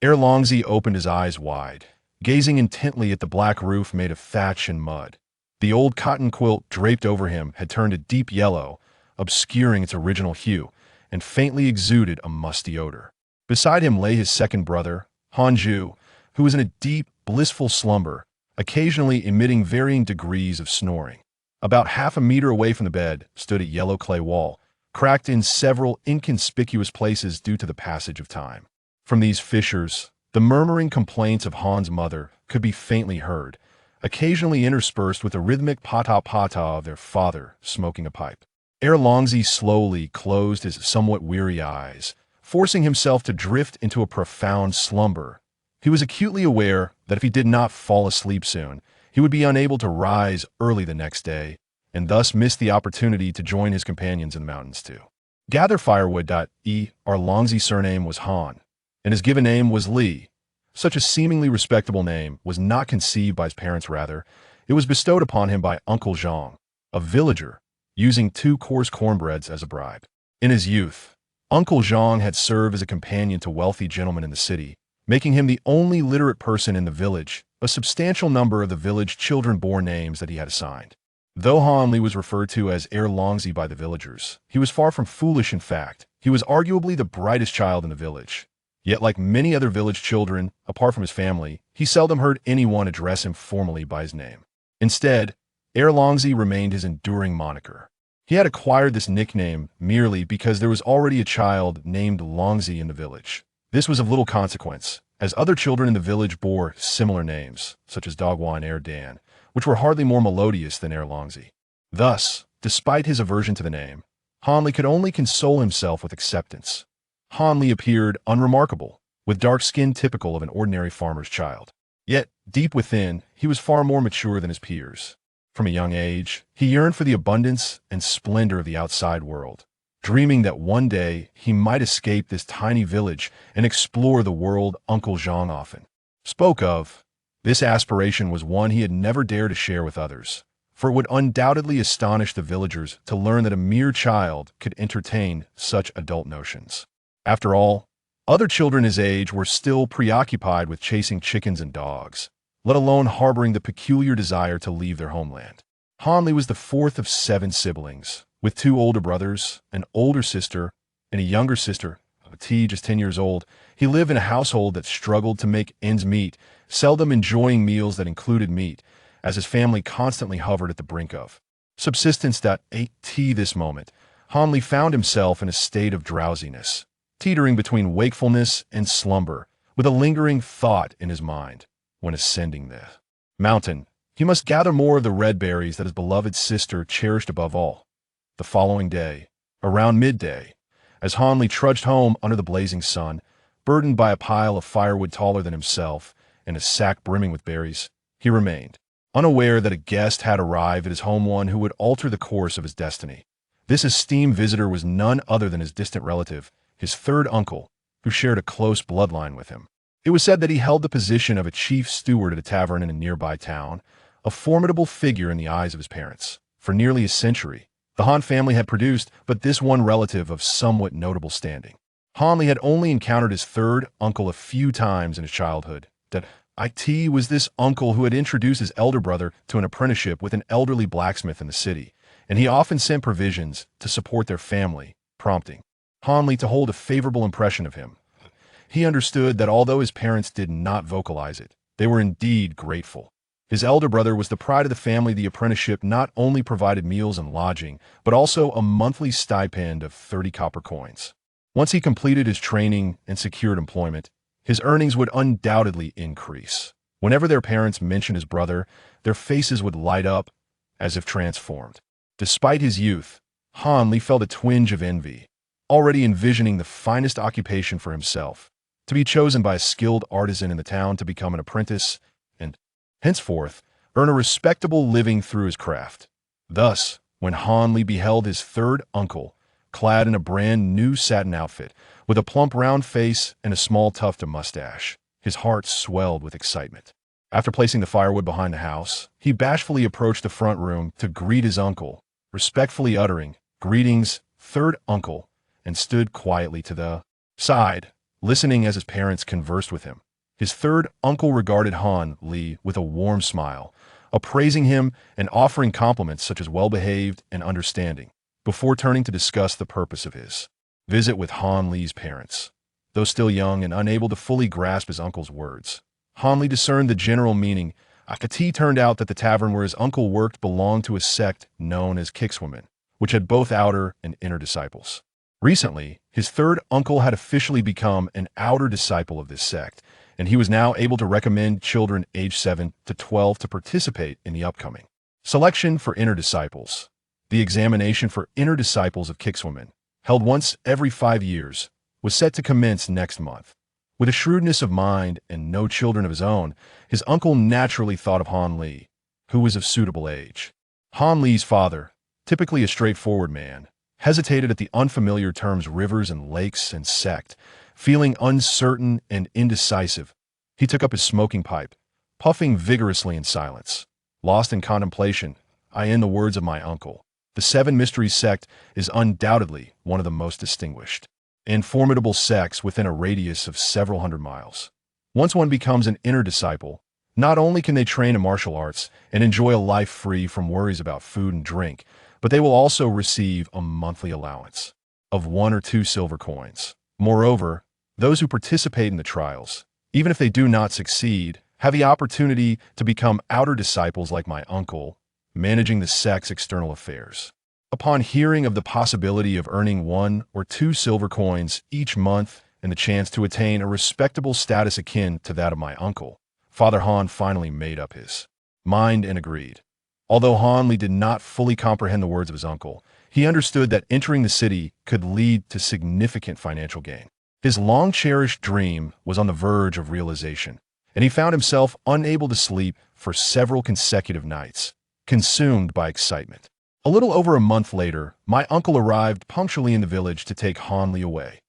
Longzi opened his eyes wide, gazing intently at the black roof made of thatch and mud. The old cotton quilt draped over him had turned a deep yellow, obscuring its original hue, and faintly exuded a musty odor. Beside him lay his second brother, Hanju, who was in a deep, blissful slumber, occasionally emitting varying degrees of snoring. About half a meter away from the bed stood a yellow clay wall, cracked in several inconspicuous places due to the passage of time. From these fissures, the murmuring complaints of Han's mother could be faintly heard, occasionally interspersed with the rhythmic pata-pata of their father smoking a pipe. Longzi slowly closed his somewhat weary eyes, forcing himself to drift into a profound slumber. He was acutely aware that if he did not fall asleep soon, he would be unable to rise early the next day, and thus miss the opportunity to join his companions in the mountains too. Gather firewood. Longzi's surname was Han, and his given name was Li. Such a seemingly respectable name was not conceived by his parents, rather, it was bestowed upon him by Uncle Zhang, a villager, using 2 coarse cornbreads as a bribe. In his youth, Uncle Zhang had served as a companion to wealthy gentlemen in the city, making him the only literate person in the village. A substantial number of the village children bore names that he had assigned. Though Han Li was referred to as Longzi by the villagers, he was far from foolish. In fact, he was arguably the brightest child in the village. Yet, like many other village children, apart from his family, he seldom heard anyone address him formally by his name. Instead, Longzi remained his enduring moniker. He had acquired this nickname merely because there was already a child named Longzi in the village. This was of little consequence, as other children in the village bore similar names, such as Dogwa and Dan, which were hardly more melodious than Longzi. Thus, despite his aversion to the name, Han Li could only console himself with acceptance. Han Li appeared unremarkable, with dark skin typical of an ordinary farmer's child. Yet, deep within, he was far more mature than his peers. From a young age, he yearned for the abundance and splendor of the outside world, dreaming that one day he might escape this tiny village and explore the world Uncle Zhang often spoke of. This aspiration was one he had never dared to share with others, for it would undoubtedly astonish the villagers to learn that a mere child could entertain such adult notions. After all, other children his age were still preoccupied with chasing chickens and dogs, let alone harboring the peculiar desire to leave their homeland. Han Li was the 4th of 7 siblings, with 2 older brothers, an older sister, and a younger sister, just 10 years old. He lived in a household that struggled to make ends meet, seldom enjoying meals that included meat, as his family constantly hovered at the brink of subsistence. This moment, Han Li found himself in a state of drowsiness, teetering between wakefulness and slumber, with a lingering thought in his mind. When ascending the mountain, he must gather more of the red berries that his beloved sister cherished above all. The following day, around midday, as Han Li trudged home under the blazing sun, burdened by a pile of firewood taller than himself and a sack brimming with berries, he remained, unaware that a guest had arrived at his home, one who would alter the course of his destiny. This esteemed visitor was none other than his distant relative, his 3rd uncle, who shared a close bloodline with him. It was said that he held the position of a chief steward at a tavern in a nearby town, a formidable figure in the eyes of his parents. For nearly a century, the Han family had produced but this one relative of somewhat notable standing. Han Li had only encountered his 3rd uncle a few times in his childhood. It was this uncle who had introduced his elder brother to an apprenticeship with an elderly blacksmith in the city, and he often sent provisions to support their family, prompting Han Li to hold a favorable impression of him. He understood that although his parents did not vocalize it, they were indeed grateful. His elder brother was the pride of the family. The apprenticeship not only provided meals and lodging, but also a monthly stipend of 30 copper coins. Once he completed his training and secured employment, his earnings would undoubtedly increase. Whenever their parents mentioned his brother, their faces would light up as if transformed. Despite his youth, Han Li felt a twinge of envy, already envisioning the finest occupation for himself, to be chosen by a skilled artisan in the town to become an apprentice and, henceforth, earn a respectable living through his craft. Thus, when Han Li beheld his 3rd uncle, clad in a brand new satin outfit, with a plump round face and a small tuft of mustache, his heart swelled with excitement. After placing the firewood behind the house, he bashfully approached the front room to greet his uncle, respectfully uttering, "Greetings, 3rd uncle," and stood quietly to the side listening as his parents conversed with him. His third uncle regarded Han Li with a warm smile, appraising him and offering compliments such as well-behaved and understanding, before turning to discuss the purpose of his visit with Han Li's parents. Though still young and unable to fully grasp his uncle's words, Han Li discerned the general meaning. It turned out that the tavern where his uncle worked belonged to a sect known as Kickswomen, which had both outer and inner disciples. Recently, his third uncle had officially become an outer disciple of this sect, and he was now able to recommend children aged 7 to 12 to participate in the upcoming selection for inner disciples. The examination for inner disciples of Kickswomen, held once every 5 years, was set to commence next month. With a shrewdness of mind and no children of his own, his uncle naturally thought of Han Li, who was of suitable age. Han Li's father, typically a straightforward man, hesitated at the unfamiliar terms rivers and lakes and sect. Feeling uncertain and indecisive, he took up his smoking pipe, puffing vigorously in silence. Lost in contemplation, in the words of my uncle, the Seven Mysteries sect is undoubtedly one of the most distinguished and formidable sects within a radius of several hundred miles. Once one becomes an inner disciple, not only can they train in martial arts and enjoy a life free from worries about food and drink, but they will also receive a monthly allowance of 1 or 2 silver coins. Moreover, those who participate in the trials, even if they do not succeed, have the opportunity to become outer disciples like my uncle, managing the sect's external affairs. Upon hearing of the possibility of earning 1 or 2 silver coins each month and the chance to attain a respectable status akin to that of my uncle, Father Han finally made up his mind and agreed. Although Han Li did not fully comprehend the words of his uncle, he understood that entering the city could lead to significant financial gain. His long-cherished dream was on the verge of realization, and he found himself unable to sleep for several consecutive nights, consumed by excitement. A little over a month later, my uncle arrived punctually in the village to take Han Li away.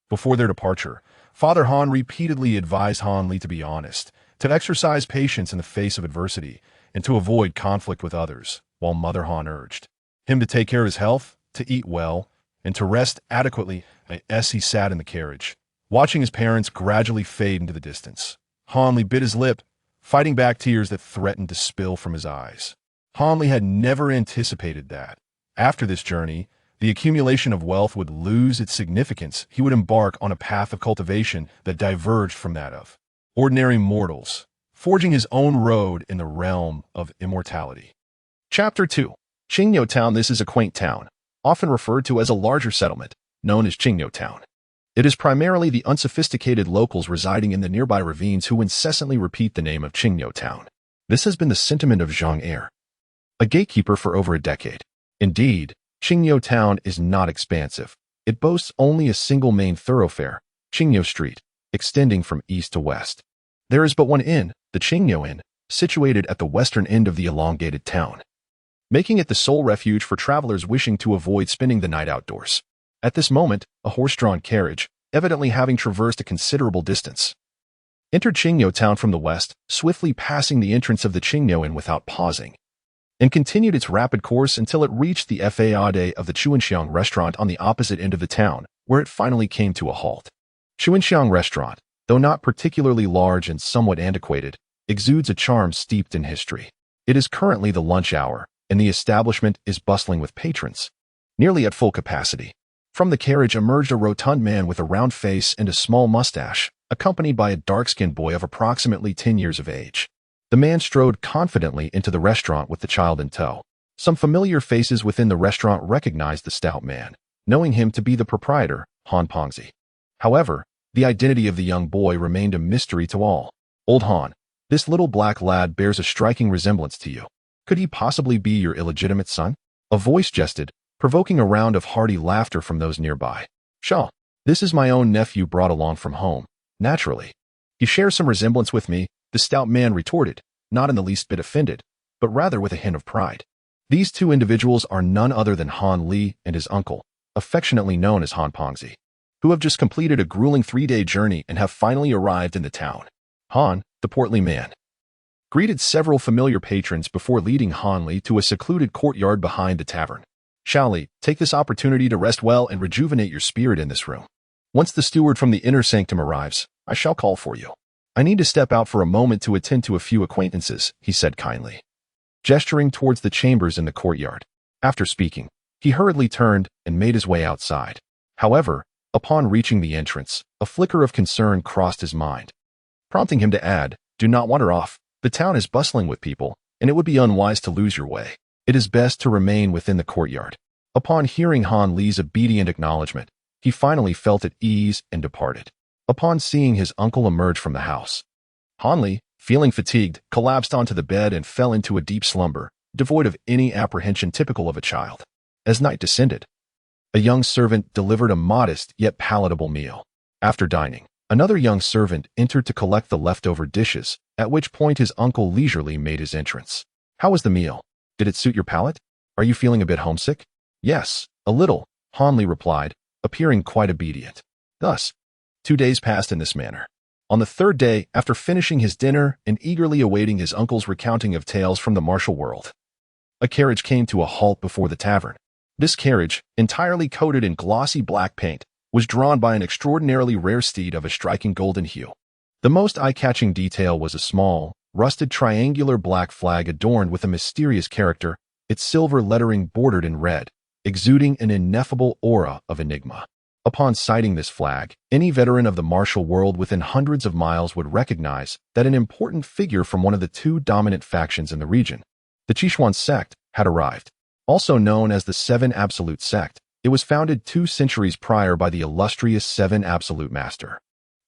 Before their departure, Father Han repeatedly advised Han Li to be honest, to exercise patience in the face of adversity, and to avoid conflict with others, while Mother Han urged him to take care of his health, to eat well, and to rest adequately. As he sat in the carriage, watching his parents gradually fade into the distance, Han Li bit his lip, fighting back tears that threatened to spill from his eyes. Han Li had never anticipated that, after this journey, the accumulation of wealth would lose its significance. He would embark on a path of cultivation that diverged from that of ordinary mortals, forging his own road in the realm of immortality. Chapter 2. Qingyo Town. This is a quaint town, often referred to as a larger settlement, known as Qingyo Town. It is primarily the unsophisticated locals residing in the nearby ravines who incessantly repeat the name of Qingyo Town. This has been the sentiment of Zhang Er, a gatekeeper for over a decade. Indeed, Qingyo Town is not expansive. It boasts only a single main thoroughfare, Qingyo Street, extending from east to west. There is but one inn, the Qingyo Inn, situated at the western end of the elongated town, making it the sole refuge for travelers wishing to avoid spending the night outdoors. At this moment, a horse-drawn carriage, evidently having traversed a considerable distance, entered Qingyo Town from the west, swiftly passing the entrance of the Qingyo Inn without pausing, and continued its rapid course until it reached the faade of the Chuanxiang restaurant on the opposite end of the town, where it finally came to a halt. Chuanxiang restaurant, though not particularly large and somewhat antiquated, exudes a charm steeped in history. It is currently the lunch hour, and the establishment is bustling with patrons, nearly at full capacity. From the carriage emerged a rotund man with a round face and a small mustache, accompanied by a dark-skinned boy of approximately 10 years of age. The man strode confidently into the restaurant with the child in tow. Some familiar faces within the restaurant recognized the stout man, knowing him to be the proprietor, Han Pongzi. However, the identity of the young boy remained a mystery to all. Old Han, this little black lad bears a striking resemblance to you. Could he possibly be your illegitimate son? A voice jested, provoking a round of hearty laughter from those nearby. Shaw, this is my own nephew brought along from home. Naturally. He shares some resemblance with me, the stout man retorted, not in the least bit offended, but rather with a hint of pride. These two individuals are none other than Han Li and his uncle, affectionately known as Han Pongzi, who have just completed a grueling 3-day journey and have finally arrived in the town. Han, the portly man, greeted several familiar patrons before leading Han Li to a secluded courtyard behind the tavern. Shao Li, take this opportunity to rest well and rejuvenate your spirit in this room. Once the steward from the inner sanctum arrives, I shall call for you. I need to step out for a moment to attend to a few acquaintances, he said kindly, gesturing towards the chambers in the courtyard. After speaking, he hurriedly turned and made his way outside. However, upon reaching the entrance, a flicker of concern crossed his mind, prompting him to add, "Do not wander off. The town is bustling with people, and it would be unwise to lose your way. It is best to remain within the courtyard." Upon hearing Han Li's obedient acknowledgement, he finally felt at ease and departed. Upon seeing his uncle emerge from the house, Han Li, feeling fatigued, collapsed onto the bed and fell into a deep slumber, devoid of any apprehension typical of a child. As night descended, a young servant delivered a modest yet palatable meal. After dining, another young servant entered to collect the leftover dishes, at which point his uncle leisurely made his entrance. "How was the meal? Did it suit your palate? Are you feeling a bit homesick?" "Yes, a little," Han Li replied, appearing quite obedient. Thus, 2 days passed in this manner. On the third day, after finishing his dinner and eagerly awaiting his uncle's recounting of tales from the martial world, a carriage came to a halt before the tavern. This carriage, entirely coated in glossy black paint, was drawn by an extraordinarily rare steed of a striking golden hue. The most eye-catching detail was a small, rusted triangular black flag adorned with a mysterious character, its silver lettering bordered in red, exuding an ineffable aura of enigma. Upon sighting this flag, any veteran of the martial world within hundreds of miles would recognize that an important figure from one of the two dominant factions in the region, the Qishuan sect, had arrived. Also known as the Seven Absolute Sect, it was founded 2 centuries prior by the illustrious Seven Absolute Master,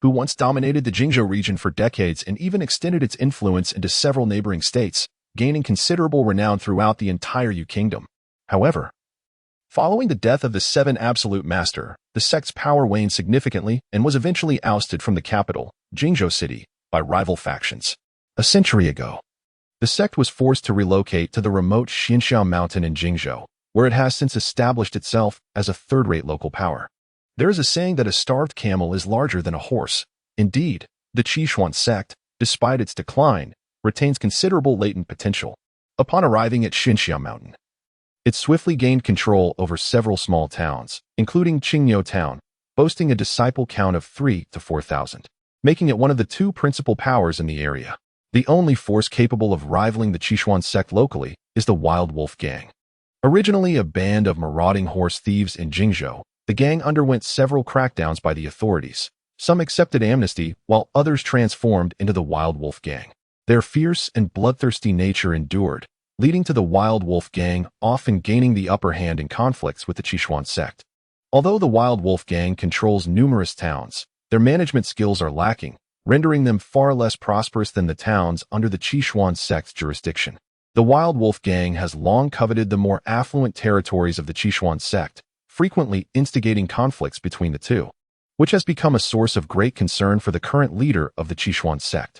who once dominated the Jingzhou region for decades and even extended its influence into several neighboring states, gaining considerable renown throughout the entire Yu Kingdom. However, following the death of the Seven Absolute Master, the sect's power waned significantly and was eventually ousted from the capital, Jingzhou City, by rival factions. A century ago, the sect was forced to relocate to the remote Xinxiao mountain in Jingzhou, where it has since established itself as a third-rate local power. There is a saying that a starved camel is larger than a horse. Indeed, the Qishuan sect, despite its decline, retains considerable latent potential. Upon arriving at Xinxiao Mountain, it swiftly gained control over several small towns, including Qingyou Town, boasting a disciple count of 3,000 to 4,000, making it one of the 2 principal powers in the area. The only force capable of rivaling the Qishuan sect locally is the Wild Wolf Gang. Originally a band of marauding horse thieves in Jingzhou, the gang underwent several crackdowns by the authorities. Some accepted amnesty, while others transformed into the Wild Wolf Gang. Their fierce and bloodthirsty nature endured, leading to the Wild Wolf Gang often gaining the upper hand in conflicts with the Qishuan sect. Although the Wild Wolf Gang controls numerous towns, their management skills are lacking, rendering them far less prosperous than the towns under the Qishuan sect's jurisdiction. The Wild Wolf Gang has long coveted the more affluent territories of the Qishuan sect, frequently instigating conflicts between the two, which has become a source of great concern for the current leader of the Qishuan sect.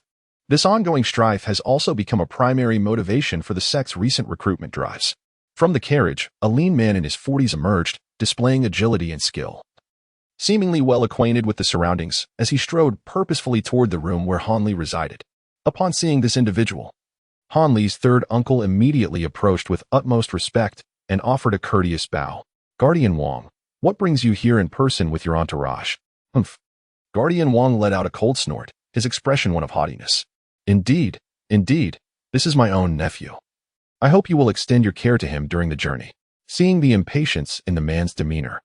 This ongoing strife has also become a primary motivation for the sect's recent recruitment drives. From the carriage, a lean man in his 40s emerged, displaying agility and skill, seemingly well acquainted with the surroundings as he strode purposefully toward the room where Han Li resided. Upon seeing this individual, Han Li's third uncle immediately approached with utmost respect and offered a courteous bow. "Guardian Wang, what brings you here in person with your entourage?" "Humph." Guardian Wang let out a cold snort, his expression one of haughtiness. Indeed, this is my own nephew. I hope you will extend your care to him during the journey." Seeing the impatience in the man's demeanor,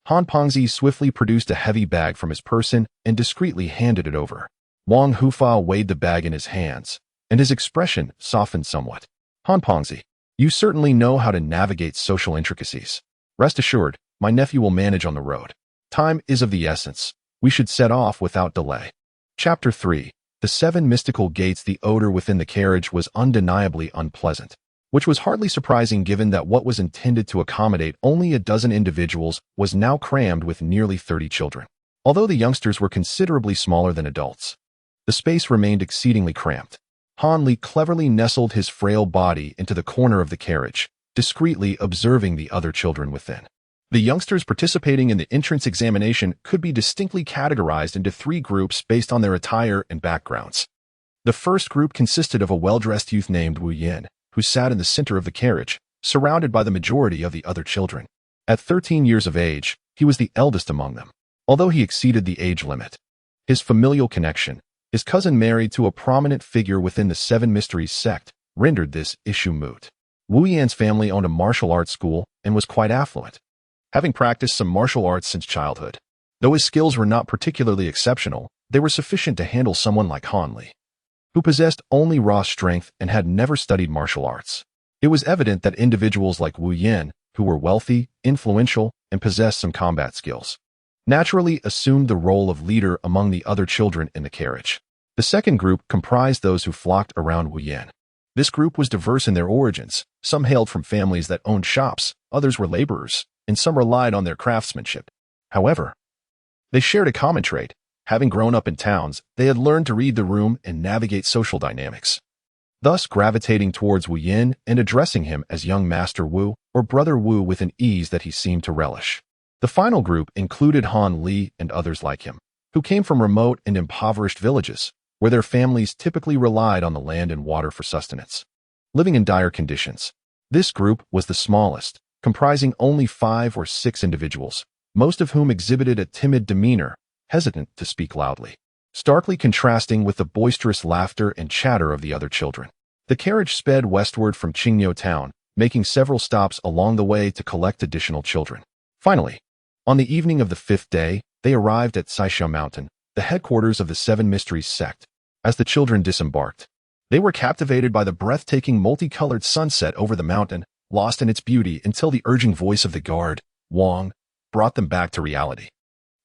Han Pengzi swiftly produced a heavy bag from his person and discreetly handed it over. Wang Hufa weighed the bag in his hands, and his expression softened somewhat. "Han Pengzi, you certainly know how to navigate social intricacies. Rest assured, my nephew will manage on the road. Time is of the essence. We should set off without delay." Chapter 3. The 7 Mystical Gates. The odor within the carriage was undeniably unpleasant, which was hardly surprising given that what was intended to accommodate only a dozen individuals was now crammed with nearly 30 children. Although the youngsters were considerably smaller than adults, the space remained exceedingly cramped. Han Li cleverly nestled his frail body into the corner of the carriage, discreetly observing the other children within. The youngsters participating in the entrance examination could be distinctly categorized into 3 groups based on their attire and backgrounds. The first group consisted of a well-dressed youth named Wu Yin, who sat in the center of the carriage, surrounded by the majority of the other children. At 13 years of age, he was the eldest among them. Although he exceeded the age limit, his familial connection, his cousin married to a prominent figure within the Seven Mysteries sect, rendered this issue moot. Wu Yan's family owned a martial arts school and was quite affluent, having practiced some martial arts since childhood. Though his skills were not particularly exceptional, they were sufficient to handle someone like Han Li, who possessed only raw strength and had never studied martial arts. It was evident that individuals like Wu Yan, who were wealthy, influential, and possessed some combat skills, naturally assumed the role of leader among the other children in the carriage. The second group comprised those who flocked around Wu Yan. This group was diverse in their origins. Some hailed from families that owned shops, others were laborers, and some relied on their craftsmanship. However, they shared a common trait. Having grown up in towns, they had learned to read the room and navigate social dynamics, thus gravitating towards Wu Yan and addressing him as young Master Wu or Brother Wu with an ease that he seemed to relish. The final group included Han Li and others like him, who came from remote and impoverished villages, where their families typically relied on the land and water for sustenance, living in dire conditions. This group was the smallest, comprising only 5 or 6 individuals, most of whom exhibited a timid demeanor, hesitant to speak loudly, starkly contrasting with the boisterous laughter and chatter of the other children. The carriage sped westward from Qingniu town, making several stops along the way to collect additional children. Finally, on the evening of the 5th day, they arrived at Saishao Mountain, the headquarters of the Seven Mysteries sect. As the children disembarked, they were captivated by the breathtaking multicolored sunset over the mountain, lost in its beauty until the urging voice of the guard, Wang, brought them back to reality.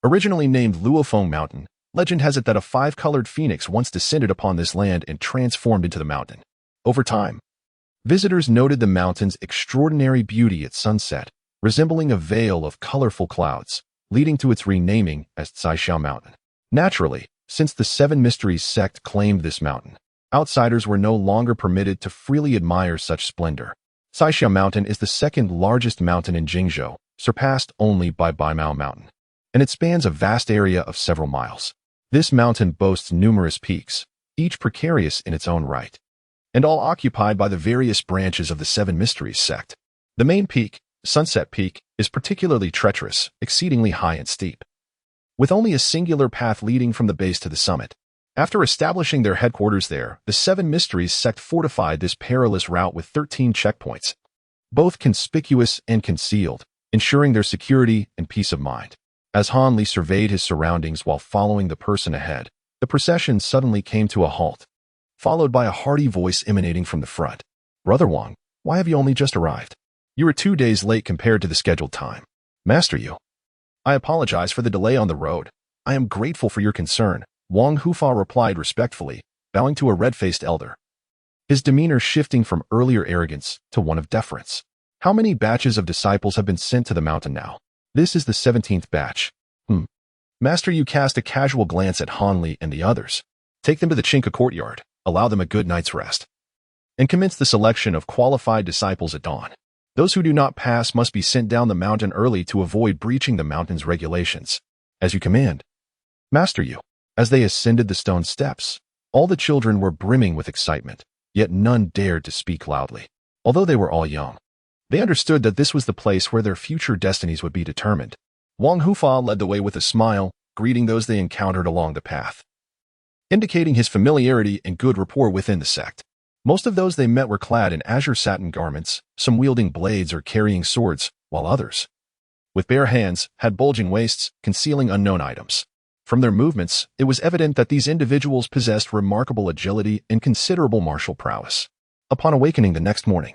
Originally named Luofeng Mountain, legend has it that a 5-colored phoenix once descended upon this land and transformed into the mountain. Over time, visitors noted the mountain's extraordinary beauty at sunset, resembling a veil of colorful clouds, leading to its renaming as Saishao Mountain. Naturally, since the Seven Mysteries sect claimed this mountain, outsiders were no longer permitted to freely admire such splendor. Saishao Mountain is the second largest mountain in Jingzhou, surpassed only by Baimao Mountain, and it spans a vast area of several miles. This mountain boasts numerous peaks, each precarious in its own right, and all occupied by the various branches of the Seven Mysteries sect. The main peak, Sunset Peak, is particularly treacherous, exceedingly high and steep, with only a singular path leading from the base to the summit. After establishing their headquarters there, the Seven Mysteries sect fortified this perilous route with 13 checkpoints, both conspicuous and concealed, ensuring their security and peace of mind. As Han Li surveyed his surroundings while following the person ahead, the procession suddenly came to a halt, followed by a hearty voice emanating from the front. "Brother Wang, why have you only just arrived? You are 2 days late compared to the scheduled time." "Master Yu, I apologize for the delay on the road. I am grateful for your concern," Wang Hufa replied respectfully, bowing to a red-faced elder, his demeanor shifting from earlier arrogance to one of deference. "How many batches of disciples have been sent to the mountain now?" "This is the 17th batch." Master Yu cast a casual glance at Han Li and the others. "Take them to the Chinka courtyard, allow them a good night's rest, and commence the selection of qualified disciples at dawn. Those who do not pass must be sent down the mountain early to avoid breaching the mountain's regulations." "As you command, Master Yu." As they ascended the stone steps, all the children were brimming with excitement, yet none dared to speak loudly. Although they were all young, they understood that this was the place where their future destinies would be determined. Wang Hufa led the way with a smile, greeting those they encountered along the path, indicating his familiarity and good rapport within the sect. Most of those they met were clad in azure satin garments, some wielding blades or carrying swords, while others, with bare hands, had bulging waists, concealing unknown items. From their movements, it was evident that these individuals possessed remarkable agility and considerable martial prowess. Upon awakening the next morning,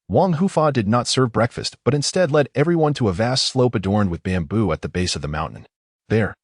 Wang Hufa did not serve breakfast, but instead led everyone to a vast slope adorned with bamboo at the base of the mountain. There,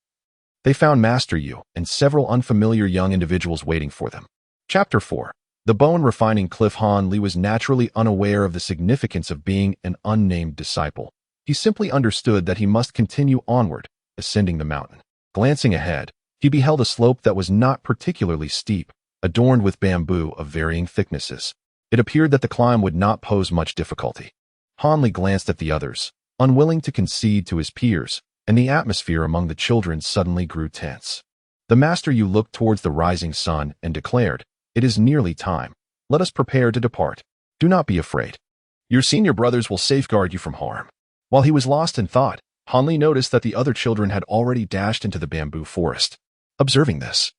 they found Master Yu and several unfamiliar young individuals waiting for them. Chapter 4. The bone-refining Cliff. Han Li was naturally unaware of the significance of being an unnamed disciple. He simply understood that he must continue onward, ascending the mountain. Glancing ahead, he beheld a slope that was not particularly steep, adorned with bamboo of varying thicknesses. It appeared that the climb would not pose much difficulty. Han Li glanced at the others, unwilling to concede to his peers, and the atmosphere among the children suddenly grew tense. The Master Yu looked towards the rising sun and declared, "It is nearly time. Let us prepare to depart. Do not be afraid. Your senior brothers will safeguard you from harm." While he was lost in thought, Hanli noticed that the other children had already dashed into the bamboo forest. Observing this,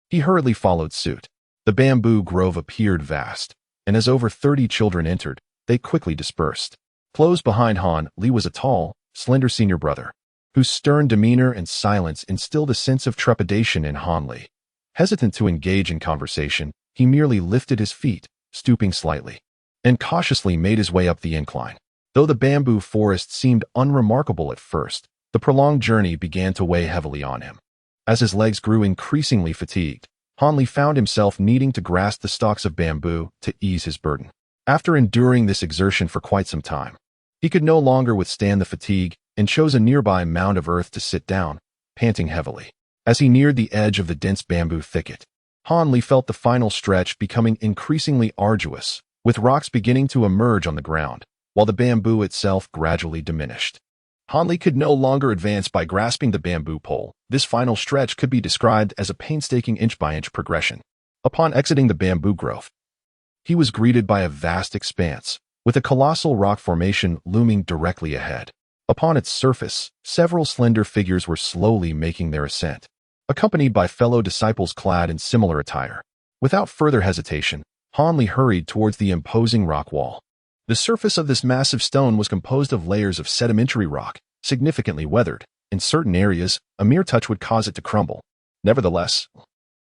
he hurriedly followed suit. The bamboo grove appeared vast, and as over 30 children entered, they quickly dispersed. Close behind Han Li was a tall, slender senior brother, whose stern demeanor and silence instilled a sense of trepidation in Han Li. Hesitant to engage in conversation, he merely lifted his feet, stooping slightly, and cautiously made his way up the incline. Though the bamboo forest seemed unremarkable at first, the prolonged journey began to weigh heavily on him. As his legs grew increasingly fatigued, Han Li found himself needing to grasp the stalks of bamboo to ease his burden. After enduring this exertion for quite some time, he could no longer withstand the fatigue and chose a nearby mound of earth to sit down, panting heavily. As he neared the edge of the dense bamboo thicket, Han Li felt the final stretch becoming increasingly arduous, with rocks beginning to emerge on the ground, while the bamboo itself gradually diminished. Han Li could no longer advance by grasping the bamboo pole. This final stretch could be described as a painstaking inch-by-inch progression. Upon exiting the bamboo grove, he was greeted by a vast expanse, with a colossal rock formation looming directly ahead. Upon its surface, several slender figures were slowly making their ascent, accompanied by fellow disciples clad in similar attire. Without further hesitation, Han Li hurried towards the imposing rock wall. The surface of this massive stone was composed of layers of sedimentary rock, significantly weathered. In certain areas, a mere touch would cause it to crumble. Nevertheless,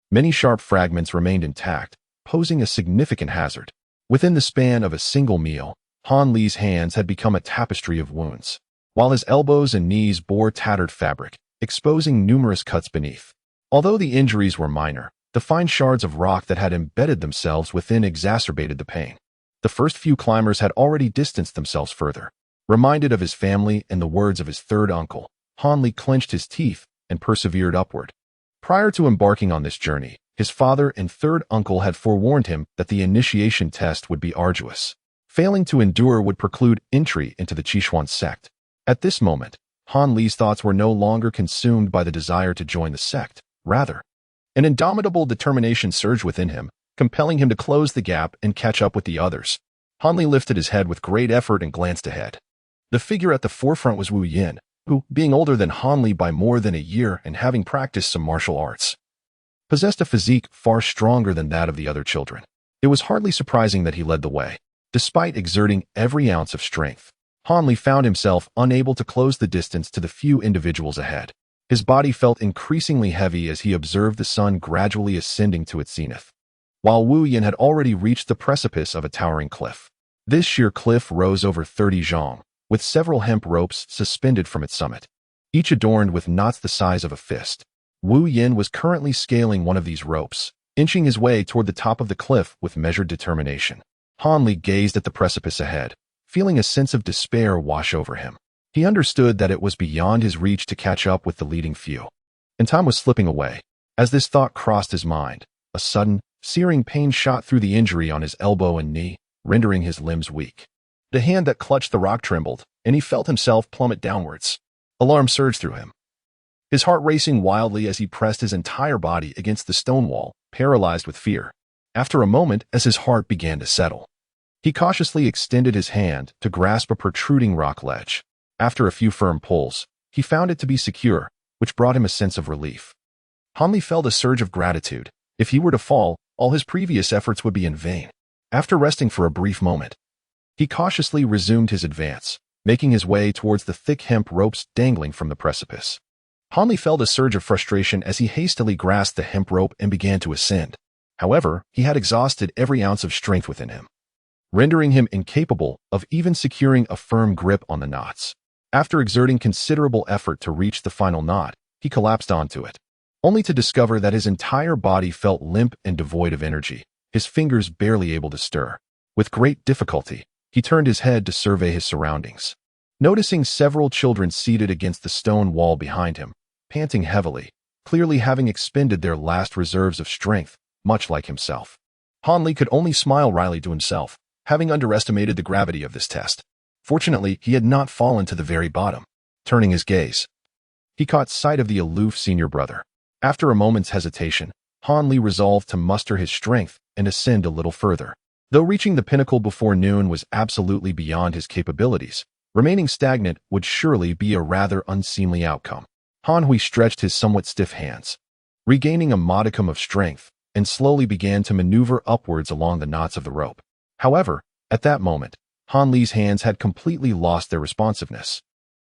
many sharp fragments remained intact, posing a significant hazard. Within the span of a single meal, Han Li's hands had become a tapestry of wounds, while his elbows and knees bore tattered fabric, exposing numerous cuts beneath. Although the injuries were minor, the fine shards of rock that had embedded themselves within exacerbated the pain. The first few climbers had already distanced themselves further. Reminded of his family and the words of his third uncle, Han Li clenched his teeth and persevered upward. Prior to embarking on this journey, his father and third uncle had forewarned him that the initiation test would be arduous. Failing to endure would preclude entry into the Qishuan sect. At this moment, Han Li's thoughts were no longer consumed by the desire to join the sect. Rather, an indomitable determination surged within him, compelling him to close the gap and catch up with the others. Han Li lifted his head with great effort and glanced ahead. The figure at the forefront was Wu Yin, who, being older than Han Li by more than a year and having practiced some martial arts, possessed a physique far stronger than that of the other children. It was hardly surprising that he led the way. Despite exerting every ounce of strength, Han Li found himself unable to close the distance to the few individuals ahead. His body felt increasingly heavy as he observed the sun gradually ascending to its zenith, while Wu Yin had already reached the precipice of a towering cliff. This sheer cliff rose over 30 zhong, with several hemp ropes suspended from its summit, each adorned with knots the size of a fist. Wu Yin was currently scaling one of these ropes, inching his way toward the top of the cliff with measured determination. Han Li gazed at the precipice ahead, feeling a sense of despair wash over him. He understood that it was beyond his reach to catch up with the leading few, and time was slipping away. As this thought crossed his mind, a sudden, searing pain shot through the injury on his elbow and knee, rendering his limbs weak. The hand that clutched the rock trembled, and he felt himself plummet downwards. Alarm surged through him, his heart racing wildly as he pressed his entire body against the stone wall, paralyzed with fear. After a moment, as his heart began to settle, he cautiously extended his hand to grasp a protruding rock ledge. After a few firm pulls, he found it to be secure, which brought him a sense of relief. Han Li felt a surge of gratitude. If he were to fall, all his previous efforts would be in vain. After resting for a brief moment, he cautiously resumed his advance, making his way towards the thick hemp ropes dangling from the precipice. Han Li felt a surge of frustration as he hastily grasped the hemp rope and began to ascend. However, he had exhausted every ounce of strength within him, rendering him incapable of even securing a firm grip on the knots. After exerting considerable effort to reach the final knot, he collapsed onto it, only to discover that his entire body felt limp and devoid of energy, his fingers barely able to stir. With great difficulty, he turned his head to survey his surroundings, noticing several children seated against the stone wall behind him, panting heavily, clearly having expended their last reserves of strength, much like himself. Han Li could only smile wryly to himself, having underestimated the gravity of this test. Fortunately, he had not fallen to the very bottom. Turning his gaze, he caught sight of the aloof senior brother. After a moment's hesitation, Han Li resolved to muster his strength and ascend a little further. Though reaching the pinnacle before noon was absolutely beyond his capabilities, Remaining stagnant would surely be a rather unseemly outcome. Han Hui stretched his somewhat stiff hands, regaining a modicum of strength, and slowly began to maneuver upwards along the knots of the rope. However, at that moment, Han Li's hands had completely lost their responsiveness,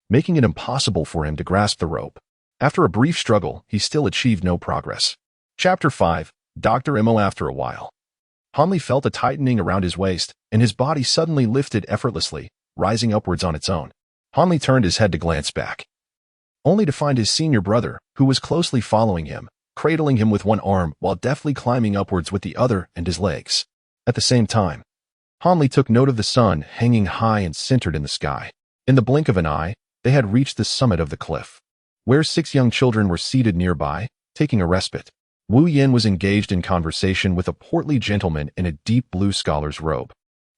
making it impossible for him to grasp the rope. After a brief struggle, he still achieved no progress. Chapter 5. Dr. Mo. After a while, Han Li felt a tightening around his waist, and his body suddenly lifted effortlessly, rising upwards on its own. Han Li turned his head to glance back, only to find his senior brother, who was closely following him, cradling him with one arm while deftly climbing upwards with the other and his legs. At the same time, Han Li took note of the sun hanging high and centered in the sky. In the blink of an eye, they had reached the summit of the cliff, where 6 young children were seated nearby, taking a respite. Wu Yin was engaged in conversation with a portly gentleman in a deep blue scholar's robe,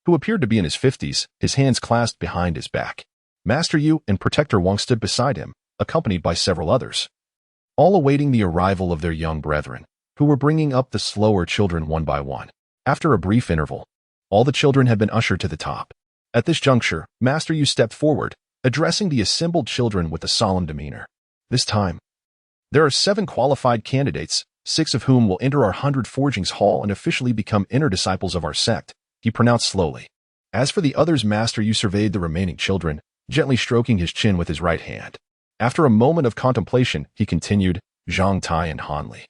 who appeared to be in his 50s, his hands clasped behind his back. Master Yu and Protector Wang stood beside him, accompanied by several others, all awaiting the arrival of their young brethren, who were bringing up the slower children one by one. After a brief interval, all the children had been ushered to the top. At this juncture, Master Yu stepped forward, addressing the assembled children with a solemn demeanor. This time, there are 7 qualified candidates, 6 of whom will enter our 100 Forgings Hall and officially become inner disciples of our sect, he pronounced slowly. As for the others, Master Yu surveyed the remaining children, gently stroking his chin with his right hand. After a moment of contemplation, he continued, Zhang Tai and Han Li.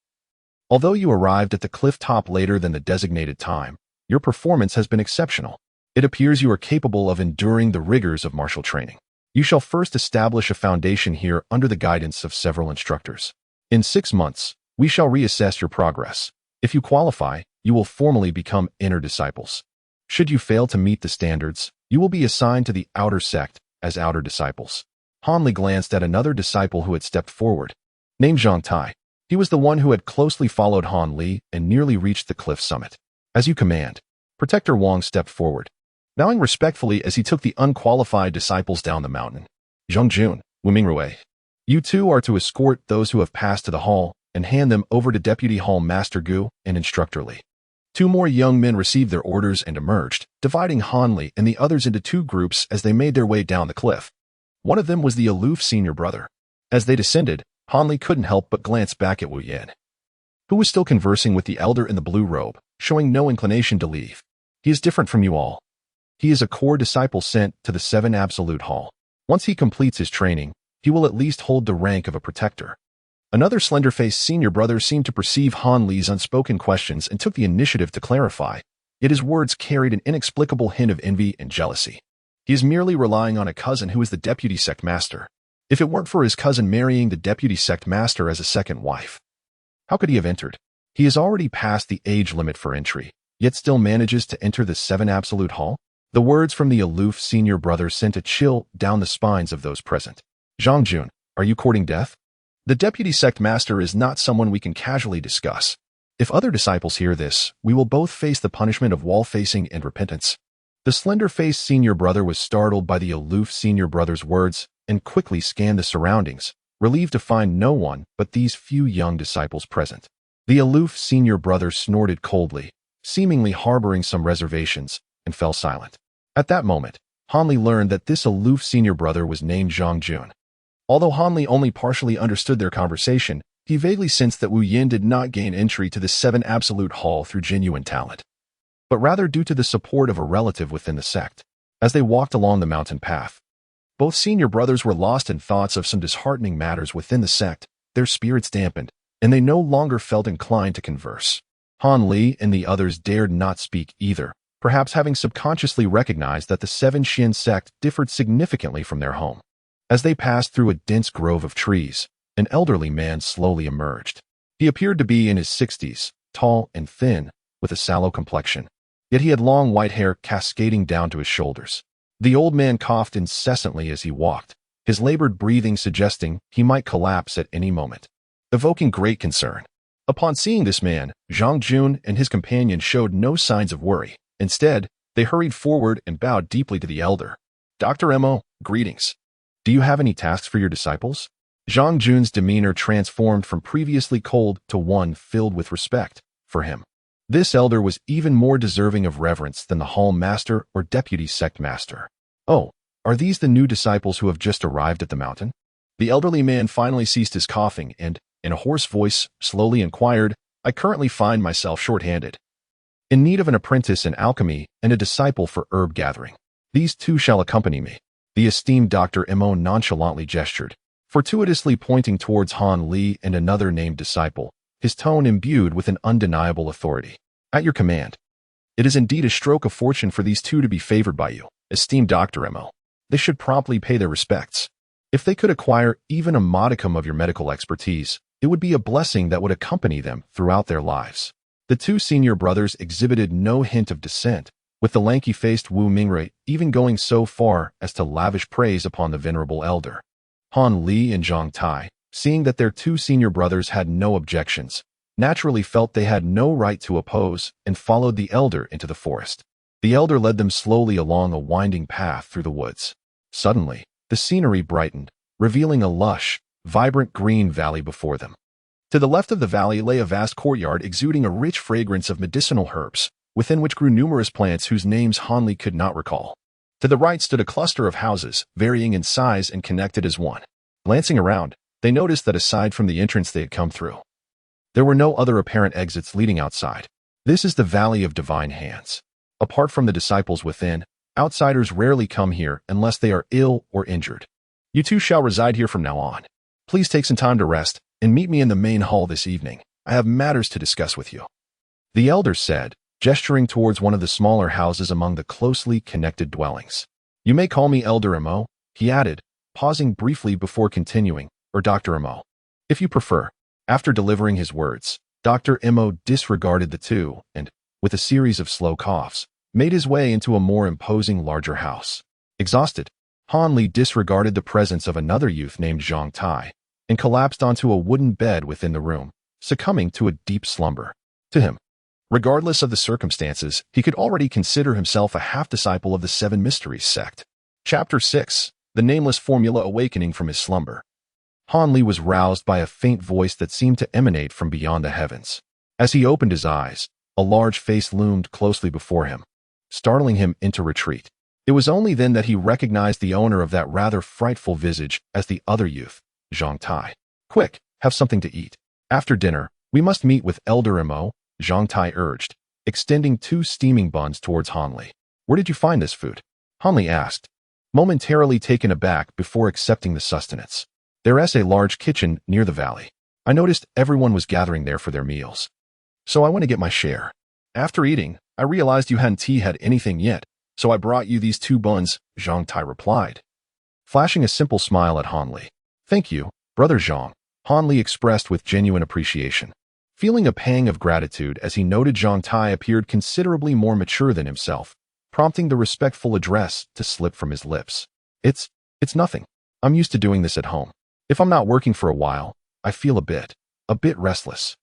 Although you arrived at the cliff top later than the designated time, your performance has been exceptional. It appears you are capable of enduring the rigors of martial training. You shall first establish a foundation here under the guidance of several instructors. In 6 months, we shall reassess your progress. If you qualify, you will formally become inner disciples. Should you fail to meet the standards, you will be assigned to the outer sect as outer disciples. Han Li glanced at another disciple who had stepped forward, named Zhang Tai. He was the one who had closely followed Han Li and nearly reached the cliff summit. As you command. Protector Wang stepped forward, bowing respectfully as he took the unqualified disciples down the mountain. Zhang Jun, Wu Mingrui, you two are to escort those who have passed to the hall and hand them over to Deputy Hall Master Gu and Instructor Li. 2 more young men received their orders and emerged, dividing Han Li and the others into 2 groups as they made their way down the cliff. One of them was the aloof senior brother. As they descended, Han Li couldn't help but glance back at Wu Yin, who was still conversing with the elder in the blue robe, showing no inclination to leave. He is different from you all. He is a core disciple sent to the 7 Absolute Hall. Once he completes his training, he will at least hold the rank of a protector. Another slender-faced senior brother seemed to perceive Han Li's unspoken questions and took the initiative to clarify, yet his words carried an inexplicable hint of envy and jealousy. He is merely relying on a cousin who is the deputy sect master. If it weren't for his cousin marrying the deputy sect master as a second wife, how could he have entered? He has already passed the age limit for entry, yet still manages to enter the 7 Absolute Hall? The words from the aloof senior brother sent a chill down the spines of those present. Zhang Jun, are you courting death? The deputy sect master is not someone we can casually discuss. If other disciples hear this, we will both face the punishment of wall-facing and repentance. The slender-faced senior brother was startled by the aloof senior brother's words and quickly scanned the surroundings, relieved to find no one but these few young disciples present. The aloof senior brother snorted coldly, seemingly harboring some reservations, and fell silent. At that moment, Han Li learned that this aloof senior brother was named Zhang Jun. Although Han Li only partially understood their conversation, he vaguely sensed that Wu Yin did not gain entry to the 7 Absolute Hall through genuine talent, but rather due to the support of a relative within the sect. As they walked along the mountain path, both senior brothers were lost in thoughts of some disheartening matters within the sect, their spirits dampened, and they no longer felt inclined to converse. Han Li and the others dared not speak either, perhaps having subconsciously recognized that the 7 Xin sect differed significantly from their home. As they passed through a dense grove of trees, an elderly man slowly emerged. He appeared to be in his 60s, tall and thin, with a sallow complexion, yet he had long white hair cascading down to his shoulders. The old man coughed incessantly as he walked, his labored breathing suggesting he might collapse at any moment, evoking great concern. Upon seeing this man, Zhang Jun and his companion showed no signs of worry. Instead, they hurried forward and bowed deeply to the elder. Dr. Mo, greetings. Do you have any tasks for your disciples? Zhang Jun's demeanor transformed from previously cold to one filled with respect for him. This elder was even more deserving of reverence than the hall master or deputy sect master. Oh, Are these the new disciples who have just arrived at the mountain? The elderly man finally ceased his coughing and, in a hoarse voice, slowly inquired, I currently find myself short-handed, in need of an apprentice in alchemy and a disciple for herb gathering. These two shall accompany me. The esteemed Dr. Mo nonchalantly gestured, fortuitously pointing towards Han Li and another named disciple, his tone imbued with an undeniable authority. At your command. It is indeed a stroke of fortune for these two to be favored by you, esteemed Dr. Mo. They should promptly pay their respects. If they could acquire even a modicum of your medical expertise, it would be a blessing that would accompany them throughout their lives. The two senior brothers exhibited no hint of dissent, with the lanky-faced Wu Mingrui even going so far as to lavish praise upon the venerable elder. Han Li and Zhang Tai, seeing that their two senior brothers had no objections, naturally felt they had no right to oppose and followed the elder into the forest. The elder led them slowly along a winding path through the woods. Suddenly, the scenery brightened, revealing a lush, vibrant green valley before them. To the left of the valley lay a vast courtyard exuding a rich fragrance of medicinal herbs, within which grew numerous plants whose names Han Li could not recall. To the right stood a cluster of houses, varying in size and connected as one. Glancing around, they noticed that aside from the entrance they had come through, there were no other apparent exits leading outside. This is the Valley of Divine Hands. Apart from the disciples within, outsiders rarely come here unless they are ill or injured. You two shall reside here from now on. Please take some time to rest and meet me in the main hall this evening. I have matters to discuss with you. The elder said, gesturing towards one of the smaller houses among the closely connected dwellings. You may call me Elder Mo, he added, pausing briefly before continuing, or Dr. Mo, if you prefer. After delivering his words, Dr. Mo disregarded the two and, with a series of slow coughs, made his way into a more imposing larger house. Exhausted, Han Li disregarded the presence of another youth named Zhang Tai and collapsed onto a wooden bed within the room, succumbing to a deep slumber. To him, regardless of the circumstances, he could already consider himself a half-disciple of the Seven Mysteries sect. Chapter 6. The Nameless Formula Awakening from his slumber. Han Li was roused by a faint voice that seemed to emanate from beyond the heavens. As he opened his eyes, a large face loomed closely before him, startling him into retreat. It was only then that he recognized the owner of that rather frightful visage as the other youth, Zhang Tai. Quick, have something to eat. After dinner, we must meet with Elder Mo, Zhang Tai urged, extending two steaming buns towards Han Li. Where did you find this food? Han Li asked, momentarily taken aback before accepting the sustenance. There is a large kitchen near the valley. I noticed everyone was gathering there for their meals, so I went to get my share. After eating, I realized you hadn't had anything yet, so I brought you these two buns, Zhang Tai replied, flashing a simple smile at Han Li. Thank you, Brother Zhang, Han Li expressed with genuine appreciation, feeling a pang of gratitude as he noted Zhang Tai appeared considerably more mature than himself, prompting the respectful address to slip from his lips. It's nothing. I'm used to doing this at home. If I'm not working for a while, I feel a bit restless.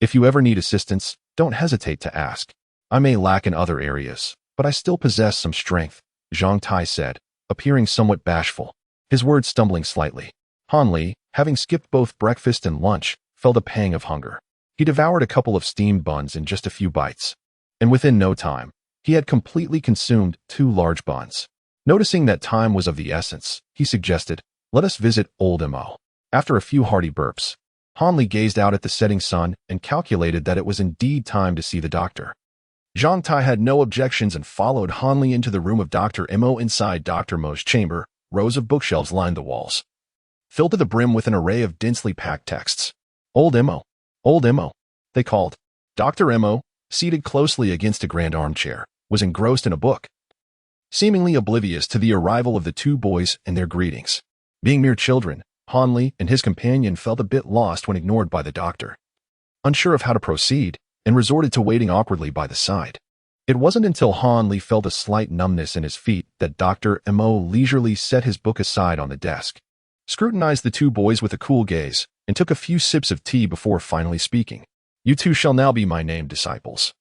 If you ever need assistance, don't hesitate to ask. I may lack in other areas, but I still possess some strength, Zhang Tai said, appearing somewhat bashful, his words stumbling slightly. Han Li, having skipped both breakfast and lunch, felt a pang of hunger. He devoured a couple of steamed buns in just a few bites, and within no time, he had completely consumed 2 large buns. Noticing that time was of the essence, he suggested, let us visit Old Mo. After a few hearty burps, Han Li gazed out at the setting sun and calculated that it was indeed time to see the doctor. Zhang Tai had no objections and followed Han Li into the room of Dr. Mo. Inside Dr. Mo's chamber, rows of bookshelves lined the walls, filled to the brim with an array of densely packed texts. Old Mo, they called. Dr. Mo, seated closely against a grand armchair, was engrossed in a book, seemingly oblivious to the arrival of the two boys and their greetings. Being mere children, Han Li and his companion felt a bit lost when ignored by the doctor, unsure of how to proceed, and resorted to waiting awkwardly by the side. It wasn't until Han Li felt a slight numbness in his feet that Dr. Mo leisurely set his book aside on the desk, scrutinized the two boys with a cool gaze, and took a few sips of tea before finally speaking. You two shall now be my named disciples.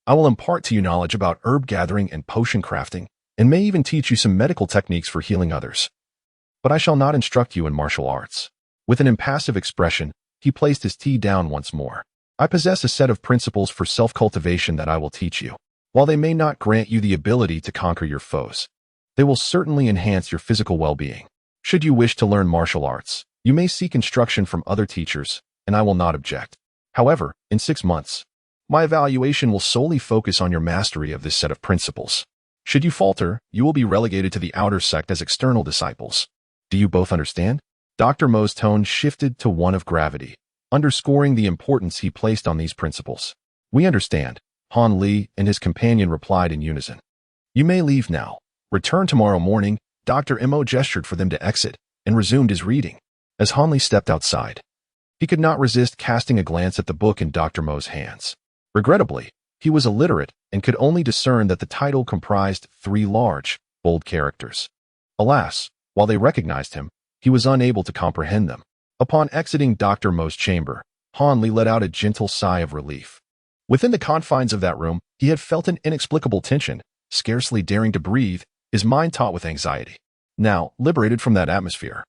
I will impart to you knowledge about herb gathering and potion crafting, and may even teach you some medical techniques for healing others. But I shall not instruct you in martial arts. With an impassive expression, he placed his tea down once more. I possess a set of principles for self-cultivation that I will teach you. While they may not grant you the ability to conquer your foes, They will certainly enhance your physical well-being. Should you wish to learn martial arts, you may seek instruction from other teachers, and I will not object. However, in 6 months, my evaluation will solely focus on your mastery of this set of principles. Should you falter, you will be relegated to the outer sect as external disciples. Do you both understand? Dr. Mo's tone shifted to one of gravity, underscoring the importance he placed on these principles. We understand, Han Li and his companion replied in unison. You may leave now. Return tomorrow morning. Dr. Mo gestured for them to exit and resumed his reading. As Han Li stepped outside, he could not resist casting a glance at the book in Dr. Mo's hands. Regrettably, he was illiterate and could only discern that the title comprised 3 large, bold characters. Alas, while they recognized him, he was unable to comprehend them. Upon exiting Dr. Mo's chamber, Han Li let out a gentle sigh of relief. Within the confines of that room, he had felt an inexplicable tension, scarcely daring to breathe, his mind taut with anxiety. Now, liberated from that atmosphere,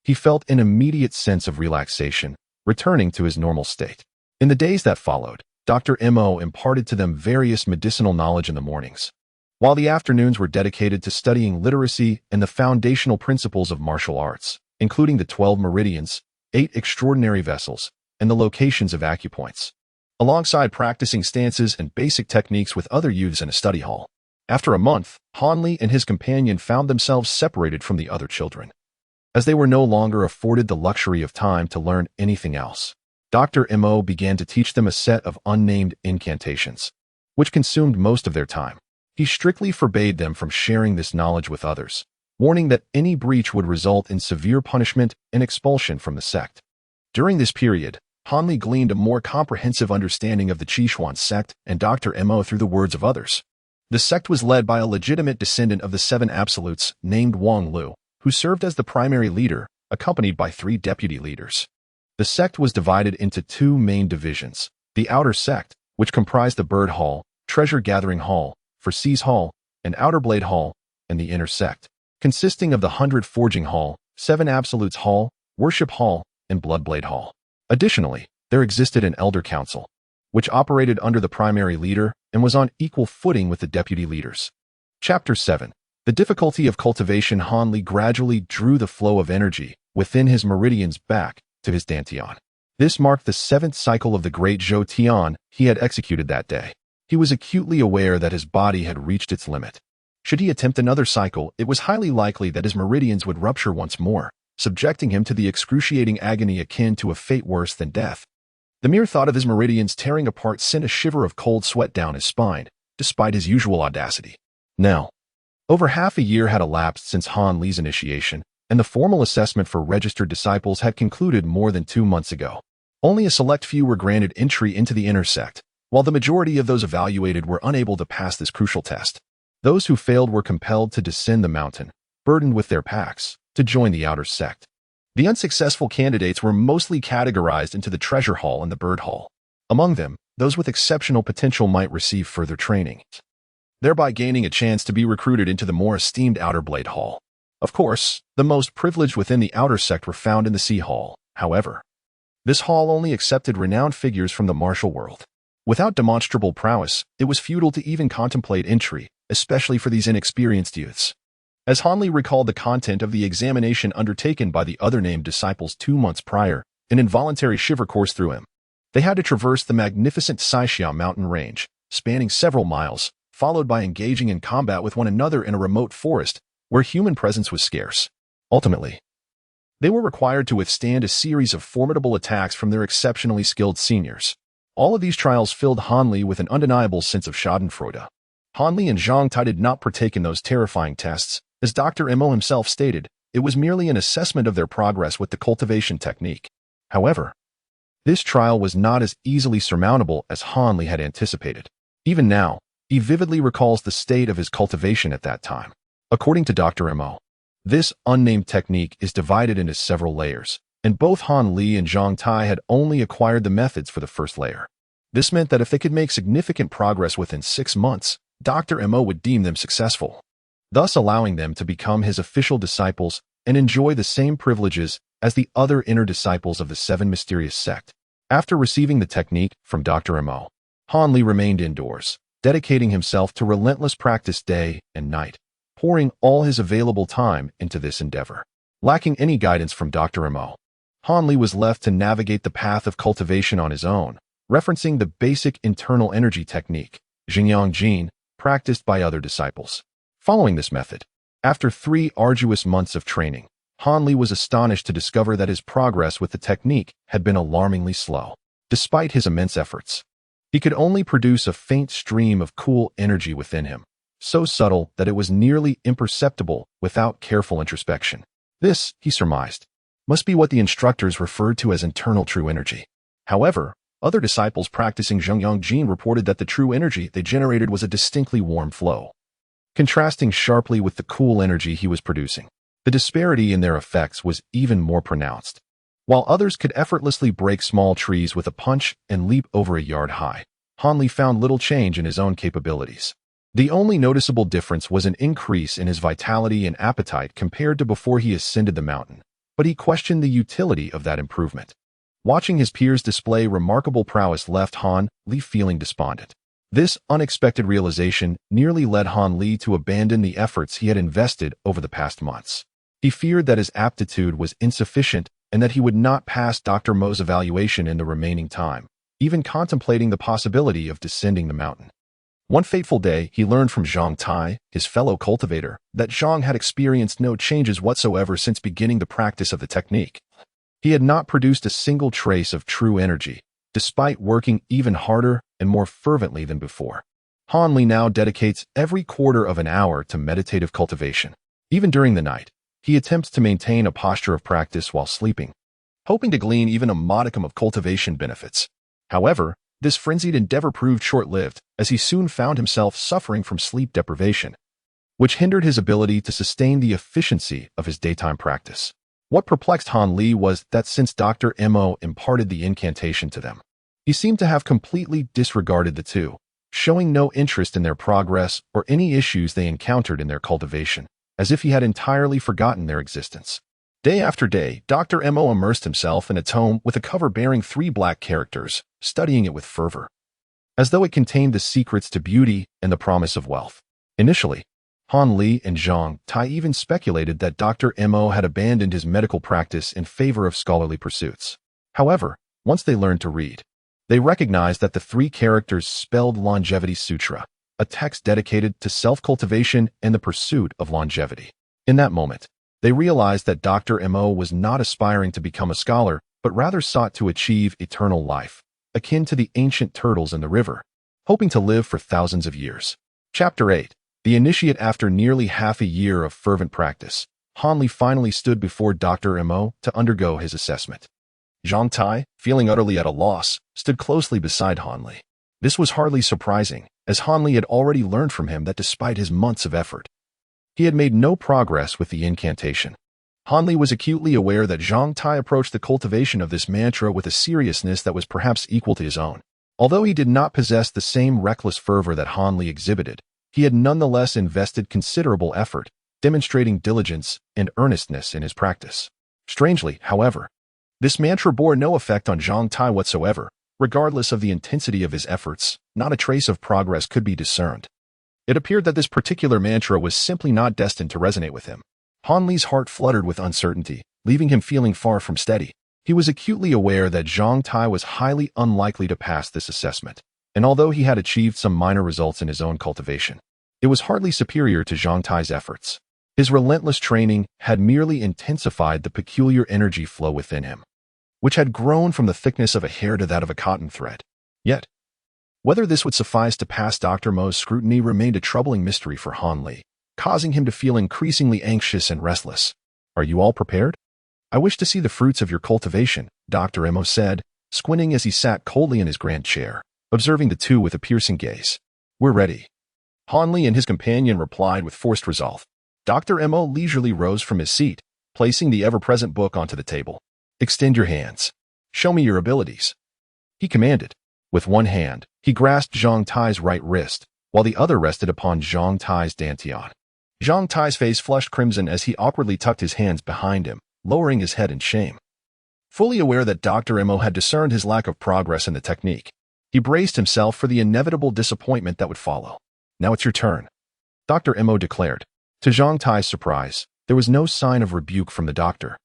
he felt an immediate sense of relaxation, returning to his normal state. In the days that followed, Dr. Mo imparted to them various medicinal knowledge in the mornings, while the afternoons were dedicated to studying literacy and the foundational principles of martial arts, including the 12 meridians, 8 extraordinary vessels, and the locations of acupoints, alongside practicing stances and basic techniques with other youths in a study hall. After a month, Han Li and his companion found themselves separated from the other children, as they were no longer afforded the luxury of time to learn anything else. Dr. Mo began to teach them a set of unnamed incantations, which consumed most of their time. He strictly forbade them from sharing this knowledge with others, warning that any breach would result in severe punishment and expulsion from the sect. During this period, Han Li gleaned a more comprehensive understanding of the Qishuan sect and Dr. Mo through the words of others. The sect was led by a legitimate descendant of the 7 absolutes named Wang Lu, who served as the primary leader, accompanied by 3 deputy leaders. The sect was divided into 2 main divisions: the outer sect, which comprised the Bird Hall, Treasure Gathering Hall, Forces Hall, and Outer Blade Hall, and the inner sect, consisting of the 100 Forging Hall, 7 Absolutes Hall, Worship Hall, and Bloodblade Hall. Additionally, there existed an Elder Council, which operated under the primary leader and was on equal footing with the deputy leaders. Chapter 7. The difficulty of cultivation. Han Li gradually drew the flow of energy within his meridians back to his dantian. This marked the 7th cycle of the great Zhou Tian he had executed that day. He was acutely aware that his body had reached its limit. Should he attempt another cycle, it was highly likely that his meridians would rupture once more, subjecting him to the excruciating agony akin to a fate worse than death. The mere thought of his meridians tearing apart sent a shiver of cold sweat down his spine, despite his usual audacity. Now, over half a year had elapsed since Han Li's initiation, and the formal assessment for registered disciples had concluded more than 2 months ago. Only a select few were granted entry into the inner sect, while the majority of those evaluated were unable to pass this crucial test. Those who failed were compelled to descend the mountain, burdened with their packs, to join the outer sect. The unsuccessful candidates were mostly categorized into the Treasure Hall and the Bird Hall. Among them, those with exceptional potential might receive further training, thereby gaining a chance to be recruited into the more esteemed Outer Blade Hall. Of course, the most privileged within the outer sect were found in the Sea Hall, however. This hall only accepted renowned figures from the martial world. Without demonstrable prowess, it was futile to even contemplate entry, especially for these inexperienced youths. As Han Li recalled the content of the examination undertaken by the other named disciples 2 months prior, an involuntary shiver coursed through him. They had to traverse the magnificent Saixia mountain range, spanning several miles, followed by engaging in combat with one another in a remote forest where human presence was scarce. Ultimately, they were required to withstand a series of formidable attacks from their exceptionally skilled seniors. All of these trials filled Han Li with an undeniable sense of schadenfreude. Han Li and Zhang Tai did not partake in those terrifying tests. As Dr. Mo himself stated, it was merely an assessment of their progress with the cultivation technique. However, this trial was not as easily surmountable as Han Li had anticipated. Even now, he vividly recalls the state of his cultivation at that time. According to Dr. Mo, this unnamed technique is divided into several layers, and both Han Li and Zhang Tai had only acquired the methods for the first layer. This meant that if they could make significant progress within 6 months, Dr. Mo would deem them successful, thus allowing them to become his official disciples and enjoy the same privileges as the other inner disciples of the 7 mysterious sect. After receiving the technique from Dr. Mo, Han Li remained indoors, dedicating himself to relentless practice day and night, pouring all his available time into this endeavor. Lacking any guidance from Dr. Mo, Han Li was left to navigate the path of cultivation on his own, referencing the basic internal energy technique, Xingyang Jin, practiced by other disciples. Following this method, after 3 arduous months of training, Han Li was astonished to discover that his progress with the technique had been alarmingly slow. Despite his immense efforts, he could only produce a faint stream of cool energy within him, so subtle that it was nearly imperceptible without careful introspection. This, he surmised, must be what the instructors referred to as internal true energy. However, other disciples practicing Xingyang Jin reported that the true energy they generated was a distinctly warm flow, contrasting sharply with the cool energy he was producing. The disparity in their effects was even more pronounced. While others could effortlessly break small trees with a punch and leap over a yard high, Han Li found little change in his own capabilities. The only noticeable difference was an increase in his vitality and appetite compared to before he ascended the mountain, but he questioned the utility of that improvement. Watching his peers display remarkable prowess left Han Li feeling despondent. This unexpected realization nearly led Han Li to abandon the efforts he had invested over the past months. He feared that his aptitude was insufficient and that he would not pass Dr. Mo's evaluation in the remaining time, even contemplating the possibility of descending the mountain. One fateful day, he learned from Zhang Tai, his fellow cultivator, that Zhang had experienced no changes whatsoever since beginning the practice of the technique. He had not produced a single trace of true energy, despite working even harder and more fervently than before. Han Li now dedicates every quarter of an hour to meditative cultivation. Even during the night, he attempts to maintain a posture of practice while sleeping, hoping to glean even a modicum of cultivation benefits. However, this frenzied endeavor proved short-lived, as he soon found himself suffering from sleep deprivation, which hindered his ability to sustain the efficiency of his daytime practice. What perplexed Han Li was that since Dr. Mo imparted the incantation to them, he seemed to have completely disregarded the two, showing no interest in their progress or any issues they encountered in their cultivation, as if he had entirely forgotten their existence. Day after day, Dr. Mo immersed himself in a tome with a cover bearing 3 black characters, studying it with fervor, as though it contained the secrets to beauty and the promise of wealth. Initially, Han Li and Zhang Tai even speculated that Dr. Mo had abandoned his medical practice in favor of scholarly pursuits. However, once they learned to read, they recognized that the 3 characters spelled Longevity Sutra, a text dedicated to self-cultivation and the pursuit of longevity. In that moment, they realized that Dr. Mo was not aspiring to become a scholar, but rather sought to achieve eternal life, akin to the ancient turtles in the river, hoping to live for thousands of years. Chapter 8. The initiate. After nearly half a year of fervent practice, Han Li finally stood before Dr. Mo to undergo his assessment. Zhang Tai, feeling utterly at a loss, stood closely beside Han Li. This was hardly surprising, as Han Li had already learned from him that despite his months of effort, he had made no progress with the incantation. Han Li was acutely aware that Zhang Tai approached the cultivation of this mantra with a seriousness that was perhaps equal to his own. Although he did not possess the same reckless fervor that Han Li exhibited, he had nonetheless invested considerable effort, demonstrating diligence and earnestness in his practice. Strangely, however, this mantra bore no effect on Zhang Tai whatsoever. Regardless of the intensity of his efforts, not a trace of progress could be discerned. It appeared that this particular mantra was simply not destined to resonate with him. Han Li's heart fluttered with uncertainty, leaving him feeling far from steady. He was acutely aware that Zhang Tai was highly unlikely to pass this assessment, and although he had achieved some minor results in his own cultivation, it was hardly superior to Zhang Tai's efforts. His relentless training had merely intensified the peculiar energy flow within him, which had grown from the thickness of a hair to that of a cotton thread. Yet, whether this would suffice to pass Dr. Mo's scrutiny remained a troubling mystery for Han Li, causing him to feel increasingly anxious and restless. "Are you all prepared? I wish to see the fruits of your cultivation," Dr. Mo said, squinting as he sat coldly in his grand chair, observing the two with a piercing gaze. "We're ready." Han Li and his companion replied with forced resolve. Dr. Mo leisurely rose from his seat, placing the ever-present book onto the table. "Extend your hands. Show me your abilities," he commanded. With one hand, he grasped Zhang Tai's right wrist, while the other rested upon Zhang Tai's dantian. Zhang Tai's face flushed crimson as he awkwardly tucked his hands behind him, lowering his head in shame. Fully aware that Dr. Mo had discerned his lack of progress in the technique, he braced himself for the inevitable disappointment that would follow. "Now it's your turn," Dr. Mo declared. To Zhang Tai's surprise, there was no sign of rebuke from the doctor.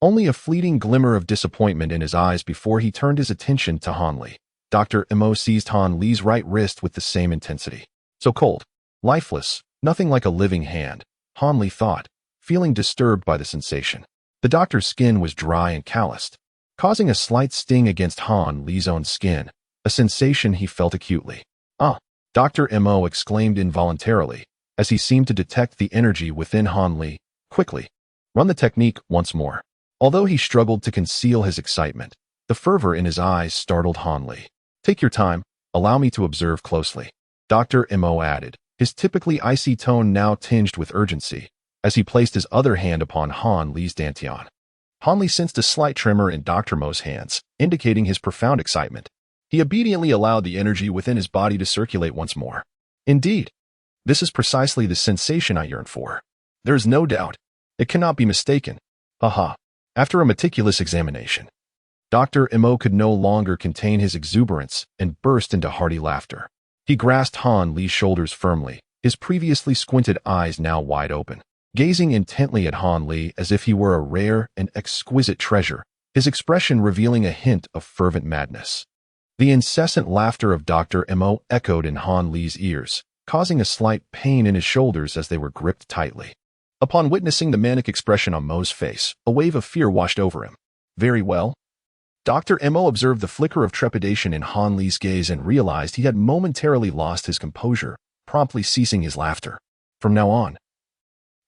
Only a fleeting glimmer of disappointment in his eyes before he turned his attention to Han Li. Dr. Mo seized Han Li's right wrist with the same intensity. So cold, lifeless, nothing like a living hand, Han Li thought, feeling disturbed by the sensation. The doctor's skin was dry and calloused, causing a slight sting against Han Li's own skin, a sensation he felt acutely. Ah! Dr. Mo exclaimed involuntarily, as he seemed to detect the energy within Han Li. Quickly, run the technique once more. Although he struggled to conceal his excitement, the fervor in his eyes startled Han Li. Take your time, allow me to observe closely. Dr. Mo added, his typically icy tone now tinged with urgency, as he placed his other hand upon Han Li's dantian. Han Li sensed a slight tremor in Dr. Mo's hands, indicating his profound excitement. He obediently allowed the energy within his body to circulate once more. Indeed, this is precisely the sensation I yearn for. There is no doubt. It cannot be mistaken. Haha. After a meticulous examination, Dr. Mo could no longer contain his exuberance and burst into hearty laughter. He grasped Han Li's shoulders firmly, his previously squinted eyes now wide open. Gazing intently at Han Li as if he were a rare and exquisite treasure, his expression revealing a hint of fervent madness. The incessant laughter of Dr. Mo echoed in Han Li's ears, causing a slight pain in his shoulders as they were gripped tightly. Upon witnessing the manic expression on Mo's face, a wave of fear washed over him. Very well. Dr. Mo observed the flicker of trepidation in Han Li's gaze and realized he had momentarily lost his composure, promptly ceasing his laughter. From now on,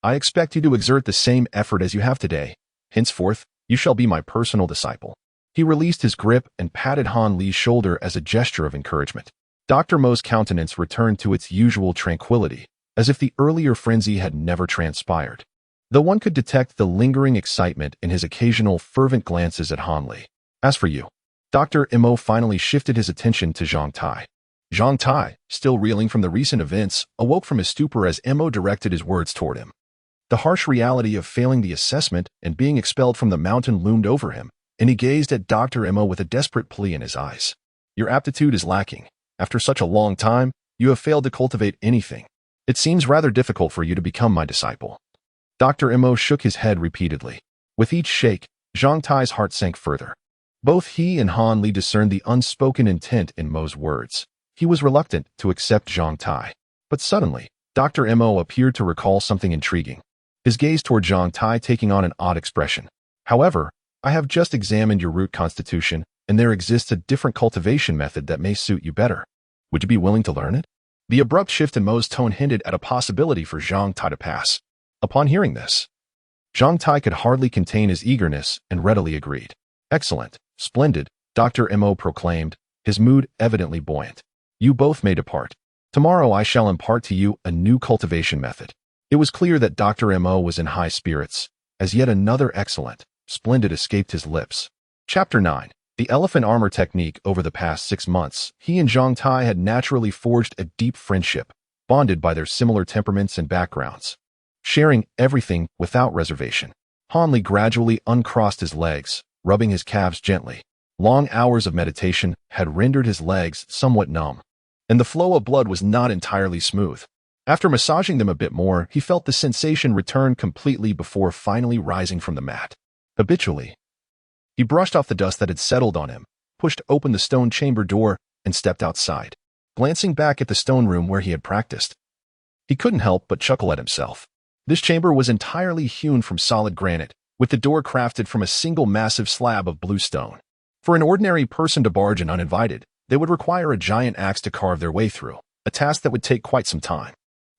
I expect you to exert the same effort as you have today. Henceforth, you shall be my personal disciple. He released his grip and patted Han Li's shoulder as a gesture of encouragement. Dr. Mo's countenance returned to its usual tranquility, as if the earlier frenzy had never transpired, though one could detect the lingering excitement in his occasional fervent glances at Han Li. As for you, Dr. Mo finally shifted his attention to Zhang Tai. Zhang Tai, still reeling from the recent events, awoke from his stupor as Mo directed his words toward him. The harsh reality of failing the assessment and being expelled from the mountain loomed over him, and he gazed at Dr. Mo with a desperate plea in his eyes. Your aptitude is lacking. After such a long time, you have failed to cultivate anything. It seems rather difficult for you to become my disciple. Dr. Mo shook his head repeatedly. With each shake, Zhang Tai's heart sank further. Both he and Han Li discerned the unspoken intent in Mo's words. He was reluctant to accept Zhang Tai. But suddenly, Dr. Mo appeared to recall something intriguing, his gaze toward Zhang Tai taking on an odd expression. However, I have just examined your root constitution, and there exists a different cultivation method that may suit you better. Would you be willing to learn it? The abrupt shift in Mo's tone hinted at a possibility for Zhang Tai to pass. Upon hearing this, Zhang Tai could hardly contain his eagerness and readily agreed. Excellent, splendid, Dr. Mo proclaimed, his mood evidently buoyant. You both may depart. Tomorrow I shall impart to you a new cultivation method. It was clear that Dr. Mo was in high spirits, as yet another excellent, splendid escaped his lips. Chapter 9. The elephant armor technique. Over the past 6 months, he and Zhang Tai had naturally forged a deep friendship, bonded by their similar temperaments and backgrounds. Sharing everything without reservation, Han Li gradually uncrossed his legs, rubbing his calves gently. Long hours of meditation had rendered his legs somewhat numb, and the flow of blood was not entirely smooth. After massaging them a bit more, he felt the sensation return completely before finally rising from the mat. Habitually, he brushed off the dust that had settled on him, pushed open the stone chamber door, and stepped outside. Glancing back at the stone room where he had practiced, he couldn't help but chuckle at himself. This chamber was entirely hewn from solid granite, with the door crafted from a single massive slab of blue stone. For an ordinary person to barge in uninvited, they would require a giant axe to carve their way through, a task that would take quite some time.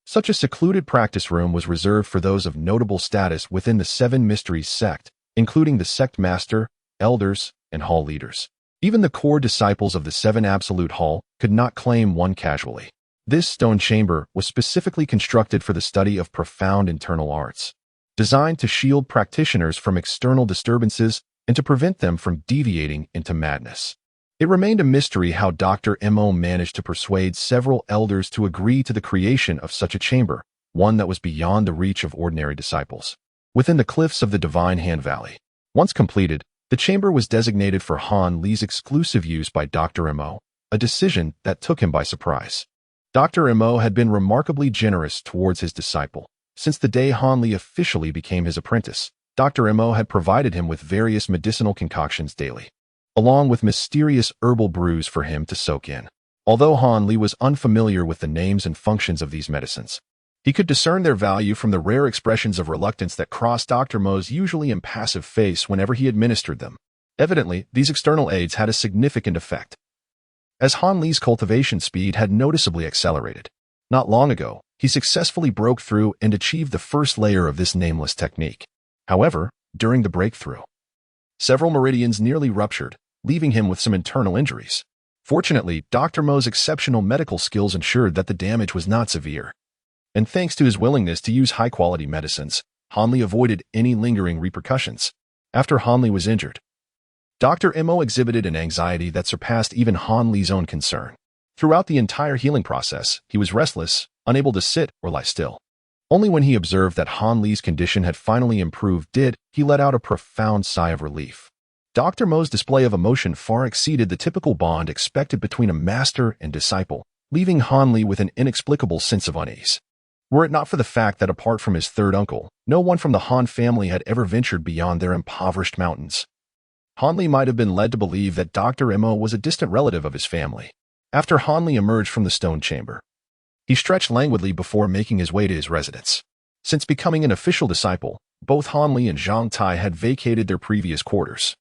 Such a secluded practice room was reserved for those of notable status within the 7 Mysteries sect, including the sect master, elders, and hall leaders. Even the core disciples of the 7 Absolute Hall could not claim one casually. This stone chamber was specifically constructed for the study of profound internal arts, designed to shield practitioners from external disturbances and to prevent them from deviating into madness. It remained a mystery how Dr. Mo managed to persuade several elders to agree to the creation of such a chamber, one that was beyond the reach of ordinary disciples. Within the cliffs of the Divine Hand Valley, once completed, the chamber was designated for Han Li's exclusive use by Dr. Mo, a decision that took him by surprise. Dr. Mo had been remarkably generous towards his disciple, Since the day Han Li officially became his apprentice, Dr. Mo had provided him with various medicinal concoctions daily, along with mysterious herbal brews for him to soak in. Although Han Li was unfamiliar with the names and functions of these medicines, he could discern their value from the rare expressions of reluctance that crossed Dr. Mo's usually impassive face whenever he administered them. Evidently, these external aids had a significant effect, as Han Li's cultivation speed had noticeably accelerated. Not long ago, he successfully broke through and achieved the first layer of this nameless technique. However, during the breakthrough, several meridians nearly ruptured, leaving him with some internal injuries. Fortunately, Dr. Mo's exceptional medical skills ensured that the damage was not severe. And thanks to his willingness to use high-quality medicines, Han Li avoided any lingering repercussions. After Han Li was injured, Dr. Mo exhibited an anxiety that surpassed even Han Li's own concern. Throughout the entire healing process, he was restless, unable to sit or lie still. Only when he observed that Han Li's condition had finally improved did he let out a profound sigh of relief. Dr. Mo's display of emotion far exceeded the typical bond expected between a master and disciple, leaving Han Li with an inexplicable sense of unease. Were it not for the fact that apart from his third uncle, no one from the Han family had ever ventured beyond their impoverished mountains, Han Li might have been led to believe that Dr. Mo was a distant relative of his family. After Han Li emerged from the stone chamber, he stretched languidly before making his way to his residence. Since becoming an official disciple, both Han Li and Zhang Tai had vacated their previous quarters,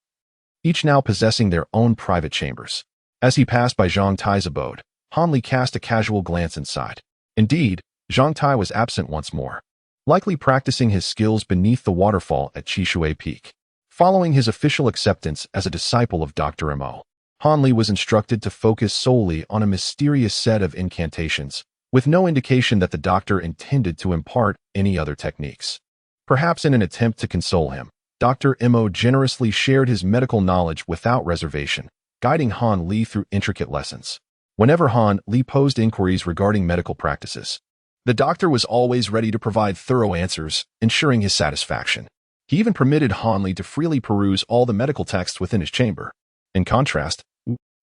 each now possessing their own private chambers. As he passed by Zhang Tai's abode, Han Li cast a casual glance inside. Indeed, Zhang Tai was absent once more, likely practicing his skills beneath the waterfall at Qishui Peak. Following his official acceptance as a disciple of Dr. Mo, Han Li was instructed to focus solely on a mysterious set of incantations, with no indication that the doctor intended to impart any other techniques. Perhaps in an attempt to console him, Dr. Mo generously shared his medical knowledge without reservation, guiding Han Li through intricate lessons. Whenever Han Li posed inquiries regarding medical practices, the doctor was always ready to provide thorough answers, ensuring his satisfaction. He even permitted Han Li to freely peruse all the medical texts within his chamber. In contrast,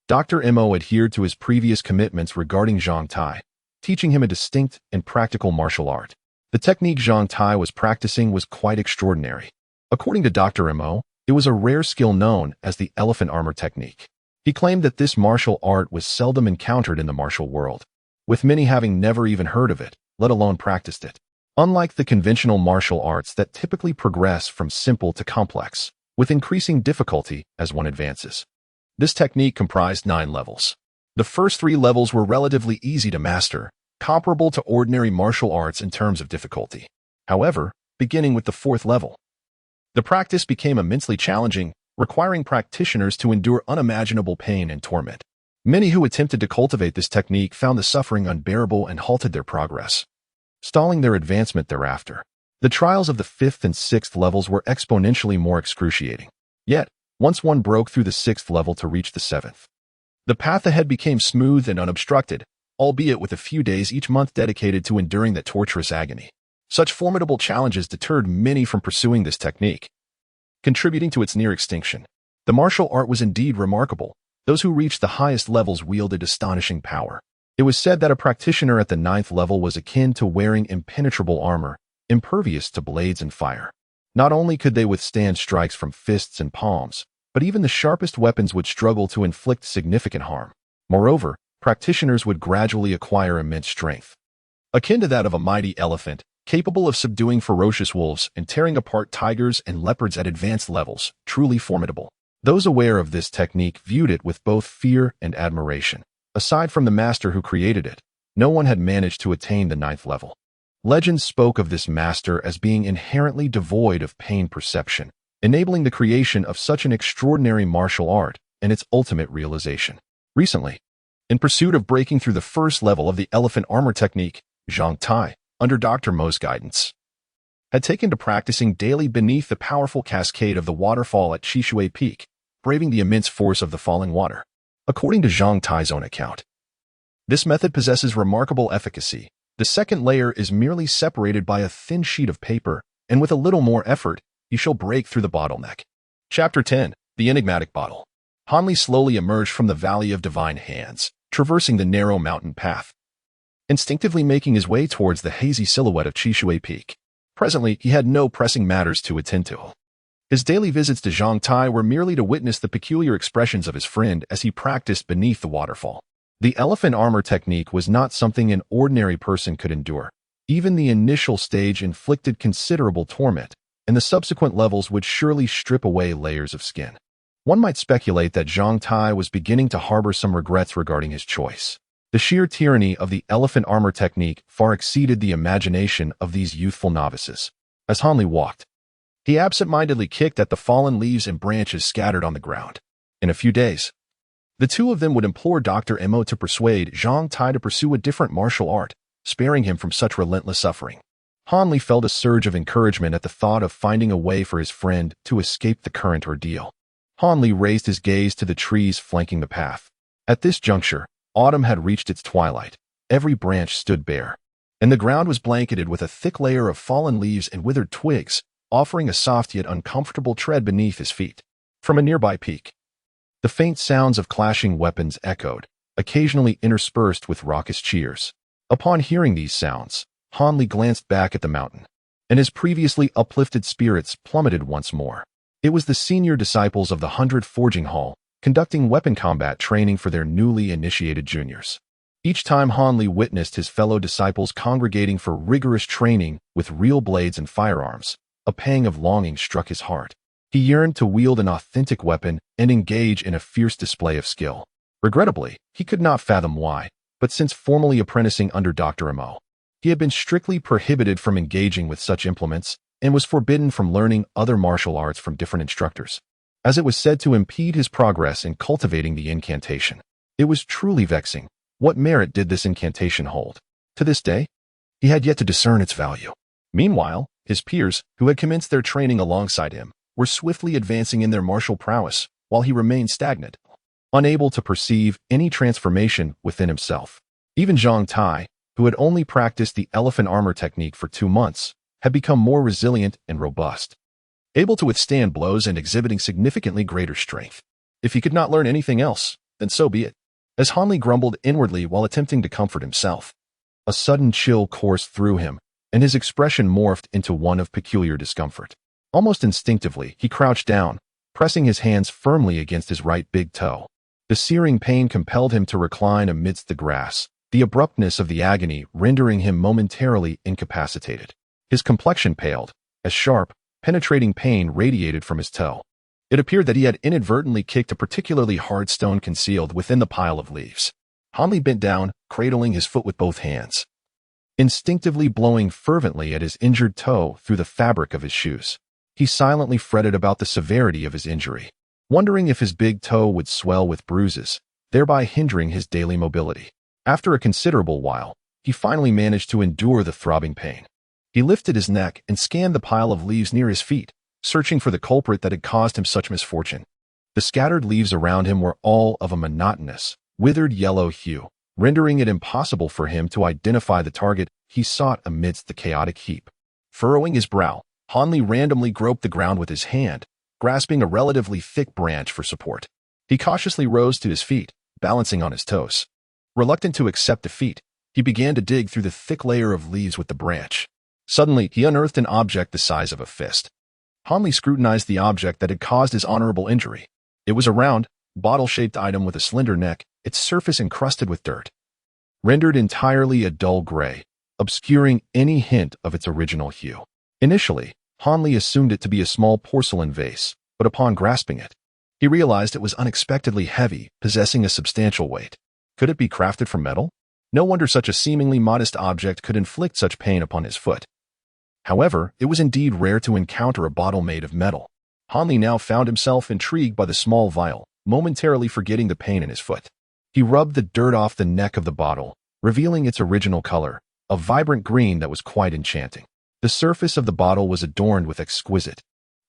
Dr. Mo adhered to his previous commitments regarding Zhang Tai, teaching him a distinct and practical martial art. The technique Zhang Tai was practicing was quite extraordinary. According to Dr. Mo, it was a rare skill known as the elephant armor technique. He claimed that this martial art was seldom encountered in the martial world, with many having never even heard of it, let alone practiced it. Unlike the conventional martial arts that typically progress from simple to complex, with increasing difficulty as one advances, this technique comprised 9 levels. The first 3 levels were relatively easy to master, comparable to ordinary martial arts in terms of difficulty. However, beginning with the 4th level, the practice became immensely challenging, requiring practitioners to endure unimaginable pain and torment. Many who attempted to cultivate this technique found the suffering unbearable and halted their progress, stalling their advancement thereafter. The trials of the 5th and 6th levels were exponentially more excruciating. Yet, once one broke through the 6th level to reach the 7th, the path ahead became smooth and unobstructed, albeit with a few days each month dedicated to enduring that torturous agony. Such formidable challenges deterred many from pursuing this technique, contributing to its near extinction. The martial art was indeed remarkable. Those who reached the highest levels wielded astonishing power. It was said that a practitioner at the 9th level was akin to wearing impenetrable armor, impervious to blades and fire. Not only could they withstand strikes from fists and palms, but even the sharpest weapons would struggle to inflict significant harm. Moreover, practitioners would gradually acquire immense strength, akin to that of a mighty elephant, capable of subduing ferocious wolves and tearing apart tigers and leopards at advanced levels, truly formidable. Those aware of this technique viewed it with both fear and admiration. Aside from the master who created it, no one had managed to attain the 9th level. Legends spoke of this master as being inherently devoid of pain perception, enabling the creation of such an extraordinary martial art and its ultimate realization. Recently, in pursuit of breaking through the 1st level of the elephant armor technique, Zhang Tai, under Dr. Mo's guidance, had taken to practicing daily beneath the powerful cascade of the waterfall at Qishui Peak, braving the immense force of the falling water. According to Zhang Tai's own account, this method possesses remarkable efficacy. The 2nd layer is merely separated by a thin sheet of paper, and with a little more effort, you shall break through the bottleneck. Chapter 10. The Enigmatic Bottle. Han Li slowly emerged from the Valley of Divine Hands, traversing the narrow mountain path. instinctively making his way towards the hazy silhouette of Chishui Peak. Presently, he had no pressing matters to attend to. His daily visits to Zhangtai were merely to witness the peculiar expressions of his friend as he practiced beneath the waterfall. The elephant armor technique was not something an ordinary person could endure. Even the initial stage inflicted considerable torment, and the subsequent levels would surely strip away layers of skin. One might speculate that Zhangtai was beginning to harbor some regrets regarding his choice. The sheer tyranny of the elephant armor technique far exceeded the imagination of these youthful novices. As Hanli walked, he absent-mindedly kicked at the fallen leaves and branches scattered on the ground. In a few days, the two of them would implore Dr. Emo to persuade Zhangtai to pursue a different martial art, sparing him from such relentless suffering. Hanli felt a surge of encouragement at the thought of finding a way for his friend to escape the current ordeal. Hanli raised his gaze to the trees flanking the path. At this juncture, autumn had reached its twilight. Every branch stood bare, and the ground was blanketed with a thick layer of fallen leaves and withered twigs, offering a soft yet uncomfortable tread beneath his feet. From a nearby peak, the faint sounds of clashing weapons echoed, occasionally interspersed with raucous cheers. Upon hearing these sounds, Hanli glanced back at the mountain, and his previously uplifted spirits plummeted once more. It was the senior disciples of the 100 Forging Hall, conducting weapon combat training for their newly initiated juniors. Each time Hanli witnessed his fellow disciples congregating for rigorous training with real blades and firearms, a pang of longing struck his heart. He yearned to wield an authentic weapon and engage in a fierce display of skill. Regrettably, he could not fathom why, but since formally apprenticing under Dr. Emo, he had been strictly prohibited from engaging with such implements and was forbidden from learning other martial arts from different instructors, as it was said to impede his progress in cultivating the incantation. It was truly vexing. What merit did this incantation hold? To this day, he had yet to discern its value. Meanwhile, his peers, who had commenced their training alongside him, were swiftly advancing in their martial prowess, while he remained stagnant, unable to perceive any transformation within himself. Even Zhangtai, who had only practiced the elephant armor technique for 2 months, had become more resilient and robust, able to withstand blows and exhibiting significantly greater strength. If he could not learn anything else, then so be it. As Hanli grumbled inwardly while attempting to comfort himself, a sudden chill coursed through him, and his expression morphed into one of peculiar discomfort. Almost instinctively, he crouched down, pressing his hands firmly against his right big toe. The searing pain compelled him to recline amidst the grass, the abruptness of the agony rendering him momentarily incapacitated. His complexion paled, as sharp, penetrating pain radiated from his toe. It appeared that he had inadvertently kicked a particularly hard stone concealed within the pile of leaves. Hanli bent down, cradling his foot with both hands, instinctively blowing fervently at his injured toe through the fabric of his shoes. He silently fretted about the severity of his injury, wondering if his big toe would swell with bruises, thereby hindering his daily mobility. After a considerable while, he finally managed to endure the throbbing pain. He lifted his neck and scanned the pile of leaves near his feet, searching for the culprit that had caused him such misfortune. The scattered leaves around him were all of a monotonous, withered yellow hue, rendering it impossible for him to identify the target he sought amidst the chaotic heap. Furrowing his brow, Hanli randomly groped the ground with his hand, grasping a relatively thick branch for support. He cautiously rose to his feet, balancing on his toes. Reluctant to accept defeat, he began to dig through the thick layer of leaves with the branch. Suddenly, he unearthed an object the size of a fist. Hanli scrutinized the object that had caused his honorable injury. It was a round, bottle-shaped item with a slender neck, its surface encrusted with dirt, rendered entirely a dull gray, obscuring any hint of its original hue. Initially, Hanli assumed it to be a small porcelain vase, but upon grasping it, he realized it was unexpectedly heavy, possessing a substantial weight. Could it be crafted from metal? No wonder such a seemingly modest object could inflict such pain upon his foot. However, it was indeed rare to encounter a bottle made of metal. Hanli now found himself intrigued by the small vial, momentarily forgetting the pain in his foot. He rubbed the dirt off the neck of the bottle, revealing its original color, a vibrant green that was quite enchanting. The surface of the bottle was adorned with exquisite,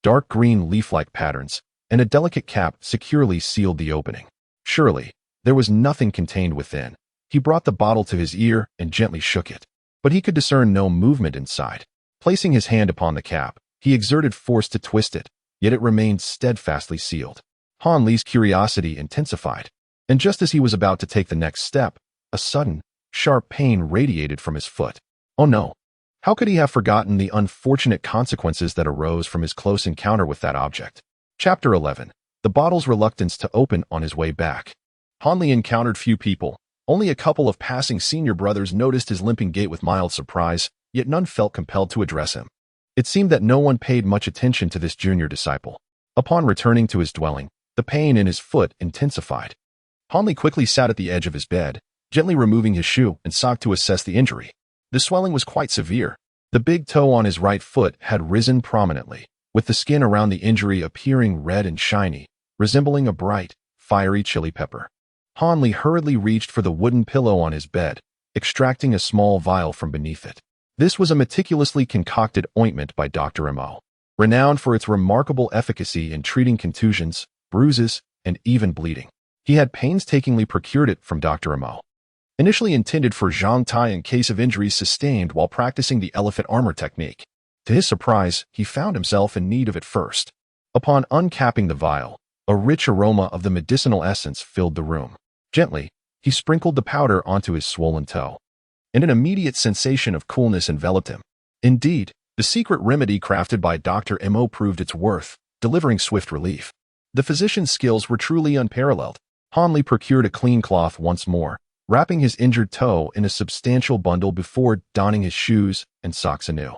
dark green leaf-like patterns, and a delicate cap securely sealed the opening. Surely, there was nothing contained within. He brought the bottle to his ear and gently shook it, but he could discern no movement inside. Placing his hand upon the cap, he exerted force to twist it, yet it remained steadfastly sealed. Hanli's curiosity intensified, and just as he was about to take the next step, a sudden, Sharp pain radiated from his foot. Oh no! How could he have forgotten the unfortunate consequences that arose from his close encounter with that object? Chapter 11. The bottle's reluctance to open on his way back. Hanli encountered few people. Only a couple of passing senior brothers noticed his limping gait with mild surprise, yet none felt compelled to address him. It seemed that no one paid much attention to this junior disciple. Upon returning to his dwelling, the pain in his foot intensified. Hanli quickly sat at the edge of his bed, gently removing his shoe and sock to assess the injury. The swelling was quite severe. The big toe on his right foot had risen prominently, with the skin around the injury appearing red and shiny, resembling a bright, fiery chili pepper. Hanli hurriedly reached for the wooden pillow on his bed, extracting a small vial from beneath it. This was a meticulously concocted ointment by Dr. Mo, renowned for its remarkable efficacy in treating contusions, bruises, and even bleeding. He had painstakingly procured it from Dr. Mo. Initially intended for Zhang Tai in case of injuries sustained while practicing the elephant armor technique. To his surprise, he found himself in need of it first. Upon uncapping the vial, a rich aroma of the medicinal essence filled the room. Gently, he sprinkled the powder onto his swollen toe, and an immediate sensation of coolness enveloped him. Indeed, the secret remedy crafted by Dr. Mo proved its worth, delivering swift relief. The physician's skills were truly unparalleled. Hanli procured a clean cloth once more, wrapping his injured toe in a substantial bundle before donning his shoes and socks anew.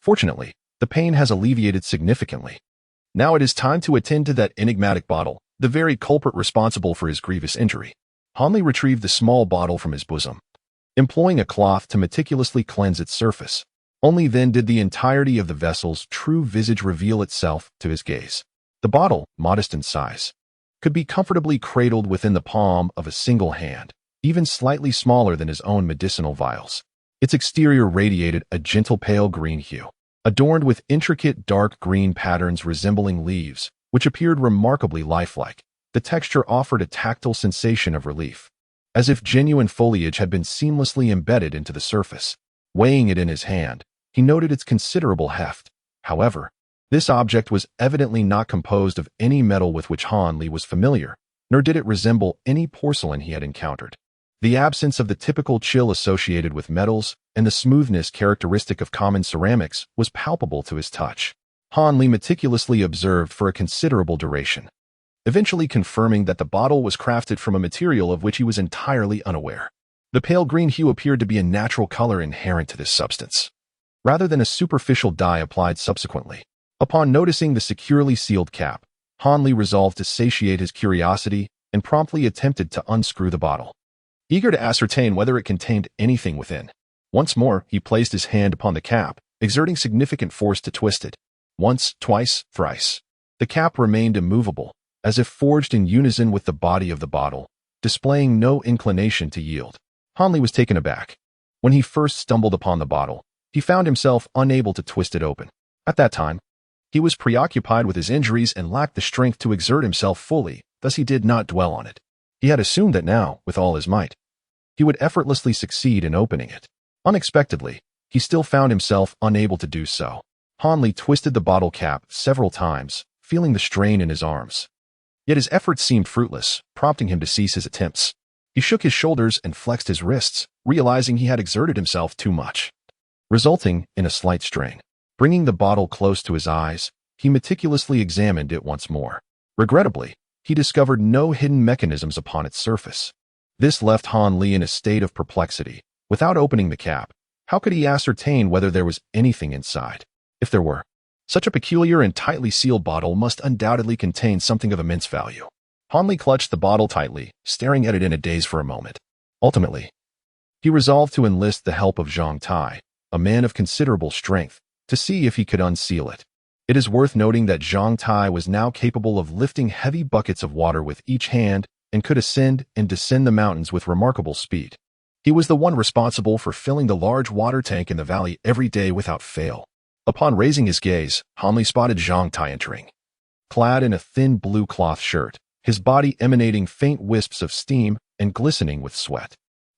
Fortunately, the pain has alleviated significantly. Now it is time to attend to that enigmatic bottle, the very culprit responsible for his grievous injury. Hanli retrieved the small bottle from his bosom, employing a cloth to meticulously cleanse its surface. Only then did the entirety of the vessel's true visage reveal itself to his gaze. The bottle, modest in size, could be comfortably cradled within the palm of a single hand, even slightly smaller than his own medicinal vials. Its exterior radiated a gentle pale green hue, adorned with intricate dark green patterns resembling leaves, which appeared remarkably lifelike. The texture offered a tactile sensation of relief, as if genuine foliage had been seamlessly embedded into the surface. Weighing it in his hand, he noted its considerable heft. However, this object was evidently not composed of any metal with which Hanli was familiar, nor did it resemble any porcelain he had encountered. The absence of the typical chill associated with metals and the smoothness characteristic of common ceramics was palpable to his touch. Hanli meticulously observed for a considerable duration, eventually confirming that the bottle was crafted from a material of which he was entirely unaware. The pale green hue appeared to be a natural color inherent to this substance, rather than a superficial dye applied subsequently. Upon noticing the securely sealed cap, Hanli resolved to satiate his curiosity and promptly attempted to unscrew the bottle, eager to ascertain whether it contained anything within. Once more, he placed his hand upon the cap, exerting significant force to twist it. Once, twice, thrice. The cap remained immovable, as if forged in unison with the body of the bottle, displaying no inclination to yield. Hanli was taken aback. When he first stumbled upon the bottle, he found himself unable to twist it open. At that time, he was preoccupied with his injuries and lacked the strength to exert himself fully, thus he did not dwell on it. He had assumed that now, with all his might, he would effortlessly succeed in opening it. Unexpectedly, he still found himself unable to do so. Hanli twisted the bottle cap several times, feeling the strain in his arms. Yet his efforts seemed fruitless, prompting him to cease his attempts. He shook his shoulders and flexed his wrists, realizing he had exerted himself too much, resulting in a slight strain. Bringing the bottle close to his eyes, he meticulously examined it once more. Regrettably, he discovered no hidden mechanisms upon its surface. This left Hanli in a state of perplexity. Without opening the cap, how could he ascertain whether there was anything inside? If there were, such a peculiar and tightly sealed bottle must undoubtedly contain something of immense value. Hanli clutched the bottle tightly, staring at it in a daze for a moment. Ultimately, he resolved to enlist the help of Zhang Tai, a man of considerable strength, to see if he could unseal it. It is worth noting that Zhang Tai was now capable of lifting heavy buckets of water with each hand and could ascend and descend the mountains with remarkable speed. He was the one responsible for filling the large water tank in the valley every day without fail. Upon raising his gaze, Hanli spotted Zhang Tai entering. Clad in a thin blue cloth shirt, his body emanating faint wisps of steam and glistening with sweat.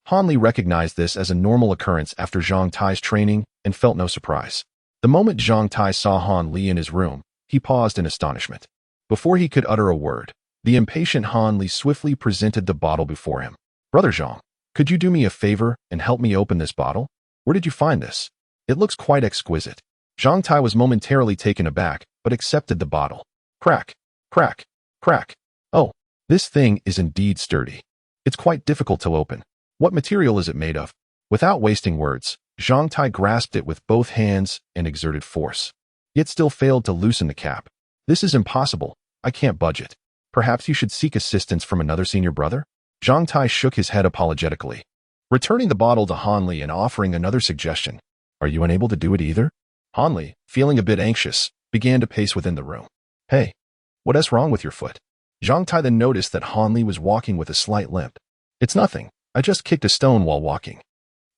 Hanli recognized this as a normal occurrence after Zhang Tai's training and felt no surprise. The moment Zhang Tai saw Hanli in his room, he paused in astonishment. Before he could utter a word, the impatient Hanli swiftly presented the bottle before him. "Brother Zhang, Could you do me a favor and help me open this bottle? Where did you find this? It looks quite exquisite. Zhang Tai was momentarily taken aback, but accepted the bottle. Crack, crack, crack. Oh, this thing is indeed sturdy. It's quite difficult to open. What material is it made of? Without wasting words, Zhang Tai grasped it with both hands and exerted force. Yet still failed to loosen the cap. This is impossible. I can't budge it. Perhaps you should seek assistance from another senior brother? Zhang Tai shook his head apologetically, returning the bottle to Han Li and offering another suggestion. Are you unable to do it either? Han Li, feeling a bit anxious, began to pace within the room. Hey, what is wrong with your foot? Zhang Tai then noticed that Han Li was walking with a slight limp. It's nothing. I just kicked a stone while walking.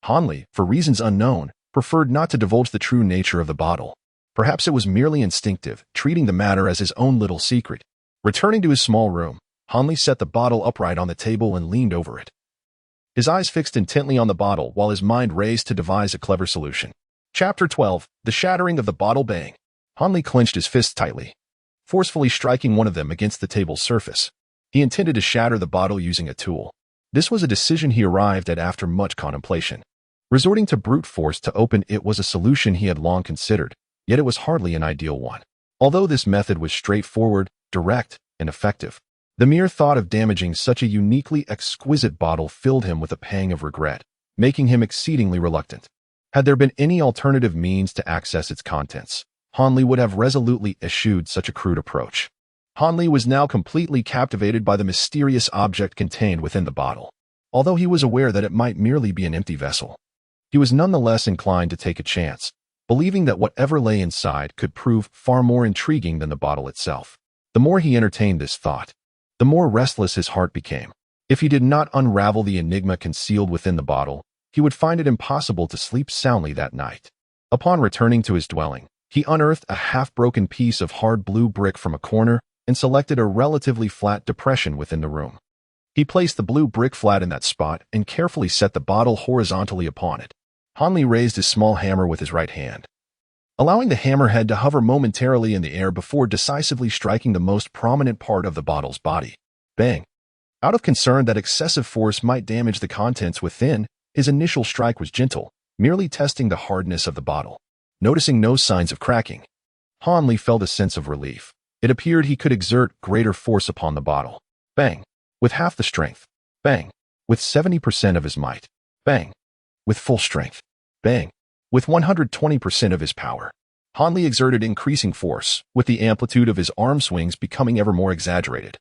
Han Li, for reasons unknown, preferred not to divulge the true nature of the bottle. Perhaps it was merely instinctive, treating the matter as his own little secret. Returning to his small room, Han Li set the bottle upright on the table and leaned over it. His eyes fixed intently on the bottle while his mind raced to devise a clever solution. Chapter 12, The Shattering of the Bottle Bang. Han Li clenched his fists tightly, forcefully striking one of them against the table's surface. He intended to shatter the bottle using a tool. This was a decision he arrived at after much contemplation. Resorting to brute force to open it was a solution he had long considered, yet it was hardly an ideal one. Although this method was straightforward, direct, and effective, the mere thought of damaging such a uniquely exquisite bottle filled him with a pang of regret, making him exceedingly reluctant. Had there been any alternative means to access its contents, Han Li would have resolutely eschewed such a crude approach. Han Li was now completely captivated by the mysterious object contained within the bottle. Although he was aware that it might merely be an empty vessel, he was nonetheless inclined to take a chance, believing that whatever lay inside could prove far more intriguing than the bottle itself. The more he entertained this thought, the more restless his heart became. If he did not unravel the enigma concealed within the bottle, he would find it impossible to sleep soundly that night. Upon returning to his dwelling, he unearthed a half-broken piece of hard blue brick from a corner and selected a relatively flat depression within the room. He placed the blue brick flat in that spot and carefully set the bottle horizontally upon it. Han Li raised his small hammer with his right hand, allowing the hammerhead to hover momentarily in the air before decisively striking the most prominent part of the bottle's body. Bang! Out of concern that excessive force might damage the contents within, his initial strike was gentle, merely testing the hardness of the bottle. Noticing no signs of cracking, Han Li felt a sense of relief. It appeared he could exert greater force upon the bottle. Bang! With half the strength. Bang! With 70% of his might. Bang! With full strength. Bang! With 120% of his power. Han Li exerted increasing force, with the amplitude of his arm swings becoming ever more exaggerated,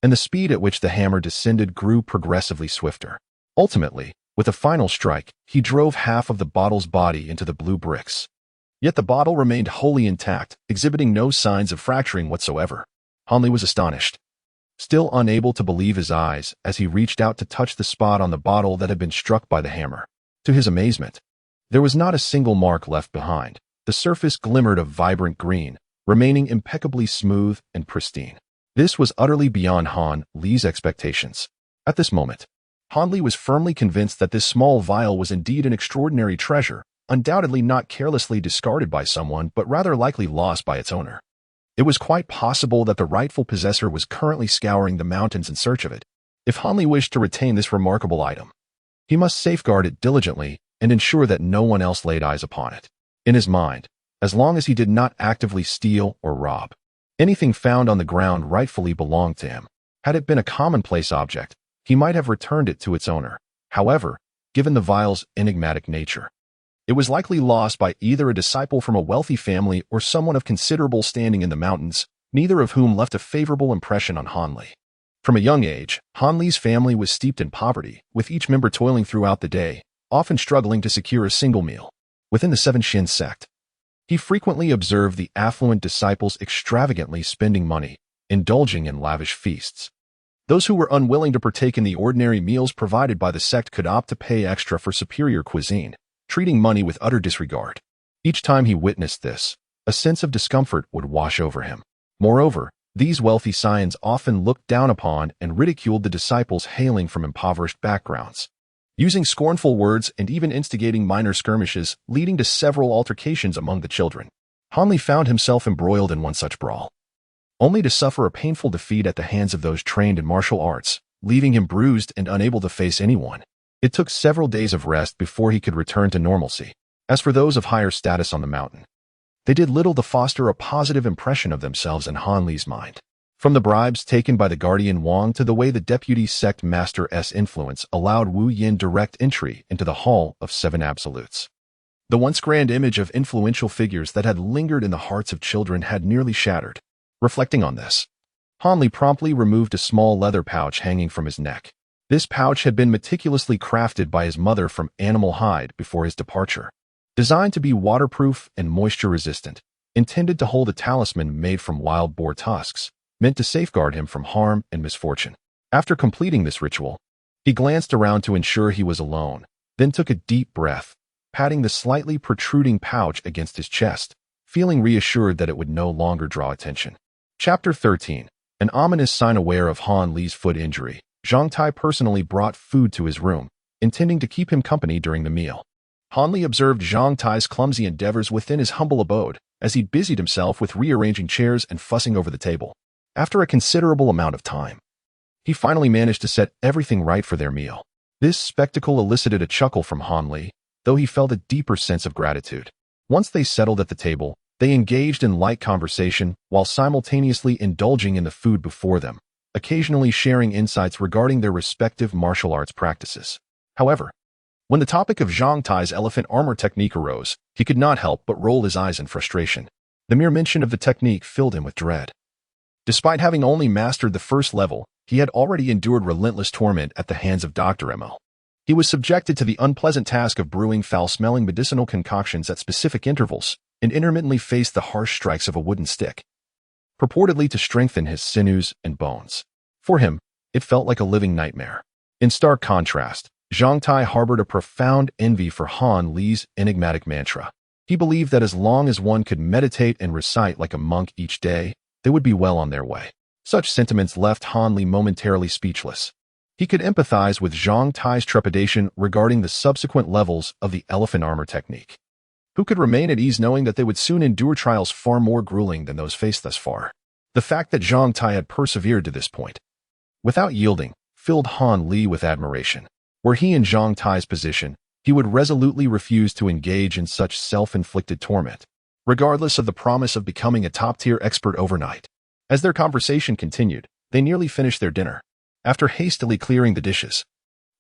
and the speed at which the hammer descended grew progressively swifter. Ultimately, with a final strike, he drove half of the bottle's body into the blue bricks. Yet the bottle remained wholly intact, exhibiting no signs of fracturing whatsoever. Han Li was astonished, still unable to believe his eyes as he reached out to touch the spot on the bottle that had been struck by the hammer. To his amazement, there was not a single mark left behind. The surface glimmered a vibrant green, remaining impeccably smooth and pristine. This was utterly beyond Han Li's expectations. At this moment, Han Li was firmly convinced that this small vial was indeed an extraordinary treasure, undoubtedly not carelessly discarded by someone, but rather likely lost by its owner. It was quite possible that the rightful possessor was currently scouring the mountains in search of it. If Han Li wished to retain this remarkable item, he must safeguard it diligently and ensure that no one else laid eyes upon it. In his mind, as long as he did not actively steal or rob, anything found on the ground rightfully belonged to him. Had it been a commonplace object, he might have returned it to its owner. However, given the vial's enigmatic nature, it was likely lost by either a disciple from a wealthy family or someone of considerable standing in the mountains, neither of whom left a favorable impression on Han Li. From a young age, Han Li's family was steeped in poverty, with each member toiling throughout the day, often struggling to secure a single meal. Within the Seven Shin sect, he frequently observed the affluent disciples extravagantly spending money, indulging in lavish feasts. Those who were unwilling to partake in the ordinary meals provided by the sect could opt to pay extra for superior cuisine, treating money with utter disregard. Each time he witnessed this, a sense of discomfort would wash over him. Moreover, these wealthy scions often looked down upon and ridiculed the disciples hailing from impoverished backgrounds, using scornful words and even instigating minor skirmishes, leading to several altercations among the children. Han Li found himself embroiled in one such brawl, only to suffer a painful defeat at the hands of those trained in martial arts, leaving him bruised and unable to face anyone. It took several days of rest before he could return to normalcy. As for those of higher status on the mountain, they did little to foster a positive impression of themselves in Han Li's mind. From the bribes taken by the guardian Wang to the way the deputy sect master's influence allowed Wu Yin direct entry into the Hall of Seven Absolutes. The once grand image of influential figures that had lingered in the hearts of children had nearly shattered. Reflecting on this, Han Li promptly removed a small leather pouch hanging from his neck. This pouch had been meticulously crafted by his mother from animal hide before his departure. Designed to be waterproof and moisture-resistant, intended to hold a talisman made from wild boar tusks, meant to safeguard him from harm and misfortune. After completing this ritual, he glanced around to ensure he was alone, then took a deep breath, patting the slightly protruding pouch against his chest, feeling reassured that it would no longer draw attention. Chapter 13. An ominous sign aware of Han Li's foot injury, Zhang Tai personally brought food to his room, intending to keep him company during the meal. Han Li observed Zhang Tai's clumsy endeavors within his humble abode as he busied himself with rearranging chairs and fussing over the table. After a considerable amount of time, he finally managed to set everything right for their meal. This spectacle elicited a chuckle from Han Li, though he felt a deeper sense of gratitude. Once they settled at the table, they engaged in light conversation while simultaneously indulging in the food before them, occasionally sharing insights regarding their respective martial arts practices. However, when the topic of Zhang Tai's elephant armor technique arose, he could not help but roll his eyes in frustration. The mere mention of the technique filled him with dread. Despite having only mastered the first level, he had already endured relentless torment at the hands of Dr. ML. He was subjected to the unpleasant task of brewing foul-smelling medicinal concoctions at specific intervals and intermittently faced the harsh strikes of a wooden stick, purportedly to strengthen his sinews and bones. For him, it felt like a living nightmare. In stark contrast, Zhang Tai harbored a profound envy for Han Li's enigmatic mantra. He believed that as long as one could meditate and recite like a monk each day, they would be well on their way. Such sentiments left Han Li momentarily speechless. He could empathize with Zhang Tai's trepidation regarding the subsequent levels of the elephant armor technique. Who could remain at ease knowing that they would soon endure trials far more grueling than those faced thus far? The fact that Zhang Tai had persevered to this point, without yielding, filled Han Li with admiration. Were he in Zhang Tai's position, he would resolutely refuse to engage in such self-inflicted torment, regardless of the promise of becoming a top-tier expert overnight. As their conversation continued, they nearly finished their dinner. After hastily clearing the dishes,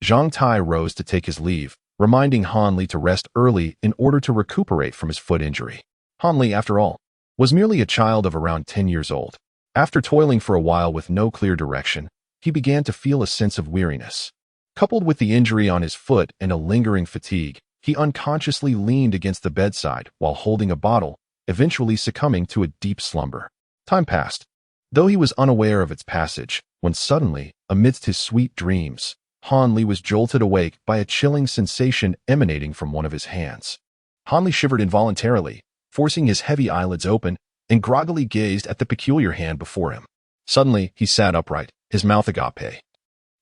Zhang Tai rose to take his leave, reminding Han Li to rest early in order to recuperate from his foot injury. Han Li, after all, was merely a child of around 10 years old. After toiling for a while with no clear direction, he began to feel a sense of weariness. Coupled with the injury on his foot and a lingering fatigue, he unconsciously leaned against the bedside while holding a bottle, eventually succumbing to a deep slumber. Time passed, though he was unaware of its passage, when suddenly, amidst his sweet dreams, Han Li was jolted awake by a chilling sensation emanating from one of his hands. Han Li shivered involuntarily, forcing his heavy eyelids open, and groggily gazed at the peculiar hand before him. Suddenly, he sat upright, his mouth agape,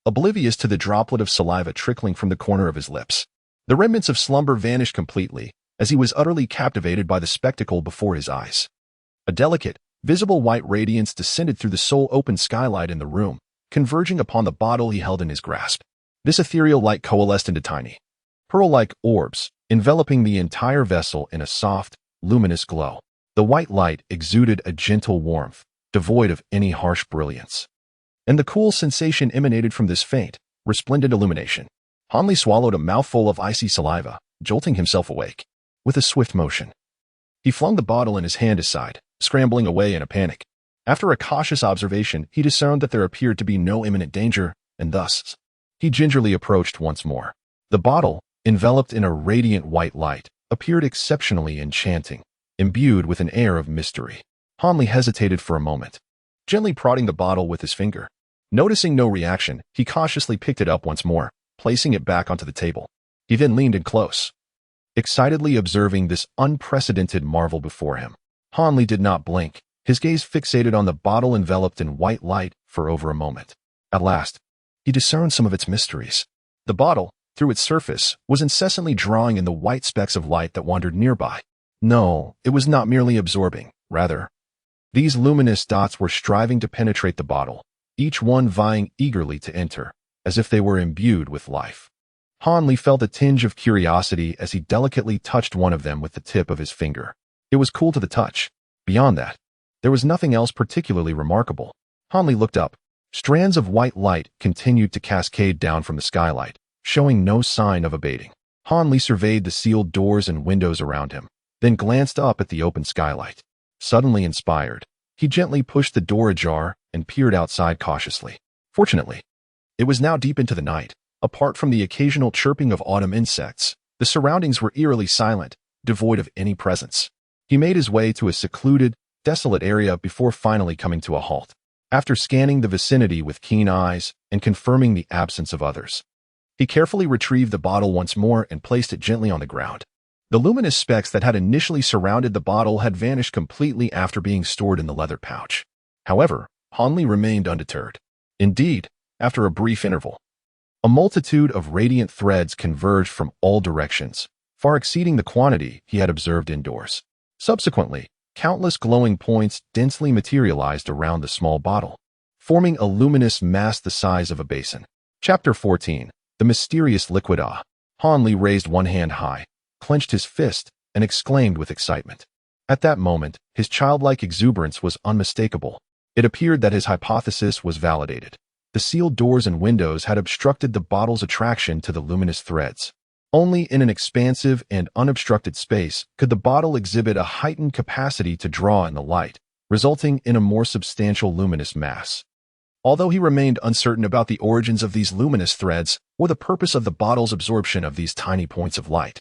oblivious to the droplet of saliva trickling from the corner of his lips. The remnants of slumber vanished completely, as he was utterly captivated by the spectacle before his eyes. A delicate, visible white radiance descended through the sole-open skylight in the room, converging upon the bottle he held in his grasp. This ethereal light coalesced into tiny, pearl-like orbs, enveloping the entire vessel in a soft, luminous glow. The white light exuded a gentle warmth, devoid of any harsh brilliance, and the cool sensation emanated from this faint, resplendent illumination. Han Li swallowed a mouthful of icy saliva, jolting himself awake. With a swift motion, he flung the bottle in his hand aside, scrambling away in a panic. After a cautious observation, he discerned that there appeared to be no imminent danger, and thus, he gingerly approached once more. The bottle, enveloped in a radiant white light, appeared exceptionally enchanting, imbued with an air of mystery. Han Li hesitated for a moment, gently prodding the bottle with his finger. Noticing no reaction, he cautiously picked it up once more, placing it back onto the table. He then leaned in close, excitedly observing this unprecedented marvel before him. Han Li did not blink, his gaze fixated on the bottle enveloped in white light for over a moment. At last, he discerned some of its mysteries. The bottle, through its surface, was incessantly drawing in the white specks of light that wandered nearby. No, it was not merely absorbing, rather, these luminous dots were striving to penetrate the bottle, each one vying eagerly to enter, as if they were imbued with life. Han felt a tinge of curiosity as he delicately touched one of them with the tip of his finger. It was cool to the touch. Beyond that, there was nothing else particularly remarkable. Han looked up. Strands of white light continued to cascade down from the skylight, showing no sign of abating. Han surveyed the sealed doors and windows around him, then glanced up at the open skylight. Suddenly inspired, he gently pushed the door ajar and peered outside cautiously. Fortunately, it was now deep into the night. Apart from the occasional chirping of autumn insects, the surroundings were eerily silent, devoid of any presence. He made his way to a secluded, desolate area before finally coming to a halt. After scanning the vicinity with keen eyes and confirming the absence of others, he carefully retrieved the bottle once more and placed it gently on the ground. The luminous specks that had initially surrounded the bottle had vanished completely after being stored in the leather pouch. However, Han remained undeterred. Indeed, after a brief interval, a multitude of radiant threads converged from all directions, far exceeding the quantity he had observed indoors. Subsequently, countless glowing points densely materialized around the small bottle, forming a luminous mass the size of a basin. Chapter 14. The Mysterious Liquid. Han raised one hand high, clenched his fist, and exclaimed with excitement. At that moment, his childlike exuberance was unmistakable. It appeared that his hypothesis was validated. The sealed doors and windows had obstructed the bottle's attraction to the luminous threads. Only in an expansive and unobstructed space could the bottle exhibit a heightened capacity to draw in the light, resulting in a more substantial luminous mass. Although he remained uncertain about the origins of these luminous threads or the purpose of the bottle's absorption of these tiny points of light,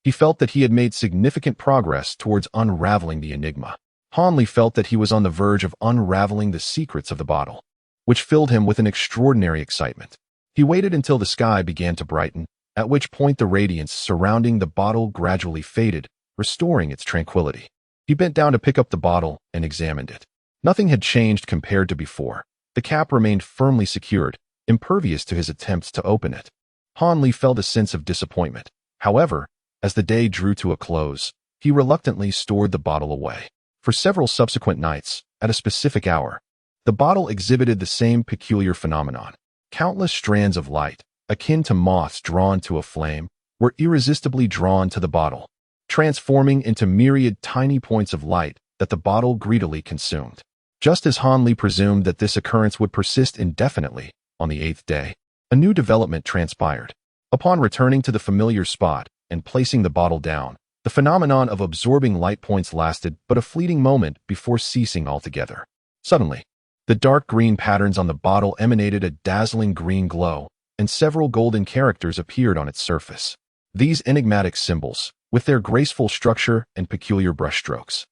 he felt that he had made significant progress towards unraveling the enigma. Han felt that he was on the verge of unraveling the secrets of the bottle, which filled him with an extraordinary excitement. He waited until the sky began to brighten, at which point the radiance surrounding the bottle gradually faded, restoring its tranquility. He bent down to pick up the bottle and examined it. Nothing had changed compared to before. The cap remained firmly secured, impervious to his attempts to open it. Han felt a sense of disappointment. However, as the day drew to a close, he reluctantly stored the bottle away. For several subsequent nights, at a specific hour, the bottle exhibited the same peculiar phenomenon. Countless strands of light, akin to moths drawn to a flame, were irresistibly drawn to the bottle, transforming into myriad tiny points of light that the bottle greedily consumed. Just as Han presumed that this occurrence would persist indefinitely, on the 8th day, a new development transpired. Upon returning to the familiar spot and placing the bottle down, the phenomenon of absorbing light points lasted but a fleeting moment before ceasing altogether. Suddenly, the dark green patterns on the bottle emanated a dazzling green glow, and several golden characters appeared on its surface. These enigmatic symbols, with their graceful structure and peculiar brushstrokes,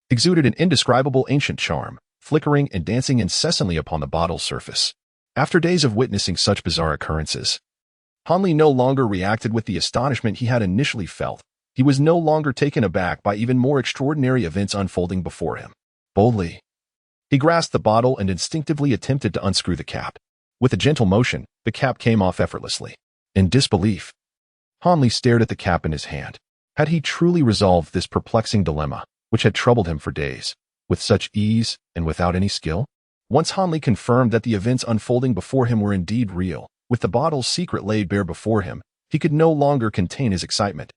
exuded an indescribable ancient charm, flickering and dancing incessantly upon the bottle's surface. After days of witnessing such bizarre occurrences, Han no longer reacted with the astonishment he had initially felt. He was no longer taken aback by even more extraordinary events unfolding before him. Boldly, he grasped the bottle and instinctively attempted to unscrew the cap. With a gentle motion, the cap came off effortlessly. In disbelief, Han stared at the cap in his hand. Had he truly resolved this perplexing dilemma, which had troubled him for days, with such ease and without any skill? Once Han confirmed that the events unfolding before him were indeed real, with the bottle's secret laid bare before him, he could no longer contain his excitement.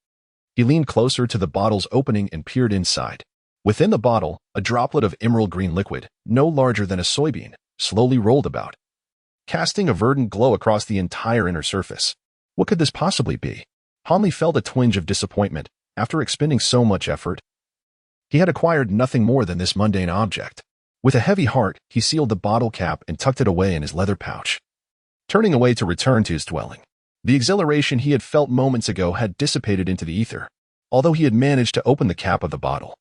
He leaned closer to the bottle's opening and peered inside. Within the bottle, a droplet of emerald green liquid, no larger than a soybean, slowly rolled about, casting a verdant glow across the entire inner surface. What could this possibly be? Han felt a twinge of disappointment. After expending so much effort, he had acquired nothing more than this mundane object. With a heavy heart, he sealed the bottle cap and tucked it away in his leather pouch, turning away to return to his dwelling. The exhilaration he had felt moments ago had dissipated into the ether, although he had managed to open the cap of the bottle.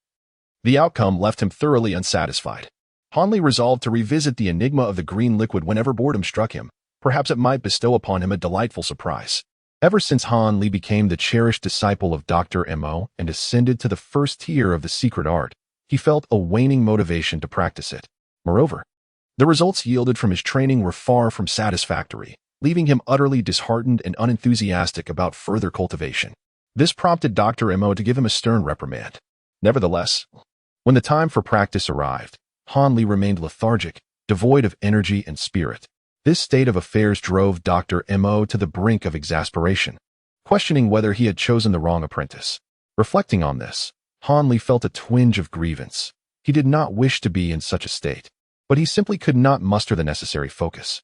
The outcome left him thoroughly unsatisfied. Han resolved to revisit the enigma of the green liquid whenever boredom struck him. Perhaps it might bestow upon him a delightful surprise. Ever since Han became the cherished disciple of Dr. Mo and ascended to the first tier of the secret art, he felt a waning motivation to practice it. Moreover, the results yielded from his training were far from satisfactory, leaving him utterly disheartened and unenthusiastic about further cultivation. This prompted Dr. Mo to give him a stern reprimand. Nevertheless, when the time for practice arrived, Han remained lethargic, devoid of energy and spirit. This state of affairs drove Dr. Mo to the brink of exasperation. questioning whether he had chosen the wrong apprentice. Reflecting on this, Han Li felt a twinge of grievance. He did not wish to be in such a state, but he simply could not muster the necessary focus.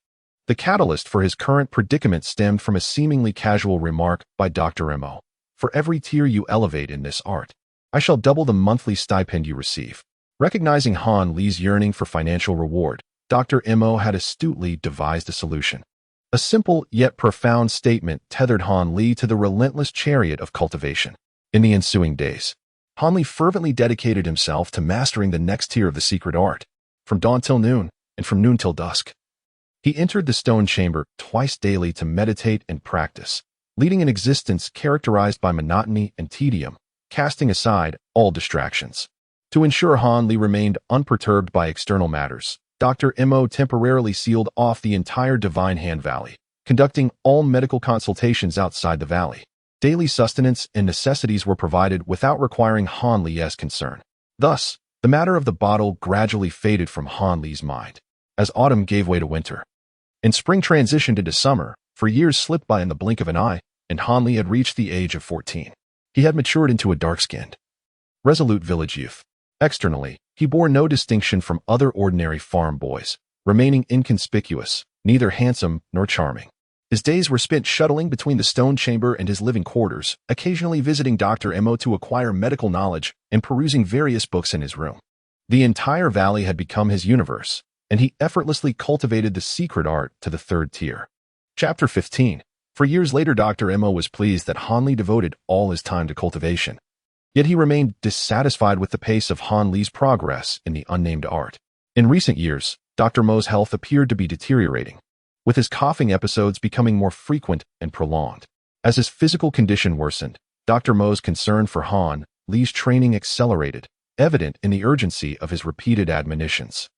The catalyst for his current predicament stemmed from a seemingly casual remark by Dr. Mo. For every tier you elevate in this art, I shall double the monthly stipend you receive. Recognizing Han Li's yearning for financial reward, Dr. Mo had astutely devised a solution. A simple yet profound statement tethered Han Li to the relentless chariot of cultivation. In the ensuing days, Han Li fervently dedicated himself to mastering the next tier of the secret art, from dawn till noon, and from noon till dusk. He entered the stone chamber twice daily to meditate and practice, leading an existence characterized by monotony and tedium, casting aside all distractions. To ensure Han Li remained unperturbed by external matters, Dr. Mo temporarily sealed off the entire Divine Hand Valley, conducting all medical consultations outside the valley. Daily sustenance and necessities were provided without requiring Han Li's concern. Thus, the matter of the bottle gradually faded from Han Li's mind, as autumn gave way to winter. And spring transitioned into summer, for years slipped by in the blink of an eye, and Han Li had reached the age of 14. He had matured into a dark-skinned, resolute village youth. Externally, he bore no distinction from other ordinary farm boys, remaining inconspicuous, neither handsome nor charming. His days were spent shuttling between the stone chamber and his living quarters, occasionally visiting Dr. Mo to acquire medical knowledge and perusing various books in his room. The entire valley had become his universe, and he effortlessly cultivated the secret art to the third tier. Chapter 15. For years later, Dr. Mo was pleased that Han Li devoted all his time to cultivation. Yet he remained dissatisfied with the pace of Han Li's progress in the unnamed art. In recent years, Dr. Mo's health appeared to be deteriorating, with his coughing episodes becoming more frequent and prolonged. As his physical condition worsened, Dr. Mo's concern for Han Li's training accelerated, evident in the urgency of his repeated admonitions.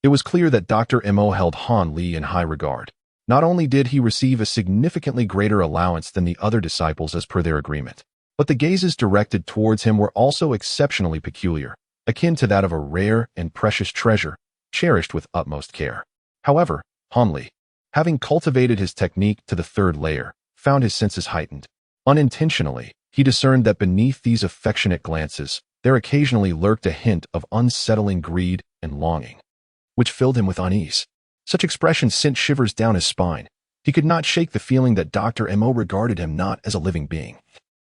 It was clear that Dr. Mo held Han Li in high regard. Not only did he receive a significantly greater allowance than the other disciples as per their agreement, but the gazes directed towards him were also exceptionally peculiar, akin to that of a rare and precious treasure, cherished with utmost care. However, Han Li, having cultivated his technique to the third layer, found his senses heightened. Unintentionally, he discerned that beneath these affectionate glances, there occasionally lurked a hint of unsettling greed and longing, which filled him with unease. Such expressions sent shivers down his spine. He could not shake the feeling that Dr. Mo regarded him not as a living being,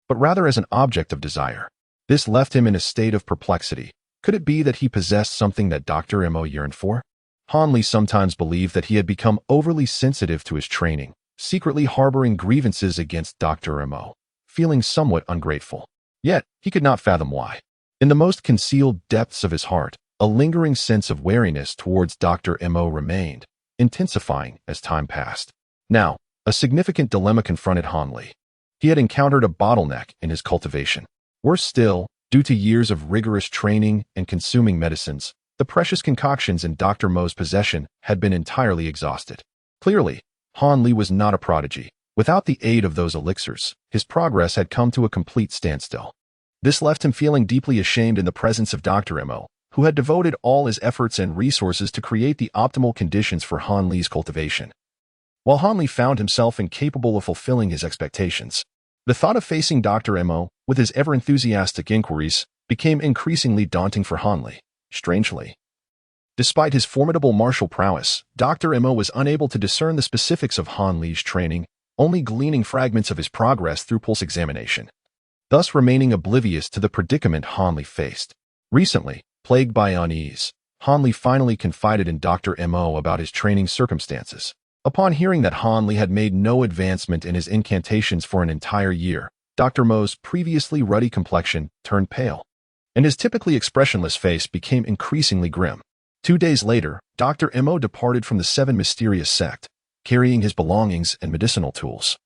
but rather as an object of desire. This left him in a state of perplexity. Could it be that he possessed something that Dr. Mo yearned for? Han Li sometimes believed that he had become overly sensitive to his training, secretly harboring grievances against Dr. Mo, feeling somewhat ungrateful. Yet, he could not fathom why. In the most concealed depths of his heart, a lingering sense of wariness towards Dr. Mo remained, intensifying as time passed. Now, a significant dilemma confronted Han Li. He had encountered a bottleneck in his cultivation. Worse still, due to years of rigorous training and consuming medicines, the precious concoctions in Dr. Mo's possession had been entirely exhausted. Clearly, Han Li was not a prodigy. Without the aid of those elixirs, his progress had come to a complete standstill. This left him feeling deeply ashamed in the presence of Dr. Mo, who had devoted all his efforts and resources to create the optimal conditions for Han Li's cultivation. While Han Li found himself incapable of fulfilling his expectations, the thought of facing Dr. Mo, with his ever-enthusiastic inquiries, became increasingly daunting for Han Li. Strangely, despite his formidable martial prowess, Dr. Mo was unable to discern the specifics of Han Li's training, only gleaning fragments of his progress through pulse examination, thus remaining oblivious to the predicament Han Li faced. Recently, plagued by unease, Han Li finally confided in Dr. Mo about his training circumstances. Upon hearing that Han Li had made no advancement in his incantations for an entire year, Dr. Mo's previously ruddy complexion turned pale, and his typically expressionless face became increasingly grim. 2 days later, Dr. Mo departed from the 7 mysterious sect, carrying his belongings and medicinal tools,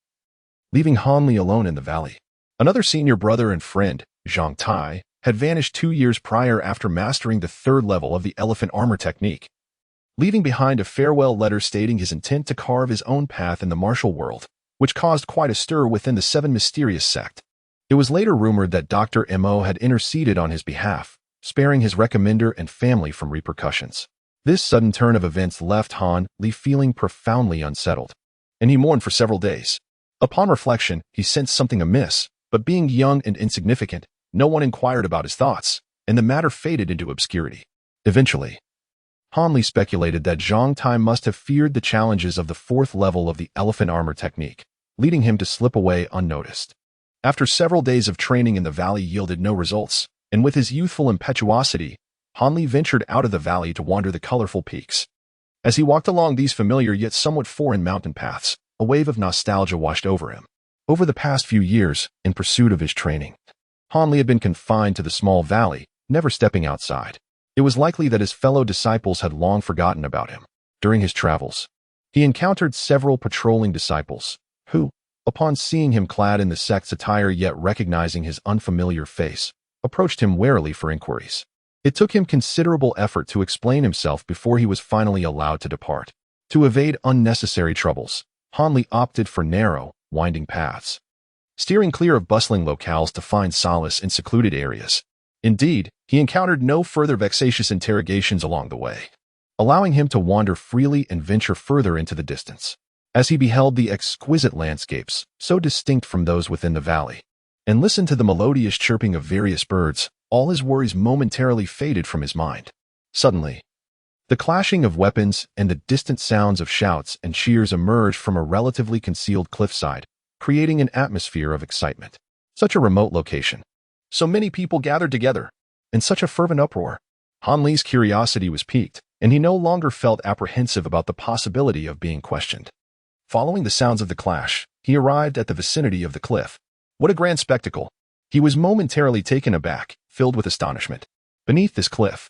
leaving Han Li alone in the valley. Another senior brother and friend, Zhang Tai, had vanished 2 years prior after mastering the 3rd level of the elephant armor technique, leaving behind a farewell letter stating his intent to carve his own path in the martial world, which caused quite a stir within the 7 mysterious sect. It was later rumored that Dr. Mo had interceded on his behalf, sparing his recommender and family from repercussions. This sudden turn of events left Han Li feeling profoundly unsettled, and he mourned for several days. Upon reflection, he sensed something amiss, but being young and insignificant, no one inquired about his thoughts, and the matter faded into obscurity. Eventually, Hanli speculated that Zhang Tai must have feared the challenges of the fourth level of the elephant armor technique, leading him to slip away unnoticed. After several days of training in the valley yielded no results, and with his youthful impetuosity, Hanli ventured out of the valley to wander the colorful peaks. As he walked along these familiar yet somewhat foreign mountain paths, a wave of nostalgia washed over him. Over the past few years, in pursuit of his training, Hanli had been confined to the small valley, never stepping outside. It was likely that his fellow disciples had long forgotten about him. During his travels, he encountered several patrolling disciples, who, upon seeing him clad in the sect's attire yet recognizing his unfamiliar face, approached him warily for inquiries. It took him considerable effort to explain himself before he was finally allowed to depart. To evade unnecessary troubles, Hanli opted for narrow, winding paths, steering clear of bustling locales to find solace in secluded areas. Indeed, he encountered no further vexatious interrogations along the way, allowing him to wander freely and venture further into the distance. As he beheld the exquisite landscapes, so distinct from those within the valley, and listened to the melodious chirping of various birds, all his worries momentarily faded from his mind. Suddenly, the clashing of weapons and the distant sounds of shouts and cheers emerged from a relatively concealed cliffside, creating an atmosphere of excitement. Such a remote location. So many people gathered together, in such a fervent uproar. Hanli's curiosity was piqued, and he no longer felt apprehensive about the possibility of being questioned. Following the sounds of the clash, he arrived at the vicinity of the cliff. What a grand spectacle! He was momentarily taken aback, filled with astonishment. Beneath this cliff,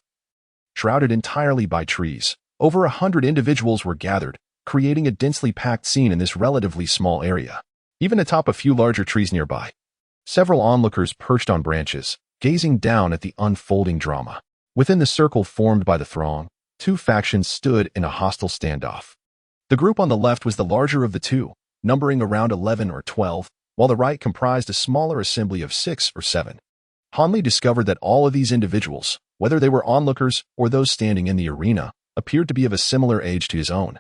shrouded entirely by trees, over 100 individuals were gathered, creating a densely packed scene in this relatively small area. Even atop a few larger trees nearby, several onlookers perched on branches, gazing down at the unfolding drama. Within the circle formed by the throng, two factions stood in a hostile standoff. The group on the left was the larger of the two, numbering around 11 or 12, while the right comprised a smaller assembly of 6 or 7. Hanli discovered that all of these individuals, whether they were onlookers or those standing in the arena, appeared to be of a similar age to his own,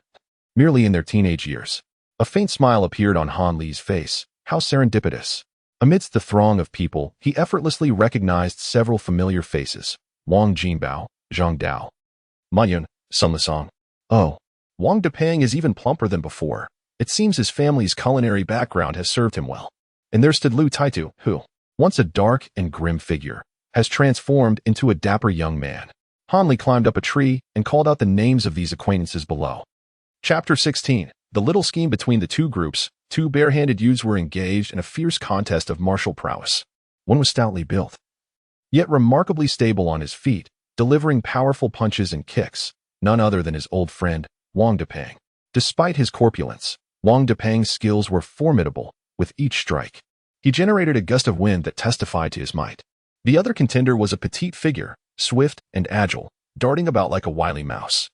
merely in their teenage years. A faint smile appeared on Hanli's face. How serendipitous! Amidst the throng of people, he effortlessly recognized several familiar faces. Wang Jinbao, Zhang Dao, Ma Yun, Sun Lisong. Oh, Wang Depeng is even plumper than before. It seems his family's culinary background has served him well. And there stood Lu Taitu, who, once a dark and grim figure, has transformed into a dapper young man. Hanli climbed up a tree and called out the names of these acquaintances below. Chapter 16. The little scheme between the two groups. Two bare-handed youths were engaged in a fierce contest of martial prowess. One was stoutly built, yet remarkably stable on his feet, delivering powerful punches and kicks, none other than his old friend, Wang Depeng. Despite his corpulence, Wang Depeng's skills were formidable. With each strike, he generated a gust of wind that testified to his might. The other contender was a petite figure, swift and agile, darting about like a wily mouse.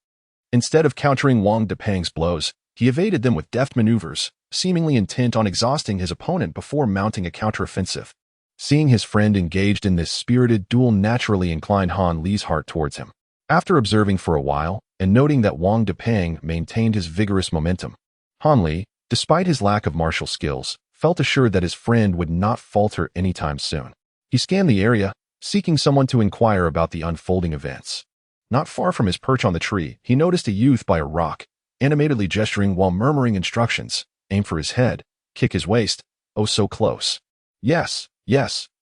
Instead of countering Wang Depeng's blows, he evaded them with deft maneuvers, seemingly intent on exhausting his opponent before mounting a counteroffensive. Seeing his friend engaged in this spirited duel naturally inclined Hanli's heart towards him. After observing for a while, and noting that Wang Depeng maintained his vigorous momentum, Hanli, despite his lack of martial skills, felt assured that his friend would not falter anytime soon. He scanned the area, seeking someone to inquire about the unfolding events. Not far from his perch on the tree, he noticed a youth by a rock, animatedly gesturing while murmuring instructions. Aim for his head, kick his waist, oh so close. Yes,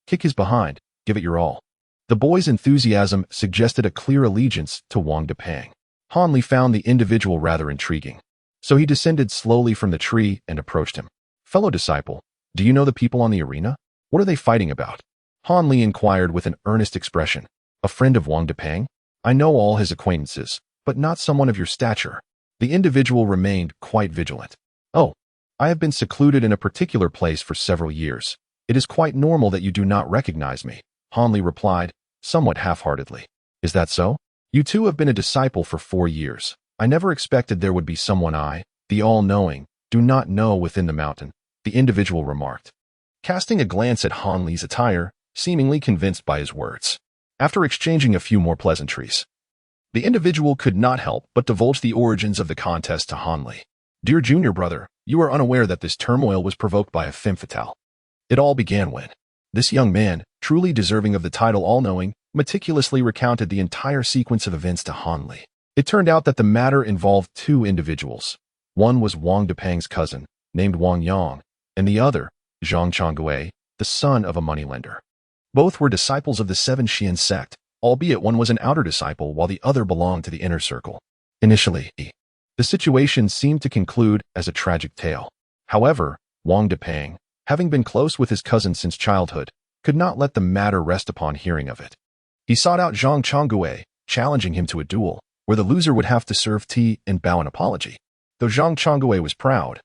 kick his behind, give it your all. The boy's enthusiasm suggested a clear allegiance to Wang Depeng. Hanli found the individual rather intriguing, so he descended slowly from the tree and approached him. Fellow disciple, do you know the people on the arena? What are they fighting about? Hanli inquired with an earnest expression. A friend of Wang Depeng? I know all his acquaintances, but not someone of your stature. The individual remained quite vigilant. Oh, I have been secluded in a particular place for several years. It is quite normal that you do not recognize me, Hanli replied, somewhat half-heartedly. Is that so? You too have been a disciple for 4 years. I never expected there would be someone I, the all-knowing, do not know within the mountain, the individual remarked, casting a glance at Hanli's attire, seemingly convinced by his words. After exchanging a few more pleasantries, the individual could not help but divulge the origins of the contest to Hanli. Dear junior brother, you are unaware that this turmoil was provoked by a femme fatale. It all began when this young man, truly deserving of the title all-knowing, meticulously recounted the entire sequence of events to Han Li. It turned out that the matter involved two individuals. One was Wang Depeng's cousin, named Wang Yang, and the other, Zhang Changwei, the son of a moneylender. Both were disciples of the Seven Xian sect, albeit one was an outer disciple while the other belonged to the inner circle. Initially, the situation seemed to conclude as a tragic tale. However, Wang Depeng, having been close with his cousin since childhood, could not let the matter rest upon hearing of it. He sought out Zhang Changwei, challenging him to a duel, where the loser would have to serve tea and bow an apology. Though Zhang Changwei was proud,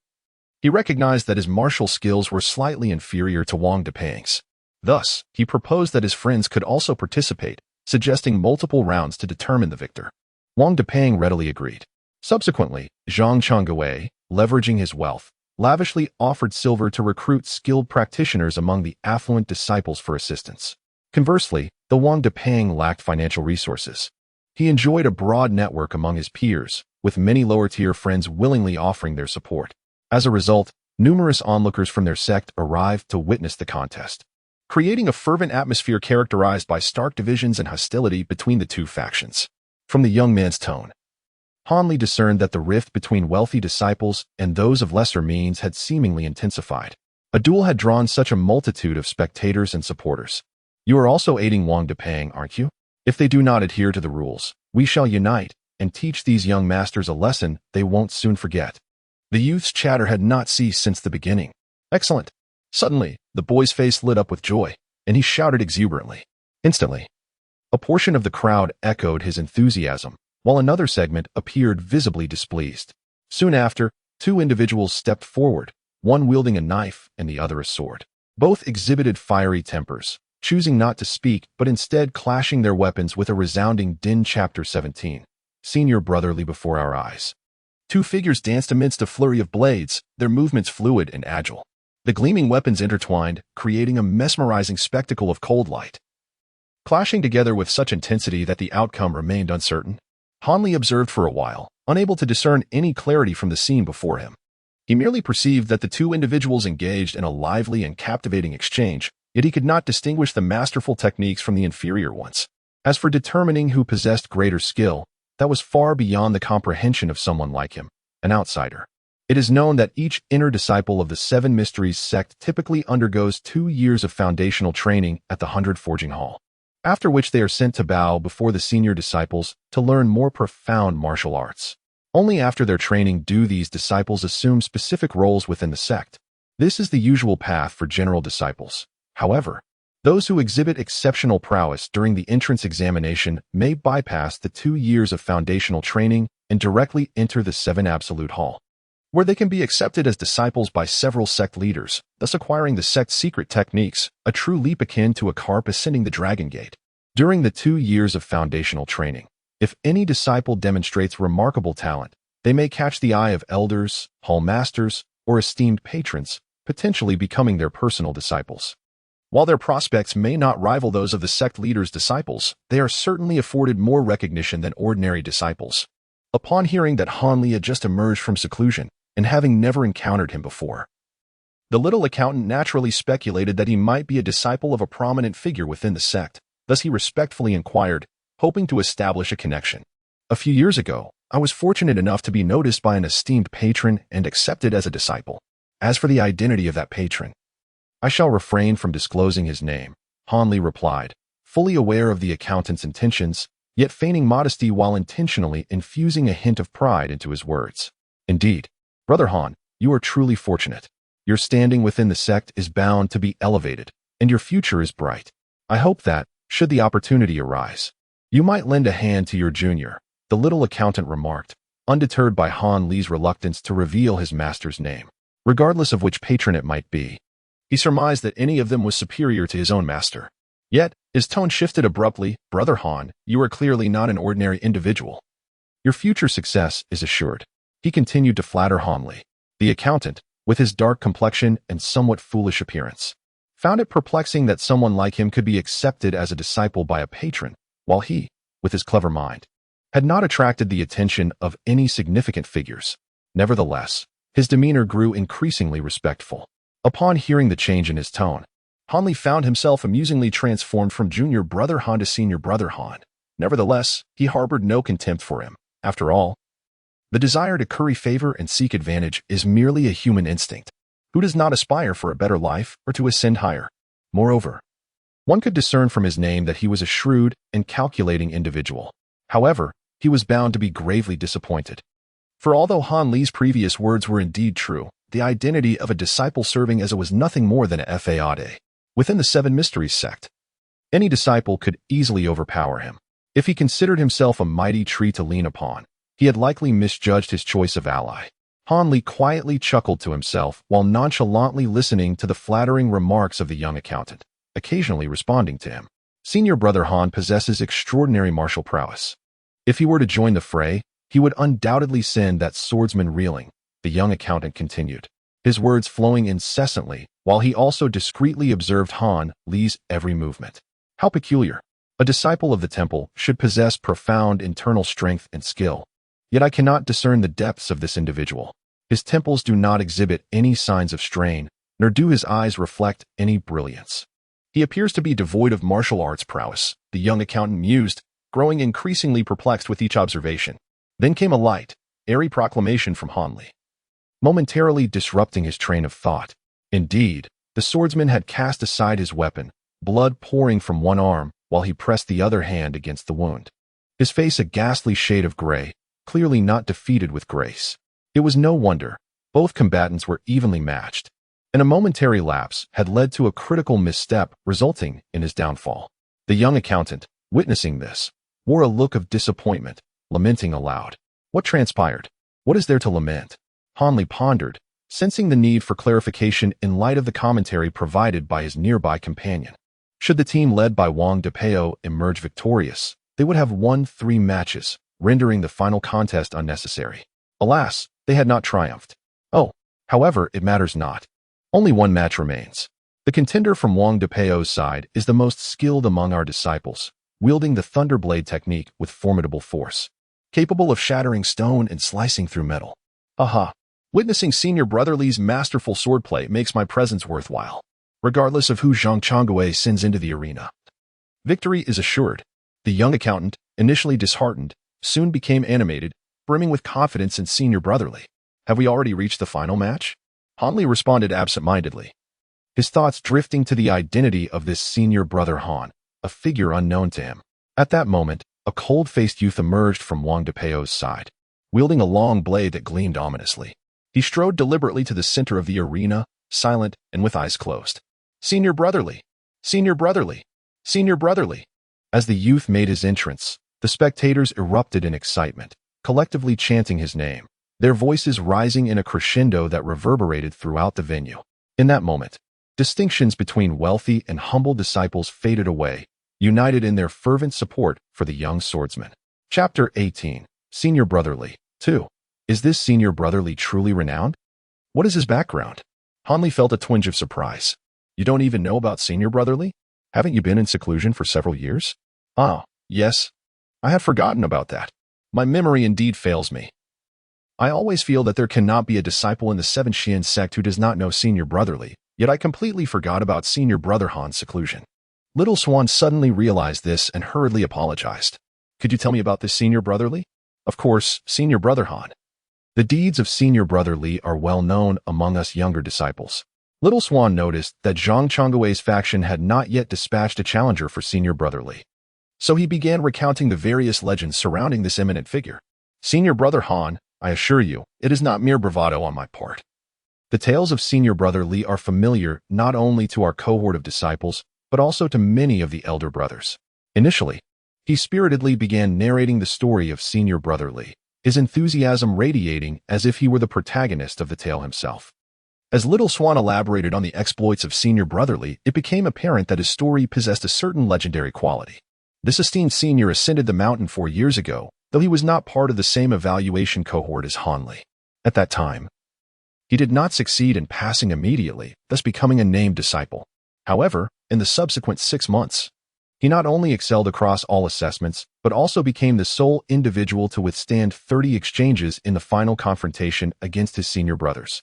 he recognized that his martial skills were slightly inferior to Wang Depeng's. Thus, he proposed that his friends could also participate, suggesting multiple rounds to determine the victor. Wang Depeng readily agreed. Subsequently, Zhang Changwei, leveraging his wealth, lavishly offered silver to recruit skilled practitioners among the affluent disciples for assistance. Conversely, though Wang Depeng lacked financial resources, he enjoyed a broad network among his peers, with many lower-tier friends willingly offering their support. As a result, numerous onlookers from their sect arrived to witness the contest, creating a fervent atmosphere characterized by stark divisions and hostility between the two factions. From the young man's tone, Han Li discerned that the rift between wealthy disciples and those of lesser means had seemingly intensified. A duel had drawn such a multitude of spectators and supporters. You are also aiding Wang Depeng, aren't you? If they do not adhere to the rules, we shall unite and teach these young masters a lesson they won't soon forget. The youth's chatter had not ceased since the beginning. Excellent. Suddenly, the boy's face lit up with joy, and he shouted exuberantly. Instantly, a portion of the crowd echoed his enthusiasm, while another segment appeared visibly displeased. Soon after, two individuals stepped forward, one wielding a knife and the other a sword. Both exhibited fiery tempers, choosing not to speak but instead clashing their weapons with a resounding din. Chapter 17. Seen your brotherly before our eyes. Two figures danced amidst a flurry of blades, their movements fluid and agile. The gleaming weapons intertwined, creating a mesmerizing spectacle of cold light, clashing together with such intensity that the outcome remained uncertain. Han Li observed for a while, unable to discern any clarity from the scene before him. He merely perceived that the two individuals engaged in a lively and captivating exchange, yet he could not distinguish the masterful techniques from the inferior ones. As for determining who possessed greater skill, that was far beyond the comprehension of someone like him, an outsider. It is known that each inner disciple of the Seven Mysteries sect typically undergoes 2 years of foundational training at the 100 Forging Hall, after which they are sent to bow before the senior disciples to learn more profound martial arts. Only after their training do these disciples assume specific roles within the sect. This is the usual path for general disciples. However, those who exhibit exceptional prowess during the entrance examination may bypass the 2 years of foundational training and directly enter the Seven Absolute Hall, where they can be accepted as disciples by several sect leaders, thus acquiring the sect's secret techniques, a true leap akin to a carp ascending the Dragon Gate. During the 2 years of foundational training, if any disciple demonstrates remarkable talent, they may catch the eye of elders, hall masters, or esteemed patrons, potentially becoming their personal disciples. While their prospects may not rival those of the sect leader's disciples, they are certainly afforded more recognition than ordinary disciples. Upon hearing that Han Li had just emerged from seclusion, and having never encountered him before, the little accountant naturally speculated that he might be a disciple of a prominent figure within the sect. Thus he respectfully inquired, hoping to establish a connection. A few years ago, I was fortunate enough to be noticed by an esteemed patron and accepted as a disciple. As for the identity of that patron, I shall refrain from disclosing his name, Han Li replied, fully aware of the accountant's intentions, yet feigning modesty while intentionally infusing a hint of pride into his words. Indeed, Brother Han, you are truly fortunate. Your standing within the sect is bound to be elevated, and your future is bright. I hope that, should the opportunity arise, you might lend a hand to your junior, the little accountant remarked, undeterred by Han Li's reluctance to reveal his master's name, regardless of which patron it might be. He surmised that any of them was superior to his own master. Yet, his tone shifted abruptly. Brother Han, you are clearly not an ordinary individual. Your future success is assured. He continued to flatter Han Li. The accountant, with his dark complexion and somewhat foolish appearance, found it perplexing that someone like him could be accepted as a disciple by a patron, while he, with his clever mind, had not attracted the attention of any significant figures. Nevertheless, His demeanor grew increasingly respectful. Upon hearing the change in his tone, Han Li found himself amusingly transformed from junior brother Han to senior brother Han. Nevertheless, he harbored no contempt for him. After all, the desire to curry favor and seek advantage is merely a human instinct. Who does not aspire for a better life or to ascend higher? Moreover, one could discern from his name that he was a shrewd and calculating individual. However, he was bound to be gravely disappointed. For although Han Li's previous words were indeed true, the identity of a disciple serving as it was nothing more than a fade. Within the Seven Mysteries sect, any disciple could easily overpower him. If he considered himself a mighty tree to lean upon, he had likely misjudged his choice of ally. Han Li quietly chuckled to himself while nonchalantly listening to the flattering remarks of the young accountant, occasionally responding to him. Senior brother Han possesses extraordinary martial prowess. If he were to join the fray, he would undoubtedly send that swordsman reeling, the young accountant continued, his words flowing incessantly, while he also discreetly observed Han Li's every movement. How peculiar. A disciple of the temple should possess profound internal strength and skill. Yet I cannot discern the depths of this individual. His temples do not exhibit any signs of strain, nor do his eyes reflect any brilliance. He appears to be devoid of martial arts prowess, the young accountant mused, growing increasingly perplexed with each observation. Then came a light, airy proclamation from Han Li, momentarily disrupting his train of thought. Indeed, the swordsman had cast aside his weapon, blood pouring from one arm while he pressed the other hand against the wound. His face a ghastly shade of gray, clearly not defeated with grace. It was no wonder. Both combatants were evenly matched, and a momentary lapse had led to a critical misstep resulting in his downfall. The young accountant, witnessing this, wore a look of disappointment, lamenting aloud. What transpired? What is there to lament? Han Li pondered, sensing the need for clarification in light of the commentary provided by his nearby companion. Should the team led by Wang Depeo emerge victorious, they would have won 3 matches, rendering the final contest unnecessary. Alas, they had not triumphed. Oh, however, it matters not. Only one match remains. The contender from Wang Depeo's side is the most skilled among our disciples, wielding the Thunderblade technique with formidable force, capable of shattering stone and slicing through metal. Aha! Witnessing Senior Brother Li's masterful swordplay makes my presence worthwhile, regardless of who Zhang Changwei sends into the arena. Victory is assured. The young accountant, initially disheartened, soon became animated, brimming with confidence in Senior Brother Li. Have we already reached the final match? Han Li responded absent-mindedly, his thoughts drifting to the identity of this Senior Brother Han, a figure unknown to him. At that moment, a cold-faced youth emerged from Wang Depeo's side, wielding a long blade that gleamed ominously. He strode deliberately to the center of the arena, silent and with eyes closed. Senior Brother Li! Senior Brother Li! Senior Brother Li! As the youth made his entrance, the spectators erupted in excitement, collectively chanting his name, their voices rising in a crescendo that reverberated throughout the venue. In that moment, distinctions between wealthy and humble disciples faded away, united in their fervent support for the young swordsman. Chapter 18. Senior Brother Li. 2. Is this Senior Brother Li truly renowned? What is his background? Han Li felt a twinge of surprise. You don't even know about Senior Brother Li? Haven't you been in seclusion for several years? Ah, yes. I had forgotten about that. My memory indeed fails me. I always feel that there cannot be a disciple in the Seven Xian sect who does not know Senior Brother Li, yet I completely forgot about Senior Brother Han's seclusion. Little Swan suddenly realized this and hurriedly apologized. Could you tell me about this Senior Brother Li? Of course, Senior Brother Han. The deeds of Senior Brother Li are well known among us younger disciples. Little Swan noticed that Zhang Changwei's faction had not yet dispatched a challenger for Senior Brother Li. So he began recounting the various legends surrounding this eminent figure. Senior Brother Han, I assure you, it is not mere bravado on my part. The tales of Senior Brother Li are familiar not only to our cohort of disciples, but also to many of the elder brothers. Initially, he spiritedly began narrating the story of Senior Brother Li, his enthusiasm radiating as if he were the protagonist of the tale himself. As Little Swan elaborated on the exploits of Senior Brother Li, it became apparent that his story possessed a certain legendary quality. This esteemed senior ascended the mountain 4 years ago, though he was not part of the same evaluation cohort as Han Li. At that time, he did not succeed in passing immediately, thus becoming a named disciple. However, in the subsequent 6 months, He not only excelled across all assessments, but also became the sole individual to withstand 30 exchanges in the final confrontation against his senior brothers.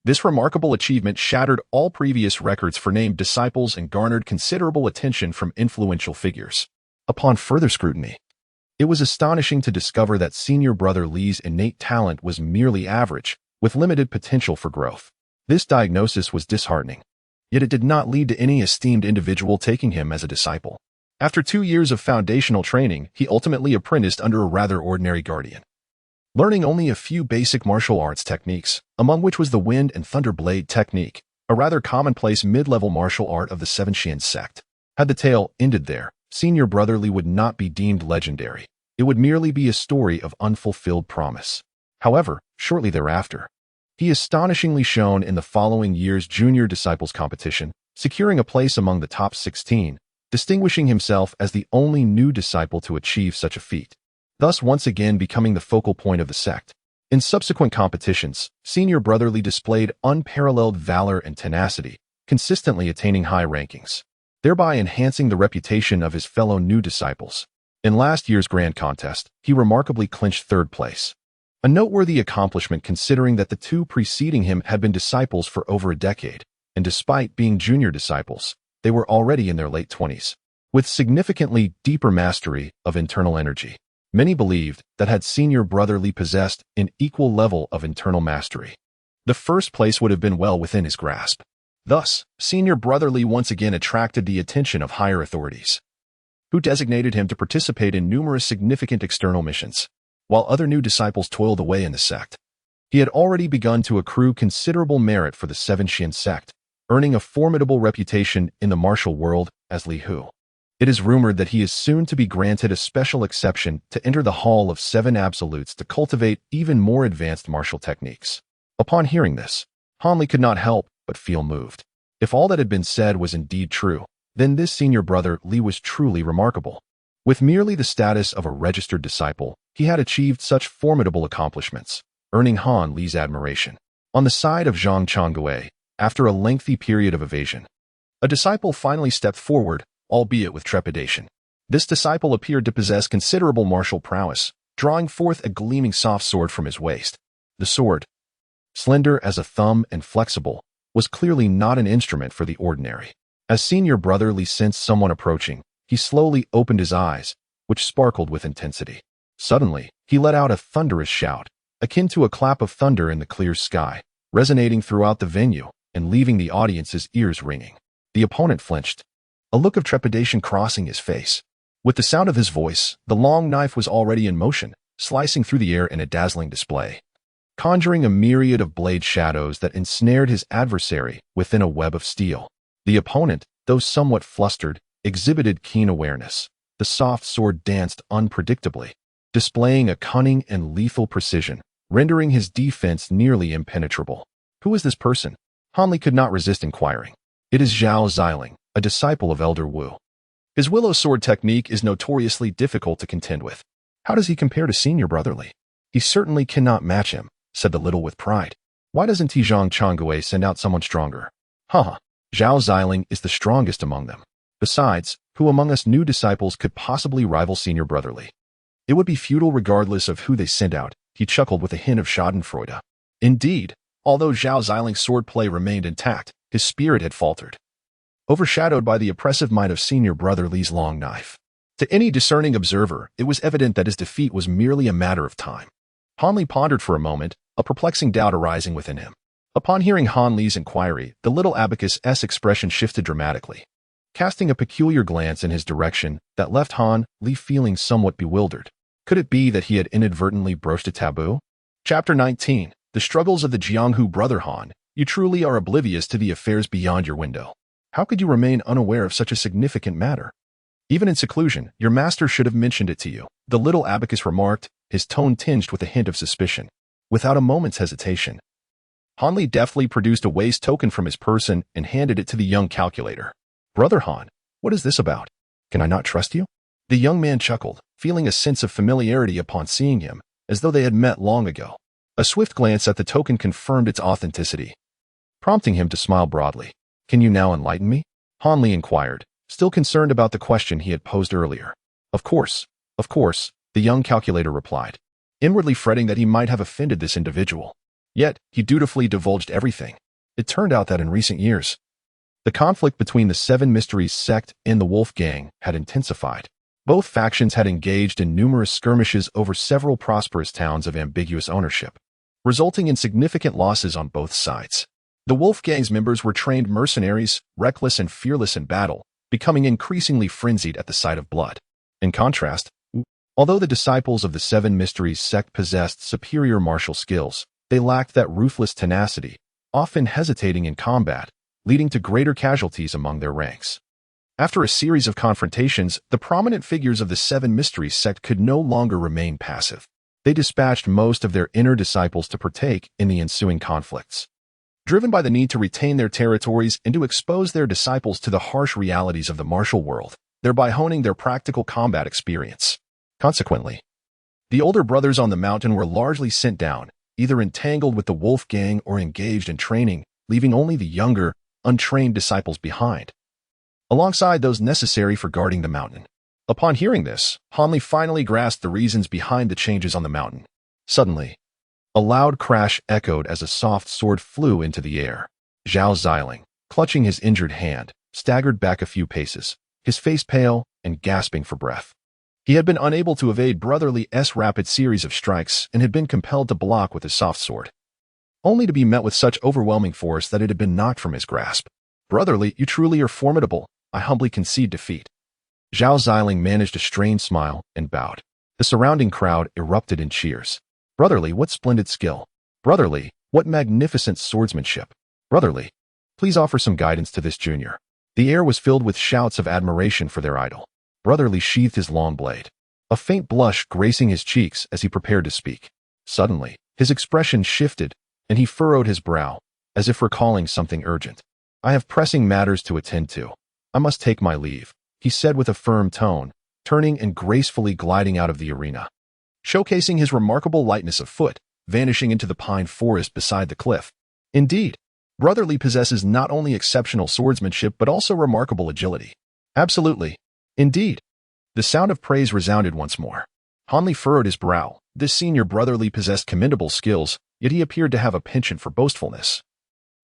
This remarkable achievement shattered all previous records for named disciples and garnered considerable attention from influential figures. Upon further scrutiny, it was astonishing to discover that senior brother Li's innate talent was merely average, with limited potential for growth. This diagnosis was disheartening, yet it did not lead to any esteemed individual taking him as a disciple. After 2 years of foundational training, he ultimately apprenticed under a rather ordinary guardian, learning only a few basic martial arts techniques, among which was the wind and thunder blade technique, a rather commonplace mid-level martial art of the Seven Xian sect. Had the tale ended there, senior brother Li would not be deemed legendary. It would merely be a story of unfulfilled promise. However, shortly thereafter, he astonishingly shone in the following year's junior disciples competition, securing a place among the top 16, distinguishing himself as the only new disciple to achieve such a feat, thus once again becoming the focal point of the sect. In subsequent competitions, senior brother Li displayed unparalleled valor and tenacity, consistently attaining high rankings, thereby enhancing the reputation of his fellow new disciples. In last year's grand contest, he remarkably clinched 3rd place, a noteworthy accomplishment considering that the 2 preceding him had been disciples for over a decade, and despite being junior disciples, they were already in their late 20s, with significantly deeper mastery of internal energy. Many believed that had senior brother Li possessed an equal level of internal mastery, the 1st place would have been well within his grasp. Thus, senior brother Li once again attracted the attention of higher authorities, who designated him to participate in numerous significant external missions. While other new disciples toiled away in the sect, he had already begun to accrue considerable merit for the Seven Xian sect, earning a formidable reputation in the martial world as Li Hu. It is rumored that he is soon to be granted a special exception to enter the Hall of Seven Absolutes to cultivate even more advanced martial techniques. Upon hearing this, Han Li could not help but feel moved. If all that had been said was indeed true, then this senior brother Li was truly remarkable. With merely the status of a registered disciple, he had achieved such formidable accomplishments, earning Han Li's admiration. On the side of Zhang Changwei, after a lengthy period of evasion, a disciple finally stepped forward, albeit with trepidation. This disciple appeared to possess considerable martial prowess, drawing forth a gleaming soft sword from his waist. The sword, slender as a thumb and flexible, was clearly not an instrument for the ordinary. As senior brother Li sensed someone approaching, he slowly opened his eyes, which sparkled with intensity. Suddenly, he let out a thunderous shout, akin to a clap of thunder in the clear sky, resonating throughout the venue and leaving the audience's ears ringing. The opponent flinched, a look of trepidation crossing his face. With the sound of his voice, the long knife was already in motion, slicing through the air in a dazzling display, conjuring a myriad of blade shadows that ensnared his adversary within a web of steel. The opponent, though somewhat flustered, exhibited keen awareness. The soft sword danced unpredictably, displaying a cunning and lethal precision, rendering his defense nearly impenetrable. Who is this person? Han Li could not resist inquiring. It is Zhao Xiling, a disciple of Elder Wu. His willow sword technique is notoriously difficult to contend with. How does he compare to senior brother Li? He certainly cannot match him, said the little with pride. Why doesn't Zhang Changwei send out someone stronger? Haha, Zhao Xiling is the strongest among them. Besides, who among us new disciples could possibly rival senior brother Li? It would be futile regardless of who they sent out, he chuckled with a hint of schadenfreude. Indeed, although Zhao Xiling's swordplay remained intact, his spirit had faltered, overshadowed by the oppressive might of senior brother Li's long knife. To any discerning observer, it was evident that his defeat was merely a matter of time. Han Li pondered for a moment, a perplexing doubt arising within him. Upon hearing Han Li's inquiry, the little abacus's expression shifted dramatically, casting a peculiar glance in his direction that left Han Li feeling somewhat bewildered. Could it be that he had inadvertently broached a taboo? Chapter 19. The Struggles of the Jianghu Brother. Han, you truly are oblivious to the affairs beyond your window. How could you remain unaware of such a significant matter? Even in seclusion, your master should have mentioned it to you, the little abacus remarked, his tone tinged with a hint of suspicion. Without a moment's hesitation, Han Li deftly produced a waist token from his person and handed it to the young calculator. Brother Han, what is this about? Can I not trust you? The young man chuckled, feeling a sense of familiarity upon seeing him, as though they had met long ago. A swift glance at the token confirmed its authenticity, prompting him to smile broadly. Can you now enlighten me? Han Li inquired, still concerned about the question he had posed earlier. Of course, the young calculator replied, inwardly fretting that he might have offended this individual. Yet, he dutifully divulged everything. It turned out that in recent years, the conflict between the Seven Mysteries sect and the Wolf Gang had intensified. Both factions had engaged in numerous skirmishes over several prosperous towns of ambiguous ownership, resulting in significant losses on both sides. The Wolf Gang's members were trained mercenaries, reckless and fearless in battle, becoming increasingly frenzied at the sight of blood. In contrast, although the disciples of the Seven Mysteries sect possessed superior martial skills, they lacked that ruthless tenacity, often hesitating in combat, leading to greater casualties among their ranks. After a series of confrontations, the prominent figures of the Seven Mysteries sect could no longer remain passive. They dispatched most of their inner disciples to partake in the ensuing conflicts. Driven by the need to retain their territories and to expose their disciples to the harsh realities of the martial world, thereby honing their practical combat experience. Consequently, the older brothers on the mountain were largely sent down, either entangled with the Wolf Gang or engaged in training, leaving only the younger, untrained disciples behind, alongside those necessary for guarding the mountain. Upon hearing this, Hanli finally grasped the reasons behind the changes on the mountain. Suddenly, a loud crash echoed as a soft sword flew into the air. Zhao Xiling, clutching his injured hand, staggered back a few paces, his face pale and gasping for breath. He had been unable to evade Brotherly's rapid series of strikes and had been compelled to block with his soft sword, only to be met with such overwhelming force that it had been knocked from his grasp. Brotherly, you truly are formidable. I humbly concede defeat. Zhao Xiling managed a strained smile and bowed. The surrounding crowd erupted in cheers. Brotherly, what splendid skill. Brotherly, what magnificent swordsmanship. Brotherly, please offer some guidance to this junior. The air was filled with shouts of admiration for their idol. Brotherly sheathed his long blade, a faint blush gracing his cheeks as he prepared to speak. Suddenly, his expression shifted, and he furrowed his brow, as if recalling something urgent. I have pressing matters to attend to. I must take my leave, he said with a firm tone, turning and gracefully gliding out of the arena, showcasing his remarkable lightness of foot, vanishing into the pine forest beside the cliff. Indeed, Brotherly possesses not only exceptional swordsmanship but also remarkable agility. Absolutely. Indeed. The sound of praise resounded once more. Hanli furrowed his brow. This senior Brotherly possessed commendable skills, yet he appeared to have a penchant for boastfulness,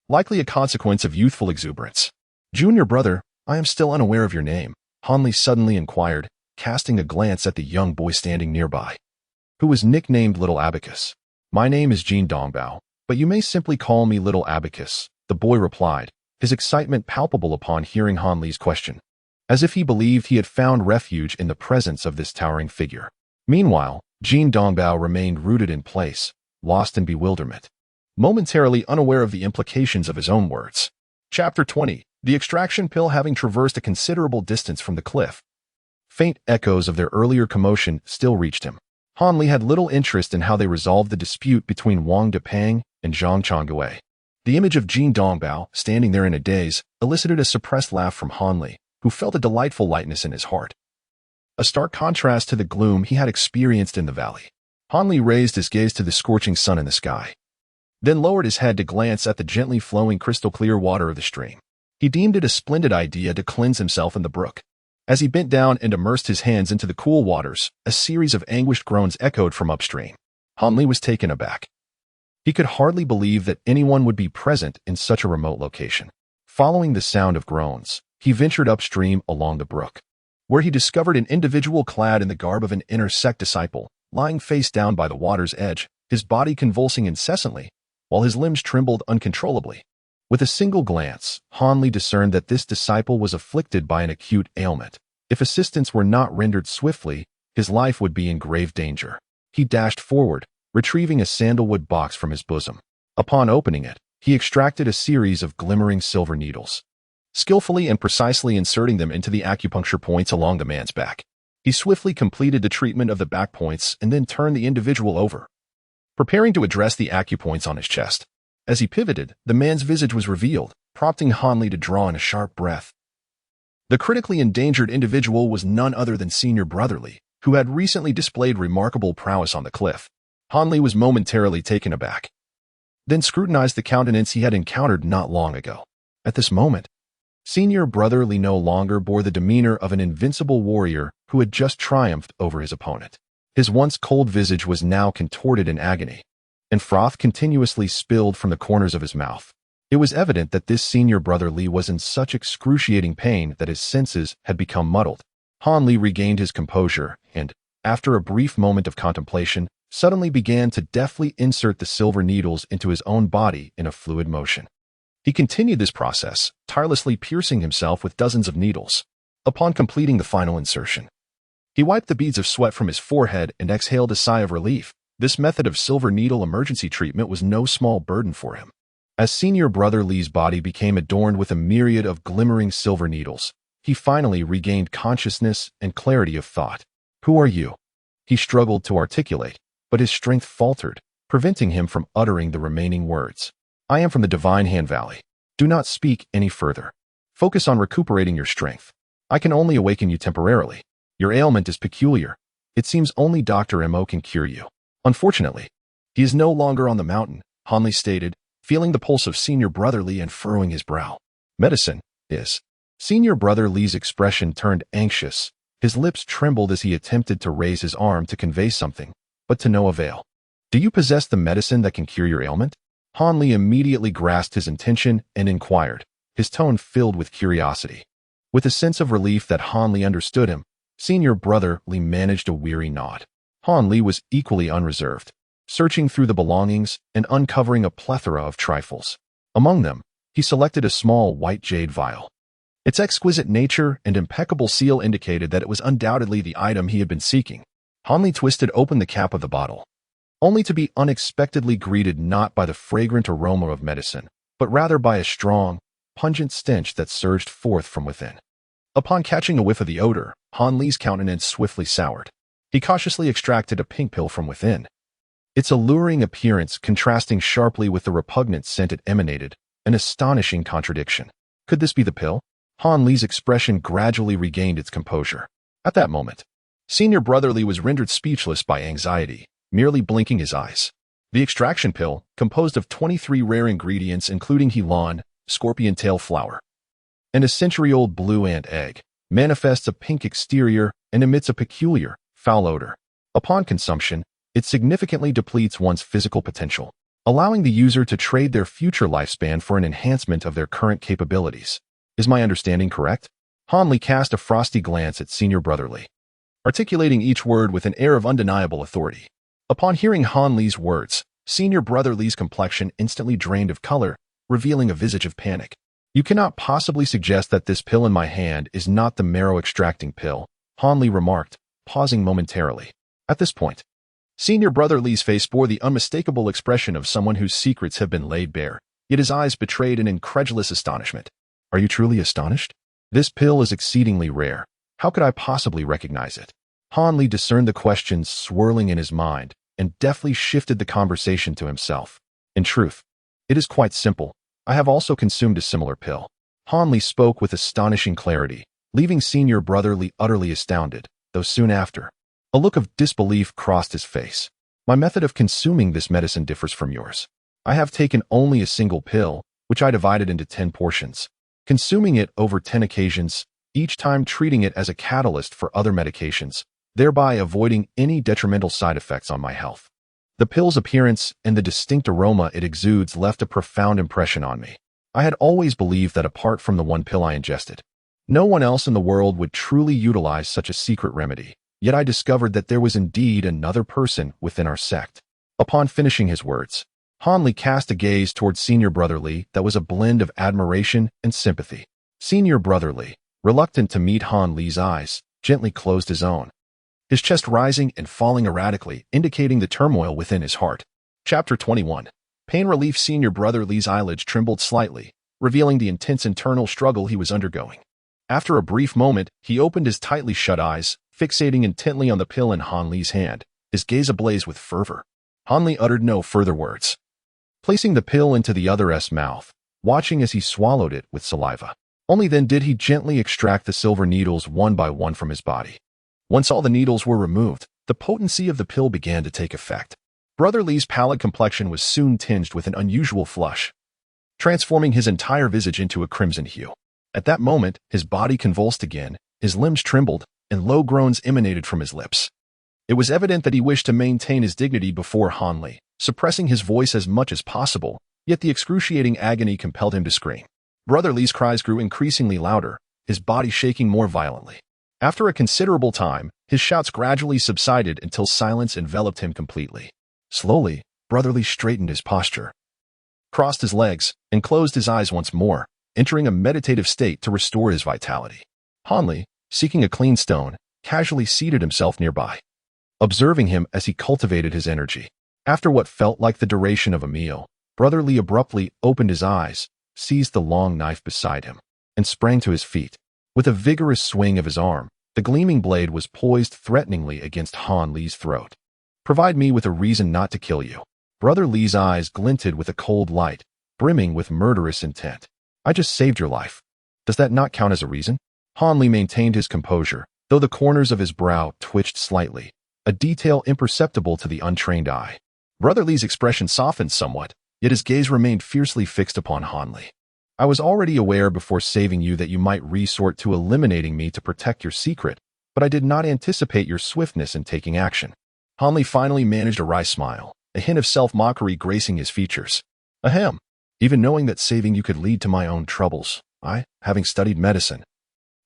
likely a consequence of youthful exuberance. Junior brother, I am still unaware of your name, Hanli suddenly inquired, casting a glance at the young boy standing nearby, who was nicknamed Little Abacus. My name is Jean Dongbao, but you may simply call me Little Abacus, the boy replied, his excitement palpable upon hearing Hanli's question, as if he believed he had found refuge in the presence of this towering figure. Meanwhile, Jean Dongbao remained rooted in place, lost in bewilderment, momentarily unaware of the implications of his own words. Chapter 20. The extraction pill. Having traversed a considerable distance from the cliff, faint echoes of their earlier commotion still reached him. Hanli had little interest in how they resolved the dispute between Wang Depang and Zhang Chongwei. The image of Jean Dongbao, standing there in a daze, elicited a suppressed laugh from Hanli, who felt a delightful lightness in his heart, a stark contrast to the gloom he had experienced in the valley. Hanli raised his gaze to the scorching sun in the sky, then lowered his head to glance at the gently flowing crystal-clear water of the stream. He deemed it a splendid idea to cleanse himself in the brook. As he bent down and immersed his hands into the cool waters, a series of anguished groans echoed from upstream. Hanli was taken aback. He could hardly believe that anyone would be present in such a remote location. Following the sound of groans, he ventured upstream along the brook, where he discovered an individual clad in the garb of an inner sect disciple, lying face down by the water's edge, his body convulsing incessantly, while his limbs trembled uncontrollably. With a single glance, Hanli discerned that this disciple was afflicted by an acute ailment. If assistance were not rendered swiftly, his life would be in grave danger. He dashed forward, retrieving a sandalwood box from his bosom. Upon opening it, he extracted a series of glimmering silver needles, skillfully and precisely inserting them into the acupuncture points along the man's back. He swiftly completed the treatment of the back points and then turned the individual over, preparing to address the acupoints on his chest. As he pivoted, the man's visage was revealed, prompting Hanli to draw in a sharp breath. The critically endangered individual was none other than Senior Brotherly, who had recently displayed remarkable prowess on the cliff. Hanli was momentarily taken aback, then scrutinized the countenance he had encountered not long ago. At this moment, Senior Brother Li no longer bore the demeanor of an invincible warrior who had just triumphed over his opponent. His once cold visage was now contorted in agony, and froth continuously spilled from the corners of his mouth. It was evident that this Senior Brother Li was in such excruciating pain that his senses had become muddled. Han Li regained his composure and, after a brief moment of contemplation, suddenly began to deftly insert the silver needles into his own body in a fluid motion. He continued this process, tirelessly piercing himself with dozens of needles. Upon completing the final insertion, he wiped the beads of sweat from his forehead and exhaled a sigh of relief. This method of silver needle emergency treatment was no small burden for him. As Senior Brother Li's body became adorned with a myriad of glimmering silver needles, he finally regained consciousness and clarity of thought. "Who are you?" He struggled to articulate, but his strength faltered, preventing him from uttering the remaining words. "I am from the Divine Hand Valley. Do not speak any further. Focus on recuperating your strength. I can only awaken you temporarily. Your ailment is peculiar. It seems only Dr. Mo can cure you. Unfortunately, he is no longer on the mountain," Han Li stated, feeling the pulse of Senior Brother Li and furrowing his brow. "Medicine is." Senior Brother Li's expression turned anxious. His lips trembled as he attempted to raise his arm to convey something, but to no avail. "Do you possess the medicine that can cure your ailment?" Han Li immediately grasped his intention and inquired, his tone filled with curiosity. With a sense of relief that Han Li understood him, Senior Brother Li managed a weary nod. Han Li was equally unreserved, searching through the belongings and uncovering a plethora of trifles. Among them, he selected a small white jade vial. Its exquisite nature and impeccable seal indicated that it was undoubtedly the item he had been seeking. Han Li twisted open the cap of the bottle, only to be unexpectedly greeted not by the fragrant aroma of medicine, but rather by a strong, pungent stench that surged forth from within. Upon catching a whiff of the odor, Han Li's countenance swiftly soured. He cautiously extracted a pink pill from within. Its alluring appearance contrasting sharply with the repugnant scent it emanated, an astonishing contradiction. Could this be the pill? Han Li's expression gradually regained its composure. At that moment, Senior Brother Li was rendered speechless by anxiety, merely blinking his eyes. The extraction pill, composed of 23 rare ingredients including Helan, scorpion tail flower, and a century-old blue ant egg, manifests a pink exterior and emits a peculiar, foul odor. Upon consumption, it significantly depletes one's physical potential, allowing the user to trade their future lifespan for an enhancement of their current capabilities. Is my understanding correct? Han Li cast a frosty glance at Senior Brother Li, articulating each word with an air of undeniable authority. Upon hearing Han Li's words, Senior Brother Li's complexion instantly drained of color, revealing a visage of panic. "You cannot possibly suggest that this pill in my hand is not the marrow-extracting pill," Han Li remarked, pausing momentarily. At this point, Senior Brother Li's face bore the unmistakable expression of someone whose secrets have been laid bare, yet his eyes betrayed an incredulous astonishment. "Are you truly astonished? This pill is exceedingly rare. How could I possibly recognize it?" Han Li discerned the questions swirling in his mind and deftly shifted the conversation to himself. "In truth, it is quite simple. I have also consumed a similar pill." Han Li spoke with astonishing clarity, leaving Senior Brother Li utterly astounded, though soon after, a look of disbelief crossed his face. "My method of consuming this medicine differs from yours. I have taken only a single pill, which I divided into 10 portions, consuming it over 10 occasions, each time treating it as a catalyst for other medications, thereby avoiding any detrimental side effects on my health. The pill's appearance and the distinct aroma it exudes left a profound impression on me. I had always believed that apart from the one pill I ingested, no one else in the world would truly utilize such a secret remedy, yet I discovered that there was indeed another person within our sect." Upon finishing his words, Han Li cast a gaze towards Senior Brother Li that was a blend of admiration and sympathy. Senior Brother Li, reluctant to meet Han Li's eyes, gently closed his own, his chest rising and falling erratically, indicating the turmoil within his heart. Chapter 21. Pain relief. Senior Brother Li's eyelids trembled slightly, revealing the intense internal struggle he was undergoing. After a brief moment, he opened his tightly shut eyes, fixating intently on the pill in Han Li's hand, his gaze ablaze with fervor. Han Li uttered no further words, placing the pill into the other's mouth, watching as he swallowed it with saliva. Only then did he gently extract the silver needles one by one from his body. Once all the needles were removed, the potency of the pill began to take effect. Brother Li's pallid complexion was soon tinged with an unusual flush, transforming his entire visage into a crimson hue. At that moment, his body convulsed again, his limbs trembled, and low groans emanated from his lips. It was evident that he wished to maintain his dignity before Han Li, suppressing his voice as much as possible, yet the excruciating agony compelled him to scream. Brother Li's cries grew increasingly louder, his body shaking more violently. After a considerable time, his shouts gradually subsided until silence enveloped him completely. Slowly, Brother Li straightened his posture, crossed his legs, and closed his eyes once more, entering a meditative state to restore his vitality. Han Li, seeking a clean stone, casually seated himself nearby, observing him as he cultivated his energy. After what felt like the duration of a meal, Brother Li abruptly opened his eyes, seized the long knife beside him, and sprang to his feet. With a vigorous swing of his arm, the gleaming blade was poised threateningly against Han Li's throat. Provide me with a reason not to kill you. Brother Li's eyes glinted with a cold light, brimming with murderous intent. I just saved your life. Does that not count as a reason? Han Li maintained his composure, though the corners of his brow twitched slightly, a detail imperceptible to the untrained eye. Brother Li's expression softened somewhat, yet his gaze remained fiercely fixed upon Han Li. I was already aware before saving you that you might resort to eliminating me to protect your secret, but I did not anticipate your swiftness in taking action. Han Li finally managed a wry smile, a hint of self-mockery gracing his features. Ahem. Even knowing that saving you could lead to my own troubles, I, having studied medicine,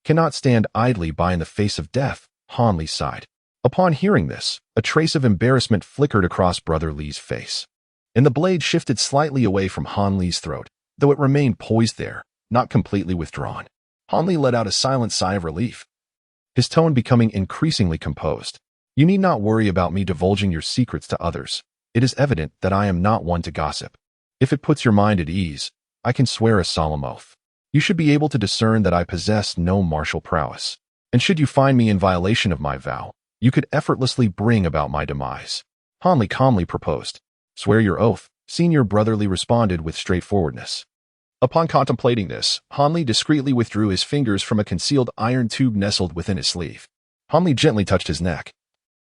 cannot stand idly by in the face of death, Han Li sighed. Upon hearing this, a trace of embarrassment flickered across Brother Li's face, and the blade shifted slightly away from Han Li's throat, though it remained poised there, not completely withdrawn. Han Li let out a silent sigh of relief, his tone becoming increasingly composed. You need not worry about me divulging your secrets to others. It is evident that I am not one to gossip. If it puts your mind at ease, I can swear a solemn oath. You should be able to discern that I possess no martial prowess. And should you find me in violation of my vow, you could effortlessly bring about my demise. Han Li calmly proposed. Swear your oath, Senior Brother Li responded with straightforwardness. Upon contemplating this, Han Li discreetly withdrew his fingers from a concealed iron tube nestled within his sleeve. Han Li gently touched his neck,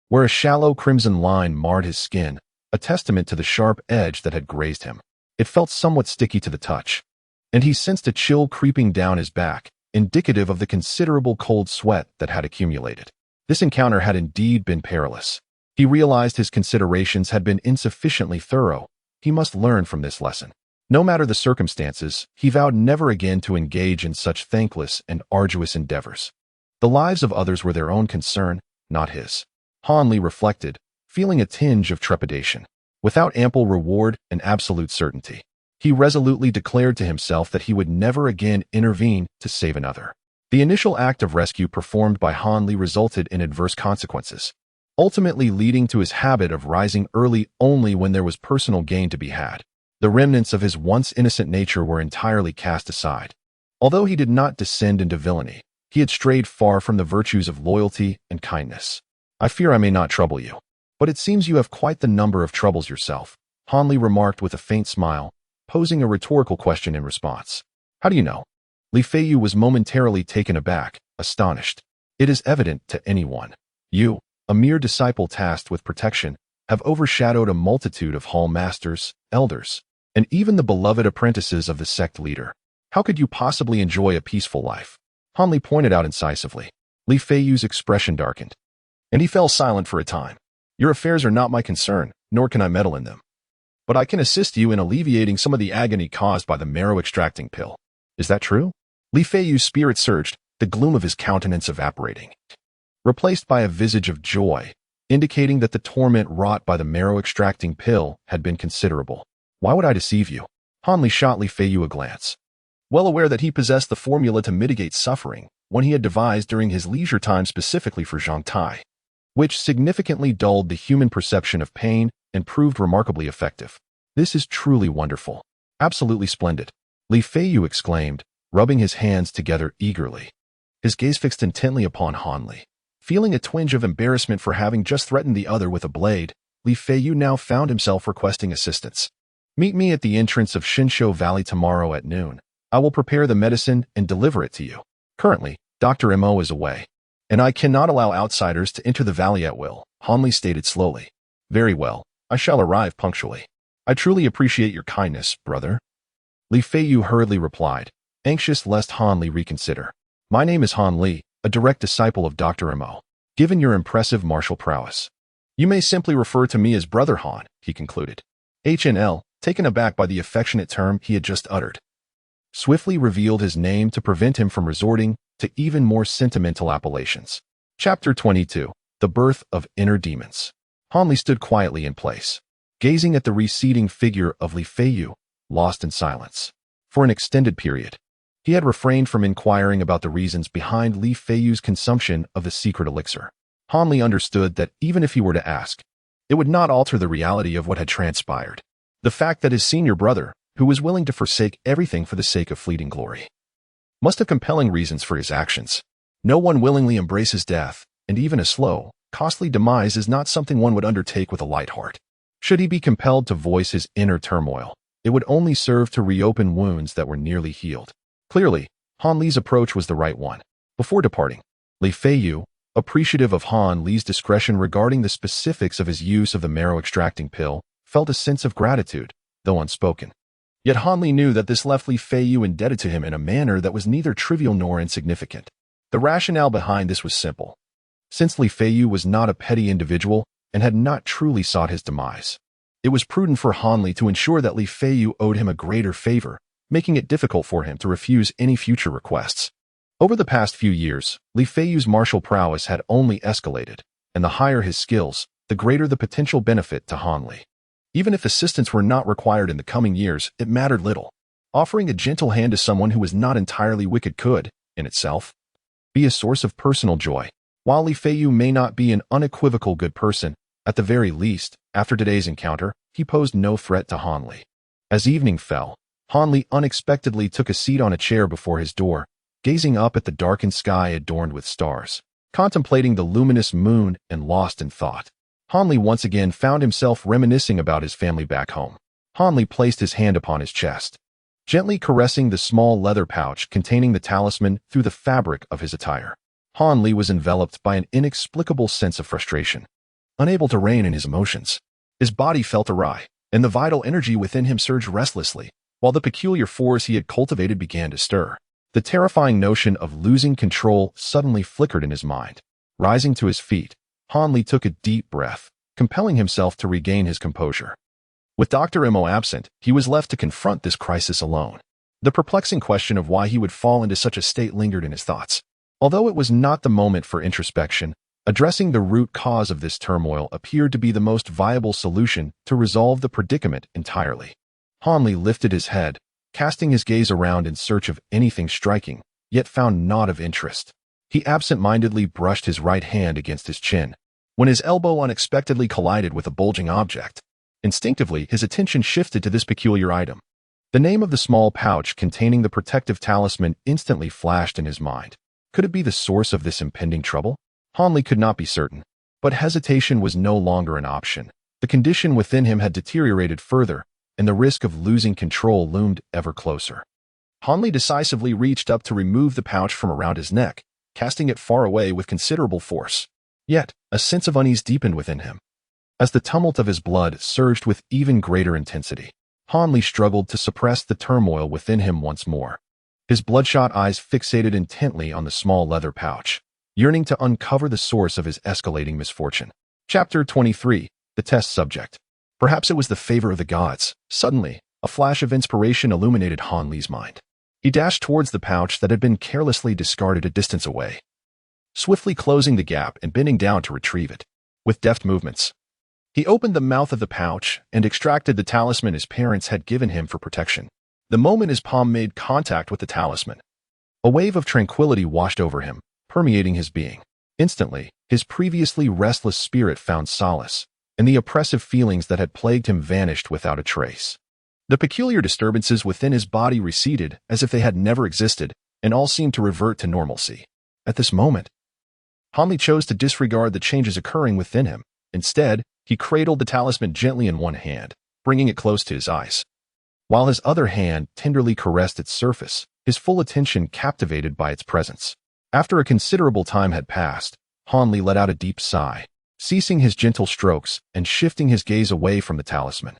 where a shallow crimson line marred his skin, a testament to the sharp edge that had grazed him. It felt somewhat sticky to the touch, and he sensed a chill creeping down his back, indicative of the considerable cold sweat that had accumulated. This encounter had indeed been perilous. He realized his considerations had been insufficiently thorough. He must learn from this lesson. No matter the circumstances, he vowed never again to engage in such thankless and arduous endeavors. The lives of others were their own concern, not his. Han Li reflected, feeling a tinge of trepidation. Without ample reward and absolute certainty, he resolutely declared to himself that he would never again intervene to save another. The initial act of rescue performed by Han Li resulted in adverse consequences, ultimately leading to his habit of rising early only when there was personal gain to be had. The remnants of his once innocent nature were entirely cast aside. Although he did not descend into villainy, he had strayed far from the virtues of loyalty and kindness. I fear I may not trouble you, but it seems you have quite the number of troubles yourself, Han Li remarked with a faint smile, posing a rhetorical question in response. How do you know? Li Feiyu was momentarily taken aback, astonished. It is evident to anyone. You, a mere disciple tasked with protection, have overshadowed a multitude of hall masters, elders, and even the beloved apprentices of the sect leader. How could you possibly enjoy a peaceful life? Han Li pointed out incisively. Li Feiyu's expression darkened, and he fell silent for a time. Your affairs are not my concern, nor can I meddle in them. But I can assist you in alleviating some of the agony caused by the marrow-extracting pill. Is that true? Li Feiyu's spirit surged, the gloom of his countenance evaporating, replaced by a visage of joy, indicating that the torment wrought by the marrow-extracting pill had been considerable. Why would I deceive you? Han Li shot Li Feiyu a glance, well aware that he possessed the formula to mitigate suffering, one he had devised during his leisure time specifically for Zhang Tai, which significantly dulled the human perception of pain and proved remarkably effective. This is truly wonderful. Absolutely splendid, Li Feiyu exclaimed, rubbing his hands together eagerly. His gaze fixed intently upon Han Li. Feeling a twinge of embarrassment for having just threatened the other with a blade, Li Feiyu now found himself requesting assistance. Meet me at the entrance of Shinshou Valley tomorrow at noon. I will prepare the medicine and deliver it to you. Currently, Dr. Mo is away, and I cannot allow outsiders to enter the valley at will, Han Li stated slowly. Very well, I shall arrive punctually. I truly appreciate your kindness, brother. Li Feiyu hurriedly replied, anxious lest Han Li reconsider. My name is Han Li, a direct disciple of Dr. Mo. Given your impressive martial prowess, you may simply refer to me as Brother Han, he concluded. HNL, taken aback by the affectionate term he had just uttered, swiftly revealed his name to prevent him from resorting to even more sentimental appellations. Chapter 22. The Birth of Inner Demons. Han Li stood quietly in place, gazing at the receding figure of Li Feiyu, lost in silence. For an extended period, he had refrained from inquiring about the reasons behind Li Feiyu's consumption of the secret elixir. Han Li understood that even if he were to ask, it would not alter the reality of what had transpired. The fact that his senior brother, who was willing to forsake everything for the sake of fleeting glory, must have compelling reasons for his actions. No one willingly embraces death, and even a slow, costly demise is not something one would undertake with a light heart. Should he be compelled to voice his inner turmoil, it would only serve to reopen wounds that were nearly healed. Clearly, Han Li's approach was the right one. Before departing, Li Feiyu, appreciative of Han Li's discretion regarding the specifics of his use of the marrow-extracting pill, felt a sense of gratitude, though unspoken. Yet Han Li knew that this left Li Feiyu indebted to him in a manner that was neither trivial nor insignificant. The rationale behind this was simple. Since Li Feiyu was not a petty individual and had not truly sought his demise, it was prudent for Han Li to ensure that Li Feiyu owed him a greater favor, making it difficult for him to refuse any future requests. Over the past few years, Li Feiyu's martial prowess had only escalated, and the higher his skills, the greater the potential benefit to Han Li. Even if assistance were not required in the coming years, it mattered little. Offering a gentle hand to someone who was not entirely wicked could, in itself, be a source of personal joy. While Li Feiyu may not be an unequivocal good person, at the very least, after today's encounter, he posed no threat to Han Li. As evening fell, Han Li unexpectedly took a seat on a chair before his door, gazing up at the darkened sky adorned with stars, contemplating the luminous moon and lost in thought. Han Li once again found himself reminiscing about his family back home. Han Li placed his hand upon his chest, gently caressing the small leather pouch containing the talisman through the fabric of his attire. Han Li was enveloped by an inexplicable sense of frustration, unable to rein in his emotions. His body felt awry, and the vital energy within him surged restlessly, while the peculiar force he had cultivated began to stir. The terrifying notion of losing control suddenly flickered in his mind. Rising to his feet, Han Li took a deep breath, compelling himself to regain his composure. With Dr. Mo absent, he was left to confront this crisis alone. The perplexing question of why he would fall into such a state lingered in his thoughts. Although it was not the moment for introspection, addressing the root cause of this turmoil appeared to be the most viable solution to resolve the predicament entirely. Han Li lifted his head, casting his gaze around in search of anything striking, yet found naught of interest. He absent-mindedly brushed his right hand against his chin, when his elbow unexpectedly collided with a bulging object. Instinctively, his attention shifted to this peculiar item. The name of the small pouch containing the protective talisman instantly flashed in his mind. Could it be the source of this impending trouble? Han Li could not be certain, but hesitation was no longer an option. The condition within him had deteriorated further, and the risk of losing control loomed ever closer. Han Li decisively reached up to remove the pouch from around his neck, casting it far away with considerable force. Yet, a sense of unease deepened within him. As the tumult of his blood surged with even greater intensity, Han Li struggled to suppress the turmoil within him once more. His bloodshot eyes fixated intently on the small leather pouch, yearning to uncover the source of his escalating misfortune. Chapter 23. The Test Subject. Perhaps it was the favor of the gods. Suddenly, a flash of inspiration illuminated Han Li's mind. He dashed towards the pouch that had been carelessly discarded a distance away, swiftly closing the gap and bending down to retrieve it. With deft movements, he opened the mouth of the pouch and extracted the talisman his parents had given him for protection. The moment his palm made contact with the talisman, a wave of tranquility washed over him, permeating his being. Instantly, his previously restless spirit found solace, and the oppressive feelings that had plagued him vanished without a trace. The peculiar disturbances within his body receded as if they had never existed, and all seemed to revert to normalcy. At this moment, Han Li chose to disregard the changes occurring within him. Instead, he cradled the talisman gently in one hand, bringing it close to his eyes, while his other hand tenderly caressed its surface, his full attention captivated by its presence. After a considerable time had passed, Han Li let out a deep sigh, ceasing his gentle strokes and shifting his gaze away from the talisman.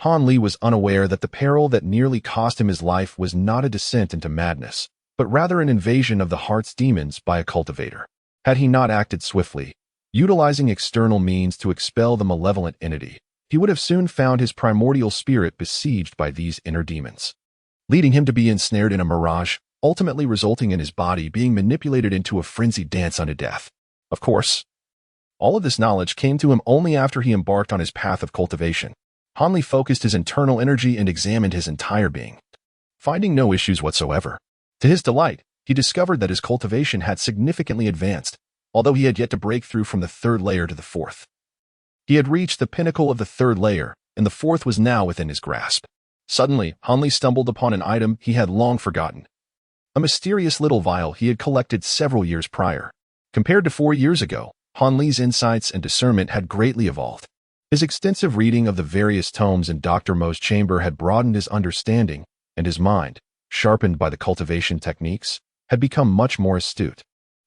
Han Li was unaware that the peril that nearly cost him his life was not a descent into madness, but rather an invasion of the heart's demons by a cultivator. Had he not acted swiftly, utilizing external means to expel the malevolent entity, he would have soon found his primordial spirit besieged by these inner demons, leading him to be ensnared in a mirage, ultimately resulting in his body being manipulated into a frenzied dance unto death. Of course, all of this knowledge came to him only after he embarked on his path of cultivation. Han Li focused his internal energy and examined his entire being, finding no issues whatsoever. To his delight, he discovered that his cultivation had significantly advanced, although he had yet to break through from the third layer to the fourth. He had reached the pinnacle of the third layer, and the fourth was now within his grasp. Suddenly, Han Li stumbled upon an item he had long forgotten. A mysterious little vial he had collected several years prior. Compared to 4 years ago, Han Li's insights and discernment had greatly evolved. His extensive reading of the various tomes in Dr. Mo's chamber had broadened his understanding, and his mind, sharpened by the cultivation techniques, had become much more astute.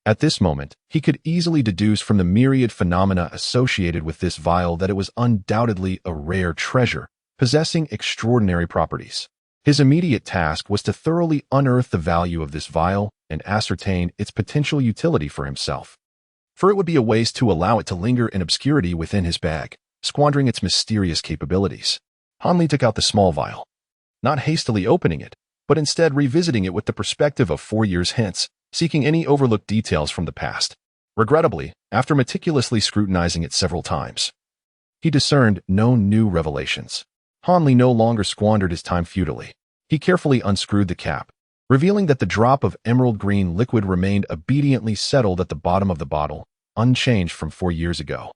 At this moment, he could easily deduce from the myriad phenomena associated with this vial that it was undoubtedly a rare treasure, possessing extraordinary properties. His immediate task was to thoroughly unearth the value of this vial and ascertain its potential utility for himself. For it would be a waste to allow it to linger in obscurity within his bag, squandering its mysterious capabilities. Han Li took out the small vial, not hastily opening it, but instead revisiting it with the perspective of 4 years hence, seeking any overlooked details from the past. Regrettably, after meticulously scrutinizing it several times, he discerned no new revelations. Han Li no longer squandered his time futilely. He carefully unscrewed the cap, revealing that the drop of emerald green liquid remained obediently settled at the bottom of the bottle, unchanged from 4 years ago.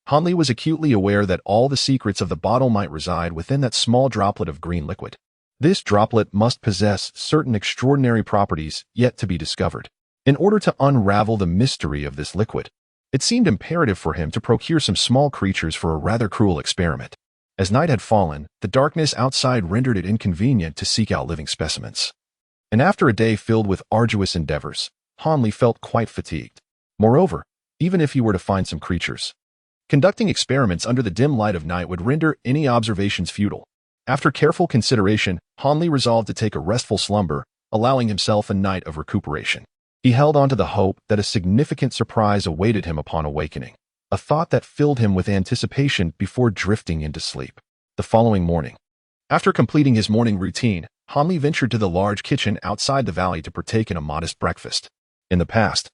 Han Li was acutely aware that all the secrets of the bottle might reside within that small droplet of green liquid. This droplet must possess certain extraordinary properties yet to be discovered. In order to unravel the mystery of this liquid, it seemed imperative for him to procure some small creatures for a rather cruel experiment. As night had fallen, the darkness outside rendered it inconvenient to seek out living specimens. And after a day filled with arduous endeavors, Han Li felt quite fatigued. Moreover, even if he were to find some creatures, conducting experiments under the dim light of night would render any observations futile. After careful consideration, Han Li resolved to take a restful slumber, allowing himself a night of recuperation. He held on to the hope that a significant surprise awaited him upon awakening, a thought that filled him with anticipation before drifting into sleep. The following morning, after completing his morning routine, Han Li ventured to the large kitchen outside the valley to partake in a modest breakfast. In the past,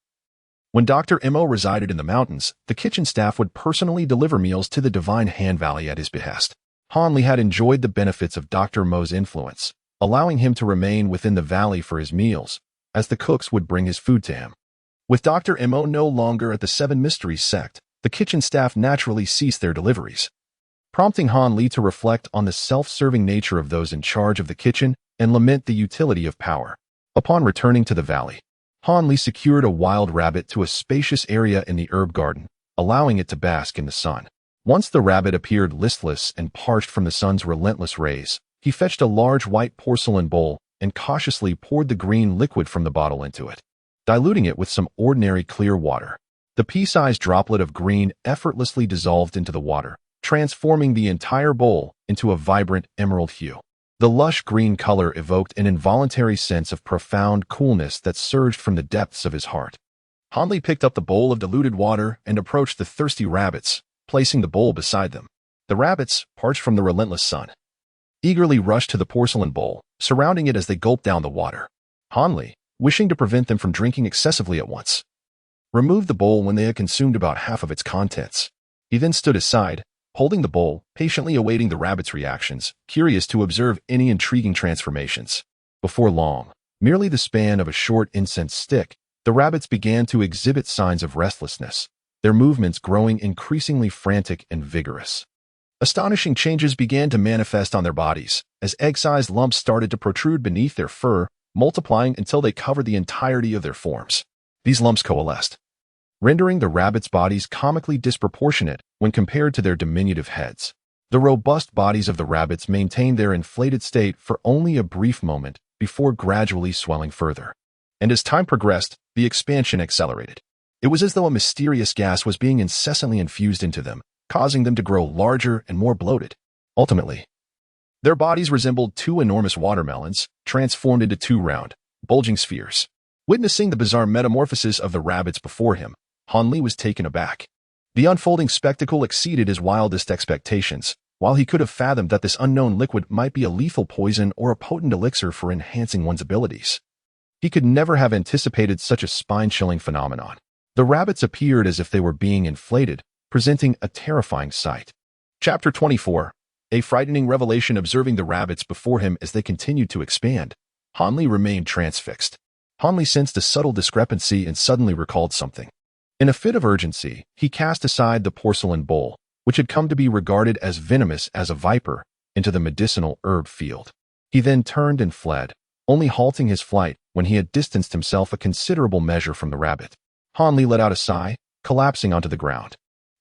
when Dr. Mo resided in the mountains, the kitchen staff would personally deliver meals to the Divine Hand Valley at his behest. Han Li had enjoyed the benefits of Dr. Mo's influence, allowing him to remain within the valley for his meals, as the cooks would bring his food to him. With Dr. Mo no longer at the Seven Mysteries sect, the kitchen staff naturally ceased their deliveries, prompting Han Li to reflect on the self-serving nature of those in charge of the kitchen and lament the utility of power. Upon returning to the valley, Han Li secured a wild rabbit to a spacious area in the herb garden, allowing it to bask in the sun. Once the rabbit appeared listless and parched from the sun's relentless rays, he fetched a large white porcelain bowl and cautiously poured the green liquid from the bottle into it, diluting it with some ordinary clear water. The pea-sized droplet of green effortlessly dissolved into the water, transforming the entire bowl into a vibrant emerald hue. The lush green color evoked an involuntary sense of profound coolness that surged from the depths of his heart. Han Li picked up the bowl of diluted water and approached the thirsty rabbits, placing the bowl beside them. The rabbits, parched from the relentless sun, eagerly rushed to the porcelain bowl, surrounding it as they gulped down the water. Han Li, wishing to prevent them from drinking excessively at once, removed the bowl when they had consumed about half of its contents. He then stood aside, holding the bowl, patiently awaiting the rabbits' reactions, curious to observe any intriguing transformations. Before long, merely the span of a short incense stick, the rabbits began to exhibit signs of restlessness, their movements growing increasingly frantic and vigorous. Astonishing changes began to manifest on their bodies, as egg-sized lumps started to protrude beneath their fur, multiplying until they covered the entirety of their forms. These lumps coalesced, rendering the rabbits' bodies comically disproportionate when compared to their diminutive heads. The robust bodies of the rabbits maintained their inflated state for only a brief moment before gradually swelling further. And as time progressed, the expansion accelerated. It was as though a mysterious gas was being incessantly infused into them, causing them to grow larger and more bloated. Ultimately, Their bodies resembled two enormous watermelons, transformed into two round, bulging spheres. Witnessing the bizarre metamorphosis of the rabbits before him, Hanli was taken aback. The unfolding spectacle exceeded his wildest expectations. While he could have fathomed that this unknown liquid might be a lethal poison or a potent elixir for enhancing one's abilities, he could never have anticipated such a spine-chilling phenomenon. The rabbits appeared as if they were being inflated, presenting a terrifying sight. Chapter 24. A frightening revelation. Observing the rabbits before him as they continued to expand, Hanli remained transfixed. Hanli sensed a subtle discrepancy and suddenly recalled something. In a fit of urgency, he cast aside the porcelain bowl, which had come to be regarded as venomous as a viper, into the medicinal herb field. He then turned and fled, only halting his flight when he had distanced himself a considerable measure from the rabbit. Hanli let out a sigh, collapsing onto the ground.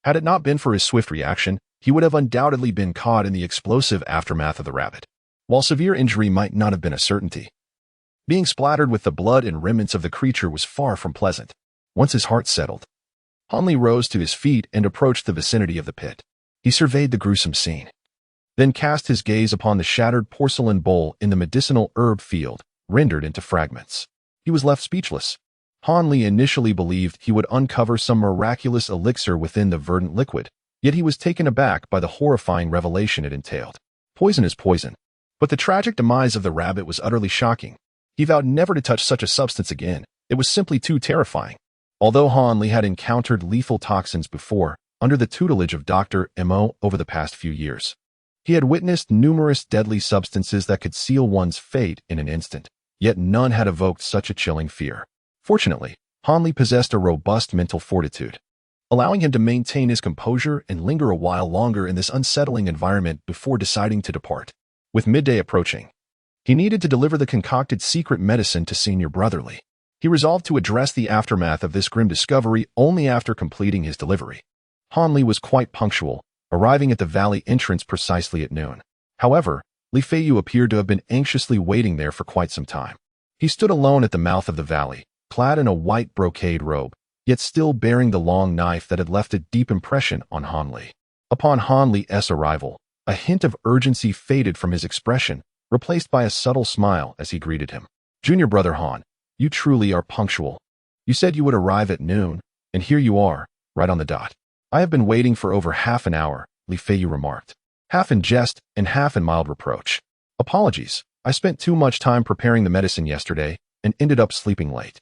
Had it not been for his swift reaction, he would have undoubtedly been caught in the explosive aftermath of the rabbit. While severe injury might not have been a certainty, being splattered with the blood and remnants of the creature was far from pleasant. Once his heart settled, Hanli rose to his feet and approached the vicinity of the pit. He surveyed the gruesome scene, then cast his gaze upon the shattered porcelain bowl in the medicinal herb field, rendered into fragments. He was left speechless. Hanli initially believed he would uncover some miraculous elixir within the verdant liquid, yet he was taken aback by the horrifying revelation it entailed. Poison is poison. But the tragic demise of the rabbit was utterly shocking. He vowed never to touch such a substance again. It was simply too terrifying. Although Hanli had encountered lethal toxins before, under the tutelage of Dr. Mo over the past few years, he had witnessed numerous deadly substances that could seal one's fate in an instant, yet none had evoked such a chilling fear. Fortunately, Hanli possessed a robust mental fortitude, allowing him to maintain his composure and linger a while longer in this unsettling environment before deciding to depart. With midday approaching, he needed to deliver the concocted secret medicine to Senior Brotherly. He resolved to address the aftermath of this grim discovery only after completing his delivery. Hanli was quite punctual, arriving at the valley entrance precisely at noon. However, Li Feiyu appeared to have been anxiously waiting there for quite some time. He stood alone at the mouth of the valley, clad in a white brocade robe, yet still bearing the long knife that had left a deep impression on Hanli. Upon Hanli's arrival, a hint of urgency faded from his expression, replaced by a subtle smile as he greeted him. "Junior brother Han, you truly are punctual. You said you would arrive at noon, and here you are, right on the dot." "I have been waiting for over half an hour," Li Feiyu remarked, half in jest and half in mild reproach. "Apologies, I spent too much time preparing the medicine yesterday and ended up sleeping late."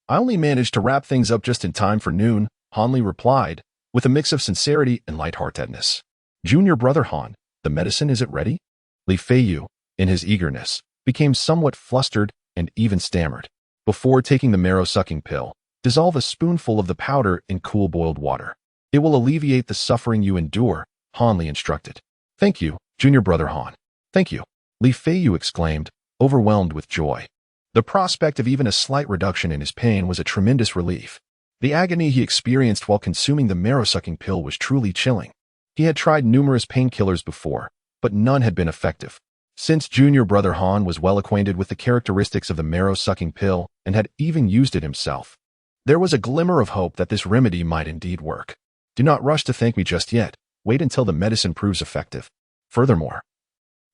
"I only managed to wrap things up just in time for noon," Hanli replied, with a mix of sincerity and lightheartedness. "Junior brother Han, the medicine, is it ready?" Li Feiyu, in his eagerness, became somewhat flustered and even stammered. Before taking the marrow-sucking pill, dissolve a spoonful of the powder in cool boiled water. It will alleviate the suffering you endure, Hanli instructed. "Thank you, Junior brother Han. Thank you," Li Feiyu exclaimed, overwhelmed with joy. The prospect of even a slight reduction in his pain was a tremendous relief. The agony he experienced while consuming the marrow-sucking pill was truly chilling. He had tried numerous painkillers before, but none had been effective. Since Junior brother Han was well acquainted with the characteristics of the marrow-sucking pill and had even used it himself, there was a glimmer of hope that this remedy might indeed work. "Do not rush to thank me just yet. Wait until the medicine proves effective. Furthermore,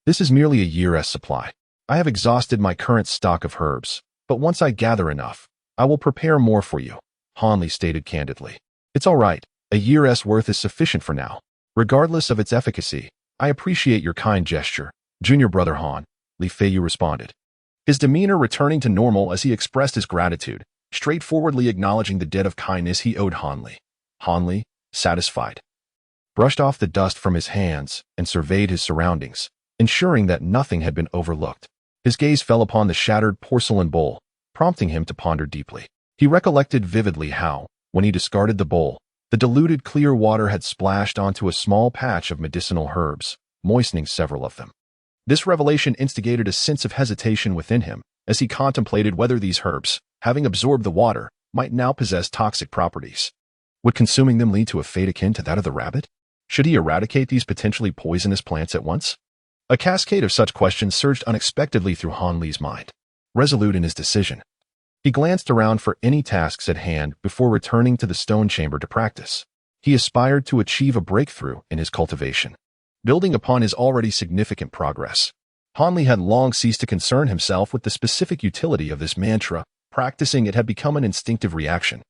this is merely a year's supply. I have exhausted my current stock of herbs, but once I gather enough, I will prepare more for you," Hanli stated candidly. "It's all right. A year's worth is sufficient for now. Regardless of its efficacy, I appreciate your kind gesture, Junior brother Han," Li Feiyu responded, his demeanor returning to normal as he expressed his gratitude, straightforwardly acknowledging the debt of kindness he owed Hanli. Hanli, satisfied, brushed off the dust from his hands and surveyed his surroundings, ensuring that nothing had been overlooked. His gaze fell upon the shattered porcelain bowl, prompting him to ponder deeply. He recollected vividly how, when he discarded the bowl, the diluted clear water had splashed onto a small patch of medicinal herbs, moistening several of them. This revelation instigated a sense of hesitation within him as he contemplated whether these herbs, having absorbed the water, might now possess toxic properties. Would consuming them lead to a fate akin to that of the rabbit? Should he eradicate these potentially poisonous plants at once? A cascade of such questions surged unexpectedly through Hanli's mind. Resolute in his decision, he glanced around for any tasks at hand before returning to the stone chamber to practice. He aspired to achieve a breakthrough in his cultivation. building upon his already significant progress. Hanli had long ceased to concern himself with the specific utility of this mantra. Practicing it had become an instinctive reaction.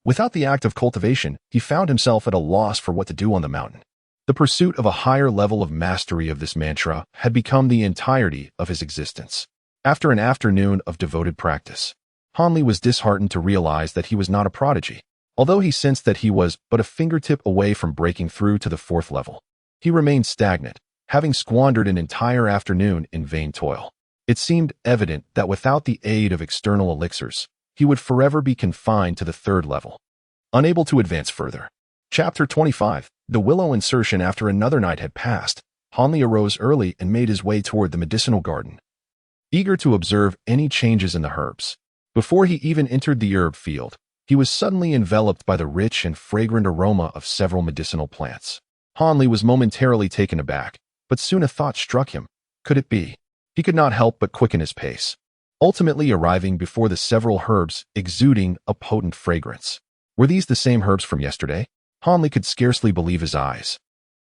Without the act of cultivation, he found himself at a loss for what to do on the mountain. The pursuit of a higher level of mastery of this mantra had become the entirety of his existence. After an afternoon of devoted practice, Hanli was disheartened to realize that he was not a prodigy. Although he sensed that he was but a fingertip away from breaking through to the fourth level, he remained stagnant, having squandered an entire afternoon in vain toil. It seemed evident that without the aid of external elixirs, he would forever be confined to the third level, unable to advance further. Chapter 25. The willow insertion. After another night had passed, Hanli arose early and made his way toward the medicinal garden, eager to observe any changes in the herbs. Before he even entered the herb field, he was suddenly enveloped by the rich and fragrant aroma of several medicinal plants. Hanli was momentarily taken aback, but soon a thought struck him. Could it be? He could not help but quicken his pace, ultimately arriving before the several herbs exuding a potent fragrance. Were these the same herbs from yesterday? Hanli could scarcely believe his eyes,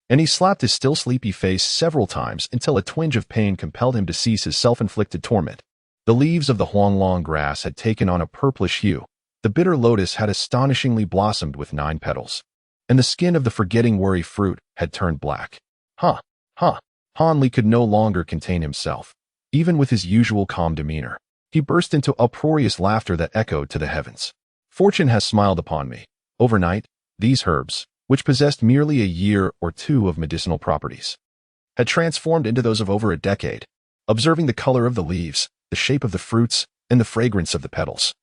and he slapped his still sleepy face several times until a twinge of pain compelled him to cease his self-inflicted torment. The leaves of the huanglong grass had taken on a purplish hue, the bitter lotus had astonishingly blossomed with 9 petals, and the skin of the forgetting worry fruit had turned black. Hanli could no longer contain himself. Even with his usual calm demeanor, he burst into uproarious laughter that echoed to the heavens. Fortune has smiled upon me. Overnight, these herbs, which possessed merely a year or two of medicinal properties, had transformed into those of over a decade. Observing the color of the leaves, the shape of the fruits, and the fragrance of the petals,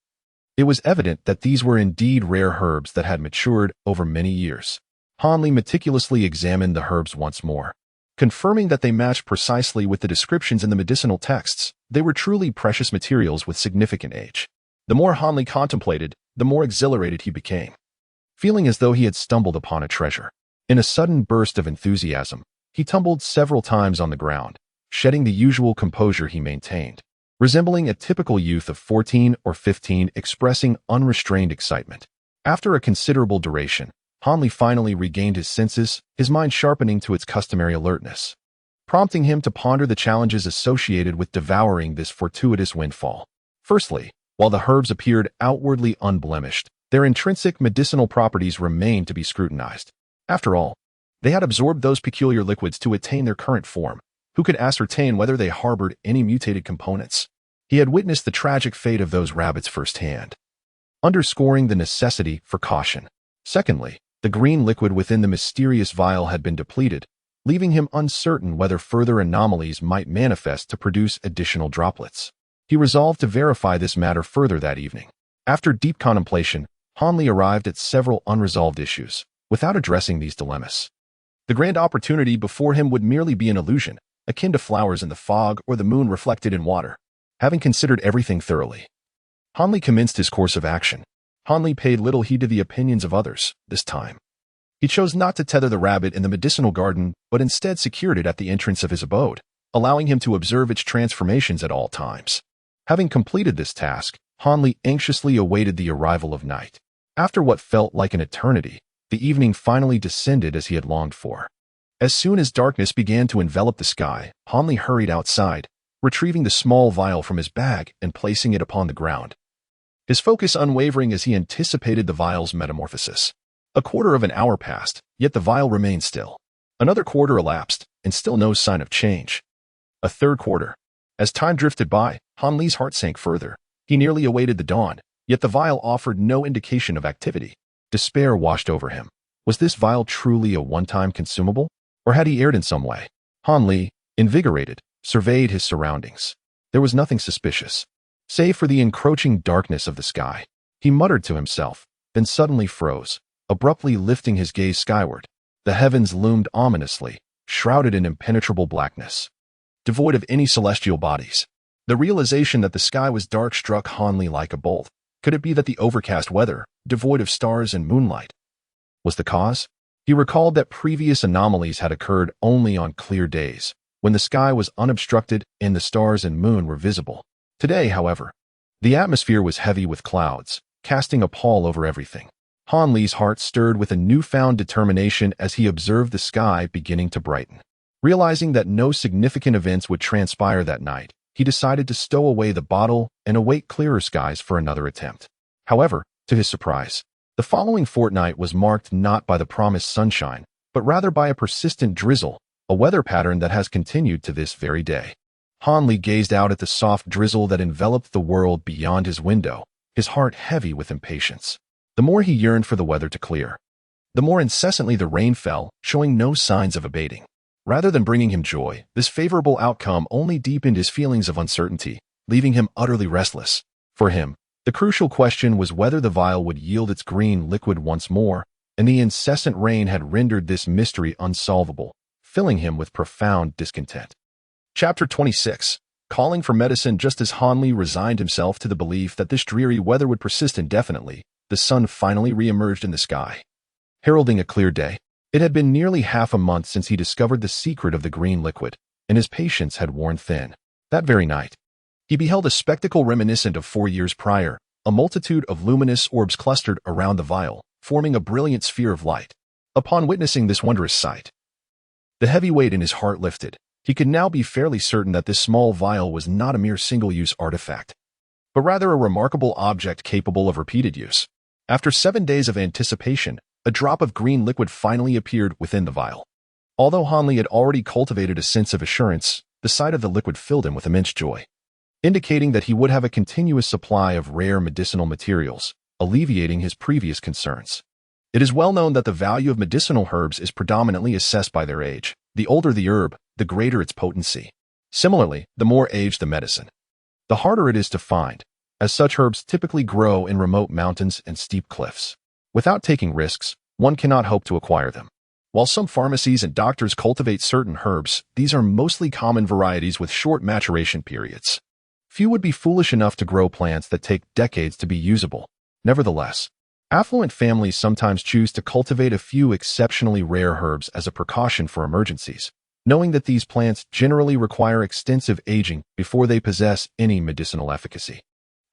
it was evident that these were indeed rare herbs that had matured over many years. Hanli meticulously examined the herbs once more, confirming that they matched precisely with the descriptions in the medicinal texts. They were truly precious materials with significant age. The more Hanli contemplated, the more exhilarated he became, feeling as though he had stumbled upon a treasure. In a sudden burst of enthusiasm, he tumbled several times on the ground, shedding the usual composure he maintained, resembling a typical youth of 14 or 15 expressing unrestrained excitement. After a considerable duration, Hanli finally regained his senses, his mind sharpening to its customary alertness, prompting him to ponder the challenges associated with devouring this fortuitous windfall. Firstly, while the herbs appeared outwardly unblemished, their intrinsic medicinal properties remained to be scrutinized. After all, they had absorbed those peculiar liquids to attain their current form. Who could ascertain whether they harbored any mutated components? He had witnessed the tragic fate of those rabbits firsthand, underscoring the necessity for caution. Secondly, the green liquid within the mysterious vial had been depleted, leaving him uncertain whether further anomalies might manifest to produce additional droplets. He resolved to verify this matter further that evening. After deep contemplation, Hanli arrived at several unresolved issues. Without addressing these dilemmas, the grand opportunity before him would merely be an illusion, akin to flowers in the fog or the moon reflected in water. Having considered everything thoroughly, Hanli commenced his course of action. Hanli paid little heed to the opinions of others this time. He chose not to tether the rabbit in the medicinal garden, but instead secured it at the entrance of his abode, allowing him to observe its transformations at all times. Having completed this task, Hanli anxiously awaited the arrival of night. After what felt like an eternity, the evening finally descended as he had longed for. As soon as darkness began to envelop the sky, Hanli hurried outside, retrieving the small vial from his bag and placing it upon the ground, his focus unwavering as he anticipated the vial's metamorphosis. A quarter of an hour passed, yet the vial remained still. Another quarter elapsed, and still no sign of change. A third quarter. As time drifted by, Hanli's heart sank further. He nearly awaited the dawn, yet the vial offered no indication of activity. Despair washed over him. Was this vial truly a one-time consumable, or had he erred in some way? Hanli, invigorated, surveyed his surroundings. There was nothing suspicious, save for the encroaching darkness of the sky. He muttered to himself, then suddenly froze, abruptly lifting his gaze skyward. The heavens loomed ominously, shrouded in impenetrable blackness, devoid of any celestial bodies. The realization that the sky was dark struck Hanli like a bolt. Could it be that the overcast weather, devoid of stars and moonlight, was the cause? He recalled that previous anomalies had occurred only on clear days, when the sky was unobstructed and the stars and moon were visible. Today, however, the atmosphere was heavy with clouds, casting a pall over everything. Hanli's heart stirred with a newfound determination as he observed the sky beginning to brighten. Realizing that no significant events would transpire that night, he decided to stow away the bottle and await clearer skies for another attempt. However, to his surprise, the following fortnight was marked not by the promised sunshine, but rather by a persistent drizzle, a weather pattern that has continued to this very day. Hanli gazed out at the soft drizzle that enveloped the world beyond his window, his heart heavy with impatience. The more he yearned for the weather to clear, the more incessantly the rain fell, showing no signs of abating. Rather than bringing him joy, this favorable outcome only deepened his feelings of uncertainty, leaving him utterly restless. For him, the crucial question was whether the vial would yield its green liquid once more, and the incessant rain had rendered this mystery unsolvable, filling him with profound discontent. Chapter 26. Calling for medicine. Just as Hanli resigned himself to the belief that this dreary weather would persist indefinitely, the sun finally re-emerged in the sky, heralding a clear day. It had been nearly half a month since he discovered the secret of the green liquid, and his patience had worn thin. That very night, he beheld a spectacle reminiscent of 4 years prior. A multitude of luminous orbs clustered around the vial, forming a brilliant sphere of light. Upon witnessing this wondrous sight, the heavy weight in his heart lifted. He could now be fairly certain that this small vial was not a mere single-use artifact, but rather a remarkable object capable of repeated use. After 7 days of anticipation, a drop of green liquid finally appeared within the vial. Although Hanli had already cultivated a sense of assurance, the sight of the liquid filled him with immense joy, indicating that he would have a continuous supply of rare medicinal materials, alleviating his previous concerns. It is well known that the value of medicinal herbs is predominantly assessed by their age. The older the herb, the greater its potency. Similarly, the more aged the medicine, the harder it is to find, as such herbs typically grow in remote mountains and steep cliffs. Without taking risks, one cannot hope to acquire them. While some pharmacies and doctors cultivate certain herbs, these are mostly common varieties with short maturation periods. Few would be foolish enough to grow plants that take decades to be usable. Nevertheless, affluent families sometimes choose to cultivate a few exceptionally rare herbs as a precaution for emergencies, knowing that these plants generally require extensive aging before they possess any medicinal efficacy.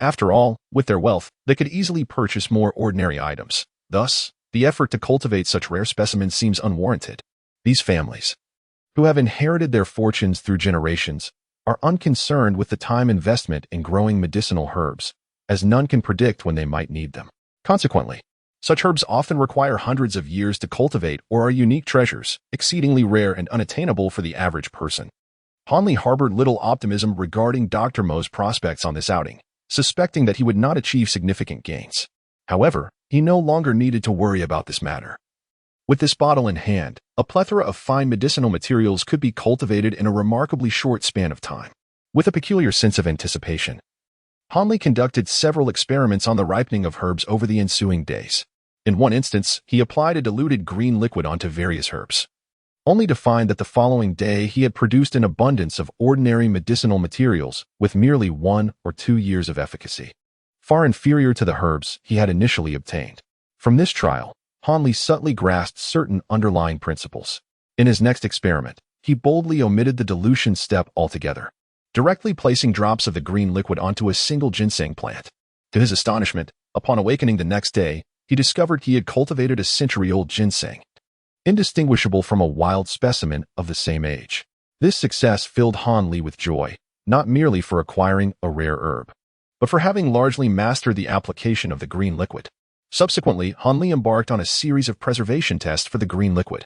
After all, with their wealth, they could easily purchase more ordinary items. Thus, the effort to cultivate such rare specimens seems unwarranted. These families, who have inherited their fortunes through generations, are unconcerned with the time investment in growing medicinal herbs, as none can predict when they might need them. Consequently, such herbs often require hundreds of years to cultivate or are unique treasures, exceedingly rare and unattainable for the average person. Hanli harbored little optimism regarding Dr. Mo's prospects on this outing, suspecting that he would not achieve significant gains. However, he no longer needed to worry about this matter. With this bottle in hand, a plethora of fine medicinal materials could be cultivated in a remarkably short span of time. With a peculiar sense of anticipation, Hanli conducted several experiments on the ripening of herbs over the ensuing days. In one instance, he applied a diluted green liquid onto various herbs, only to find that the following day he had produced an abundance of ordinary medicinal materials with merely 1 or 2 years of efficacy, far inferior to the herbs he had initially obtained. From this trial, Hanli subtly grasped certain underlying principles. In his next experiment, he boldly omitted the dilution step altogether, directly placing drops of the green liquid onto a single ginseng plant. To his astonishment, upon awakening the next day, he discovered he had cultivated a century-old ginseng, indistinguishable from a wild specimen of the same age. This success filled Hanli with joy, not merely for acquiring a rare herb, but for having largely mastered the application of the green liquid. Subsequently, Hanli embarked on a series of preservation tests for the green liquid,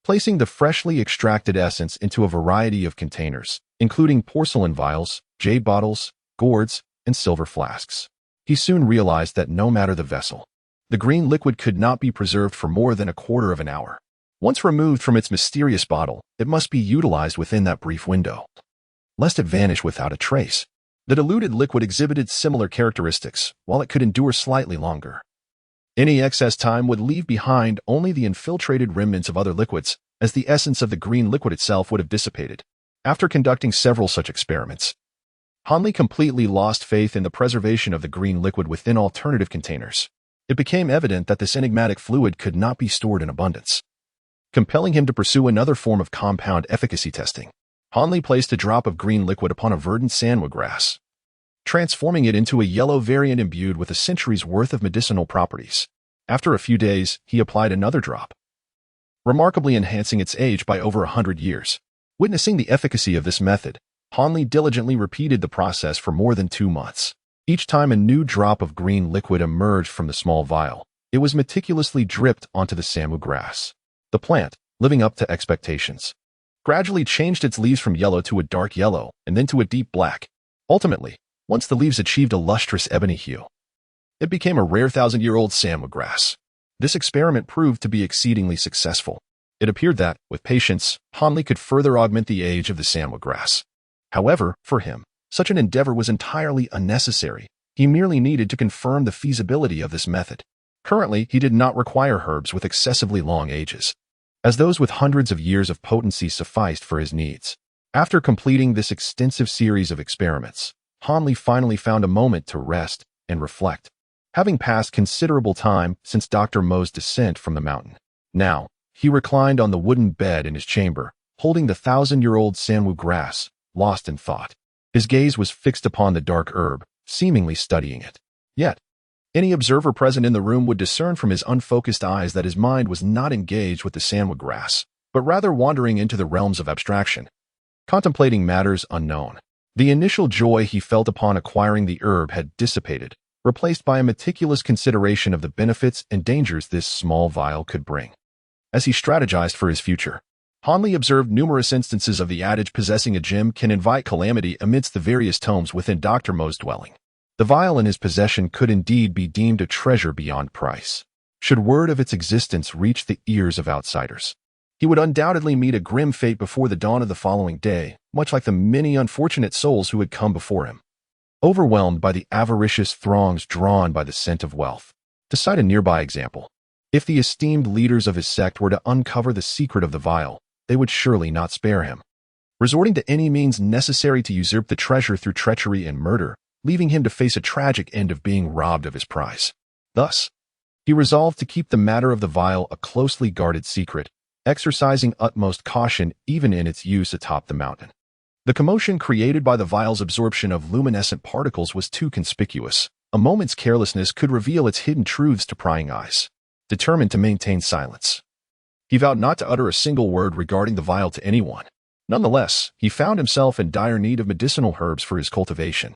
placing the freshly extracted essence into a variety of containers, including porcelain vials, jade bottles, gourds, and silver flasks. He soon realized that no matter the vessel, the green liquid could not be preserved for more than a quarter of an hour. Once removed from its mysterious bottle, it must be utilized within that brief window, lest it vanish without a trace. The diluted liquid exhibited similar characteristics, while it could endure slightly longer. Any excess time would leave behind only the infiltrated remnants of other liquids, as the essence of the green liquid itself would have dissipated. After conducting several such experiments, Hanli completely lost faith in the preservation of the green liquid within alternative containers. It became evident that this enigmatic fluid could not be stored in abundance, compelling him to pursue another form of compound efficacy testing. Hanli placed a drop of green liquid upon a verdant sandwood grass, transforming it into a yellow variant imbued with a century's worth of medicinal properties. After a few days, he applied another drop, remarkably enhancing its age by over 100 years. Witnessing the efficacy of this method, Hanley diligently repeated the process for more than 2 months. Each time a new drop of green liquid emerged from the small vial, it was meticulously dripped onto the samu grass. The plant, living up to expectations, gradually changed its leaves from yellow to a dark yellow and then to a deep black. Ultimately, once the leaves achieved a lustrous ebony hue, it became a rare 1,000-year-old samu grass. This experiment proved to be exceedingly successful. It appeared that, with patience, Hanley could further augment the age of the samu grass. However, for him, such an endeavor was entirely unnecessary. He merely needed to confirm the feasibility of this method. Currently, he did not require herbs with excessively long ages, as those with hundreds of years of potency sufficed for his needs. After completing this extensive series of experiments, Hanley finally found a moment to rest and reflect, having passed considerable time since Dr. Mo's descent from the mountain. Now, he reclined on the wooden bed in his chamber, holding the 1,000-year-old samu grass, lost in thought. His gaze was fixed upon the dark herb, seemingly studying it. Yet, any observer present in the room would discern from his unfocused eyes that his mind was not engaged with the samu grass, but rather wandering into the realms of abstraction, contemplating matters unknown. The initial joy he felt upon acquiring the herb had dissipated, replaced by a meticulous consideration of the benefits and dangers this small vial could bring. As he strategized for his future, Hanley observed numerous instances of the adage possessing a gem can invite calamity amidst the various tomes within Dr. Mo's dwelling. The vial in his possession could indeed be deemed a treasure beyond price. Should word of its existence reach the ears of outsiders, he would undoubtedly meet a grim fate before the dawn of the following day, much like the many unfortunate souls who had come before him, overwhelmed by the avaricious throngs drawn by the scent of wealth. To cite a nearby example, if the esteemed leaders of his sect were to uncover the secret of the vial, they would surely not spare him, resorting to any means necessary to usurp the treasure through treachery and murder, leaving him to face a tragic end of being robbed of his prize. Thus, he resolved to keep the matter of the vial a closely guarded secret, exercising utmost caution even in its use atop the mountain. The commotion created by the vial's absorption of luminescent particles was too conspicuous. A moment's carelessness could reveal its hidden truths to prying eyes. Determined to maintain silence, he vowed not to utter a single word regarding the vial to anyone. Nonetheless, he found himself in dire need of medicinal herbs for his cultivation.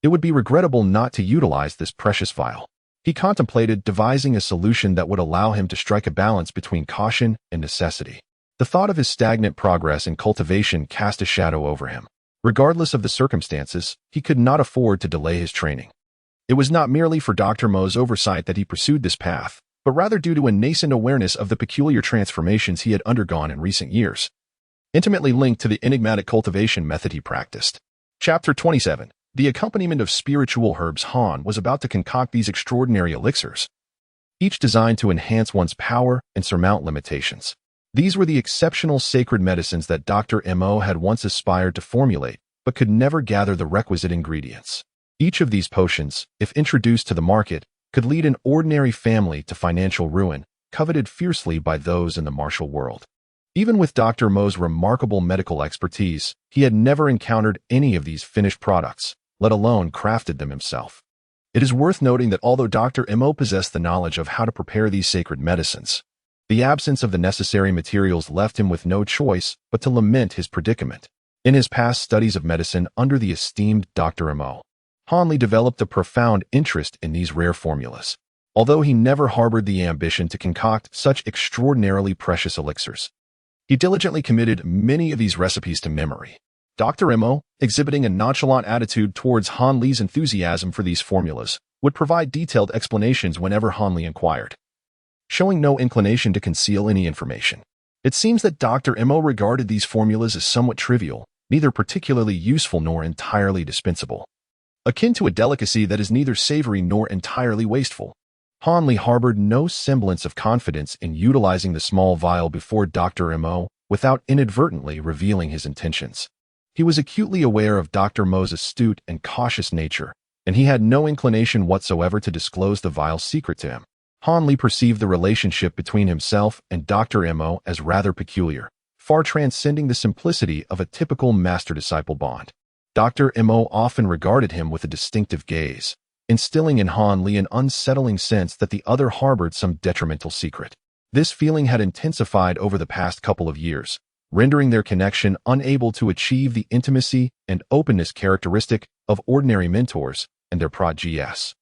It would be regrettable not to utilize this precious vial. He contemplated devising a solution that would allow him to strike a balance between caution and necessity. The thought of his stagnant progress in cultivation cast a shadow over him. Regardless of the circumstances, he could not afford to delay his training. It was not merely for Dr. Mo's oversight that he pursued this path, but rather due to a nascent awareness of the peculiar transformations he had undergone in recent years, intimately linked to the enigmatic cultivation method he practiced. Chapter 27. The accompaniment of spiritual herbs. Han was about to concoct these extraordinary elixirs, each designed to enhance one's power and surmount limitations. These were the exceptional sacred medicines that Dr. Mo had once aspired to formulate, but could never gather the requisite ingredients. Each of these potions, if introduced to the market, could lead an ordinary family to financial ruin, coveted fiercely by those in the martial world. Even with Dr. Mo's remarkable medical expertise, he had never encountered any of these finished products, let alone crafted them himself. It is worth noting that although Dr. Mo possessed the knowledge of how to prepare these sacred medicines, the absence of the necessary materials left him with no choice but to lament his predicament. In his past studies of medicine under the esteemed Dr. Mo, Hanley developed a profound interest in these rare formulas, although he never harbored the ambition to concoct such extraordinarily precious elixirs. He diligently committed many of these recipes to memory. Dr. Mo, exhibiting a nonchalant attitude towards Hanley's enthusiasm for these formulas, would provide detailed explanations whenever Hanley inquired, showing no inclination to conceal any information. It seems that Dr. Mo regarded these formulas as somewhat trivial, neither particularly useful nor entirely dispensable, akin to a delicacy that is neither savory nor entirely wasteful. Hanley harbored no semblance of confidence in utilizing the small vial before Dr. Mo without inadvertently revealing his intentions. He was acutely aware of Dr. Mo's astute and cautious nature, and he had no inclination whatsoever to disclose the vial's secret to him. Hanley perceived the relationship between himself and Dr. Mo as rather peculiar, far transcending the simplicity of a typical master-disciple bond. Dr. Mo often regarded him with a distinctive gaze, instilling in Hanley an unsettling sense that the other harbored some detrimental secret. This feeling had intensified over the past couple of years, rendering their connection unable to achieve the intimacy and openness characteristic of ordinary mentors and their protégés.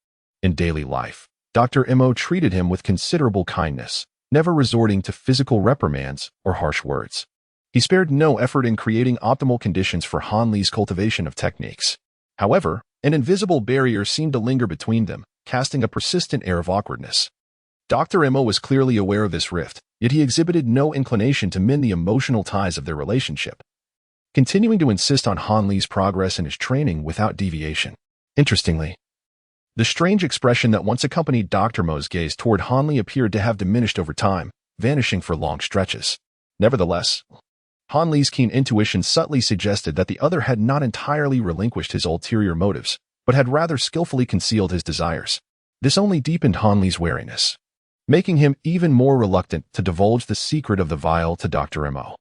In daily life, Dr. Mo treated him with considerable kindness, never resorting to physical reprimands or harsh words. He spared no effort in creating optimal conditions for Han Li's cultivation of techniques. However, an invisible barrier seemed to linger between them, casting a persistent air of awkwardness. Dr. Mo was clearly aware of this rift, yet he exhibited no inclination to mend the emotional ties of their relationship, continuing to insist on Han Li's progress in his training without deviation. Interestingly, the strange expression that once accompanied Dr. Mo's gaze toward Han Li appeared to have diminished over time, vanishing for long stretches. Nevertheless, Han Li's keen intuition subtly suggested that the other had not entirely relinquished his ulterior motives, but had rather skillfully concealed his desires. This only deepened Han Li's wariness, making him even more reluctant to divulge the secret of the vial to Dr. Mo.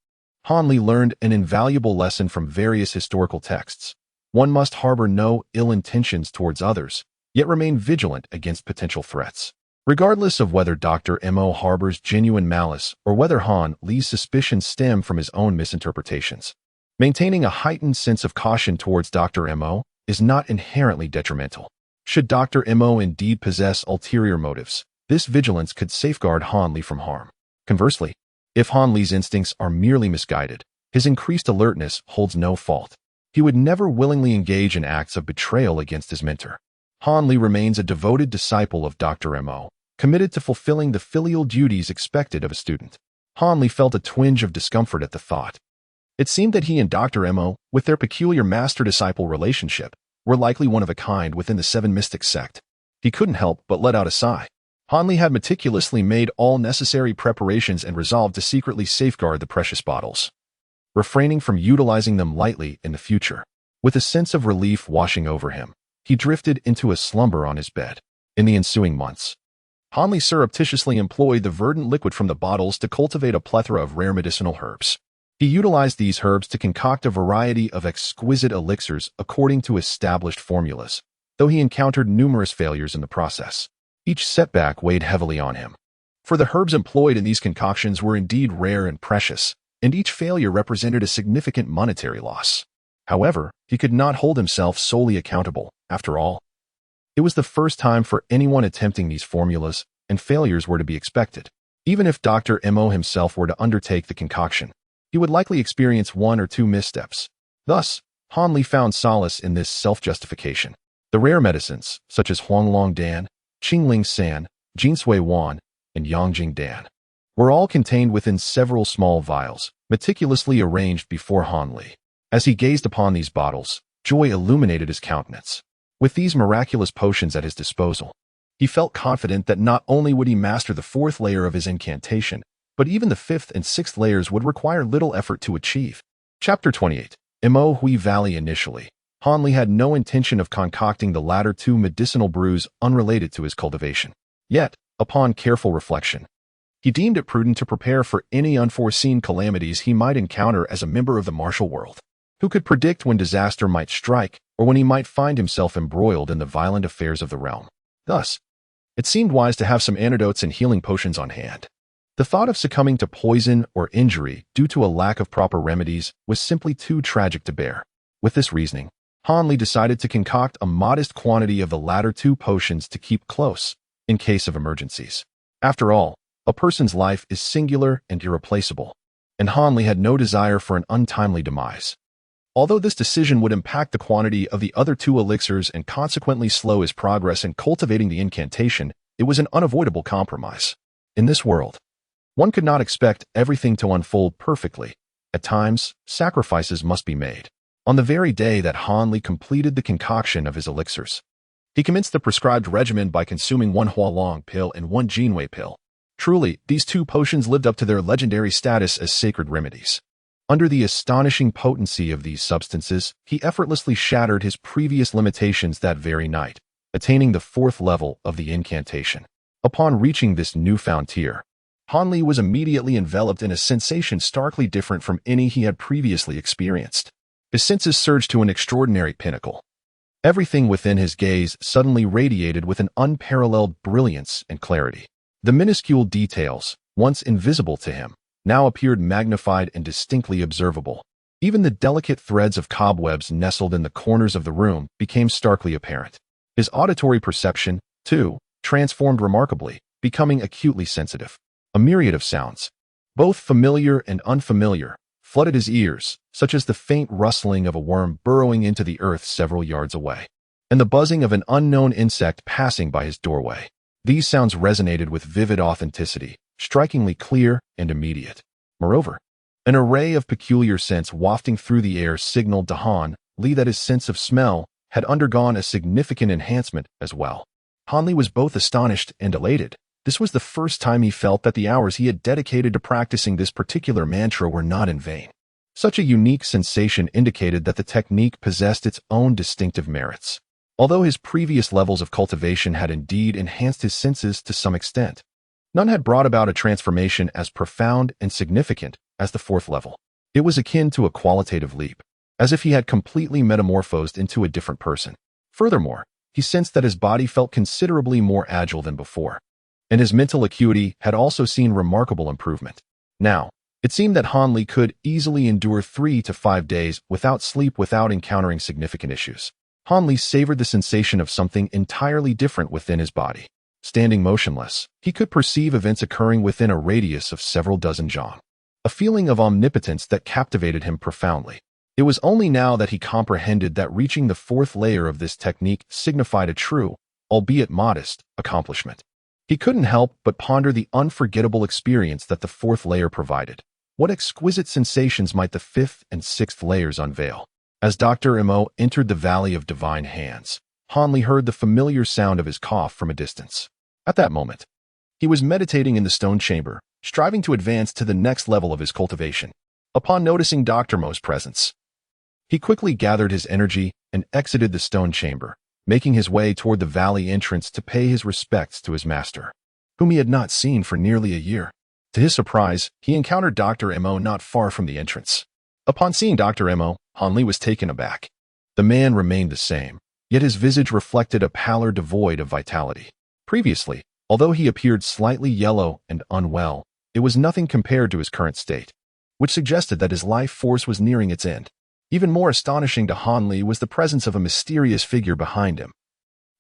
Han Li learned an invaluable lesson from various historical texts. One must harbor no ill intentions towards others, yet remain vigilant against potential threats. Regardless of whether Dr. Mo harbors genuine malice or whether Han Li's suspicions stem from his own misinterpretations, maintaining a heightened sense of caution towards Dr. Mo is not inherently detrimental. Should Dr. Mo indeed possess ulterior motives, this vigilance could safeguard Han Li from harm. Conversely, if Han Li's instincts are merely misguided, his increased alertness holds no fault. He would never willingly engage in acts of betrayal against his mentor. Han Li remains a devoted disciple of Dr. Mo, committed to fulfilling the filial duties expected of a student. Han Li felt a twinge of discomfort at the thought. It seemed that he and Dr. Mo, with their peculiar master-disciple relationship, were likely one of a kind within the Seven Mystic sect. He couldn't help but let out a sigh. Han Li had meticulously made all necessary preparations and resolved to secretly safeguard the precious bottles, refraining from utilizing them lightly in the future. With a sense of relief washing over him, he drifted into a slumber on his bed. In the ensuing months, Han Li surreptitiously employed the verdant liquid from the bottles to cultivate a plethora of rare medicinal herbs. He utilized these herbs to concoct a variety of exquisite elixirs according to established formulas, though he encountered numerous failures in the process. Each setback weighed heavily on him. For the herbs employed in these concoctions were indeed rare and precious, and each failure represented a significant monetary loss. However, he could not hold himself solely accountable. After all, it was the first time for anyone attempting these formulas, and failures were to be expected. Even if Dr. Mo himself were to undertake the concoction, he would likely experience one or two missteps. Thus, Han Li found solace in this self-justification. The rare medicines, such as Huanglong Dan, Qingling San, Jinsui Wan, and Yangjing Dan, were all contained within several small vials, meticulously arranged before Han Li. As he gazed upon these bottles, joy illuminated his countenance. With these miraculous potions at his disposal, he felt confident that not only would he master the fourth layer of his incantation, but even the fifth and sixth layers would require little effort to achieve. Chapter 28. Mo Hui Valley. Initially, Han Li had no intention of concocting the latter two medicinal brews unrelated to his cultivation. Yet, upon careful reflection, he deemed it prudent to prepare for any unforeseen calamities he might encounter as a member of the martial world. Who could predict when disaster might strike, or when he might find himself embroiled in the violent affairs of the realm? Thus, it seemed wise to have some antidotes and healing potions on hand. The thought of succumbing to poison or injury due to a lack of proper remedies was simply too tragic to bear. With this reasoning, Han Li decided to concoct a modest quantity of the latter two potions to keep close, in case of emergencies. After all, a person's life is singular and irreplaceable, and Han Li had no desire for an untimely demise. Although this decision would impact the quantity of the other two elixirs and consequently slow his progress in cultivating the incantation, it was an unavoidable compromise. In this world, one could not expect everything to unfold perfectly. At times, sacrifices must be made. On the very day that Han Li completed the concoction of his elixirs, he commenced the prescribed regimen by consuming one Hualong pill and one Jinwei pill. Truly, these two potions lived up to their legendary status as sacred remedies. Under the astonishing potency of these substances, he effortlessly shattered his previous limitations that very night, attaining the fourth level of the incantation. Upon reaching this newfound tier, Han Li was immediately enveloped in a sensation starkly different from any he had previously experienced. His senses surged to an extraordinary pinnacle. Everything within his gaze suddenly radiated with an unparalleled brilliance and clarity. The minuscule details, once invisible to him, now appeared magnified and distinctly observable. Even the delicate threads of cobwebs nestled in the corners of the room became starkly apparent. His auditory perception, too, transformed remarkably, becoming acutely sensitive. A myriad of sounds, both familiar and unfamiliar, flooded his ears, such as the faint rustling of a worm burrowing into the earth several yards away, and the buzzing of an unknown insect passing by his doorway. These sounds resonated with vivid authenticity, strikingly clear and immediate. Moreover, an array of peculiar scents wafting through the air signaled to Han Li that his sense of smell had undergone a significant enhancement as well. Han Li was both astonished and elated. This was the first time he felt that the hours he had dedicated to practicing this particular mantra were not in vain. Such a unique sensation indicated that the technique possessed its own distinctive merits. Although his previous levels of cultivation had indeed enhanced his senses to some extent, none had brought about a transformation as profound and significant as the fourth level. It was akin to a qualitative leap, as if he had completely metamorphosed into a different person. Furthermore, he sensed that his body felt considerably more agile than before, and his mental acuity had also seen remarkable improvement. Now, it seemed that Han Li could easily endure 3 to 5 days without sleep without encountering significant issues. Han Li savored the sensation of something entirely different within his body. Standing motionless, he could perceive events occurring within a radius of several dozen zhang. A feeling of omnipotence that captivated him profoundly. It was only now that he comprehended that reaching the fourth layer of this technique signified a true, albeit modest, accomplishment. He couldn't help but ponder the unforgettable experience that the fourth layer provided. What exquisite sensations might the fifth and sixth layers unveil? As Dr. Mo entered the Valley of Divine Hands, Han Li heard the familiar sound of his cough from a distance. At that moment, he was meditating in the stone chamber, striving to advance to the next level of his cultivation. Upon noticing Dr. Mo's presence, he quickly gathered his energy and exited the stone chamber, making his way toward the valley entrance to pay his respects to his master, whom he had not seen for nearly a year. To his surprise, he encountered Dr. Mo not far from the entrance. Upon seeing Dr. Mo, Han Li was taken aback. The man remained the same, yet his visage reflected a pallor devoid of vitality. Previously, although he appeared slightly yellow and unwell, it was nothing compared to his current state, which suggested that his life force was nearing its end. Even more astonishing to Han Li was the presence of a mysterious figure behind him.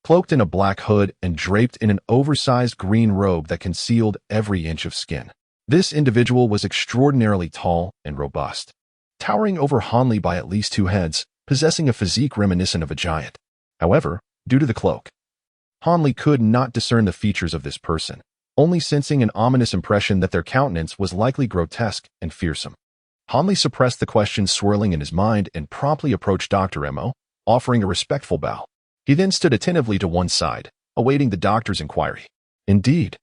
Cloaked in a black hood and draped in an oversized green robe that concealed every inch of skin. This individual was extraordinarily tall and robust, towering over Han Li by at least 2 heads, possessing a physique reminiscent of a giant. However, due to the cloak, Han Li could not discern the features of this person, only sensing an ominous impression that their countenance was likely grotesque and fearsome. Han Li suppressed the questions swirling in his mind and promptly approached Dr. Mo, offering a respectful bow. He then stood attentively to one side, awaiting the doctor's inquiry. Indeed,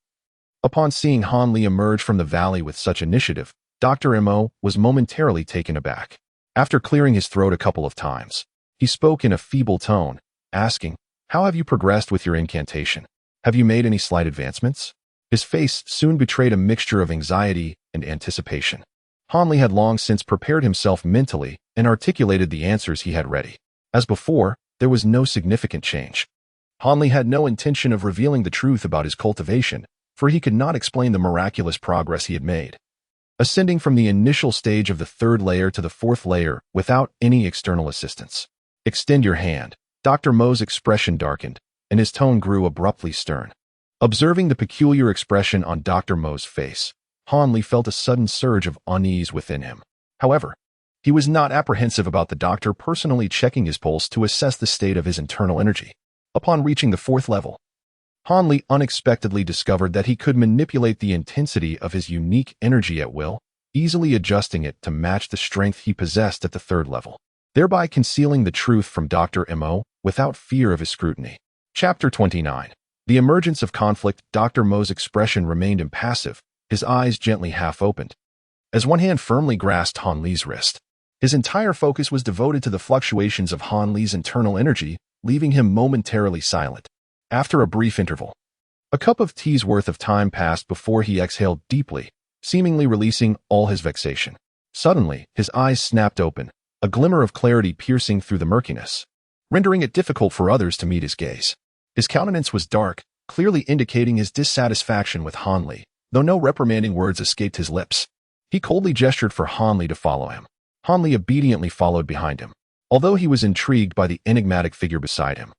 upon seeing Han Li emerge from the valley with such initiative, Dr. Mo was momentarily taken aback. After clearing his throat a couple of times, he spoke in a feeble tone, asking, "How have you progressed with your incantation? Have you made any slight advancements?" His face soon betrayed a mixture of anxiety and anticipation. Han Li had long since prepared himself mentally and articulated the answers he had ready. As before, there was no significant change. Han Li had no intention of revealing the truth about his cultivation, for he could not explain the miraculous progress he had made, ascending from the initial stage of the 3rd layer to the 4th layer without any external assistance. "Extend your hand." Dr. Mo's expression darkened, and his tone grew abruptly stern. Observing the peculiar expression on Dr. Mo's face, Han Li felt a sudden surge of unease within him. However, he was not apprehensive about the doctor personally checking his pulse to assess the state of his internal energy. Upon reaching the 4th level, Han Li unexpectedly discovered that he could manipulate the intensity of his unique energy at will, easily adjusting it to match the strength he possessed at the 3rd level, thereby concealing the truth from Dr. Mo without fear of his scrutiny. Chapter 29. The emergence of conflict. Dr. Mo's expression remained impassive, his eyes gently half opened, as one hand firmly grasped Han Li's wrist. His entire focus was devoted to the fluctuations of Han Li's internal energy, leaving him momentarily silent. After a brief interval, a cup of tea's worth of time passed before he exhaled deeply, seemingly releasing all his vexation. Suddenly, his eyes snapped open, a glimmer of clarity piercing through the murkiness, rendering it difficult for others to meet his gaze. His countenance was dark, clearly indicating his dissatisfaction with Han Li, though no reprimanding words escaped his lips. He coldly gestured for Hanli to follow him. Hanli obediently followed behind him, although he was intrigued by the enigmatic figure beside him.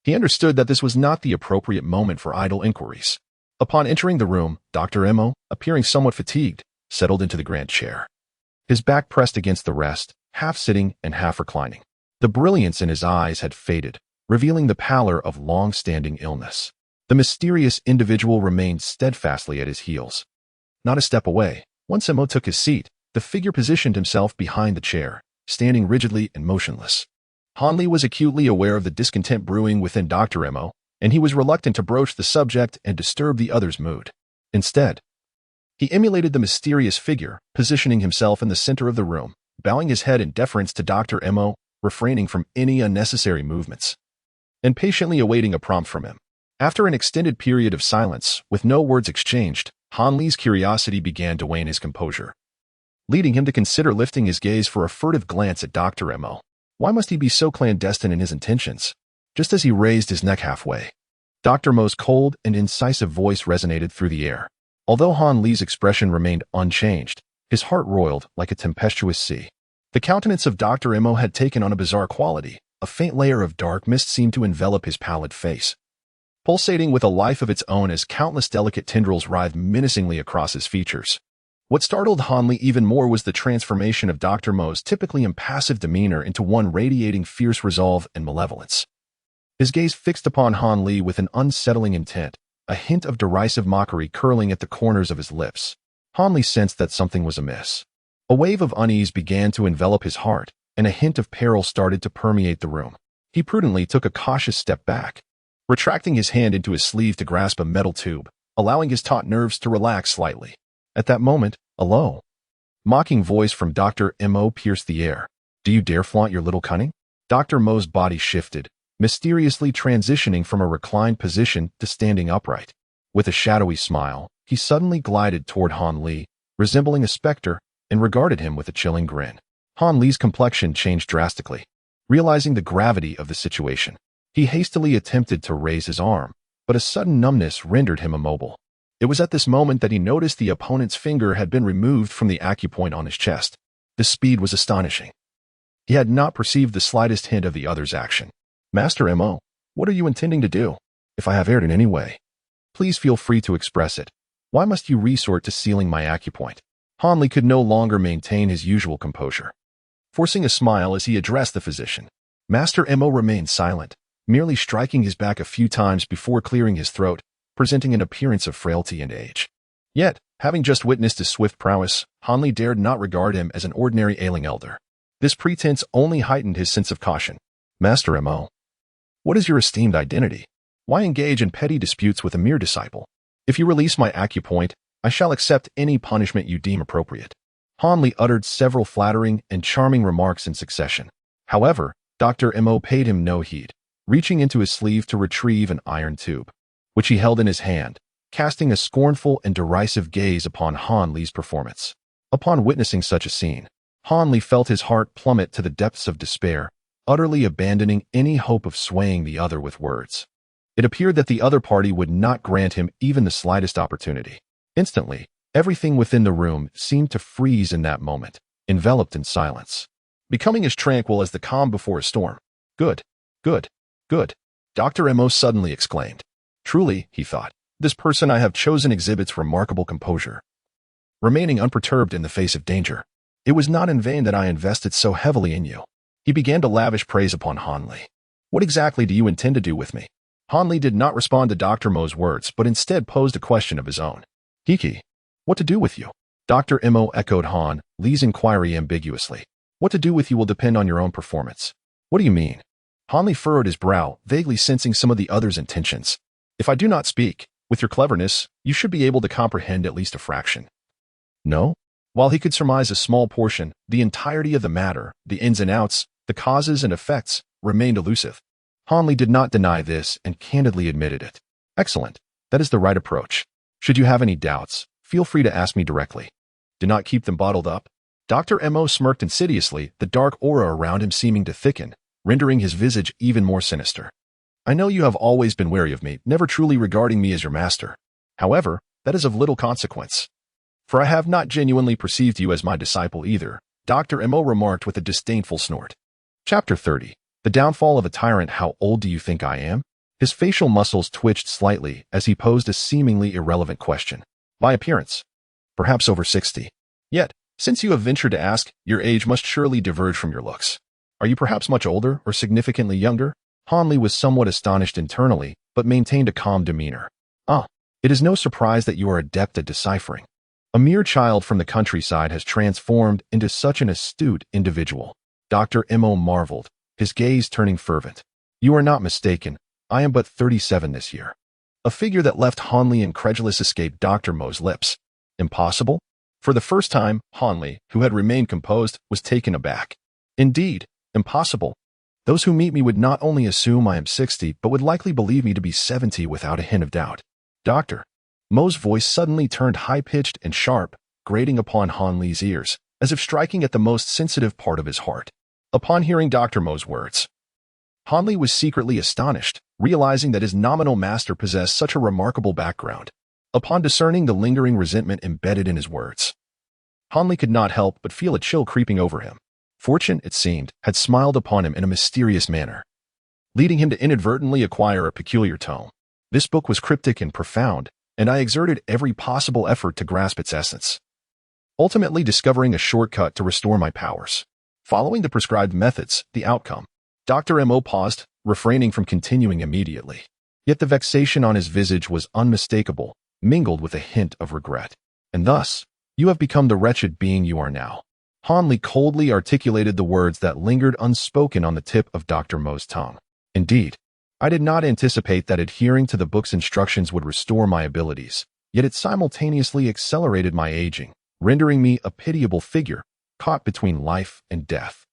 He understood that this was not the appropriate moment for idle inquiries. Upon entering the room, Dr. Emo, appearing somewhat fatigued, settled into the grand chair. His back pressed against the rest, half sitting and half reclining. The brilliance in his eyes had faded, revealing the pallor of long-standing illness. The mysterious individual remained steadfastly at his heels. Not a step away, once Emo took his seat, the figure positioned himself behind the chair, standing rigidly and motionless. Hanli was acutely aware of the discontent brewing within Dr. Emo, and he was reluctant to broach the subject and disturb the other's mood. Instead, he emulated the mysterious figure, positioning himself in the center of the room, bowing his head in deference to Dr. Emo, refraining from any unnecessary movements, and patiently awaiting a prompt from him. After an extended period of silence, with no words exchanged, Hanli's curiosity began to wane his composure, leading him to consider lifting his gaze for a furtive glance at Dr. Emo. Why must he be so clandestine in his intentions? Just as he raised his neck halfway, Dr. Mo's cold and incisive voice resonated through the air. Although Hanli's expression remained unchanged, his heart roiled like a tempestuous sea. The countenance of Dr. Emo had taken on a bizarre quality. A faint layer of dark mist seemed to envelop his pallid face, pulsating with a life of its own as countless delicate tendrils writhed menacingly across his features. What startled Hanli even more was the transformation of Dr. Mo's typically impassive demeanor into one radiating fierce resolve and malevolence. His gaze fixed upon Hanli with an unsettling intent, a hint of derisive mockery curling at the corners of his lips. Hanli sensed that something was amiss. A wave of unease began to envelop his heart, and a hint of peril started to permeate the room. He prudently took a cautious step back, retracting his hand into his sleeve to grasp a metal tube, allowing his taut nerves to relax slightly. At that moment, a low, mocking voice from Dr. Emo pierced the air. "Do you dare flaunt your little cunning?" Dr. Mo's body shifted, mysteriously transitioning from a reclined position to standing upright. With a shadowy smile, he suddenly glided toward Hanli, resembling a specter, and regarded him with a chilling grin. Hanli's complexion changed drastically. Realizing the gravity of the situation, he hastily attempted to raise his arm, but a sudden numbness rendered him immobile. It was at this moment that he noticed the opponent's finger had been removed from the acupoint on his chest. The speed was astonishing. He had not perceived the slightest hint of the other's action. "Master Mo, what are you intending to do? If I have erred in any way, please feel free to express it. Why must you resort to sealing my acupoint?" Hanli could no longer maintain his usual composure. Forcing a smile as he addressed the physician, Master Mo remained silent, merely striking his back a few times before clearing his throat, presenting an appearance of frailty and age. Yet, having just witnessed his swift prowess, Hanli dared not regard him as an ordinary ailing elder. This pretense only heightened his sense of caution. "Master Mo, what is your esteemed identity? Why engage in petty disputes with a mere disciple? If you release my acupoint, I shall accept any punishment you deem appropriate." Hanli uttered several flattering and charming remarks in succession. However, Dr. Mo paid him no heed, reaching into his sleeve to retrieve an iron tube, which he held in his hand, casting a scornful and derisive gaze upon Hanli's performance. Upon witnessing such a scene, Hanli felt his heart plummet to the depths of despair, utterly abandoning any hope of swaying the other with words. It appeared that the other party would not grant him even the slightest opportunity. Instantly, everything within the room seemed to freeze in that moment, enveloped in silence, becoming as tranquil as the calm before a storm. Good, good, good, Dr. Mo suddenly exclaimed. Truly, he thought, this person I have chosen exhibits remarkable composure, remaining unperturbed in the face of danger. It was not in vain that I invested so heavily in you. He began to lavish praise upon Hanli. What exactly do you intend to do with me? Hanli did not respond to Dr. Mo's words, but instead posed a question of his own. Hiki, what to do with you? Dr. Mo echoed Hanli's inquiry ambiguously. What to do with you will depend on your own performance. What do you mean? Hanli furrowed his brow, vaguely sensing some of the other's intentions. If I do not speak, with your cleverness, you should be able to comprehend at least a fraction. No? While he could surmise a small portion, the entirety of the matter, the ins and outs, the causes and effects, remained elusive. Hanli did not deny this and candidly admitted it. Excellent. That is the right approach. Should you have any doubts, feel free to ask me directly. Do not keep them bottled up. Dr. Mo smirked insidiously, the dark aura around him seeming to thicken, rendering his visage even more sinister. I know you have always been wary of me, never truly regarding me as your master. However, that is of little consequence. For I have not genuinely perceived you as my disciple either, Dr. Mo remarked with a disdainful snort. Chapter 30. The Downfall of a Tyrant. How old do you think I am? His facial muscles twitched slightly as he posed a seemingly irrelevant question. By appearance, perhaps over 60. Yet, since you have ventured to ask, your age must surely diverge from your looks. Are you perhaps much older or significantly younger? Hanli was somewhat astonished internally, but maintained a calm demeanor. It is no surprise that you are adept at deciphering. A mere child from the countryside has transformed into such an astute individual. Dr. Mo marveled, his gaze turning fervent. You are not mistaken. I am but 37 this year. A figure that left Hanli incredulous escaped Dr. Mo's lips. Impossible? For the first time, Hanli, who had remained composed, was taken aback. Indeed, impossible. Those who meet me would not only assume I am 60, but would likely believe me to be 70 without a hint of doubt. Dr. Mo's voice suddenly turned high-pitched and sharp, grating upon Hanli's ears, as if striking at the most sensitive part of his heart. Upon hearing Dr. Mo's words, Hanli was secretly astonished, realizing that his nominal master possessed such a remarkable background. Upon discerning the lingering resentment embedded in his words, Hanli could not help but feel a chill creeping over him. Fortune, it seemed, had smiled upon him in a mysterious manner, leading him to inadvertently acquire a peculiar tone. This book was cryptic and profound, and I exerted every possible effort to grasp its essence, ultimately discovering a shortcut to restore my powers. Following the prescribed methods, the outcome. Dr. Mo paused, refraining from continuing immediately. Yet the vexation on his visage was unmistakable, mingled with a hint of regret. And thus, you have become the wretched being you are now. Hanli coldly articulated the words that lingered unspoken on the tip of Dr. Mo's tongue. Indeed, I did not anticipate that adhering to the book's instructions would restore my abilities, yet it simultaneously accelerated my aging, rendering me a pitiable figure, caught between life and death.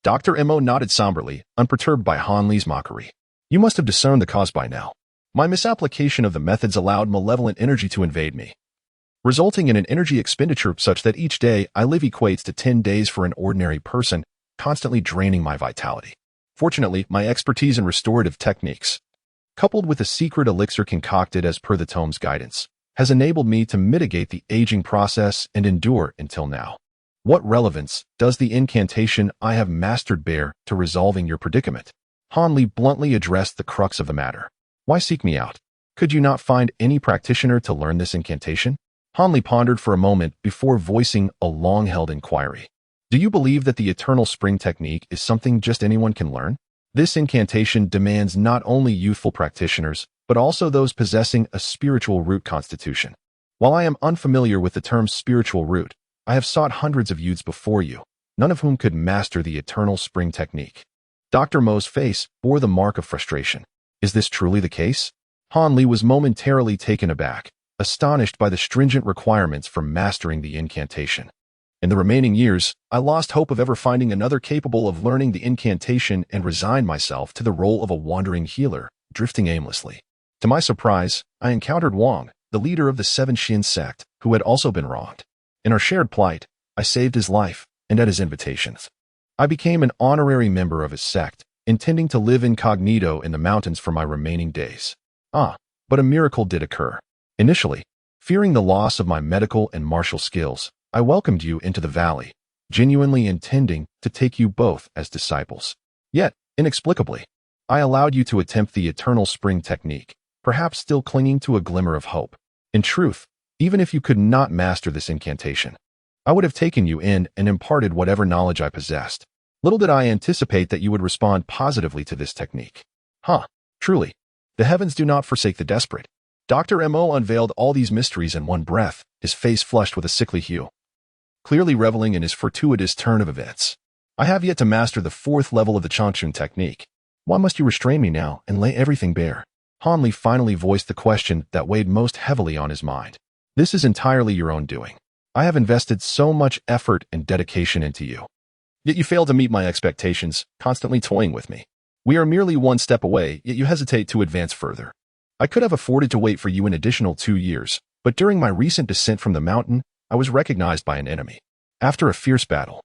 Dr. Mo nodded somberly, unperturbed by Hanli's mockery. You must have discerned the cause by now. My misapplication of the methods allowed malevolent energy to invade me, resulting in an energy expenditure such that each day I live equates to 10 days for an ordinary person, constantly draining my vitality. Fortunately, my expertise in restorative techniques, coupled with a secret elixir concocted as per the tome's guidance, has enabled me to mitigate the aging process and endure until now. What relevance does the incantation I have mastered bear to resolving your predicament? Hanli bluntly addressed the crux of the matter. Why seek me out? Could you not find any practitioner to learn this incantation? Hanli pondered for a moment before voicing a long-held inquiry. Do you believe that the eternal spring technique is something just anyone can learn? This incantation demands not only youthful practitioners, but also those possessing a spiritual root constitution. While I am unfamiliar with the term spiritual root, I have sought hundreds of youths before you, none of whom could master the eternal spring technique. Dr. Mo's face bore the mark of frustration. Is this truly the case? Hanli was momentarily taken aback, astonished by the stringent requirements for mastering the incantation. In the remaining years, I lost hope of ever finding another capable of learning the incantation and resigned myself to the role of a wandering healer, drifting aimlessly. To my surprise, I encountered Wang, the leader of the Seven Shin sect, who had also been wronged. In our shared plight, I saved his life, and at his invitation, I became an honorary member of his sect, intending to live incognito in the mountains for my remaining days. But a miracle did occur. Initially, fearing the loss of my medical and martial skills, I welcomed you into the valley, genuinely intending to take you both as disciples. Yet, inexplicably, I allowed you to attempt the eternal spring technique, perhaps still clinging to a glimmer of hope. In truth, even if you could not master this incantation, I would have taken you in and imparted whatever knowledge I possessed. Little did I anticipate that you would respond positively to this technique. Truly, the heavens do not forsake the desperate. Dr. Mo unveiled all these mysteries in one breath, his face flushed with a sickly hue, clearly reveling in his fortuitous turn of events. I have yet to master the 4th level of the Changchun technique. Why must you restrain me now and lay everything bare? Hanli finally voiced the question that weighed most heavily on his mind. This is entirely your own doing. I have invested so much effort and dedication into you. Yet you fail to meet my expectations, constantly toying with me. We are merely one step away, yet you hesitate to advance further. I could have afforded to wait for you an additional 2 years, but during my recent descent from the mountain, I was recognized by an enemy. After a fierce battle,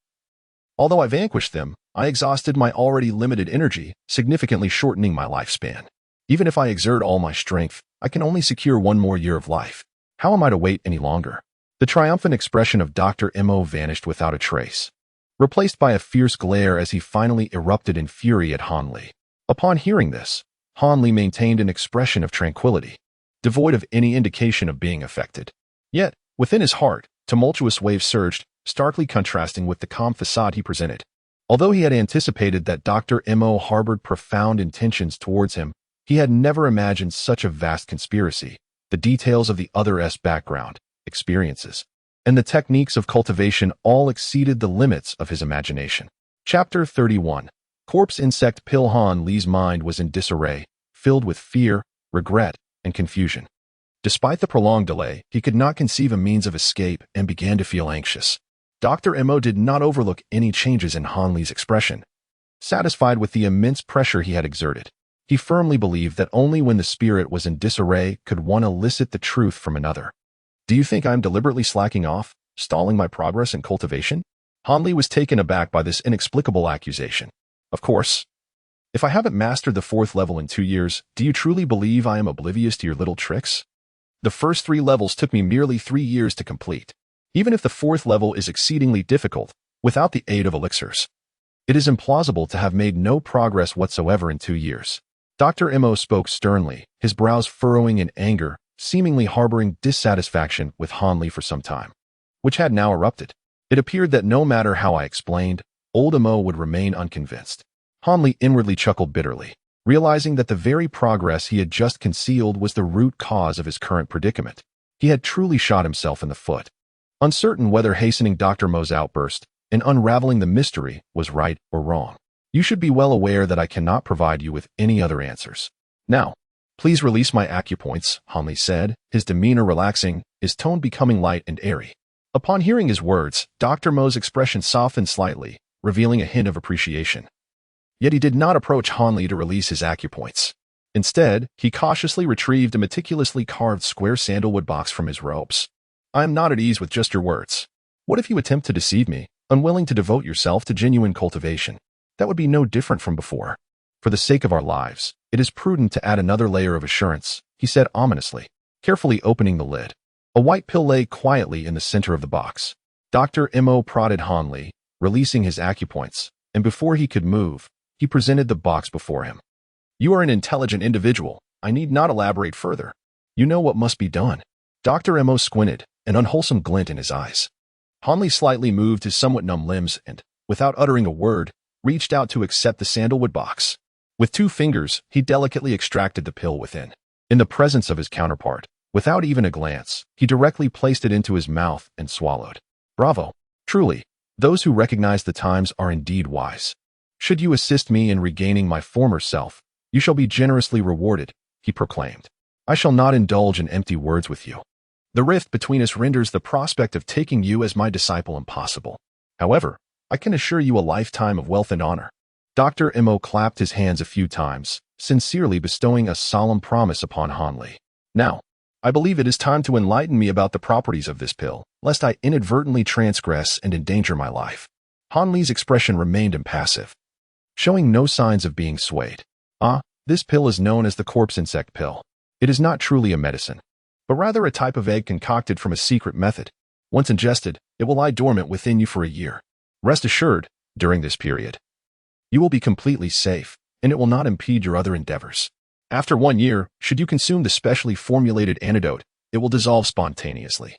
although I vanquished them, I exhausted my already limited energy, significantly shortening my lifespan. Even if I exert all my strength, I can only secure 1 more year of life. How am I to wait any longer? The triumphant expression of Dr. Mo vanished without a trace, replaced by a fierce glare as he finally erupted in fury at Han Li. Upon hearing this, Han Li maintained an expression of tranquility, devoid of any indication of being affected. Yet, within his heart, tumultuous waves surged, starkly contrasting with the calm facade he presented. Although he had anticipated that Dr. Mo harbored profound intentions towards him, he had never imagined such a vast conspiracy. The details of the other's background, experiences, and the techniques of cultivation all exceeded the limits of his imagination. Chapter 31. Corpse Insect Pill. Han Li's mind was in disarray, filled with fear, regret, and confusion. Despite the prolonged delay, he could not conceive a means of escape and began to feel anxious. Dr. Mo did not overlook any changes in Han Li's expression. Satisfied with the immense pressure he had exerted, he firmly believed that only when the spirit was in disarray could one elicit the truth from another. Do you think I am deliberately slacking off, stalling my progress in cultivation? Han Li was taken aback by this inexplicable accusation. Of course. If I haven't mastered the 4th level in 2 years, do you truly believe I am oblivious to your little tricks? The first 3 levels took me merely 3 years to complete. Even if the 4th level is exceedingly difficult, without the aid of elixirs, it is implausible to have made no progress whatsoever in 2 years. Dr. Mo spoke sternly, his brows furrowing in anger, seemingly harboring dissatisfaction with Han Li for some time, which had now erupted. It appeared that no matter how I explained, old Mo would remain unconvinced. Han Li inwardly chuckled bitterly, realizing that the very progress he had just concealed was the root cause of his current predicament. He had truly shot himself in the foot. Uncertain whether hastening Dr. Mo's outburst and unraveling the mystery was right or wrong. You should be well aware that I cannot provide you with any other answers. Now, please release my acupoints, Han Li said, his demeanor relaxing, his tone becoming light and airy. Upon hearing his words, Dr. Mo's expression softened slightly, revealing a hint of appreciation. Yet he did not approach Han Li to release his acupoints. Instead, he cautiously retrieved a meticulously carved square sandalwood box from his robes. I am not at ease with just your words. What if you attempt to deceive me, unwilling to devote yourself to genuine cultivation? That would be no different from before. For the sake of our lives, it is prudent to add another layer of assurance, he said ominously, carefully opening the lid. A white pill lay quietly in the center of the box. Dr. Mo prodded Han Li, releasing his acupoints, and before he could move, he presented the box before him. You are an intelligent individual. I need not elaborate further. You know what must be done. Dr. Mo squinted, an unwholesome glint in his eyes. Han Li slightly moved his somewhat numb limbs and, without uttering a word, reached out to accept the sandalwood box. With 2 fingers, he delicately extracted the pill within. In the presence of his counterpart, without even a glance, he directly placed it into his mouth and swallowed. Bravo! Truly, those who recognize the times are indeed wise. Should you assist me in regaining my former self, you shall be generously rewarded, he proclaimed. I shall not indulge in empty words with you. The rift between us renders the prospect of taking you as my disciple impossible. However, I can assure you a lifetime of wealth and honor. Dr. Mo clapped his hands a few times, sincerely bestowing a solemn promise upon Han Li. Now, I believe it is time to enlighten me about the properties of this pill, lest I inadvertently transgress and endanger my life. Han Li's expression remained impassive, showing no signs of being swayed. This pill is known as the corpse insect pill. It is not truly a medicine, but rather a type of egg concocted from a secret method. Once ingested, it will lie dormant within you for a year. Rest assured, during this period, you will be completely safe, and it will not impede your other endeavors. After 1 year, should you consume the specially formulated antidote, it will dissolve spontaneously,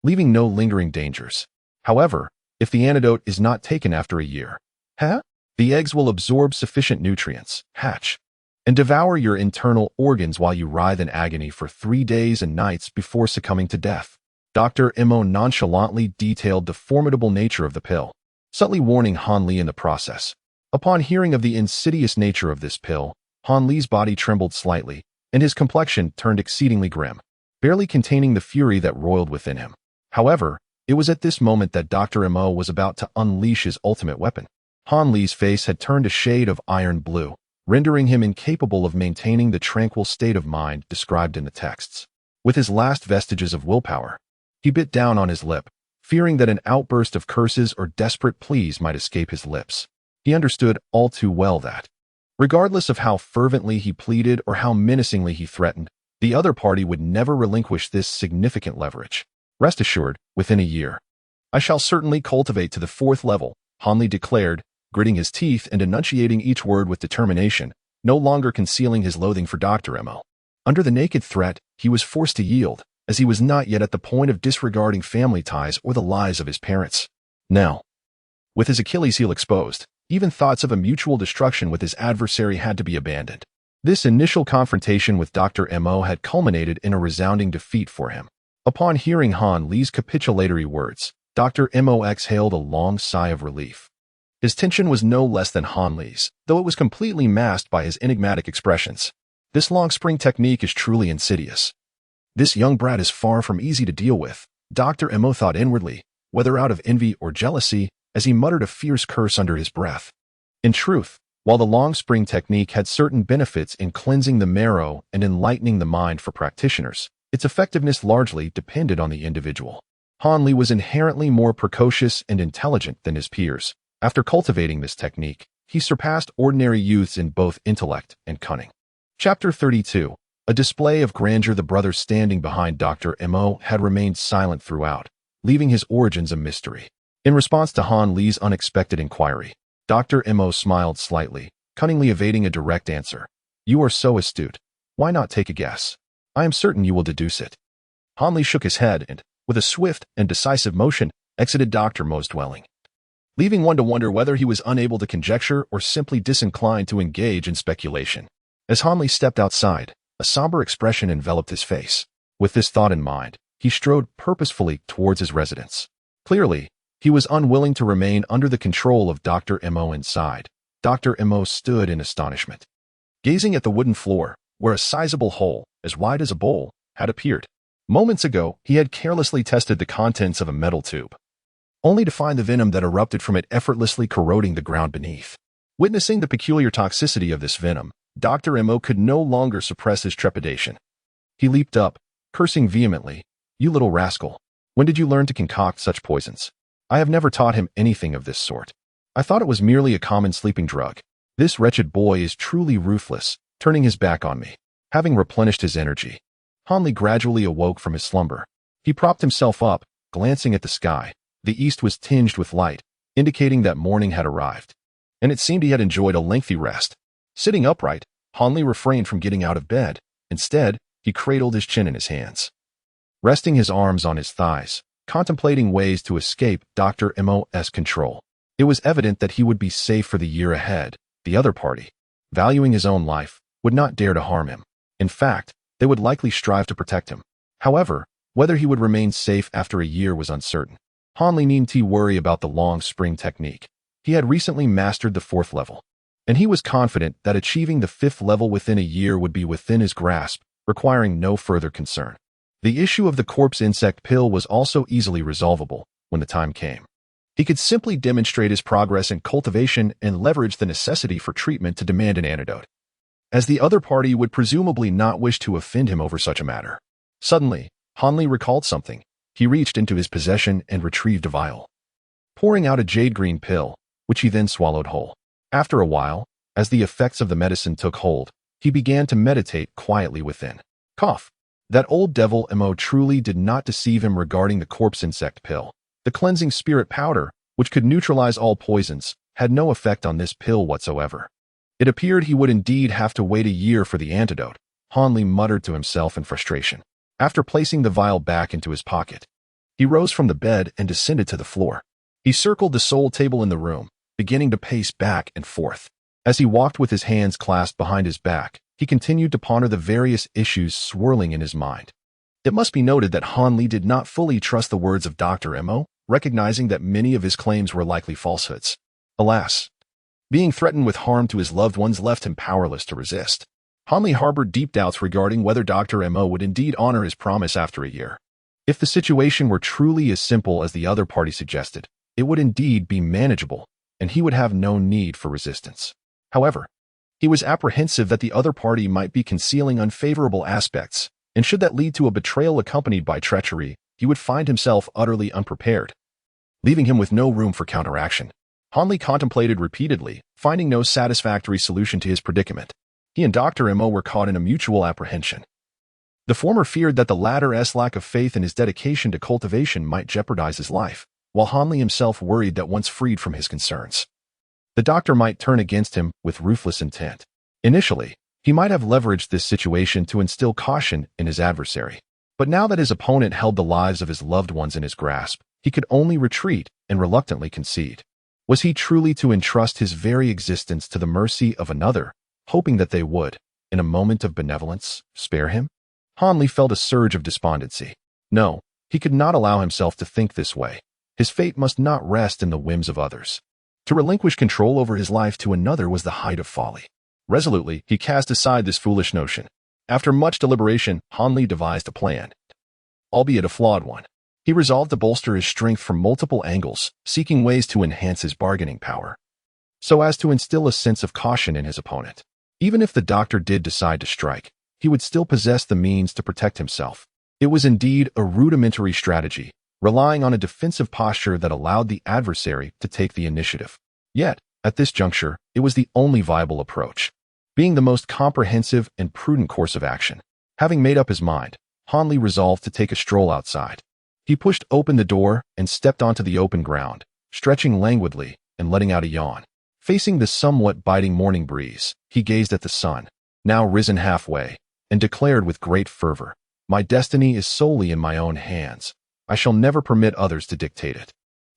leaving no lingering dangers. However, if the antidote is not taken after a year, the eggs will absorb sufficient nutrients, hatch, and devour your internal organs while you writhe in agony for 3 days and nights before succumbing to death. Dr. Mo nonchalantly detailed the formidable nature of the pill, subtly warning Han Li in the process. Upon hearing of the insidious nature of this pill, Han Li's body trembled slightly, and his complexion turned exceedingly grim, barely containing the fury that roiled within him. However, it was at this moment that Dr. Mo was about to unleash his ultimate weapon. Han Li's face had turned a shade of iron blue, rendering him incapable of maintaining the tranquil state of mind described in the texts. With his last vestiges of willpower, he bit down on his lip, fearing that an outburst of curses or desperate pleas might escape his lips. He understood all too well that, regardless of how fervently he pleaded or how menacingly he threatened, The other party would never relinquish this significant leverage. Rest assured, within a year, I shall certainly cultivate to the 4th level, Hanley declared, gritting his teeth and enunciating each word with determination, no longer concealing his loathing for Dr. Mo. Under the naked threat, he was forced to yield, as he was not yet at the point of disregarding family ties or the lies of his parents. Now, with his Achilles heel exposed, even thoughts of a mutual destruction with his adversary had to be abandoned. This initial confrontation with Dr. Mo had culminated in a resounding defeat for him. Upon hearing Han Li's capitulatory words, Dr. Mo exhaled a long sigh of relief. His tension was no less than Han Li's, though it was completely masked by his enigmatic expressions. This long spring technique is truly insidious. This young brat is far from easy to deal with, Dr. Mo thought inwardly, whether out of envy or jealousy, as he muttered a fierce curse under his breath. In truth, while the long spring technique had certain benefits in cleansing the marrow and enlightening the mind for practitioners, its effectiveness largely depended on the individual. Han Li was inherently more precocious and intelligent than his peers. After cultivating this technique, he surpassed ordinary youths in both intellect and cunning. Chapter 32. A display of grandeur. The brothers standing behind Dr. Mo had remained silent throughout, leaving his origins a mystery. In response to Han Li's unexpected inquiry, Dr. Mo smiled slightly, cunningly evading a direct answer. You are so astute. Why not take a guess? I am certain you will deduce it. Han Li shook his head and, with a swift and decisive motion, exited Dr. Mo's dwelling, leaving one to wonder whether he was unable to conjecture or simply disinclined to engage in speculation. As Han Li stepped outside, a somber expression enveloped his face. With this thought in mind, he strode purposefully towards his residence. Clearly, he was unwilling to remain under the control of Dr. Mo inside. Dr. Mo stood in astonishment, gazing at the wooden floor, where a sizable hole, as wide as a bowl, had appeared. Moments ago, he had carelessly tested the contents of a metal tube, only to find the venom that erupted from it effortlessly corroding the ground beneath. Witnessing the peculiar toxicity of this venom, Dr. Mo could no longer suppress his trepidation. He leaped up, cursing vehemently. You little rascal. When did you learn to concoct such poisons? I have never taught him anything of this sort. I thought it was merely a common sleeping drug. This wretched boy is truly ruthless, turning his back on me. Having replenished his energy, Han Li gradually awoke from his slumber. He propped himself up, glancing at the sky. The east was tinged with light, indicating that morning had arrived, and it seemed he had enjoyed a lengthy rest. Sitting upright, Han Li refrained from getting out of bed. Instead, he cradled his chin in his hands, resting his arms on his thighs, contemplating ways to escape Dr. Mo's control. It was evident that he would be safe for the year ahead. The other party, valuing his own life, would not dare to harm him. In fact, they would likely strive to protect him. However, whether he would remain safe after a year was uncertain. Han Li needn't worry about the long spring technique. He had recently mastered the 4th level, and he was confident that achieving the 5th level within a year would be within his grasp, requiring no further concern. The issue of the corpse insect pill was also easily resolvable when the time came. He could simply demonstrate his progress in cultivation and leverage the necessity for treatment to demand an antidote, as the other party would presumably not wish to offend him over such a matter. Suddenly, Han Li recalled something. He reached into his possession and retrieved a vial, pouring out a jade-green pill, which he then swallowed whole. After a while, as the effects of the medicine took hold, he began to meditate quietly within. Cough. That old devil Mo truly did not deceive him regarding the corpse insect pill. The cleansing spirit powder, which could neutralize all poisons, had no effect on this pill whatsoever. It appeared he would indeed have to wait a year for the antidote, Han Li muttered to himself in frustration. After placing the vial back into his pocket, he rose from the bed and descended to the floor. He circled the sole table in the room, beginning to pace back and forth. As he walked with his hands clasped behind his back, he continued to ponder the various issues swirling in his mind. It must be noted that Han Li did not fully trust the words of Dr. Mo, recognizing that many of his claims were likely falsehoods. Alas, being threatened with harm to his loved ones left him powerless to resist. Han Li harbored deep doubts regarding whether Dr. Mo would indeed honor his promise after a year. If the situation were truly as simple as the other party suggested, it would indeed be manageable, and he would have no need for resistance. However, he was apprehensive that the other party might be concealing unfavorable aspects, and should that lead to a betrayal accompanied by treachery, he would find himself utterly unprepared, leaving him with no room for counteraction. Han Li contemplated repeatedly, finding no satisfactory solution to his predicament. He and Dr. Mo were caught in a mutual apprehension. The former feared that the latter's lack of faith in his dedication to cultivation might jeopardize his life, while Hanli himself worried that once freed from his concerns, the doctor might turn against him with ruthless intent. Initially, he might have leveraged this situation to instill caution in his adversary. But now that his opponent held the lives of his loved ones in his grasp, he could only retreat and reluctantly concede. Was he truly to entrust his very existence to the mercy of another, hoping that they would, in a moment of benevolence, spare him? Hanli felt a surge of despondency. No, he could not allow himself to think this way. His fate must not rest in the whims of others. To relinquish control over his life to another was the height of folly. Resolutely, he cast aside this foolish notion. After much deliberation, Hanli devised a plan, albeit a flawed one. He resolved to bolster his strength from multiple angles, seeking ways to enhance his bargaining power, so as to instill a sense of caution in his opponent. Even if the doctor did decide to strike, he would still possess the means to protect himself. It was indeed a rudimentary strategy, relying on a defensive posture that allowed the adversary to take the initiative. Yet, at this juncture, it was the only viable approach, being the most comprehensive and prudent course of action. Having made up his mind, Hanli resolved to take a stroll outside. He pushed open the door and stepped onto the open ground, stretching languidly and letting out a yawn. Facing the somewhat biting morning breeze, he gazed at the sun, now risen halfway, and declared with great fervor, "My destiny is solely in my own hands. I shall never permit others to dictate it."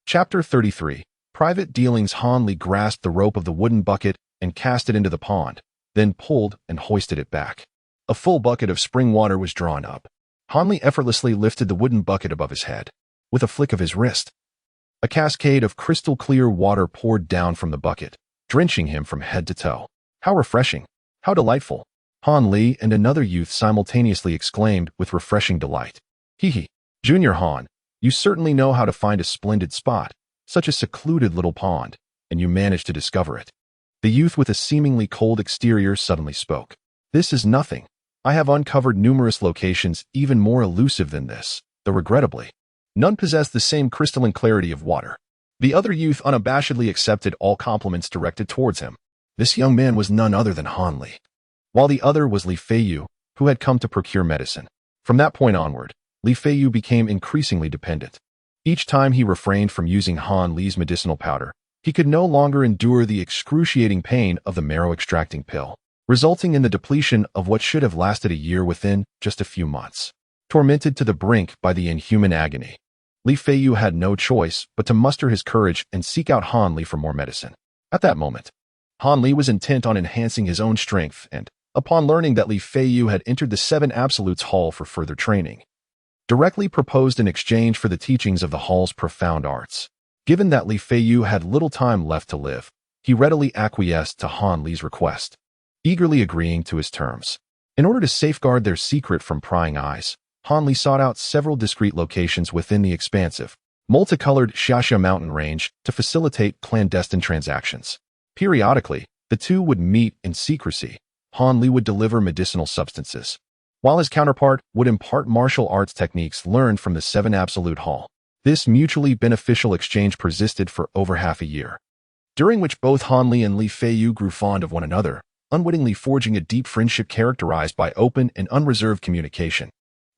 Chapter 33. Private Dealings. Hanli grasped the rope of the wooden bucket and cast it into the pond, then pulled and hoisted it back. A full bucket of spring water was drawn up. Hanli effortlessly lifted the wooden bucket above his head. With a flick of his wrist, a cascade of crystal-clear water poured down from the bucket, drenching him from head to toe. How refreshing! How delightful! Hanli and another youth simultaneously exclaimed with refreshing delight. Hee, Junior Han, you certainly know how to find a splendid spot, such a secluded little pond, and you managed to discover it. The youth with a seemingly cold exterior suddenly spoke. This is nothing. I have uncovered numerous locations even more elusive than this, though regrettably, none possess the same crystalline clarity of water. The other youth unabashedly accepted all compliments directed towards him. This young man was none other than Hanli, while the other was Li Feiyu, who had come to procure medicine. From that point onward, Li Feiyu became increasingly dependent. Each time he refrained from using Hanli's medicinal powder, he could no longer endure the excruciating pain of the marrow-extracting pill, resulting in the depletion of what should have lasted a year within just a few months. Tormented to the brink by the inhuman agony, Li Feiyu had no choice but to muster his courage and seek out Hanli for more medicine. At that moment, Hanli was intent on enhancing his own strength and, upon learning that Li Feiyu had entered the Seven Absolutes Hall for further training, directly proposed an exchange for the teachings of the hall's profound arts. Given that Li Feiyu had little time left to live, he readily acquiesced to Hanli's request, eagerly agreeing to his terms. In order to safeguard their secret from prying eyes, Hanli sought out several discreet locations within the expansive, multicolored Xiaxia mountain range to facilitate clandestine transactions. Periodically, the two would meet in secrecy. Hanli would deliver medicinal substances, while his counterpart would impart martial arts techniques learned from the Seven Absolute Hall. This mutually beneficial exchange persisted for over half a year, during which both Hanli and Li Feiyu grew fond of one another, unwittingly forging a deep friendship characterized by open and unreserved communication.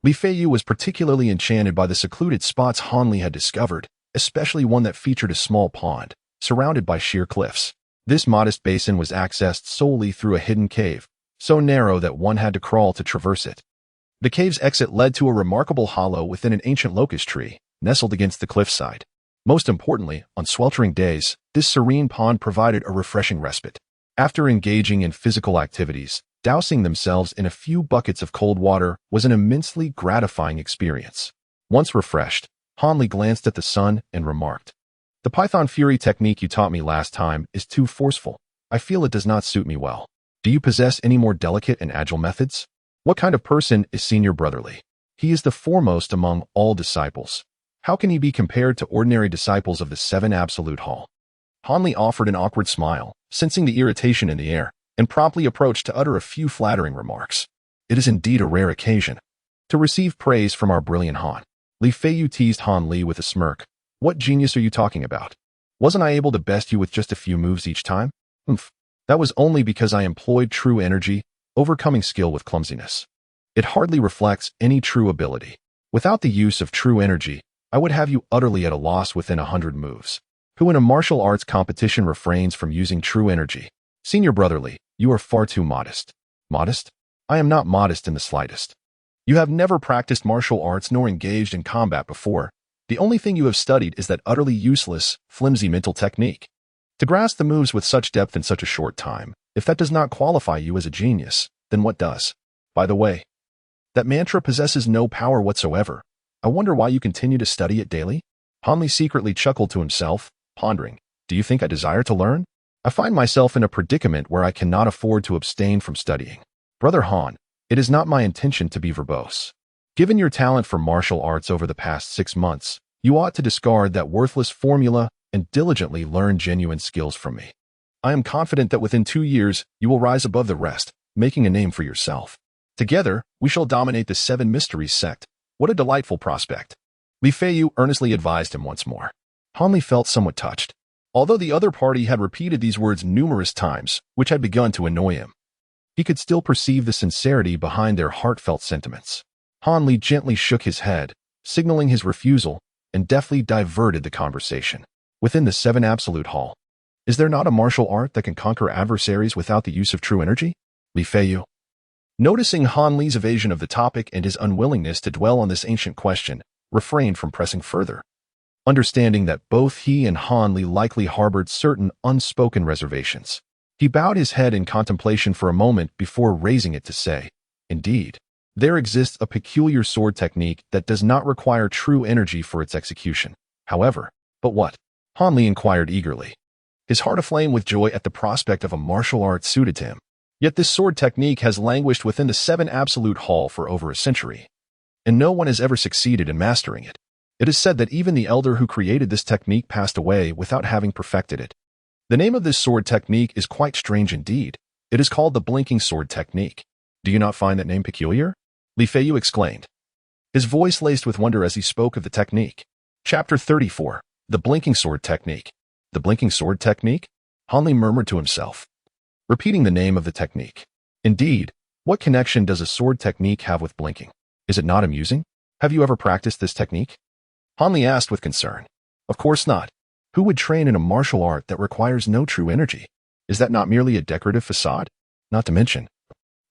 Li Feiyu was particularly enchanted by the secluded spots Hanli had discovered, especially one that featured a small pond, surrounded by sheer cliffs. This modest basin was accessed solely through a hidden cave, so narrow that one had to crawl to traverse it. The cave's exit led to a remarkable hollow within an ancient locust tree, nestled against the cliffside. Most importantly, on sweltering days, this serene pond provided a refreshing respite. After engaging in physical activities, dousing themselves in a few buckets of cold water was an immensely gratifying experience. Once refreshed, Hanli glanced at the sun and remarked, "The Python Fury technique you taught me last time is too forceful. I feel it does not suit me well. Do you possess any more delicate and agile methods? What kind of person is Senior Brotherly? He is the foremost among all disciples. How can he be compared to ordinary disciples of the Seven Absolute Hall?" Hanli offered an awkward smile, sensing the irritation in the air, and promptly approached to utter a few flattering remarks. "It is indeed a rare occasion to receive praise from our brilliant Han." Li Feiyu teased Hanli with a smirk. "What genius are you talking about? Wasn't I able to best you with just a few moves each time?" "That was only because I employed true energy, overcoming skill with clumsiness." It hardly reflects any true ability. Without the use of true energy, I would have you utterly at a loss within 100 moves. Who in a martial arts competition refrains from using true energy? Senior brotherly, you are far too modest. Modest? I am not modest in the slightest. You have never practiced martial arts nor engaged in combat before. The only thing you have studied is that utterly useless, flimsy mental technique. To grasp the moves with such depth in such a short time, if that does not qualify you as a genius, then what does? By the way, that mantra possesses no power whatsoever. I wonder why you continue to study it daily? Hanli secretly chuckled to himself, pondering, do you think I desire to learn? I find myself in a predicament where I cannot afford to abstain from studying. Brother Han, it is not my intention to be verbose. Given your talent for martial arts over the past 6 months, you ought to discard that worthless formula and diligently learn genuine skills from me. I am confident that within 2 years, you will rise above the rest, making a name for yourself. Together, we shall dominate the 7 Mysteries sect. What a delightful prospect. Li Feiyu earnestly advised him once more. Hanli felt somewhat touched. Although the other party had repeated these words numerous times, which had begun to annoy him, he could still perceive the sincerity behind their heartfelt sentiments. Hanli gently shook his head, signaling his refusal, and deftly diverted the conversation. Within the 7 Absolute Hall, is there not a martial art that can conquer adversaries without the use of true energy? Li Feiyu, noticing Han Li's evasion of the topic and his unwillingness to dwell on this ancient question, refrained from pressing further. Understanding that both he and Han Li likely harbored certain unspoken reservations, he bowed his head in contemplation for a moment before raising it to say, indeed, there exists a peculiar sword technique that does not require true energy for its execution. However, but what? Han Li inquired eagerly, his heart aflame with joy at the prospect of a martial art suited to him. Yet this sword technique has languished within the 7 Absolute Hall for over a century, and no one has ever succeeded in mastering it. It is said that even the elder who created this technique passed away without having perfected it. The name of this sword technique is quite strange indeed. It is called the blinking sword technique. Do you not find that name peculiar? Li Feiyu exclaimed, his voice laced with wonder as he spoke of the technique. Chapter 34. The blinking sword technique. The blinking sword technique? Han Li murmured to himself, repeating the name of the technique. Indeed, what connection does a sword technique have with blinking? Is it not amusing? Have you ever practiced this technique? Han Li asked with concern. Of course not. Who would train in a martial art that requires no true energy? Is that not merely a decorative facade? Not to mention,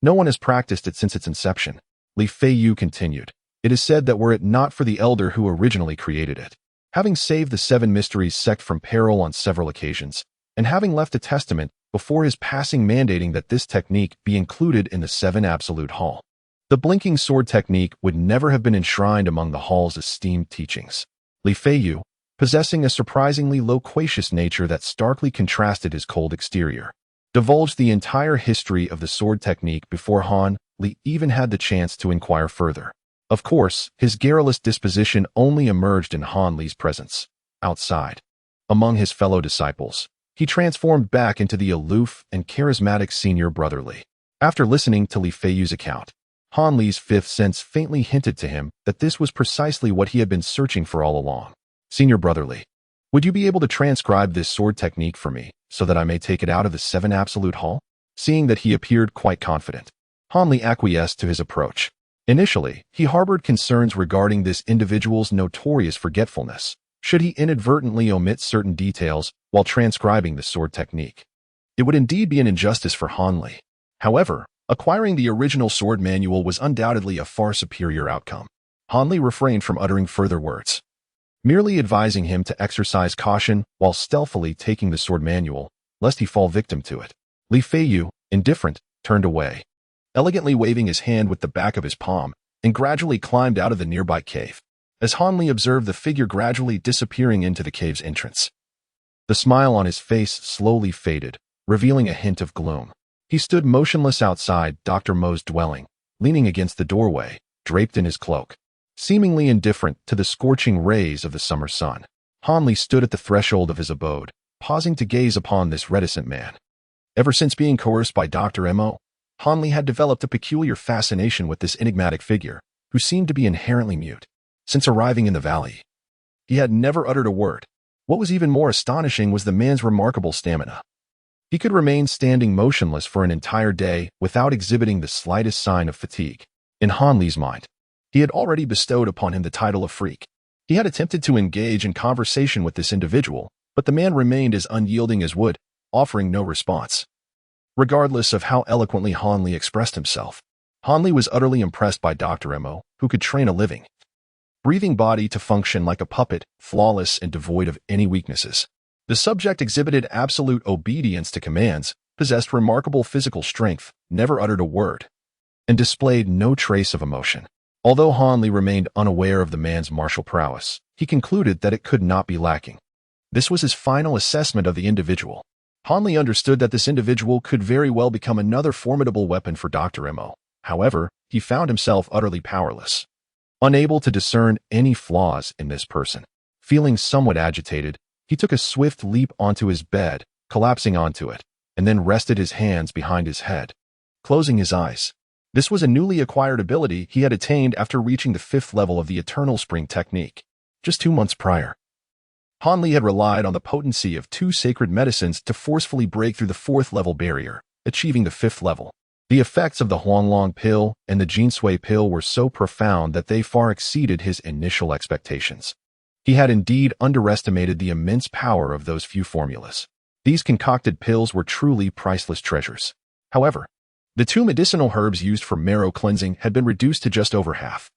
no one has practiced it since its inception. Li Feiyu continued, it is said that were it not for the elder who originally created it, having saved the 7 Mysteries sect from peril on several occasions, and having left a testament before his passing mandating that this technique be included in the 7 Absolute Hall, the blinking sword technique would never have been enshrined among the hall's esteemed teachings. Li Feiyu, possessing a surprisingly loquacious nature that starkly contrasted his cold exterior, divulged the entire history of the sword technique before Han Li even had the chance to inquire further. Of course, his garrulous disposition only emerged in Han Li's presence. Outside, among his fellow disciples, he transformed back into the aloof and charismatic senior brotherly. After listening to Li Feiyu's account, Han Li's fifth sense faintly hinted to him that this was precisely what he had been searching for all along. Senior brotherly, would you be able to transcribe this sword technique for me so that I may take it out of the 7 Absolute Hall? Seeing that he appeared quite confident, Han Li acquiesced to his approach. Initially, he harbored concerns regarding this individual's notorious forgetfulness, should he inadvertently omit certain details while transcribing the sword technique. It would indeed be an injustice for Han Li. However, acquiring the original sword manual was undoubtedly a far superior outcome. Han Li refrained from uttering further words, merely advising him to exercise caution while stealthily taking the sword manual, lest he fall victim to it. Li Feiyu, indifferent, turned away, elegantly waving his hand with the back of his palm, and gradually climbed out of the nearby cave. As Han Li observed the figure gradually disappearing into the cave's entrance, the smile on his face slowly faded, revealing a hint of gloom. He stood motionless outside Dr. Mo's dwelling, leaning against the doorway, draped in his cloak. Seemingly indifferent to the scorching rays of the summer sun, Han Li stood at the threshold of his abode, pausing to gaze upon this reticent man. Ever since being coerced by Dr. Mo, Han Li had developed a peculiar fascination with this enigmatic figure, who seemed to be inherently mute. Since arriving in the valley, he had never uttered a word. What was even more astonishing was the man's remarkable stamina. He could remain standing motionless for an entire day without exhibiting the slightest sign of fatigue. In Han Li's mind, he had already bestowed upon him the title of freak. He had attempted to engage in conversation with this individual, but the man remained as unyielding as wood, offering no response. Regardless of how eloquently Han Li expressed himself, Han Li was utterly impressed by Dr. Mo, who could train a living, breathing body to function like a puppet, flawless and devoid of any weaknesses. The subject exhibited absolute obedience to commands, possessed remarkable physical strength, never uttered a word, and displayed no trace of emotion. Although Han Li remained unaware of the man's martial prowess, he concluded that it could not be lacking. This was his final assessment of the individual. Han Li understood that this individual could very well become another formidable weapon for Dr. Mo. However, he found himself utterly powerless, unable to discern any flaws in this person. Feeling somewhat agitated, he took a swift leap onto his bed, collapsing onto it, and then rested his hands behind his head, closing his eyes. This was a newly acquired ability he had attained after reaching the 5th level of the Eternal Spring technique, just 2 months prior. Han Li had relied on the potency of 2 sacred medicines to forcefully break through the 4th level barrier, achieving the 5th level. The effects of the Huanglong pill and the Jinsui pill were so profound that they far exceeded his initial expectations. He had indeed underestimated the immense power of those few formulas. These concocted pills were truly priceless treasures. However, the 2 medicinal herbs used for marrow cleansing had been reduced to just over half,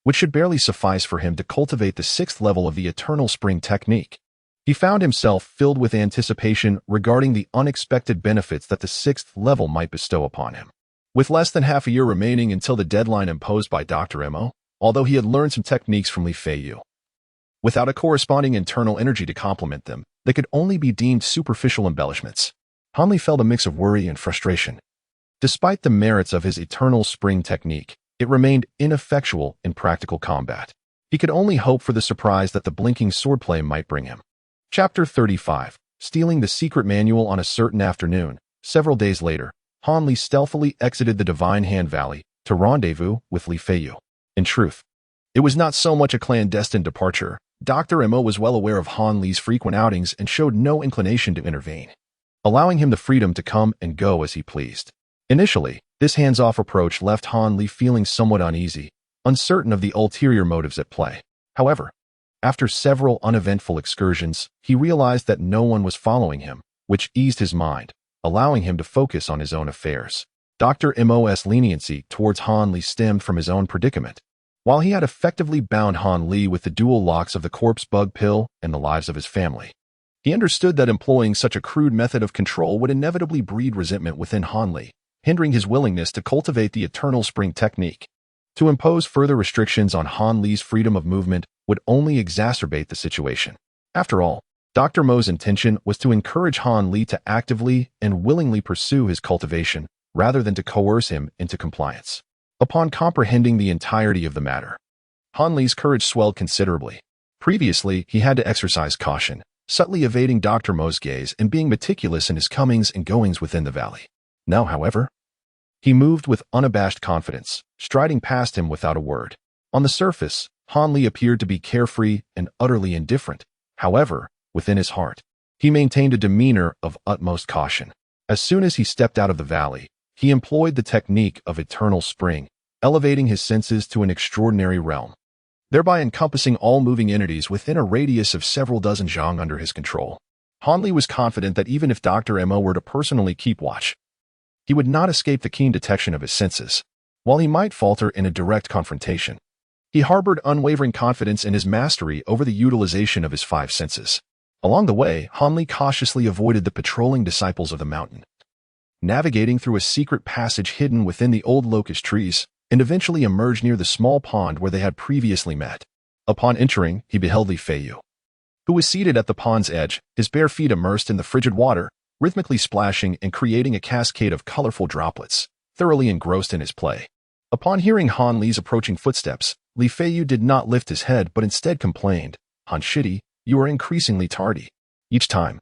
which should barely suffice for him to cultivate the 6th level of the Eternal Spring technique. He found himself filled with anticipation regarding the unexpected benefits that the 6th level might bestow upon him. With less than half a year remaining until the deadline imposed by Dr. Mo, although he had learned some techniques from Li Feiyu, without a corresponding internal energy to complement them, they could only be deemed superficial embellishments. Han Li felt a mix of worry and frustration. Despite the merits of his Eternal Spring technique, it remained ineffectual in practical combat. He could only hope for the surprise that the blinking swordplay might bring him. Chapter 35. Stealing the secret manual on a certain afternoon. Several days later, Han Li stealthily exited the Divine Hand Valley to rendezvous with Li Feiyu. In truth, it was not so much a clandestine departure. Dr. Mo was well aware of Han Li's frequent outings and showed no inclination to intervene, allowing him the freedom to come and go as he pleased. Initially, this hands-off approach left Han Li feeling somewhat uneasy, uncertain of the ulterior motives at play. However, after several uneventful excursions, he realized that no one was following him, which eased his mind, allowing him to focus on his own affairs. Dr. Mo's leniency towards Han Li stemmed from his own predicament. While he had effectively bound Han Li with the dual locks of the corpse bug pill and the lives of his family, he understood that employing such a crude method of control would inevitably breed resentment within Han Li, hindering his willingness to cultivate the Eternal Spring technique. To impose further restrictions on Han Li's freedom of movement would only exacerbate the situation. After all, Dr. Mo's intention was to encourage Han Li to actively and willingly pursue his cultivation, rather than to coerce him into compliance. Upon comprehending the entirety of the matter, Han Li's courage swelled considerably. Previously, he had to exercise caution, subtly evading Dr. Mo's gaze and being meticulous in his comings and goings within the valley. Now, however, he moved with unabashed confidence, striding past him without a word. On the surface, Han Li appeared to be carefree and utterly indifferent. However, within his heart, he maintained a demeanor of utmost caution. As soon as he stepped out of the valley, he employed the technique of Eternal Spring, elevating his senses to an extraordinary realm, thereby encompassing all moving entities within a radius of several dozen zhang under his control. Han Li was confident that even if Dr. Mo were to personally keep watch, he would not escape the keen detection of his senses. While he might falter in a direct confrontation, he harbored unwavering confidence in his mastery over the utilization of his 5 senses. Along the way, Han Li cautiously avoided the patrolling disciples of the mountain, navigating through a secret passage hidden within the old locust trees, and eventually emerged near the small pond where they had previously met. Upon entering, he beheld Li Feiyu, who was seated at the pond's edge, his bare feet immersed in the frigid water, rhythmically splashing and creating a cascade of colorful droplets, thoroughly engrossed in his play. Upon hearing Han Li's approaching footsteps, Li Feiyu did not lift his head but instead complained, "Han Shidi, you are increasingly tardy. Each time,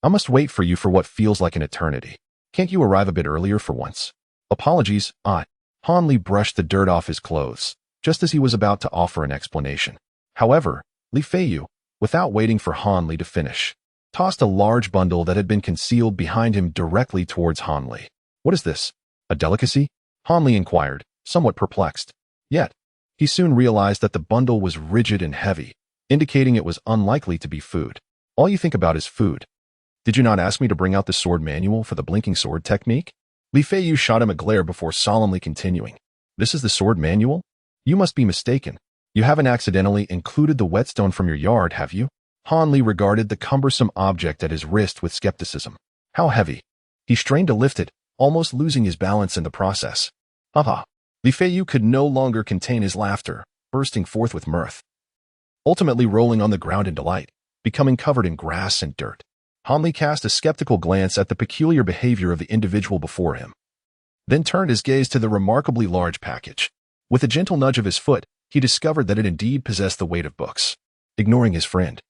I must wait for you for what feels like an eternity. Can't you arrive a bit earlier for once?" "Apologies, aunt." Han Li brushed the dirt off his clothes, just as he was about to offer an explanation. However, Li Feiyu, without waiting for Han Li to finish, tossed a large bundle that had been concealed behind him directly towards Han Li. "What is this? A delicacy?" Han Li inquired, somewhat perplexed. Yet, he soon realized that the bundle was rigid and heavy, indicating it was unlikely to be food. All you think about is food. Did you not ask me to bring out the sword manual for the blinking sword technique? Li Feiyu shot him a glare before solemnly continuing. This is the sword manual? You must be mistaken. You haven't accidentally included the whetstone from your yard, have you? Han Li regarded the cumbersome object at his wrist with skepticism. How heavy? He strained to lift it, almost losing his balance in the process. Haha. Li Feiyu could no longer contain his laughter, bursting forth with mirth. Ultimately rolling on the ground in delight, becoming covered in grass and dirt. Han Li cast a skeptical glance at the peculiar behavior of the individual before him, then turned his gaze to the remarkably large package. With a gentle nudge of his foot, he discovered that it indeed possessed the weight of books. Ignoring his friend,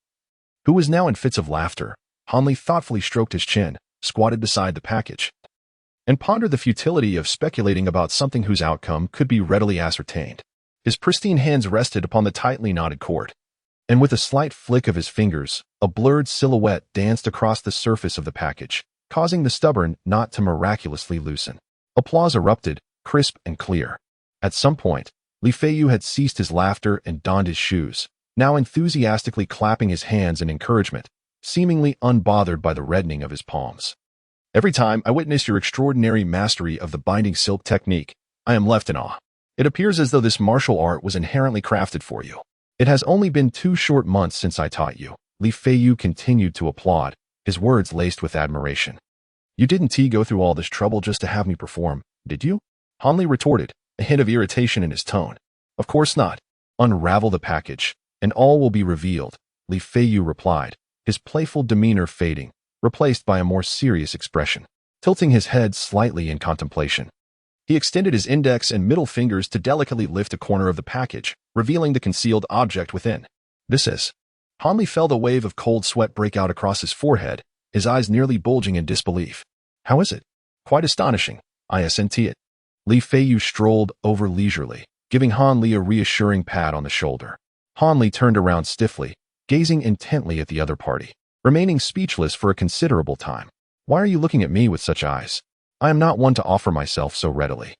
who was now in fits of laughter, Han Li thoughtfully stroked his chin, squatted beside the package, and pondered the futility of speculating about something whose outcome could be readily ascertained. His pristine hands rested upon the tightly knotted cord, and with a slight flick of his fingers, a blurred silhouette danced across the surface of the package, causing the stubborn knot to miraculously loosen. Applause erupted, crisp and clear. At some point, Li Feiyu had ceased his laughter and donned his shoes, now enthusiastically clapping his hands in encouragement, seemingly unbothered by the reddening of his palms. Every time I witness your extraordinary mastery of the binding silk technique, I am left in awe. It appears as though this martial art was inherently crafted for you. It has only been 2 short months since I taught you. Li Feiyu continued to applaud, his words laced with admiration. You didn't go through all this trouble just to have me perform, did you? Han Li retorted, a hint of irritation in his tone. Of course not. Unravel the package, and all will be revealed, Li Feiyu replied, his playful demeanor fading, replaced by a more serious expression. Tilting his head slightly in contemplation, he extended his index and middle fingers to delicately lift a corner of the package, revealing the concealed object within. This is. Han Li felt a wave of cold sweat break out across his forehead, his eyes nearly bulging in disbelief. How is it? Quite astonishing. I assent it. Li Feiyu strolled over leisurely, giving Han Li a reassuring pat on the shoulder. Han Li turned around stiffly, gazing intently at the other party, remaining speechless for a considerable time. Why are you looking at me with such eyes? I am not one to offer myself so readily.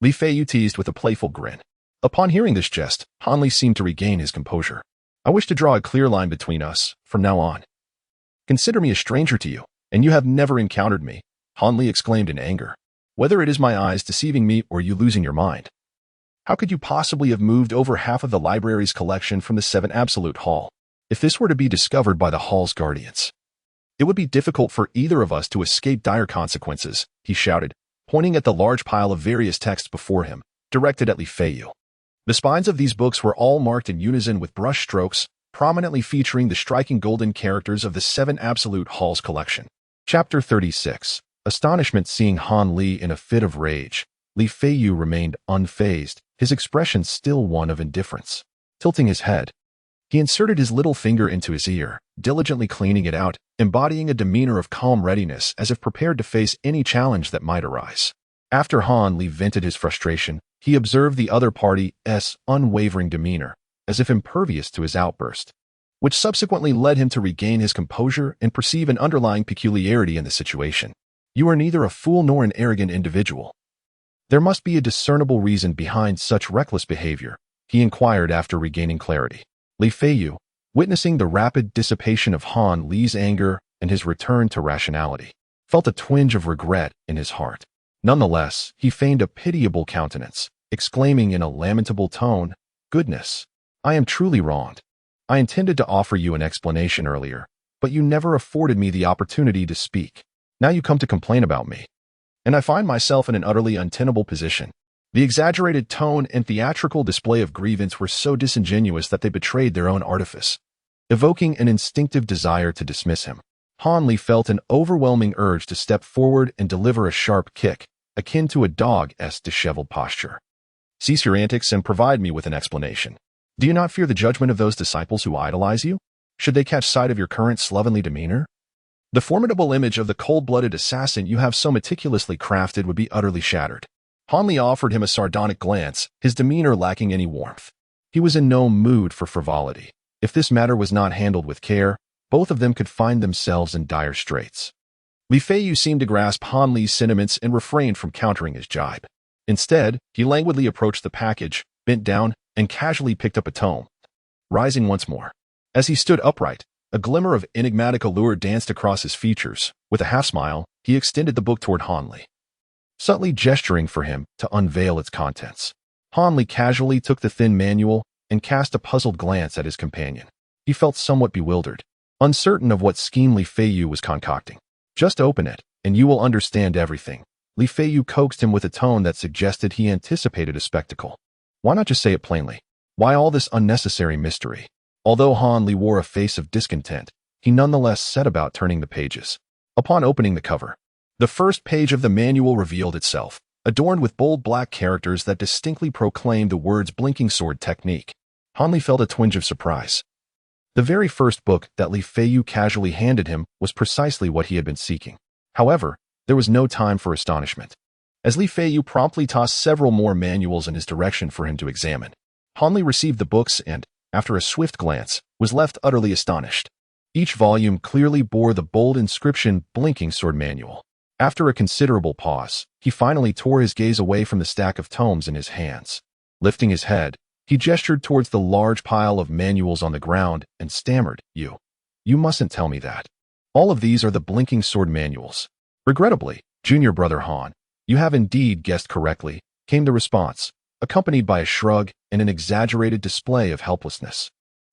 Li Feiyu teased with a playful grin. Upon hearing this jest, Han Li seemed to regain his composure. I wish to draw a clear line between us, from now on. Consider me a stranger to you, and you have never encountered me, Han Li exclaimed in anger. Whether it is my eyes deceiving me or you losing your mind. How could you possibly have moved over half of the library's collection from the 7 Absolute Hall? If this were to be discovered by the Hall's guardians, it would be difficult for either of us to escape dire consequences, he shouted, pointing at the large pile of various texts before him, directed at Li Feiyu. The spines of these books were all marked in unison with brush strokes, prominently featuring the striking golden characters of the 7 Absolute Hall's collection. Chapter 36. Astonishment. Seeing Han Li in a fit of rage, Li Feiyu remained unfazed, his expression still one of indifference. Tilting his head, he inserted his little finger into his ear, diligently cleaning it out, embodying a demeanor of calm readiness as if prepared to face any challenge that might arise. After Han Li vented his frustration, he observed the other party's unwavering demeanor, as if impervious to his outburst, which subsequently led him to regain his composure and perceive an underlying peculiarity in the situation. You are neither a fool nor an arrogant individual. There must be a discernible reason behind such reckless behavior, he inquired after regaining clarity. Li Feiyu, witnessing the rapid dissipation of Han Li's anger and his return to rationality, felt a twinge of regret in his heart. Nonetheless, he feigned a pitiable countenance, exclaiming in a lamentable tone, Goodness, I am truly wronged. I intended to offer you an explanation earlier, but you never afforded me the opportunity to speak. Now you come to complain about me, and I find myself in an utterly untenable position. The exaggerated tone and theatrical display of grievance were so disingenuous that they betrayed their own artifice, evoking an instinctive desire to dismiss him. Han Li felt an overwhelming urge to step forward and deliver a sharp kick, akin to a dog's disheveled posture. Cease your antics and provide me with an explanation. Do you not fear the judgment of those disciples who idolize you? Should they catch sight of your current slovenly demeanor? The formidable image of the cold-blooded assassin you have so meticulously crafted would be utterly shattered. Han Li offered him a sardonic glance, his demeanor lacking any warmth. He was in no mood for frivolity. If this matter was not handled with care, both of them could find themselves in dire straits. Li Feiyu seemed to grasp Han Li's sentiments and refrained from countering his jibe. Instead, he languidly approached the package, bent down, and casually picked up a tome, rising once more. As he stood upright, a glimmer of enigmatic allure danced across his features. With a half-smile, he extended the book toward Hanli, subtly gesturing for him to unveil its contents. Hanli casually took the thin manual and cast a puzzled glance at his companion. He felt somewhat bewildered, uncertain of what scheme Li Feiyu was concocting. "Just open it, and you will understand everything." Li Feiyu coaxed him with a tone that suggested he anticipated a spectacle. Why not just say it plainly? Why all this unnecessary mystery? Although Hanli wore a face of discontent, he nonetheless set about turning the pages. Upon opening the cover, the first page of the manual revealed itself, adorned with bold black characters that distinctly proclaimed the words blinking sword technique. Hanli felt a twinge of surprise. The very first book that Li Feiyu casually handed him was precisely what he had been seeking. However, there was no time for astonishment. As Li Feiyu promptly tossed several more manuals in his direction for him to examine, Hanli received the books and, after a swift glance, was left utterly astonished. Each volume clearly bore the bold inscription Blinking Sword Manual. After a considerable pause, he finally tore his gaze away from the stack of tomes in his hands. Lifting his head, he gestured towards the large pile of manuals on the ground and stammered, You mustn't tell me that. All of these are the Blinking Sword Manuals." "Regrettably, junior brother Han, you have indeed guessed correctly," came the response, accompanied by a shrug and an exaggerated display of helplessness.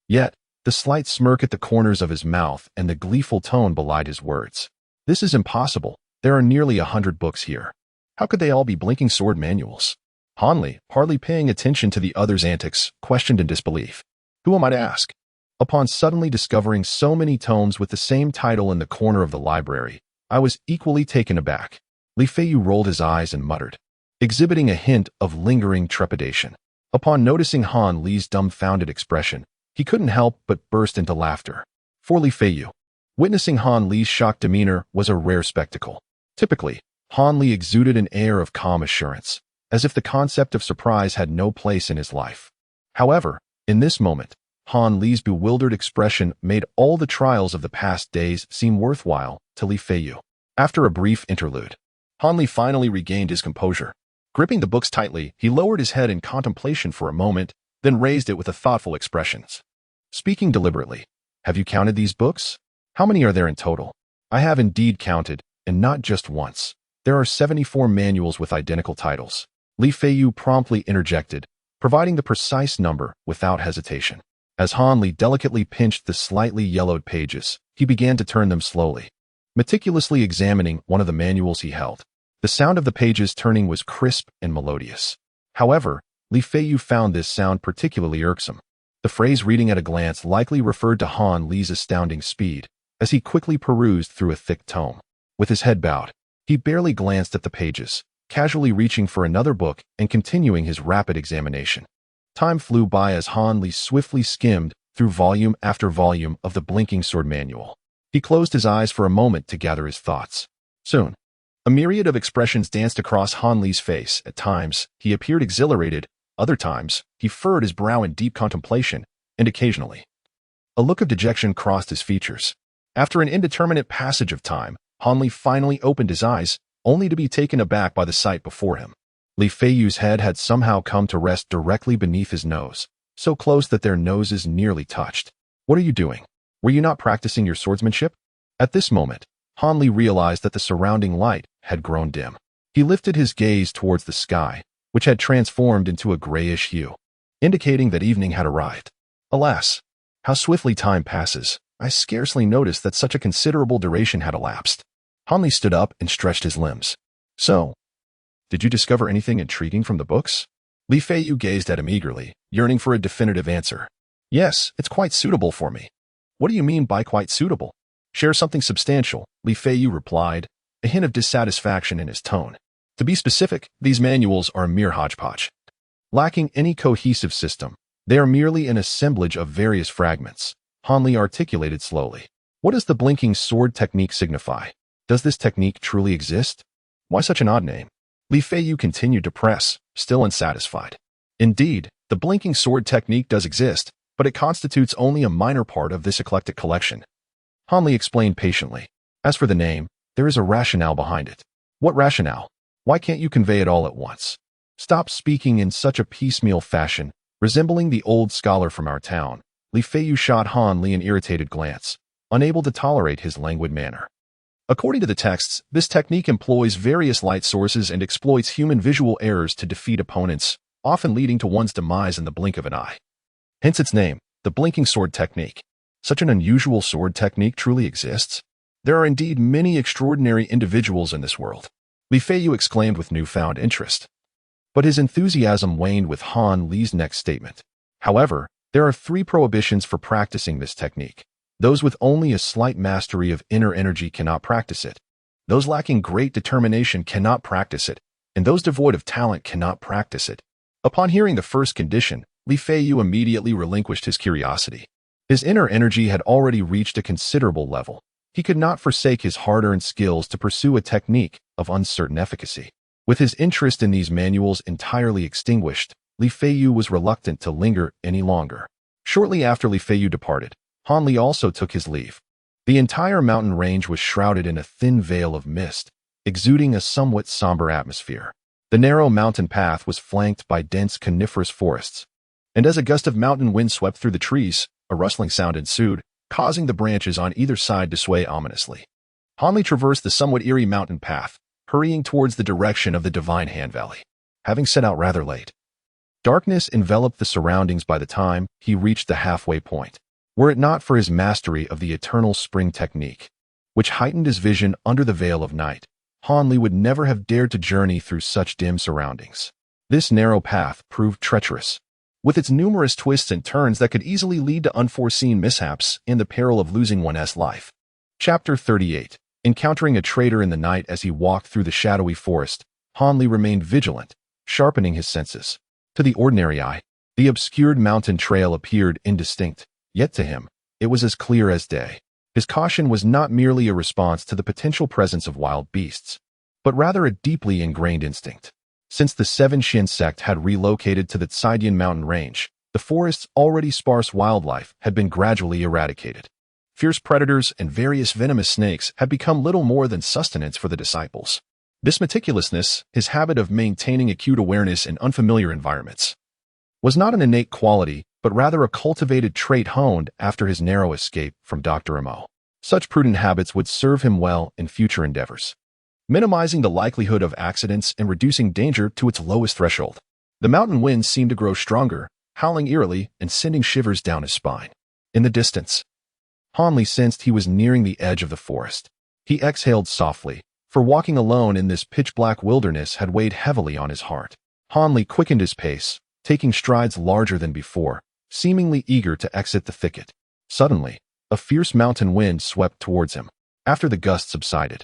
Yet, the slight smirk at the corners of his mouth and the gleeful tone belied his words. "This is impossible. There are nearly 100 books here. How could they all be Blinking Sword Manuals?" Hanli, hardly paying attention to the other's antics, questioned in disbelief. "Who am I to ask?" Upon suddenly discovering so many tomes with the same title in the corner of the library, I was equally taken aback. Li Feiyu rolled his eyes and muttered, exhibiting a hint of lingering trepidation. Upon noticing Han Li's dumbfounded expression, he couldn't help but burst into laughter. For Li Feiyu, witnessing Han Li's shocked demeanor was a rare spectacle. Typically, Han Li exuded an air of calm assurance, as if the concept of surprise had no place in his life. However, in this moment, Han Li's bewildered expression made all the trials of the past days seem worthwhile to Li Feiyu. After a brief interlude, Han Li finally regained his composure. Gripping the books tightly, he lowered his head in contemplation for a moment, then raised it with a thoughtful expression. Speaking deliberately, "Have you counted these books? How many are there in total?" "I have indeed counted, and not just once. There are 74 manuals with identical titles." Li Feiyu promptly interjected, providing the precise number without hesitation. As Han Li delicately pinched the slightly yellowed pages, he began to turn them slowly, meticulously examining one of the manuals he held. The sound of the pages turning was crisp and melodious. However, Li Feiyu found this sound particularly irksome. The phrase "reading at a glance" likely referred to Han Li's astounding speed, as he quickly perused through a thick tome. With his head bowed, he barely glanced at the pages, casually reaching for another book and continuing his rapid examination. Time flew by as Han Li swiftly skimmed through volume after volume of the Blinking Sword Manual. He closed his eyes for a moment to gather his thoughts. Soon, a myriad of expressions danced across Han Li's face. At times, he appeared exhilarated. Other times, he furrowed his brow in deep contemplation, and occasionally, a look of dejection crossed his features. After an indeterminate passage of time, Han Li finally opened his eyes, only to be taken aback by the sight before him. Li Feiyu's head had somehow come to rest directly beneath his nose, so close that their noses nearly touched. "What are you doing? Were you not practicing your swordsmanship?" At this moment, Han Li realized that the surrounding light had grown dim. He lifted his gaze towards the sky, which had transformed into a grayish hue, indicating that evening had arrived. Alas, how swiftly time passes. I scarcely noticed that such a considerable duration had elapsed. Han Li stood up and stretched his limbs. "So, did you discover anything intriguing from the books?" Li Feiyu gazed at him eagerly, yearning for a definitive answer. "Yes, it's quite suitable for me." "What do you mean by quite suitable?" "Share something substantial," Li Feiyu replied, a hint of dissatisfaction in his tone. "To be specific, these manuals are a mere hodgepodge. Lacking any cohesive system, they are merely an assemblage of various fragments," Han Li articulated slowly. "What does the Blinking Sword technique signify? Does this technique truly exist? Why such an odd name?" Li Feiyu continued to press, still unsatisfied. "Indeed, the Blinking Sword technique does exist, but it constitutes only a minor part of this eclectic collection." Han Li explained patiently. "As for the name, there is a rationale behind it." "What rationale? Why can't you convey it all at once?" Stop speaking in such a piecemeal fashion, resembling the old scholar from our town. Li Feiyu shot Han Li an irritated glance, unable to tolerate his languid manner. According to the texts, this technique employs various light sources and exploits human visual errors to defeat opponents, often leading to one's demise in the blink of an eye. Hence its name, the blinking sword technique. Such an unusual sword technique truly exists? There are indeed many extraordinary individuals in this world. Li Feiyu exclaimed with newfound interest. But his enthusiasm waned with Han Li's next statement. However, there are 3 prohibitions for practicing this technique. Those with only a slight mastery of inner energy cannot practice it. Those lacking great determination cannot practice it, and those devoid of talent cannot practice it. Upon hearing the first condition, Li Feiyu immediately relinquished his curiosity. His inner energy had already reached a considerable level. He could not forsake his hard-earned skills to pursue a technique of uncertain efficacy. With his interest in these manuals entirely extinguished, Li Feiyu was reluctant to linger any longer. Shortly after Li Feiyu departed, Han Li also took his leave. The entire mountain range was shrouded in a thin veil of mist, exuding a somewhat somber atmosphere. The narrow mountain path was flanked by dense coniferous forests, and as a gust of mountain wind swept through the trees, a rustling sound ensued, causing the branches on either side to sway ominously. Han Li traversed the somewhat eerie mountain path, hurrying towards the direction of the Divine Hand Valley. Having set out rather late, darkness enveloped the surroundings by the time he reached the halfway point. Were it not for his mastery of the eternal spring technique, which heightened his vision under the veil of night, Han Li would never have dared to journey through such dim surroundings. This narrow path proved treacherous, with its numerous twists and turns that could easily lead to unforeseen mishaps and the peril of losing one's life. Chapter 38. Encountering a traitor in the night. As he walked through the shadowy forest, Han Li remained vigilant, sharpening his senses. To the ordinary eye, the obscured mountain trail appeared indistinct, yet to him, it was as clear as day. His caution was not merely a response to the potential presence of wild beasts, but rather a deeply ingrained instinct. Since the Seven Shin sect had relocated to the Tsidian mountain range, the forest's already sparse wildlife had been gradually eradicated. Fierce predators and various venomous snakes had become little more than sustenance for the disciples. This meticulousness, his habit of maintaining acute awareness in unfamiliar environments, was not an innate quality, but rather a cultivated trait honed after his narrow escape from Dr. Mo. Such prudent habits would serve him well in future endeavors, minimizing the likelihood of accidents and reducing danger to its lowest threshold. The mountain winds seemed to grow stronger, howling eerily and sending shivers down his spine. In the distance, Han Li sensed he was nearing the edge of the forest. He exhaled softly, for walking alone in this pitch-black wilderness had weighed heavily on his heart. Han Li quickened his pace, taking strides larger than before, seemingly eager to exit the thicket. Suddenly, a fierce mountain wind swept towards him. After the gust subsided,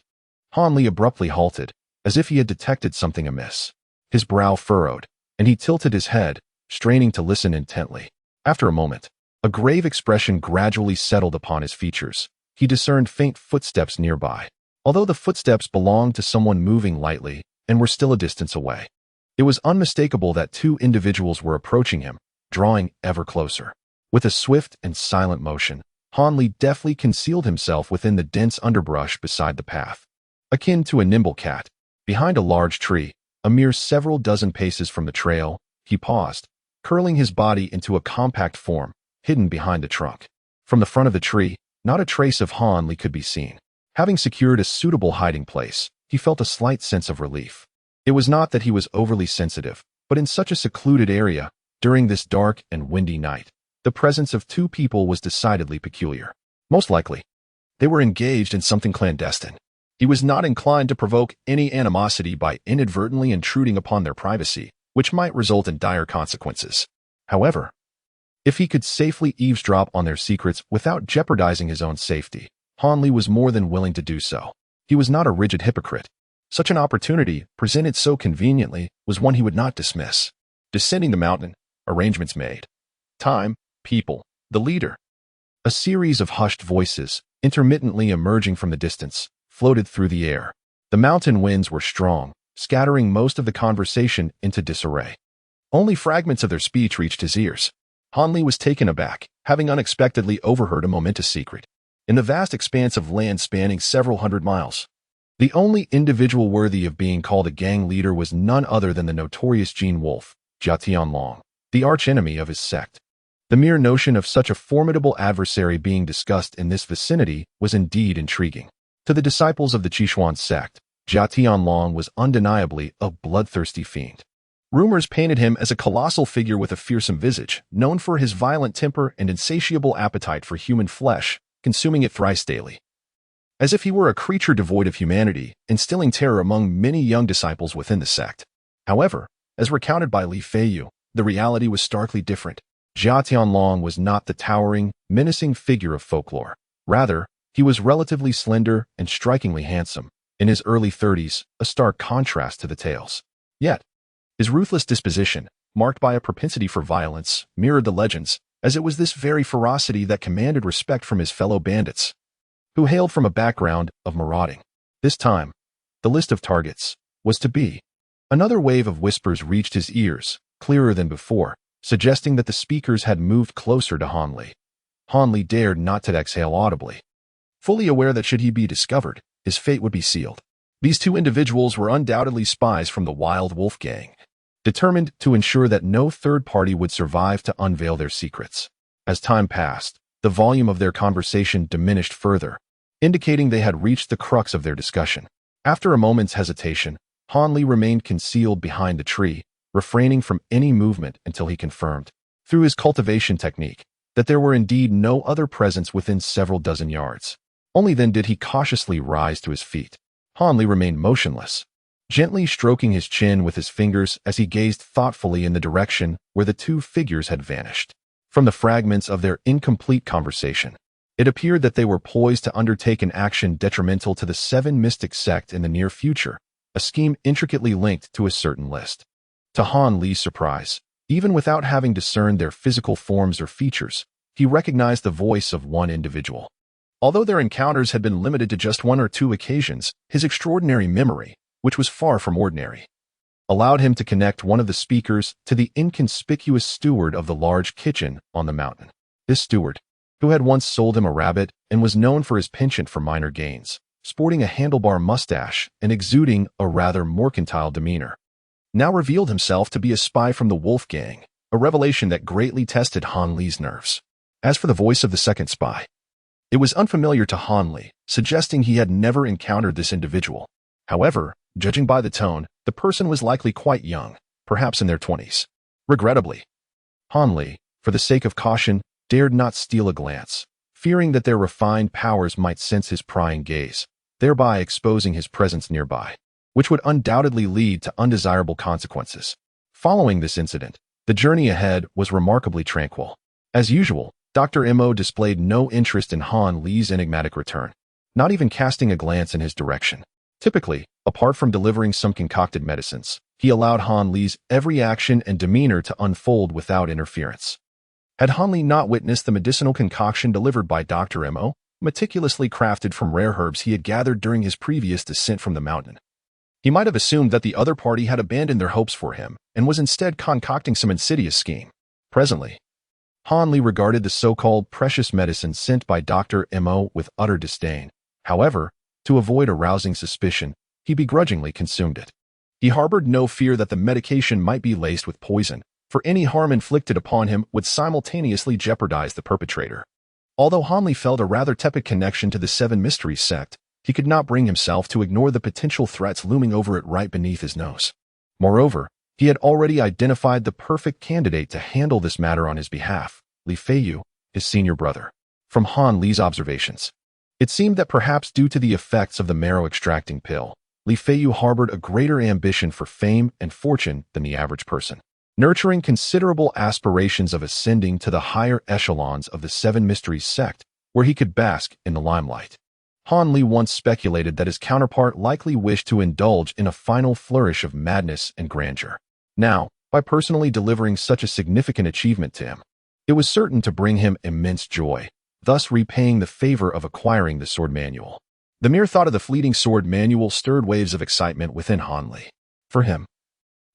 Han Li abruptly halted, as if he had detected something amiss. His brow furrowed, and he tilted his head, straining to listen intently. After a moment, a grave expression gradually settled upon his features. He discerned faint footsteps nearby, although the footsteps belonged to someone moving lightly and were still a distance away. It was unmistakable that 2 individuals were approaching him, drawing ever closer. With a swift and silent motion, Han Li deftly concealed himself within the dense underbrush beside the path. Akin to a nimble cat, behind a large tree, a mere several dozen paces from the trail, he paused, curling his body into a compact form, hidden behind the trunk. From the front of the tree, not a trace of Han Li could be seen. Having secured a suitable hiding place, he felt a slight sense of relief. It was not that he was overly sensitive, but in such a secluded area, during this dark and windy night, the presence of 2 people was decidedly peculiar. Most likely, they were engaged in something clandestine. He was not inclined to provoke any animosity by inadvertently intruding upon their privacy, which might result in dire consequences. However, if he could safely eavesdrop on their secrets without jeopardizing his own safety, Han Li was more than willing to do so. He was not a rigid hypocrite. Such an opportunity, presented so conveniently, was one he would not dismiss. Descending the mountain, arrangements made. Time, people, the leader. A series of hushed voices, intermittently emerging from the distance, floated through the air. The mountain winds were strong, scattering most of the conversation into disarray. Only fragments of their speech reached his ears. Han Li was taken aback, having unexpectedly overheard a momentous secret. In the vast expanse of land spanning several hundred miles, The only individual worthy of being called a gang leader was none other than the notorious Gene Wolfe, Jia Tianlong, the archenemy of his sect. The mere notion of such a formidable adversary being discussed in this vicinity was indeed intriguing. To the disciples of the Qishuan sect, Jia Tianlong was undeniably a bloodthirsty fiend. Rumors painted him as a colossal figure with a fearsome visage, known for his violent temper and insatiable appetite for human flesh, consuming it thrice daily. As if he were a creature devoid of humanity, instilling terror among many young disciples within the sect. However, as recounted by Li Feiyu, the reality was starkly different. Jia Tianlong was not the towering, menacing figure of folklore. Rather, he was relatively slender and strikingly handsome, in his early 30s, a stark contrast to the tales. Yet, his ruthless disposition, marked by a propensity for violence, mirrored the legends, as it was this very ferocity that commanded respect from his fellow bandits, who hailed from a background of marauding. This time, the list of targets was to be. Another wave of whispers reached his ears, clearer than before, suggesting that the speakers had moved closer to Han Li. Han Li dared not to exhale audibly, fully aware that should he be discovered, his fate would be sealed. These two individuals were undoubtedly spies from the Wild Wolf Gang, determined to ensure that no third party would survive to unveil their secrets. As time passed, the volume of their conversation diminished further, indicating they had reached the crux of their discussion. After a moment's hesitation, Han Li remained concealed behind the tree, refraining from any movement until he confirmed, through his cultivation technique, that there were indeed no other presence within several dozen yards. Only then did he cautiously rise to his feet. Han Li remained motionless, gently stroking his chin with his fingers as he gazed thoughtfully in the direction where the two figures had vanished. From the fragments of their incomplete conversation, it appeared that they were poised to undertake an action detrimental to the Seven Mystic sect in the near future, a scheme intricately linked to a certain list. To Han Li's surprise, even without having discerned their physical forms or features, he recognized the voice of one individual. Although their encounters had been limited to just one or two occasions, his extraordinary memory, which was far from ordinary, allowed him to connect one of the speakers to the inconspicuous steward of the large kitchen on the mountain. This steward, who had once sold him a rabbit and was known for his penchant for minor gains, sporting a handlebar mustache and exuding a rather mercantile demeanor, now revealed himself to be a spy from the Wolf Gang, a revelation that greatly tested Han Li's nerves. As for the voice of the second spy, it was unfamiliar to Han Li, suggesting he had never encountered this individual. However, judging by the tone, the person was likely quite young, perhaps in their 20s. Regrettably, Han Li, for the sake of caution, dared not steal a glance, fearing that their refined powers might sense his prying gaze, thereby exposing his presence nearby, which would undoubtedly lead to undesirable consequences. Following this incident, the journey ahead was remarkably tranquil. As usual, Dr. Mo displayed no interest in Han Li's enigmatic return, not even casting a glance in his direction. Typically, apart from delivering some concocted medicines, he allowed Han Li's every action and demeanor to unfold without interference. Had Han Li not witnessed the medicinal concoction delivered by Dr. Mo, meticulously crafted from rare herbs he had gathered during his previous descent from the mountain, he might have assumed that the other party had abandoned their hopes for him and was instead concocting some insidious scheme. Presently, Han Li regarded the so-called precious medicine sent by Dr. Mo with utter disdain. However, to avoid arousing suspicion, he begrudgingly consumed it. He harbored no fear that the medication might be laced with poison, for any harm inflicted upon him would simultaneously jeopardize the perpetrator. Although Han Li felt a rather tepid connection to the Seven Mysteries sect, he could not bring himself to ignore the potential threats looming over it right beneath his nose. Moreover, he had already identified the perfect candidate to handle this matter on his behalf, Li Feiyu, his senior brother. From Han Li's observations, it seemed that perhaps due to the effects of the marrow-extracting pill, Li Feiyu harbored a greater ambition for fame and fortune than the average person, nurturing considerable aspirations of ascending to the higher echelons of the Seven Mysteries sect, where he could bask in the limelight. Han Li once speculated that his counterpart likely wished to indulge in a final flourish of madness and grandeur. Now, by personally delivering such a significant achievement to him, it was certain to bring him immense joy, thus repaying the favor of acquiring the sword manual. The mere thought of the fleeting sword manual stirred waves of excitement within Han Li. For him,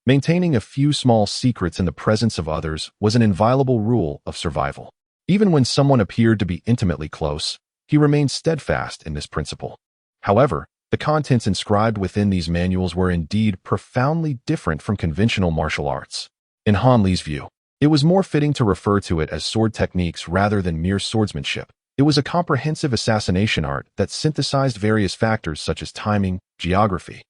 maintaining a few small secrets in the presence of others was an inviolable rule of survival. Even when someone appeared to be intimately close, he remained steadfast in this principle. However, The contents inscribed within these manuals were indeed profoundly different from conventional martial arts. In Han Li's view, it was more fitting to refer to it as sword techniques rather than mere swordsmanship. It was a comprehensive assassination art that synthesized various factors such as timing, geography,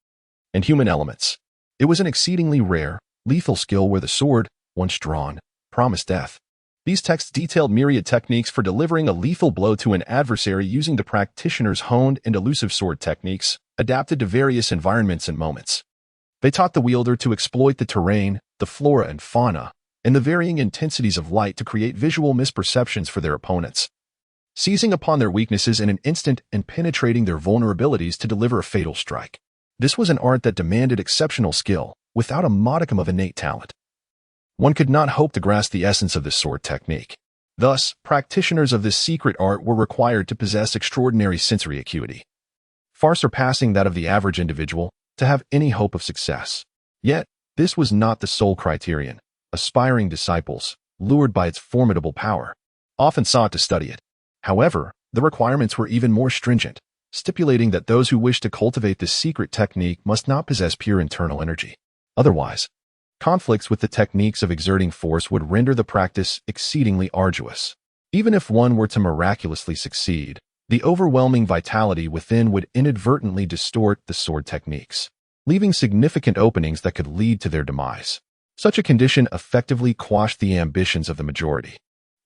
and human elements. It was an exceedingly rare, lethal skill where the sword, once drawn, promised death. These texts detailed myriad techniques for delivering a lethal blow to an adversary using the practitioner's honed and elusive sword techniques, adapted to various environments and moments. They taught the wielder to exploit the terrain, the flora and fauna, and the varying intensities of light to create visual misperceptions for their opponents, seizing upon their weaknesses in an instant and penetrating their vulnerabilities to deliver a fatal strike. This was an art that demanded exceptional skill, without a modicum of innate talent. One could not hope to grasp the essence of this sword technique. Thus, practitioners of this secret art were required to possess extraordinary sensory acuity, far surpassing that of the average individual, to have any hope of success. Yet, this was not the sole criterion. Aspiring disciples, lured by its formidable power, often sought to study it. However, the requirements were even more stringent, stipulating that those who wished to cultivate this secret technique must not possess pure internal energy. Otherwise, conflicts with the techniques of exerting force would render the practice exceedingly arduous. Even if one were to miraculously succeed, the overwhelming vitality within would inadvertently distort the sword techniques, leaving significant openings that could lead to their demise. Such a condition effectively quashed the ambitions of the majority.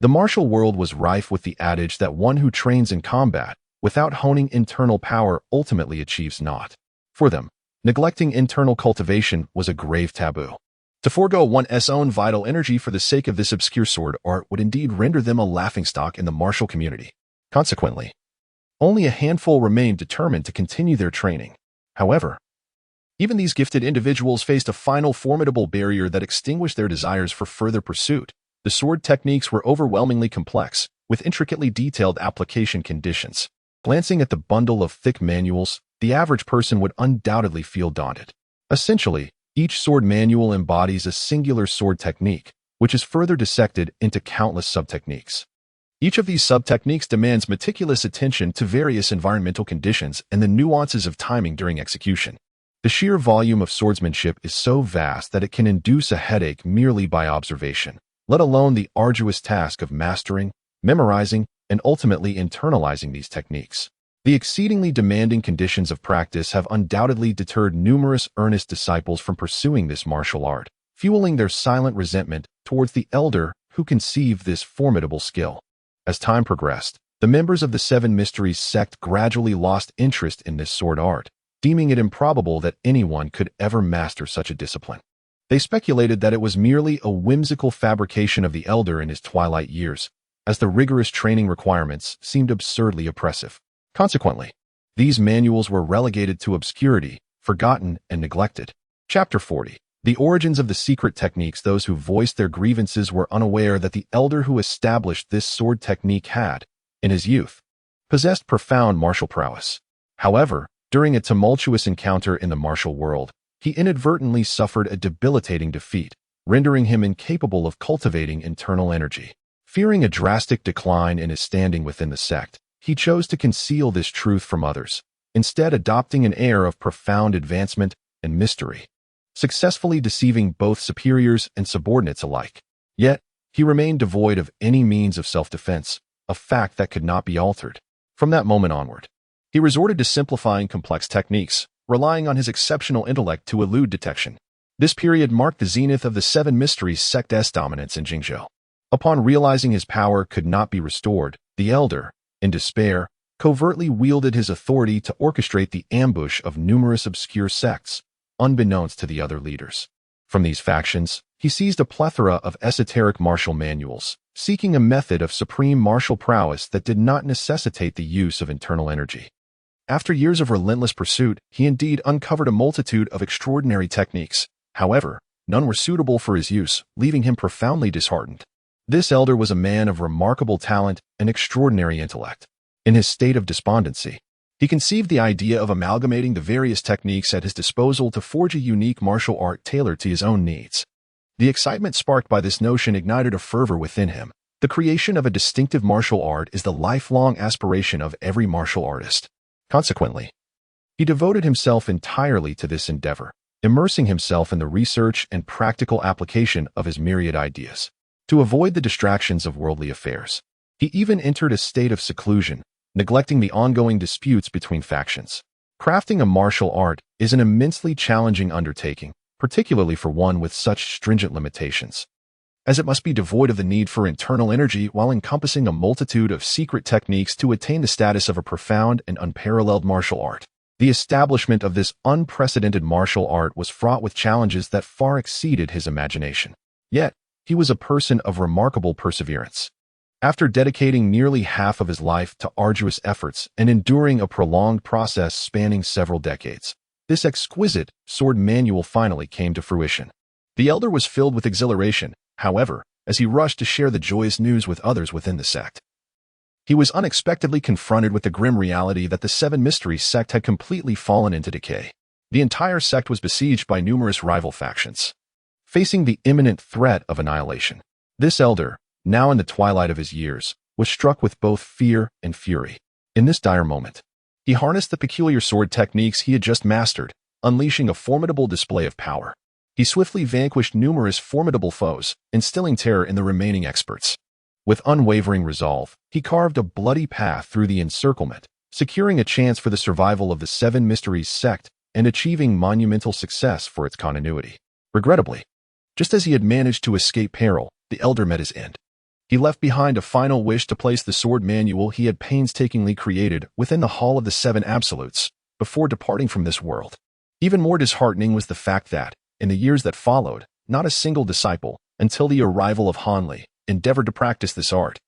The martial world was rife with the adage that one who trains in combat, without honing internal power, ultimately achieves naught. For them, neglecting internal cultivation was a grave taboo. To forego one's own vital energy for the sake of this obscure sword art would indeed render them a laughingstock in the martial community. Consequently, only a handful remained determined to continue their training. However, even these gifted individuals faced a final formidable barrier that extinguished their desires for further pursuit. The sword techniques were overwhelmingly complex, with intricately detailed application conditions. Glancing at the bundle of thick manuals, the average person would undoubtedly feel daunted. Essentially, each sword manual embodies a singular sword technique, which is further dissected into countless sub-techniques. Each of these sub-techniques demands meticulous attention to various environmental conditions and the nuances of timing during execution. The sheer volume of swordsmanship is so vast that it can induce a headache merely by observation, let alone the arduous task of mastering, memorizing, and ultimately internalizing these techniques. The exceedingly demanding conditions of practice have undoubtedly deterred numerous earnest disciples from pursuing this martial art, fueling their silent resentment towards the elder who conceived this formidable skill. As time progressed, the members of the Seven Mysteries sect gradually lost interest in this sword art, deeming it improbable that anyone could ever master such a discipline. They speculated that it was merely a whimsical fabrication of the elder in his twilight years, as the rigorous training requirements seemed absurdly oppressive. Consequently, these manuals were relegated to obscurity, forgotten, and neglected. Chapter 40. The origins of the secret techniques. Those who voiced their grievances were unaware that the elder who established this sword technique had, in his youth, possessed profound martial prowess. However, during a tumultuous encounter in the martial world, he inadvertently suffered a debilitating defeat, rendering him incapable of cultivating internal energy. Fearing a drastic decline in his standing within the sect, he chose to conceal this truth from others, instead adopting an air of profound advancement and mystery, successfully deceiving both superiors and subordinates alike. Yet, he remained devoid of any means of self-defense, a fact that could not be altered. From that moment onward, he resorted to simplifying complex techniques, relying on his exceptional intellect to elude detection. This period marked the zenith of the Seven Mysteries sect's dominance in Jingzhou. Upon realizing his power could not be restored, the elder, in despair, covertly wielded his authority to orchestrate the ambush of numerous obscure sects, unbeknownst to the other leaders. From these factions, he seized a plethora of esoteric martial manuals, seeking a method of supreme martial prowess that did not necessitate the use of internal energy. After years of relentless pursuit, he indeed uncovered a multitude of extraordinary techniques. However, none were suitable for his use, leaving him profoundly disheartened. This elder was a man of remarkable talent and extraordinary intellect. In his state of despondency, he conceived the idea of amalgamating the various techniques at his disposal to forge a unique martial art tailored to his own needs. The excitement sparked by this notion ignited a fervor within him. The creation of a distinctive martial art is the lifelong aspiration of every martial artist. Consequently, He devoted himself entirely to this endeavor, immersing himself in the research and practical application of his myriad ideas. To avoid the distractions of worldly affairs, he even entered a state of seclusion, neglecting the ongoing disputes between factions. Crafting a martial art is an immensely challenging undertaking, particularly for one with such stringent limitations, as it must be devoid of the need for internal energy while encompassing a multitude of secret techniques to attain the status of a profound and unparalleled martial art. The establishment of this unprecedented martial art was fraught with challenges that far exceeded his imagination. Yet, he was a person of remarkable perseverance. After dedicating nearly half of his life to arduous efforts and enduring a prolonged process spanning several decades, this exquisite sword manual finally came to fruition. The elder was filled with exhilaration, however, as he rushed to share the joyous news with others within the sect. He was unexpectedly confronted with the grim reality that the Seven Mysteries sect had completely fallen into decay. The entire sect was besieged by numerous rival factions, facing the imminent threat of annihilation. This elder, now in the twilight of his years, was struck with both fear and fury. In this dire moment, he harnessed the peculiar sword techniques he had just mastered, unleashing a formidable display of power. He swiftly vanquished numerous formidable foes, instilling terror in the remaining experts. With unwavering resolve, he carved a bloody path through the encirclement, securing a chance for the survival of the Seven Mysteries sect and achieving monumental success for its continuity. Regrettably, just as he had managed to escape peril, the elder met his end. He left behind a final wish to place the sword manual he had painstakingly created within the Hall of the Seven Absolutes before departing from this world. Even more disheartening was the fact that, in the years that followed, not a single disciple, until the arrival of Hanli, endeavored to practice this art,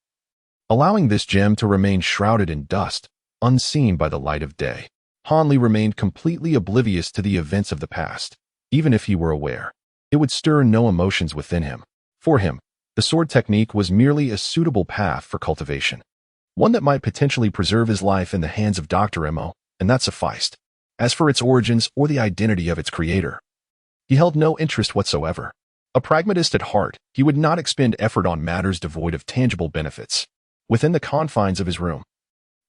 allowing this gem to remain shrouded in dust, unseen by the light of day. Hanli remained completely oblivious to the events of the past. Even if he were aware, it would stir no emotions within him. For him, the sword technique was merely a suitable path for cultivation, one that might potentially preserve his life in the hands of Dr. Mo, and that sufficed. As for its origins or the identity of its creator, he held no interest whatsoever. A pragmatist at heart, he would not expend effort on matters devoid of tangible benefits. Within the confines of his room,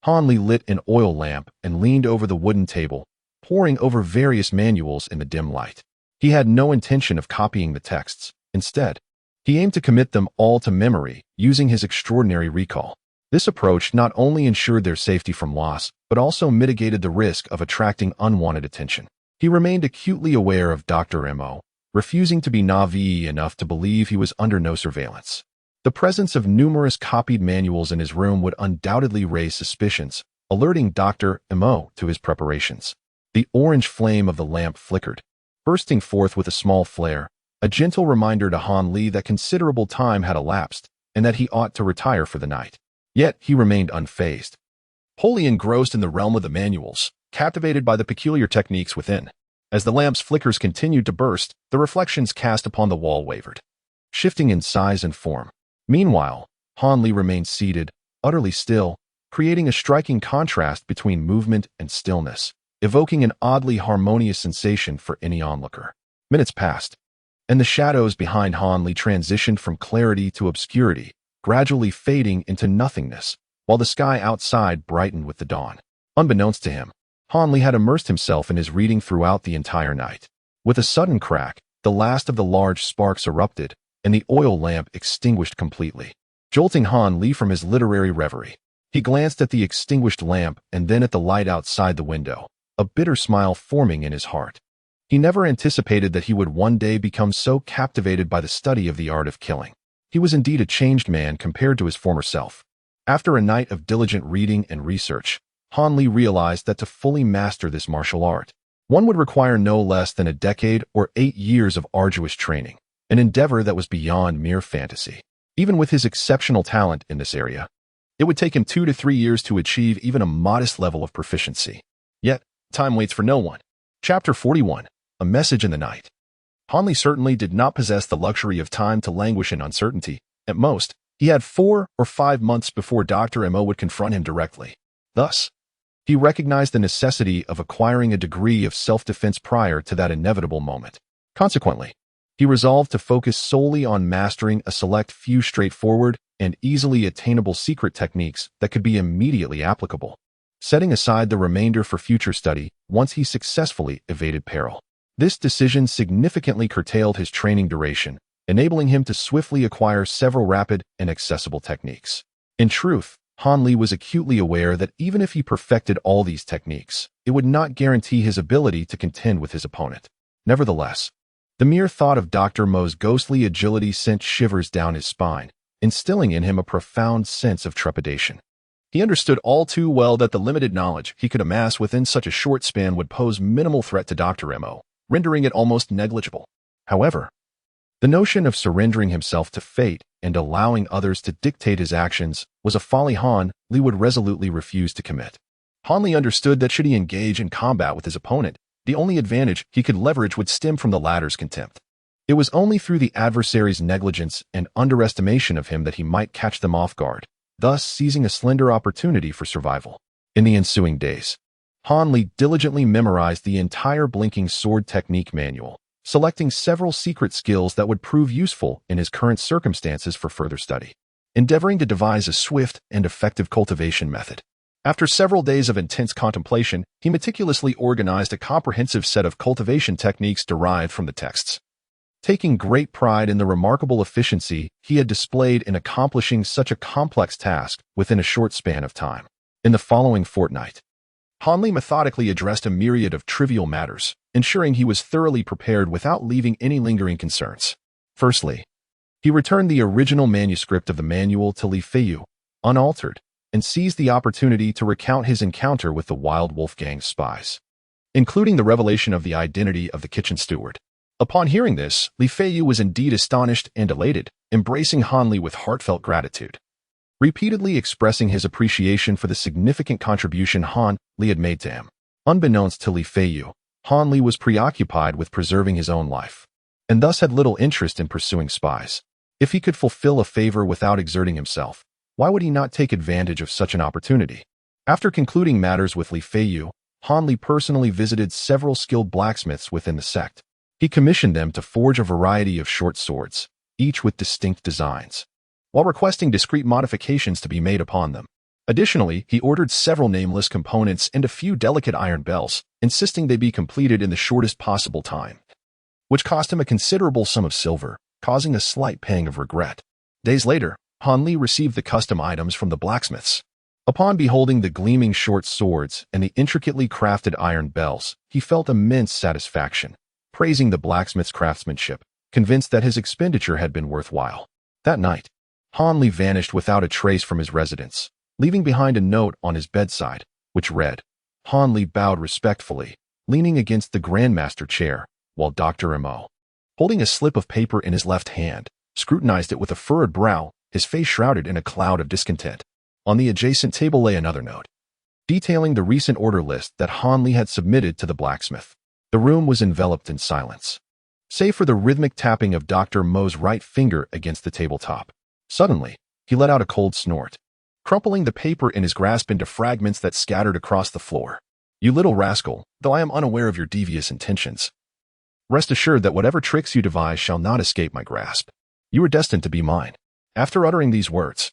Hanli lit an oil lamp and leaned over the wooden table, poring over various manuals in the dim light. He had no intention of copying the texts. Instead, he aimed to commit them all to memory, using his extraordinary recall. This approach not only ensured their safety from loss, but also mitigated the risk of attracting unwanted attention. He remained acutely aware of Dr. Mo, refusing to be naive enough to believe he was under no surveillance. The presence of numerous copied manuals in his room would undoubtedly raise suspicions, alerting Dr. Mo to his preparations. The orange flame of the lamp flickered, bursting forth with a small flare, a gentle reminder to Hanli that considerable time had elapsed and that he ought to retire for the night. Yet he remained unfazed, wholly engrossed in the realm of the manuals, captivated by the peculiar techniques within. As the lamp's flickers continued to burst, the reflections cast upon the wall wavered, shifting in size and form. Meanwhile, Hanli remained seated, utterly still, creating a striking contrast between movement and stillness, evoking an oddly harmonious sensation for any onlooker. Minutes passed, and the shadows behind Hanli transitioned from clarity to obscurity, gradually fading into nothingness, while the sky outside brightened with the dawn. Unbeknownst to him, Hanli had immersed himself in his reading throughout the entire night. With a sudden crack, the last of the large sparks erupted, and the oil lamp extinguished completely, jolting Hanli from his literary reverie. He glanced at the extinguished lamp and then at the light outside the window, a bitter smile forming in his heart. He never anticipated that he would one day become so captivated by the study of the art of killing. He was indeed a changed man compared to his former self. After a night of diligent reading and research, Hanli realized that to fully master this martial art, one would require no less than a decade or 8 years of arduous training, an endeavor that was beyond mere fantasy. Even with his exceptional talent in this area, it would take him 2 to 3 years to achieve even a modest level of proficiency. Yet, time waits for no one. Chapter 41, A Message in the Night. Hanli certainly did not possess the luxury of time to languish in uncertainty. At most, he had 4 or 5 months before Dr. Mo would confront him directly. Thus, he recognized the necessity of acquiring a degree of self-defense prior to that inevitable moment. Consequently, he resolved to focus solely on mastering a select few straightforward and easily attainable secret techniques that could be immediately applicable. setting aside the remainder for future study once he successfully evaded peril. This decision significantly curtailed his training duration, enabling him to swiftly acquire several rapid and accessible techniques. In truth, Han Li was acutely aware that even if he perfected all these techniques, it would not guarantee his ability to contend with his opponent. Nevertheless, the mere thought of Dr. Mo's ghostly agility sent shivers down his spine, instilling in him a profound sense of trepidation. He understood all too well that the limited knowledge he could amass within such a short span would pose minimal threat to Dr. Mo, rendering it almost negligible. However, the notion of surrendering himself to fate and allowing others to dictate his actions was a folly Han Li would resolutely refuse to commit. Han Li understood that should he engage in combat with his opponent, the only advantage he could leverage would stem from the latter's contempt. It was only through the adversary's negligence and underestimation of him that he might catch them off guard, thus seizing a slender opportunity for survival. In the ensuing days, Han Li diligently memorized the entire blinking sword technique manual, selecting several secret skills that would prove useful in his current circumstances for further study, endeavoring to devise a swift and effective cultivation method. After several days of intense contemplation, he meticulously organized a comprehensive set of cultivation techniques derived from the texts. Taking great pride in the remarkable efficiency he had displayed in accomplishing such a complex task within a short span of time. In the following fortnight, Han Li methodically addressed a myriad of trivial matters, ensuring he was thoroughly prepared without leaving any lingering concerns. Firstly, he returned the original manuscript of the manual to Li Feiyu, unaltered, and seized the opportunity to recount his encounter with the Wild Wolf Gang's spies, including the revelation of the identity of the kitchen steward. Upon hearing this, Li Feiyu was indeed astonished and elated, embracing Han Li with heartfelt gratitude. Repeatedly expressing his appreciation for the significant contribution Han Li had made to him. Unbeknownst to Li Feiyu, Han Li was preoccupied with preserving his own life, and thus had little interest in pursuing spies. If he could fulfill a favor without exerting himself, why would he not take advantage of such an opportunity? After concluding matters with Li Feiyu, Han Li personally visited several skilled blacksmiths within the sect. He commissioned them to forge a variety of short swords, each with distinct designs, while requesting discrete modifications to be made upon them. Additionally, he ordered several nameless components and a few delicate iron bells, insisting they be completed in the shortest possible time, which cost him a considerable sum of silver, causing a slight pang of regret. Days later, Han Li received the custom items from the blacksmiths. Upon beholding the gleaming short swords and the intricately crafted iron bells, he felt immense satisfaction, praising the blacksmith's craftsmanship, convinced that his expenditure had been worthwhile. That night, Han Li vanished without a trace from his residence, leaving behind a note on his bedside, which read, Han Li bowed respectfully, leaning against the Grandmaster chair, while Dr. Mo, holding a slip of paper in his left hand, scrutinized it with a furrowed brow, his face shrouded in a cloud of discontent. On the adjacent table lay another note, detailing the recent order list that Han Li had submitted to the blacksmith. The room was enveloped in silence, save for the rhythmic tapping of Dr. Mo's right finger against the tabletop. Suddenly, he let out a cold snort, crumpling the paper in his grasp into fragments that scattered across the floor. You little rascal, though I am unaware of your devious intentions, rest assured that whatever tricks you devise shall not escape my grasp. You are destined to be mine. After uttering these words,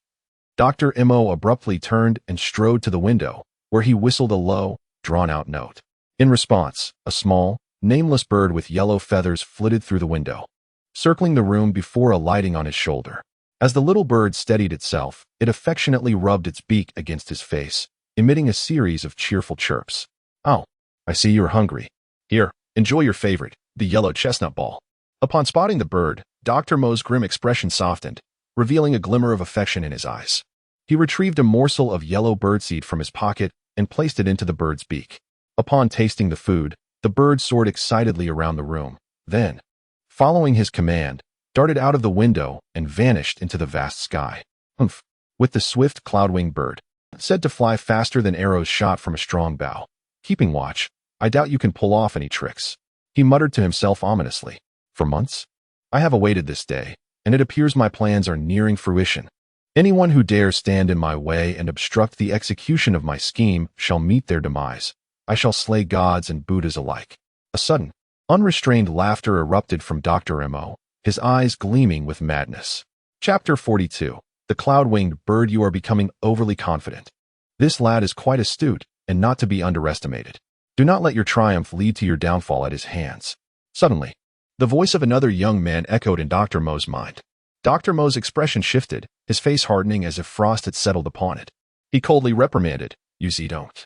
Dr. Mo abruptly turned and strode to the window, where he whistled a low, drawn-out note. In response, a small, nameless bird with yellow feathers flitted through the window, circling the room before alighting on his shoulder. As the little bird steadied itself, it affectionately rubbed its beak against his face, emitting a series of cheerful chirps. Oh, I see you're hungry. Here, enjoy your favorite, the yellow chestnut ball. Upon spotting the bird, Dr. Mo's grim expression softened, revealing a glimmer of affection in his eyes. He retrieved a morsel of yellow birdseed from his pocket and placed it into the bird's beak. Upon tasting the food, the bird soared excitedly around the room, then, following his command, darted out of the window and vanished into the vast sky. Humph! With the swift cloud-winged bird, said to fly faster than arrows shot from a strong bow. Keeping watch, I doubt you can pull off any tricks. He muttered to himself ominously. For months, I have awaited this day, and it appears my plans are nearing fruition. Anyone who dares stand in my way and obstruct the execution of my scheme shall meet their demise. I shall slay gods and Buddhas alike. A sudden, unrestrained laughter erupted from Dr. Mo, his eyes gleaming with madness. Chapter 42. The cloud-winged bird. You are becoming overly confident. This lad is quite astute, and not to be underestimated. Do not let your triumph lead to your downfall at his hands. Suddenly, the voice of another young man echoed in Dr. Mo's mind. Dr. Mo's expression shifted, his face hardening as if frost had settled upon it. He coldly reprimanded, "You don't.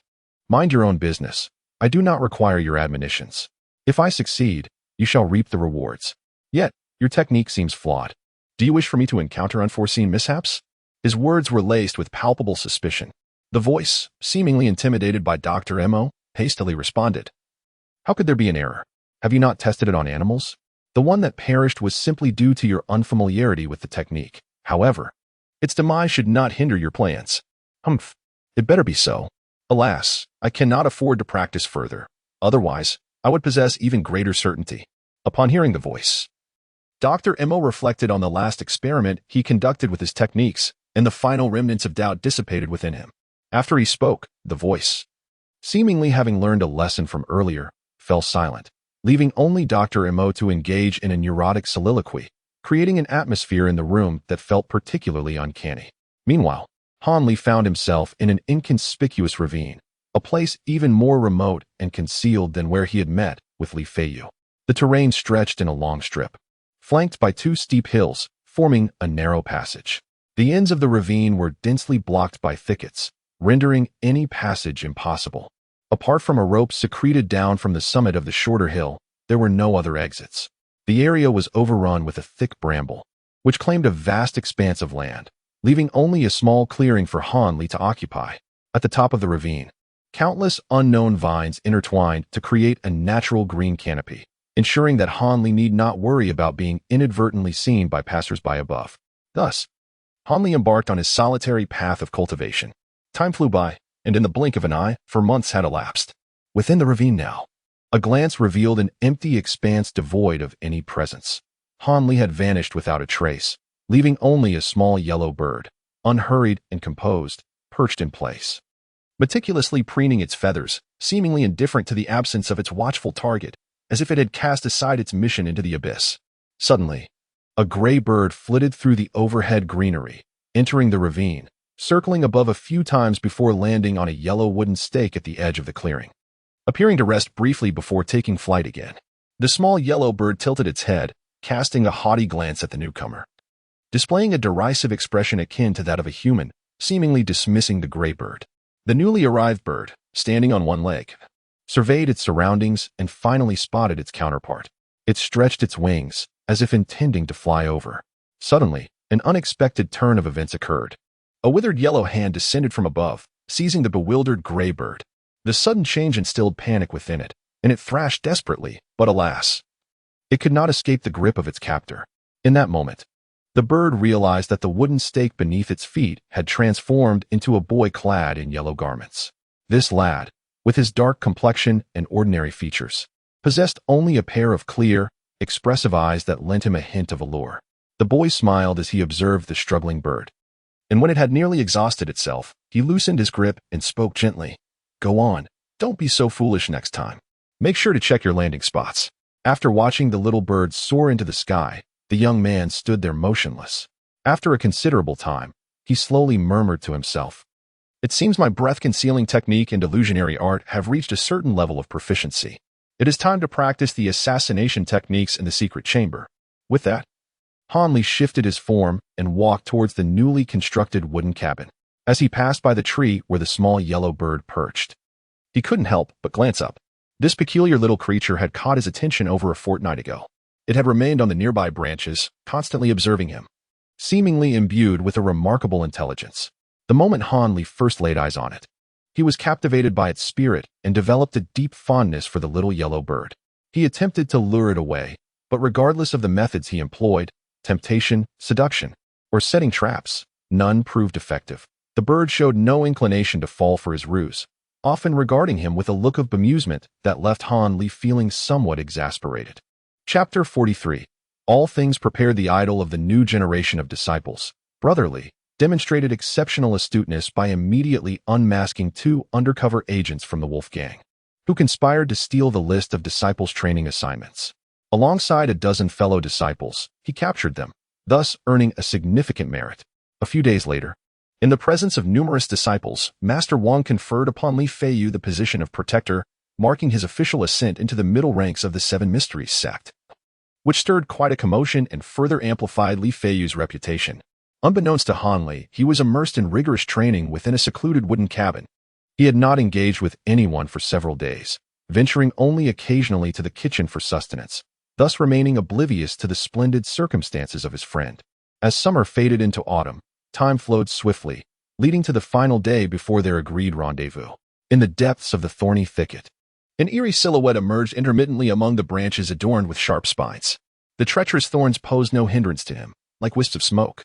Mind your own business. I do not require your admonitions. If I succeed, you shall reap the rewards. Yet, your technique seems flawed. Do you wish for me to encounter unforeseen mishaps?" His words were laced with palpable suspicion. The voice, seemingly intimidated by Dr. Mo, hastily responded, "How could there be an error? Have you not tested it on animals? The one that perished was simply due to your unfamiliarity with the technique. However, its demise should not hinder your plans." "Humph, it better be so. Alas, I cannot afford to practice further. Otherwise, I would possess even greater certainty." Upon hearing the voice, Dr. Mo reflected on the last experiment he conducted with his techniques, and the final remnants of doubt dissipated within him. After he spoke, the voice, seemingly having learned a lesson from earlier, fell silent, leaving only Dr. Mo to engage in a neurotic soliloquy, creating an atmosphere in the room that felt particularly uncanny. Meanwhile, Hanli found himself in an inconspicuous ravine, a place even more remote and concealed than where he had met with Li Feiyu. The terrain stretched in a long strip, flanked by two steep hills, forming a narrow passage. The ends of the ravine were densely blocked by thickets, rendering any passage impossible. Apart from a rope secreted down from the summit of the shorter hill, there were no other exits. The area was overrun with a thick bramble, which claimed a vast expanse of land, leaving only a small clearing for Hanli to occupy. At the top of the ravine, countless unknown vines intertwined to create a natural green canopy, ensuring that Hanli need not worry about being inadvertently seen by passers-by above. Thus, Hanli embarked on his solitary path of cultivation. Time flew by, and in the blink of an eye, for months had elapsed. Within the ravine now, a glance revealed an empty expanse devoid of any presence. Hanli had vanished without a trace, leaving only a small yellow bird, unhurried and composed, perched in place. Meticulously preening its feathers, seemingly indifferent to the absence of its watchful target, as if it had cast aside its mission into the abyss. Suddenly, a gray bird flitted through the overhead greenery, entering the ravine, circling above a few times before landing on a yellow wooden stake at the edge of the clearing, appearing to rest briefly before taking flight again. The small yellow bird tilted its head, casting a haughty glance at the newcomer, displaying a derisive expression akin to that of a human, seemingly dismissing the gray bird. The newly arrived bird, standing on one leg, surveyed its surroundings and finally spotted its counterpart. It stretched its wings, as if intending to fly over. Suddenly, an unexpected turn of events occurred. A withered yellow hand descended from above, seizing the bewildered gray bird. The sudden change instilled panic within it, and it thrashed desperately, but alas, it could not escape the grip of its captor. In that moment, the bird realized that the wooden stake beneath its feet had transformed into a boy clad in yellow garments. This lad, with his dark complexion and ordinary features, possessed only a pair of clear, expressive eyes that lent him a hint of allure. The boy smiled as he observed the struggling bird, and when it had nearly exhausted itself, he loosened his grip and spoke gently. "Go on. Don't be so foolish next time. Make sure to check your landing spots." After watching the little bird soar into the sky, the young man stood there motionless. After a considerable time, he slowly murmured to himself, "It seems my breath-concealing technique and illusionary art have reached a certain level of proficiency. It is time to practice the assassination techniques in the secret chamber." With that, Hanli shifted his form and walked towards the newly constructed wooden cabin. As he passed by the tree where the small yellow bird perched, he couldn't help but glance up. This peculiar little creature had caught his attention over a fortnight ago. It had remained on the nearby branches, constantly observing him, seemingly imbued with a remarkable intelligence. The moment Hanli first laid eyes on it, he was captivated by its spirit and developed a deep fondness for the little yellow bird. He attempted to lure it away, but regardless of the methods he employed, temptation, seduction, or setting traps, none proved effective. The bird showed no inclination to fall for his ruse, often regarding him with a look of bemusement that left Hanli feeling somewhat exasperated. Chapter 43. All things prepared the idol of the new generation of disciples. Brotherly demonstrated exceptional astuteness by immediately unmasking two undercover agents from the Wolf Gang, who conspired to steal the list of disciples' training assignments. Alongside a dozen fellow disciples, he captured them, thus earning a significant merit. A few days later, In the presence of numerous disciples, Master Wang conferred upon Li Feiyu the position of protector, marking his official ascent into the middle ranks of the Seven Mysteries sect, which stirred quite a commotion and further amplified Li Feiyu's reputation. Unbeknownst to Han Li, he was immersed in rigorous training within a secluded wooden cabin. He had not engaged with anyone for several days, venturing only occasionally to the kitchen for sustenance, thus remaining oblivious to the splendid circumstances of his friend. As summer faded into autumn, time flowed swiftly, leading to the final day before their agreed rendezvous. In the depths of the thorny thicket, an eerie silhouette emerged intermittently among the branches adorned with sharp spines. The treacherous thorns posed no hindrance to him, like wisps of smoke.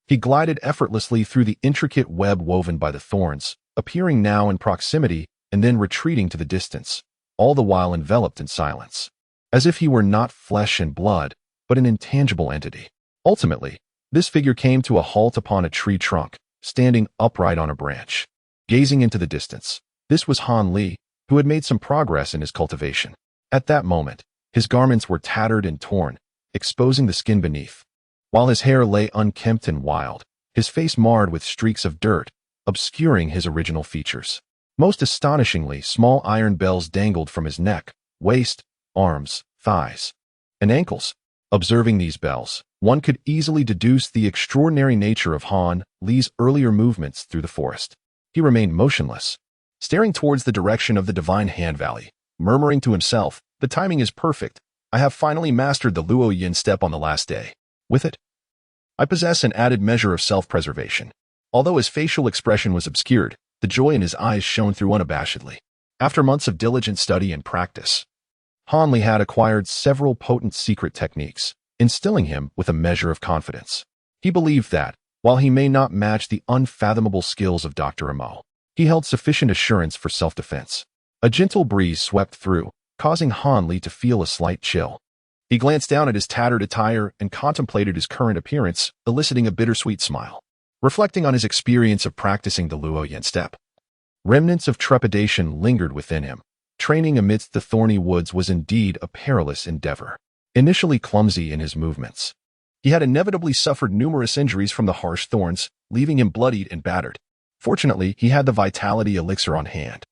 He glided effortlessly through the intricate web woven by the thorns, appearing now in proximity and then retreating to the distance, all the while enveloped in silence, as if he were not flesh and blood, but an intangible entity. Ultimately, this figure came to a halt upon a tree trunk, standing upright on a branch, gazing into the distance. This was Han Li, who had made some progress in his cultivation. At that moment, his garments were tattered and torn, exposing the skin beneath, while his hair lay unkempt and wild, his face marred with streaks of dirt, obscuring his original features. Most astonishingly, small iron bells dangled from his neck, waist, arms, thighs, and ankles. Observing these bells, one could easily deduce the extraordinary nature of Han Li's earlier movements through the forest. He remained motionless, staring towards the direction of the Divine Hand Valley, murmuring to himself, "The timing is perfect. I have finally mastered the Luo Yin step on the last day. With it, I possess an added measure of self-preservation." Although his facial expression was obscured, the joy in his eyes shone through unabashedly. After months of diligent study and practice, Han Li had acquired several potent secret techniques, instilling him with a measure of confidence. He believed that, while he may not match the unfathomable skills of Dr. Imo, he held sufficient assurance for self-defense. A gentle breeze swept through, causing Han Li to feel a slight chill. He glanced down at his tattered attire and contemplated his current appearance, eliciting a bittersweet smile. Reflecting on his experience of practicing the Luo Yin step, remnants of trepidation lingered within him. Training amidst the thorny woods was indeed a perilous endeavor. Initially clumsy in his movements, he had inevitably suffered numerous injuries from the harsh thorns, leaving him bloodied and battered. Fortunately, he had the vitality elixir on hand,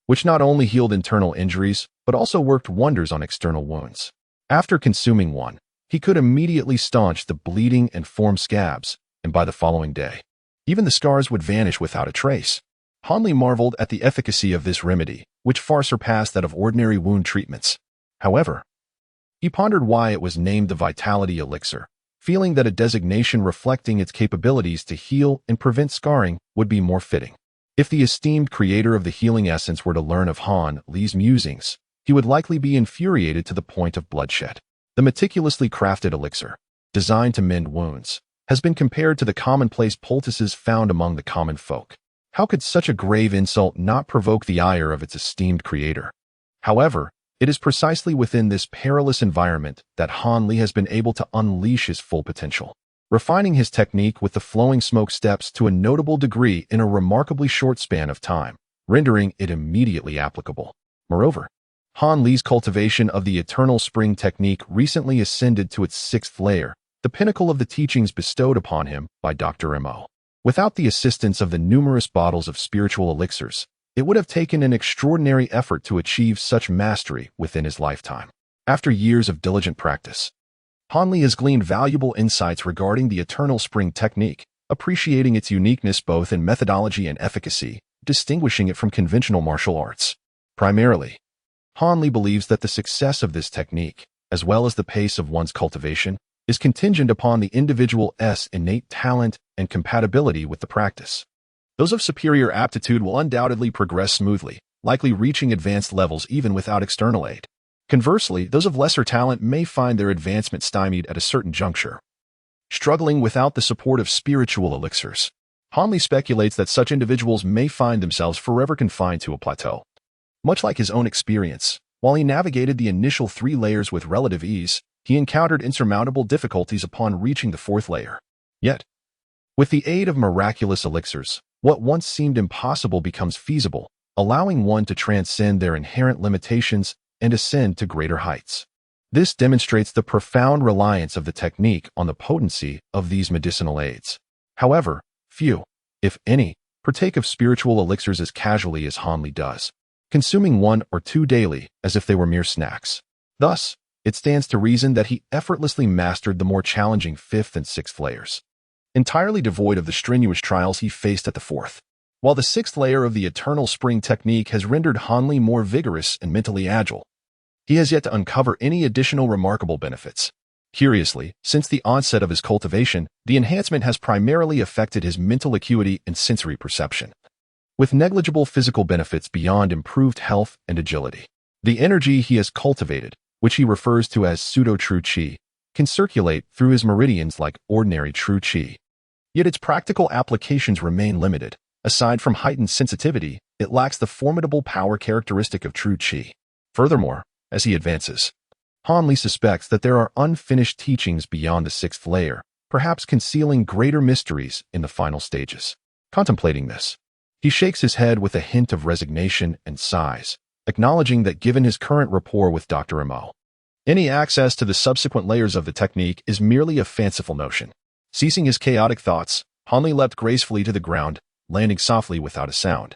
which not only healed internal injuries, but also worked wonders on external wounds. After consuming one, he could immediately staunch the bleeding and form scabs, and by the following day, even the scars would vanish without a trace. Han Li marveled at the efficacy of this remedy, which far surpassed that of ordinary wound treatments. However, he pondered why it was named the Vitality Elixir, feeling that a designation reflecting its capabilities to heal and prevent scarring would be more fitting. If the esteemed creator of the healing essence were to learn of Han Li's musings, he would likely be infuriated to the point of bloodshed. The meticulously crafted elixir, designed to mend wounds, has been compared to the commonplace poultices found among the common folk. How could such a grave insult not provoke the ire of its esteemed creator? However, it is precisely within this perilous environment that Han Li has been able to unleash his full potential, refining his technique with the flowing smoke steps to a notable degree in a remarkably short span of time, rendering it immediately applicable. Moreover, Han Li's cultivation of the Eternal Spring technique recently ascended to its 6th layer, the pinnacle of the teachings bestowed upon him by Dr. Imo. Without the assistance of the numerous bottles of spiritual elixirs, it would have taken an extraordinary effort to achieve such mastery within his lifetime. After years of diligent practice, Han Li has gleaned valuable insights regarding the Eternal Spring technique, appreciating its uniqueness both in methodology and efficacy, distinguishing it from conventional martial arts. Primarily, Han Li believes that the success of this technique, as well as the pace of one's cultivation, is contingent upon the individual's innate talent and compatibility with the practice. Those of superior aptitude will undoubtedly progress smoothly, likely reaching advanced levels even without external aid. Conversely, those of lesser talent may find their advancement stymied at a certain juncture, struggling without the support of spiritual elixirs. Han Li speculates that such individuals may find themselves forever confined to a plateau. Much like his own experience, while he navigated the initial 3 layers with relative ease, he encountered insurmountable difficulties upon reaching the 4th layer. Yet, with the aid of miraculous elixirs, what once seemed impossible becomes feasible, allowing one to transcend their inherent limitations and ascend to greater heights. This demonstrates the profound reliance of the technique on the potency of these medicinal aids. However, few, if any, partake of spiritual elixirs as casually as Han Li does, consuming 1 or 2 daily as if they were mere snacks. Thus, it stands to reason that he effortlessly mastered the more challenging 5th and 6th layers, entirely devoid of the strenuous trials he faced at the 4th. While the 6th layer of the Eternal Spring technique has rendered Han Li more vigorous and mentally agile, he has yet to uncover any additional remarkable benefits. Curiously, since the onset of his cultivation, the enhancement has primarily affected his mental acuity and sensory perception, with negligible physical benefits beyond improved health and agility. The energy he has cultivated, which he refers to as pseudo-true qi, can circulate through his meridians like ordinary true qi. Yet its practical applications remain limited. Aside from heightened sensitivity, it lacks the formidable power characteristic of true qi. Furthermore, as he advances, Han Li suspects that there are unfinished teachings beyond the 6th layer, perhaps concealing greater mysteries in the final stages. Contemplating this, he shakes his head with a hint of resignation and sighs, acknowledging that given his current rapport with Dr. Mo, any access to the subsequent layers of the technique is merely a fanciful notion. Ceasing his chaotic thoughts, Han Li leapt gracefully to the ground, landing softly without a sound,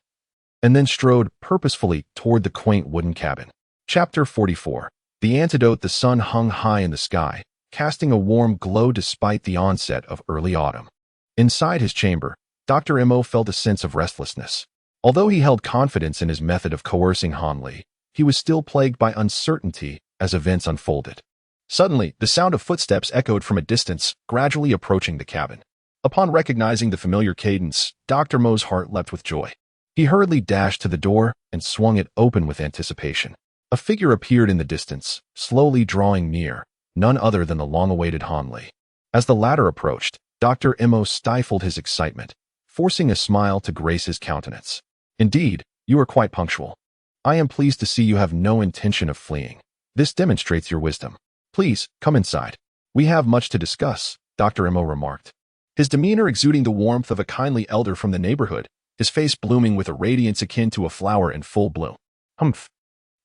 and then strode purposefully toward the quaint wooden cabin. Chapter 44. The Antidote. The sun hung high in the sky, casting a warm glow despite the onset of early autumn. Inside his chamber, Dr. Mo felt a sense of restlessness. Although he held confidence in his method of coercing Han Li, he was still plagued by uncertainty as events unfolded. Suddenly, the sound of footsteps echoed from a distance, gradually approaching the cabin. Upon recognizing the familiar cadence, Dr. Mo's heart leapt with joy. He hurriedly dashed to the door and swung it open with anticipation. A figure appeared in the distance, slowly drawing near, none other than the long-awaited Han Li. As the latter approached, Dr. Mo stifled his excitement, forcing a smile to grace his countenance. Indeed, you are quite punctual. I am pleased to see you have no intention of fleeing. This demonstrates your wisdom. Please, come inside. We have much to discuss, Dr. Mo remarked, his demeanor exuding the warmth of a kindly elder from the neighborhood, his face blooming with a radiance akin to a flower in full bloom. Humph.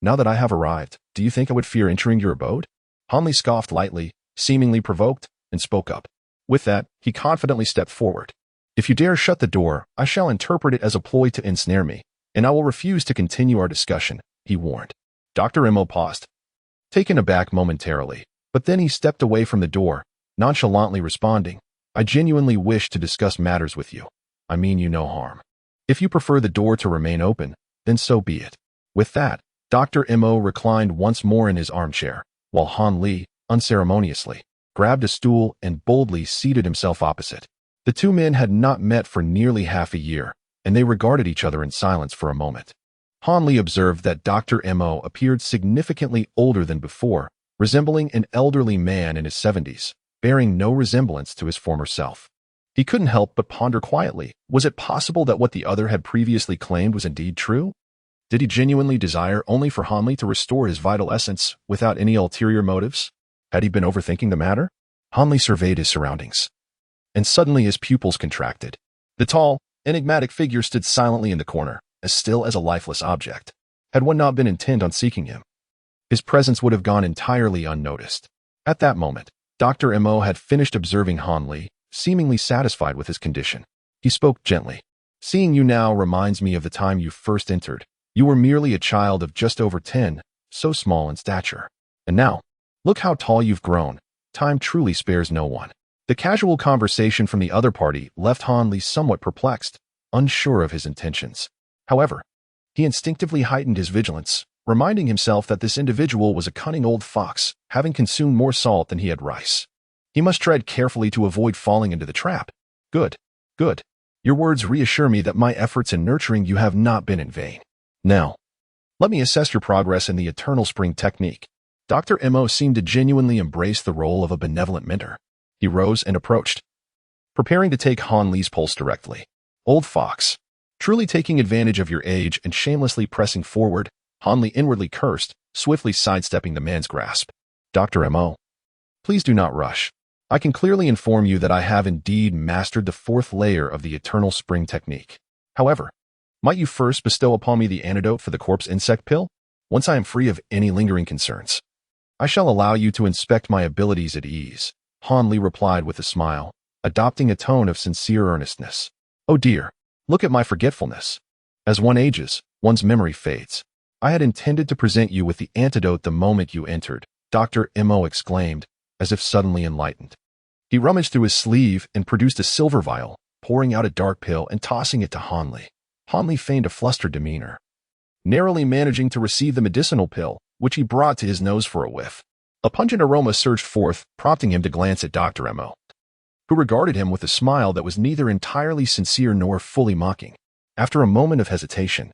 Now that I have arrived, do you think I would fear entering your abode? Han Li scoffed lightly, seemingly provoked, and spoke up. With that, he confidently stepped forward. If you dare shut the door, I shall interpret it as a ploy to ensnare me, and I will refuse to continue our discussion, he warned. Dr. Mo paused, taken aback momentarily, but then he stepped away from the door, nonchalantly responding, I genuinely wish to discuss matters with you. I mean you no harm. If you prefer the door to remain open, then so be it. With that, Dr. Mo reclined once more in his armchair, while Han Li, unceremoniously, grabbed a stool and boldly seated himself opposite. The two men had not met for nearly half a year, and they regarded each other in silence for a moment. Han Li observed that Dr. Mo appeared significantly older than before, resembling an elderly man in his 70s, bearing no resemblance to his former self. He couldn't help but ponder quietly, was it possible that what the other had previously claimed was indeed true? Did he genuinely desire only for Han Li to restore his vital essence without any ulterior motives? Had he been overthinking the matter? Han Li surveyed his surroundings, and suddenly his pupils contracted. The tall, enigmatic figure stood silently in the corner, as still as a lifeless object. Had one not been intent on seeking him, his presence would have gone entirely unnoticed. At that moment, Dr. Mo had finished observing Han Li, seemingly satisfied with his condition. He spoke gently. Seeing you now reminds me of the time you first entered. You were merely a child of just over 10, so small in stature. And now, look how tall you've grown. Time truly spares no one. The casual conversation from the other party left Han Li somewhat perplexed, unsure of his intentions. However, he instinctively heightened his vigilance, reminding himself that this individual was a cunning old fox, having consumed more salt than he had rice. He must tread carefully to avoid falling into the trap. Good, good. Your words reassure me that my efforts in nurturing you have not been in vain. Now, let me assess your progress in the Eternal Spring technique. Dr. Mo seemed to genuinely embrace the role of a benevolent mentor. He rose and approached, preparing to take Han Li's pulse directly. Old fox. Truly taking advantage of your age and shamelessly pressing forward, Han Li inwardly cursed, swiftly sidestepping the man's grasp. Dr. Mo, please do not rush. I can clearly inform you that I have indeed mastered the 4th layer of the Eternal Spring technique. However, might you first bestow upon me the antidote for the corpse insect pill? Once I am free of any lingering concerns, I shall allow you to inspect my abilities at ease, Han Li replied with a smile, adopting a tone of sincere earnestness. Oh dear, look at my forgetfulness. As one ages, one's memory fades. I had intended to present you with the antidote the moment you entered, Dr. Mo exclaimed, as if suddenly enlightened. He rummaged through his sleeve and produced a silver vial, pouring out a dark pill and tossing it to Hanli. Hanli feigned a flustered demeanor, narrowly managing to receive the medicinal pill, which he brought to his nose for a whiff. A pungent aroma surged forth, prompting him to glance at Dr. Mo, who regarded him with a smile that was neither entirely sincere nor fully mocking. After a moment of hesitation,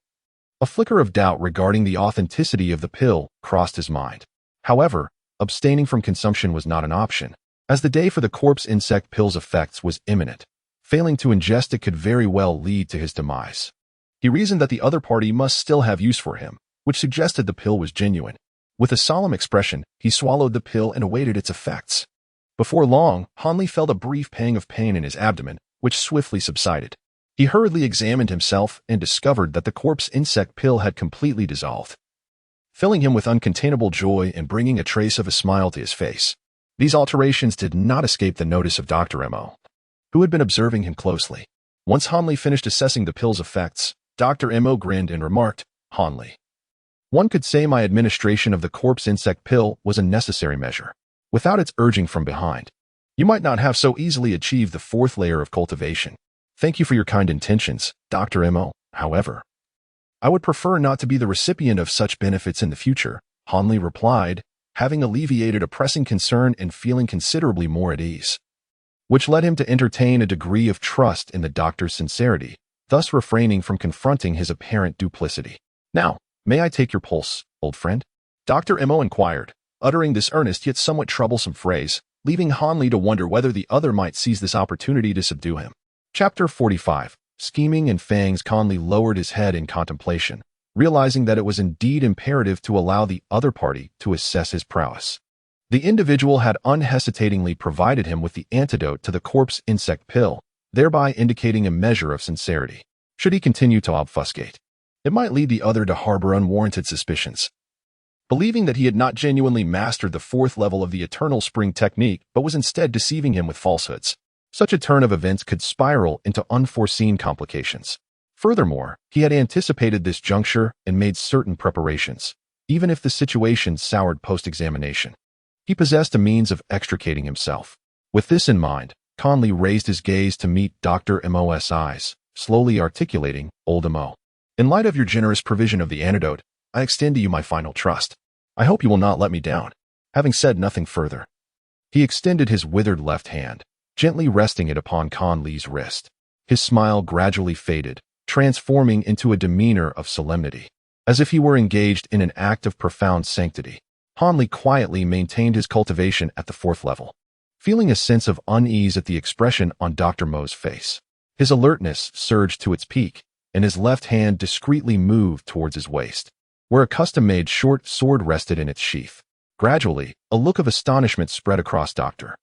a flicker of doubt regarding the authenticity of the pill crossed his mind. However, abstaining from consumption was not an option, as the day for the corpse insect pill's effects was imminent. Failing to ingest it could very well lead to his demise. He reasoned that the other party must still have use for him, which suggested the pill was genuine. With a solemn expression, he swallowed the pill and awaited its effects. Before long, Hanli felt a brief pang of pain in his abdomen, which swiftly subsided. He hurriedly examined himself and discovered that the corpse insect pill had completely dissolved, filling him with uncontainable joy and bringing a trace of a smile to his face. These alterations did not escape the notice of Dr. Mo, who had been observing him closely. Once Hanli finished assessing the pill's effects, Dr. Mo grinned and remarked, "Hanli, one could say my administration of the corpse insect pill was a necessary measure. Without its urging from behind, you might not have so easily achieved the fourth layer of cultivation. Thank you for your kind intentions, Dr. Mo. However, I would prefer not to be the recipient of such benefits in the future," Hanli replied, having alleviated a pressing concern and feeling considerably more at ease, which led him to entertain a degree of trust in the doctor's sincerity, thus refraining from confronting his apparent duplicity. "Now, may I take your pulse, old friend?" Dr. Mo inquired, uttering this earnest yet somewhat troublesome phrase, leaving Hanli to wonder whether the other might seize this opportunity to subdue him. Chapter 45. Scheming and Fangs. Hanli lowered his head in contemplation, realizing that it was indeed imperative to allow the other party to assess his prowess. The individual had unhesitatingly provided him with the antidote to the corpse insect pill, thereby indicating a measure of sincerity. Should he continue to obfuscate, it might lead the other to harbor unwarranted suspicions. Believing that he had not genuinely mastered the fourth level of the Eternal Spring technique but was instead deceiving him with falsehoods, such a turn of events could spiral into unforeseen complications. Furthermore, he had anticipated this juncture and made certain preparations, even if the situation soured post-examination. He possessed a means of extricating himself. With this in mind, Hanli raised his gaze to meet Dr. Mo's eyes, slowly articulating, "Old Mo, in light of your generous provision of the antidote, I extend to you my final trust. I hope you will not let me down." Having said nothing further, he extended his withered left hand, gently resting it upon Hanli's wrist. His smile gradually faded, transforming into a demeanor of solemnity, as if he were engaged in an act of profound sanctity. Hanli quietly maintained his cultivation at the fourth level, feeling a sense of unease at the expression on Dr. Mo's face. His alertness surged to its peak, and his left hand discreetly moved towards his waist, where a custom-made short sword rested in its sheath. Gradually, a look of astonishment spread across Dr.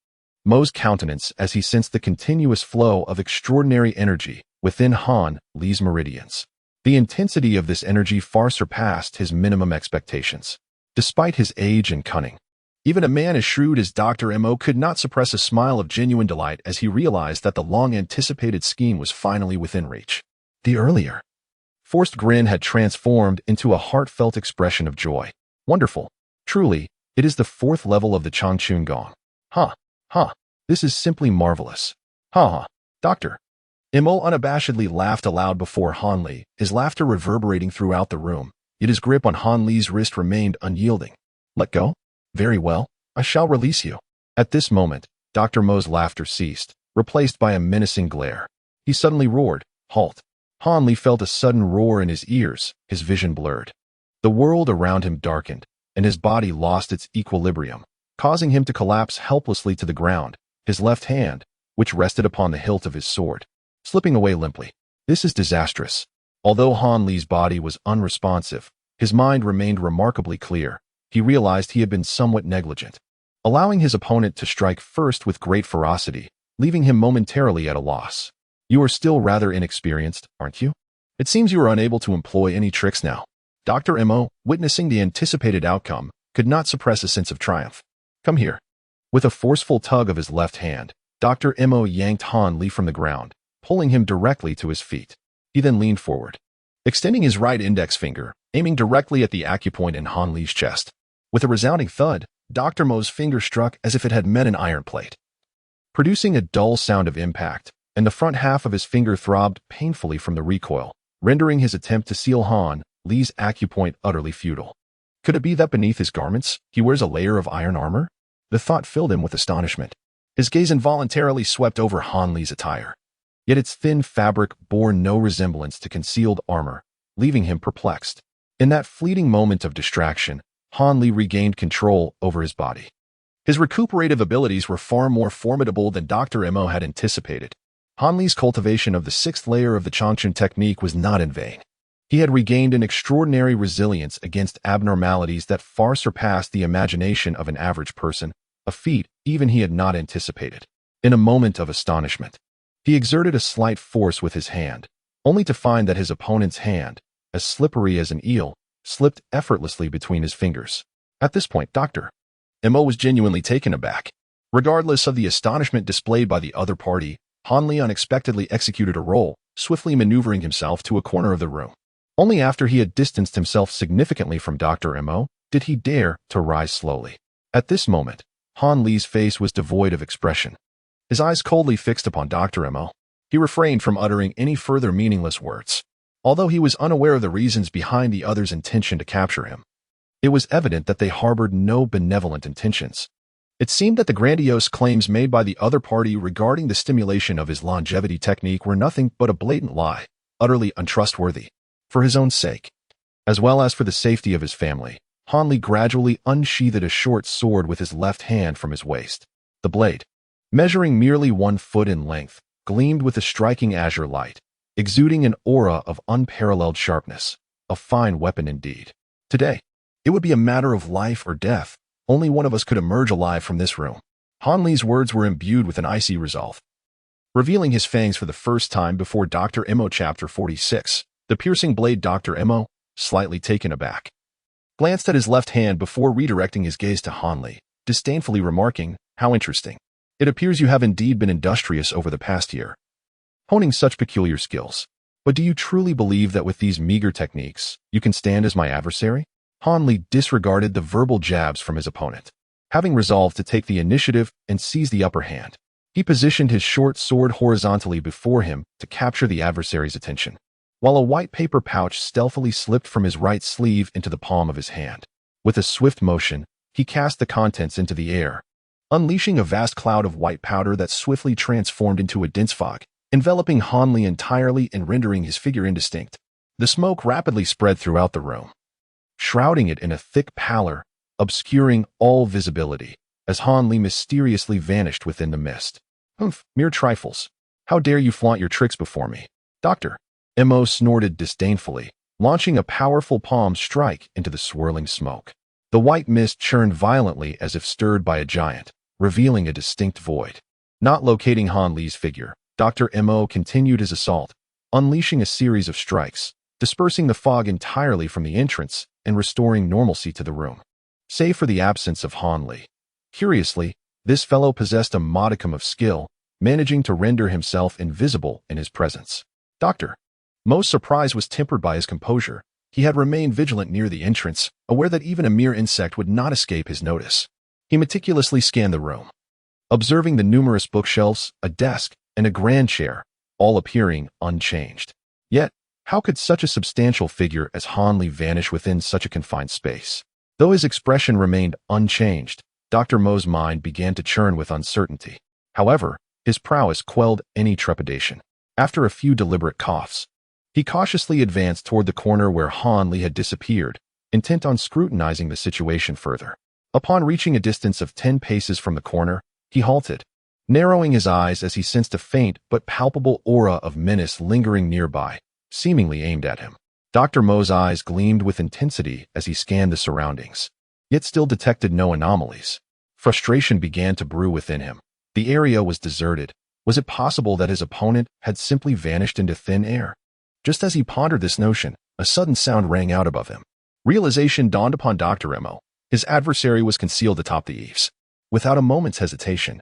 Mo's countenance as he sensed the continuous flow of extraordinary energy within Hanli's meridians. The intensity of this energy far surpassed his minimum expectations. Despite his age and cunning, even a man as shrewd as Dr. Mo could not suppress a smile of genuine delight as he realized that the long-anticipated scheme was finally within reach. The earlier forced grin had transformed into a heartfelt expression of joy. "Wonderful. Truly, it is the fourth level of the Changchun Gong. Ha! Ha! This is simply marvelous. Ha ha!" Dr. Mo unabashedly laughed aloud before Hanli, his laughter reverberating throughout the room, yet his grip on Hanli's wrist remained unyielding. "Let go? Very well, I shall release you." At this moment, Dr. Mo's laughter ceased, replaced by a menacing glare. He suddenly roared, "Halt!" Hanli felt a sudden roar in his ears, his vision blurred. The world around him darkened, and his body lost its equilibrium, causing him to collapse helplessly to the ground, his left hand, which rested upon the hilt of his sword, slipping away limply. This is disastrous. Although Hanli's body was unresponsive, his mind remained remarkably clear. He realized he had been somewhat negligent, allowing his opponent to strike first with great ferocity, leaving him momentarily at a loss. "You are still rather inexperienced, aren't you? It seems you are unable to employ any tricks now." Dr. Mo, witnessing the anticipated outcome, could not suppress a sense of triumph. "Come here." With a forceful tug of his left hand, Dr. Mo yanked Hanli from the ground, pulling him directly to his feet. He then leaned forward, extending his right index finger, aiming directly at the acupoint in Han Li's chest. With a resounding thud, Dr. Mo's finger struck as if it had met an iron plate, producing a dull sound of impact, and the front half of his finger throbbed painfully from the recoil, rendering his attempt to seal Han Li's acupoint utterly futile. Could it be that beneath his garments, he wears a layer of iron armor? The thought filled him with astonishment. His gaze involuntarily swept over Han Li's attire. Yet its thin fabric bore no resemblance to concealed armor, leaving him perplexed. In that fleeting moment of distraction, Han Li regained control over his body. His recuperative abilities were far more formidable than Dr. Mo had anticipated. Han Li's cultivation of the sixth layer of the Changchun technique was not in vain. He had regained an extraordinary resilience against abnormalities that far surpassed the imagination of an average person, a feat even he had not anticipated. In a moment of astonishment, he exerted a slight force with his hand, only to find that his opponent's hand, as slippery as an eel, slipped effortlessly between his fingers. At this point, Dr. Mo was genuinely taken aback. Regardless of the astonishment displayed by the other party, Han Li unexpectedly executed a roll, swiftly maneuvering himself to a corner of the room. Only after he had distanced himself significantly from Dr. Mo did he dare to rise slowly. At this moment, Han Li's face was devoid of expression. His eyes coldly fixed upon Dr. Mo. He refrained from uttering any further meaningless words. Although he was unaware of the reasons behind the other's intention to capture him, it was evident that they harbored no benevolent intentions. It seemed that the grandiose claims made by the other party regarding the stimulation of his longevity technique were nothing but a blatant lie, utterly untrustworthy. For his own sake, as well as for the safety of his family, Han Li gradually unsheathed a short sword with his left hand from his waist. The blade, measuring merely 1 foot in length, gleamed with a striking azure light, exuding an aura of unparalleled sharpness. A fine weapon indeed. Today, it would be a matter of life or death. Only one of us could emerge alive from this room. Han Li's words were imbued with an icy resolve. Revealing his fangs for the first time before Dr. Mo Chapter 46, the piercing blade Dr. Mo, slightly taken aback, glanced at his left hand before redirecting his gaze to Han Li, disdainfully remarking, "How interesting. It appears you have indeed been industrious over the past year, honing such peculiar skills. But do you truly believe that with these meager techniques, you can stand as my adversary?" Han Li disregarded the verbal jabs from his opponent. Having resolved to take the initiative and seize the upper hand, he positioned his short sword horizontally before him to capture the adversary's attention, while a white paper pouch stealthily slipped from his right sleeve into the palm of his hand. With a swift motion, he cast the contents into the air, unleashing a vast cloud of white powder that swiftly transformed into a dense fog, enveloping Han Li entirely and rendering his figure indistinct. The smoke rapidly spread throughout the room, shrouding it in a thick pallor, obscuring all visibility, as Han Li mysteriously vanished within the mist. "Humph, mere trifles. How dare you flaunt your tricks before me?" Dr. Mo snorted disdainfully, launching a powerful palm strike into the swirling smoke. The white mist churned violently as if stirred by a giant, revealing a distinct void. Not locating Han Li's figure, Dr. Mo continued his assault, unleashing a series of strikes, dispersing the fog entirely from the entrance and restoring normalcy to the room, save for the absence of Han Li. Curiously, this fellow possessed a modicum of skill, managing to render himself invisible in his presence. Dr. Mo's surprise was tempered by his composure. He had remained vigilant near the entrance, aware that even a mere insect would not escape his notice. He meticulously scanned the room, observing the numerous bookshelves, a desk, and a grand chair, all appearing unchanged. Yet, how could such a substantial figure as Han Li vanish within such a confined space? Though his expression remained unchanged, Dr. Mo's mind began to churn with uncertainty. However, his prowess quelled any trepidation. After a few deliberate coughs, he cautiously advanced toward the corner where Han Li had disappeared, intent on scrutinizing the situation further. Upon reaching a distance of 10 paces from the corner, he halted, narrowing his eyes as he sensed a faint but palpable aura of menace lingering nearby, seemingly aimed at him. Dr. Mo's eyes gleamed with intensity as he scanned the surroundings, yet still detected no anomalies. Frustration began to brew within him. The area was deserted. Was it possible that his opponent had simply vanished into thin air? Just as he pondered this notion, a sudden sound rang out above him. Realization dawned upon Dr. Mo. His adversary was concealed atop the eaves. Without a moment's hesitation,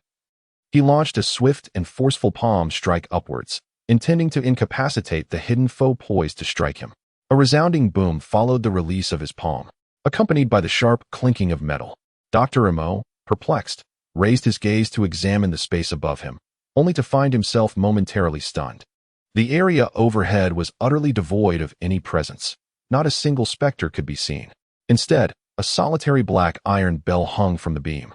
he launched a swift and forceful palm strike upwards, intending to incapacitate the hidden foe poised to strike him. A resounding boom followed the release of his palm, accompanied by the sharp clinking of metal. Dr. Emo, perplexed, raised his gaze to examine the space above him, only to find himself momentarily stunned. The area overhead was utterly devoid of any presence. Not a single specter could be seen. Instead, a solitary black iron bell hung from the beam.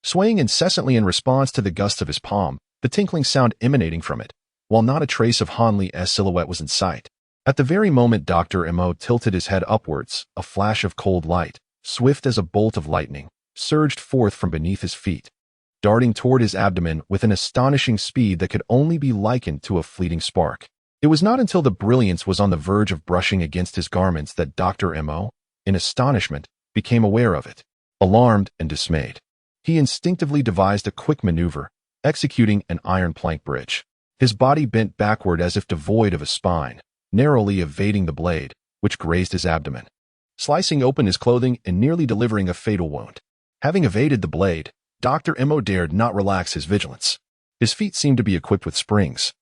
Swaying incessantly in response to the gust of his palm, the tinkling sound emanating from it, while not a trace of Hanli's silhouette was in sight. At the very moment Dr. Emo tilted his head upwards, a flash of cold light, swift as a bolt of lightning, surged forth from beneath his feet, darting toward his abdomen with an astonishing speed that could only be likened to a fleeting spark. It was not until the brilliance was on the verge of brushing against his garments that Dr. Emo, in astonishment, became aware of it. Alarmed and dismayed, he instinctively devised a quick maneuver, executing an iron plank bridge. His body bent backward as if devoid of a spine, narrowly evading the blade, which grazed his abdomen, slicing open his clothing and nearly delivering a fatal wound. Having evaded the blade, Dr. Emo dared not relax his vigilance. His feet seemed to be equipped with springs,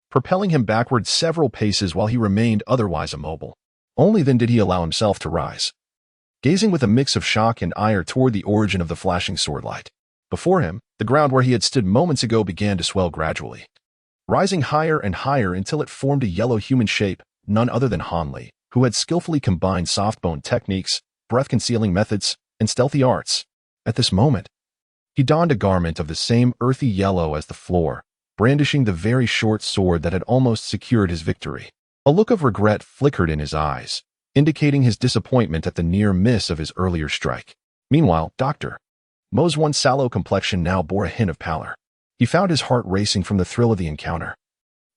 propelling him backward several paces while he remained otherwise immobile. Only then did he allow himself to rise, gazing with a mix of shock and ire toward the origin of the flashing swordlight. Before him, the ground where he had stood moments ago began to swell gradually, rising higher and higher until it formed a yellow human shape, none other than Hanli, who had skillfully combined soft-bone techniques, breath-concealing methods, and stealthy arts. At this moment, he donned a garment of the same earthy yellow as the floor, brandishing the very short sword that had almost secured his victory. A look of regret flickered in his eyes, indicating his disappointment at the near miss of his earlier strike. Meanwhile, Dr. Mo's once sallow complexion now bore a hint of pallor. He found his heart racing from the thrill of the encounter,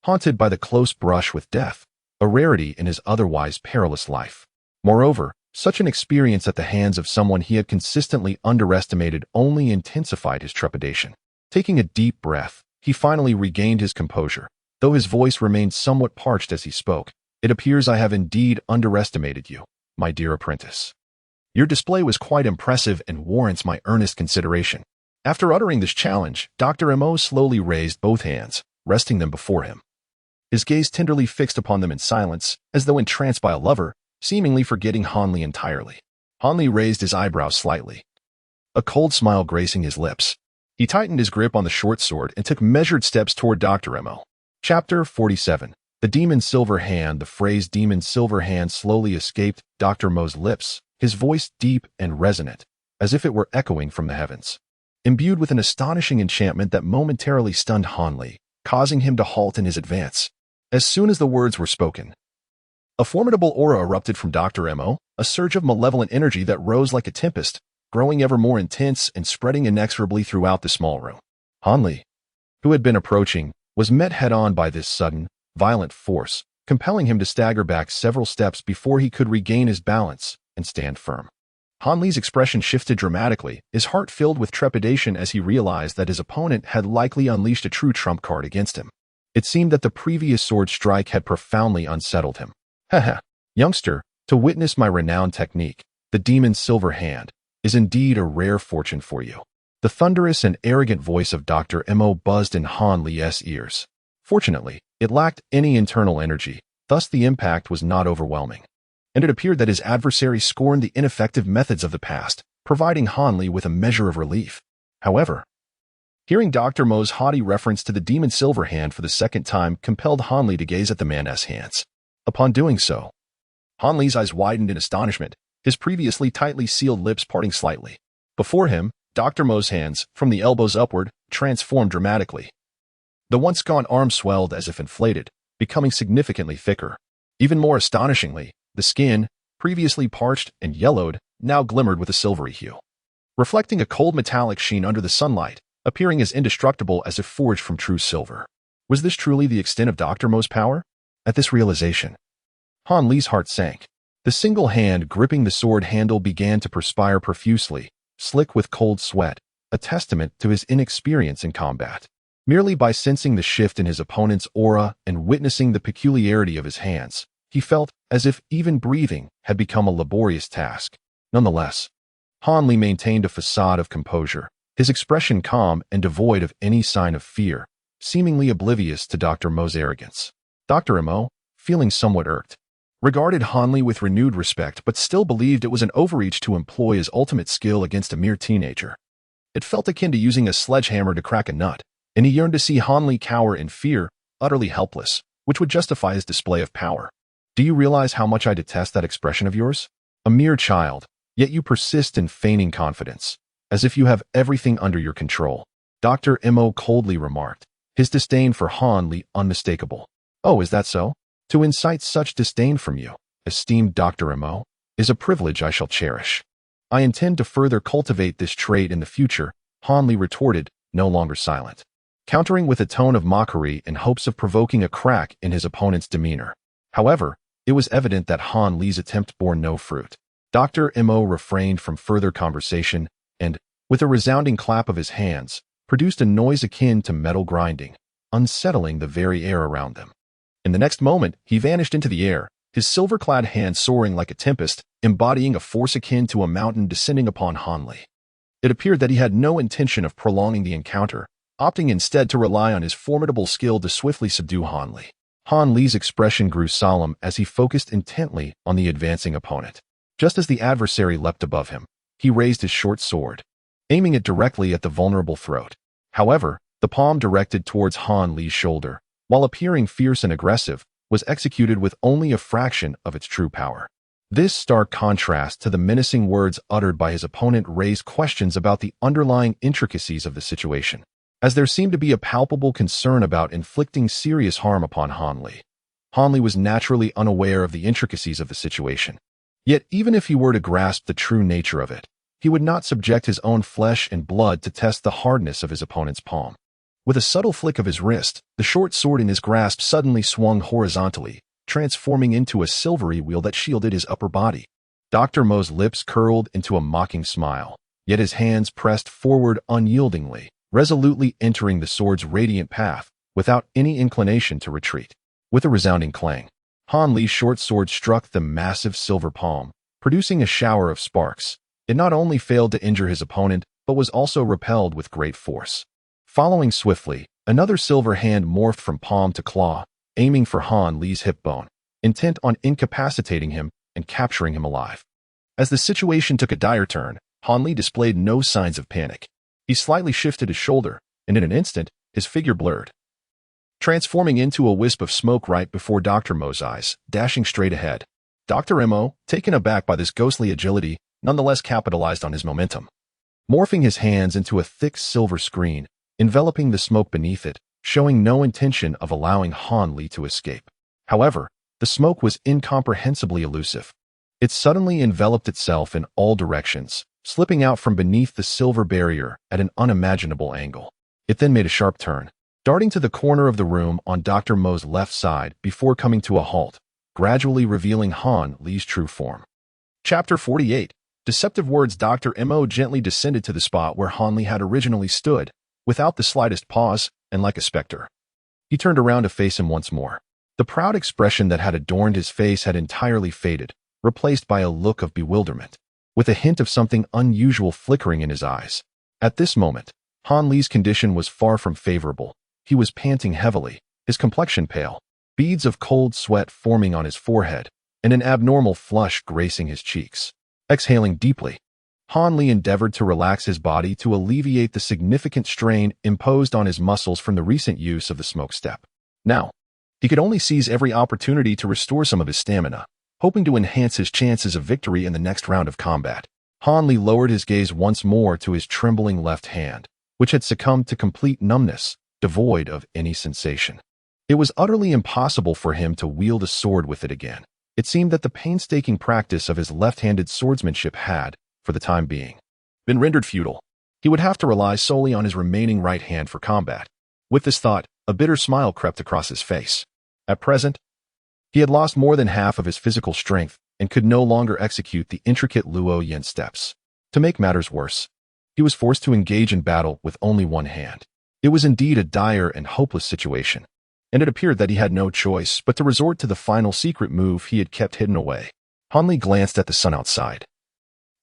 haunted by the close brush with death, a rarity in his otherwise perilous life. Moreover, such an experience at the hands of someone he had consistently underestimated only intensified his trepidation. Taking a deep breath, he finally regained his composure, though his voice remained somewhat parched as he spoke. "It appears I have indeed underestimated you, my dear apprentice. Your display was quite impressive and warrants my earnest consideration." After uttering this challenge, Dr. Emo slowly raised both hands, resting them before him, his gaze tenderly fixed upon them in silence, as though entranced by a lover, seemingly forgetting Hanli entirely. Hanli raised his eyebrows slightly, a cold smile gracing his lips. He tightened his grip on the short sword and took measured steps toward Dr. Emo. Chapter 47. The Demon Silver Hand. The phrase Demon Silver Hand slowly escaped Dr. Mo's lips, his voice deep and resonant, as if it were echoing from the heavens, imbued with an astonishing enchantment that momentarily stunned Hanli, causing him to halt in his advance. As soon as the words were spoken, a formidable aura erupted from Dr. Emo, a surge of malevolent energy that rose like a tempest, growing ever more intense and spreading inexorably throughout the small room. Hanli, who had been approaching, was met head-on by this sudden, violent force, compelling him to stagger back several steps before he could regain his balance and stand firm. Hanli's expression shifted dramatically, his heart filled with trepidation as he realized that his opponent had likely unleashed a true trump card against him. It seemed that the previous sword strike had profoundly unsettled him. "Haha, youngster, to witness my renowned technique, the Demon Silver Hand, is indeed a rare fortune for you." The thunderous and arrogant voice of Dr. Emo buzzed in Hanli's ears. Fortunately, it lacked any internal energy, thus the impact was not overwhelming, and it appeared that his adversary scorned the ineffective methods of the past, providing Hanli with a measure of relief. However, hearing Dr. Mo's haughty reference to the Demon Silver Hand for the second time compelled Hanli to gaze at the man's hands. Upon doing so, Hanli's eyes widened in astonishment, his previously tightly sealed lips parting slightly. Before him, Dr. Mo's hands, from the elbows upward, transformed dramatically. The once gaunt arm swelled as if inflated, becoming significantly thicker. Even more astonishingly, the skin, previously parched and yellowed, now glimmered with a silvery hue, reflecting a cold metallic sheen under the sunlight, appearing as indestructible as if forged from true silver. Was this truly the extent of Dr. Mo's power? At this realization, Hanli's heart sank. The single hand gripping the sword handle began to perspire profusely, slick with cold sweat, a testament to his inexperience in combat. Merely by sensing the shift in his opponent's aura and witnessing the peculiarity of his hands, he felt as if even breathing had become a laborious task. Nonetheless, Hanli maintained a facade of composure, his expression calm and devoid of any sign of fear, seemingly oblivious to Dr. Mo's arrogance. Dr. Mo, feeling somewhat irked, regarded Han Li with renewed respect but still believed it was an overreach to employ his ultimate skill against a mere teenager. It felt akin to using a sledgehammer to crack a nut, and he yearned to see Han Li cower in fear, utterly helpless, which would justify his display of power. Do you realize how much I detest that expression of yours? A mere child, yet you persist in feigning confidence, as if you have everything under your control. Dr. Mo coldly remarked, his disdain for Han Li unmistakable. Oh, is that so? To incite such disdain from you, esteemed Dr. Mo, is a privilege I shall cherish. I intend to further cultivate this trait in the future, Han Li retorted, no longer silent, countering with a tone of mockery in hopes of provoking a crack in his opponent's demeanor. However, it was evident that Han Li's attempt bore no fruit. Dr. Mo refrained from further conversation and, with a resounding clap of his hands, produced a noise akin to metal grinding, unsettling the very air around them. In the next moment, he vanished into the air, his silver-clad hand soaring like a tempest, embodying a force akin to a mountain descending upon Han Li. It appeared that he had no intention of prolonging the encounter, opting instead to rely on his formidable skill to swiftly subdue Han Li. Han Li's expression grew solemn as he focused intently on the advancing opponent. Just as the adversary leapt above him, he raised his short sword, aiming it directly at the vulnerable throat. However, the palm directed towards Han Li's shoulder, while appearing fierce and aggressive, was executed with only a fraction of its true power. This stark contrast to the menacing words uttered by his opponent raised questions about the underlying intricacies of the situation, as there seemed to be a palpable concern about inflicting serious harm upon Han Li. Han Li was naturally unaware of the intricacies of the situation. Yet even if he were to grasp the true nature of it, he would not subject his own flesh and blood to test the hardness of his opponent's palm. With a subtle flick of his wrist, the short sword in his grasp suddenly swung horizontally, transforming into a silvery wheel that shielded his upper body. Dr. Mo's lips curled into a mocking smile, yet his hands pressed forward unyieldingly, resolutely entering the sword's radiant path without any inclination to retreat. With a resounding clang, Han Li's short sword struck the massive silver palm, producing a shower of sparks. It not only failed to injure his opponent, but was also repelled with great force. Following swiftly, another silver hand morphed from palm to claw, aiming for Han Li's hip bone, intent on incapacitating him and capturing him alive. As the situation took a dire turn, Han Li displayed no signs of panic. He slightly shifted his shoulder, and in an instant, his figure blurred, transforming into a wisp of smoke right before Dr. Mo's eyes, dashing straight ahead. Dr. Mo, taken aback by this ghostly agility, nonetheless capitalized on his momentum. Morphing his hands into a thick silver screen, enveloping the smoke beneath it, showing no intention of allowing Han Li to escape. However, the smoke was incomprehensibly elusive. It suddenly enveloped itself in all directions, slipping out from beneath the silver barrier at an unimaginable angle. It then made a sharp turn, darting to the corner of the room on Dr. Mo's left side before coming to a halt, gradually revealing Han Li's true form. Chapter 48. Deceptive words. Dr. Mo gently descended to the spot where Han Li had originally stood, without the slightest pause, and like a specter. He turned around to face him once more. The proud expression that had adorned his face had entirely faded, replaced by a look of bewilderment, with a hint of something unusual flickering in his eyes. At this moment, Han Li's condition was far from favorable. He was panting heavily, his complexion pale, beads of cold sweat forming on his forehead, and an abnormal flush gracing his cheeks. Exhaling deeply, Han Li endeavored to relax his body to alleviate the significant strain imposed on his muscles from the recent use of the smoke step. Now, he could only seize every opportunity to restore some of his stamina, hoping to enhance his chances of victory in the next round of combat. Han Li lowered his gaze once more to his trembling left hand, which had succumbed to complete numbness, devoid of any sensation. It was utterly impossible for him to wield a sword with it again. It seemed that the painstaking practice of his left-handed swordsmanship had, for the time being, been rendered futile. He would have to rely solely on his remaining right hand for combat. With this thought, a bitter smile crept across his face. At present, he had lost more than half of his physical strength and could no longer execute the intricate Luo Yin steps. To make matters worse, he was forced to engage in battle with only one hand. It was indeed a dire and hopeless situation, and it appeared that he had no choice but to resort to the final secret move he had kept hidden away. Han Li glanced at the sun outside,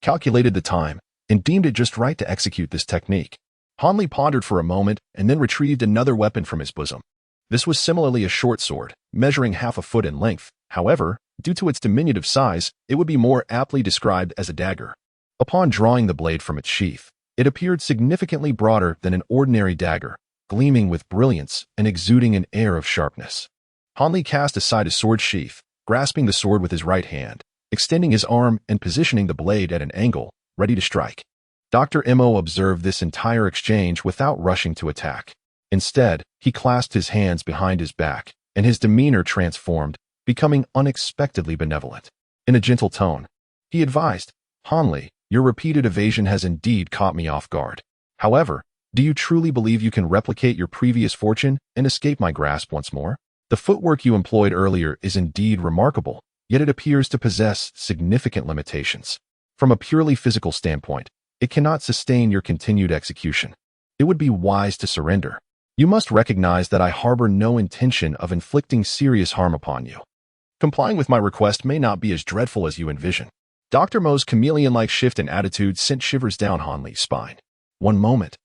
calculated the time, and deemed it just right to execute this technique. Hanli pondered for a moment and then retrieved another weapon from his bosom. This was similarly a short sword, measuring half a foot in length. However, due to its diminutive size, it would be more aptly described as a dagger. Upon drawing the blade from its sheath, it appeared significantly broader than an ordinary dagger, gleaming with brilliance and exuding an air of sharpness. Hanli cast aside his sword sheath, grasping the sword with his right hand, extending his arm and positioning the blade at an angle, ready to strike. Dr. Mo observed this entire exchange without rushing to attack. Instead, he clasped his hands behind his back, and his demeanor transformed, becoming unexpectedly benevolent. In a gentle tone, he advised, "Hanli, your repeated evasion has indeed caught me off guard. However, do you truly believe you can replicate your previous fortune and escape my grasp once more? The footwork you employed earlier is indeed remarkable, yet it appears to possess significant limitations. From a purely physical standpoint, it cannot sustain your continued execution. It would be wise to surrender. You must recognize that I harbor no intention of inflicting serious harm upon you. Complying with my request may not be as dreadful as you envision." Dr. Mo's chameleon-like shift in attitude sent shivers down Hanli's spine. One moment,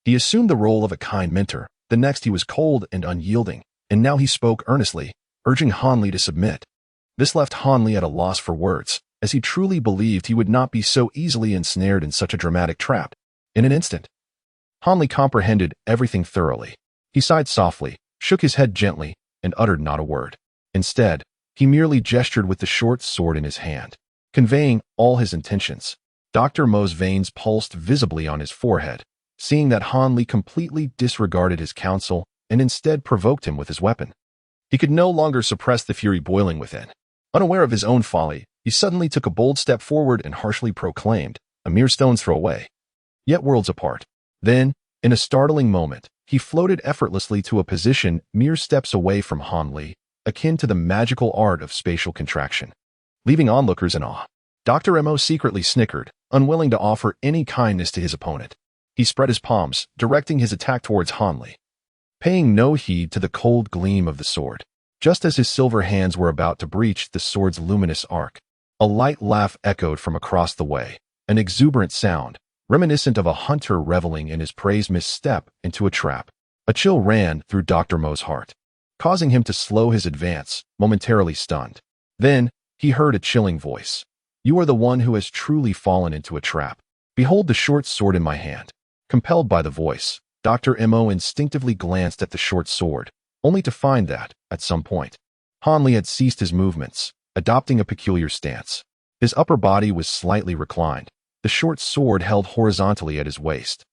he assumed the role of a kind mentor. The next, he was cold and unyielding, and now he spoke earnestly, urging Hanli to submit. This left Hanli at a loss for words, as he truly believed he would not be so easily ensnared in such a dramatic trap. In an instant, Hanli comprehended everything thoroughly. He sighed softly, shook his head gently, and uttered not a word. Instead, he merely gestured with the short sword in his hand, conveying all his intentions. Dr. Mo's veins pulsed visibly on his forehead, seeing that Hanli completely disregarded his counsel and instead provoked him with his weapon. He could no longer suppress the fury boiling within. Unaware of his own folly, he suddenly took a bold step forward and harshly proclaimed, "A mere stone's throw away, yet worlds apart." Then, in a startling moment, he floated effortlessly to a position mere steps away from Hanli, akin to the magical art of spatial contraction, leaving onlookers in awe. Dr. Mo secretly snickered, unwilling to offer any kindness to his opponent. He spread his palms, directing his attack towards Hanli, paying no heed to the cold gleam of the sword. Just as his silver hands were about to breach the sword's luminous arc, a light laugh echoed from across the way, an exuberant sound, reminiscent of a hunter reveling in his prey's misstep into a trap. A chill ran through Dr. Mo's heart, causing him to slow his advance, momentarily stunned. Then, he heard a chilling voice. "You are the one who has truly fallen into a trap. Behold the short sword in my hand." Compelled by the voice, Dr. Mo instinctively glanced at the short sword, only to find that, at some point, Hanli had ceased his movements, adopting a peculiar stance. His upper body was slightly reclined, the short sword held horizontally at his waist,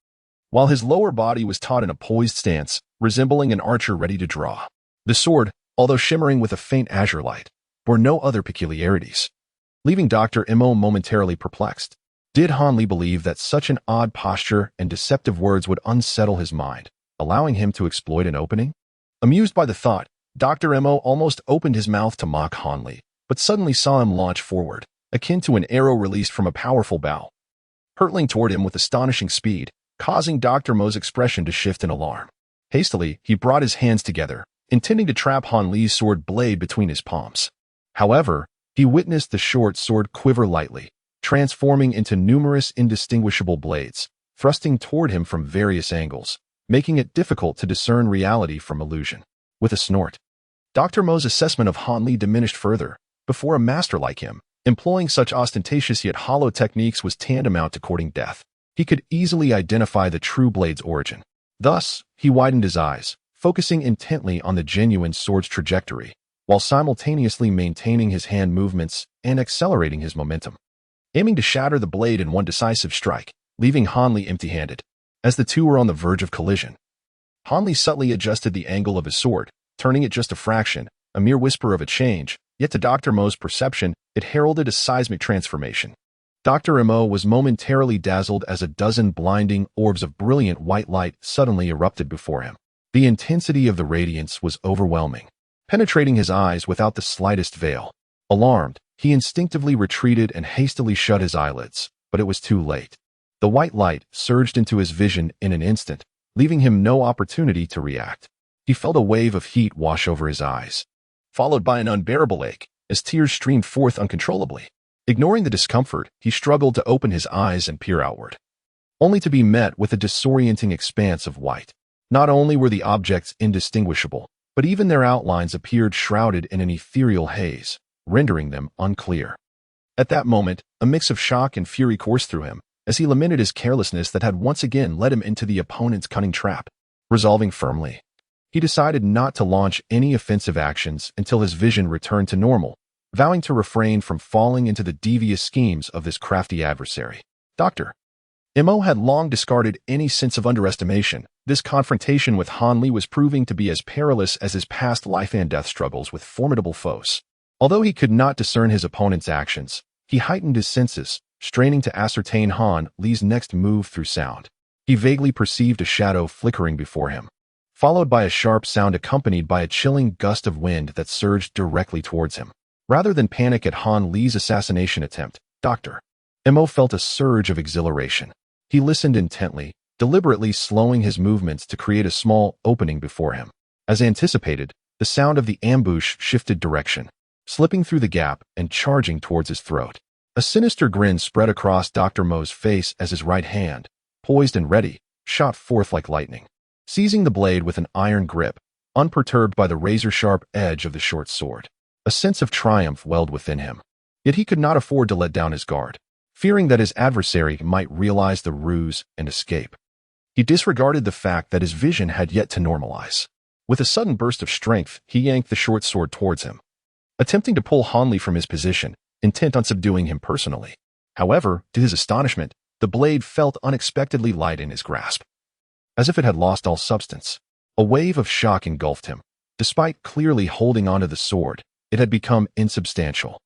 while his lower body was taut in a poised stance, resembling an archer ready to draw. The sword, although shimmering with a faint azure light, bore no other peculiarities, leaving Dr. Mo momentarily perplexed. Did Hanli believe that such an odd posture and deceptive words would unsettle his mind, allowing him to exploit an opening? Amused by the thought, Dr. Mo almost opened his mouth to mock Hanli, but suddenly saw him launch forward, akin to an arrow released from a powerful bow, hurtling toward him with astonishing speed, causing Dr. Mo's expression to shift in alarm. Hastily, he brought his hands together, intending to trap Hanli's sword blade between his palms. However, he witnessed the short sword quiver lightly, transforming into numerous indistinguishable blades, thrusting toward him from various angles, making it difficult to discern reality from illusion. With a snort, Dr. Mo's assessment of Hanli diminished further. Before a master like him, employing such ostentatious yet hollow techniques was tantamount to courting death. He could easily identify the true blade's origin. Thus, he widened his eyes, focusing intently on the genuine sword's trajectory, while simultaneously maintaining his hand movements and accelerating his momentum, aiming to shatter the blade in one decisive strike, leaving Hanli empty-handed. As the two were on the verge of collision, Hanli subtly adjusted the angle of his sword, turning it just a fraction, a mere whisper of a change, yet to Dr. Mo's perception, it heralded a seismic transformation. Dr. Mo was momentarily dazzled as a dozen blinding orbs of brilliant white light suddenly erupted before him. The intensity of the radiance was overwhelming, penetrating his eyes without the slightest veil. Alarmed, he instinctively retreated and hastily shut his eyelids, but it was too late. The white light surged into his vision in an instant, leaving him no opportunity to react. He felt a wave of heat wash over his eyes, followed by an unbearable ache, as tears streamed forth uncontrollably. Ignoring the discomfort, he struggled to open his eyes and peer outward. only to be met with a disorienting expanse of white. Not only were the objects indistinguishable, but even their outlines appeared shrouded in an ethereal haze, rendering them unclear. At that moment, a mix of shock and fury coursed through him, as he lamented his carelessness that had once again led him into the opponent's cunning trap. Resolving firmly, he decided not to launch any offensive actions until his vision returned to normal, vowing to refrain from falling into the devious schemes of this crafty adversary. Dr. Mo had long discarded any sense of underestimation. This confrontation with Han Li was proving to be as perilous as his past life and death struggles with formidable foes. Although he could not discern his opponent's actions, he heightened his senses, straining to ascertain Han Li's next move through sound. He vaguely perceived a shadow flickering before him, followed by a sharp sound accompanied by a chilling gust of wind that surged directly towards him. Rather than panic at Han Li's assassination attempt, Dr. Mo felt a surge of exhilaration. He listened intently, deliberately slowing his movements to create a small opening before him. As anticipated, the sound of the ambush shifted direction, slipping through the gap and charging towards his throat. A sinister grin spread across Dr. Mo's face as his right hand, poised and ready, shot forth like lightning, seizing the blade with an iron grip, unperturbed by the razor-sharp edge of the short sword. A sense of triumph welled within him. Yet he could not afford to let down his guard, fearing that his adversary might realize the ruse and escape. He disregarded the fact that his vision had yet to normalize. With a sudden burst of strength, he yanked the short sword towards him, attempting to pull Han Li from his position, intent on subduing him personally. However, to his astonishment, the blade felt unexpectedly light in his grasp, as if it had lost all substance. A wave of shock engulfed him. Despite clearly holding onto the sword, it had become insubstantial.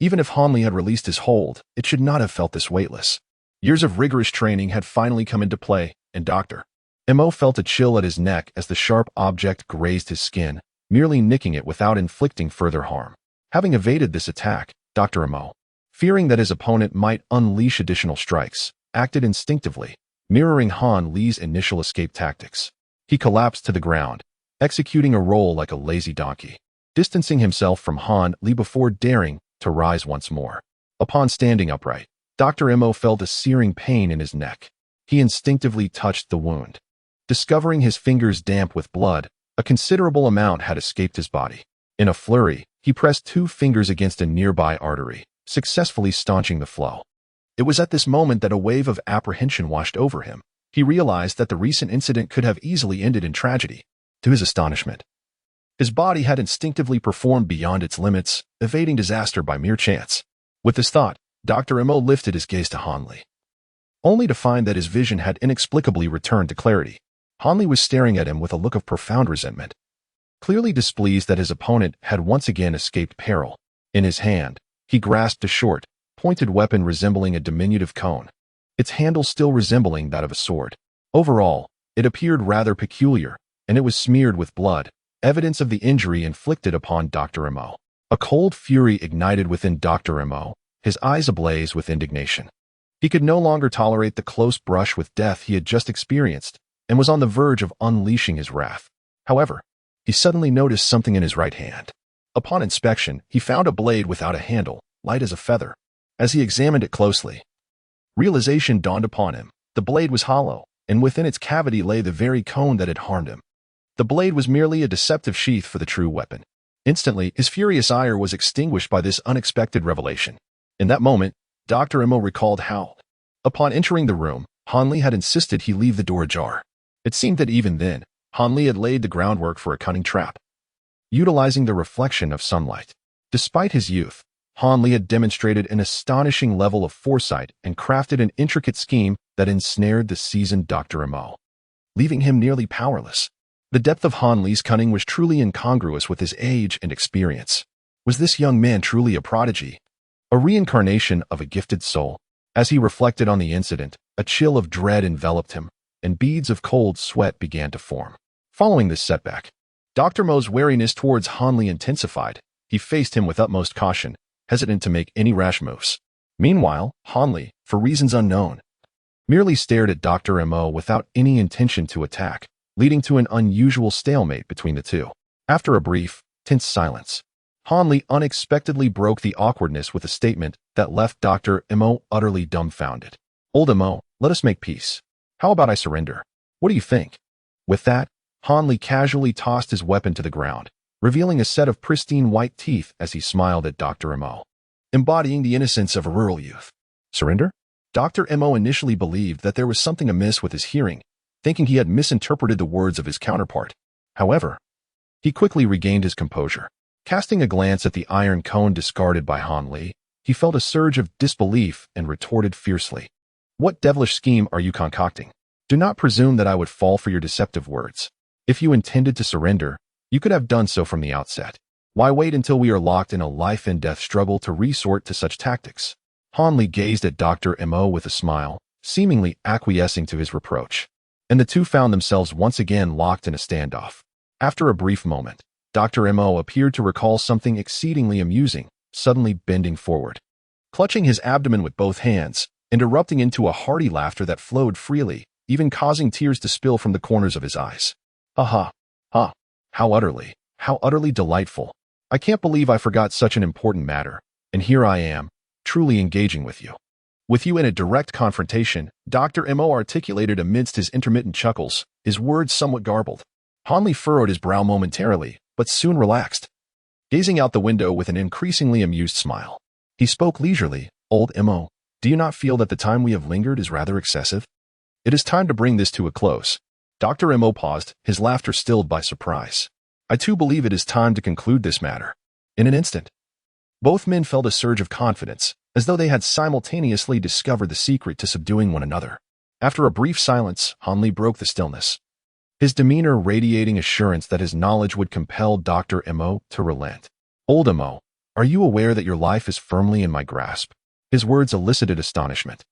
Even if Han Li had released his hold, it should not have felt this weightless. Years of rigorous training had finally come into play, and Dr. Mo felt a chill at his neck as the sharp object grazed his skin, merely nicking it without inflicting further harm. Having evaded this attack, Dr. Mo, fearing that his opponent might unleash additional strikes, acted instinctively, mirroring Han Li's initial escape tactics. He collapsed to the ground, executing a roll like a lazy donkey, distancing himself from Han Li before daring to rise once more. Upon standing upright, Dr. Mo felt a searing pain in his neck. He instinctively touched the wound. Discovering his fingers damp with blood, a considerable amount had escaped his body. In a flurry, he pressed 2 fingers against a nearby artery, successfully staunching the flow. It was at this moment that a wave of apprehension washed over him. He realized that the recent incident could have easily ended in tragedy. To his astonishment, his body had instinctively performed beyond its limits, evading disaster by mere chance. With this thought, Dr. Mo lifted his gaze to Han Li, only to find that his vision had inexplicably returned to clarity. Han Li was staring at him with a look of profound resentment, clearly displeased that his opponent had once again escaped peril. In his hand, he grasped a short, pointed weapon resembling a diminutive cone, its handle still resembling that of a sword. Overall, it appeared rather peculiar, and it was smeared with blood, evidence of the injury inflicted upon Dr. Mo. A cold fury ignited within Dr. Mo, his eyes ablaze with indignation. He could no longer tolerate the close brush with death he had just experienced, and was on the verge of unleashing his wrath. However, he suddenly noticed something in his right hand. Upon inspection, he found a blade without a handle, light as a feather. As he examined it closely, realization dawned upon him. The blade was hollow, and within its cavity lay the very cone that had harmed him. The blade was merely a deceptive sheath for the true weapon. Instantly, his furious ire was extinguished by this unexpected revelation. In that moment, Dr. Mo recalled how, upon entering the room, Han Li had insisted he leave the door ajar. It seemed that even then, Han Li had laid the groundwork for a cunning trap, utilizing the reflection of sunlight. Despite his youth, Han Li had demonstrated an astonishing level of foresight and crafted an intricate scheme that ensnared the seasoned Dr. Mo, leaving him nearly powerless. The depth of Han Li's cunning was truly incongruous with his age and experience. Was this young man truly a prodigy, a reincarnation of a gifted soul? As he reflected on the incident, a chill of dread enveloped him, and beads of cold sweat began to form. Following this setback, Dr. Mo's wariness towards Han Li intensified. He faced him with utmost caution, hesitant to make any rash moves. Meanwhile, Han Li, for reasons unknown, merely stared at Dr. Mo without any intention to attack, leading to an unusual stalemate between the two. After a brief, tense silence, Han Li unexpectedly broke the awkwardness with a statement that left Dr. Mo utterly dumbfounded. Old Mo, Let us make peace. How about I surrender? What do you think? With that, Hanli casually tossed his weapon to the ground, revealing a set of pristine white teeth as he smiled at Dr. Mo, embodying the innocence of a rural youth. Surrender? Dr. Mo initially believed that there was something amiss with his hearing, thinking he had misinterpreted the words of his counterpart. However, he quickly regained his composure. Casting a glance at the iron cone discarded by Hanli, he felt a surge of disbelief and retorted fiercely. What devilish scheme are you concocting? Do not presume that I would fall for your deceptive words. If you intended to surrender, you could have done so from the outset. Why wait until we are locked in a life-and-death struggle to resort to such tactics? Hanli gazed at Dr. Mo with a smile, seemingly acquiescing to his reproach, and the two found themselves once again locked in a standoff. After a brief moment, Dr. Mo appeared to recall something exceedingly amusing, suddenly bending forward, clutching his abdomen with both hands, and erupting into a hearty laughter that flowed freely, even causing tears to spill from the corners of his eyes. Ha! How utterly delightful. I can't believe I forgot such an important matter, and here I am, truly engaging with you. With you in a direct confrontation, Dr. Mo articulated amidst his intermittent chuckles, his words somewhat garbled. Hanli furrowed his brow momentarily, but soon relaxed, gazing out the window with an increasingly amused smile. He spoke leisurely. Old Mo, do you not feel that the time we have lingered is rather excessive? It is time to bring this to a close. Dr. Mo paused, his laughter stilled by surprise. I too believe it is time to conclude this matter. In an instant, both men felt a surge of confidence, as though they had simultaneously discovered the secret to subduing one another. After a brief silence, Hanli broke the stillness, his demeanor radiating assurance that his knowledge would compel Dr. Mo to relent. Old Mo, are you aware that your life is firmly in my grasp? His words elicited astonishment.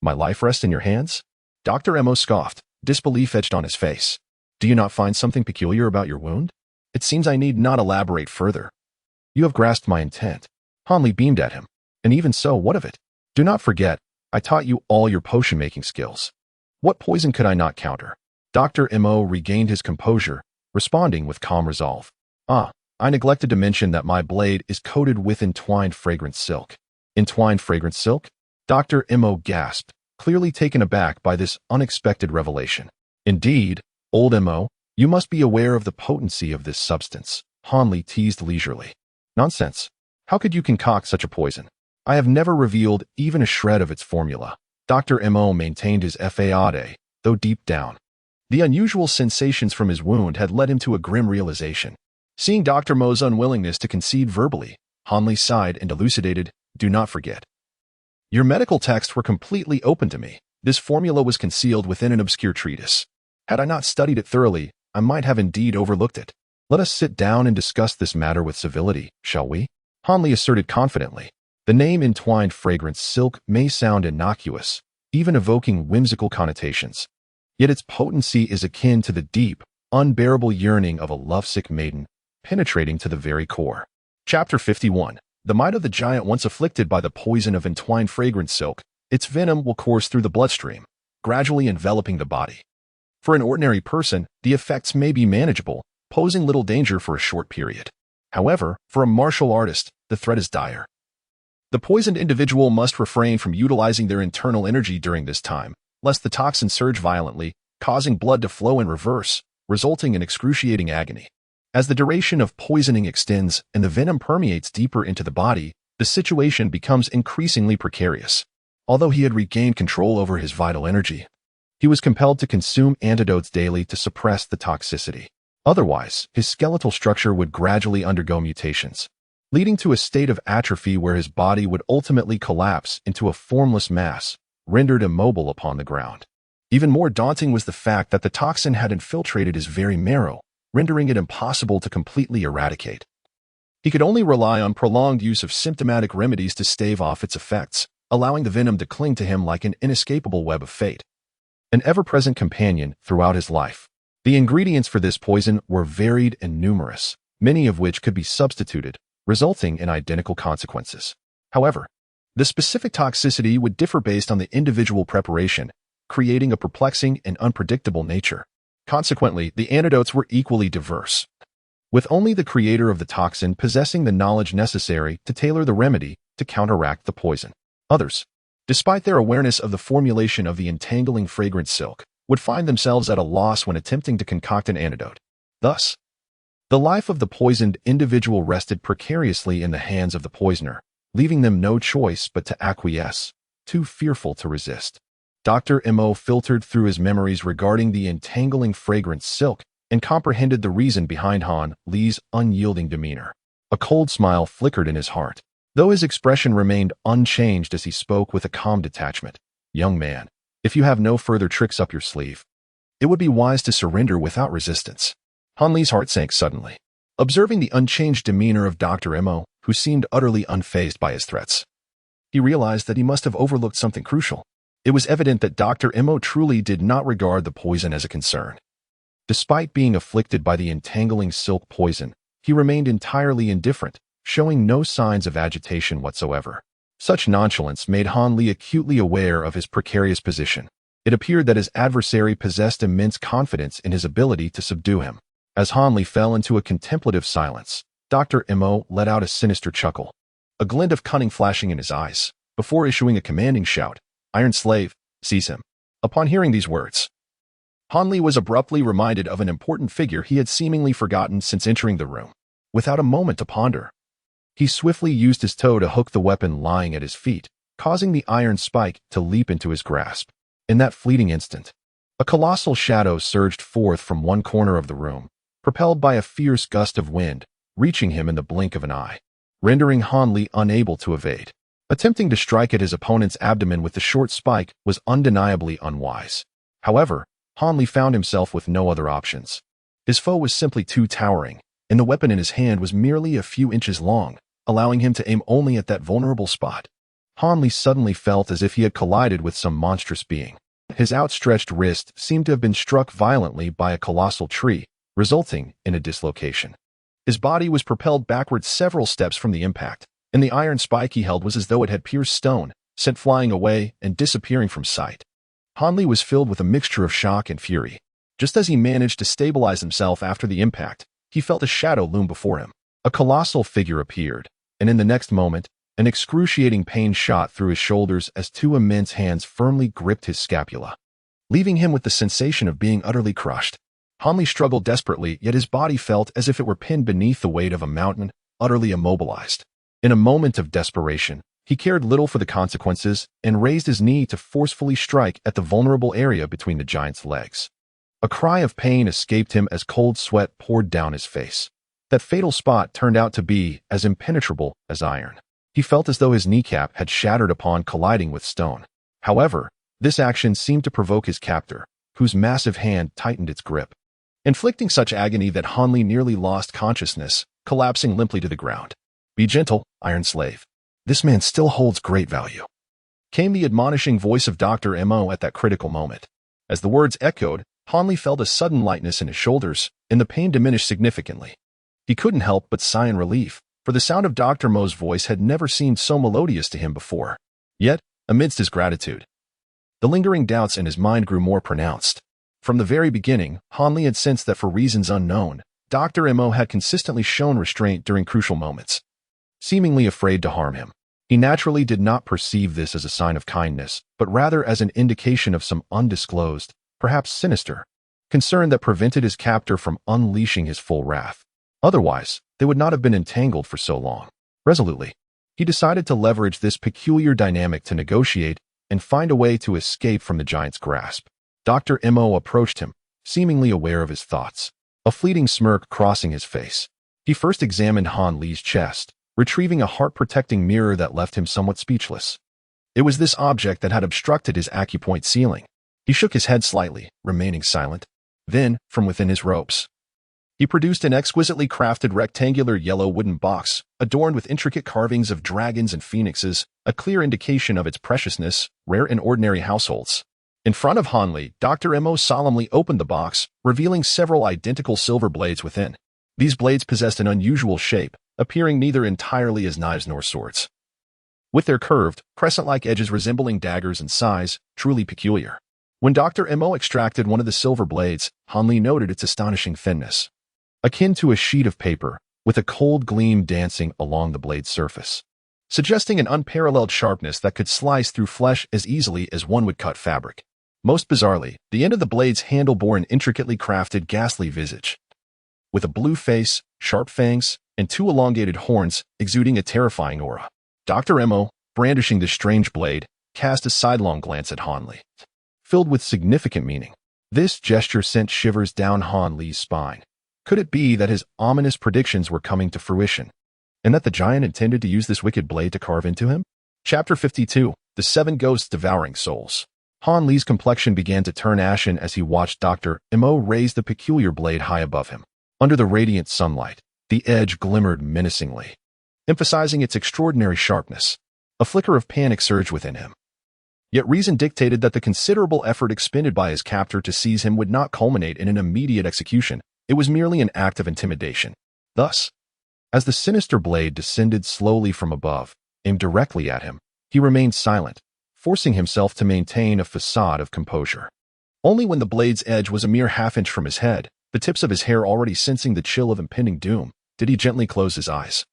My life rests in your hands? Dr. Mo scoffed, disbelief etched on his face. Do you not find something peculiar about your wound? It seems I need not elaborate further. You have grasped my intent. Hanli beamed at him. And even so, what of it? Do not forget, I taught you all your potion-making skills. What poison could I not counter? Dr. Mo regained his composure, responding with calm resolve. I neglected to mention that my blade is coated with entwined fragrant silk. Entwined fragrant silk? Dr. Mo gasped, clearly taken aback by this unexpected revelation. Indeed, old Mo, you must be aware of the potency of this substance, Hanli teased leisurely. Nonsense. How could you concoct such a poison? I have never revealed even a shred of its formula. Dr. Mo maintained his faade, though deep down, the unusual sensations from his wound had led him to a grim realization. Seeing Dr. Mo's unwillingness to concede verbally, Hanli sighed and elucidated, do not forget. Your medical texts were completely open to me. This formula was concealed within an obscure treatise. Had I not studied it thoroughly, I might have indeed overlooked it. Let us sit down and discuss this matter with civility, shall we? Hanli asserted confidently. The name entwined fragrance silk may sound innocuous, even evoking whimsical connotations. Yet its potency is akin to the deep, unbearable yearning of a lovesick maiden, penetrating to the very core. Chapter 51. The might of the giant once afflicted by the poison of entwined fragrance silk, its venom will course through the bloodstream, gradually enveloping the body. For an ordinary person, the effects may be manageable, posing little danger for a short period. However, for a martial artist, the threat is dire. The poisoned individual must refrain from utilizing their internal energy during this time, lest the toxin surge violently, causing blood to flow in reverse, resulting in excruciating agony. As the duration of poisoning extends and the venom permeates deeper into the body, the situation becomes increasingly precarious. Although he had regained control over his vital energy, he was compelled to consume antidotes daily to suppress the toxicity. Otherwise, his skeletal structure would gradually undergo mutations, leading to a state of atrophy where his body would ultimately collapse into a formless mass, rendered immobile upon the ground. Even more daunting was the fact that the toxin had infiltrated his very marrow, rendering it impossible to completely eradicate. He could only rely on prolonged use of symptomatic remedies to stave off its effects, allowing the venom to cling to him like an inescapable web of fate, an ever-present companion throughout his life. The ingredients for this poison were varied and numerous, many of which could be substituted, resulting in identical consequences. However, the specific toxicity would differ based on the individual preparation, creating a perplexing and unpredictable nature. Consequently, the antidotes were equally diverse, with only the creator of the toxin possessing the knowledge necessary to tailor the remedy to counteract the poison. Others, despite their awareness of the formulation of the entangling fragrant silk, would find themselves at a loss when attempting to concoct an antidote. Thus, the life of the poisoned individual rested precariously in the hands of the poisoner, leaving them no choice but to acquiesce, too fearful to resist. Dr. Mo filtered through his memories regarding the entangling fragrant silk and comprehended the reason behind Han Li's unyielding demeanor. A cold smile flickered in his heart, though his expression remained unchanged as he spoke with a calm detachment. "Young man, if you have no further tricks up your sleeve, it would be wise to surrender without resistance." Han Li's heart sank suddenly, observing the unchanged demeanor of Dr. Mo, who seemed utterly unfazed by his threats. He realized that he must have overlooked something crucial. It was evident that Dr. Mo truly did not regard the poison as a concern. Despite being afflicted by the entangling silk poison, he remained entirely indifferent, showing no signs of agitation whatsoever. Such nonchalance made Han Li acutely aware of his precarious position. It appeared that his adversary possessed immense confidence in his ability to subdue him. As Han Li fell into a contemplative silence, Dr. Mo let out a sinister chuckle, a glint of cunning flashing in his eyes, before issuing a commanding shout, "Iron Slave, seize him." Upon hearing these words, Han Li was abruptly reminded of an important figure he had seemingly forgotten since entering the room. Without a moment to ponder, he swiftly used his toe to hook the weapon lying at his feet, causing the iron spike to leap into his grasp. In that fleeting instant, a colossal shadow surged forth from one corner of the room, propelled by a fierce gust of wind, reaching him in the blink of an eye, rendering Han Li unable to evade. Attempting to strike at his opponent's abdomen with the short spike was undeniably unwise. However, Han Li found himself with no other options. His foe was simply too towering, and the weapon in his hand was merely a few inches long, allowing him to aim only at that vulnerable spot. Han Li suddenly felt as if he had collided with some monstrous being. His outstretched wrist seemed to have been struck violently by a colossal tree, resulting in a dislocation. His body was propelled backwards several steps from the impact, and the iron spike he held was as though it had pierced stone, sent flying away and disappearing from sight. Han Li was filled with a mixture of shock and fury. Just as he managed to stabilize himself after the impact, he felt a shadow loom before him. A colossal figure appeared, and in the next moment, an excruciating pain shot through his shoulders as two immense hands firmly gripped his scapula, leaving him with the sensation of being utterly crushed. Han Li struggled desperately, yet his body felt as if it were pinned beneath the weight of a mountain, utterly immobilized. In a moment of desperation, he cared little for the consequences and raised his knee to forcefully strike at the vulnerable area between the giant's legs. A cry of pain escaped him as cold sweat poured down his face. That fatal spot turned out to be as impenetrable as iron. He felt as though his kneecap had shattered upon colliding with stone. However, this action seemed to provoke his captor, whose massive hand tightened its grip, inflicting such agony that Han Li nearly lost consciousness, collapsing limply to the ground. "Be gentle, Iron Slave. This man still holds great value," came the admonishing voice of Dr. Mo at that critical moment. As the words echoed, Han Li felt a sudden lightness in his shoulders, and the pain diminished significantly. He couldn't help but sigh in relief, for the sound of Dr. Mo's voice had never seemed so melodious to him before. Yet, amidst his gratitude, the lingering doubts in his mind grew more pronounced. From the very beginning, Han Li had sensed that for reasons unknown, Dr. Mo had consistently shown restraint during crucial moments, seemingly afraid to harm him. He naturally did not perceive this as a sign of kindness, but rather as an indication of some undisclosed, perhaps sinister, concern that prevented his captor from unleashing his full wrath. Otherwise, they would not have been entangled for so long. Resolutely, he decided to leverage this peculiar dynamic to negotiate and find a way to escape from the giant's grasp. Dr. Mo approached him, seemingly aware of his thoughts, a fleeting smirk crossing his face. He first examined Han Li's chest, retrieving a heart-protecting mirror that left him somewhat speechless. It was this object that had obstructed his acupoint ceiling. He shook his head slightly, remaining silent. Then, from within his ropes, he produced an exquisitely crafted rectangular yellow wooden box, adorned with intricate carvings of dragons and phoenixes, a clear indication of its preciousness, rare in ordinary households. In front of Han Li, Dr. Mo solemnly opened the box, revealing several identical silver blades within. These blades possessed an unusual shape, appearing neither entirely as knives nor swords, with their curved, crescent-like edges resembling daggers in size, truly peculiar. When Dr. Mo extracted one of the silver blades, Han Li noted its astonishing thinness, akin to a sheet of paper, with a cold gleam dancing along the blade's surface. suggesting an unparalleled sharpness that could slice through flesh as easily as one would cut fabric. Most bizarrely, the end of the blade's handle bore an intricately crafted, ghastly visage, with a blue face, sharp fangs, and two elongated horns exuding a terrifying aura. Dr. Emo, brandishing this strange blade, cast a sidelong glance at Han Li, filled with significant meaning. This gesture sent shivers down Han Li's spine. Could it be that his ominous predictions were coming to fruition, and that the giant intended to use this wicked blade to carve into him? Chapter 52. The Seven Ghosts Devouring Souls. Han Li's complexion began to turn ashen as he watched Dr. Emo raise the peculiar blade high above him. Under the radiant sunlight, the edge glimmered menacingly, emphasizing its extraordinary sharpness. A flicker of panic surged within him. Yet reason dictated that the considerable effort expended by his captor to seize him would not culminate in an immediate execution. It was merely an act of intimidation. Thus, as the sinister blade descended slowly from above, aimed directly at him, he remained silent, forcing himself to maintain a facade of composure. Only when the blade's edge was a mere half-inch from his head, the tips of his hair already sensing the chill of impending doom, did he gently close his eyes.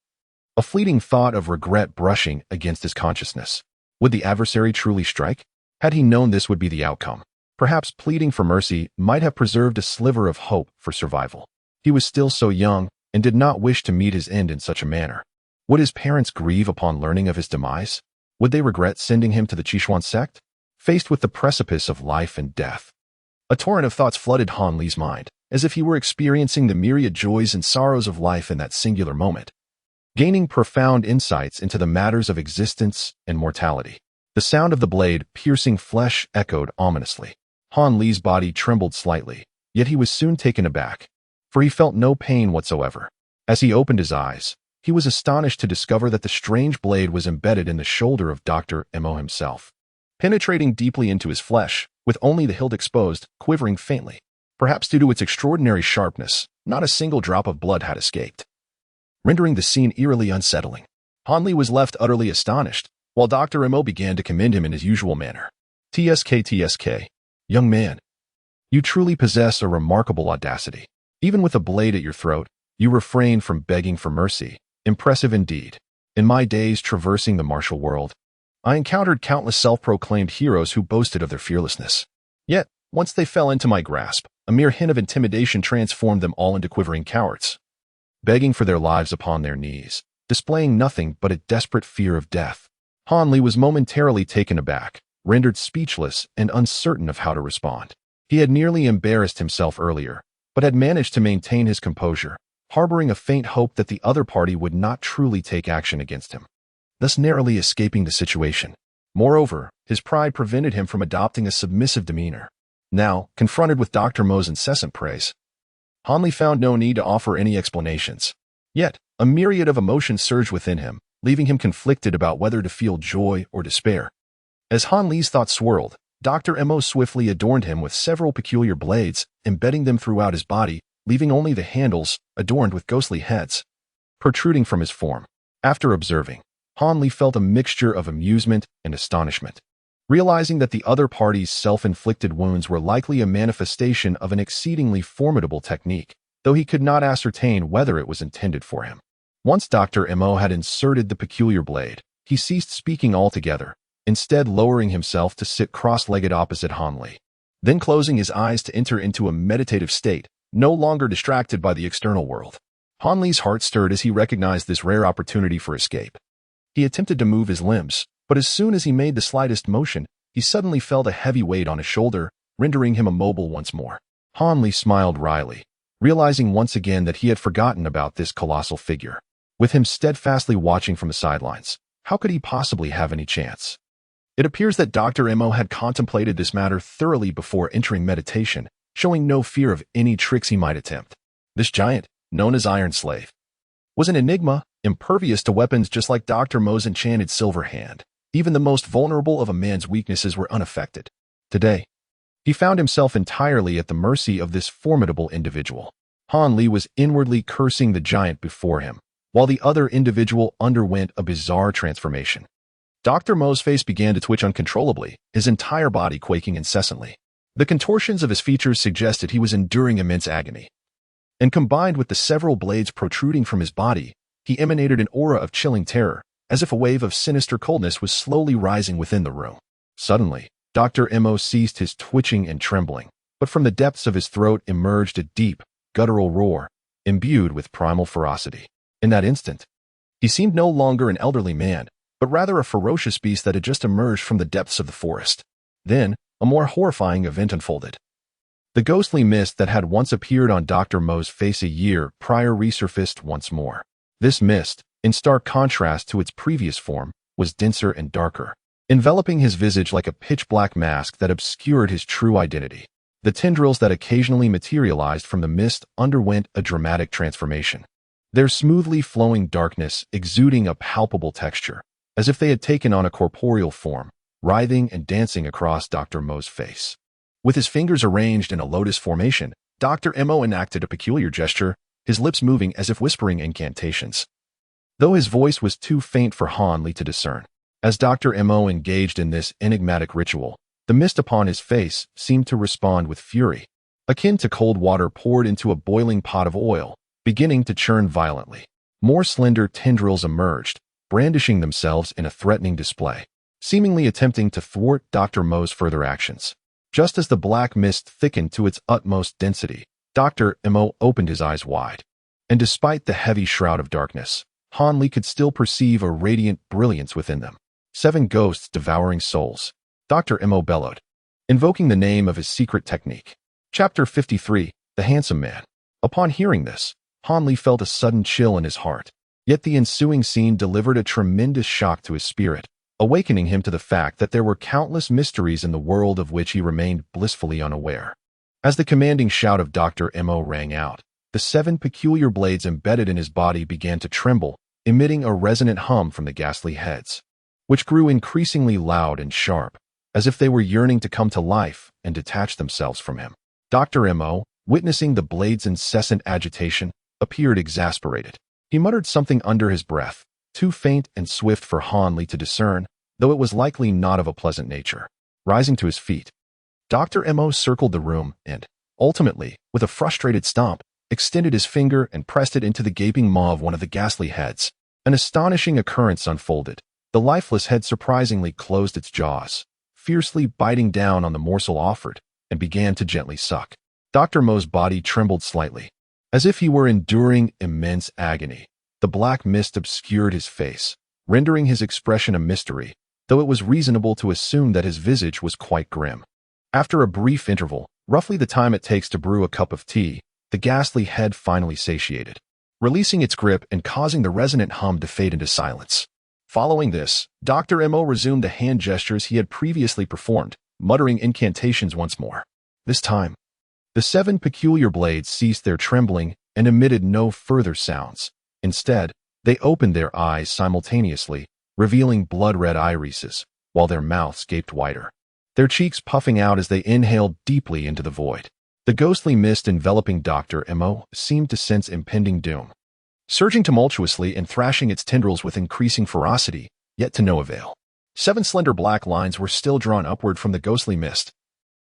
A fleeting thought of regret brushing against his consciousness. Would the adversary truly strike? Had he known this would be the outcome, perhaps pleading for mercy might have preserved a sliver of hope for survival. He was still so young and did not wish to meet his end in such a manner. Would his parents grieve upon learning of his demise? Would they regret sending him to the Qishuan sect? Faced with the precipice of life and death, a torrent of thoughts flooded Han Li's mind, as if he were experiencing the myriad joys and sorrows of life in that singular moment, gaining profound insights into the matters of existence and mortality. The sound of the blade piercing flesh echoed ominously. Han Li's body trembled slightly, yet he was soon taken aback, for he felt no pain whatsoever. As he opened his eyes, he was astonished to discover that the strange blade was embedded in the shoulder of Dr. Emo himself, penetrating deeply into his flesh, with only the hilt exposed, quivering faintly. Perhaps due to its extraordinary sharpness, not a single drop of blood had escaped, rendering the scene eerily unsettling. Han Li was left utterly astonished, while Dr. Emo began to commend him in his usual manner. TSK. Young man, you truly possess a remarkable audacity. Even with a blade at your throat, you refrain from begging for mercy. Impressive indeed. In my days traversing the martial world, I encountered countless self-proclaimed heroes who boasted of their fearlessness. Yet, once they fell into my grasp, a mere hint of intimidation transformed them all into quivering cowards, begging for their lives upon their knees, displaying nothing but a desperate fear of death. Han Li was momentarily taken aback, rendered speechless and uncertain of how to respond. He had nearly embarrassed himself earlier, but had managed to maintain his composure, harboring a faint hope that the other party would not truly take action against him, thus narrowly escaping the situation. Moreover, his pride prevented him from adopting a submissive demeanor. Now, confronted with Dr. Mo's incessant praise, Han Li found no need to offer any explanations. Yet, a myriad of emotions surged within him, leaving him conflicted about whether to feel joy or despair. As Han Li's thoughts swirled, Dr. Emo swiftly adorned him with several peculiar blades, embedding them throughout his body, leaving only the handles, adorned with ghostly heads, protruding from his form. After observing, Han Li felt a mixture of amusement and astonishment, realizing that the other party's self-inflicted wounds were likely a manifestation of an exceedingly formidable technique, though he could not ascertain whether it was intended for him. Once Dr. Emo had inserted the peculiar blade, he ceased speaking altogether, instead lowering himself to sit cross-legged opposite Han Li, then closing his eyes to enter into a meditative state, no longer distracted by the external world. Han Li's heart stirred as he recognized this rare opportunity for escape. He attempted to move his limbs, but as soon as he made the slightest motion, he suddenly felt a heavy weight on his shoulder, rendering him immobile once more. Han Li smiled wryly, realizing once again that he had forgotten about this colossal figure. With him steadfastly watching from the sidelines, how could he possibly have any chance? It appears that Dr. Emo had contemplated this matter thoroughly before entering meditation, showing no fear of any tricks he might attempt. This giant, known as Iron Slave, was an enigma, impervious to weapons just like Dr. Mo's enchanted silver hand. Even the most vulnerable of a man's weaknesses were unaffected. Today, he found himself entirely at the mercy of this formidable individual. Han Li was inwardly cursing the giant before him, while the other individual underwent a bizarre transformation. Dr. Mo's face began to twitch uncontrollably, his entire body quaking incessantly. The contortions of his features suggested he was enduring immense agony. And combined with the several blades protruding from his body, he emanated an aura of chilling terror, as if a wave of sinister coldness was slowly rising within the room. Suddenly, Dr. Mo ceased his twitching and trembling, but from the depths of his throat emerged a deep, guttural roar, imbued with primal ferocity. In that instant, he seemed no longer an elderly man, but rather a ferocious beast that had just emerged from the depths of the forest. Then, a more horrifying event unfolded. The ghostly mist that had once appeared on Dr. Mo's face a year prior resurfaced once more. This mist, in stark contrast to its previous form, was denser and darker, enveloping his visage like a pitch-black mask that obscured his true identity. The tendrils that occasionally materialized from the mist underwent a dramatic transformation, their smoothly flowing darkness exuding a palpable texture, as if they had taken on a corporeal form, writhing and dancing across Dr. Mo's face. With his fingers arranged in a lotus formation, Dr. Mo enacted a peculiar gesture, his lips moving as if whispering incantations. Though his voice was too faint for Han Li to discern, as Dr. Mo engaged in this enigmatic ritual, the mist upon his face seemed to respond with fury, akin to cold water poured into a boiling pot of oil, beginning to churn violently. More slender tendrils emerged, brandishing themselves in a threatening display, seemingly attempting to thwart Dr. Mo's further actions. Just as the black mist thickened to its utmost density, Dr. Mo opened his eyes wide, and despite the heavy shroud of darkness, Han Li could still perceive a radiant brilliance within them. 7 ghosts devouring souls, Dr. Mo bellowed, invoking the name of his secret technique. Chapter 53, The Handsome Man. Upon hearing this, Han Li felt a sudden chill in his heart, yet the ensuing scene delivered a tremendous shock to his spirit, awakening him to the fact that there were countless mysteries in the world of which he remained blissfully unaware. As the commanding shout of Dr. Mo rang out, the 7 peculiar blades embedded in his body began to tremble, emitting a resonant hum from the ghastly heads, which grew increasingly loud and sharp, as if they were yearning to come to life and detach themselves from him. Dr. Mo, witnessing the blade's incessant agitation, appeared exasperated. He muttered something under his breath, too faint and swift for Han Li to discern, though it was likely not of a pleasant nature. Rising to his feet, Dr. Mo circled the room and, ultimately, with a frustrated stomp, extended his finger and pressed it into the gaping maw of one of the ghastly heads. An astonishing occurrence unfolded. The lifeless head surprisingly closed its jaws, fiercely biting down on the morsel offered, and began to gently suck. Dr. Mo's body trembled slightly, as if he were enduring immense agony. The black mist obscured his face, rendering his expression a mystery, though it was reasonable to assume that his visage was quite grim. After a brief interval, roughly the time it takes to brew a cup of tea, the ghastly head finally satiated, releasing its grip and causing the resonant hum to fade into silence. Following this, Dr. Mo resumed the hand gestures he had previously performed, muttering incantations once more. This time, the 7 peculiar blades ceased their trembling and emitted no further sounds. Instead, they opened their eyes simultaneously, revealing blood-red irises, while their mouths gaped wider, their cheeks puffing out as they inhaled deeply into the void. The ghostly mist enveloping Dr. Mo seemed to sense impending doom, surging tumultuously and thrashing its tendrils with increasing ferocity, yet to no avail. 7 slender black lines were still drawn upward from the ghostly mist,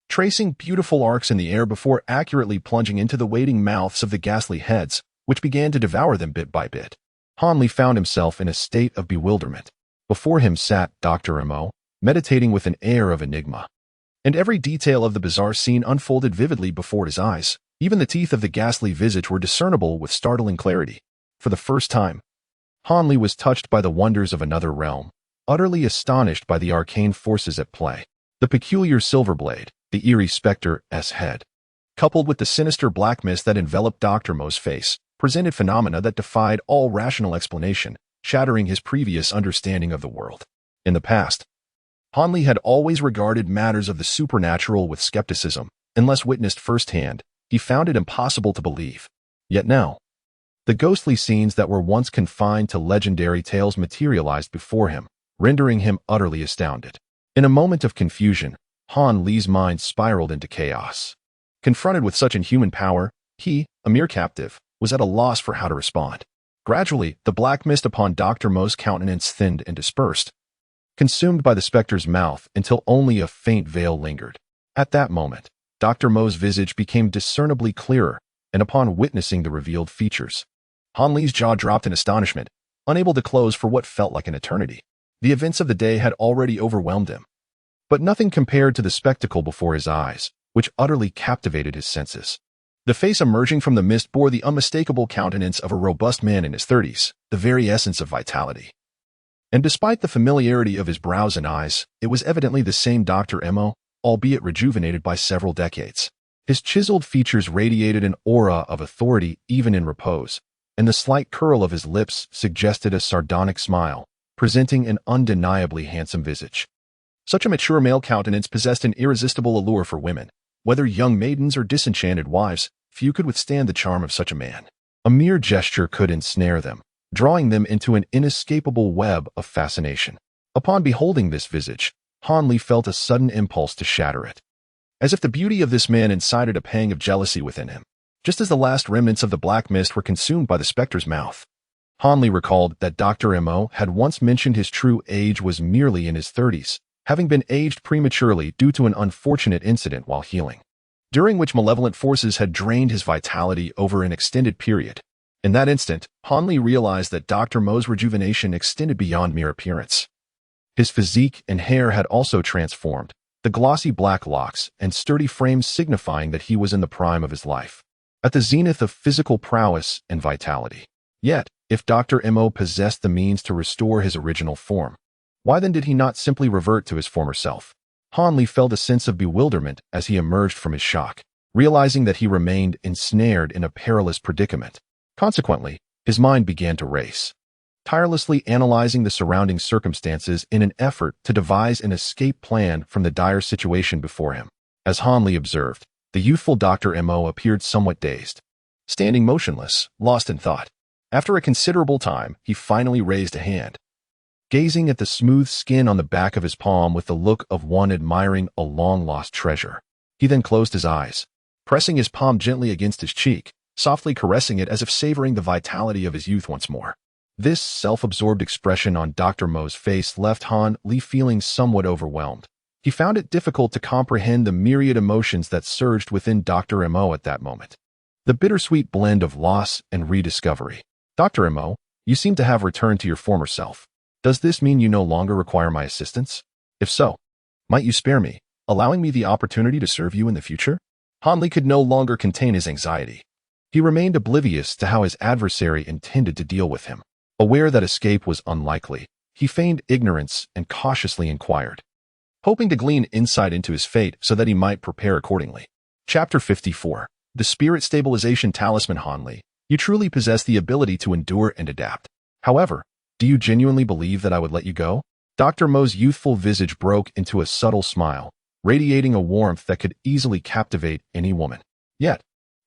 tracing beautiful arcs in the air before accurately plunging into the waiting mouths of the ghastly heads, which began to devour them bit by bit. Han Li found himself in a state of bewilderment. Before him sat Dr. Mo, meditating with an air of enigma, and every detail of the bizarre scene unfolded vividly before his eyes. Even the teeth of the ghastly visage were discernible with startling clarity. For the first time, Han Li was touched by the wonders of another realm, utterly astonished by the arcane forces at play. The peculiar silver blade, the eerie specter's head, coupled with the sinister black mist that enveloped Dr. Mo's face, presented phenomena that defied all rational explanation, shattering his previous understanding of the world. In the past, Han Li had always regarded matters of the supernatural with skepticism. Unless witnessed firsthand, he found it impossible to believe. Yet now, the ghostly scenes that were once confined to legendary tales materialized before him, rendering him utterly astounded. In a moment of confusion, Han Li's mind spiraled into chaos. Confronted with such inhuman power, he, a mere captive, was at a loss for how to respond. Gradually, the black mist upon Dr. Mo's countenance thinned and dispersed, consumed by the specter's mouth until only a faint veil lingered. At that moment, Dr. Mo's visage became discernibly clearer, and upon witnessing the revealed features, Han Li's jaw dropped in astonishment, unable to close for what felt like an eternity. The events of the day had already overwhelmed him, but nothing compared to the spectacle before his eyes, which utterly captivated his senses. The face emerging from the mist bore the unmistakable countenance of a robust man in his 30s, the very essence of vitality. And despite the familiarity of his brows and eyes, it was evidently the same Dr. Mo, albeit rejuvenated by several decades. His chiseled features radiated an aura of authority even in repose, and the slight curl of his lips suggested a sardonic smile, presenting an undeniably handsome visage. Such a mature male countenance possessed an irresistible allure for women. Whether young maidens or disenchanted wives, few could withstand the charm of such a man. A mere gesture could ensnare them, drawing them into an inescapable web of fascination. Upon beholding this visage, Hanli felt a sudden impulse to shatter it. As if the beauty of this man incited a pang of jealousy within him. Just as the last remnants of the black mist were consumed by the specter's mouth, Hanli recalled that Dr. Mo had once mentioned his true age was merely in his 30s, having been aged prematurely due to an unfortunate incident while healing, during which malevolent forces had drained his vitality over an extended period. In that instant, Hanli realized that Dr. Mo's rejuvenation extended beyond mere appearance. His physique and hair had also transformed, the glossy black locks and sturdy frame signifying that he was in the prime of his life, at the zenith of physical prowess and vitality. Yet, if Dr. Mo possessed the means to restore his original form, why then did he not simply revert to his former self? Hanli felt a sense of bewilderment as he emerged from his shock, realizing that he remained ensnared in a perilous predicament. Consequently, his mind began to race, tirelessly analyzing the surrounding circumstances in an effort to devise an escape plan from the dire situation before him. As Hanli observed, the youthful Dr. Mo appeared somewhat dazed, standing motionless, lost in thought. After a considerable time, he finally raised a hand, gazing at the smooth skin on the back of his palm with the look of one admiring a long-lost treasure. He then closed his eyes, pressing his palm gently against his cheek, softly caressing it as if savoring the vitality of his youth once more. This self-absorbed expression on Dr. Mo's face left Hanli feeling somewhat overwhelmed. He found it difficult to comprehend the myriad emotions that surged within Dr. Mo at that moment. The bittersweet blend of loss and rediscovery. Dr. Mo, you seem to have returned to your former self. Does this mean you no longer require my assistance? If so, might you spare me, allowing me the opportunity to serve you in the future? Hanli could no longer contain his anxiety. He remained oblivious to how his adversary intended to deal with him. Aware that escape was unlikely, he feigned ignorance and cautiously inquired, hoping to glean insight into his fate so that he might prepare accordingly. Chapter 54. The Spirit Stabilization Talisman. Hanli, you truly possess the ability to endure and adapt. However, do you genuinely believe that I would let you go? Dr. Mo's youthful visage broke into a subtle smile, radiating a warmth that could easily captivate any woman. Yet,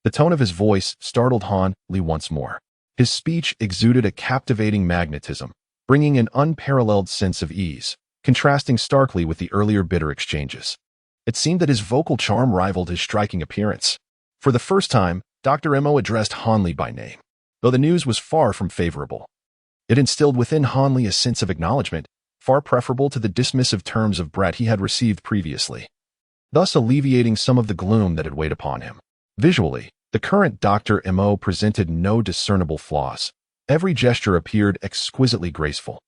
the tone of his voice startled Hanli once more. His speech exuded a captivating magnetism, bringing an unparalleled sense of ease, contrasting starkly with the earlier bitter exchanges. It seemed that his vocal charm rivaled his striking appearance. For the first time, Dr. Mo addressed Hanli by name. Though the news was far from favorable, it instilled within Hanli a sense of acknowledgement, far preferable to the dismissive terms of Brett he had received previously, thus alleviating some of the gloom that had weighed upon him. Visually, the current Dr. Mo presented no discernible flaws. Every gesture appeared exquisitely graceful,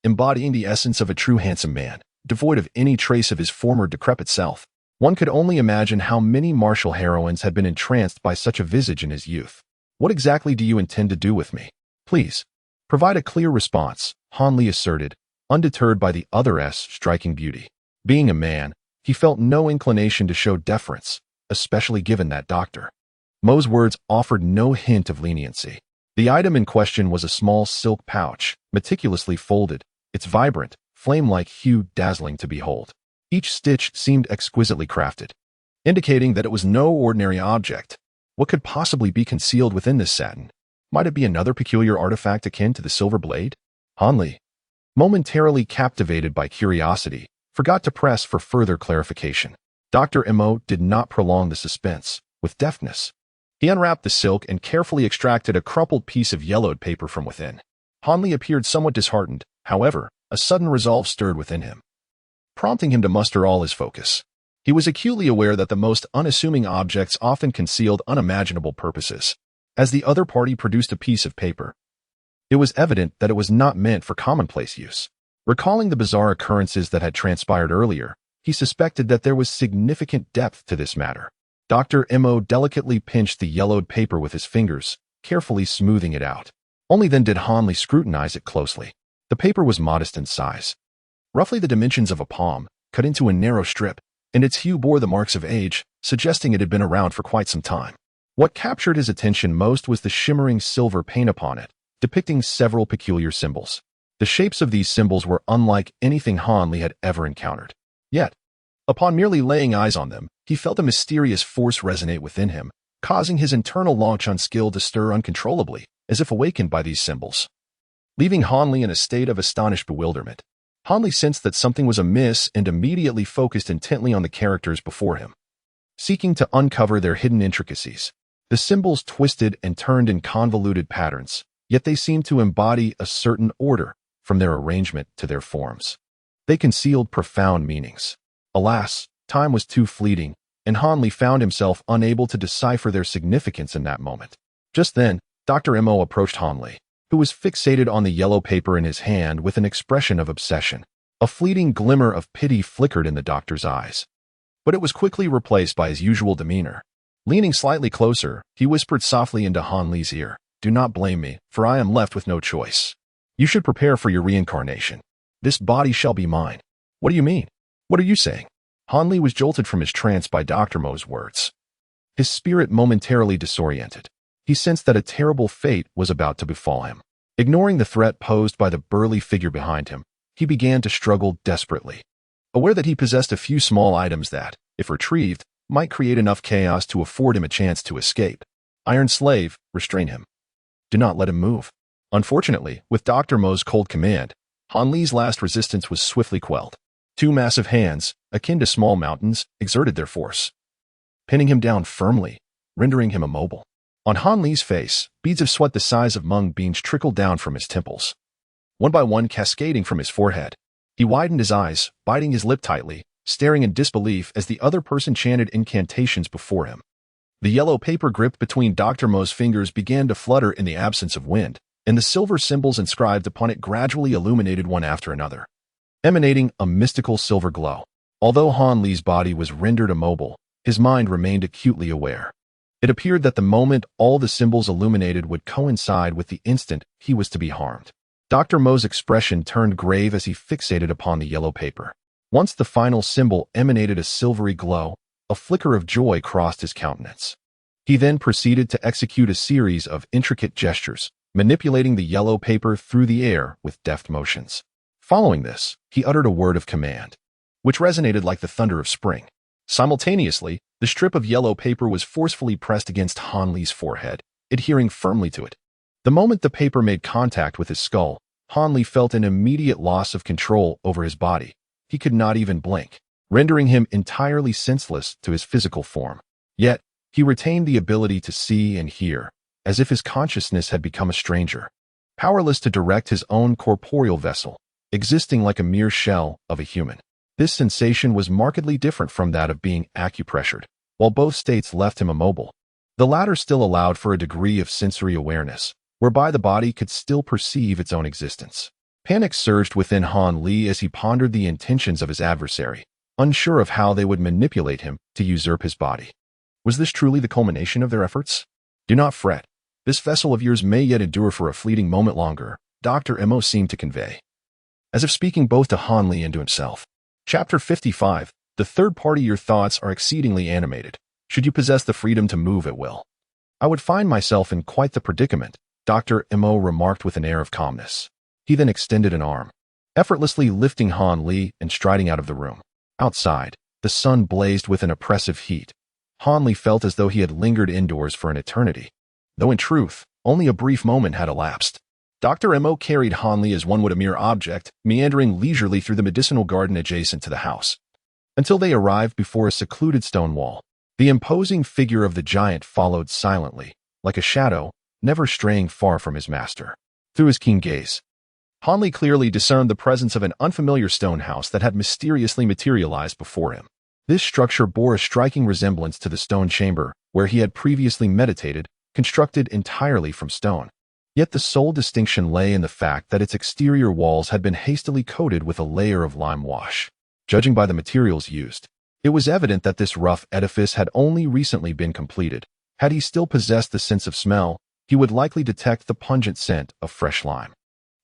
embodying the essence of a true handsome man, devoid of any trace of his former decrepit self. One could only imagine how many martial heroines had been entranced by such a visage in his youth. What exactly do you intend to do with me? Please, provide a clear response, Hanli asserted, undeterred by the other's striking beauty. Being a man, he felt no inclination to show deference, especially given that Dr. Mo's words offered no hint of leniency. The item in question was a small silk pouch, meticulously folded, its vibrant, flame-like hue dazzling to behold. Each stitch seemed exquisitely crafted, indicating that it was no ordinary object. What could possibly be concealed within this satin? Might it be another peculiar artifact akin to the silver blade? Hanli, momentarily captivated by curiosity, forgot to press for further clarification. Dr. Mo did not prolong the suspense. With deftness, he unwrapped the silk and carefully extracted a crumpled piece of yellowed paper from within. Hanli appeared somewhat disheartened. However, a sudden resolve stirred within him, prompting him to muster all his focus. He was acutely aware that the most unassuming objects often concealed unimaginable purposes. As the other party produced a piece of paper, It was evident that it was not meant for commonplace use. Recalling the bizarre occurrences that had transpired earlier, he suspected that there was significant depth to this matter. Dr. Mo delicately pinched the yellowed paper with his fingers, carefully smoothing it out. Only then did Hanley scrutinize it closely. The paper was modest in size, roughly the dimensions of a palm, cut into a narrow strip, and its hue bore the marks of age, suggesting it had been around for quite some time. What captured his attention most was the shimmering silver paint upon it, depicting several peculiar symbols. The shapes of these symbols were unlike anything Hanley had ever encountered. Yet, upon merely laying eyes on them, he felt a mysterious force resonate within him, causing his internal Long-Chun skill to stir uncontrollably, as if awakened by these symbols. Leaving Hanley in a state of astonished bewilderment, Hanley sensed that something was amiss and immediately focused intently on the characters before him, seeking to uncover their hidden intricacies. The symbols twisted and turned in convoluted patterns, yet they seemed to embody a certain order from their arrangement to their forms. They concealed profound meanings. Alas, time was too fleeting, and Hanley found himself unable to decipher their significance in that moment. Just then, Dr. Mo approached Hanley, who was fixated on the yellow paper in his hand with an expression of obsession. A fleeting glimmer of pity flickered in the doctor's eyes, but it was quickly replaced by his usual demeanor. Leaning slightly closer, he whispered softly into Hanley's ear, "Do not blame me, for I am left with no choice. You should prepare for your reincarnation. This body shall be mine." "What do you mean? What are you saying?" Hanley was jolted from his trance by Dr. Mo's words. His spirit momentarily disoriented. He sensed that a terrible fate was about to befall him. Ignoring the threat posed by the burly figure behind him, he began to struggle desperately, aware that he possessed a few small items that, if retrieved, might create enough chaos to afford him a chance to escape. Iron Slave, restrain him. Do not let him move. Unfortunately, with Dr. Mo's cold command, Hanley's last resistance was swiftly quelled. Two massive hands, akin to small mountains, exerted their force, pinning him down firmly, rendering him immobile. On Hanley's face, beads of sweat the size of mung beans trickled down from his temples, one by one cascading from his forehead. He widened his eyes, biting his lip tightly, staring in disbelief as the other person chanted incantations before him. The yellow paper gripped between Dr. Mo's fingers began to flutter in the absence of wind, and the silver symbols inscribed upon it gradually illuminated one after another, emanating a mystical silver glow. Although Hanley's body was rendered immobile, his mind remained acutely aware. It appeared that the moment all the symbols illuminated would coincide with the instant he was to be harmed. Dr. Mo's expression turned grave as he fixated upon the yellow paper. Once the final symbol emanated a silvery glow, a flicker of joy crossed his countenance. He then proceeded to execute a series of intricate gestures, manipulating the yellow paper through the air with deft motions. Following this, he uttered a word of command, which resonated like the thunder of spring. Simultaneously, the strip of yellow paper was forcefully pressed against Hanley's forehead, adhering firmly to it. The moment the paper made contact with his skull, Hanley felt an immediate loss of control over his body. He could not even blink, rendering him entirely senseless to his physical form. Yet, he retained the ability to see and hear, as if his consciousness had become a stranger, powerless to direct his own corporeal vessel, existing like a mere shell of a human. This sensation was markedly different from that of being acupressured. While both states left him immobile, the latter still allowed for a degree of sensory awareness, whereby the body could still perceive its own existence. Panic surged within Hanley as he pondered the intentions of his adversary, unsure of how they would manipulate him to usurp his body. Was this truly the culmination of their efforts? "Do not fret. This vessel of yours may yet endure for a fleeting moment longer," Dr. Mo seemed to convey, as if speaking both to Hanley and to himself. Chapter 55. The third party. Your thoughts are exceedingly animated, should you possess the freedom to move at will. "I would find myself in quite the predicament," Dr. Mo remarked with an air of calmness. He then extended an arm, effortlessly lifting Hanley and striding out of the room. Outside, the sun blazed with an oppressive heat. Hanley felt as though he had lingered indoors for an eternity, though in truth, only a brief moment had elapsed. Dr. Mo carried Hanley as one would a mere object, meandering leisurely through the medicinal garden adjacent to the house, until they arrived before a secluded stone wall. The imposing figure of the giant followed silently, like a shadow, never straying far from his master. Through his keen gaze, Hanley clearly discerned the presence of an unfamiliar stone house that had mysteriously materialized before him. This structure bore a striking resemblance to the stone chamber where he had previously meditated, constructed entirely from stone. Yet the sole distinction lay in the fact that its exterior walls had been hastily coated with a layer of lime wash. Judging by the materials used, it was evident that this rough edifice had only recently been completed. Had he still possessed the sense of smell, he would likely detect the pungent scent of fresh lime.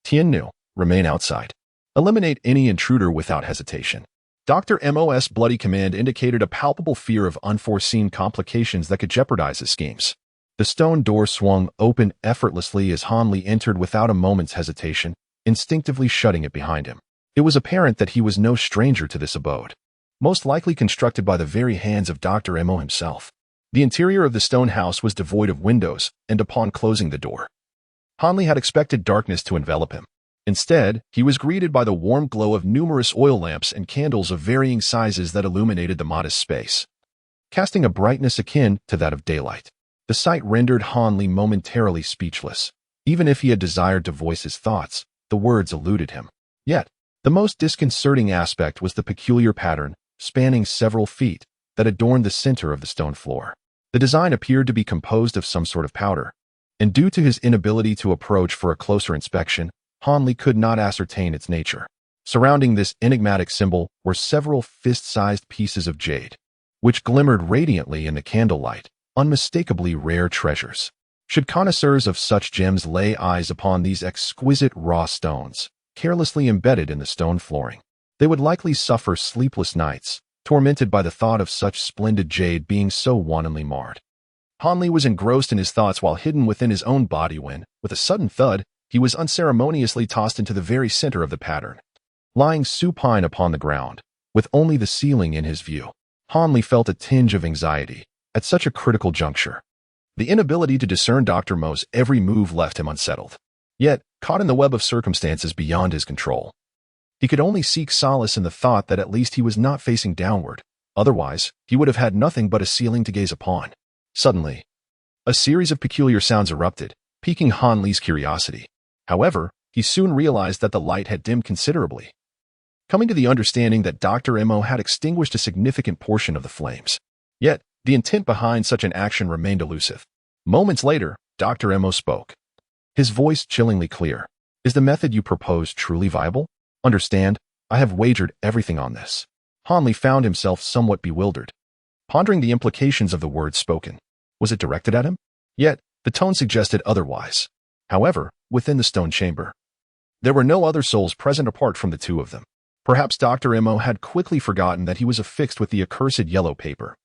Tien knew, remain outside. Eliminate any intruder without hesitation. Dr. Mo's bloody command indicated a palpable fear of unforeseen complications that could jeopardize his schemes. The stone door swung open effortlessly as Hanli entered without a moment's hesitation, instinctively shutting it behind him. It was apparent that he was no stranger to this abode, most likely constructed by the very hands of Dr. Mo himself. The interior of the stone house was devoid of windows, and upon closing the door, Hanli had expected darkness to envelop him. Instead, he was greeted by the warm glow of numerous oil lamps and candles of varying sizes that illuminated the modest space, casting a brightness akin to that of daylight. The sight rendered Hanli momentarily speechless. Even if he had desired to voice his thoughts, the words eluded him. Yet, the most disconcerting aspect was the peculiar pattern, spanning several feet, that adorned the center of the stone floor. The design appeared to be composed of some sort of powder, and due to his inability to approach for a closer inspection, Hanli could not ascertain its nature. Surrounding this enigmatic symbol were several fist-sized pieces of jade, which glimmered radiantly in the candlelight, unmistakably rare treasures. Should connoisseurs of such gems lay eyes upon these exquisite raw stones, carelessly embedded in the stone flooring, they would likely suffer sleepless nights, tormented by the thought of such splendid jade being so wantonly marred. Hanli was engrossed in his thoughts while hidden within his own body when, with a sudden thud, he was unceremoniously tossed into the very center of the pattern. Lying supine upon the ground, with only the ceiling in his view, Hanli felt a tinge of anxiety. At such a critical juncture, the inability to discern Dr. Mo's every move left him unsettled. Yet, caught in the web of circumstances beyond his control, he could only seek solace in the thought that at least he was not facing downward. Otherwise, he would have had nothing but a ceiling to gaze upon. Suddenly, a series of peculiar sounds erupted, piquing Hanli's curiosity. However, he soon realized that the light had dimmed considerably, coming to the understanding that Dr. Mo had extinguished a significant portion of the flames. Yet, the intent behind such an action remained elusive. Moments later, Dr. Mo spoke, his voice chillingly clear. Is the method you propose truly viable? Understand, I have wagered everything on this. Hanli found himself somewhat bewildered, pondering the implications of the words spoken. Was it directed at him? Yet, the tone suggested otherwise. However, within the stone chamber, there were no other souls present apart from the two of them. Perhaps Dr. Mo had quickly forgotten that he was affixed with the accursed yellow paper,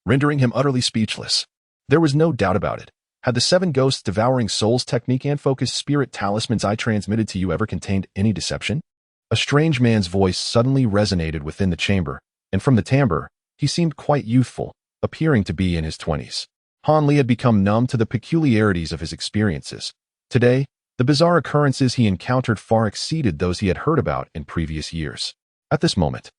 rendering him utterly speechless. There was no doubt about it. Had the 7 ghosts devouring souls technique and focused spirit talismans I transmitted to you ever contained any deception? A strange man's voice suddenly resonated within the chamber, and from the timbre, he seemed quite youthful, appearing to be in his 20s. Hanli had become numb to the peculiarities of his experiences. Today, the bizarre occurrences he encountered far exceeded those he had heard about in previous years. At this moment,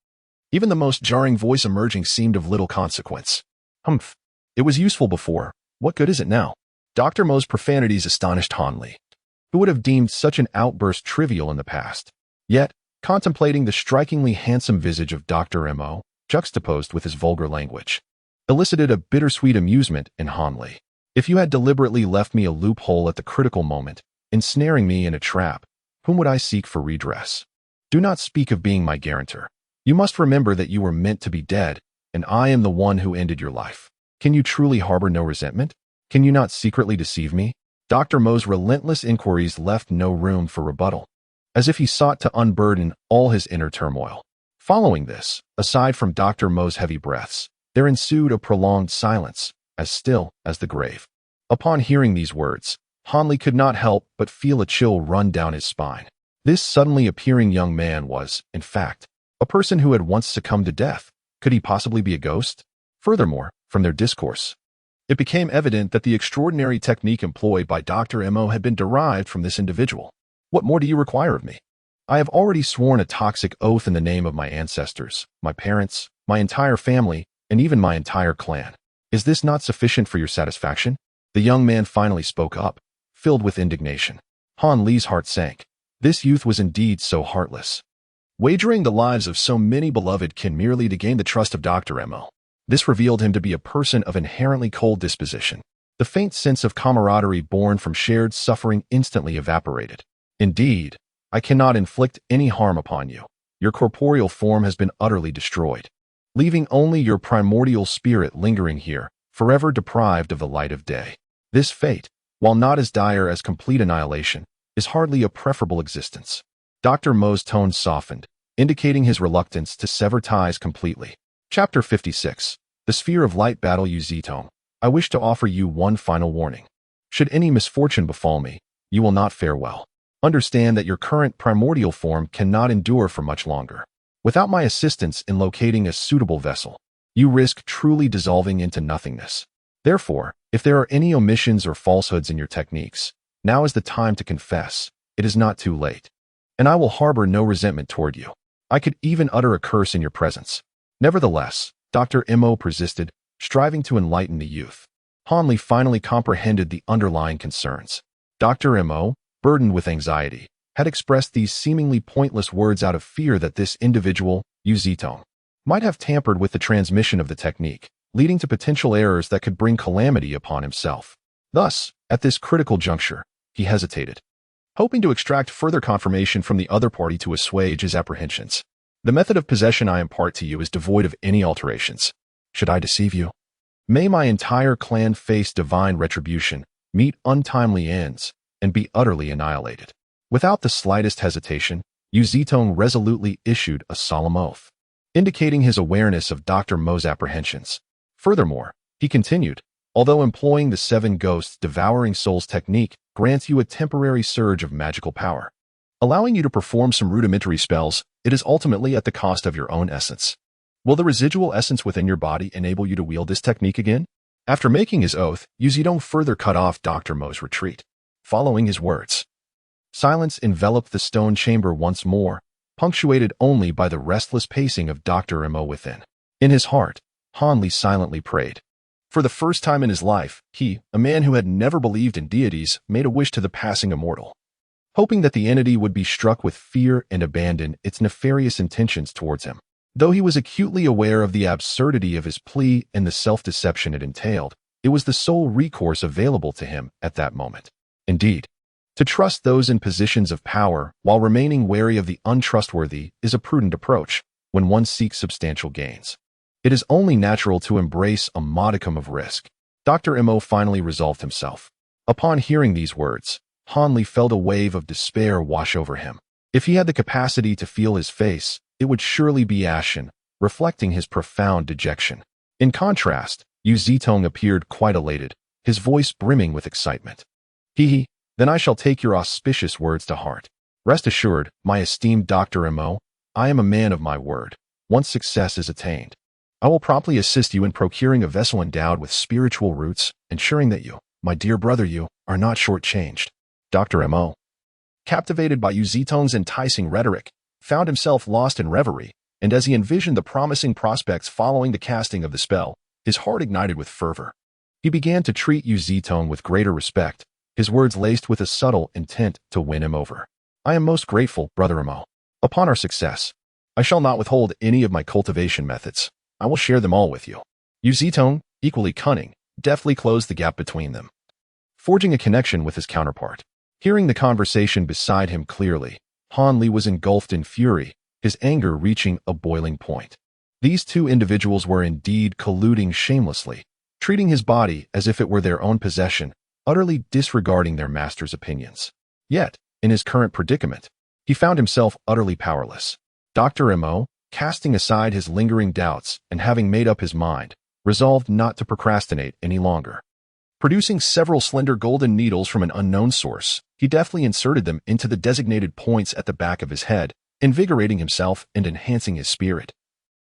even the most jarring voice emerging seemed of little consequence. Humph. It was useful before. What good is it now? Dr. Mo's profanities astonished Hanli, who would have deemed such an outburst trivial in the past. Yet, contemplating the strikingly handsome visage of Dr. Mo, juxtaposed with his vulgar language, elicited a bittersweet amusement in Hanli. If you had deliberately left me a loophole at the critical moment, ensnaring me in a trap, whom would I seek for redress? Do not speak of being my guarantor. You must remember that you were meant to be dead, and I am the one who ended your life. Can you truly harbor no resentment? Can you not secretly deceive me? Dr. Mo's relentless inquiries left no room for rebuttal, as if he sought to unburden all his inner turmoil. Following this, aside from Dr. Mo's heavy breaths, there ensued a prolonged silence, as still as the grave. Upon hearing these words, Hanli could not help but feel a chill run down his spine. This suddenly appearing young man was, in fact, a person who had once succumbed to death. Could he possibly be a ghost? Furthermore, from their discourse, it became evident that the extraordinary technique employed by Dr. Mo had been derived from this individual. What more do you require of me? I have already sworn a toxic oath in the name of my ancestors, my parents, my entire family, and even my entire clan. Is this not sufficient for your satisfaction? The young man finally spoke up, filled with indignation. Hanli's heart sank. This youth was indeed so heartless, wagering the lives of so many beloved kin merely to gain the trust of Dr. Mo. This revealed him to be a person of inherently cold disposition. The faint sense of camaraderie born from shared suffering instantly evaporated. Indeed, I cannot inflict any harm upon you. Your corporeal form has been utterly destroyed, leaving only your primordial spirit lingering here, forever deprived of the light of day. This fate, while not as dire as complete annihilation, is hardly a preferable existence. Dr. Mo's tone softened, indicating his reluctance to sever ties completely. Chapter 56. The Sphere of Light Battle Yuzitong. I wish to offer you one final warning. Should any misfortune befall me, you will not fare well. Understand that your current primordial form cannot endure for much longer. Without my assistance in locating a suitable vessel, you risk truly dissolving into nothingness. Therefore, if there are any omissions or falsehoods in your techniques, now is the time to confess. It is not too late. And I will harbor no resentment toward you. I could even utter a curse in your presence. Nevertheless, Dr. Mo persisted, striving to enlighten the youth. Hanli finally comprehended the underlying concerns. Dr. Mo, burdened with anxiety, had expressed these seemingly pointless words out of fear that this individual, Yuzitong, might have tampered with the transmission of the technique, leading to potential errors that could bring calamity upon himself. Thus, at this critical juncture, he hesitated, hoping to extract further confirmation from the other party to assuage his apprehensions. The method of possession I impart to you is devoid of any alterations. Should I deceive you? May my entire clan face divine retribution, meet untimely ends, and be utterly annihilated. Without the slightest hesitation, Yuzitong resolutely issued a solemn oath, indicating his awareness of Dr. Mo's apprehensions. Furthermore, he continued, although employing the seven ghosts devouring souls technique grants you a temporary surge of magical power, allowing you to perform some rudimentary spells, it is ultimately at the cost of your own essence. Will the residual essence within your body enable you to wield this technique again? After making his oath, Yuzitong further cut off Dr. Mo's retreat. Following his words, silence enveloped the stone chamber once more, punctuated only by the restless pacing of Dr. Mo within. In his heart, Hanli silently prayed. For the first time in his life, he, a man who had never believed in deities, made a wish to the passing immortal, hoping that the entity would be struck with fear and abandon its nefarious intentions towards him. Though he was acutely aware of the absurdity of his plea and the self-deception it entailed, it was the sole recourse available to him at that moment. Indeed, to trust those in positions of power while remaining wary of the untrustworthy is a prudent approach when one seeks substantial gains. It is only natural to embrace a modicum of risk. Dr. Mo finally resolved himself. Upon hearing these words, Hanli felt a wave of despair wash over him. If he had the capacity to feel his face, it would surely be ashen, reflecting his profound dejection. In contrast, Yuzitong appeared quite elated, his voice brimming with excitement. Then I shall take your auspicious words to heart. Rest assured, my esteemed Dr. Mo, I am a man of my word. Once success is attained, I will promptly assist you in procuring a vessel endowed with spiritual roots, ensuring that you, my dear brother, you are not shortchanged. Dr. Mo, captivated by Yuzitong's enticing rhetoric, found himself lost in reverie, and as he envisioned the promising prospects following the casting of the spell, his heart ignited with fervor. He began to treat Yuzitong with greater respect, his words laced with a subtle intent to win him over. I am most grateful, Brother Mo. Upon our success, I shall not withhold any of my cultivation methods. I will share them all with you. Yuzitong, equally cunning, deftly closed the gap between them, forging a connection with his counterpart. Hearing the conversation beside him clearly, Hanli was engulfed in fury, his anger reaching a boiling point. These two individuals were indeed colluding shamelessly, treating his body as if it were their own possession, utterly disregarding their master's opinions. Yet, in his current predicament, he found himself utterly powerless. Dr. Mo, casting aside his lingering doubts and having made up his mind, resolved not to procrastinate any longer. Producing several slender golden needles from an unknown source, he deftly inserted them into the designated points at the back of his head, invigorating himself and enhancing his spirit.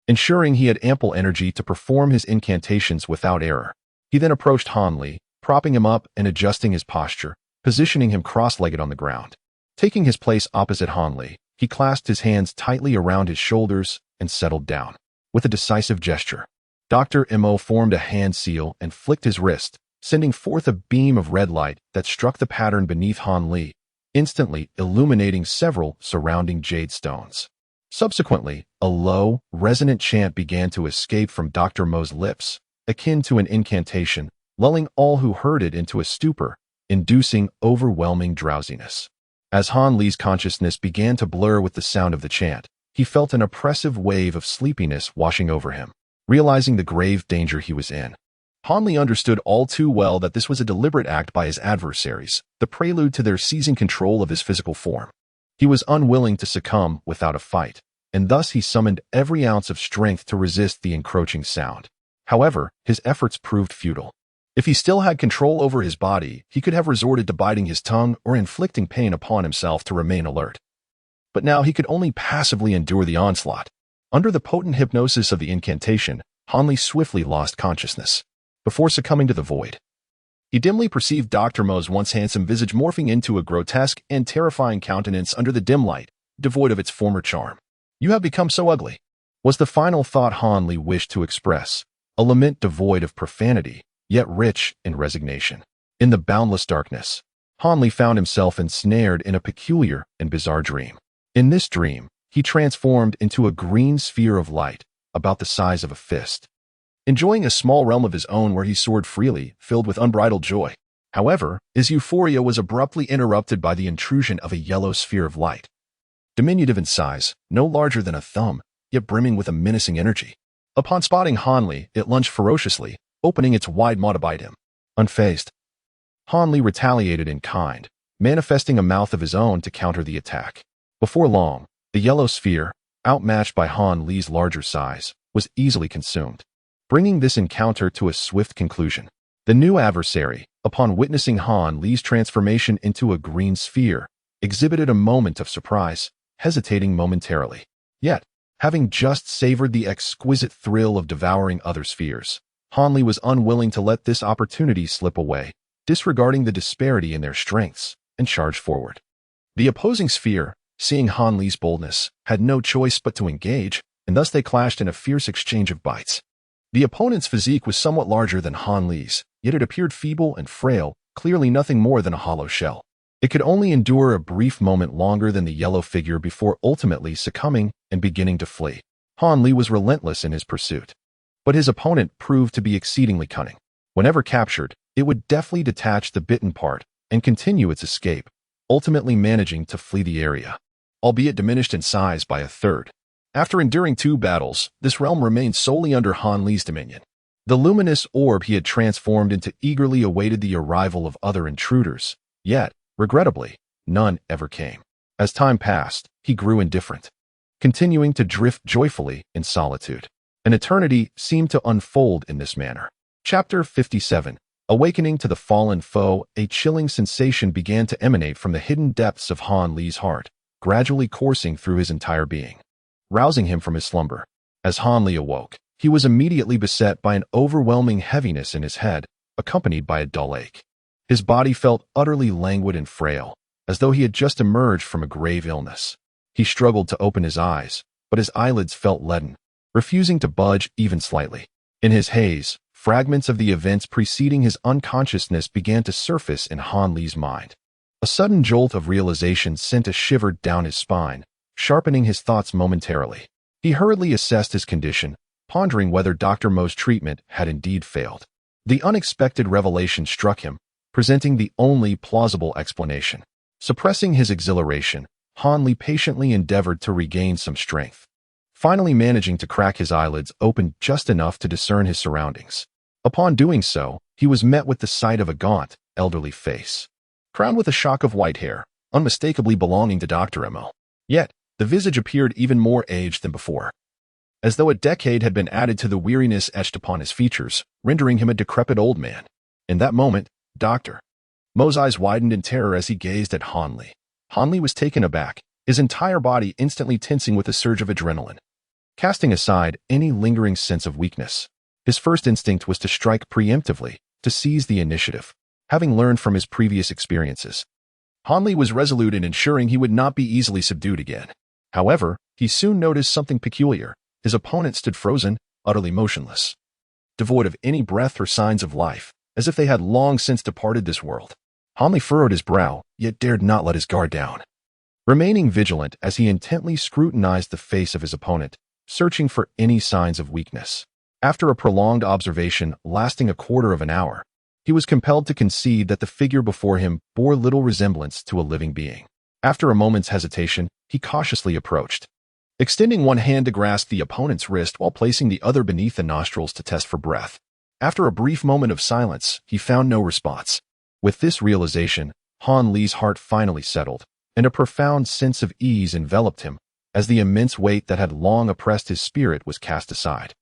Ensuring he had ample energy to perform his incantations without error, he then approached Hanli, propping him up and adjusting his posture, positioning him cross-legged on the ground. Taking his place opposite Hanli, he clasped his hands tightly around his shoulders and settled down. With a decisive gesture, Dr. Mo formed a hand seal and flicked his wrist, sending forth a beam of red light that struck the pattern beneath Hanli, instantly illuminating several surrounding jade stones. Subsequently, a low, resonant chant began to escape from Dr. Mo's lips, akin to an incantation, lulling all who heard it into a stupor, inducing overwhelming drowsiness. As Han Li's consciousness began to blur with the sound of the chant, he felt an oppressive wave of sleepiness washing over him. Realizing the grave danger he was in, Han Li understood all too well that this was a deliberate act by his adversaries, the prelude to their seizing control of his physical form. He was unwilling to succumb without a fight, and thus he summoned every ounce of strength to resist the encroaching sound. However, his efforts proved futile. If he still had control over his body, he could have resorted to biting his tongue or inflicting pain upon himself to remain alert. But now he could only passively endure the onslaught. Under the potent hypnosis of the incantation, Han Li swiftly lost consciousness. Before succumbing to the void, he dimly perceived Dr. Mo's once handsome visage morphing into a grotesque and terrifying countenance under the dim light, devoid of its former charm. "You have become so ugly," was the final thought Han Li wished to express, a lament devoid of profanity, yet rich in resignation. In the boundless darkness, Han Li found himself ensnared in a peculiar and bizarre dream. In this dream, he transformed into a green sphere of light, about the size of a fist, enjoying a small realm of his own where he soared freely, filled with unbridled joy. However, his euphoria was abruptly interrupted by the intrusion of a yellow sphere of light. Diminutive in size, no larger than a thumb, yet brimming with a menacing energy. Upon spotting Han Li, it lunged ferociously, opening its wide maw to bite him. Unfazed, Han Li retaliated in kind, manifesting a mouth of his own to counter the attack. Before long, the yellow sphere, outmatched by Han Li's larger size, was easily consumed, bringing this encounter to a swift conclusion. The new adversary, upon witnessing Han Li's transformation into a green sphere, exhibited a moment of surprise, hesitating momentarily. Yet, having just savored the exquisite thrill of devouring other spheres, Han Li was unwilling to let this opportunity slip away, disregarding the disparity in their strengths, and charged forward. The opposing sphere, seeing Han Li's boldness, had no choice but to engage, and thus they clashed in a fierce exchange of bites. The opponent's physique was somewhat larger than Han Li's, yet it appeared feeble and frail, clearly nothing more than a hollow shell. It could only endure a brief moment longer than the yellow figure before ultimately succumbing and beginning to flee. Han Li was relentless in his pursuit, but his opponent proved to be exceedingly cunning. Whenever captured, it would deftly detach the bitten part and continue its escape, ultimately managing to flee the area, albeit diminished in size by a third. After enduring 2 battles, this realm remained solely under Han Li's dominion. The luminous orb he had transformed into eagerly awaited the arrival of other intruders, yet, regrettably, none ever came. As time passed, he grew indifferent, continuing to drift joyfully in solitude. An eternity seemed to unfold in this manner. Chapter 57. Awakening to the fallen foe. A chilling sensation began to emanate from the hidden depths of Han Li's heart, gradually coursing through his entire being, rousing him from his slumber. As Han Li awoke, he was immediately beset by an overwhelming heaviness in his head, accompanied by a dull ache. His body felt utterly languid and frail, as though he had just emerged from a grave illness. He struggled to open his eyes, but his eyelids felt leaden, refusing to budge even slightly. In his haze, fragments of the events preceding his unconsciousness began to surface in Han Li's mind. A sudden jolt of realization sent a shiver down his spine, sharpening his thoughts momentarily. He hurriedly assessed his condition, pondering whether Dr. Mo's treatment had indeed failed. The unexpected revelation struck him, presenting the only plausible explanation. Suppressing his exhilaration, Han Li patiently endeavored to regain some strength, finally managing to crack his eyelids open just enough to discern his surroundings. Upon doing so, he was met with the sight of a gaunt, elderly face, crowned with a shock of white hair, unmistakably belonging to Dr. Mo. Yet, the visage appeared even more aged than before, as though a decade had been added to the weariness etched upon his features, rendering him a decrepit old man. In that moment, Dr. Mo's eyes widened in terror as he gazed at Han Li. Han Li was taken aback, his entire body instantly tensing with a surge of adrenaline. Casting aside any lingering sense of weakness, his first instinct was to strike preemptively, to seize the initiative. Having learned from his previous experiences, Han Li was resolute in ensuring he would not be easily subdued again. However, he soon noticed something peculiar. His opponent stood frozen, utterly motionless, devoid of any breath or signs of life, as if they had long since departed this world. Han Li furrowed his brow, yet dared not let his guard down, remaining vigilant as he intently scrutinized the face of his opponent, searching for any signs of weakness. After a prolonged observation lasting a quarter of an hour, he was compelled to concede that the figure before him bore little resemblance to a living being. After a moment's hesitation, he cautiously approached, extending one hand to grasp the opponent's wrist while placing the other beneath the nostrils to test for breath. After a brief moment of silence, he found no response. With this realization, Han Li's heart finally settled, and a profound sense of ease enveloped him as the immense weight that had long oppressed his spirit was cast aside.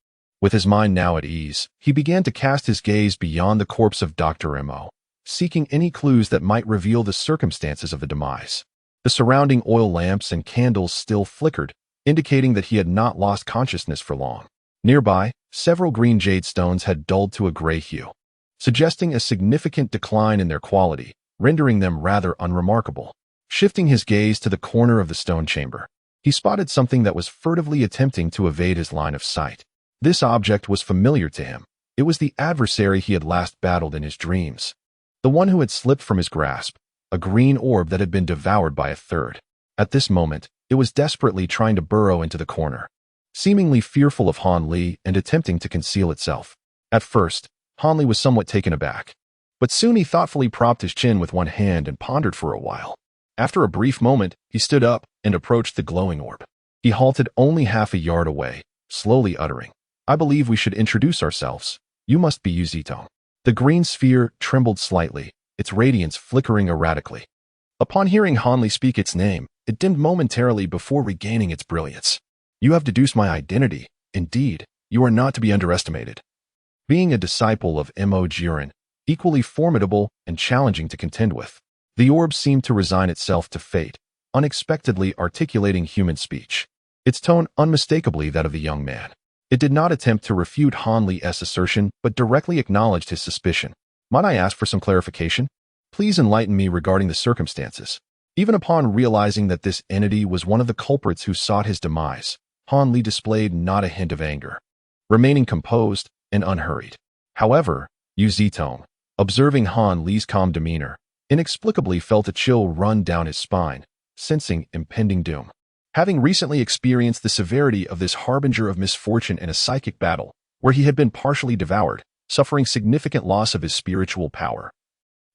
With his mind now at ease, he began to cast his gaze beyond the corpse of Dr. Mo, seeking any clues that might reveal the circumstances of the demise. The surrounding oil lamps and candles still flickered, indicating that he had not lost consciousness for long. Nearby, several green jade stones had dulled to a gray hue, suggesting a significant decline in their quality, rendering them rather unremarkable. Shifting his gaze to the corner of the stone chamber, he spotted something that was furtively attempting to evade his line of sight. This object was familiar to him. It was the adversary he had last battled in his dreams. The one who had slipped from his grasp, a green orb that had been devoured by a third. At this moment, it was desperately trying to burrow into the corner, seemingly fearful of Han Li and attempting to conceal itself. At first, Han Li was somewhat taken aback, but soon he thoughtfully propped his chin with one hand and pondered for a while. After a brief moment, he stood up and approached the glowing orb. He halted only half a yard away, slowly uttering, "I believe we should introduce ourselves. You must be Yu Zitong." The green sphere trembled slightly, its radiance flickering erratically. Upon hearing Han Li speak its name, it dimmed momentarily before regaining its brilliance. "You have deduced my identity. Indeed, you are not to be underestimated." Being a disciple of Mo Jiren, equally formidable and challenging to contend with, the orb seemed to resign itself to fate, unexpectedly articulating human speech, its tone unmistakably that of the young man. It did not attempt to refute Han Li's assertion, but directly acknowledged his suspicion. "Might I ask for some clarification? Please enlighten me regarding the circumstances." Even upon realizing that this entity was one of the culprits who sought his demise, Han Li displayed not a hint of anger, remaining composed and unhurried. However, Yu Zitong, observing Han Li's calm demeanor, inexplicably felt a chill run down his spine, sensing impending doom. Having recently experienced the severity of this harbinger of misfortune in a psychic battle, where he had been partially devoured, suffering significant loss of his spiritual power,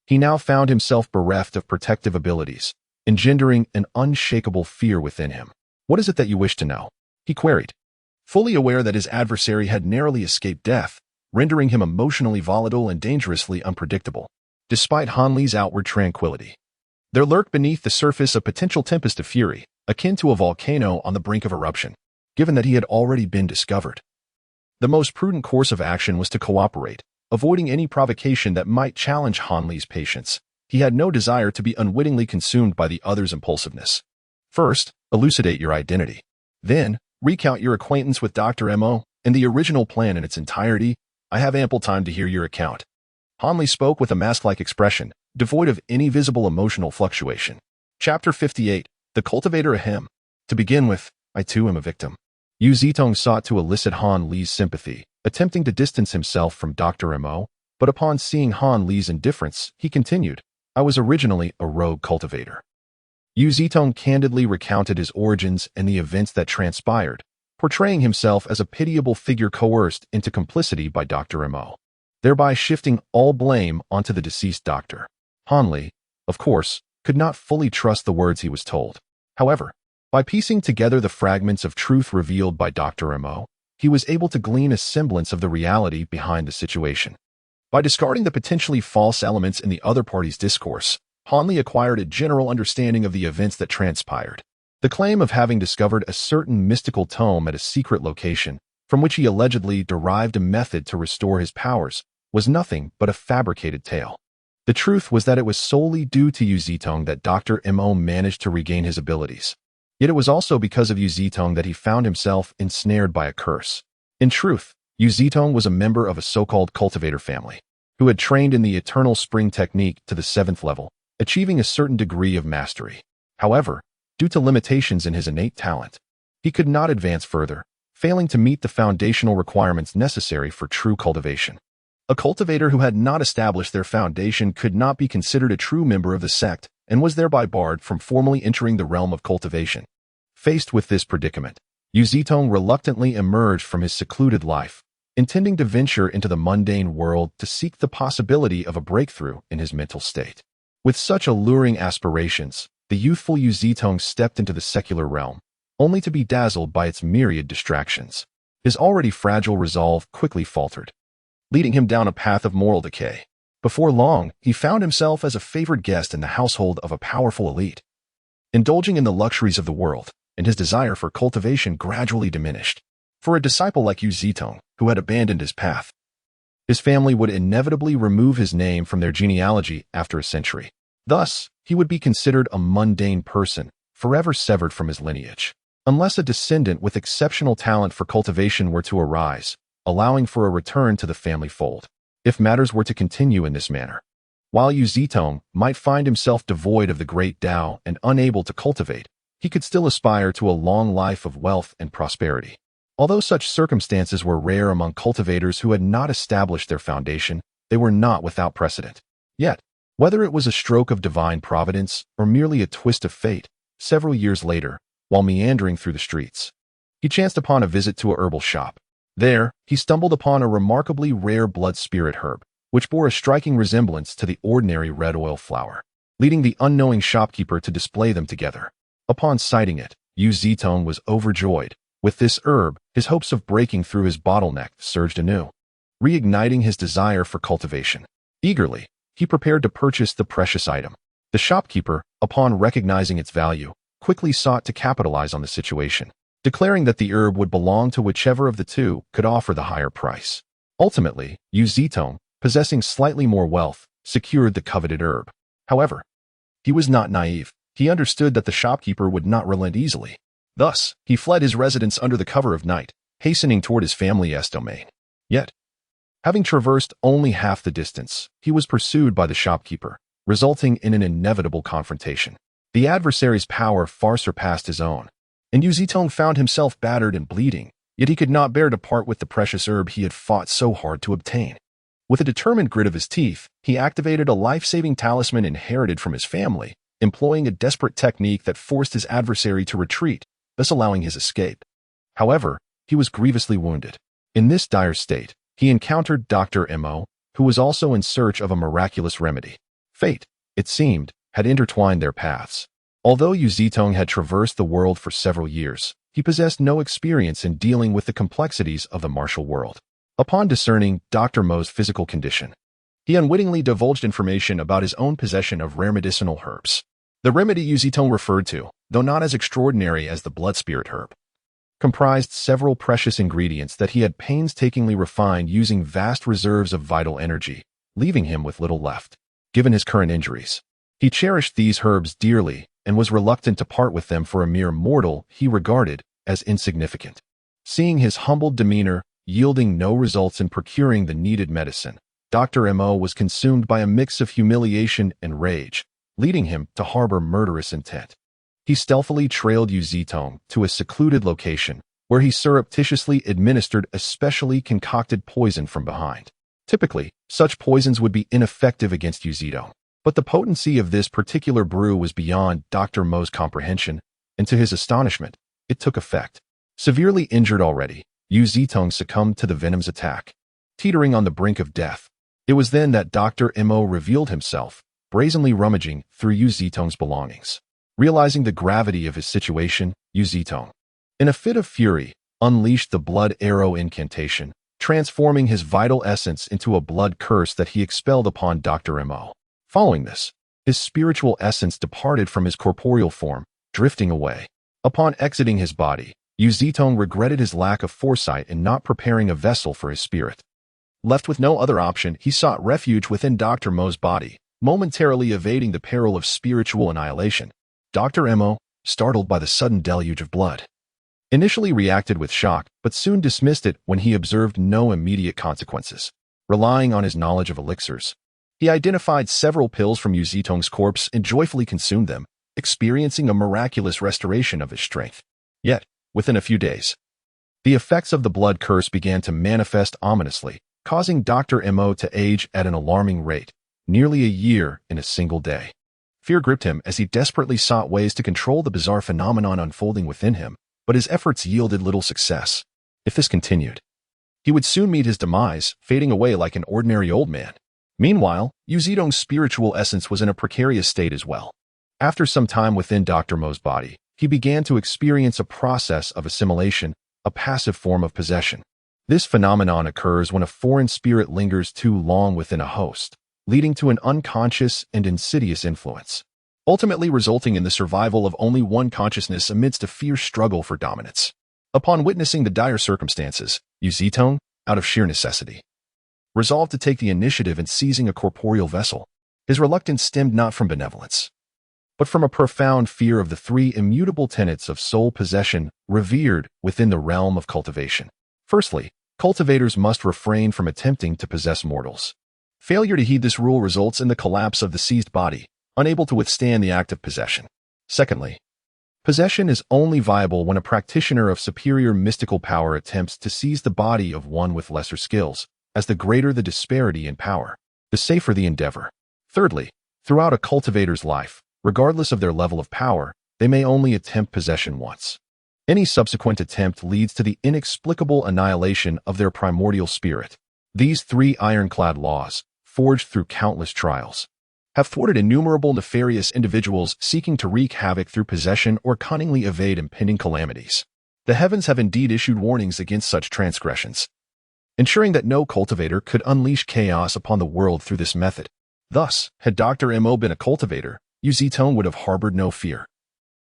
he now found himself bereft of protective abilities, engendering an unshakable fear within him. "What is it that you wish to know?" he queried, fully aware that his adversary had narrowly escaped death, rendering him emotionally volatile and dangerously unpredictable. Despite Han Li's outward tranquility, there lurked beneath the surface a potential tempest of fury, akin to a volcano on the brink of eruption. Given that he had already been discovered, the most prudent course of action was to cooperate, avoiding any provocation that might challenge Han Li's patience. He had no desire to be unwittingly consumed by the other's impulsiveness. "First, elucidate your identity. Then, recount your acquaintance with Dr. Mo and the original plan in its entirety. I have ample time to hear your account." Han Li spoke with a mask-like expression, devoid of any visible emotional fluctuation. Chapter 58, The Cultivator Ahem. To begin with, I too am a victim. Yu Zitong sought to elicit Han Li's sympathy, attempting to distance himself from Dr. Mo, but upon seeing Han Li's indifference, he continued, "I was originally a rogue cultivator." Yu Zitong candidly recounted his origins and the events that transpired, portraying himself as a pitiable figure coerced into complicity by Dr. Mo, thereby shifting all blame onto the deceased doctor. Han Li, of course, could not fully trust the words he was told. However, by piecing together the fragments of truth revealed by Dr. Mo, he was able to glean a semblance of the reality behind the situation. By discarding the potentially false elements in the other party's discourse, Han Li acquired a general understanding of the events that transpired. The claim of having discovered a certain mystical tome at a secret location, from which he allegedly derived a method to restore his powers, was nothing but a fabricated tale. The truth was that it was solely due to Yu Zitong that Dr. Mo managed to regain his abilities. Yet it was also because of Yu Zitong that he found himself ensnared by a curse. In truth, Yu Zitong was a member of a so-called cultivator family, who had trained in the eternal spring technique to the 7th level, achieving a certain degree of mastery. However, due to limitations in his innate talent, he could not advance further, failing to meet the foundational requirements necessary for true cultivation. A cultivator who had not established their foundation could not be considered a true member of the sect and was thereby barred from formally entering the realm of cultivation. Faced with this predicament, Yu Zitong reluctantly emerged from his secluded life, intending to venture into the mundane world to seek the possibility of a breakthrough in his mental state. With such alluring aspirations, the youthful Yu Zitong stepped into the secular realm, only to be dazzled by its myriad distractions. His already fragile resolve quickly faltered, leading him down a path of moral decay. Before long, he found himself as a favored guest in the household of a powerful elite, indulging in the luxuries of the world, and his desire for cultivation gradually diminished. For a disciple like Yu Zitong, who had abandoned his path, his family would inevitably remove his name from their genealogy after a century. Thus, he would be considered a mundane person, forever severed from his lineage. Unless a descendant with exceptional talent for cultivation were to arise, allowing for a return to the family fold. If matters were to continue in this manner, while Yu Zitong might find himself devoid of the great Tao and unable to cultivate, he could still aspire to a long life of wealth and prosperity. Although such circumstances were rare among cultivators who had not established their foundation, they were not without precedent. Yet, whether it was a stroke of divine providence or merely a twist of fate, several years later, while meandering through the streets, he chanced upon a visit to a herbal shop. There, he stumbled upon a remarkably rare blood spirit herb, which bore a striking resemblance to the ordinary red oil flower, leading the unknowing shopkeeper to display them together. Upon sighting it, Yu Zitong was overjoyed. With this herb, his hopes of breaking through his bottleneck surged anew, reigniting his desire for cultivation. Eagerly, he prepared to purchase the precious item. The shopkeeper, upon recognizing its value, quickly sought to capitalize on the situation, declaring that the herb would belong to whichever of the two could offer the higher price. Ultimately, Yu Zitong, possessing slightly more wealth, secured the coveted herb. However, he was not naive. He understood that the shopkeeper would not relent easily. Thus, he fled his residence under the cover of night, hastening toward his family's domain. Yet, having traversed only half the distance, he was pursued by the shopkeeper, resulting in an inevitable confrontation. The adversary's power far surpassed his own, and Yu Zitong found himself battered and bleeding, yet he could not bear to part with the precious herb he had fought so hard to obtain. With a determined grit of his teeth, he activated a life-saving talisman inherited from his family, employing a desperate technique that forced his adversary to retreat, thus allowing his escape. However, he was grievously wounded. In this dire state, he encountered Dr. Mo, who was also in search of a miraculous remedy. Fate, it seemed, had intertwined their paths. Although Yu Zitong had traversed the world for several years, he possessed no experience in dealing with the complexities of the martial world. Upon discerning Dr. Mo's physical condition, he unwittingly divulged information about his own possession of rare medicinal herbs. The remedy Yu Zitong referred to, though not as extraordinary as the blood spirit herb, comprised several precious ingredients that he had painstakingly refined using vast reserves of vital energy, leaving him with little left. Given his current injuries, he cherished these herbs dearly and was reluctant to part with them for a mere mortal he regarded as insignificant. Seeing his humbled demeanor yielding no results in procuring the needed medicine, Dr. Mo was consumed by a mix of humiliation and rage, leading him to harbor murderous intent. He stealthily trailed Yu Zitong to a secluded location, where he surreptitiously administered a specially concocted poison from behind. Typically, such poisons would be ineffective against Yu Zitong, but the potency of this particular brew was beyond Dr. Mo's comprehension, and to his astonishment, it took effect. Severely injured already, Yu Zitong succumbed to the venom's attack, teetering on the brink of death. It was then that Dr. Mo revealed himself, brazenly rummaging through Yu Zitong's belongings. Realizing the gravity of his situation, Yu Zitong, in a fit of fury, unleashed the blood arrow incantation, transforming his vital essence into a blood curse that he expelled upon Dr. Mo. Following this, his spiritual essence departed from his corporeal form, drifting away. Upon exiting his body, Yu Zitong regretted his lack of foresight in not preparing a vessel for his spirit. Left with no other option, he sought refuge within Dr. Mo's body, momentarily evading the peril of spiritual annihilation. Dr. Mo, startled by the sudden deluge of blood, initially reacted with shock, but soon dismissed it when he observed no immediate consequences. Relying on his knowledge of elixirs, he identified several pills from Yu Zitong's corpse and joyfully consumed them, experiencing a miraculous restoration of his strength. Yet, within a few days, the effects of the blood curse began to manifest ominously, causing Dr. Mo to age at an alarming rate, nearly a year in a single day. Fear gripped him as he desperately sought ways to control the bizarre phenomenon unfolding within him, but his efforts yielded little success. If this continued, He would soon meet his demise, fading away like an ordinary old man. Meanwhile, Yu Zedong's spiritual essence was in a precarious state as well. After some time within Dr. Mo's body, he began to experience a process of assimilation, a passive form of possession. This phenomenon occurs when a foreign spirit lingers too long within a host, leading to an unconscious and insidious influence, ultimately resulting in the survival of only one consciousness amidst a fierce struggle for dominance. Upon witnessing the dire circumstances, Yu Zedong, out of sheer necessity, resolved to take the initiative in seizing a corporeal vessel. His reluctance stemmed not from benevolence, but from a profound fear of the three immutable tenets of soul possession revered within the realm of cultivation. Firstly, cultivators must refrain from attempting to possess mortals. Failure to heed this rule results in the collapse of the seized body, unable to withstand the act of possession. Secondly, possession is only viable when a practitioner of superior mystical power attempts to seize the body of one with lesser skills, as the greater the disparity in power, the safer the endeavor. Thirdly, throughout a cultivator's life, regardless of their level of power, they may only attempt possession once. Any subsequent attempt leads to the inexplicable annihilation of their primordial spirit. These three ironclad laws, forged through countless trials, have thwarted innumerable nefarious individuals seeking to wreak havoc through possession or cunningly evade impending calamities. The heavens have indeed issued warnings against such transgressions, ensuring that no cultivator could unleash chaos upon the world through this method. Thus, had Dr. Mo been a cultivator, Yu Zedong would have harbored no fear.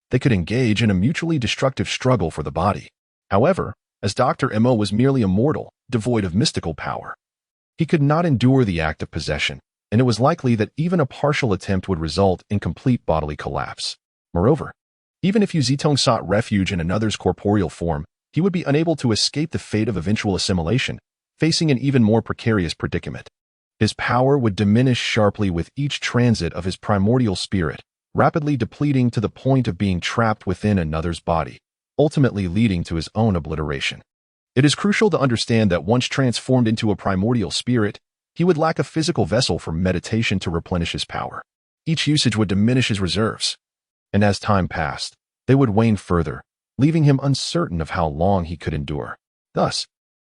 They could engage in a mutually destructive struggle for the body. However, as Dr. Mo was merely a mortal, devoid of mystical power, he could not endure the act of possession, and it was likely that even a partial attempt would result in complete bodily collapse. Moreover, even if Yu Zedong sought refuge in another's corporeal form, he would be unable to escape the fate of eventual assimilation, facing an even more precarious predicament. His power would diminish sharply with each transit of his primordial spirit, rapidly depleting to the point of being trapped within another's body, ultimately leading to his own obliteration. It is crucial to understand that once transformed into a primordial spirit, he would lack a physical vessel for meditation to replenish his power. Each usage would diminish his reserves, and as time passed, they would wane further, leaving him uncertain of how long he could endure. Thus,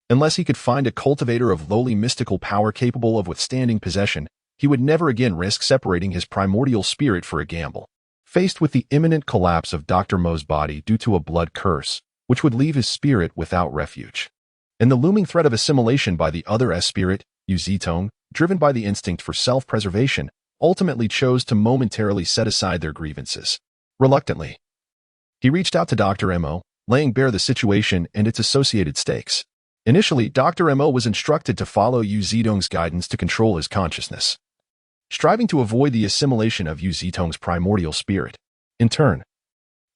unless he could find a cultivator of lowly mystical power capable of withstanding possession, he would never again risk separating his primordial spirit for a gamble. Faced with the imminent collapse of Dr. Mo's body due to a blood curse, which would leave his spirit without refuge, and the looming threat of assimilation by the other spirit, Yu Zedong, driven by the instinct for self-preservation, ultimately chose to momentarily set aside their grievances. Reluctantly, he reached out to Dr. Mo, laying bare the situation and its associated stakes. Initially, Dr. Mo was instructed to follow Yu Zedong's guidance to control his consciousness, striving to avoid the assimilation of Yu Zedong's primordial spirit. In turn,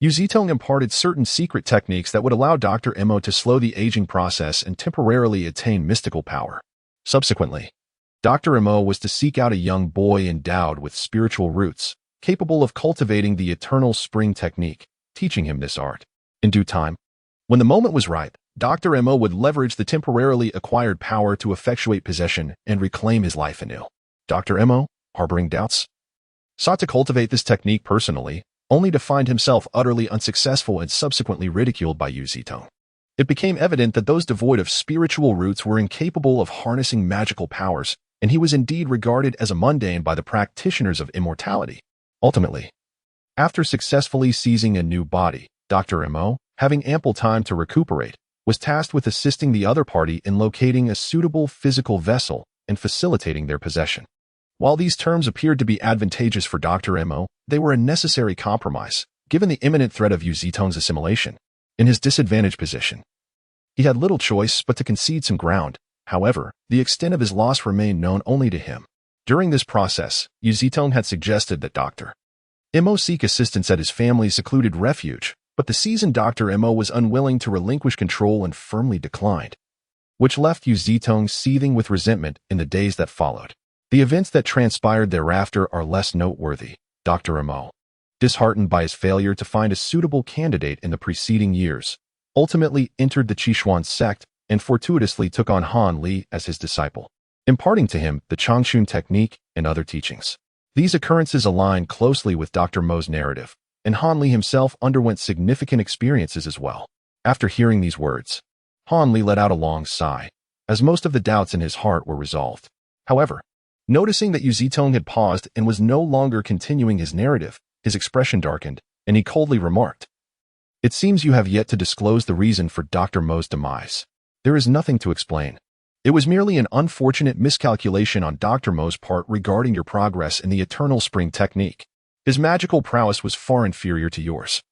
Yu Zedong imparted certain secret techniques that would allow Dr. Mo to slow the aging process and temporarily attain mystical power. Subsequently, Dr. Mo was to seek out a young boy endowed with spiritual roots, capable of cultivating the eternal spring technique, teaching him this art. In due time, when the moment was ripe, Dr. Mo would leverage the temporarily acquired power to effectuate possession and reclaim his life anew. Dr. Mo, harboring doubts, sought to cultivate this technique personally, only to find himself utterly unsuccessful and subsequently ridiculed by Yu Zedong. It became evident that those devoid of spiritual roots were incapable of harnessing magical powers, and he was indeed regarded as a mundane by the practitioners of immortality. Ultimately, after successfully seizing a new body, Dr. Mo, having ample time to recuperate, was tasked with assisting the other party in locating a suitable physical vessel and facilitating their possession. While these terms appeared to be advantageous for Dr. Mo, they were a necessary compromise, given the imminent threat of Yu Zedong's assimilation. In his disadvantaged position, he had little choice but to concede some ground. However, the extent of his loss remained known only to him. During this process, Yu Zedong had suggested that Dr. Mo seek assistance at his family's secluded refuge, but the seasoned Dr. Mo was unwilling to relinquish control and firmly declined, which left Yu Zedong seething with resentment in the days that followed. The events that transpired thereafter are less noteworthy. Dr. Mo, disheartened by his failure to find a suitable candidate in the preceding years, ultimately entered the Qishuan sect and fortuitously took on Han Li as his disciple, imparting to him the Changchun technique and other teachings. These occurrences align closely with Dr. Mo's narrative, and Han Li himself underwent significant experiences as well. After hearing these words, Han Li let out a long sigh, as most of the doubts in his heart were resolved. However, noticing that Yu Zitong had paused and was no longer continuing his narrative, his expression darkened, and he coldly remarked, "It seems you have yet to disclose the reason for Dr. Mo's demise. There is nothing to explain. It was merely an unfortunate miscalculation on Dr. Mo's part regarding your progress in the eternal spring technique. His magical prowess was far inferior to yours.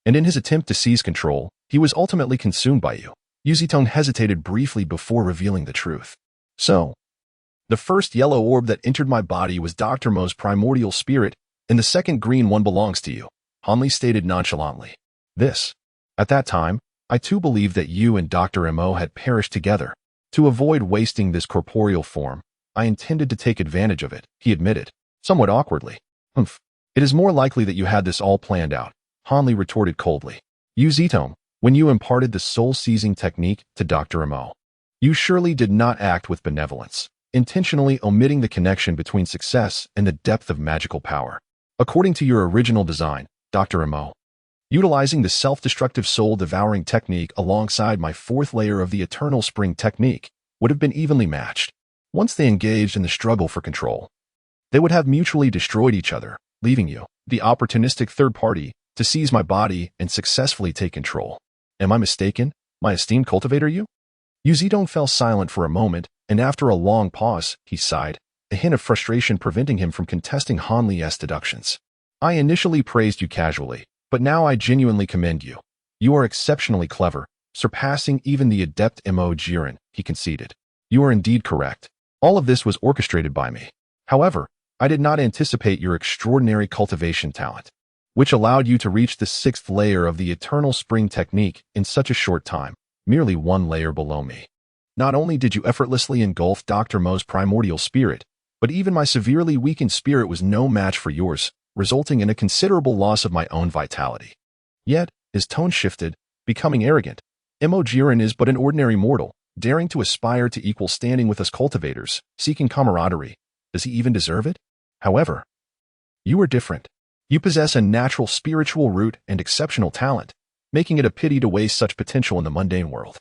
And in his attempt to seize control, he was ultimately consumed by you." Yu Zitong hesitated briefly before revealing the truth. "So, the first yellow orb that entered my body was Dr. Mo's primordial spirit, and the second green one belongs to you," Hanli stated nonchalantly. At that time, I too believed that you and Dr. Mo had perished together. To avoid wasting this corporeal form, I intended to take advantage of it, he admitted, somewhat awkwardly. "Humph. It is more likely that you had this all planned out," Hanli retorted coldly. "Yu Zitong, when you imparted the soul-seizing technique to Dr. Mo, you surely did not act with benevolence, intentionally omitting the connection between success and the depth of magical power. According to your original design, Dr. Mo, utilizing the self-destructive soul-devouring technique alongside my fourth layer of the eternal spring technique would have been evenly matched. Once they engaged in the struggle for control, they would have mutually destroyed each other, leaving you, the opportunistic third party, to seize my body and successfully take control. Am I mistaken, my esteemed cultivator Yu?" Yu Zitong fell silent for a moment, and after a long pause, he sighed, a hint of frustration preventing him from contesting Hanli's deductions. "I initially praised you casually, but now I genuinely commend you. You are exceptionally clever, surpassing even the adept Mo Jiren," he conceded. "You are indeed correct. All of this was orchestrated by me. However, I did not anticipate your extraordinary cultivation talent, which allowed you to reach the sixth layer of the eternal spring technique in such a short time, merely one layer below me. Not only did you effortlessly engulf Dr. Mo's primordial spirit, but even my severely weakened spirit was no match for yours, resulting in a considerable loss of my own vitality." Yet, his tone shifted, becoming arrogant. "Mo Jiren is but an ordinary mortal, daring to aspire to equal standing with us cultivators, seeking camaraderie. Does he even deserve it? However, you are different. You possess a natural spiritual root and exceptional talent, making it a pity to waste such potential in the mundane world.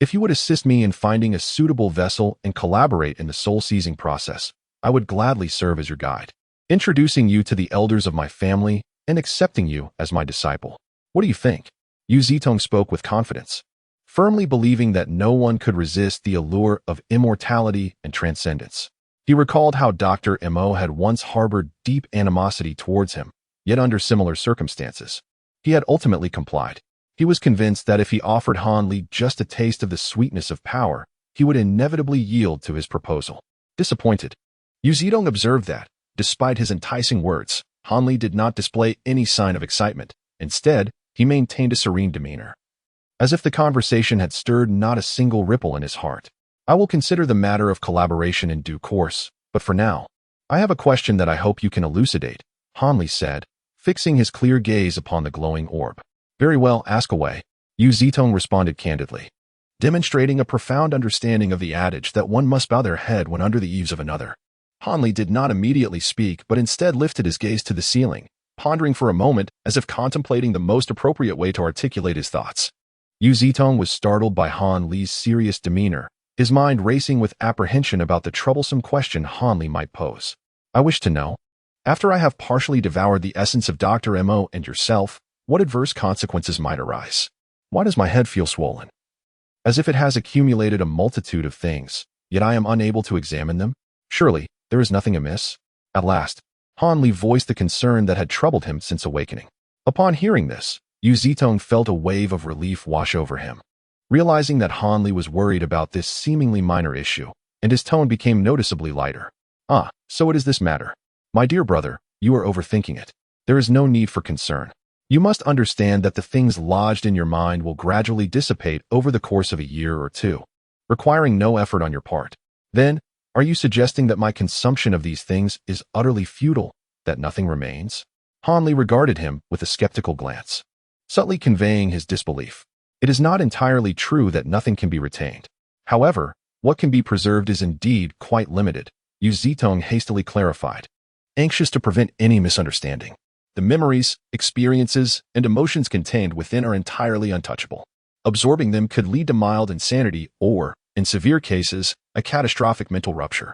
If you would assist me in finding a suitable vessel and collaborate in the soul-seizing process, I would gladly serve as your guide, introducing you to the elders of my family and accepting you as my disciple. What do you think?" Yu Zitong spoke with confidence, firmly believing that no one could resist the allure of immortality and transcendence. He recalled how Dr. Mo had once harbored deep animosity towards him, yet under similar circumstances, he had ultimately complied. He was convinced that if he offered Hanli just a taste of the sweetness of power, he would inevitably yield to his proposal. Disappointed, Yu Zitong observed that, despite his enticing words, Hanli did not display any sign of excitement. Instead, he maintained a serene demeanor, as if the conversation had stirred not a single ripple in his heart. "I will consider the matter of collaboration in due course, but for now, I have a question that I hope you can elucidate," Hanli said, fixing his clear gaze upon the glowing orb. "Very well, ask away," Yu Zitong responded candidly, demonstrating a profound understanding of the adage that one must bow their head when under the eaves of another. Hanli did not immediately speak, but instead lifted his gaze to the ceiling, pondering for a moment as if contemplating the most appropriate way to articulate his thoughts. Yu Zitong was startled by Hanli's serious demeanor, his mind racing with apprehension about the troublesome question Hanli might pose. "I wish to know, after I have partially devoured the essence of Dr. Mo and yourself, what adverse consequences might arise? Why does my head feel swollen? As if it has accumulated a multitude of things, yet I am unable to examine them? Surely, there is nothing amiss?" At last, Hanli voiced the concern that had troubled him since awakening. Upon hearing this, Yu Zitong felt a wave of relief wash over him, realizing that Hanli was worried about this seemingly minor issue, and his tone became noticeably lighter. "Ah, so it is this matter. My dear brother, you are overthinking it. There is no need for concern. You must understand that the things lodged in your mind will gradually dissipate over the course of a year or two, requiring no effort on your part. Then, are you suggesting that my consumption of these things is utterly futile, that nothing remains?" Hanli regarded him with a skeptical glance, subtly conveying his disbelief. "It is not entirely true that nothing can be retained. However, what can be preserved is indeed quite limited," Yu Zitong hastily clarified, anxious to prevent any misunderstanding. "The memories, experiences, and emotions contained within are entirely untouchable. Absorbing them could lead to mild insanity or, in severe cases, a catastrophic mental rupture.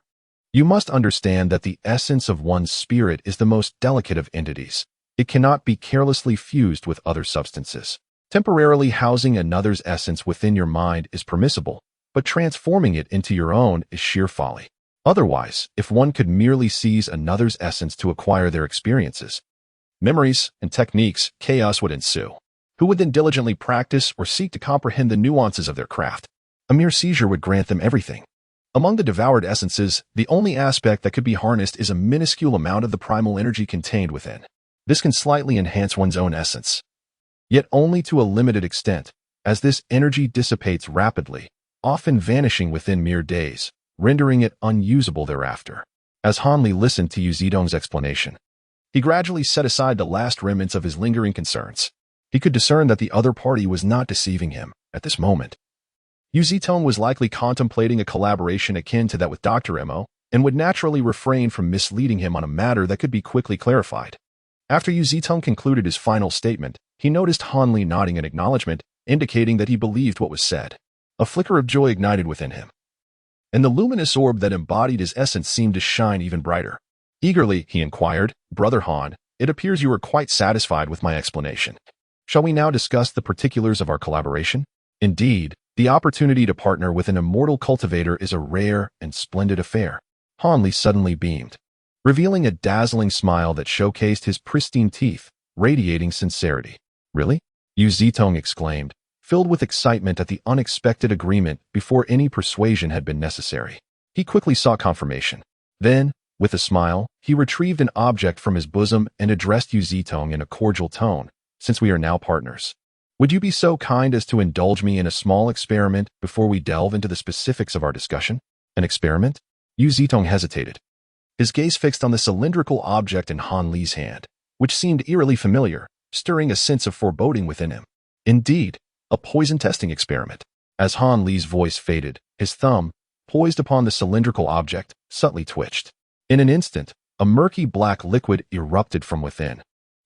You must understand that the essence of one's spirit is the most delicate of entities. It cannot be carelessly fused with other substances. Temporarily housing another's essence within your mind is permissible, but transforming it into your own is sheer folly. Otherwise, if one could merely seize another's essence to acquire their experiences, memories, and techniques, chaos would ensue. Who would then diligently practice or seek to comprehend the nuances of their craft? A mere seizure would grant them everything. Among the devoured essences, the only aspect that could be harnessed is a minuscule amount of the primal energy contained within. This can slightly enhance one's own essence, yet only to a limited extent, as this energy dissipates rapidly, often vanishing within mere days, rendering it unusable thereafter. As Han Li listened to Yu Zedong's explanation, he gradually set aside the last remnants of his lingering concerns. He could discern that the other party was not deceiving him at this moment. Yu Zedong was likely contemplating a collaboration akin to that with Dr. Mo, and would naturally refrain from misleading him on a matter that could be quickly clarified. After Yu Zedong concluded his final statement, he noticed Han Li nodding in acknowledgement, indicating that he believed what was said. A flicker of joy ignited within him, and the luminous orb that embodied his essence seemed to shine even brighter. Eagerly, he inquired, "Brother Han, it appears you are quite satisfied with my explanation. Shall we now discuss the particulars of our collaboration? Indeed, the opportunity to partner with an immortal cultivator is a rare and splendid affair." Han Li suddenly beamed, revealing a dazzling smile that showcased his pristine teeth, radiating sincerity. "Really?" Yu Zedong exclaimed, filled with excitement at the unexpected agreement before any persuasion had been necessary. He quickly sought confirmation. Then, with a smile, he retrieved an object from his bosom and addressed Yu Zedong in a cordial tone. "Since we are now partners, would you be so kind as to indulge me in a small experiment before we delve into the specifics of our discussion?" "An experiment?" Yu Zedong hesitated, his gaze fixed on the cylindrical object in Han Li's hand, which seemed eerily familiar, stirring a sense of foreboding within him. "Indeed, a poison testing experiment." As Han Li's voice faded, his thumb, poised upon the cylindrical object, subtly twitched. In an instant, a murky black liquid erupted from within,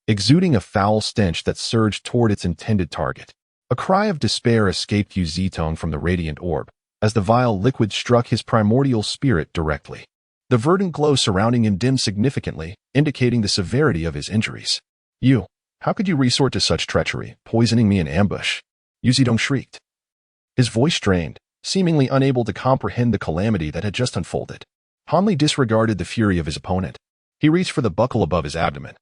exuding a foul stench that surged toward its intended target. A cry of despair escaped Yu Zedong from the radiant orb, as the vile liquid struck his primordial spirit directly. The verdant glow surrounding him dimmed significantly, indicating the severity of his injuries. "You, how could you resort to such treachery, poisoning me in ambush?" Yu Zedong shrieked, his voice strained, seemingly unable to comprehend the calamity that had just unfolded. Han Li disregarded the fury of his opponent. He reached for the buckle above his abdomen,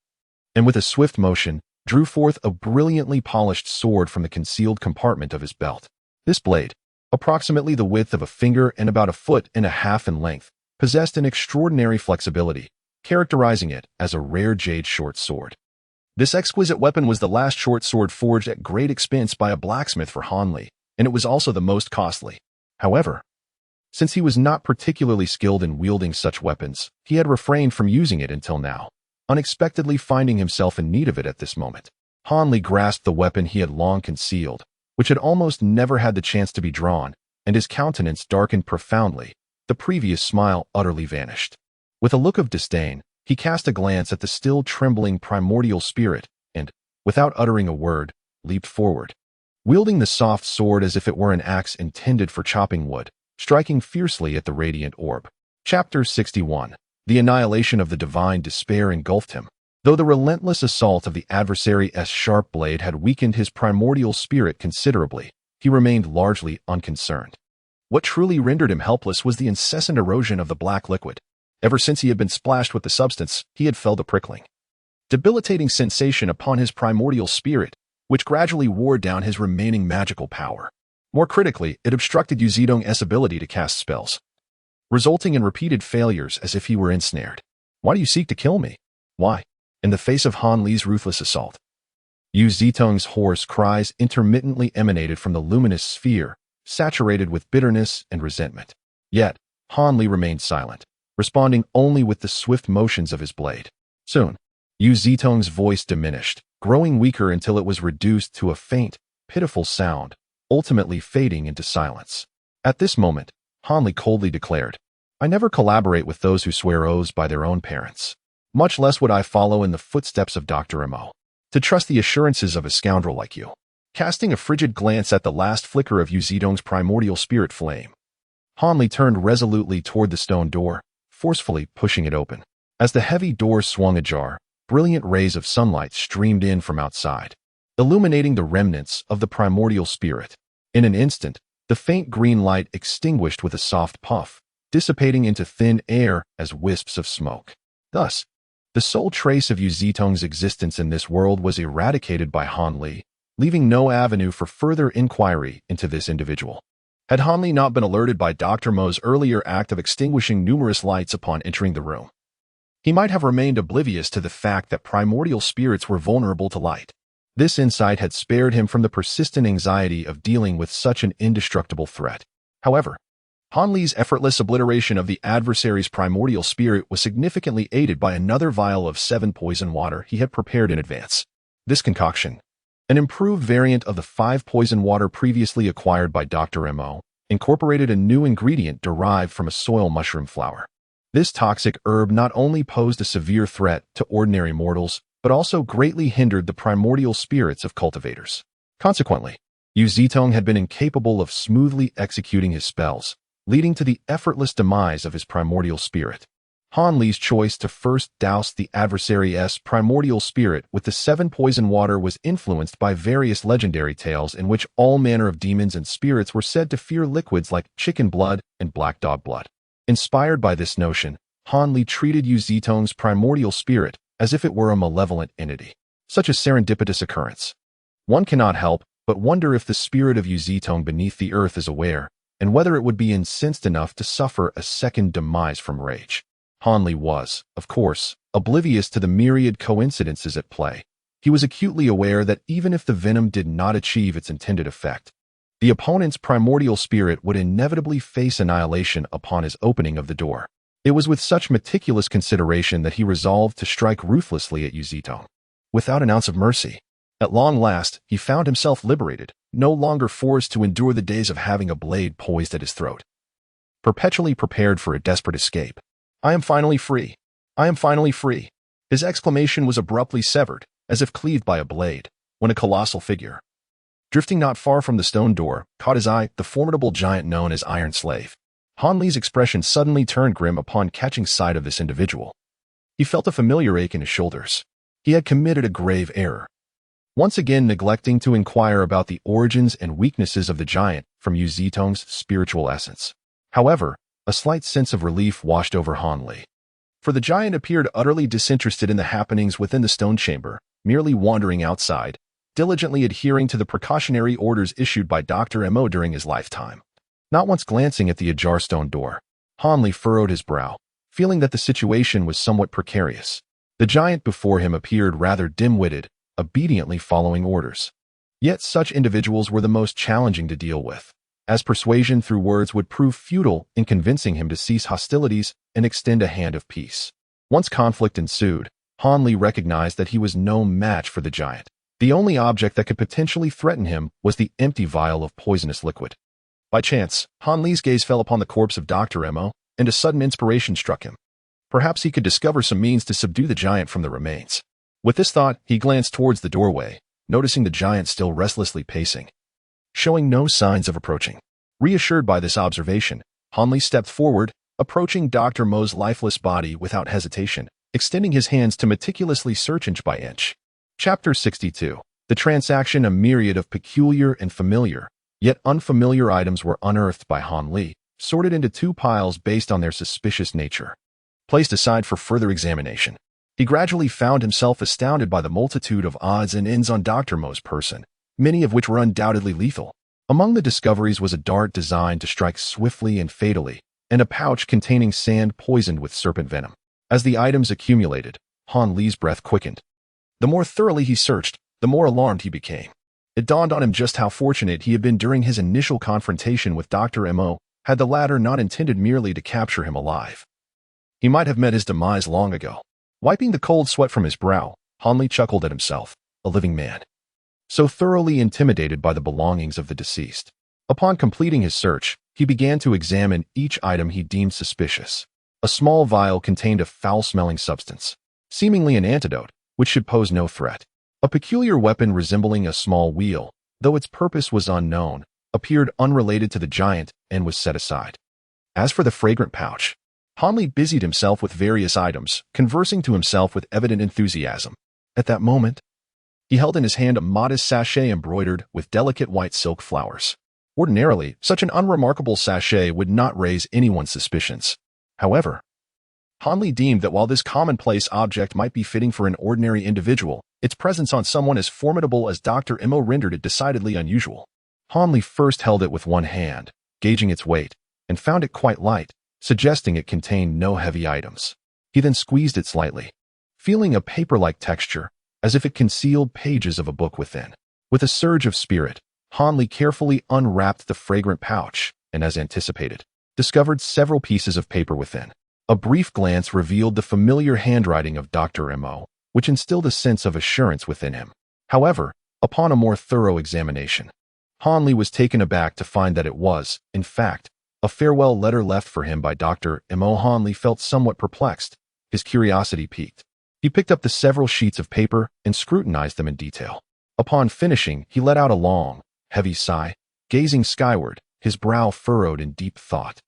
and with a swift motion, drew forth a brilliantly polished sword from the concealed compartment of his belt. This blade, approximately the width of a finger and about 1.5 feet in length, possessed an extraordinary flexibility, characterizing it as a rare jade short sword. This exquisite weapon was the last short sword forged at great expense by a blacksmith for Han Li, and it was also the most costly. However, since he was not particularly skilled in wielding such weapons, he had refrained from using it until now, unexpectedly finding himself in need of it at this moment. Han Li grasped the weapon he had long concealed, which had almost never had the chance to be drawn, and his countenance darkened profoundly. The previous smile utterly vanished. With a look of disdain, he cast a glance at the still trembling primordial spirit and, without uttering a word, leaped forward, wielding the soft sword as if it were an axe intended for chopping wood, striking fiercely at the radiant orb. Chapter 61. The annihilation of the divine despair engulfed him. Though the relentless assault of the adversary's sharp blade had weakened his primordial spirit considerably, he remained largely unconcerned. What truly rendered him helpless was the incessant erosion of the black liquid. Ever since he had been splashed with the substance, he had felt a prickling, debilitating sensation upon his primordial spirit, which gradually wore down his remaining magical power. More critically, it obstructed Yu Zedong's ability to cast spells, resulting in repeated failures as if he were ensnared. "Why do you seek to kill me? Why?" In the face of Han Li's ruthless assault, Yu Zedong's hoarse cries intermittently emanated from the luminous sphere, saturated with bitterness and resentment. Yet, Han Li remained silent, responding only with the swift motions of his blade. Soon, Yu Zedong's voice diminished, growing weaker until it was reduced to a faint, pitiful sound, ultimately fading into silence. At this moment, Han Li coldly declared, "I never collaborate with those who swear oaths by their own parents. Much less would I follow in the footsteps of Dr. Mo. To trust the assurances of a scoundrel like you." Casting a frigid glance at the last flicker of Yu Zedong's primordial spirit flame, Hanli turned resolutely toward the stone door, forcefully pushing it open. As the heavy door swung ajar, brilliant rays of sunlight streamed in from outside, illuminating the remnants of the primordial spirit. In an instant, the faint green light extinguished with a soft puff, dissipating into thin air as wisps of smoke. Thus, the sole trace of Yu Zitong's existence in this world was eradicated by Hanli, leaving no avenue for further inquiry into this individual. Had Hanli not been alerted by Dr. Mo's earlier act of extinguishing numerous lights upon entering the room, he might have remained oblivious to the fact that primordial spirits were vulnerable to light. This insight had spared him from the persistent anxiety of dealing with such an indestructible threat. However, Hanli's effortless obliteration of the adversary's primordial spirit was significantly aided by another vial of 7 poison water he had prepared in advance. This concoction, an improved variant of the 5 poison water previously acquired by Dr. Mo, incorporated a new ingredient derived from a soil mushroom flower. This toxic herb not only posed a severe threat to ordinary mortals, but also greatly hindered the primordial spirits of cultivators. Consequently, Yu Zitong had been incapable of smoothly executing his spells, leading to the effortless demise of his primordial spirit. Hanli's choice to first douse the adversary's primordial spirit with the 7 poison water was influenced by various legendary tales in which all manner of demons and spirits were said to fear liquids like chicken blood and black dog blood. Inspired by this notion, Hanli treated Yu Zitong's primordial spirit as if it were a malevolent entity. Such a serendipitous occurrence. One cannot help but wonder if the spirit of Yu Zitong beneath the earth is aware, and whether it would be incensed enough to suffer a second demise from rage. Hanli was, of course, oblivious to the myriad coincidences at play. He was acutely aware that even if the venom did not achieve its intended effect, the opponent's primordial spirit would inevitably face annihilation upon his opening of the door. It was with such meticulous consideration that he resolved to strike ruthlessly at Yu Zitong, without an ounce of mercy. At long last, he found himself liberated, no longer forced to endure the days of having a blade poised at his throat. Perpetually prepared for a desperate escape. "I am finally free. I am finally free." His exclamation was abruptly severed, as if cleaved by a blade, when a colossal figure, drifting not far from the stone door, caught his eye, the formidable giant known as Iron Slave. Hanli's expression suddenly turned grim upon catching sight of this individual. He felt a familiar ache in his shoulders. He had committed a grave error, once again neglecting to inquire about the origins and weaknesses of the giant from Yu Zitong's spiritual essence. However, a slight sense of relief washed over Hanli, for the giant appeared utterly disinterested in the happenings within the stone chamber, merely wandering outside, diligently adhering to the precautionary orders issued by Dr. Mo during his lifetime. Not once glancing at the ajar stone door, Hanli furrowed his brow, feeling that the situation was somewhat precarious. The giant before him appeared rather dim-witted, obediently following orders. Yet such individuals were the most challenging to deal with, as persuasion through words would prove futile in convincing him to cease hostilities and extend a hand of peace. Once conflict ensued, Hanli recognized that he was no match for the giant. The only object that could potentially threaten him was the empty vial of poisonous liquid. By chance, Hanli's gaze fell upon the corpse of Dr. Mo, and a sudden inspiration struck him. Perhaps he could discover some means to subdue the giant from the remains. With this thought, he glanced towards the doorway, noticing the giant still restlessly pacing, showing no signs of approaching. Reassured by this observation, Hanli stepped forward, approaching Dr. Mo's lifeless body without hesitation, extending his hands to meticulously search inch by inch. Chapter 62. The transaction. A myriad of peculiar and familiar, yet unfamiliar items were unearthed by Hanli, sorted into 2 piles based on their suspicious nature, placed aside for further examination. He gradually found himself astounded by the multitude of odds and ends on Dr. Mo's person, many of which were undoubtedly lethal. Among the discoveries was a dart designed to strike swiftly and fatally, and a pouch containing sand poisoned with serpent venom. As the items accumulated, Hanli's breath quickened. The more thoroughly he searched, the more alarmed he became. It dawned on him just how fortunate he had been during his initial confrontation with Dr. Mo, had the latter not intended merely to capture him alive. He might have met his demise long ago. Wiping the cold sweat from his brow, Hanli chuckled at himself, a living man, so thoroughly intimidated by the belongings of the deceased. Upon completing his search, he began to examine each item he deemed suspicious. A small vial contained a foul-smelling substance, seemingly an antidote, which should pose no threat. A peculiar weapon resembling a small wheel, though its purpose was unknown, appeared unrelated to the giant and was set aside. As for the fragrant pouch, Han Li busied himself with various items, conversing to himself with evident enthusiasm. At that moment, he held in his hand a modest sachet embroidered with delicate white silk flowers. Ordinarily, such an unremarkable sachet would not raise anyone's suspicions. However, Han Li deemed that while this commonplace object might be fitting for an ordinary individual, its presence on someone as formidable as Dr. Imo rendered it decidedly unusual. Han Li first held it with one hand, gauging its weight, and found it quite light, suggesting it contained no heavy items. He then squeezed it slightly, feeling a paper-like texture, as if it concealed pages of a book within. With a surge of spirit, Han Li carefully unwrapped the fragrant pouch, and as anticipated, discovered several pieces of paper within. A brief glance revealed the familiar handwriting of Dr. Imo, which instilled a sense of assurance within him. However, upon a more thorough examination, Han Li was taken aback to find that it was, in fact, a farewell letter left for him by Dr. Imo. Han Li felt somewhat perplexed, his curiosity piqued. He picked up the several sheets of paper and scrutinized them in detail. Upon finishing, he let out a long, heavy sigh, gazing skyward, his brow furrowed in deep thought.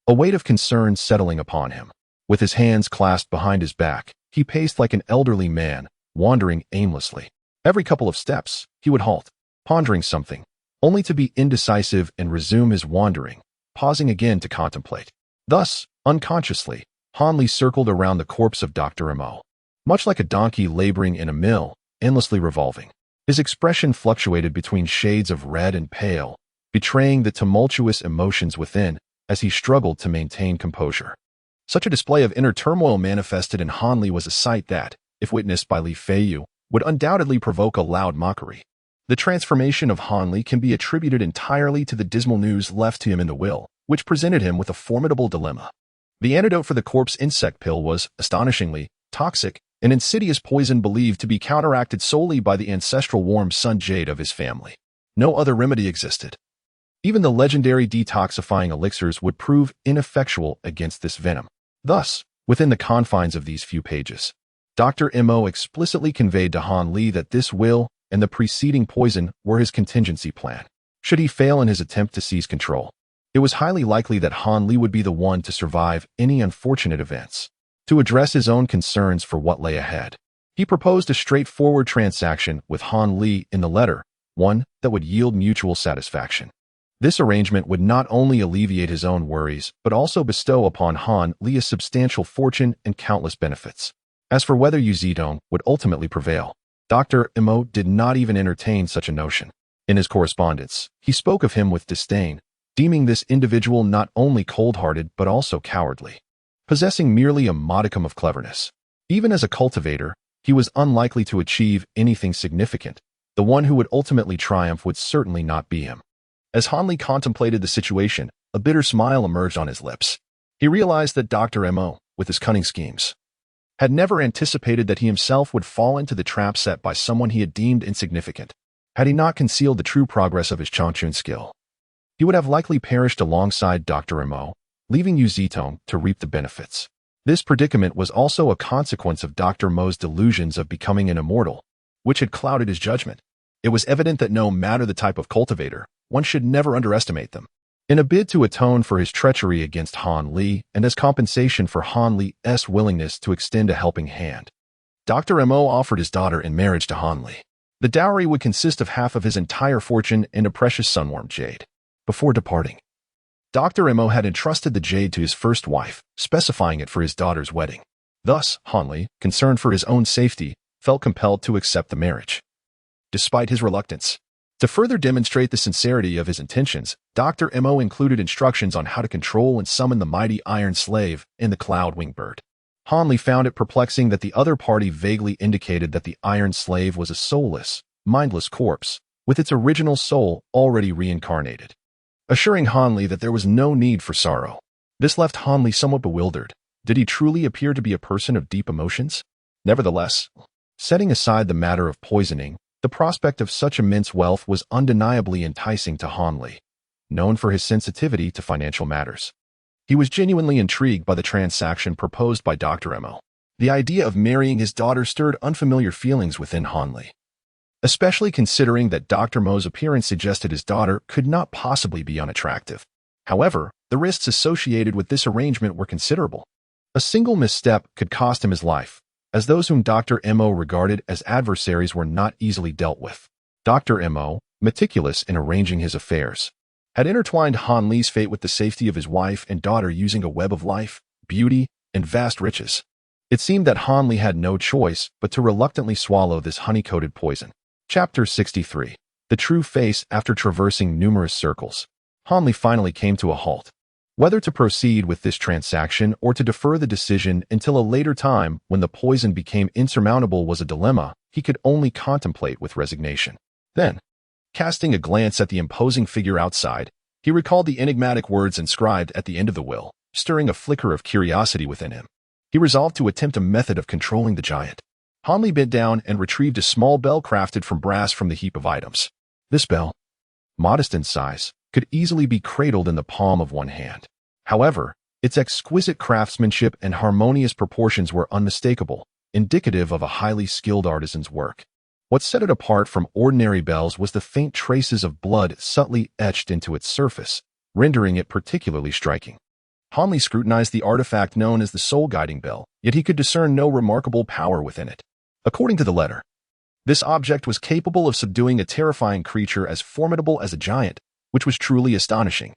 A weight of concern settling upon him. With his hands clasped behind his back, he paced like an elderly man, wandering aimlessly. Every couple of steps, he would halt, pondering something, only to be indecisive and resume his wandering, pausing again to contemplate. Thus, unconsciously, Han Li circled around the corpse of Dr. Imo. Much like a donkey laboring in a mill, endlessly revolving. His expression fluctuated between shades of red and pale, betraying the tumultuous emotions within as he struggled to maintain composure. Such a display of inner turmoil manifested in Han Li was a sight that, if witnessed by Li Feiyu, would undoubtedly provoke a loud mockery. The transformation of Han Li can be attributed entirely to the dismal news left to him in the will, which presented him with a formidable dilemma. The antidote for the corpse insect pill was, astonishingly, toxic, an insidious poison believed to be counteracted solely by the ancestral warm sun jade of his family. No other remedy existed. Even the legendary detoxifying elixirs would prove ineffectual against this venom. Thus, within the confines of these few pages, Dr. Imo explicitly conveyed to Han Li that this will and the preceding poison were his contingency plan. Should he fail in his attempt to seize control, it was highly likely that Han Li would be the one to survive any unfortunate events. To address his own concerns for what lay ahead, he proposed a straightforward transaction with Han Li in the letter, one that would yield mutual satisfaction. This arrangement would not only alleviate his own worries, but also bestow upon Han Li a substantial fortune and countless benefits. As for whether Yu Zedong would ultimately prevail, Dr. Imo did not even entertain such a notion. In his correspondence, he spoke of him with disdain, deeming this individual not only cold-hearted but also cowardly, possessing merely a modicum of cleverness. Even as a cultivator, he was unlikely to achieve anything significant. The one who would ultimately triumph would certainly not be him. As Han Li contemplated the situation, a bitter smile emerged on his lips. He realized that Dr. Imo, with his cunning schemes, had never anticipated that he himself would fall into the trap set by someone he had deemed insignificant. Had he not concealed the true progress of his Changchun skill, he would have likely perished alongside Dr. Imo, leaving Yu Zedong to reap the benefits. This predicament was also a consequence of Dr. Mo's delusions of becoming an immortal, which had clouded his judgment. It was evident that no matter the type of cultivator, one should never underestimate them. In a bid to atone for his treachery against Han Li and as compensation for Han Li's willingness to extend a helping hand, Dr. Imo offered his daughter in marriage to Han Li. The dowry would consist of half of his entire fortune and a precious sunworm jade. Before departing, Dr. Imo had entrusted the jade to his first wife, specifying it for his daughter's wedding. Thus, Han Li, concerned for his own safety, felt compelled to accept the marriage. Despite his reluctance, to further demonstrate the sincerity of his intentions, Dr. Imo included instructions on how to control and summon the mighty Iron Slave in the Cloud-Winged Bird. Han Li found it perplexing that the other party vaguely indicated that the Iron Slave was a soulless, mindless corpse, with its original soul already reincarnated, assuring Han Li that there was no need for sorrow. This left Han Li somewhat bewildered. Did he truly appear to be a person of deep emotions? Nevertheless, setting aside the matter of poisoning, the prospect of such immense wealth was undeniably enticing to Han Li, known for his sensitivity to financial matters. He was genuinely intrigued by the transaction proposed by Dr. Imo. The idea of marrying his daughter stirred unfamiliar feelings within Han Li, especially considering that Dr. Mo's appearance suggested his daughter could not possibly be unattractive. However, The risks associated with this arrangement were considerable. A single misstep could cost him his life, as those whom Dr. Mo regarded as adversaries were not easily dealt with. Dr. Mo, meticulous in arranging his affairs, had intertwined Han Li's fate with the safety of his wife and daughter using a web of life, beauty, and vast riches. It seemed that Han Li had no choice but to reluctantly swallow this honey-coated poison. Chapter 63. The True Face. After traversing numerous circles, Han Li finally came to a halt. Whether to proceed with this transaction or to defer the decision until a later time when the poison became insurmountable was a dilemma he could only contemplate with resignation. Then, casting a glance at the imposing figure outside, he recalled the enigmatic words inscribed at the end of the will, stirring a flicker of curiosity within him. He resolved to attempt a method of controlling the giant. Han Li bent down and retrieved a small bell crafted from brass from the heap of items. This bell, modest in size, could easily be cradled in the palm of one hand. However, its exquisite craftsmanship and harmonious proportions were unmistakable, indicative of a highly skilled artisan's work. What set it apart from ordinary bells was the faint traces of blood subtly etched into its surface, rendering it particularly striking. Han Li scrutinized the artifact known as the soul-guiding bell, yet he could discern no remarkable power within it. According to the letter, this object was capable of subduing a terrifying creature as formidable as a giant, which was truly astonishing.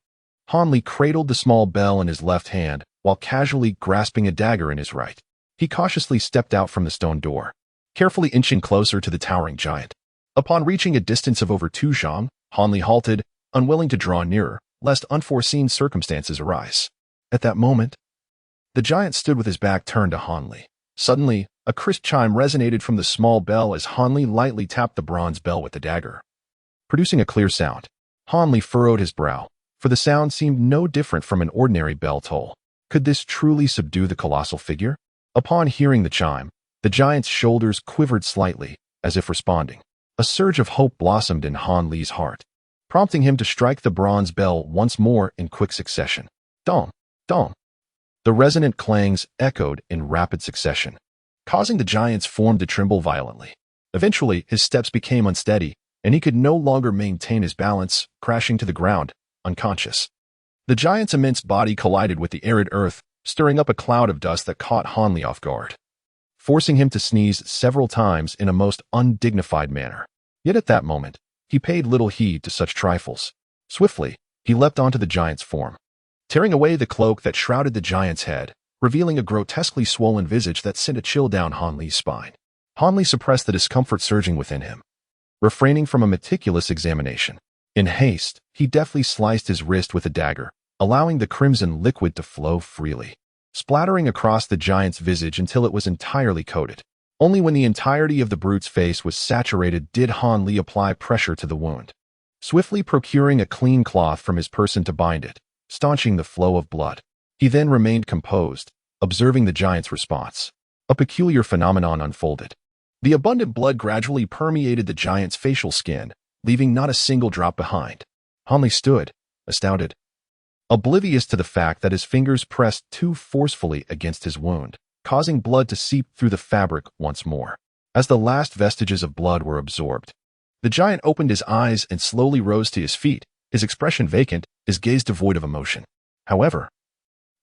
Han Li cradled the small bell in his left hand, while casually grasping a dagger in his right. He cautiously stepped out from the stone door, carefully inching closer to the towering giant. Upon reaching a distance of over 2 zhang, Han Li halted, unwilling to draw nearer, lest unforeseen circumstances arise. At that moment, the giant stood with his back turned to Han Li. Suddenly, a crisp chime resonated from the small bell as Han Li lightly tapped the bronze bell with the dagger, producing a clear sound. Han Li furrowed his brow, for the sound seemed no different from an ordinary bell toll. Could this truly subdue the colossal figure? Upon hearing the chime, the giant's shoulders quivered slightly, as if responding. A surge of hope blossomed in Han Li's heart, prompting him to strike the bronze bell once more in quick succession. Dong, dong. The resonant clangs echoed in rapid succession, causing the giant's form to tremble violently. Eventually, his steps became unsteady, and he could no longer maintain his balance, crashing to the ground, unconscious. The giant's immense body collided with the arid earth, stirring up a cloud of dust that caught Han Li off guard, forcing him to sneeze several times in a most undignified manner. Yet at that moment, he paid little heed to such trifles. Swiftly, he leapt onto the giant's form, tearing away the cloak that shrouded the giant's head, revealing a grotesquely swollen visage that sent a chill down Han Li's spine. Han Li suppressed the discomfort surging within him, refraining from a meticulous examination. In haste, he deftly sliced his wrist with a dagger, allowing the crimson liquid to flow freely, splattering across the giant's visage until it was entirely coated. Only when the entirety of the brute's face was saturated did Han Li apply pressure to the wound, swiftly procuring a clean cloth from his person to bind it, staunching the flow of blood. He then remained composed, observing the giant's response. A peculiar phenomenon unfolded. The abundant blood gradually permeated the giant's facial skin, leaving not a single drop behind. Han Li stood, astounded, oblivious to the fact that his fingers pressed too forcefully against his wound, causing blood to seep through the fabric once more. As the last vestiges of blood were absorbed, the giant opened his eyes and slowly rose to his feet, his expression vacant, his gaze devoid of emotion. However,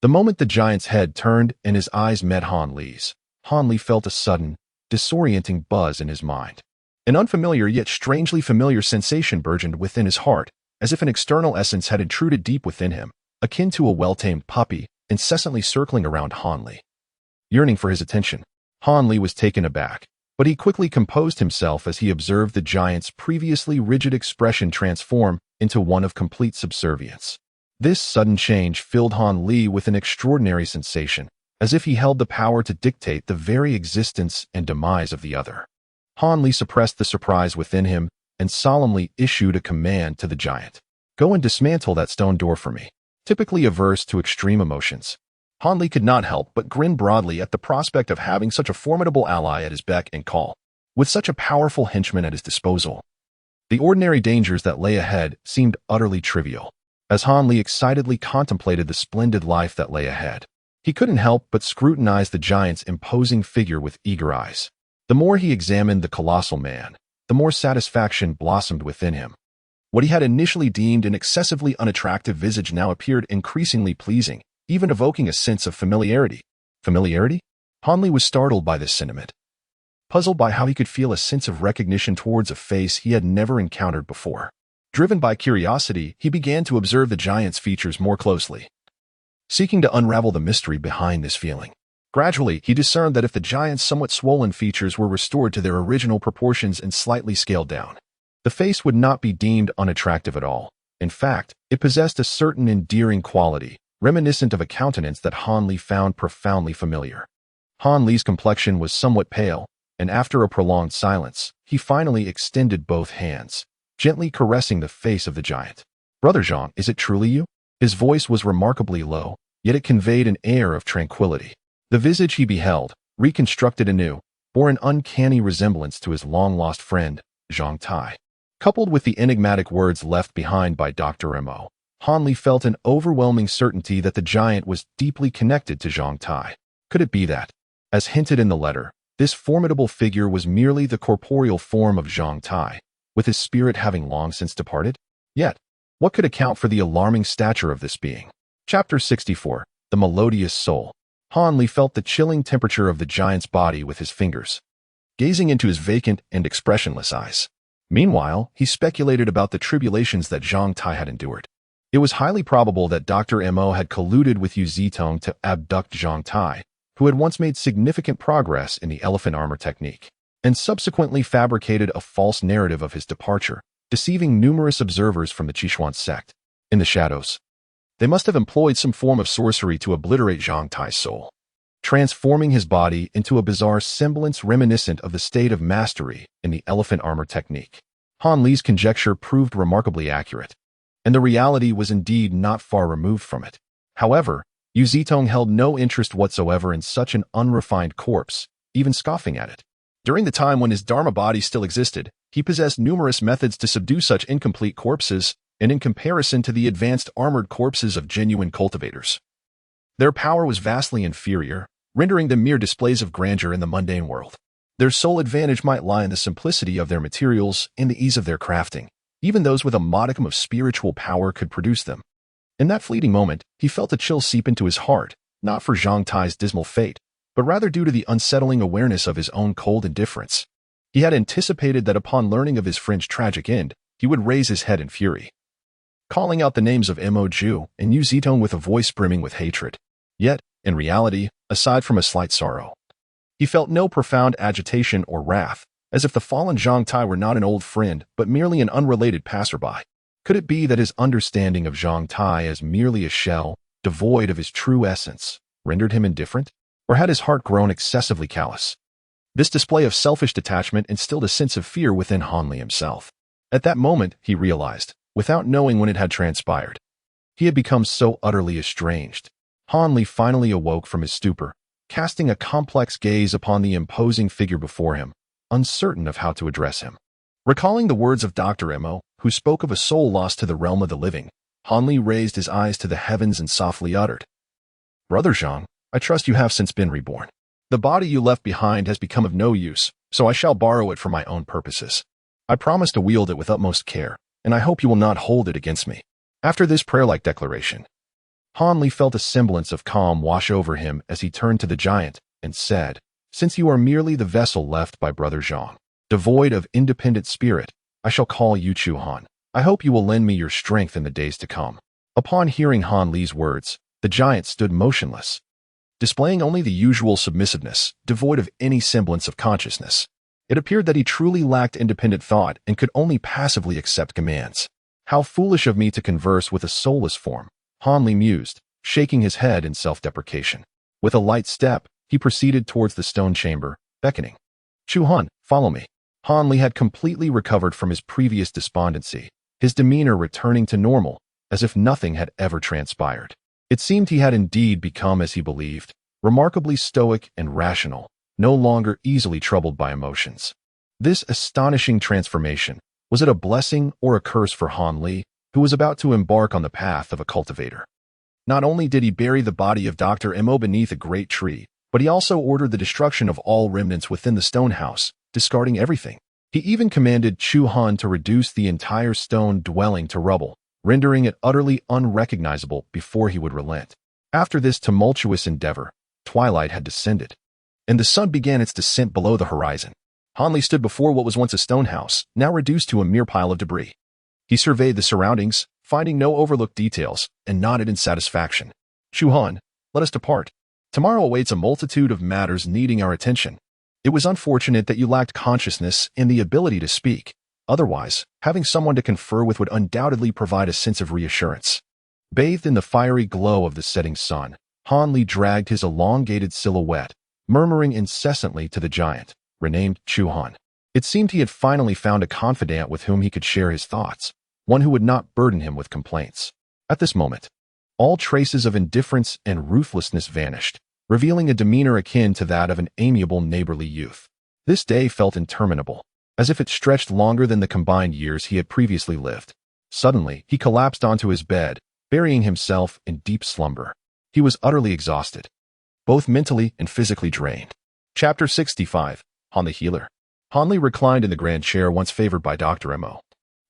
the moment the giant's head turned and his eyes met Han Li's, Han Li felt a sudden, disorienting buzz in his mind. An unfamiliar yet strangely familiar sensation burgeoned within his heart, as if an external essence had intruded deep within him, akin to a well-tamed puppy, incessantly circling around Han Li. Yearning for his attention, Han Li was taken aback, but he quickly composed himself as he observed the giant's previously rigid expression transform into one of complete subservience. This sudden change filled Han Li with an extraordinary sensation, as if he held the power to dictate the very existence and demise of the other. Han Li suppressed the surprise within him and solemnly issued a command to the giant. Go and dismantle that stone door for me. Typically averse to extreme emotions, Han Li could not help but grin broadly at the prospect of having such a formidable ally at his beck and call, with such a powerful henchman at his disposal. The ordinary dangers that lay ahead seemed utterly trivial. As Han Li excitedly contemplated the splendid life that lay ahead, he couldn't help but scrutinize the giant's imposing figure with eager eyes. The more he examined the colossal man, the more satisfaction blossomed within him. What he had initially deemed an excessively unattractive visage now appeared increasingly pleasing, even evoking a sense of familiarity. Familiarity? Hanli was startled by this sentiment, puzzled by how he could feel a sense of recognition towards a face he had never encountered before. Driven by curiosity, he began to observe the giant's features more closely, seeking to unravel the mystery behind this feeling. Gradually, he discerned that if the giant's somewhat swollen features were restored to their original proportions and slightly scaled down, the face would not be deemed unattractive at all. In fact, it possessed a certain endearing quality, reminiscent of a countenance that Hanli found profoundly familiar. Hanli's complexion was somewhat pale, and after a prolonged silence, he finally extended both hands, gently caressing the face of the giant. "Brother Zhang, is it truly you?" His voice was remarkably low, yet it conveyed an air of tranquility. The visage he beheld, reconstructed anew, bore an uncanny resemblance to his long-lost friend, Zhang Tai. Coupled with the enigmatic words left behind by Dr. Mo, Hanli felt an overwhelming certainty that the giant was deeply connected to Zhang Tai. Could it be that, as hinted in the letter, this formidable figure was merely the corporeal form of Zhang Tai, with his spirit having long since departed? Yet, what could account for the alarming stature of this being? Chapter 64, The Melodious Soul. Hanli felt the chilling temperature of the giant's body with his fingers, gazing into his vacant and expressionless eyes. Meanwhile, he speculated about the tribulations that Zhang Tai had endured. It was highly probable that Dr. Mo had colluded with Yu Zitong to abduct Zhang Tai, who had once made significant progress in the elephant armor technique, and subsequently fabricated a false narrative of his departure, deceiving numerous observers from the Qishuan sect. In the shadows, they must have employed some form of sorcery to obliterate Zhang Tai's soul, transforming his body into a bizarre semblance reminiscent of the state of mastery in the elephant armor technique. Hanli's conjecture proved remarkably accurate, and the reality was indeed not far removed from it. However, Yu Zitong held no interest whatsoever in such an unrefined corpse, even scoffing at it. During the time when his Dharma body still existed, he possessed numerous methods to subdue such incomplete corpses, and in comparison to the advanced armored corpses of genuine cultivators, their power was vastly inferior, rendering them mere displays of grandeur in the mundane world. Their sole advantage might lie in the simplicity of their materials and the ease of their crafting. Even those with a modicum of spiritual power could produce them. In that fleeting moment, he felt a chill seep into his heart, not for Zhang Tai's dismal fate, but rather due to the unsettling awareness of his own cold indifference. He had anticipated that upon learning of his friend's tragic end, he would raise his head in fury, calling out the names of Mo Ju and Yu Zitong with a voice brimming with hatred. Yet, in reality, aside from a slight sorrow, he felt no profound agitation or wrath, as if the fallen Zhang Tai were not an old friend, but merely an unrelated passerby. Could it be that his understanding of Zhang Tai as merely a shell, devoid of his true essence, rendered him indifferent? Or had his heart grown excessively callous? This display of selfish detachment instilled a sense of fear within Hanli himself. At that moment, he realized, without knowing when it had transpired, he had become so utterly estranged. Hanli finally awoke from his stupor, casting a complex gaze upon the imposing figure before him, uncertain of how to address him. Recalling the words of Dr. Mo, who spoke of a soul lost to the realm of the living, Hanli raised his eyes to the heavens and softly uttered, "Brother Zhang, I trust you have since been reborn. The body you left behind has become of no use, so I shall borrow it for my own purposes. I promise to wield it with utmost care, and I hope you will not hold it against me." After this prayer-like declaration, Hanli felt a semblance of calm wash over him as he turned to the giant and said, "Since you are merely the vessel left by Brother Zhang, devoid of independent spirit, I shall call you Chu Han. I hope you will lend me your strength in the days to come." Upon hearing Hanli's words, the giant stood motionless, displaying only the usual submissiveness, devoid of any semblance of consciousness. It appeared that he truly lacked independent thought and could only passively accept commands. "How foolish of me to converse with a soulless form," Hanli mused, shaking his head in self-deprecation. With a light step, he proceeded towards the stone chamber, beckoning, "Chu Han, follow me." Hanli had completely recovered from his previous despondency, his demeanor returning to normal, as if nothing had ever transpired. It seemed he had indeed become, as he believed, remarkably stoic and rational, no longer easily troubled by emotions. This astonishing transformation, was it a blessing or a curse for Hanli, who was about to embark on the path of a cultivator? Not only did he bury the body of Dr. Mo beneath a great tree, but he also ordered the destruction of all remnants within the stone house, discarding everything, He even commanded Chu Han to reduce the entire stone dwelling to rubble, rendering it utterly unrecognizable before he would relent. After this tumultuous endeavor, twilight had descended, and the sun began its descent below the horizon. Han Li stood before what was once a stone house, now reduced to a mere pile of debris. He surveyed the surroundings, finding no overlooked details, and nodded in satisfaction. Chu Han, let us depart. Tomorrow awaits a multitude of matters needing our attention. It was unfortunate that you lacked consciousness and the ability to speak. Otherwise, having someone to confer with would undoubtedly provide a sense of reassurance. Bathed in the fiery glow of the setting sun, Han Li dragged his elongated silhouette, murmuring incessantly to the giant, renamed Chu Han. It seemed he had finally found a confidant with whom he could share his thoughts, one who would not burden him with complaints. At this moment, all traces of indifference and ruthlessness vanished, revealing a demeanor akin to that of an amiable neighborly youth. This day felt interminable, as if it stretched longer than the combined years he had previously lived. Suddenly, he collapsed onto his bed, burying himself in deep slumber. He was utterly exhausted, both mentally and physically drained. Chapter 65, Han the Healer. Han Li reclined in the grand chair once favored by Dr. Mo,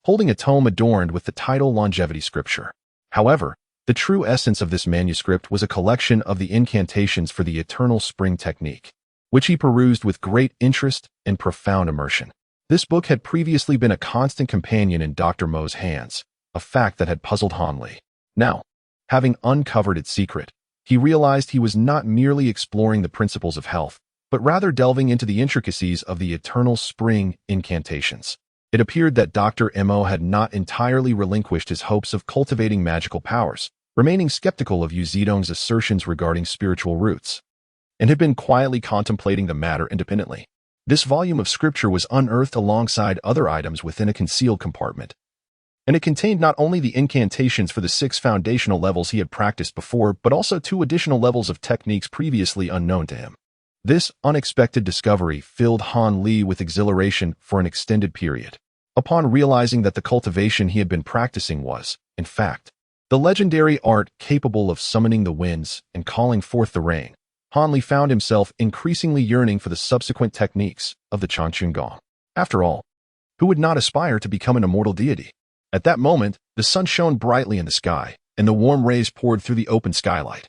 holding a tome adorned with the title Longevity Scripture. However, the true essence of this manuscript was a collection of the incantations for the Eternal Spring Technique, which he perused with great interest and profound immersion. This book had previously been a constant companion in Dr. Mo's hands, a fact that had puzzled Han Li. Now, having uncovered its secret, he realized he was not merely exploring the principles of health, but rather delving into the intricacies of the Eternal Spring incantations. It appeared that Dr. Mo had not entirely relinquished his hopes of cultivating magical powers, remaining skeptical of Yu Zedong's assertions regarding spiritual roots, and had been quietly contemplating the matter independently. This volume of scripture was unearthed alongside other items within a concealed compartment, and it contained not only the incantations for the 6 foundational levels he had practiced before, but also 2 additional levels of techniques previously unknown to him. This unexpected discovery filled Han Li with exhilaration for an extended period. Upon realizing that the cultivation he had been practicing was, in fact, the legendary art capable of summoning the winds and calling forth the rain, Han Li found himself increasingly yearning for the subsequent techniques of the Changchun Gong. After all, who would not aspire to become an immortal deity? At that moment, the sun shone brightly in the sky, and the warm rays poured through the open skylight,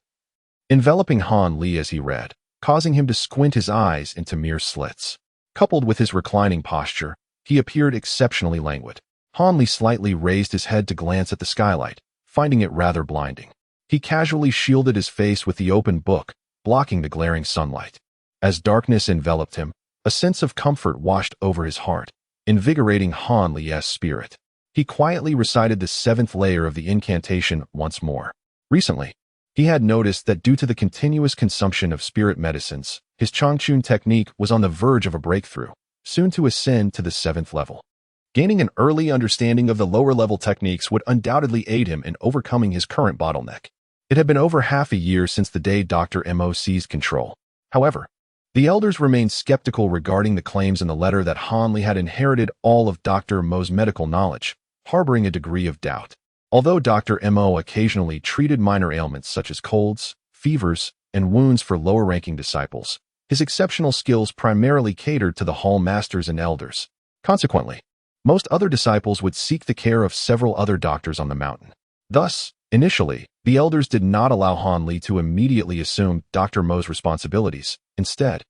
enveloping Han Li as he read, causing him to squint his eyes into mere slits. Coupled with his reclining posture, he appeared exceptionally languid. Han Li slightly raised his head to glance at the skylight, finding it rather blinding. He casually shielded his face with the open book, blocking the glaring sunlight. As darkness enveloped him, a sense of comfort washed over his heart, invigorating Han Li's spirit. He quietly recited the 7th layer of the incantation once more. Recently, he had noticed that due to the continuous consumption of spirit medicines, his Changchun technique was on the verge of a breakthrough, soon to ascend to the 7th level. Gaining an early understanding of the lower-level techniques would undoubtedly aid him in overcoming his current bottleneck. It had been over half a year since the day Dr. Mo seized control. However, the elders remained skeptical regarding the claims in the letter that Han Li had inherited all of Dr. Mo's medical knowledge, harboring a degree of doubt. Although Dr. Mo occasionally treated minor ailments such as colds, fevers, and wounds for lower-ranking disciples, his exceptional skills primarily catered to the hall masters and elders. Consequently, most other disciples would seek the care of several other doctors on the mountain. Thus, initially, the elders did not allow Han Li to immediately assume Dr. Mo's responsibilities. Instead,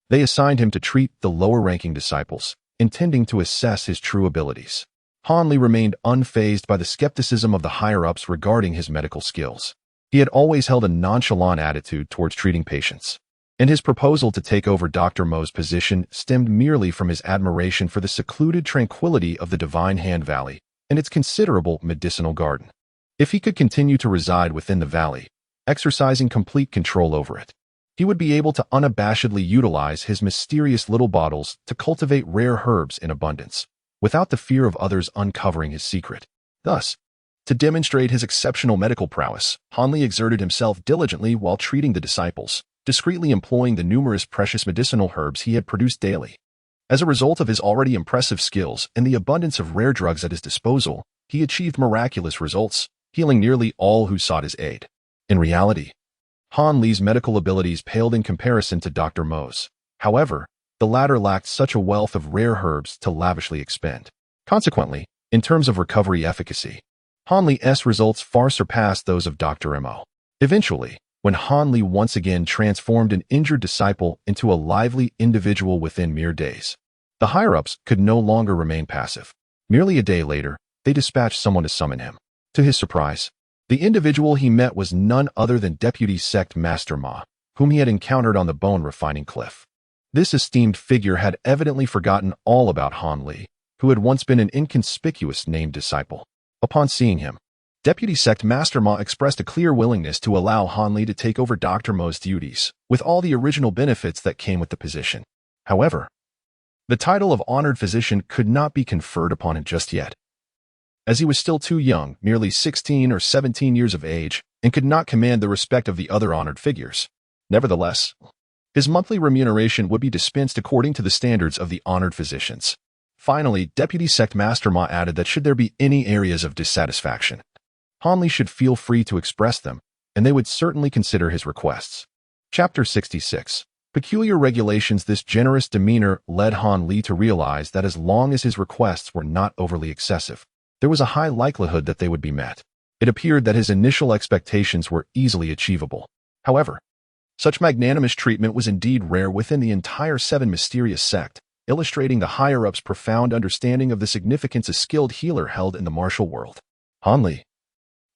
they assigned him to treat the lower-ranking disciples, intending to assess his true abilities. Han Li remained unfazed by the skepticism of the higher-ups regarding his medical skills. He had always held a nonchalant attitude towards treating patients, and his proposal to take over Dr. Mo's position stemmed merely from his admiration for the secluded tranquility of the Divine Hand Valley and its considerable medicinal garden. If he could continue to reside within the valley, exercising complete control over it, he would be able to unabashedly utilize his mysterious little bottles to cultivate rare herbs in abundance, without the fear of others uncovering his secret. Thus, to demonstrate his exceptional medical prowess, Han Li exerted himself diligently while treating the disciples, discreetly employing the numerous precious medicinal herbs he had produced daily. As a result of his already impressive skills and the abundance of rare drugs at his disposal, he achieved miraculous results, healing nearly all who sought his aid. In reality, Han Li's medical abilities paled in comparison to Dr. Mo's. However, the latter lacked such a wealth of rare herbs to lavishly expend. Consequently, in terms of recovery efficacy, Han Li's results far surpassed those of Dr. Mo. Eventually, when Han Li once again transformed an injured disciple into a lively individual within mere days, the higher-ups could no longer remain passive. Merely a day later, they dispatched someone to summon him. To his surprise, the individual he met was none other than Deputy Sect Master Ma, whom he had encountered on the bone-refining cliff. This esteemed figure had evidently forgotten all about Han Li, who had once been an inconspicuous named disciple. Upon seeing him, Deputy Sect Master Ma expressed a clear willingness to allow Han Li to take over Dr. Mo's duties, with all the original benefits that came with the position. However, the title of honored physician could not be conferred upon him just yet, as he was still too young, merely 16 or 17 years of age, and could not command the respect of the other honored figures. Nevertheless, his monthly remuneration would be dispensed according to the standards of the honored physicians. Finally, Deputy Sect Master Ma added that should there be any areas of dissatisfaction, Han Li should feel free to express them, and they would certainly consider his requests. Chapter 66. Peculiar regulations. This generous demeanor led Han Li to realize that as long as his requests were not overly excessive, there was a high likelihood that they would be met. It appeared that his initial expectations were easily achievable. However, such magnanimous treatment was indeed rare within the entire Seven Mysterious sect, illustrating the higher-ups' profound understanding of the significance a skilled healer held in the martial world. Han Li,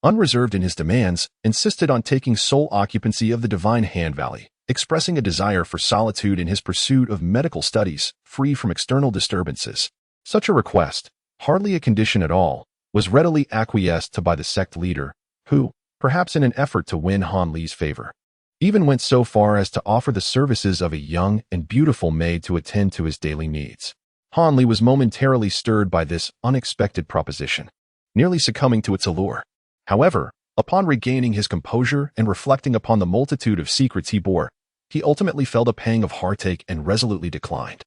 unreserved in his demands, insisted on taking sole occupancy of the Divine Hand Valley, expressing a desire for solitude in his pursuit of medical studies, free from external disturbances. Such a request, hardly a condition at all, was readily acquiesced to by the sect leader, who, perhaps in an effort to win Han Li's favor, even went so far as to offer the services of a young and beautiful maid to attend to his daily needs. Han Li was momentarily stirred by this unexpected proposition, nearly succumbing to its allure. However, upon regaining his composure and reflecting upon the multitude of secrets he bore, he ultimately felt a pang of heartache and resolutely declined.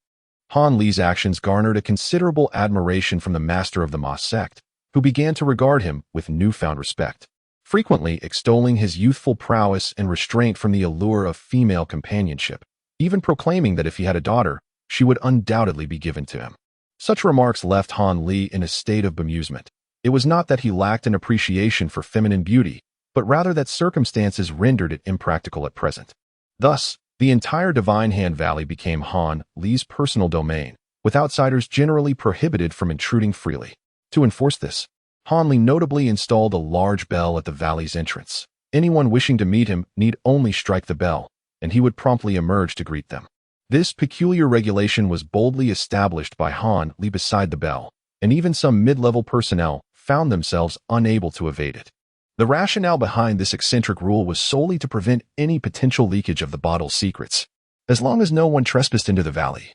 Han Li's actions garnered a considerable admiration from the master of the Ma sect, who began to regard him with newfound respect, frequently extolling his youthful prowess and restraint from the allure of female companionship, even proclaiming that if he had a daughter, she would undoubtedly be given to him. Such remarks left Han Li in a state of bemusement. It was not that he lacked an appreciation for feminine beauty, but rather that circumstances rendered it impractical at present. Thus, the entire Divine Hand Valley became Han Li's personal domain, with outsiders generally prohibited from intruding freely. To enforce this, Han Li notably installed a large bell at the valley's entrance. Anyone wishing to meet him need only strike the bell, and he would promptly emerge to greet them. This peculiar regulation was boldly established by Han Li beside the bell, and even some mid-level personnel found themselves unable to evade it. The rationale behind this eccentric rule was solely to prevent any potential leakage of the bottle's secrets. As long as no one trespassed into the valley,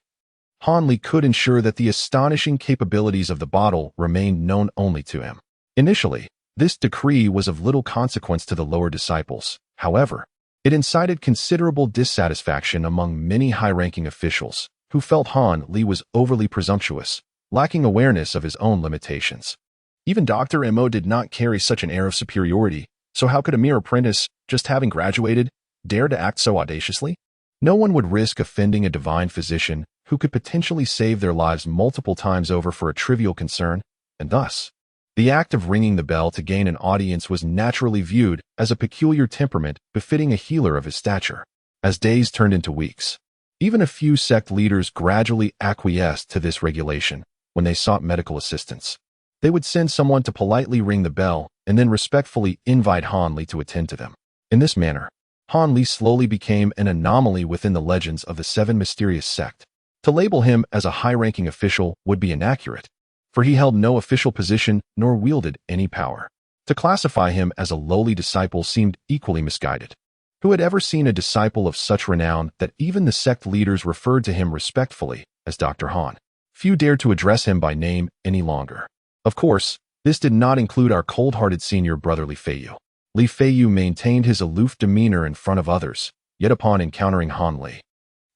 Han Li could ensure that the astonishing capabilities of the bottle remained known only to him. Initially, this decree was of little consequence to the lower disciples. However, it incited considerable dissatisfaction among many high-ranking officials, who felt Han Li was overly presumptuous, lacking awareness of his own limitations. Even Dr. Mo did not carry such an air of superiority, so how could a mere apprentice, just having graduated, dare to act so audaciously? No one would risk offending a divine physician who could potentially save their lives multiple times over for a trivial concern, and thus, the act of ringing the bell to gain an audience was naturally viewed as a peculiar temperament befitting a healer of his stature. As days turned into weeks, even a few sect leaders gradually acquiesced to this regulation when they sought medical assistance. They would send someone to politely ring the bell and then respectfully invite Han Li to attend to them. In this manner, Han Li slowly became an anomaly within the legends of the Seven Mysterious sect. To label him as a high-ranking official would be inaccurate, for he held no official position nor wielded any power. To classify him as a lowly disciple seemed equally misguided. Who had ever seen a disciple of such renown that even the sect leaders referred to him respectfully as Dr. Han? Few dared to address him by name any longer. Of course, this did not include our cold-hearted senior brother Li Feiyu. Li Feiyu maintained his aloof demeanor in front of others, yet upon encountering Han Li,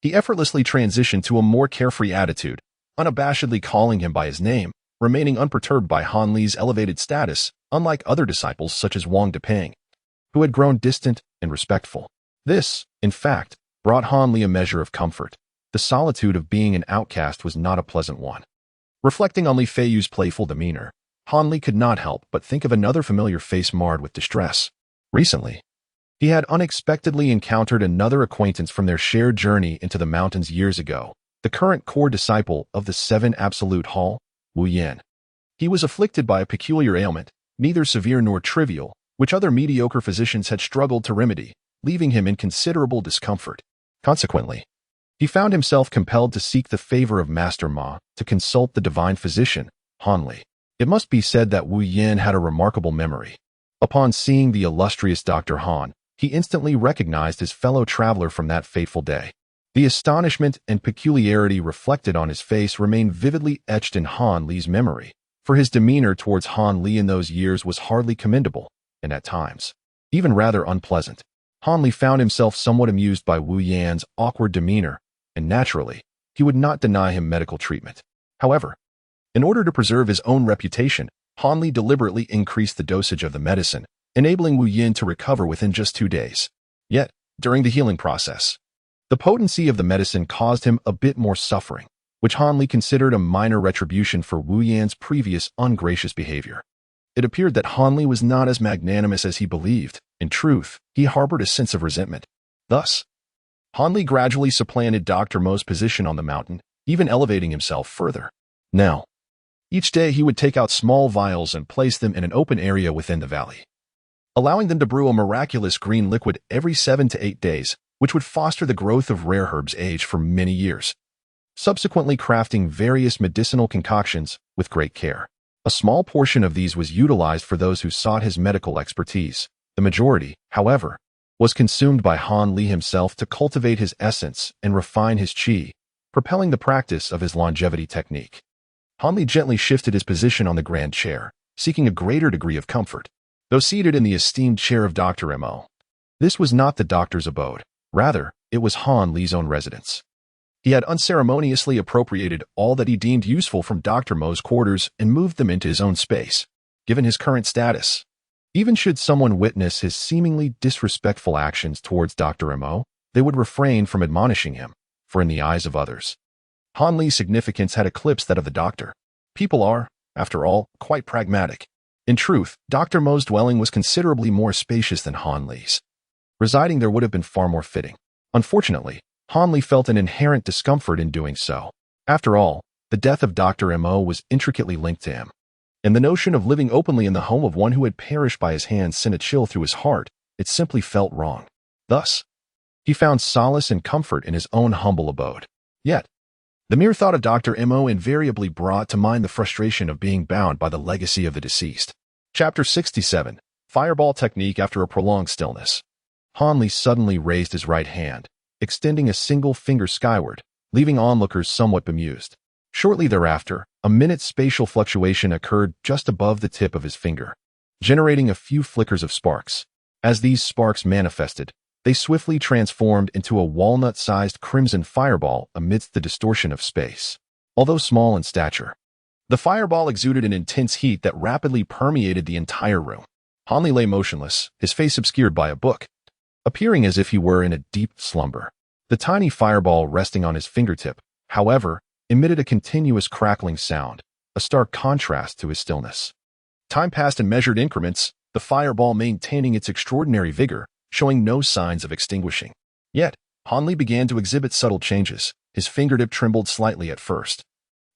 he effortlessly transitioned to a more carefree attitude, unabashedly calling him by his name, remaining unperturbed by Han Li's elevated status, unlike other disciples such as Wang Depeng, who had grown distant and respectful. This, in fact, brought Han Li a measure of comfort. the solitude of being an outcast was not a pleasant one. Reflecting on Li Feiyu's playful demeanor, Han Li could not help but think of another familiar face marred with distress. Recently, he had unexpectedly encountered another acquaintance from their shared journey into the mountains years ago, the current core disciple of the Seven Absolute Hall, Wu Yan. He was afflicted by a peculiar ailment, neither severe nor trivial, which other mediocre physicians had struggled to remedy, leaving him in considerable discomfort. Consequently, he found himself compelled to seek the favor of Master Ma to consult the divine physician, Han Li. It must be said that Wu Yan had a remarkable memory. Upon seeing the illustrious Dr. Han, he instantly recognized his fellow traveler from that fateful day. The astonishment and peculiarity reflected on his face remained vividly etched in Han Li's memory, for his demeanor towards Han Li in those years was hardly commendable, and at times, even rather unpleasant. Han Li found himself somewhat amused by Wu Yan's awkward demeanor, and naturally, he would not deny him medical treatment. However, in order to preserve his own reputation, Han Li deliberately increased the dosage of the medicine, enabling Wu Yan to recover within just 2 days. Yet, during the healing process, the potency of the medicine caused him a bit more suffering, which Han Li considered a minor retribution for Wu Yan's previous ungracious behavior. It appeared that Han Li was not as magnanimous as he believed. In truth, he harbored a sense of resentment. Thus, Han Li gradually supplanted Dr. Mo's position on the mountain, even elevating himself further. Now, each day he would take out small vials and place them in an open area within the valley, allowing them to brew a miraculous green liquid every 7 to 8 days, which would foster the growth of rare herbs aged for many years, subsequently crafting various medicinal concoctions with great care. A small portion of these was utilized for those who sought his medical expertise. The majority, however, was consumed by Han Li himself to cultivate his essence and refine his qi, propelling the practice of his longevity technique. Han Li gently shifted his position on the grand chair, seeking a greater degree of comfort. Though seated in the esteemed chair of Dr. Mo, this was not the doctor's abode. Rather, it was Han Li's own residence. He had unceremoniously appropriated all that he deemed useful from Dr. Mo's quarters and moved them into his own space. Given his current status, even should someone witness his seemingly disrespectful actions towards Dr. Mo, they would refrain from admonishing him, for in the eyes of others, Han Li's significance had eclipsed that of the doctor. People are, after all, quite pragmatic. In truth, Dr. Mo's dwelling was considerably more spacious than Han Li's. Residing there would have been far more fitting. Unfortunately, Han Li felt an inherent discomfort in doing so. After all, the death of Dr. Mo was intricately linked to him, and the notion of living openly in the home of one who had perished by his hands sent a chill through his heart. It simply felt wrong. Thus, he found solace and comfort in his own humble abode. Yet, the mere thought of Dr. Mo invariably brought to mind the frustration of being bound by the legacy of the deceased. Chapter 67. Fireball Technique. After a prolonged stillness, Han Li suddenly raised his right hand, extending a single finger skyward, leaving onlookers somewhat bemused. Shortly thereafter, a minute's spatial fluctuation occurred just above the tip of his finger, generating a few flickers of sparks. As these sparks manifested, they swiftly transformed into a walnut-sized crimson fireball amidst the distortion of space. Although small in stature, the fireball exuded an intense heat that rapidly permeated the entire room. Han Li lay motionless, his face obscured by a book, appearing as if he were in a deep slumber. The tiny fireball resting on his fingertip, however, emitted a continuous crackling sound, a stark contrast to his stillness. Time passed in measured increments, the fireball maintaining its extraordinary vigor, showing no signs of extinguishing. Yet, Han Li began to exhibit subtle changes. His fingertip trembled slightly at first,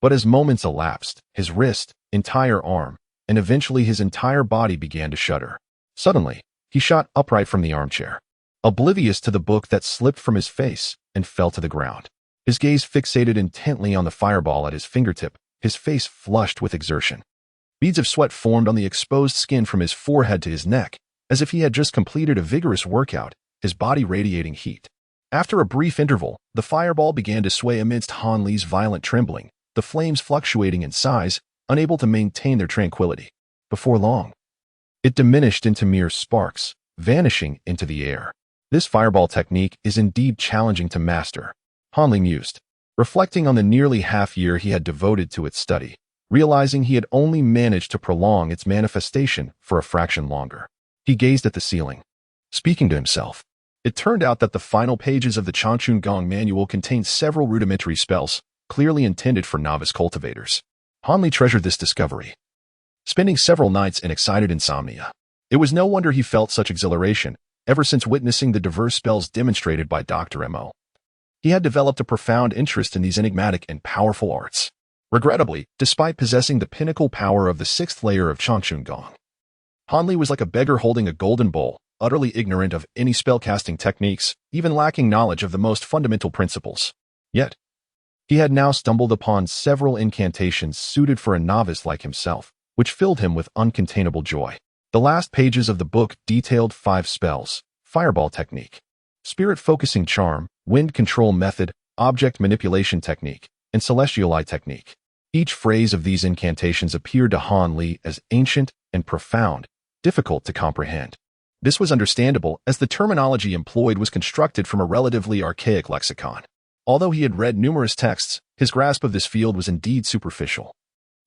but as moments elapsed, his wrist, entire arm, and eventually his entire body began to shudder. Suddenly, he shot upright from the armchair, oblivious to the book that slipped from his face and fell to the ground. His gaze fixated intently on the fireball at his fingertip, his face flushed with exertion. Beads of sweat formed on the exposed skin from his forehead to his neck, as if he had just completed a vigorous workout, his body radiating heat. After a brief interval, the fireball began to sway amidst Han Li's violent trembling, the flames fluctuating in size, unable to maintain their tranquility. Before long, it diminished into mere sparks, vanishing into the air. This fireball technique is indeed challenging to master, Han Li mused, reflecting on the nearly half-year he had devoted to its study, realizing he had only managed to prolong its manifestation for a fraction longer. He gazed at the ceiling, speaking to himself. It turned out that the final pages of the Changchun Gong manual contained several rudimentary spells, clearly intended for novice cultivators. Han Li treasured this discovery, spending several nights in excited insomnia. It was no wonder he felt such exhilaration, ever since witnessing the diverse spells demonstrated by Dr. Mo. He had developed a profound interest in these enigmatic and powerful arts. Regrettably, despite possessing the pinnacle power of the sixth layer of Changchun Gong, Han Li was like a beggar holding a golden bowl, utterly ignorant of any spellcasting techniques, even lacking knowledge of the most fundamental principles. Yet, he had now stumbled upon several incantations suited for a novice like himself, which filled him with uncontainable joy. The last pages of the book detailed 5 spells: fireball technique, spirit focusing charm, wind control method, object manipulation technique, and celestial eye technique. Each phrase of these incantations appeared to Han Li as ancient and profound, difficult to comprehend. This was understandable, as the terminology employed was constructed from a relatively archaic lexicon. Although he had read numerous texts, his grasp of this field was indeed superficial,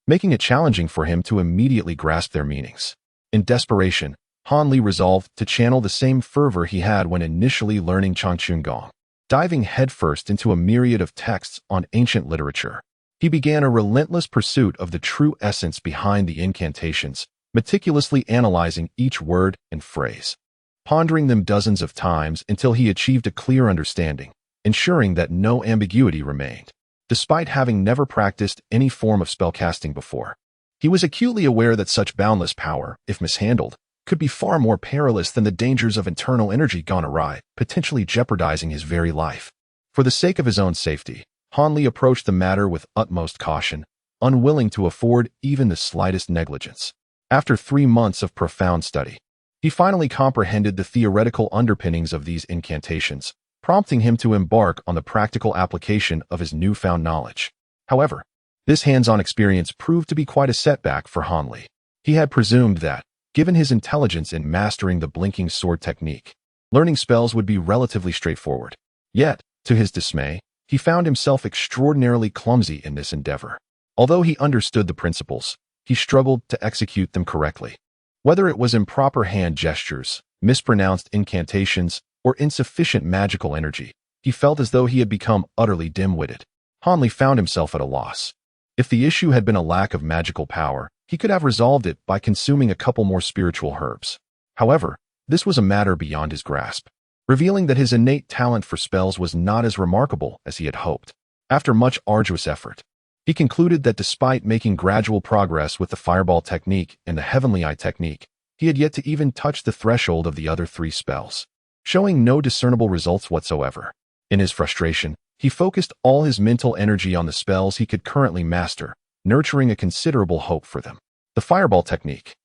making it challenging for him to immediately grasp their meanings. In desperation, Han Li resolved to channel the same fervor he had when initially learning Changchun Gong. Diving headfirst into a myriad of texts on ancient literature, he began a relentless pursuit of the true essence behind the incantations, meticulously analyzing each word and phrase, pondering them dozens of times until he achieved a clear understanding, ensuring that no ambiguity remained. Despite having never practiced any form of spellcasting before, he was acutely aware that such boundless power, if mishandled, could be far more perilous than the dangers of internal energy gone awry, potentially jeopardizing his very life. For the sake of his own safety, Han Li approached the matter with utmost caution, unwilling to afford even the slightest negligence. After 3 months of profound study, he finally comprehended the theoretical underpinnings of these incantations, prompting him to embark on the practical application of his newfound knowledge. However, this hands-on experience proved to be quite a setback for Han Li. He had presumed that, given his intelligence in mastering the blinking sword technique, learning spells would be relatively straightforward. Yet, to his dismay, he found himself extraordinarily clumsy in this endeavor. Although he understood the principles, he struggled to execute them correctly. Whether it was improper hand gestures, mispronounced incantations, or insufficient magical energy, he felt as though he had become utterly dim-witted. Han Li found himself at a loss. If the issue had been a lack of magical power, he could have resolved it by consuming a couple more spiritual herbs. However, this was a matter beyond his grasp, revealing that his innate talent for spells was not as remarkable as he had hoped. After much arduous effort, he concluded that despite making gradual progress with the fireball technique and the heavenly eye technique, he had yet to even touch the threshold of the other 3 spells, showing no discernible results whatsoever. In his frustration, he focused all his mental energy on the spells he could currently master, nurturing a considerable hope for them. The fireball technique,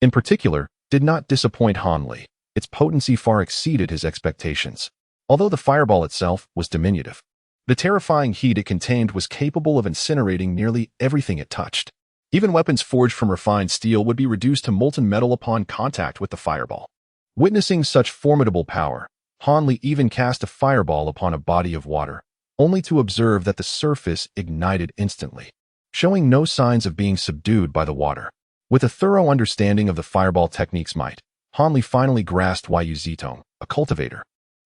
in particular, did not disappoint Han Li. Its potency far exceeded his expectations. Although the fireball itself was diminutive, the terrifying heat it contained was capable of incinerating nearly everything it touched. Even weapons forged from refined steel would be reduced to molten metal upon contact with the fireball. Witnessing such formidable power, Han Li even cast a fireball upon a body of water, only to observe that the surface ignited instantly, showing no signs of being subdued by the water. With a thorough understanding of the fireball technique's might, Han Li finally grasped why Yu Zitong, a cultivator,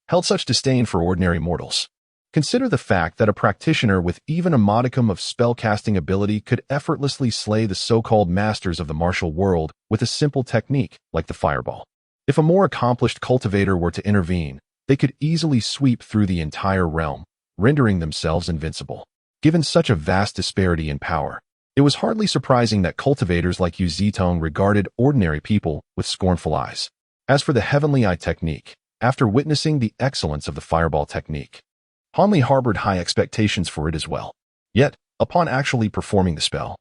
held such disdain for ordinary mortals. Consider the fact that a practitioner with even a modicum of spell-casting ability could effortlessly slay the so-called masters of the martial world with a simple technique like the fireball. If a more accomplished cultivator were to intervene, they could easily sweep through the entire realm, rendering themselves invincible. Given such a vast disparity in power, it was hardly surprising that cultivators like Yu Zitong regarded ordinary people with scornful eyes. As for the heavenly eye technique, after witnessing the excellence of the fireball technique, Han Li harbored high expectations for it as well. Yet, upon actually performing the spell,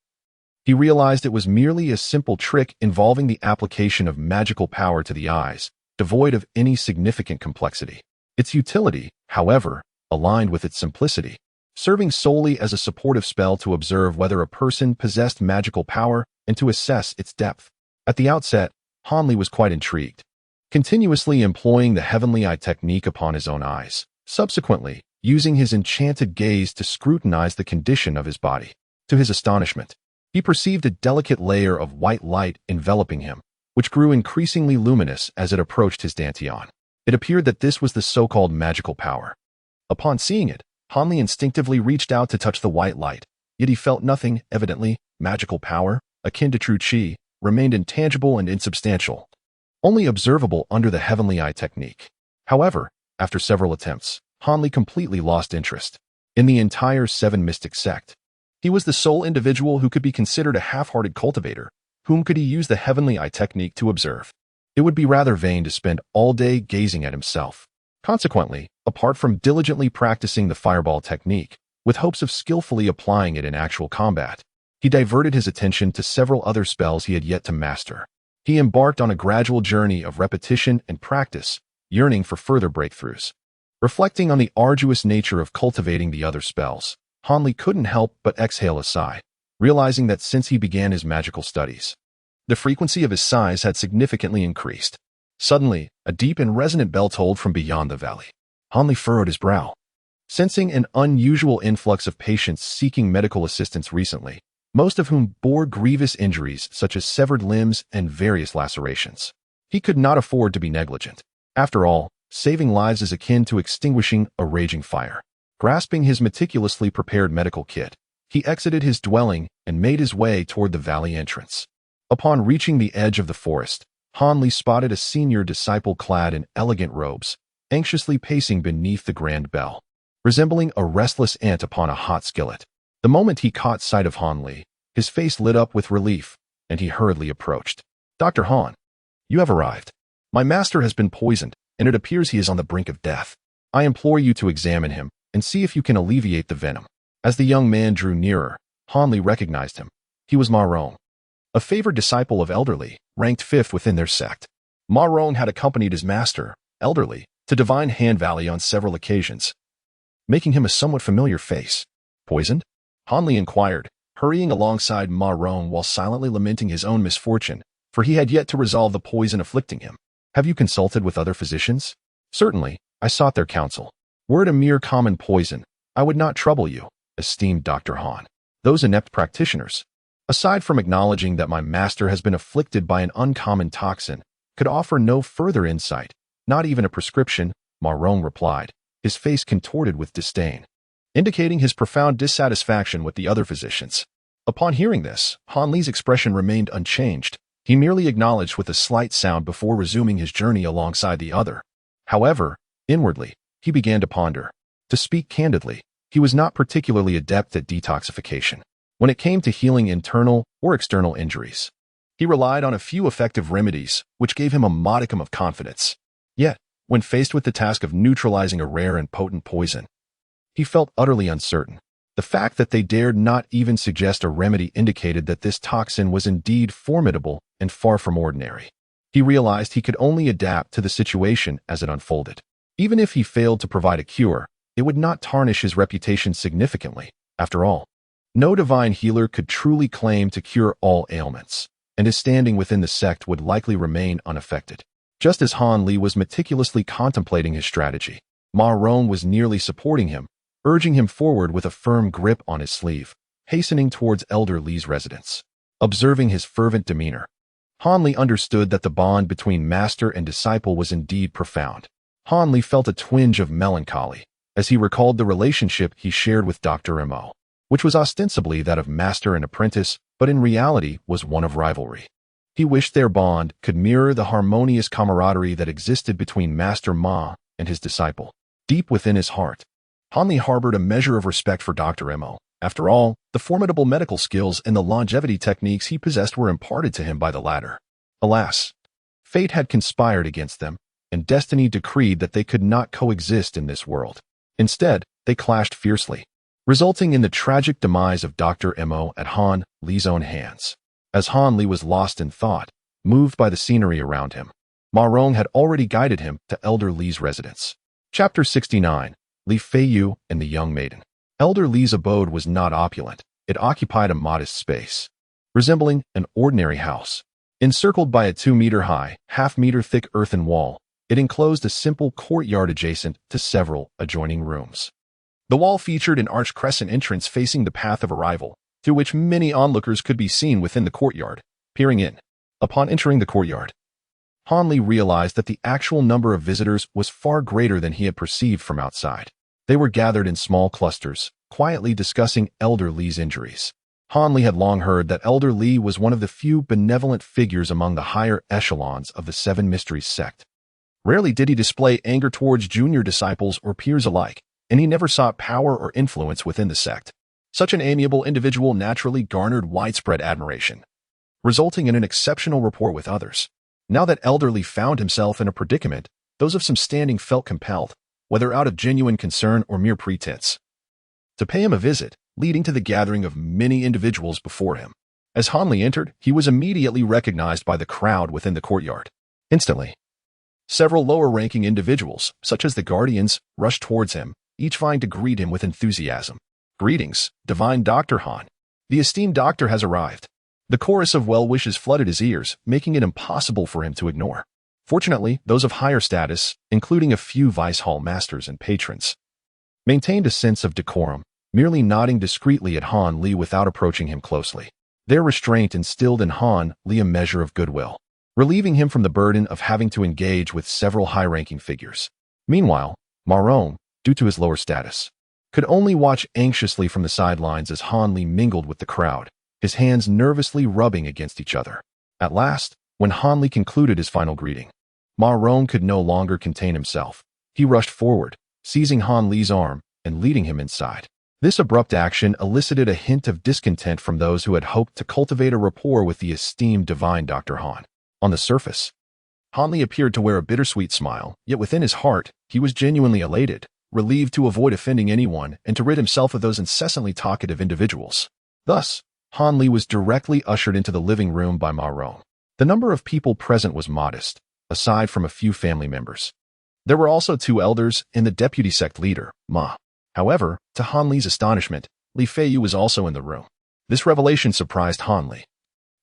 he realized it was merely a simple trick involving the application of magical power to the eyes, devoid of any significant complexity. Its utility, however, aligned with its simplicity, serving solely as a supportive spell to observe whether a person possessed magical power and to assess its depth. At the outset, Han Li was quite intrigued, continuously employing the heavenly eye technique upon his own eyes, subsequently using his enchanted gaze to scrutinize the condition of his body. To his astonishment, he perceived a delicate layer of white light enveloping him, which grew increasingly luminous as it approached his dantian. It appeared that this was the so-called magical power. Upon seeing it, Hanli instinctively reached out to touch the white light, yet he felt nothing. Evidently, magical power, akin to true qi, remained intangible and insubstantial, only observable under the heavenly eye technique. However, after several attempts, Hanli completely lost interest in the entire Seven Mystic sect. He was the sole individual who could be considered a half-hearted cultivator. Whom could he use the heavenly eye technique to observe? It would be rather vain to spend all day gazing at himself. Consequently, apart from diligently practicing the fireball technique, with hopes of skillfully applying it in actual combat, he diverted his attention to several other spells he had yet to master. He embarked on a gradual journey of repetition and practice, yearning for further breakthroughs. Reflecting on the arduous nature of cultivating the other spells, Hanli couldn't help but exhale a sigh, realizing that since he began his magical studies, the frequency of his sighs had significantly increased. Suddenly, a deep and resonant bell tolled from beyond the valley. Hanli furrowed his brow, sensing an unusual influx of patients seeking medical assistance recently, most of whom bore grievous injuries such as severed limbs and various lacerations. He could not afford to be negligent. After all, saving lives is akin to extinguishing a raging fire. Grasping his meticulously prepared medical kit, he exited his dwelling and made his way toward the valley entrance. Upon reaching the edge of the forest, Hanli spotted a senior disciple clad in elegant robes, anxiously pacing beneath the grand bell, resembling a restless ant upon a hot skillet. The moment he caught sight of Hanli, his face lit up with relief, and he hurriedly approached. "Dr. Han, you have arrived. My master has been poisoned, and it appears he is on the brink of death. I implore you to examine him and see if you can alleviate the venom." As the young man drew nearer, Hanli recognized him. He was Ma Rong, a favored disciple of Elderly, ranked 5th within their sect. Ma Rong had accompanied his master, Elderly, to Divine Hand Valley on several occasions, making him a somewhat familiar face. "Poisoned?" Hanli inquired, hurrying alongside Ma Rong while silently lamenting his own misfortune, for he had yet to resolve the poison afflicting him. "Have you consulted with other physicians?" "Certainly, I sought their counsel. Were it a mere common poison, I would not trouble you, esteemed Dr. Han. Those inept practitioners, aside from acknowledging that my master has been afflicted by an uncommon toxin, could offer no further insight, not even a prescription," Ma Rong replied, his face contorted with disdain, indicating his profound dissatisfaction with the other physicians. Upon hearing this, Hanli's expression remained unchanged. He merely acknowledged with a slight sound before resuming his journey alongside the other. However, inwardly, he began to ponder. To speak candidly, he was not particularly adept at detoxification when it came to healing internal or external injuries. He relied on a few effective remedies, which gave him a modicum of confidence. Yet, when faced with the task of neutralizing a rare and potent poison, he felt utterly uncertain. The fact that they dared not even suggest a remedy indicated that this toxin was indeed formidable and far from ordinary. He realized he could only adapt to the situation as it unfolded. Even if he failed to provide a cure, it would not tarnish his reputation significantly. After all, no divine healer could truly claim to cure all ailments, and his standing within the sect would likely remain unaffected. Just as Hanli was meticulously contemplating his strategy, Ma Rong was nearly supporting him, urging him forward with a firm grip on his sleeve, hastening towards Elder Li's residence. Observing his fervent demeanor, Hanli understood that the bond between master and disciple was indeed profound. Hanli felt a twinge of melancholy as he recalled the relationship he shared with Dr. Mo, which was ostensibly that of master and apprentice, but in reality was one of rivalry. He wished their bond could mirror the harmonious camaraderie that existed between Master Ma and his disciple. Deep within his heart, Hanli harbored a measure of respect for Dr. Mo. After all, the formidable medical skills and the longevity techniques he possessed were imparted to him by the latter. Alas, fate had conspired against them, and destiny decreed that they could not coexist in this world. Instead, they clashed fiercely, resulting in the tragic demise of Dr. Mo at Han Li's own hands. As Han Li was lost in thought, moved by the scenery around him, Ma Rong had already guided him to Elder Li's residence. Chapter 69, Li Feiyu and the Young Maiden. Elder Li's abode was not opulent. It occupied a modest space, resembling an ordinary house. Encircled by a 2-meter-high, half-meter-thick earthen wall, it enclosed a simple courtyard adjacent to several adjoining rooms. The wall featured an arched crescent entrance facing the path of arrival, through which many onlookers could be seen within the courtyard, peering in. Upon entering the courtyard, Han Li realized that the actual number of visitors was far greater than he had perceived from outside. They were gathered in small clusters, quietly discussing Elder Li's injuries. Han Li had long heard that Elder Li was one of the few benevolent figures among the higher echelons of the Seven Mysteries sect. Rarely did he display anger towards junior disciples or peers alike, and he never sought power or influence within the sect. Such an amiable individual naturally garnered widespread admiration, resulting in an exceptional rapport with others. Now that Elder Li found himself in a predicament, those of some standing felt compelled, whether out of genuine concern or mere pretense, to pay him a visit, leading to the gathering of many individuals before him. As Han Li entered, he was immediately recognized by the crowd within the courtyard. Instantly, several lower-ranking individuals, such as the Guardians, rushed towards him, each vying to greet him with enthusiasm. "Greetings, Divine Dr. Han. The esteemed doctor has arrived." The chorus of well wishes flooded his ears, making it impossible for him to ignore. Fortunately, those of higher status, including a few vice hall masters and patrons, maintained a sense of decorum, merely nodding discreetly at Han Li without approaching him closely. Their restraint instilled in Han Li a measure of goodwill, relieving him from the burden of having to engage with several high-ranking figures. Meanwhile, Ma Rong, due to his lower status, could only watch anxiously from the sidelines as Han Li mingled with the crowd, his hands nervously rubbing against each other. At last, when Han Li concluded his final greeting, Ma Rong could no longer contain himself. He rushed forward, seizing Han Li's arm and leading him inside. This abrupt action elicited a hint of discontent from those who had hoped to cultivate a rapport with the esteemed Divine Dr. Han. On the surface, Han Li appeared to wear a bittersweet smile, yet within his heart, he was genuinely elated, relieved to avoid offending anyone and to rid himself of those incessantly talkative individuals. Thus, Han Li was directly ushered into the living room by Ma Rong. The number of people present was modest, aside from a few family members. There were also 2 elders and the deputy sect leader, Ma. However, to Han Li's astonishment, Li Feiyu was also in the room. This revelation surprised Han Li,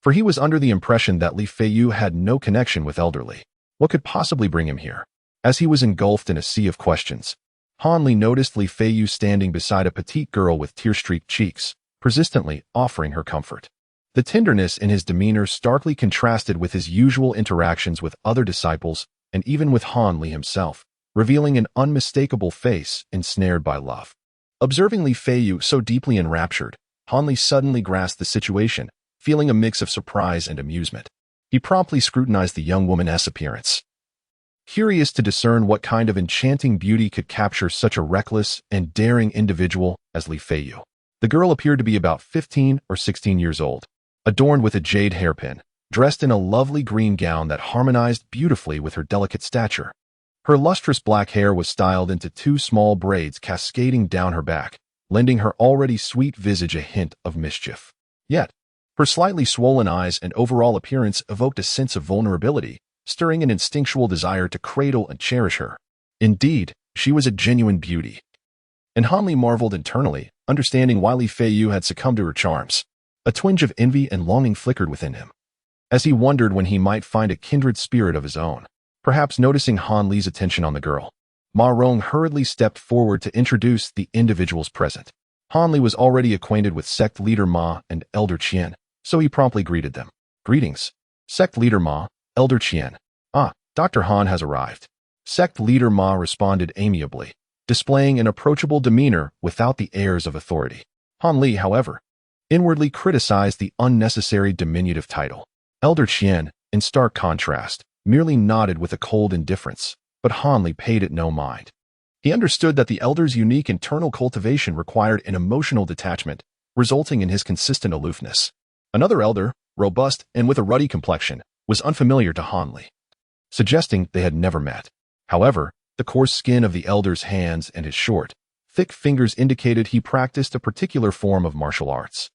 for he was under the impression that Li Feiyu had no connection with Elder Li. What could possibly bring him here? As he was engulfed in a sea of questions, Han Li noticed Li Feiyu standing beside a petite girl with tear-streaked cheeks, persistently offering her comfort. The tenderness in his demeanor starkly contrasted with his usual interactions with other disciples and even with Han Li himself, revealing an unmistakable face ensnared by love. Observing Li Feiyu so deeply enraptured, Han Li suddenly grasped the situation, feeling a mix of surprise and amusement. He promptly scrutinized the young woman's appearance, curious to discern what kind of enchanting beauty could capture such a reckless and daring individual as Li Feiyu. The girl appeared to be about 15 or 16 years old, adorned with a jade hairpin, dressed in a lovely green gown that harmonized beautifully with her delicate stature. Her lustrous black hair was styled into 2 small braids cascading down her back, lending her already sweet visage a hint of mischief. Yet, her slightly swollen eyes and overall appearance evoked a sense of vulnerability, stirring an instinctual desire to cradle and cherish her. Indeed, she was a genuine beauty. And Han Li marveled internally, understanding why Li Feiyu had succumbed to her charms. A twinge of envy and longing flickered within him, as he wondered when he might find a kindred spirit of his own. Perhaps noticing Han Li's attention on the girl, Ma Rong hurriedly stepped forward to introduce the individuals present. Han Li was already acquainted with sect leader Ma and Elder Qian, so he promptly greeted them. "Greetings, sect leader Ma, Elder Qian. Ah, Dr. Han has arrived." Sect leader Ma responded amiably, displaying an approachable demeanor without the airs of authority. Han Li, however, inwardly criticized the unnecessary diminutive title. Elder Qian, in stark contrast, merely nodded with a cold indifference, but Han Li paid it no mind. He understood that the elder's unique internal cultivation required an emotional detachment, resulting in his consistent aloofness. Another elder, robust and with a ruddy complexion, was unfamiliar to Han Li, suggesting they had never met. However, the coarse skin of the elder's hands and his short, thick fingers indicated he practiced a particular form of martial arts.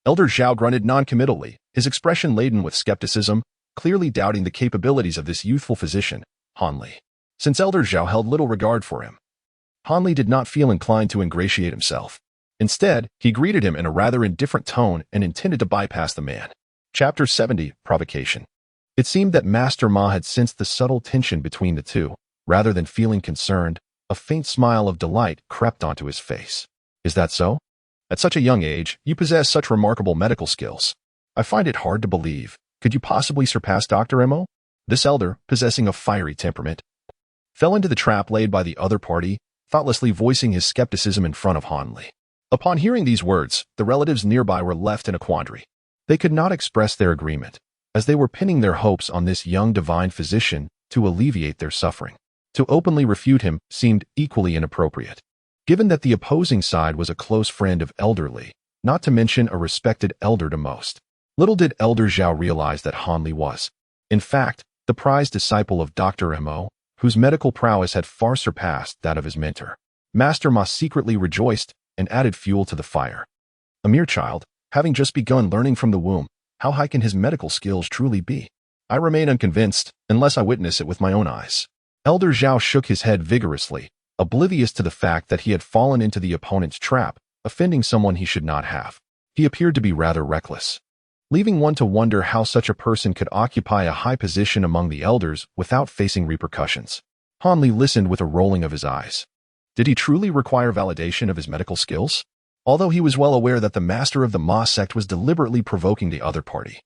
Elder Zhao grunted noncommittally, his expression laden with skepticism, clearly doubting the capabilities of this youthful physician, Han Li. Since Elder Zhao held little regard for him, Han Li did not feel inclined to ingratiate himself. Instead, he greeted him in a rather indifferent tone and intended to bypass the man. Chapter 70, Provocation. It seemed that Master Ma had sensed the subtle tension between the two. Rather than feeling concerned, a faint smile of delight crept onto his face. "Is that so? At such a young age, you possess such remarkable medical skills. I find it hard to believe. Could you possibly surpass Dr. Mo?" This elder, possessing a fiery temperament, fell into the trap laid by the other party, thoughtlessly voicing his skepticism in front of Han Li. Upon hearing these words, the relatives nearby were left in a quandary. They could not express their agreement, as they were pinning their hopes on this young divine physician to alleviate their suffering. To openly refute him seemed equally inappropriate, given that the opposing side was a close friend of Elder Li, not to mention a respected elder to most. Little did Elder Zhao realize that Han Li was, in fact, the prized disciple of Dr. Mo, whose medical prowess had far surpassed that of his mentor. Master Ma secretly rejoiced and added fuel to the fire. A mere child, having just begun learning from the womb, how high can his medical skills truly be? I remain unconvinced, unless I witness it with my own eyes. Elder Zhao shook his head vigorously, oblivious to the fact that he had fallen into the opponent's trap, offending someone he should not have. He appeared to be rather reckless, leaving one to wonder how such a person could occupy a high position among the elders without facing repercussions. Han Li listened with a rolling of his eyes. Did he truly require validation of his medical skills? Although he was well aware that the master of the Ma sect was deliberately provoking the other party,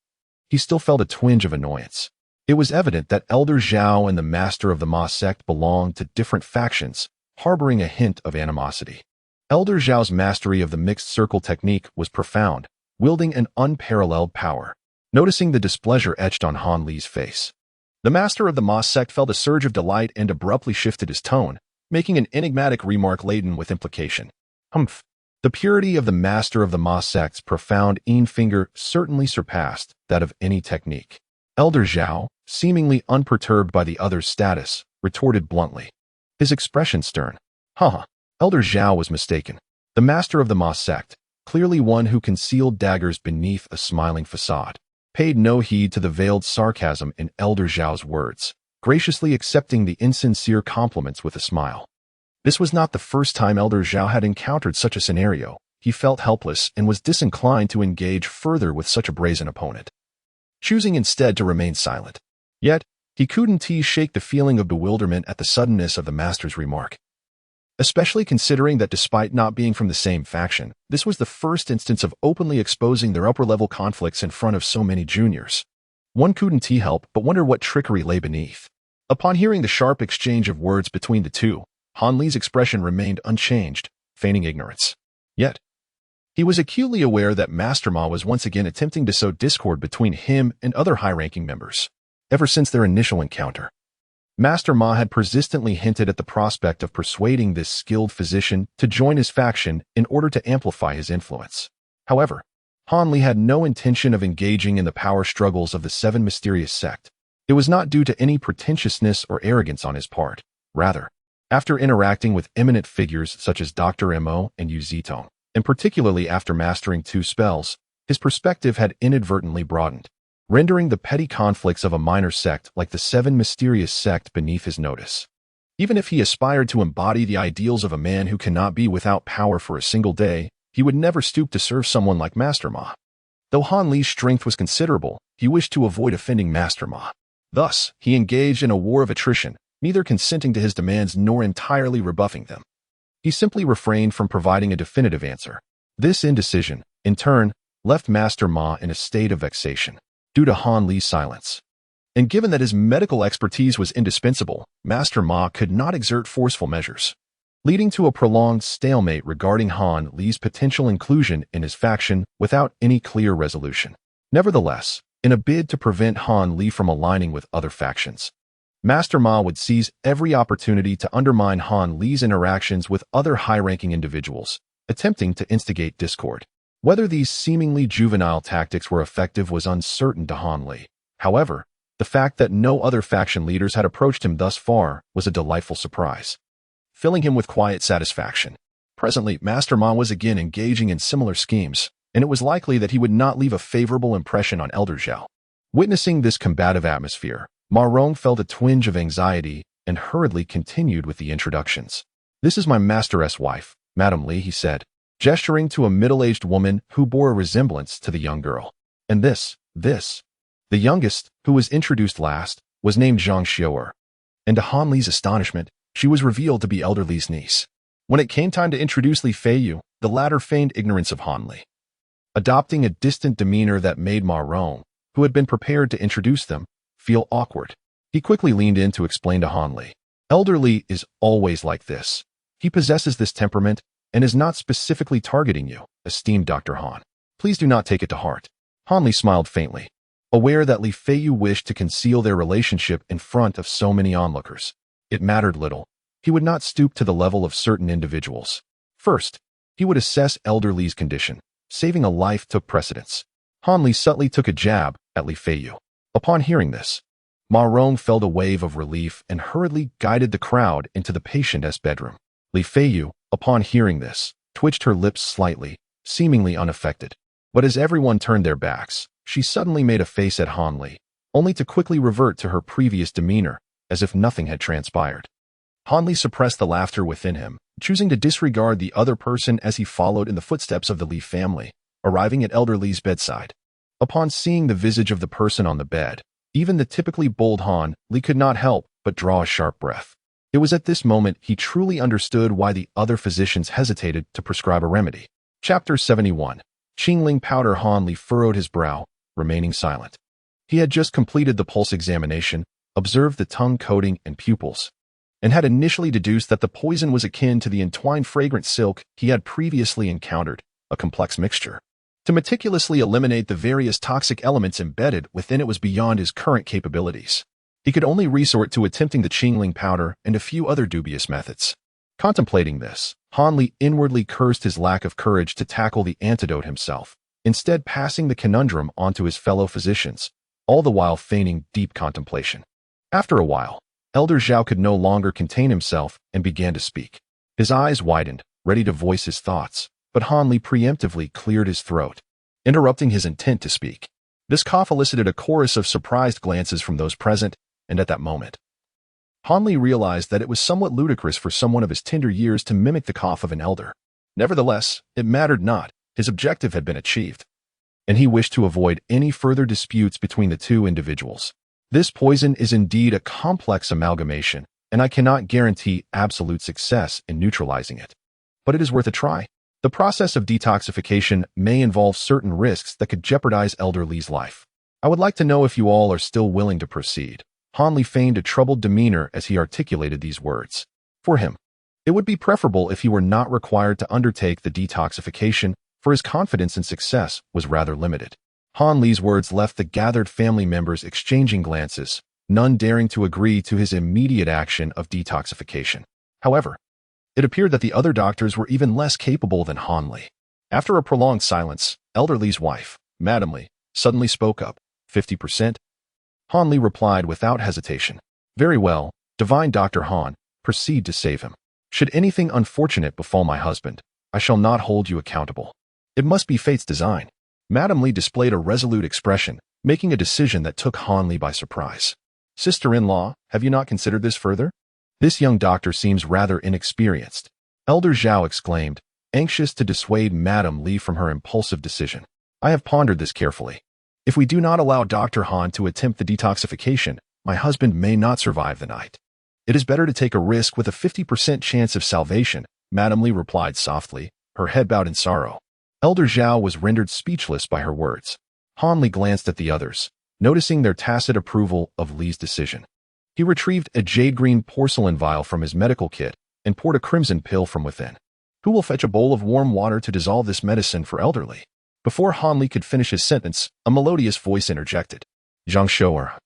he still felt a twinge of annoyance. It was evident that Elder Zhao and the master of the Ma sect belonged to different factions, harboring a hint of animosity. Elder Zhao's mastery of the mixed circle technique was profound, wielding an unparalleled power. Noticing the displeasure etched on Han Li's face, the master of the Ma sect felt a surge of delight and abruptly shifted his tone, making an enigmatic remark laden with implication. Humph. The purity of the master of the Ma sect's profound finger certainly surpassed that of any technique. Elder Zhao, seemingly unperturbed by the other's status, retorted bluntly, his expression stern. Elder Zhao was mistaken. The master of the Ma sect, clearly one who concealed daggers beneath a smiling facade, paid no heed to the veiled sarcasm in Elder Zhao's words, graciously accepting the insincere compliments with a smile. This was not the first time Elder Zhao had encountered such a scenario. He felt helpless and was disinclined to engage further with such a brazen opponent, choosing instead to remain silent. Yet, he couldn't shake the feeling of bewilderment at the suddenness of the master's remark, especially considering that despite not being from the same faction, this was the first instance of openly exposing their upper-level conflicts in front of so many juniors. One couldn't help but wonder what trickery lay beneath. Upon hearing the sharp exchange of words between the two, Han Li's expression remained unchanged, feigning ignorance. Yet, he was acutely aware that Master Ma was once again attempting to sow discord between him and other high-ranking members. Ever since their initial encounter, Master Ma had persistently hinted at the prospect of persuading this skilled physician to join his faction in order to amplify his influence. However, Han Li had no intention of engaging in the power struggles of the Seven Mysterious Sect. It was not due to any pretentiousness or arrogance on his part. Rather, after interacting with eminent figures such as Dr. Mo and Yu Zitong, and particularly after mastering 2 spells, his perspective had inadvertently broadened, rendering the petty conflicts of a minor sect like the Seven Mysterious Sect beneath his notice. Even if he aspired to embody the ideals of a man who cannot be without power for a single day, he would never stoop to serve someone like Master Ma. Though Han Li's strength was considerable, he wished to avoid offending Master Ma. Thus, he engaged in a war of attrition, neither consenting to his demands nor entirely rebuffing them. He simply refrained from providing a definitive answer. This indecision, in turn, left Master Ma in a state of vexation due to Han Li's silence. And given that his medical expertise was indispensable, Master Ma could not exert forceful measures, leading to a prolonged stalemate regarding Han Li's potential inclusion in his faction without any clear resolution. Nevertheless, in a bid to prevent Han Li from aligning with other factions, Master Ma would seize every opportunity to undermine Han Li's interactions with other high-ranking individuals, attempting to instigate discord. Whether these seemingly juvenile tactics were effective was uncertain to Han Li. However, the fact that no other faction leaders had approached him thus far was a delightful surprise, filling him with quiet satisfaction. Presently, Master Ma was again engaging in similar schemes, and it was likely that he would not leave a favorable impression on Elder Zhao. Witnessing this combative atmosphere, Ma Rong felt a twinge of anxiety and hurriedly continued with the introductions. "This is my master's wife, Madame Li," he said, gesturing to a middle-aged woman who bore a resemblance to the young girl. And this. The youngest, who was introduced last, was named Zhang Xiu'er, and to Han Li's astonishment, she was revealed to be Elder Li's niece. When it came time to introduce Li Feiyu, the latter feigned ignorance of Han Li, adopting a distant demeanor that made Ma Rong, who had been prepared to introduce them, feel awkward. He quickly leaned in to explain to Han Li. Elder Li is always like this. He possesses this temperament and is not specifically targeting you, esteemed Dr. Han. Please do not take it to heart. Han Li smiled faintly, aware that Li Feiyu wished to conceal their relationship in front of so many onlookers. It mattered little. He would not stoop to the level of certain individuals. First, he would assess Elder Li's condition. Saving a life took precedence. Han Li subtly took a jab at Li Feiyu. Upon hearing this, Ma Rong felt a wave of relief and hurriedly guided the crowd into the patient's bedroom. Li Feiyu, upon hearing this, twitched her lips slightly, seemingly unaffected. But as everyone turned their backs, she suddenly made a face at Han Li, only to quickly revert to her previous demeanor, as if nothing had transpired. Han Li suppressed the laughter within him, choosing to disregard the other person as he followed in the footsteps of the Li family, arriving at Elder Li's bedside. Upon seeing the visage of the person on the bed, even the typically bold Han Li could not help but draw a sharp breath. It was at this moment he truly understood why the other physicians hesitated to prescribe a remedy. Chapter 71. Qingling powder. Han Li furrowed his brow, remaining silent. He had just completed the pulse examination, observed the tongue coating and pupils, and had initially deduced that the poison was akin to the entwined fragrant silk he had previously encountered, a complex mixture. To meticulously eliminate the various toxic elements embedded within it was beyond his current capabilities. He could only resort to attempting the Qingling powder and a few other dubious methods. Contemplating this, Han Li inwardly cursed his lack of courage to tackle the antidote himself, instead passing the conundrum onto his fellow physicians, all the while feigning deep contemplation. After a while, Elder Zhao could no longer contain himself and began to speak. His eyes widened, ready to voice his thoughts, but Han Li preemptively cleared his throat, interrupting his intent to speak. This cough elicited a chorus of surprised glances from those present, and at that moment, Han Li realized that it was somewhat ludicrous for someone of his tender years to mimic the cough of an elder. Nevertheless, it mattered not. His objective had been achieved, and he wished to avoid any further disputes between the two individuals. This poison is indeed a complex amalgamation, and I cannot guarantee absolute success in neutralizing it. But it is worth a try. The process of detoxification may involve certain risks that could jeopardize Elder Li's life. I would like to know if you all are still willing to proceed. Han Li feigned a troubled demeanor as he articulated these words. For him, it would be preferable if he were not required to undertake the detoxification, for his confidence in success was rather limited. Han Li's words left the gathered family members exchanging glances, none daring to agree to his immediate action of detoxification. However, it appeared that the other doctors were even less capable than Han Li. After a prolonged silence, Elder Li's wife, Madame Li, suddenly spoke up. 50%? Han Li replied without hesitation. Very well, divine Dr. Han, proceed to save him. Should anything unfortunate befall my husband, I shall not hold you accountable. It must be fate's design. Madame Li displayed a resolute expression, making a decision that took Han Li by surprise. Sister-in-law, have you not considered this further? This young doctor seems rather inexperienced. Elder Zhao exclaimed, anxious to dissuade Madame Li from her impulsive decision. I have pondered this carefully. If we do not allow Dr. Han to attempt the detoxification, my husband may not survive the night. It is better to take a risk with a 50% chance of salvation, Madame Li replied softly, her head bowed in sorrow. Elder Zhao was rendered speechless by her words. Han Li glanced at the others, noticing their tacit approval of Li's decision. He retrieved a jade-green porcelain vial from his medical kit and poured a crimson pill from within. Who will fetch a bowl of warm water to dissolve this medicine for Elder Li? Before Han Li could finish his sentence, a melodious voice interjected. Zhang Shouer,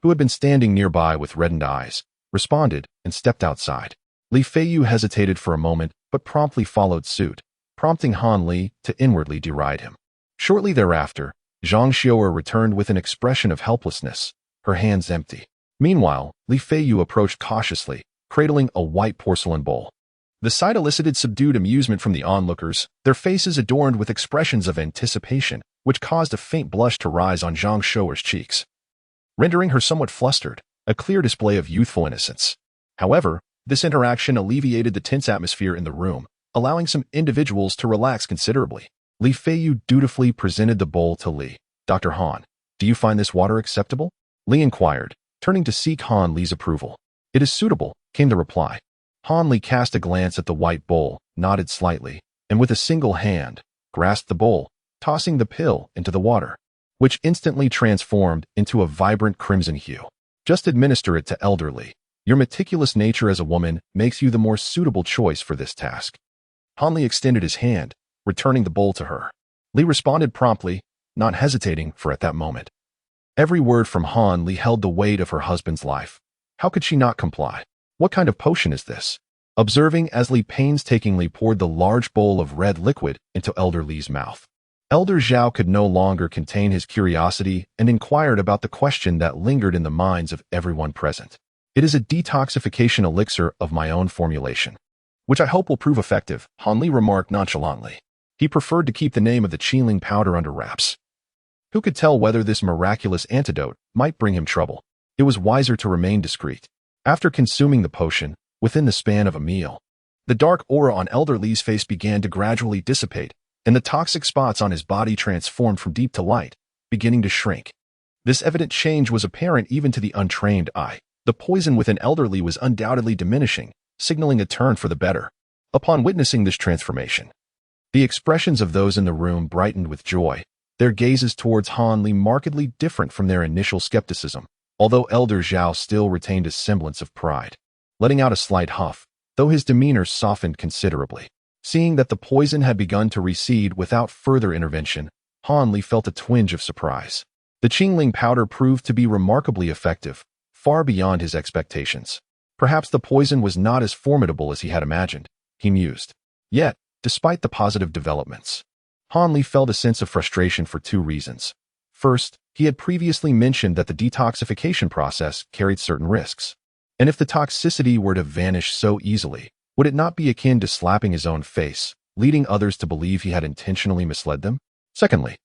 who had been standing nearby with reddened eyes, responded and stepped outside. Li Feiyu hesitated for a moment, but promptly followed suit, prompting Han Li to inwardly deride him. Shortly thereafter, Zhang Shouer returned with an expression of helplessness, her hands empty. Meanwhile, Li Feiyu approached cautiously, cradling a white porcelain bowl. The sight elicited subdued amusement from the onlookers, their faces adorned with expressions of anticipation, which caused a faint blush to rise on Zhang Shouer's cheeks, rendering her somewhat flustered, a clear display of youthful innocence. However, this interaction alleviated the tense atmosphere in the room, allowing some individuals to relax considerably. Li Feiyu dutifully presented the bowl to Li. Dr. Han, do you find this water acceptable? Li inquired, turning to seek Han Li's approval. It is suitable, came the reply. Han Li cast a glance at the white bowl, nodded slightly, and with a single hand, grasped the bowl, tossing the pill into the water, which instantly transformed into a vibrant crimson hue. Just administer it to Elder Li. Your meticulous nature as a woman makes you the more suitable choice for this task. Han Li extended his hand, returning the bowl to her. Li responded promptly, not hesitating for at that moment. Every word from Han Li held the weight of her husband's life. How could she not comply? What kind of potion is this? Observing as Li painstakingly poured the large bowl of red liquid into Elder Li's mouth. Elder Zhao could no longer contain his curiosity and inquired about the question that lingered in the minds of everyone present. It is a detoxification elixir of my own formulation, which I hope will prove effective, Han Li remarked nonchalantly. He preferred to keep the name of the Qingling powder under wraps. Who could tell whether this miraculous antidote might bring him trouble? It was wiser to remain discreet. After consuming the potion, within the span of a meal, the dark aura on Elder Li's face began to gradually dissipate, and the toxic spots on his body transformed from deep to light, beginning to shrink. This evident change was apparent even to the untrained eye. The poison within Elder Li was undoubtedly diminishing, signaling a turn for the better. Upon witnessing this transformation, the expressions of those in the room brightened with joy, their gazes towards Han Li markedly different from their initial skepticism, although Elder Zhao still retained a semblance of pride. Letting out a slight huff, though his demeanor softened considerably. Seeing that the poison had begun to recede without further intervention, Han Li felt a twinge of surprise. The Qingling powder proved to be remarkably effective, far beyond his expectations. Perhaps the poison was not as formidable as he had imagined, he mused. Yet, despite the positive developments, Han Li felt a sense of frustration for two reasons. First, he had previously mentioned that the detoxification process carried certain risks. And if the toxicity were to vanish so easily, would it not be akin to slapping his own face, leading others to believe he had intentionally misled them? Secondly,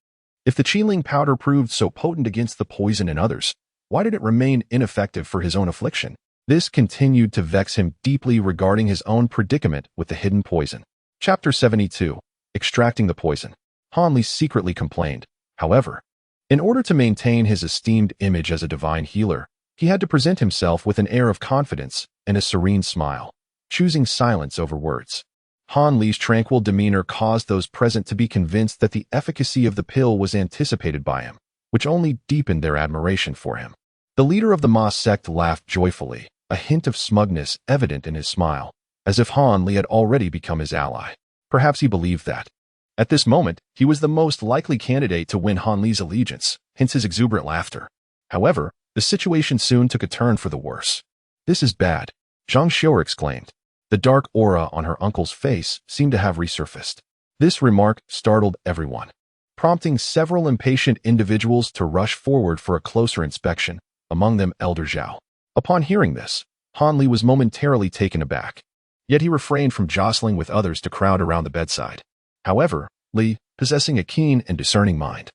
if the Qingling powder proved so potent against the poison in others, why did it remain ineffective for his own affliction? This continued to vex him deeply regarding his own predicament with the hidden poison. Chapter 72. Extracting the poison. Han Li secretly complained. However, in order to maintain his esteemed image as a divine healer, he had to present himself with an air of confidence and a serene smile, choosing silence over words. Han Li's tranquil demeanor caused those present to be convinced that the efficacy of the pill was anticipated by him, which only deepened their admiration for him. The leader of the Ma sect laughed joyfully, a hint of smugness evident in his smile, as if Han Li had already become his ally. Perhaps he believed that, at this moment, he was the most likely candidate to win Han Li's allegiance, hence his exuberant laughter. However, the situation soon took a turn for the worse. This is bad, Zhang Xiuer exclaimed. The dark aura on her uncle's face seemed to have resurfaced. This remark startled everyone, prompting several impatient individuals to rush forward for a closer inspection, among them Elder Zhao. Upon hearing this, Han Li was momentarily taken aback, yet he refrained from jostling with others to crowd around the bedside. However, Li, possessing a keen and discerning mind,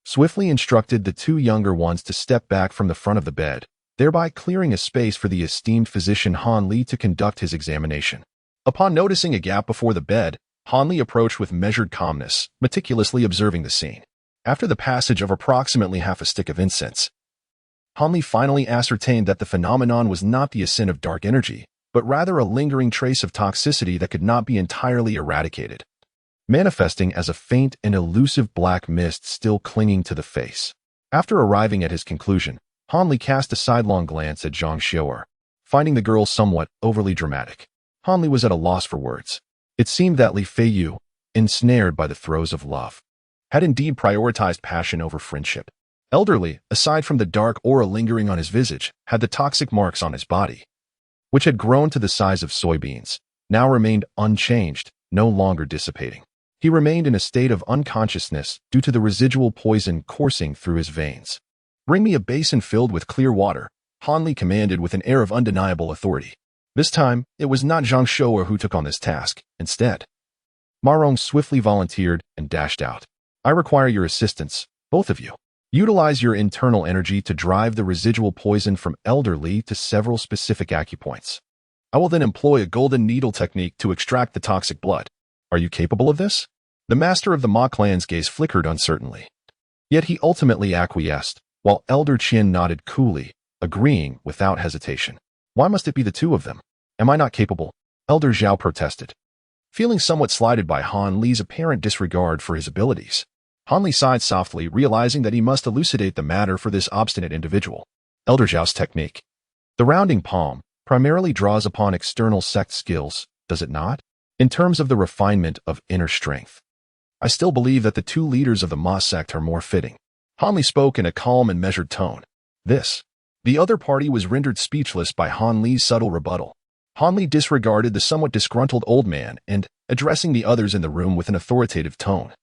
swiftly instructed the two younger ones to step back from the front of the bed, thereby clearing a space for the esteemed physician Han Li to conduct his examination. Upon noticing a gap before the bed, Han Li approached with measured calmness, meticulously observing the scene. After the passage of approximately half a stick of incense, Han Li finally ascertained that the phenomenon was not the ascent of dark energy, but rather a lingering trace of toxicity that could not be entirely eradicated, manifesting as a faint and elusive black mist still clinging to the face. After arriving at his conclusion, Han Li cast a sidelong glance at Zhang Xiuer, finding the girl somewhat overly dramatic. Han Li was at a loss for words. It seemed that Li Feiyu, ensnared by the throes of love, had indeed prioritized passion over friendship. Elder Li, aside from the dark aura lingering on his visage, had the toxic marks on his body, which had grown to the size of soybeans, now remained unchanged, no longer dissipating. He remained in a state of unconsciousness due to the residual poison coursing through his veins. "Bring me a basin filled with clear water," Han Li commanded with an air of undeniable authority. This time, it was not Zhang Xiuer who took on this task. Instead, Ma Rong swiftly volunteered and dashed out. "I require your assistance, both of you. Utilize your internal energy to drive the residual poison from Elder Li to several specific acupoints. I will then employ a golden needle technique to extract the toxic blood. Are you capable of this?" The master of the Ma clan's gaze flickered uncertainly. Yet he ultimately acquiesced, while Elder Qin nodded coolly, agreeing without hesitation. "Why must it be the two of them? Am I not capable?" Elder Zhao protested, feeling somewhat slighted by Han Li's apparent disregard for his abilities. Han Li sighed softly, realizing that he must elucidate the matter for this obstinate individual. Elder Joust technique. The rounding palm primarily draws upon external sect skills, does it not? In terms of the refinement of inner strength. I still believe that the two leaders of the Ma sect are more fitting. Han Li spoke in a calm and measured tone. The other party was rendered speechless by Han Li's subtle rebuttal. Han Li disregarded the somewhat disgruntled old man and, addressing the others in the room with an authoritative tone,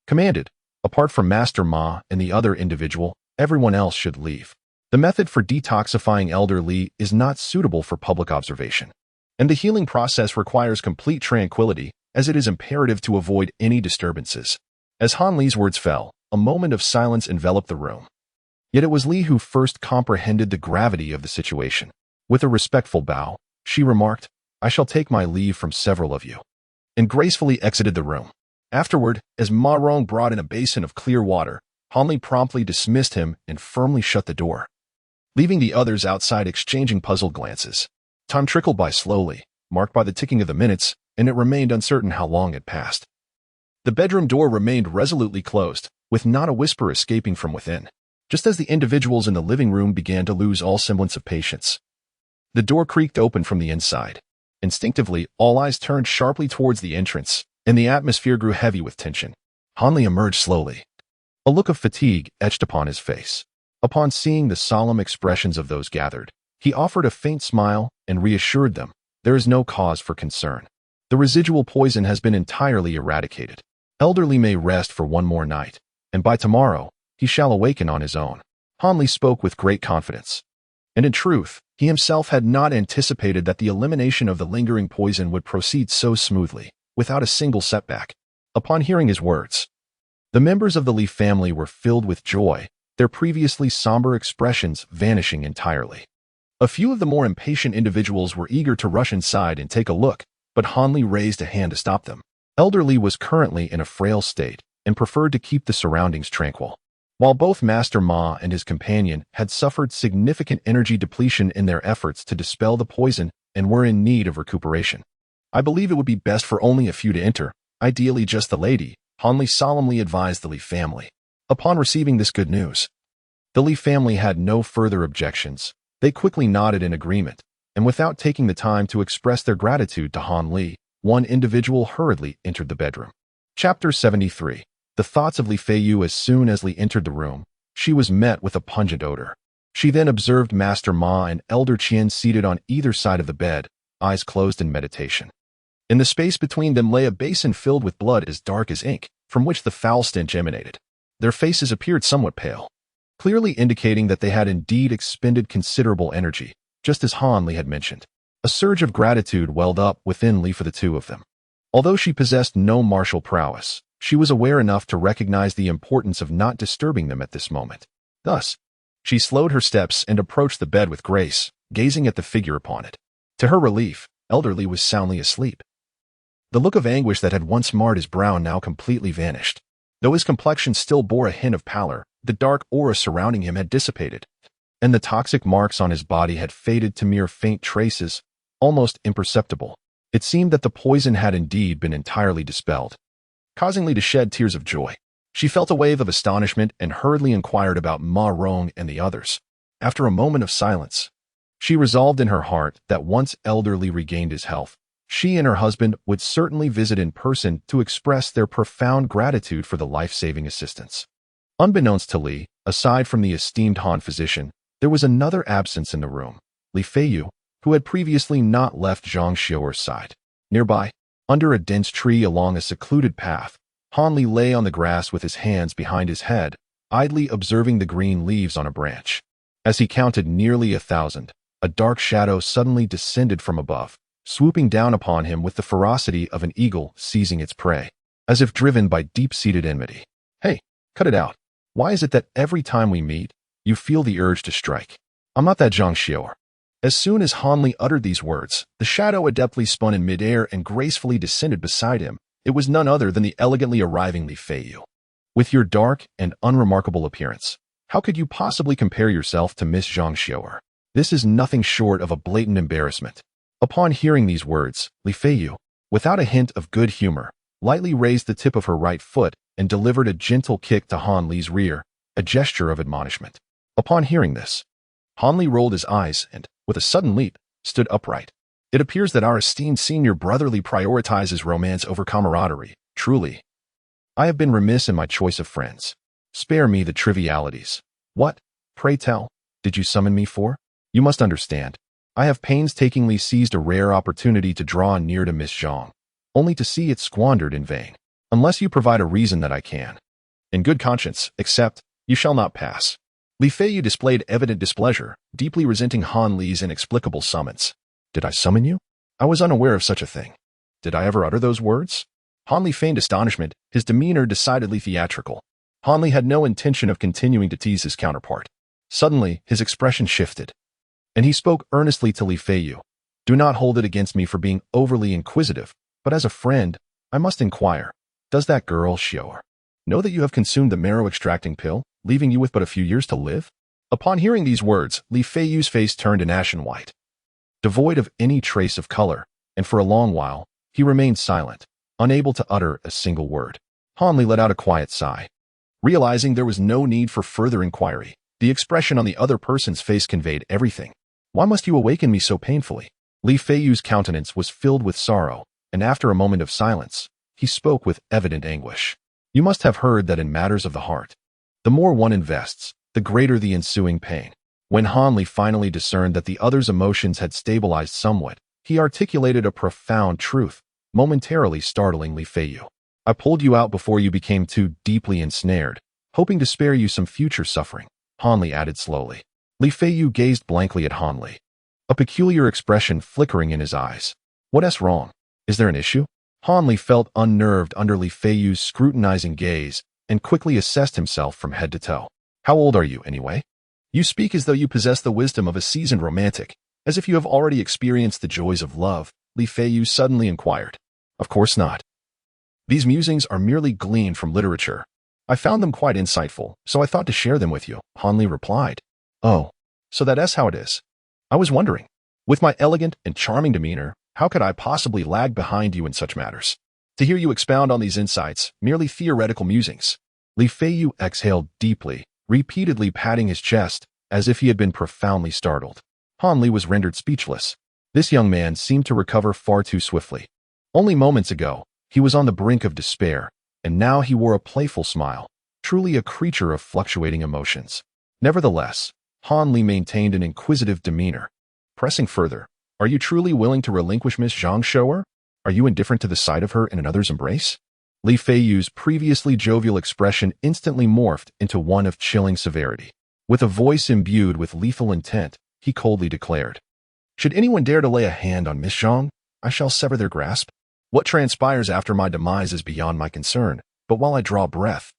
commanded, apart from Master Ma and the other individual, everyone else should leave. The method for detoxifying Elder Li is not suitable for public observation, and the healing process requires complete tranquility, as it is imperative to avoid any disturbances. As Han Li's words fell, a moment of silence enveloped the room. Yet it was Li who first comprehended the gravity of the situation. With a respectful bow, she remarked, "I shall take my leave from several of you," and gracefully exited the room. Afterward, as Ma Rong brought in a basin of clear water, Han Li promptly dismissed him and firmly shut the door, leaving the others outside exchanging puzzled glances. Time trickled by slowly, marked by the ticking of the minutes, and it remained uncertain how long had passed. The bedroom door remained resolutely closed, with not a whisper escaping from within. Just as the individuals in the living room began to lose all semblance of patience, the door creaked open from the inside. Instinctively, all eyes turned sharply towards the entrance, and the atmosphere grew heavy with tension. Han Li emerged slowly. A look of fatigue etched upon his face. Upon seeing the solemn expressions of those gathered, he offered a faint smile and reassured them, "There is no cause for concern. The residual poison has been entirely eradicated. Elder Li may rest for one more night, and by tomorrow, he shall awaken on his own." Han Li spoke with great confidence. And in truth, he himself had not anticipated that the elimination of the lingering poison would proceed so smoothly, without a single setback. Upon hearing his words, the members of the Li family were filled with joy, their previously somber expressions vanishing entirely. A few of the more impatient individuals were eager to rush inside and take a look, but Han Li raised a hand to stop them. Elder Li was currently in a frail state and preferred to keep the surroundings tranquil. While both Master Ma and his companion had suffered significant energy depletion in their efforts to dispel the poison and were in need of recuperation, I believe it would be best for only a few to enter, ideally just the lady, Han Li solemnly advised the Li family. Upon receiving this good news, the Li family had no further objections. They quickly nodded in agreement, and without taking the time to express their gratitude to Han Li, one individual hurriedly entered the bedroom. Chapter 73. The thoughts of Li Feiyu. As soon as Li entered the room, she was met with a pungent odor. She then observed Master Ma and Elder Qian seated on either side of the bed, eyes closed in meditation. In the space between them lay a basin filled with blood as dark as ink, from which the foul stench emanated. Their faces appeared somewhat pale, clearly indicating that they had indeed expended considerable energy, just as Han Li had mentioned. A surge of gratitude welled up within Li for the two of them. Although she possessed no martial prowess, she was aware enough to recognize the importance of not disturbing them at this moment. Thus, she slowed her steps and approached the bed with grace, gazing at the figure upon it. To her relief, Elder Li was soundly asleep. The look of anguish that had once marred his brow now completely vanished. Though his complexion still bore a hint of pallor, the dark aura surrounding him had dissipated, and the toxic marks on his body had faded to mere faint traces, almost imperceptible. It seemed that the poison had indeed been entirely dispelled, causing Li to shed tears of joy. She felt a wave of astonishment and hurriedly inquired about Ma Rong and the others. After a moment of silence, she resolved in her heart that once Elder Li regained his health, she and her husband would certainly visit in person to express their profound gratitude for the life-saving assistance. Unbeknownst to Li, aside from the esteemed Han physician, there was another absence in the room, Li Feiyu, who had previously not left Zhang Xiaoer's side. Nearby, under a dense tree along a secluded path, Han Li lay on the grass with his hands behind his head, idly observing the green leaves on a branch. As he counted nearly 1,000, a dark shadow suddenly descended from above, swooping down upon him with the ferocity of an eagle seizing its prey, as if driven by deep-seated enmity. "Hey, cut it out. Why is it that every time we meet, you feel the urge to strike? I'm not that Zhang Xiaoer." As soon as Han Li uttered these words, the shadow adeptly spun in midair and gracefully descended beside him. It was none other than the elegantly arriving Li Feiyu. "With your dark and unremarkable appearance, how could you possibly compare yourself to Miss Zhang Xiaoer? This is nothing short of a blatant embarrassment." Upon hearing these words, Li Feiyu, without a hint of good humor, lightly raised the tip of her right foot and delivered a gentle kick to Han Li's rear, a gesture of admonishment. Upon hearing this, Han Li rolled his eyes and, with a sudden leap, stood upright. It appears that our esteemed senior brotherly prioritizes romance over camaraderie. Truly, I have been remiss in my choice of friends. Spare me the trivialities. What, pray tell, did you summon me for? You must understand. I have painstakingly seized a rare opportunity to draw near to Miss Zhang, only to see it squandered in vain. Unless you provide a reason that I can, in good conscience, accept, you shall not pass. Li Feiyu displayed evident displeasure, deeply resenting Han Li's inexplicable summons. Did I summon you? I was unaware of such a thing. Did I ever utter those words? Han Li feigned astonishment, his demeanor decidedly theatrical. Han Li had no intention of continuing to tease his counterpart. Suddenly, his expression shifted, and he spoke earnestly to Li Feiyu. Do not hold it against me for being overly inquisitive, but as a friend, I must inquire. Does that girl, Xiao, know that you have consumed the marrow-extracting pill, leaving you with but a few years to live? Upon hearing these words, Li Feiyu's face turned an ashen white, devoid of any trace of color, and for a long while, he remained silent, unable to utter a single word. Han Li let out a quiet sigh. Realizing there was no need for further inquiry, the expression on the other person's face conveyed everything. Why must you awaken me so painfully? Li Feiyu's countenance was filled with sorrow, and after a moment of silence, he spoke with evident anguish. You must have heard that in matters of the heart, the more one invests, the greater the ensuing pain. When Han Li finally discerned that the other's emotions had stabilized somewhat, he articulated a profound truth, momentarily startling Li Feiyu. I pulled you out before you became too deeply ensnared, hoping to spare you some future suffering, Han Li added slowly. Li Feiyu gazed blankly at Han Li, a peculiar expression flickering in his eyes. What's wrong? Is there an issue? Han Li felt unnerved under Li Feiyu's scrutinizing gaze and quickly assessed himself from head to toe. How old are you, anyway? You speak as though you possess the wisdom of a seasoned romantic, as if you have already experienced the joys of love, Li Feiyu suddenly inquired. Of course not. These musings are merely gleaned from literature. I found them quite insightful, so I thought to share them with you, Han Li replied. Oh, so that's how it is. I was wondering. With my elegant and charming demeanor, how could I possibly lag behind you in such matters? To hear you expound on these insights, merely theoretical musings. Li Feiyu exhaled deeply, repeatedly patting his chest, as if he had been profoundly startled. Han Li was rendered speechless. This young man seemed to recover far too swiftly. Only moments ago, he was on the brink of despair, and now he wore a playful smile, truly a creature of fluctuating emotions. Nevertheless, Han Li maintained an inquisitive demeanor. Pressing further, are you truly willing to relinquish Miss Zhang Shou'er? Are you indifferent to the sight of her in another's embrace? Li Feiyu's previously jovial expression instantly morphed into one of chilling severity. With a voice imbued with lethal intent, he coldly declared, Should anyone dare to lay a hand on Miss Zhang, I shall sever their grasp. What transpires after my demise is beyond my concern, but while I draw breath,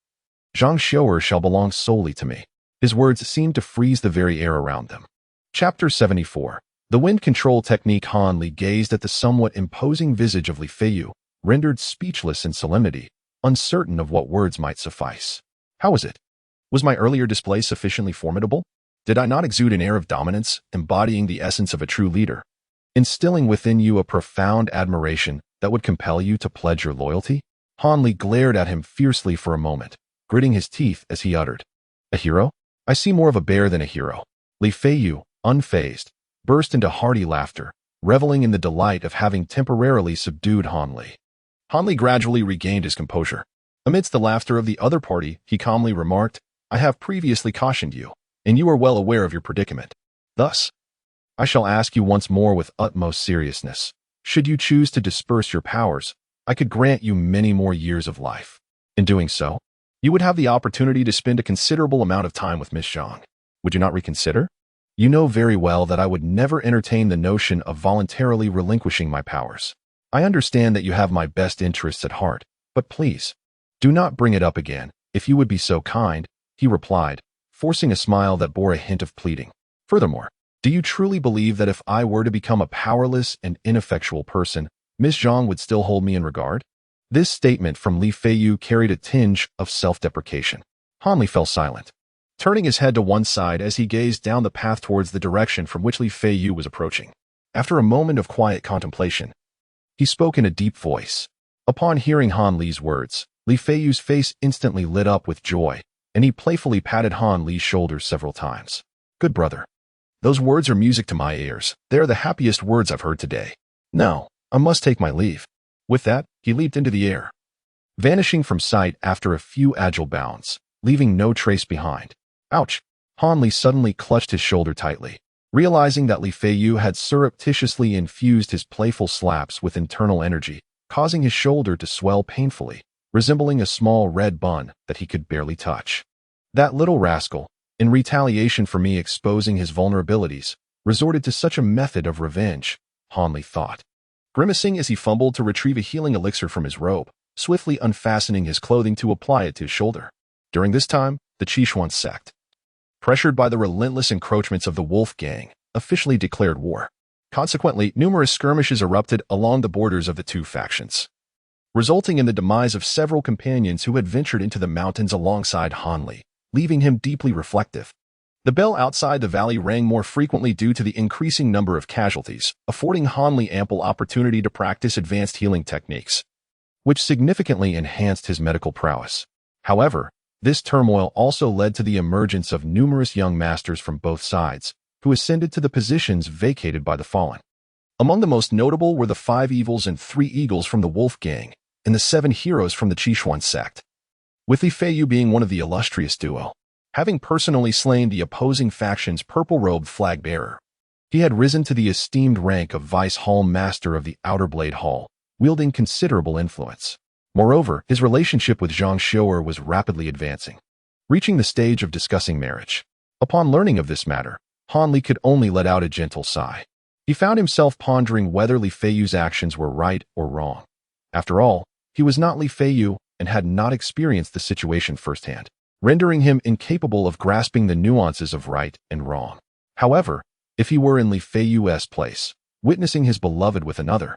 Zhang Shou'er shall belong solely to me. His words seemed to freeze the very air around them. Chapter 74. The wind control technique. Han Li gazed at the somewhat imposing visage of Li Feiyu, rendered speechless in solemnity, uncertain of what words might suffice. How was it? Was my earlier display sufficiently formidable? Did I not exude an air of dominance, embodying the essence of a true leader, instilling within you a profound admiration that would compel you to pledge your loyalty? Han Li glared at him fiercely for a moment, gritting his teeth as he uttered, A hero? I see more of a bear than a hero. Li Feiyu, unfazed, burst into hearty laughter, reveling in the delight of having temporarily subdued Han Li. Han Li gradually regained his composure. Amidst the laughter of the other party, he calmly remarked, I have previously cautioned you, and you are well aware of your predicament. Thus, I shall ask you once more with utmost seriousness. Should you choose to disperse your powers, I could grant you many more years of life. In doing so, you would have the opportunity to spend a considerable amount of time with Miss Zhang. Would you not reconsider? You know very well that I would never entertain the notion of voluntarily relinquishing my powers. I understand that you have my best interests at heart, but please, do not bring it up again, if you would be so kind, he replied, forcing a smile that bore a hint of pleading. Furthermore, do you truly believe that if I were to become a powerless and ineffectual person, Miss Zhang would still hold me in regard? This statement from Li Feiyu carried a tinge of self-deprecation. Han Li fell silent, turning his head to one side as he gazed down the path towards the direction from which Li Feiyu was approaching. After a moment of quiet contemplation, he spoke in a deep voice. Upon hearing Han Li's words, Li Feiyu's face instantly lit up with joy, and he playfully patted Han Li's shoulders several times. Good brother. Those words are music to my ears. They are the happiest words I've heard today. Now, I must take my leave." With that, he leaped into the air, vanishing from sight after a few agile bounds, leaving no trace behind. Ouch! Hanli suddenly clutched his shoulder tightly, realizing that Li Feiyu had surreptitiously infused his playful slaps with internal energy, causing his shoulder to swell painfully, resembling a small red bun that he could barely touch. That little rascal, in retaliation for me exposing his vulnerabilities, resorted to such a method of revenge, Hanli thought, grimacing as he fumbled to retrieve a healing elixir from his robe, swiftly unfastening his clothing to apply it to his shoulder. During this time, the Qishuan sect, pressured by the relentless encroachments of the Wolf Gang, officially declared war. Consequently, numerous skirmishes erupted along the borders of the two factions, resulting in the demise of several companions who had ventured into the mountains alongside Hanli, leaving him deeply reflective. The bell outside the valley rang more frequently due to the increasing number of casualties, affording Hanli ample opportunity to practice advanced healing techniques, which significantly enhanced his medical prowess. However, this turmoil also led to the emergence of numerous young masters from both sides, who ascended to the positions vacated by the fallen. Among the most notable were the 5 evils and 3 eagles from the Wolf Gang, and the 7 heroes from the Qishuan sect, with Li Feiyu being one of the illustrious duo. Having personally slain the opposing faction's purple-robed flag-bearer, he had risen to the esteemed rank of Vice Hall Master of the Outer Blade Hall, wielding considerable influence. Moreover, his relationship with Zhang Xiu'er was rapidly advancing, reaching the stage of discussing marriage. Upon learning of this matter, Hanli could only let out a gentle sigh. He found himself pondering whether Li Feiyu's actions were right or wrong. After all, he was not Li Feiyu and had not experienced the situation firsthand, rendering him incapable of grasping the nuances of right and wrong. However, if he were in Li Feiyu's place, witnessing his beloved with another,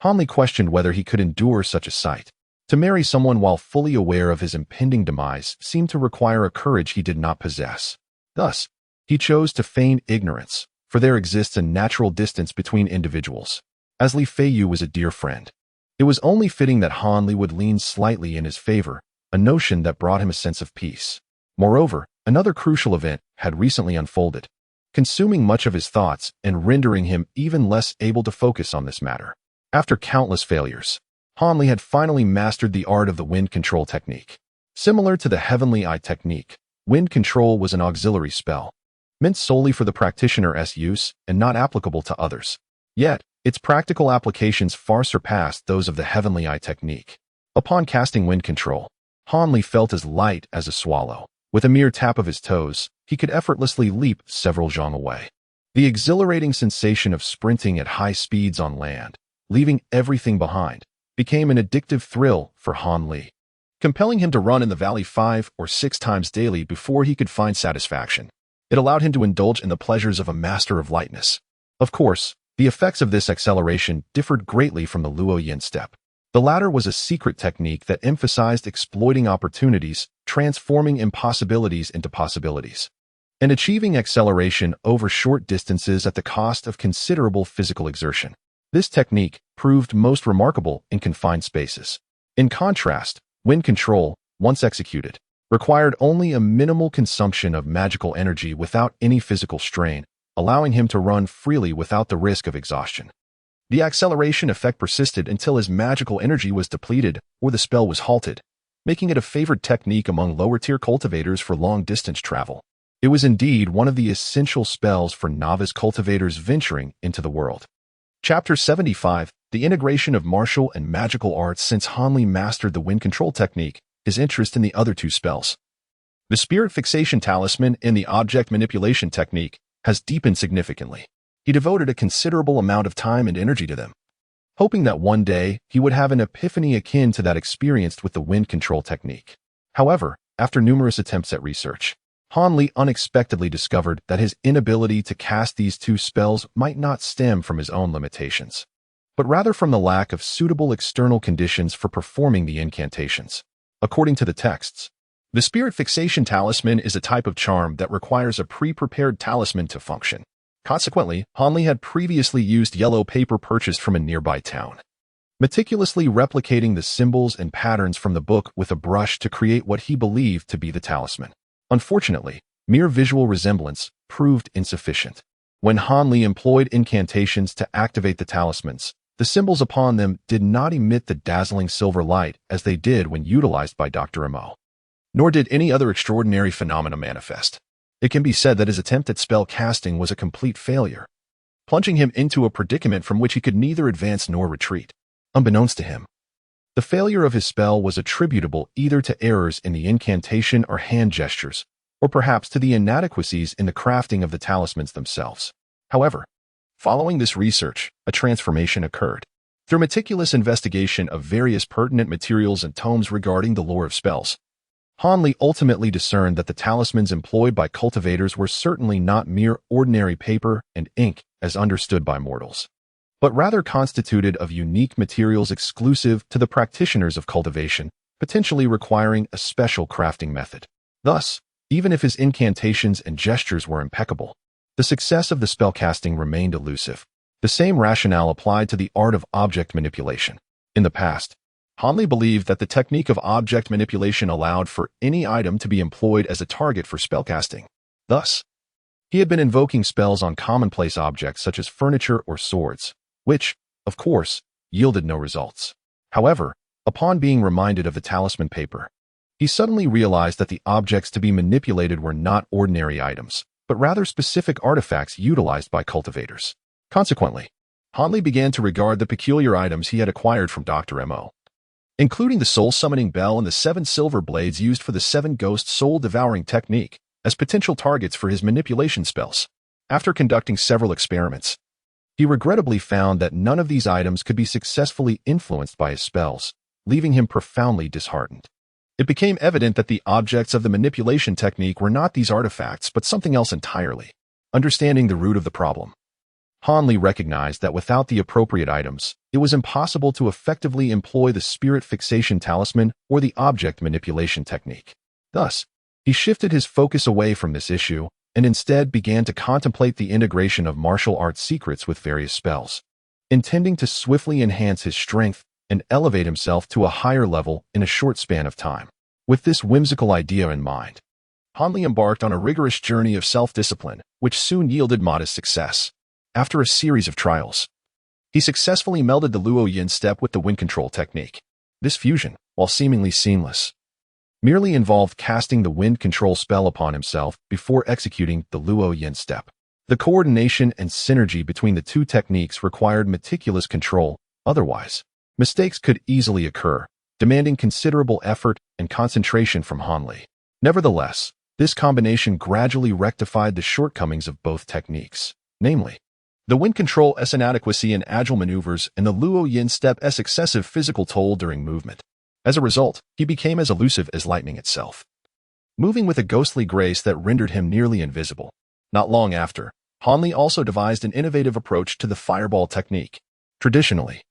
Hanli questioned whether he could endure such a sight. To marry someone while fully aware of his impending demise seemed to require a courage he did not possess. Thus, he chose to feign ignorance, for there exists a natural distance between individuals. As Li Feiyu was a dear friend, it was only fitting that Hanli would lean slightly in his favor, a notion that brought him a sense of peace. Moreover, another crucial event had recently unfolded, consuming much of his thoughts and rendering him even less able to focus on this matter. After countless failures, Hanli had finally mastered the art of the wind control technique. Similar to the Heavenly Eye technique, wind control was an auxiliary spell, meant solely for the practitioner's use and not applicable to others. Yet, its practical applications far surpassed those of the Heavenly Eye technique. Upon casting wind control, Hanli felt as light as a swallow. With a mere tap of his toes, he could effortlessly leap several zhang away. The exhilarating sensation of sprinting at high speeds on land, leaving everything behind, became an addictive thrill for Hanli, compelling him to run in the valley 5 or 6 times daily before he could find satisfaction. It allowed him to indulge in the pleasures of a master of lightness. Of course, the effects of this acceleration differed greatly from the Luo Yin step. The latter was a secret technique that emphasized exploiting opportunities, transforming impossibilities into possibilities, and achieving acceleration over short distances at the cost of considerable physical exertion. This technique proved most remarkable in confined spaces. In contrast, wind control, once executed, required only a minimal consumption of magical energy without any physical strain, allowing him to run freely without the risk of exhaustion. The acceleration effect persisted until his magical energy was depleted or the spell was halted, making it a favored technique among lower-tier cultivators for long-distance travel. It was indeed one of the essential spells for novice cultivators venturing into the world. Chapter 75, The Integration of Martial and Magical Arts. Since Hanli mastered the wind control technique, his interest in the other 2 spells, the Spirit Fixation Talisman and the Object Manipulation Technique, has deepened significantly. He devoted a considerable amount of time and energy to them, hoping that one day he would have an epiphany akin to that experienced with the wind control technique. However, after numerous attempts at research, Hanli unexpectedly discovered that his inability to cast these 2 spells might not stem from his own limitations, but rather from the lack of suitable external conditions for performing the incantations. According to the texts, the Spirit Fixation Talisman is a type of charm that requires a pre-prepared talisman to function. Consequently, Hanli had previously used yellow paper purchased from a nearby town, meticulously replicating the symbols and patterns from the book with a brush to create what he believed to be the talisman. Unfortunately, mere visual resemblance proved insufficient. When Han Li employed incantations to activate the talismans, the symbols upon them did not emit the dazzling silver light as they did when utilized by Dr. Mo. Nor did any other extraordinary phenomena manifest. It can be said that his attempt at spell casting was a complete failure, plunging him into a predicament from which he could neither advance nor retreat. Unbeknownst to him, the failure of his spell was attributable either to errors in the incantation or hand gestures, or perhaps to the inadequacies in the crafting of the talismans themselves. However, following this research, a transformation occurred. Through meticulous investigation of various pertinent materials and tomes regarding the lore of spells, Han Li ultimately discerned that the talismans employed by cultivators were certainly not mere ordinary paper and ink as understood by mortals, but rather constituted of unique materials exclusive to the practitioners of cultivation, potentially requiring a special crafting method. Thus, even if his incantations and gestures were impeccable, the success of the spellcasting remained elusive. The same rationale applied to the art of object manipulation. In the past, Han Li believed that the technique of object manipulation allowed for any item to be employed as a target for spellcasting. Thus, he had been invoking spells on commonplace objects such as furniture or swords, which, of course, yielded no results. However, upon being reminded of the talisman paper, he suddenly realized that the objects to be manipulated were not ordinary items, but rather specific artifacts utilized by cultivators. Consequently, Han Li began to regard the peculiar items he had acquired from Dr. Mo, including the soul-summoning bell and the 7 silver blades used for the 7 ghost soul-devouring technique, as potential targets for his manipulation spells. After conducting several experiments, he regrettably found that none of these items could be successfully influenced by his spells, leaving him profoundly disheartened. It became evident that the objects of the manipulation technique were not these artifacts, but something else entirely. Understanding the root of the problem, Han Li recognized that without the appropriate items, it was impossible to effectively employ the spirit fixation talisman or the object manipulation technique. Thus, he shifted his focus away from this issue and instead began to contemplate the integration of martial arts secrets with various spells, intending to swiftly enhance his strength and elevate himself to a higher level in a short span of time. With this whimsical idea in mind, Han Li embarked on a rigorous journey of self-discipline, which soon yielded modest success. After a series of trials, he successfully melded the Luo Yin step with the wind control technique. This fusion, while seemingly seamless, merely involved casting the wind control spell upon himself before executing the Luo Yin step. The coordination and synergy between the two techniques required meticulous control, otherwise, mistakes could easily occur, demanding considerable effort and concentration from Han Li. Nevertheless, this combination gradually rectified the shortcomings of both techniques, namely, the wind control's inadequacy in agile maneuvers and the Luo Yin step's excessive physical toll during movement. As a result, he became as elusive as lightning itself, moving with a ghostly grace that rendered him nearly invisible. Not long after, Han Li also devised an innovative approach to the fireball technique. Traditionally,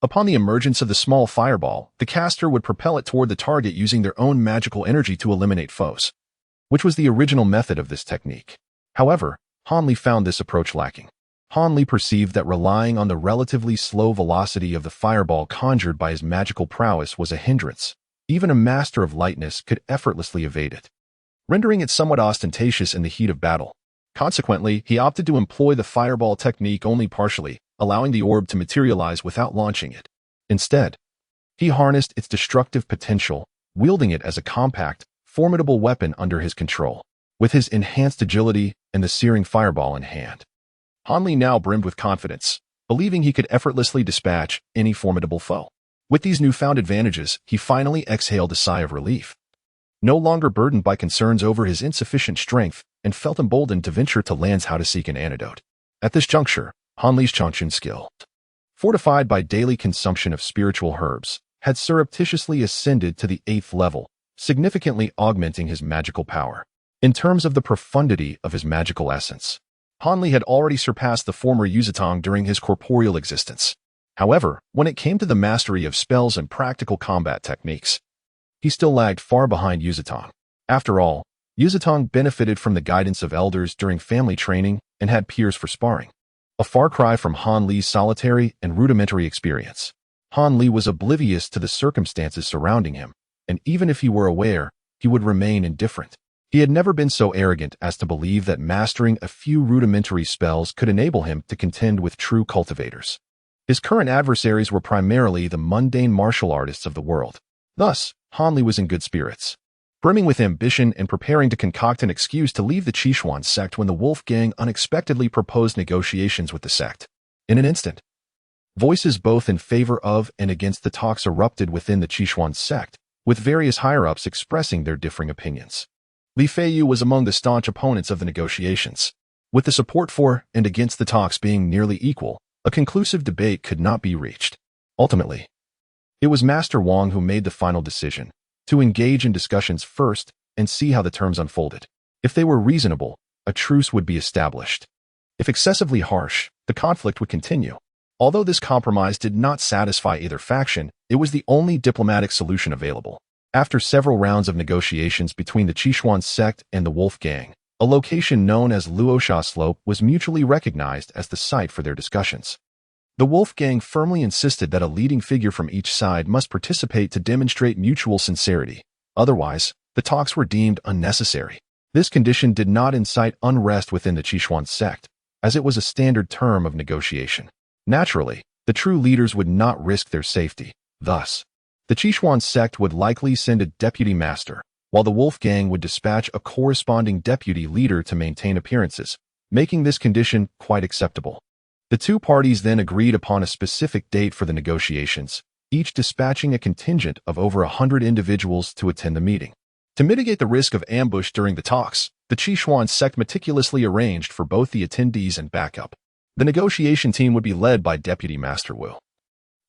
upon the emergence of the small fireball, the caster would propel it toward the target using their own magical energy to eliminate foes, which was the original method of this technique. However, Han Li found this approach lacking. Han Li perceived that relying on the relatively slow velocity of the fireball conjured by his magical prowess was a hindrance. Even a master of lightness could effortlessly evade it, rendering it somewhat ostentatious in the heat of battle. Consequently, he opted to employ the fireball technique only partially, allowing the orb to materialize without launching it. Instead, he harnessed its destructive potential, wielding it as a compact, formidable weapon under his control. With his enhanced agility and the searing fireball in hand, Han Li now brimmed with confidence, believing he could effortlessly dispatch any formidable foe. With these newfound advantages, he finally exhaled a sigh of relief, no longer burdened by concerns over his insufficient strength, and felt emboldened to venture to lands how to seek an antidote. At this juncture, Han Li's Changchun skill, fortified by daily consumption of spiritual herbs, had surreptitiously ascended to the 8th level, significantly augmenting his magical power. In terms of the profundity of his magical essence, Han Li had already surpassed the former Yuzitong during his corporeal existence. However, when it came to the mastery of spells and practical combat techniques, he still lagged far behind Yuzitong. After all, Yuzitong benefited from the guidance of elders during family training and had peers for sparring. A far cry from Han Li's solitary and rudimentary experience. Han Li was oblivious to the circumstances surrounding him, and even if he were aware, he would remain indifferent. He had never been so arrogant as to believe that mastering a few rudimentary spells could enable him to contend with true cultivators. His current adversaries were primarily the mundane martial artists of the world. Thus, Hanli was in good spirits, brimming with ambition and preparing to concoct an excuse to leave the Qishuan sect when the Wolf Gang unexpectedly proposed negotiations with the sect. In an instant, voices both in favor of and against the talks erupted within the Qishuan sect, with various higher-ups expressing their differing opinions. Li Feiyu was among the staunch opponents of the negotiations. With the support for and against the talks being nearly equal, a conclusive debate could not be reached. Ultimately, it was Master Wang who made the final decision, to engage in discussions first and see how the terms unfolded. If they were reasonable, a truce would be established. If excessively harsh, the conflict would continue. Although this compromise did not satisfy either faction, it was the only diplomatic solution available. After several rounds of negotiations between the Qishuan sect and the Wolf Gang, a location known as Luosha Slope was mutually recognized as the site for their discussions. The Wolf Gang firmly insisted that a leading figure from each side must participate to demonstrate mutual sincerity. Otherwise, the talks were deemed unnecessary. This condition did not incite unrest within the Qishuan sect, as it was a standard term of negotiation. Naturally, the true leaders would not risk their safety. Thus, the Qishuan sect would likely send a deputy master, while the Wolf Gang would dispatch a corresponding deputy leader to maintain appearances, making this condition quite acceptable. The two parties then agreed upon a specific date for the negotiations, each dispatching a contingent of over 100 individuals to attend the meeting. To mitigate the risk of ambush during the talks, the Qishuan sect meticulously arranged for both the attendees and backup. The negotiation team would be led by Deputy Master Wu,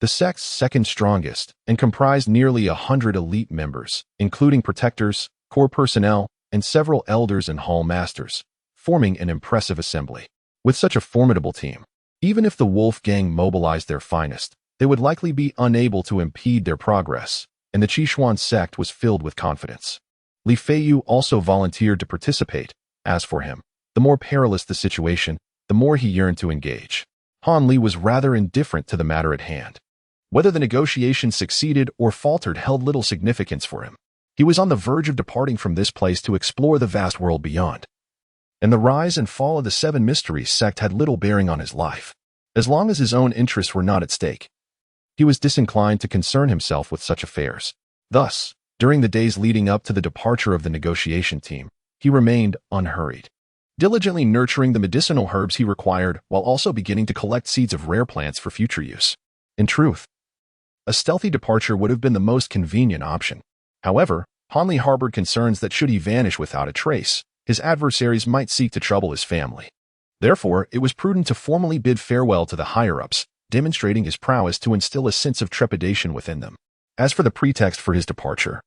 the sect's second strongest, and comprised nearly 100 elite members, including protectors, core personnel, and several elders and hall masters, forming an impressive assembly. With such a formidable team, even if the Wolf Gang mobilized their finest, they would likely be unable to impede their progress, and the Qishuan sect was filled with confidence. Li Feiyu also volunteered to participate. As for him, the more perilous the situation, the more he yearned to engage. Han Li was rather indifferent to the matter at hand. Whether the negotiations succeeded or faltered held little significance for him. He was on the verge of departing from this place to explore the vast world beyond. And the rise and fall of the Seven Mysteries sect had little bearing on his life. As long as his own interests were not at stake, he was disinclined to concern himself with such affairs. Thus, during the days leading up to the departure of the negotiation team, he remained unhurried, diligently nurturing the medicinal herbs he required while also beginning to collect seeds of rare plants for future use. In truth, a stealthy departure would have been the most convenient option. However, Hanli harbored concerns that should he vanish without a trace, his adversaries might seek to trouble his family. Therefore, it was prudent to formally bid farewell to the higher-ups, demonstrating his prowess to instill a sense of trepidation within them. As for the pretext for his departure,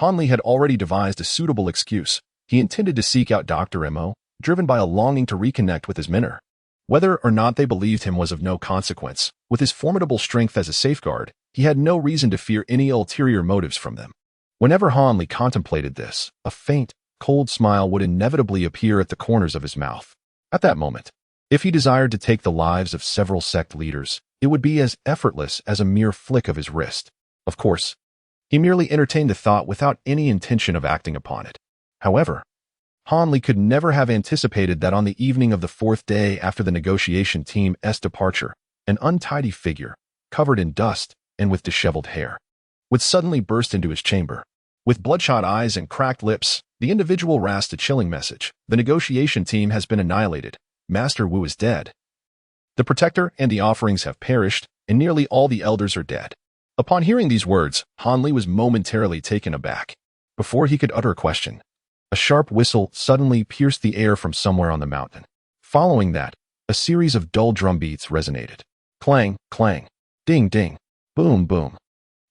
Hanli had already devised a suitable excuse. He intended to seek out Dr. Mo, driven by a longing to reconnect with his mentor. Whether or not they believed him was of no consequence. With his formidable strength as a safeguard, he had no reason to fear any ulterior motives from them. Whenever Hanli contemplated this, a faint, cold smile would inevitably appear at the corners of his mouth. At that moment, if he desired to take the lives of several sect leaders, it would be as effortless as a mere flick of his wrist. Of course, he merely entertained the thought without any intention of acting upon it. However, Hanli could never have anticipated that on the evening of the fourth day after the negotiation team's departure, an untidy figure, covered in dust and with disheveled hair, would suddenly burst into his chamber. With bloodshot eyes and cracked lips, the individual rasped a chilling message. The negotiation team has been annihilated. Master Wu is dead. The protector and the offerings have perished, and nearly all the elders are dead. Upon hearing these words, Hanli was momentarily taken aback. Before he could utter a question, a sharp whistle suddenly pierced the air from somewhere on the mountain. Following that, a series of dull drum beats resonated. Clang, clang, ding, ding, boom, boom.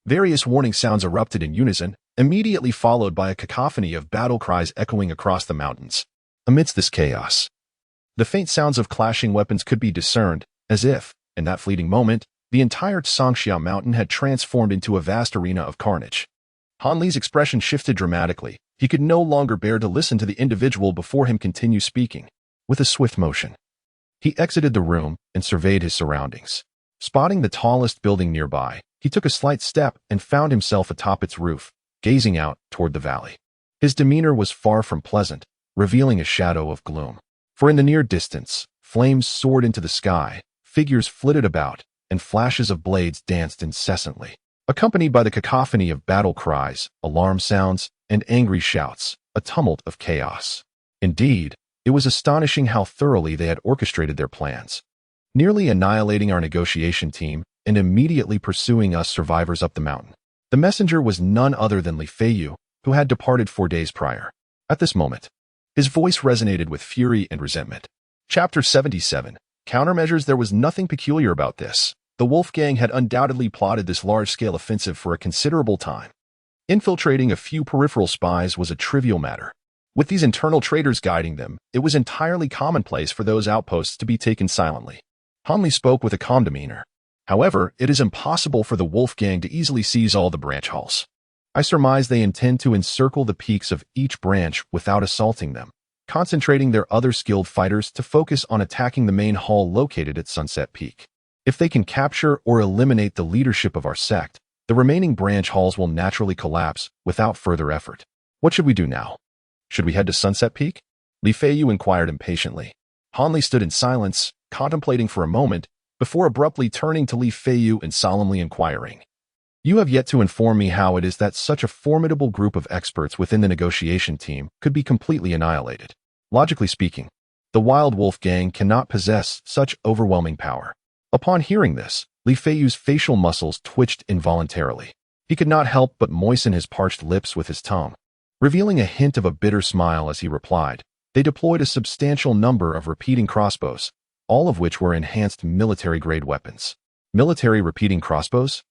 Various warning sounds erupted in unison, immediately followed by a cacophony of battle cries echoing across the mountains. Amidst this chaos, the faint sounds of clashing weapons could be discerned, as if, in that fleeting moment, the entire Tsangxia mountain had transformed into a vast arena of carnage. Hanli's expression shifted dramatically. He could no longer bear to listen to the individual before him continue speaking. With a swift motion, he exited the room and surveyed his surroundings. Spotting the tallest building nearby, he took a slight step and found himself atop its roof, gazing out toward the valley. His demeanor was far from pleasant, revealing a shadow of gloom. For in the near distance, flames soared into the sky, figures flitted about, and flashes of blades danced incessantly, accompanied by the cacophony of battle cries, alarm sounds, and angry shouts, a tumult of chaos. Indeed, it was astonishing how thoroughly they had orchestrated their plans, nearly annihilating our negotiation team and immediately pursuing us survivors up the mountain. The messenger was none other than Li Feiyu, who had departed 4 days prior. At this moment, his voice resonated with fury and resentment. Chapter 77. Countermeasures. There was nothing peculiar about this. The Wolfgang had undoubtedly plotted this large-scale offensive for a considerable time. Infiltrating a few peripheral spies was a trivial matter. With these internal traitors guiding them, it was entirely commonplace for those outposts to be taken silently. Hanli spoke with a calm demeanor. However, it is impossible for the Wolfgang to easily seize all the branch halls. I surmise they intend to encircle the peaks of each branch without assaulting them, concentrating their other skilled fighters to focus on attacking the main hall located at Sunset Peak. If they can capture or eliminate the leadership of our sect, the remaining branch halls will naturally collapse without further effort. What should we do now? Should we head to Sunset Peak? Li Feiyu inquired impatiently. Hanli stood in silence, contemplating for a moment, before abruptly turning to Li Feiyu and solemnly inquiring. You have yet to inform me how it is that such a formidable group of experts within the negotiation team could be completely annihilated. Logically speaking, the Wild Wolf Gang cannot possess such overwhelming power. Upon hearing this, Li Feiyu's facial muscles twitched involuntarily. He could not help but moisten his parched lips with his tongue, revealing a hint of a bitter smile as he replied. They deployed a substantial number of repeating crossbows, all of which were enhanced military-grade weapons. Military repeating crossbows?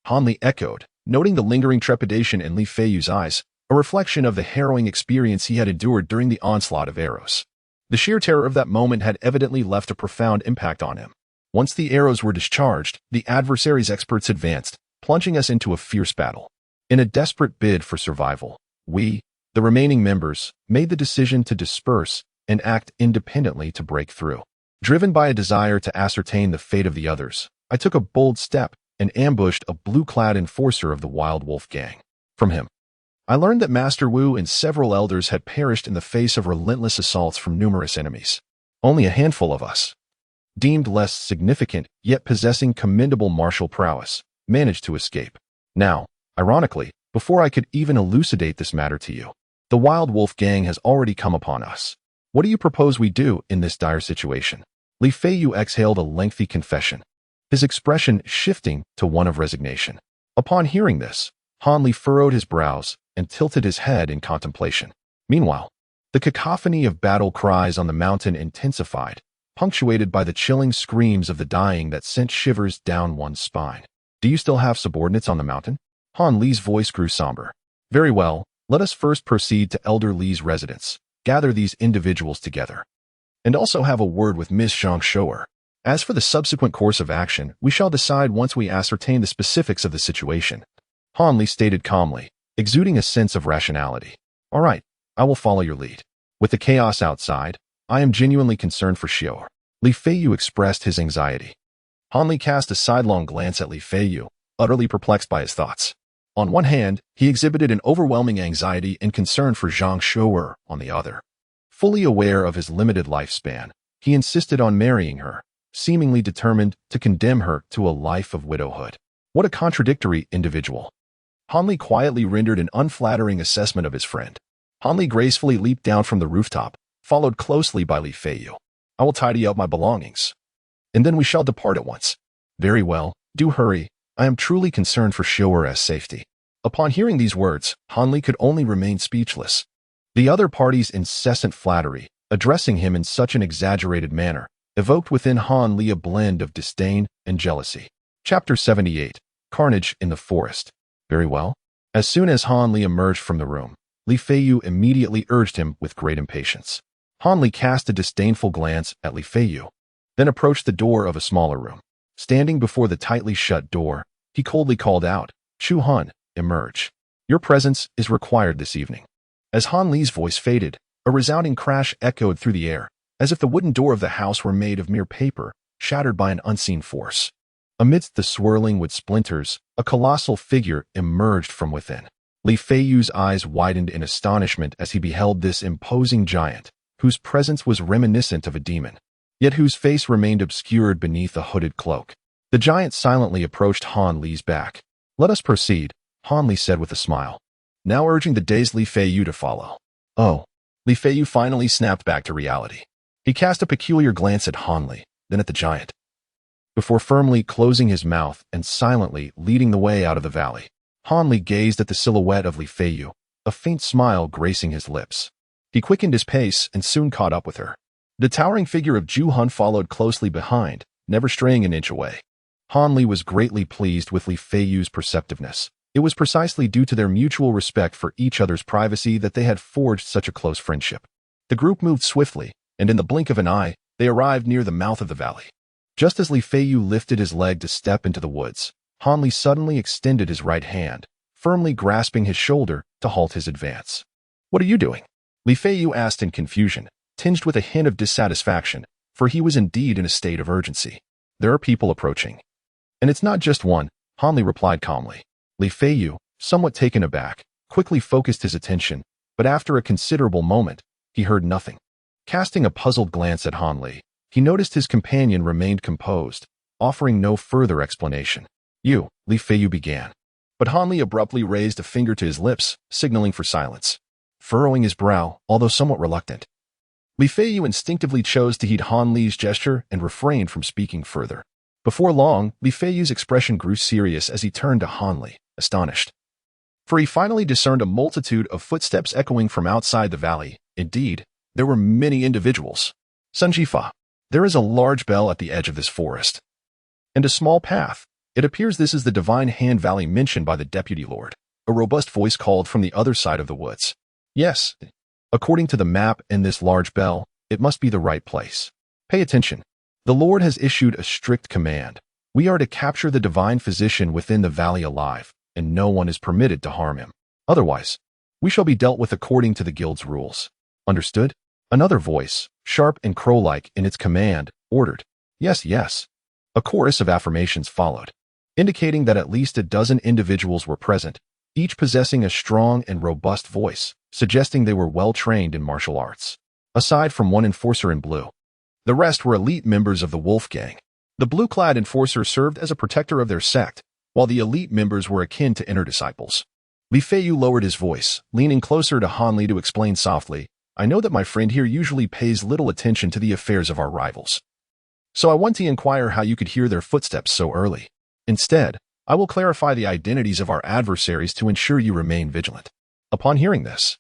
Hanli echoed, noting the lingering trepidation in Li Feiyu's eyes, a reflection of the harrowing experience he had endured during the onslaught of arrows. The sheer terror of that moment had evidently left a profound impact on him. Once the arrows were discharged, the adversary's experts advanced, plunging us into a fierce battle. In a desperate bid for survival, we, the remaining members, made the decision to disperse and act independently to break through. Driven by a desire to ascertain the fate of the others, I took a bold step and ambushed a blue-clad enforcer of the Wild Wolf Gang. From him, I learned that Master Wu and several elders had perished in the face of relentless assaults from numerous enemies. Only a handful of us, deemed less significant yet possessing commendable martial prowess, managed to escape. Now, ironically, before I could even elucidate this matter to you, the Wild Wolf Gang has already come upon us. What do you propose we do in this dire situation? Li Feiyu exhaled a lengthy confession, his expression shifting to one of resignation. Upon hearing this, Hanli furrowed his brows and tilted his head in contemplation. Meanwhile, the cacophony of battle cries on the mountain intensified, punctuated by the chilling screams of the dying that sent shivers down one's spine. Do you still have subordinates on the mountain? Han Li's voice grew somber. Very well, let us first proceed to Elder Li's residence, gather these individuals together, and also have a word with Miss Zhang Shouer. As for the subsequent course of action, we shall decide once we ascertain the specifics of the situation. Han Li stated calmly, exuding a sense of rationality. All right, I will follow your lead. With the chaos outside, I am genuinely concerned for Xiao. Li Feiyu expressed his anxiety. Han Li cast a sidelong glance at Li Feiyu, utterly perplexed by his thoughts. On one hand, he exhibited an overwhelming anxiety and concern for Zhang Shouer on the other. Fully aware of his limited lifespan, he insisted on marrying her, seemingly determined to condemn her to a life of widowhood. What a contradictory individual. Han Li quietly rendered an unflattering assessment of his friend. Han Li gracefully leaped down from the rooftop, followed closely by Li Feiyu. I will tidy up my belongings, and then we shall depart at once. Very well, do hurry. I am truly concerned for Shouer's safety. Upon hearing these words, Han Li could only remain speechless. The other party's incessant flattery, addressing him in such an exaggerated manner, evoked within Han Li a blend of disdain and jealousy. Chapter 78. Carnage in the Forest. Very well. As soon as Han Li emerged from the room, Li Feiyu immediately urged him with great impatience. Han Li cast a disdainful glance at Li Feiyu, then approached the door of a smaller room. Standing before the tightly shut door, he coldly called out, Chu Han, emerge. Your presence is required this evening. As Han Li's voice faded, a resounding crash echoed through the air, as if the wooden door of the house were made of mere paper, shattered by an unseen force. Amidst the swirling wood splinters, a colossal figure emerged from within. Li Feiyu's eyes widened in astonishment as he beheld this imposing giant, whose presence was reminiscent of a demon, yet whose face remained obscured beneath a hooded cloak. The giant silently approached Han Li's back. "Let us proceed," Han Li said with a smile, now urging the dazed Li Feiyu to follow. "Oh." Li Feiyu finally snapped back to reality. He cast a peculiar glance at Han Li, then at the giant, before firmly closing his mouth and silently leading the way out of the valley. Han Li gazed at the silhouette of Li Feiyu, a faint smile gracing his lips. He quickened his pace and soon caught up with her. The towering figure of Zhu Han followed closely behind, never straying an inch away. Han Li was greatly pleased with Li Feiyu's perceptiveness. It was precisely due to their mutual respect for each other's privacy that they had forged such a close friendship. The group moved swiftly, and in the blink of an eye, they arrived near the mouth of the valley. Just as Li Feiyu lifted his leg to step into the woods, Han Li suddenly extended his right hand, firmly grasping his shoulder to halt his advance. "What are you doing?" Li Feiyu asked in confusion, tinged with a hint of dissatisfaction, for he was indeed in a state of urgency. "There are people approaching." "And it's not just one," Han Li replied calmly. Li Feiyu, somewhat taken aback, quickly focused his attention, but after a considerable moment, he heard nothing. Casting a puzzled glance at Han Li, he noticed his companion remained composed, offering no further explanation. "You," Li Feiyu began. But Han Li abruptly raised a finger to his lips, signaling for silence. Furrowing his brow, although somewhat reluctant, Li Feiyu instinctively chose to heed Han Li's gesture and refrained from speaking further. Before long, Li Feiyu's expression grew serious as he turned to Han Li, astonished. For he finally discerned a multitude of footsteps echoing from outside the valley. Indeed, there were many individuals. "Sanjifa, there is a large bell at the edge of this forest, and a small path. It appears this is the divine hand valley mentioned by the deputy lord," a robust voice called from the other side of the woods. "Yes. According to the map and this large bell, it must be the right place. Pay attention. The Lord has issued a strict command. We are to capture the divine physician within the valley alive, and no one is permitted to harm him. Otherwise, we shall be dealt with according to the guild's rules. Understood?" Another voice, sharp and crow-like in its command, ordered. "Yes, yes." A chorus of affirmations followed, indicating that at least a dozen individuals were present, each possessing a strong and robust voice, suggesting they were well-trained in martial arts. Aside from one enforcer in blue, the rest were elite members of the Wolf Gang. The blue-clad enforcer served as a protector of their sect, while the elite members were akin to inner disciples. Li Feiyu lowered his voice, leaning closer to Han Li to explain softly, "I know that my friend here usually pays little attention to the affairs of our rivals. So I want to inquire how you could hear their footsteps so early. Instead, I will clarify the identities of our adversaries to ensure you remain vigilant." Upon hearing this,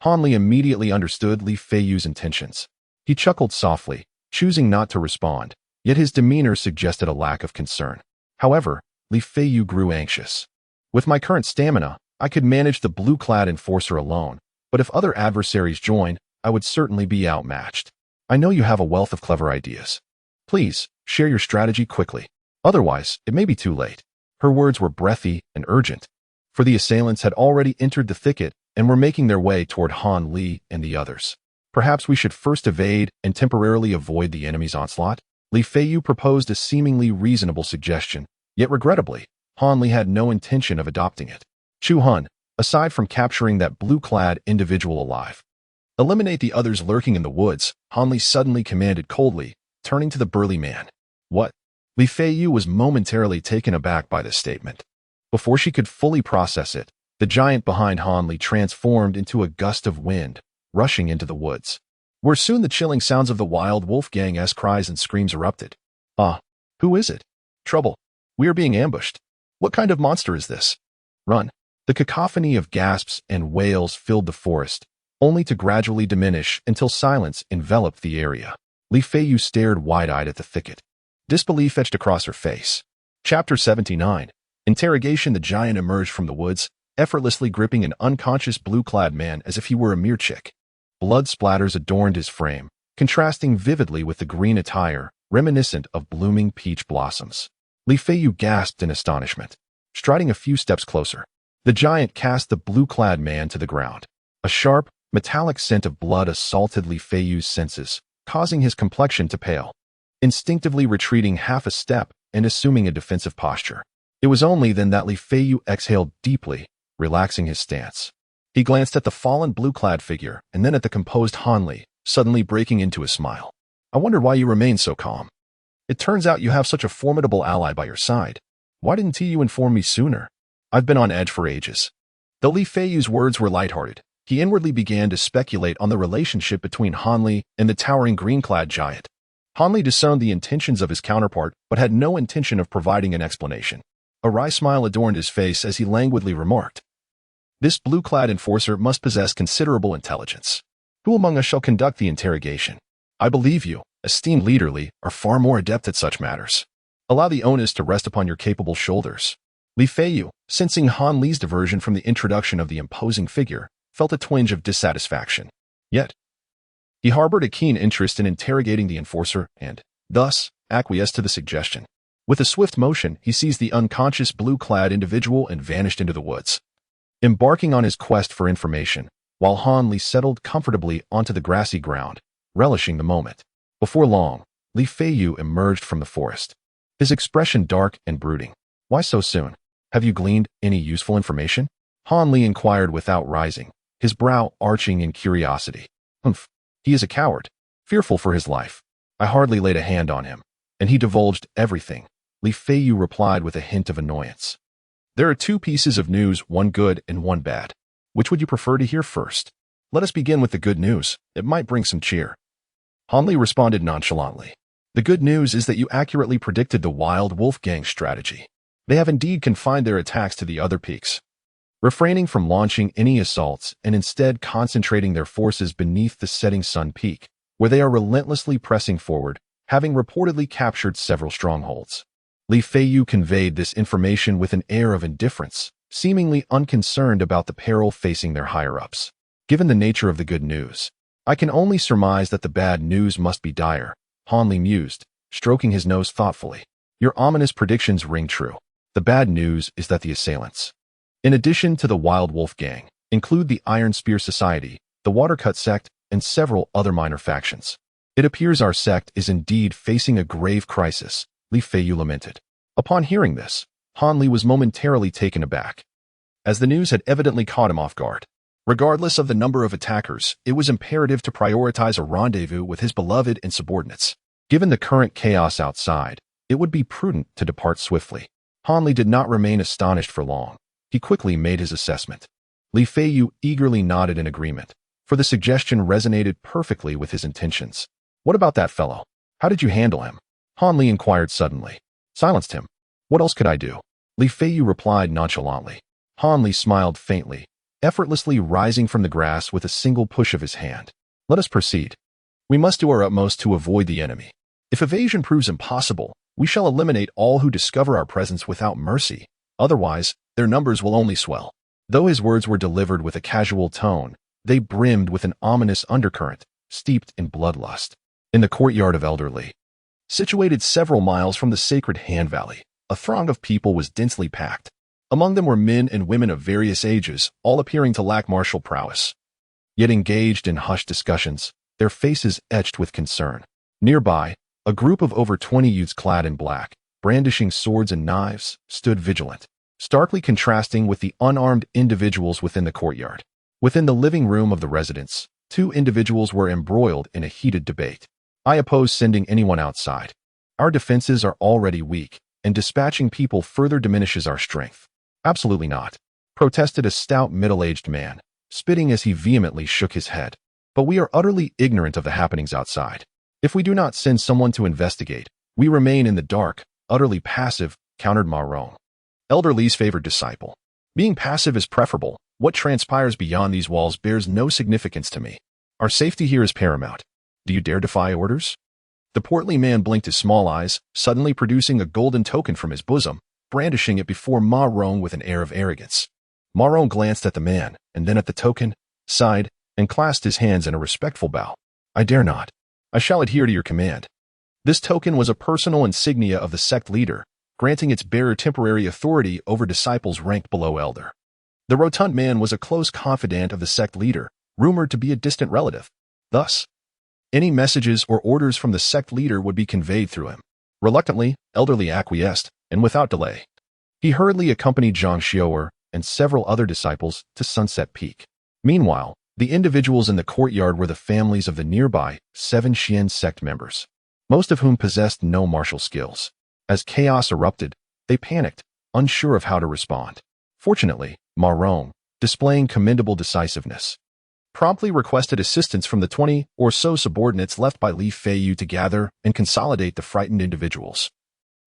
Han Li immediately understood Li Feiyu's intentions. He chuckled softly, choosing not to respond, yet his demeanor suggested a lack of concern. However, Li Feiyu grew anxious. "With my current stamina, I could manage the blue-clad enforcer alone, but if other adversaries join, I would certainly be outmatched. I know you have a wealth of clever ideas. Please, share your strategy quickly. Otherwise, it may be too late." Her words were breathy and urgent, for the assailants had already entered the thicket and were making their way toward Han Li and the others. "Perhaps we should first evade and temporarily avoid the enemy's onslaught?" Li Feiyu proposed a seemingly reasonable suggestion, yet regrettably, Han Li had no intention of adopting it. "Chu Han, aside from capturing that blue-clad individual alive, eliminate the others lurking in the woods," Han Li suddenly commanded coldly, turning to the burly man. "What?" Li Feiyu was momentarily taken aback by this statement. Before she could fully process it, the giant behind Han Li transformed into a gust of wind, rushing into the woods, where soon the chilling sounds of the wild wolf gang's cries and screams erupted. "Ah, who is it? Trouble. We are being ambushed. What kind of monster is this? Run." The cacophony of gasps and wails filled the forest, only to gradually diminish until silence enveloped the area. Li Feiyu stared wide-eyed at the thicket. Disbelief etched across her face. Chapter 79. Interrogation. The giant emerged from the woods, effortlessly gripping an unconscious blue-clad man as if he were a mere chick. Blood splatters adorned his frame, contrasting vividly with the green attire, reminiscent of blooming peach blossoms. Li Feiyu gasped in astonishment. Striding a few steps closer, the giant cast the blue-clad man to the ground. A sharp, metallic scent of blood assaulted Li Feiyu's senses, causing his complexion to pale. Instinctively retreating half a step and assuming a defensive posture, it was only then that Li Feiyu exhaled deeply, relaxing his stance. He glanced at the fallen blue-clad figure and then at the composed Han Li, suddenly breaking into a smile. I wondered why you remain so calm. It turns out you have such a formidable ally by your side. Why didn't you inform me sooner? I've been on edge for ages. Though Li Feiyu's words were lighthearted, he inwardly began to speculate on the relationship between Han Li and the towering green-clad giant. Han Li discerned the intentions of his counterpart, but had no intention of providing an explanation. A wry smile adorned his face as he languidly remarked, "This blue-clad enforcer must possess considerable intelligence. Who among us shall conduct the interrogation? I believe you, esteemed leader Li, are far more adept at such matters. Allow the onus to rest upon your capable shoulders." Li Feiyu, sensing Han Li's diversion from the introduction of the imposing figure, felt a twinge of dissatisfaction. Yet, he harbored a keen interest in interrogating the enforcer and, thus, acquiesced to the suggestion. With a swift motion, he seized the unconscious blue-clad individual and vanished into the woods. Embarking on his quest for information, while Han Li settled comfortably onto the grassy ground, relishing the moment. Before long, Li Feiyu emerged from the forest, his expression dark and brooding. Why so soon? Have you gleaned any useful information? Han Li inquired without rising, his brow arching in curiosity. Humph, he is a coward, fearful for his life. I hardly laid a hand on him, and he divulged everything. Li Feiyu replied with a hint of annoyance. There are two pieces of news, one good and one bad. Which would you prefer to hear first? Let us begin with the good news. It might bring some cheer. Han Li responded nonchalantly. The good news is that you accurately predicted the Wild Wolf Gang's strategy. They have indeed confined their attacks to the other peaks, refraining from launching any assaults and instead concentrating their forces beneath the setting sun peak, where they are relentlessly pressing forward, having reportedly captured several strongholds. Li Feiyu conveyed this information with an air of indifference, seemingly unconcerned about the peril facing their higher-ups. Given the nature of the good news, I can only surmise that the bad news must be dire, Han Li mused, stroking his nose thoughtfully. Your ominous predictions ring true. The bad news is that the assailants, in addition to the Wild Wolf Gang, include the Iron Spear Society, the Watercut sect, and several other minor factions. It appears our sect is indeed facing a grave crisis, Li Feiyu lamented. Upon hearing this, Han Li was momentarily taken aback, as the news had evidently caught him off guard. Regardless of the number of attackers, it was imperative to prioritize a rendezvous with his beloved and subordinates. Given the current chaos outside, it would be prudent to depart swiftly. Han Li did not remain astonished for long. He quickly made his assessment. Li Feiyu eagerly nodded in agreement, for the suggestion resonated perfectly with his intentions. What about that fellow? How did you handle him? Han Li inquired suddenly. Silenced him. What else could I do? Li Feiyu replied nonchalantly. Han Li smiled faintly, effortlessly rising from the grass with a single push of his hand. Let us proceed. We must do our utmost to avoid the enemy. If evasion proves impossible, we shall eliminate all who discover our presence without mercy. Otherwise, their numbers will only swell. Though his words were delivered with a casual tone, they brimmed with an ominous undercurrent, steeped in bloodlust. In the courtyard of Elder Li, situated several miles from the sacred Hand Valley, a throng of people was densely packed. Among them were men and women of various ages, all appearing to lack martial prowess, yet engaged in hushed discussions, their faces etched with concern. Nearby, a group of over 20 youths clad in black, brandishing swords and knives, stood vigilant, starkly contrasting with the unarmed individuals within the courtyard. Within the living room of the residence, two individuals were embroiled in a heated debate. I oppose sending anyone outside. Our defenses are already weak, and dispatching people further diminishes our strength. Absolutely not, protested a stout middle-aged man, spitting as he vehemently shook his head. But we are utterly ignorant of the happenings outside. If we do not send someone to investigate, we remain in the dark, utterly passive, countered Ma Rong, Elder Li's favored disciple. Being passive is preferable. What transpires beyond these walls bears no significance to me. Our safety here is paramount. Do you dare defy orders? The portly man blinked his small eyes, suddenly producing a golden token from his bosom, brandishing it before Ma Rong with an air of arrogance. Ma Rong glanced at the man, and then at the token, sighed, and clasped his hands in a respectful bow. I dare not. I shall adhere to your command. This token was a personal insignia of the sect leader, granting its bearer temporary authority over disciples ranked below elder. The rotund man was a close confidant of the sect leader, rumored to be a distant relative. Thus, any messages or orders from the sect leader would be conveyed through him. Reluctantly, Elder Li acquiesced, and without delay, he hurriedly accompanied Zhang Xiu'er and several other disciples to Sunset Peak. Meanwhile, the individuals in the courtyard were the families of the nearby 7 Xian sect members, most of whom possessed no martial skills. As chaos erupted, they panicked, unsure of how to respond. Fortunately, Ma Rong, displaying commendable decisiveness, promptly requested assistance from the 20 or so subordinates left by Li Feiyu to gather and consolidate the frightened individuals,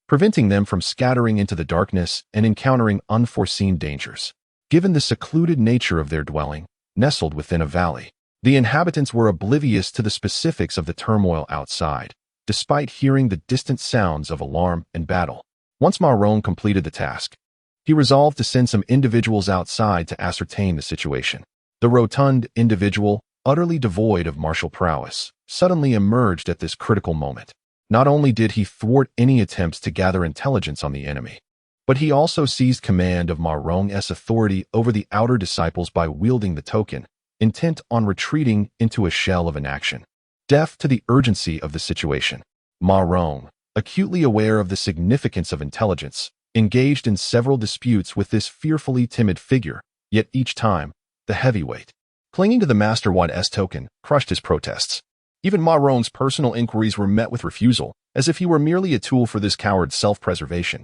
preventing them from scattering into the darkness and encountering unforeseen dangers. Given the secluded nature of their dwelling, nestled within a valley, the inhabitants were oblivious to the specifics of the turmoil outside, despite hearing the distant sounds of alarm and battle. Once Ma Rong completed the task, he resolved to send some individuals outside to ascertain the situation. The rotund individual, utterly devoid of martial prowess, suddenly emerged at this critical moment. Not only did he thwart any attempts to gather intelligence on the enemy, but he also seized command of Ma Rong's authority over the outer disciples by wielding the token, intent on retreating into a shell of inaction. Deaf to the urgency of the situation, Ma Rong, acutely aware of the significance of intelligence, engaged in several disputes with this fearfully timid figure, yet each time, the heavyweight, clinging to the Master Wad's token, crushed his protests. Even Ma Rong's personal inquiries were met with refusal, as if he were merely a tool for this coward's self-preservation.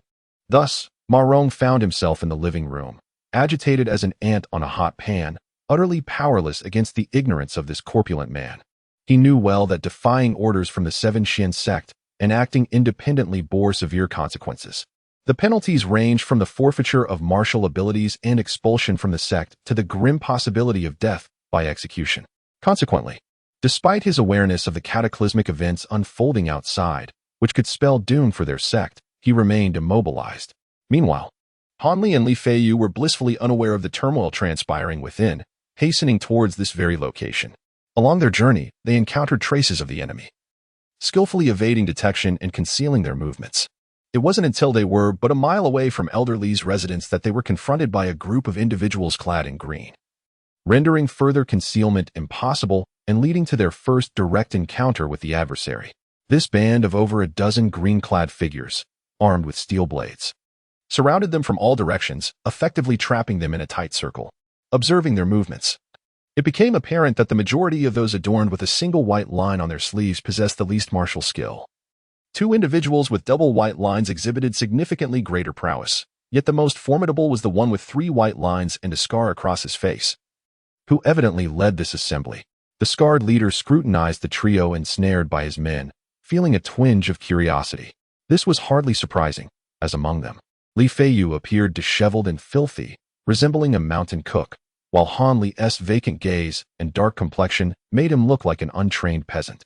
Thus, Ma Rong found himself in the living room, agitated as an ant on a hot pan, utterly powerless against the ignorance of this corpulent man. He knew well that defying orders from the 7 Xian sect and acting independently bore severe consequences. The penalties ranged from the forfeiture of martial abilities and expulsion from the sect to the grim possibility of death by execution. Consequently, despite his awareness of the cataclysmic events unfolding outside, which could spell doom for their sect, he remained immobilized. Meanwhile, Hanli and Li Feiyu were blissfully unaware of the turmoil transpiring within, hastening towards this very location. Along their journey, they encountered traces of the enemy, skillfully evading detection and concealing their movements. It wasn't until they were but a mile away from Elder Li's residence that they were confronted by a group of individuals clad in green, rendering further concealment impossible and leading to their first direct encounter with the adversary. This band of over a dozen green-clad figures, armed with steel blades, surrounded them from all directions, effectively trapping them in a tight circle. Observing their movements, it became apparent that the majority of those adorned with a single white line on their sleeves possessed the least martial skill. 2 individuals with double white lines exhibited significantly greater prowess, yet the most formidable was the one with 3 white lines and a scar across his face, who evidently led this assembly. The scarred leader scrutinized the trio ensnared by his men, feeling a twinge of curiosity. This was hardly surprising, as among them, Li Feiyu appeared disheveled and filthy, resembling a mountain cook, while Han Li's vacant gaze and dark complexion made him look like an untrained peasant.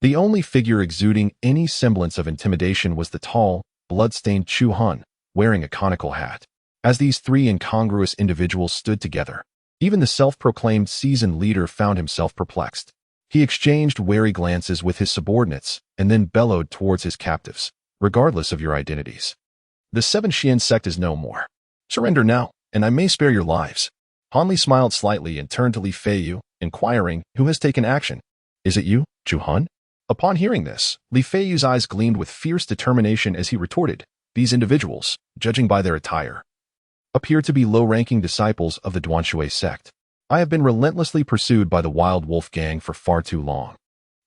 The only figure exuding any semblance of intimidation was the tall, blood-stained Chu Han, wearing a conical hat. As these 3 incongruous individuals stood together, even the self-proclaimed seasoned leader found himself perplexed. He exchanged wary glances with his subordinates and then bellowed towards his captives, regardless of your identities. The 7 Xian sect is no more. Surrender now, and I may spare your lives. Han Li smiled slightly and turned to Li Feiyu, inquiring, who has taken action? Is it you, Chu Han? Upon hearing this, Li Feiyu's eyes gleamed with fierce determination as he retorted, these individuals, judging by their attire, appear to be low-ranking disciples of the Duanshui sect. I have been relentlessly pursued by the Wild Wolf gang for far too long.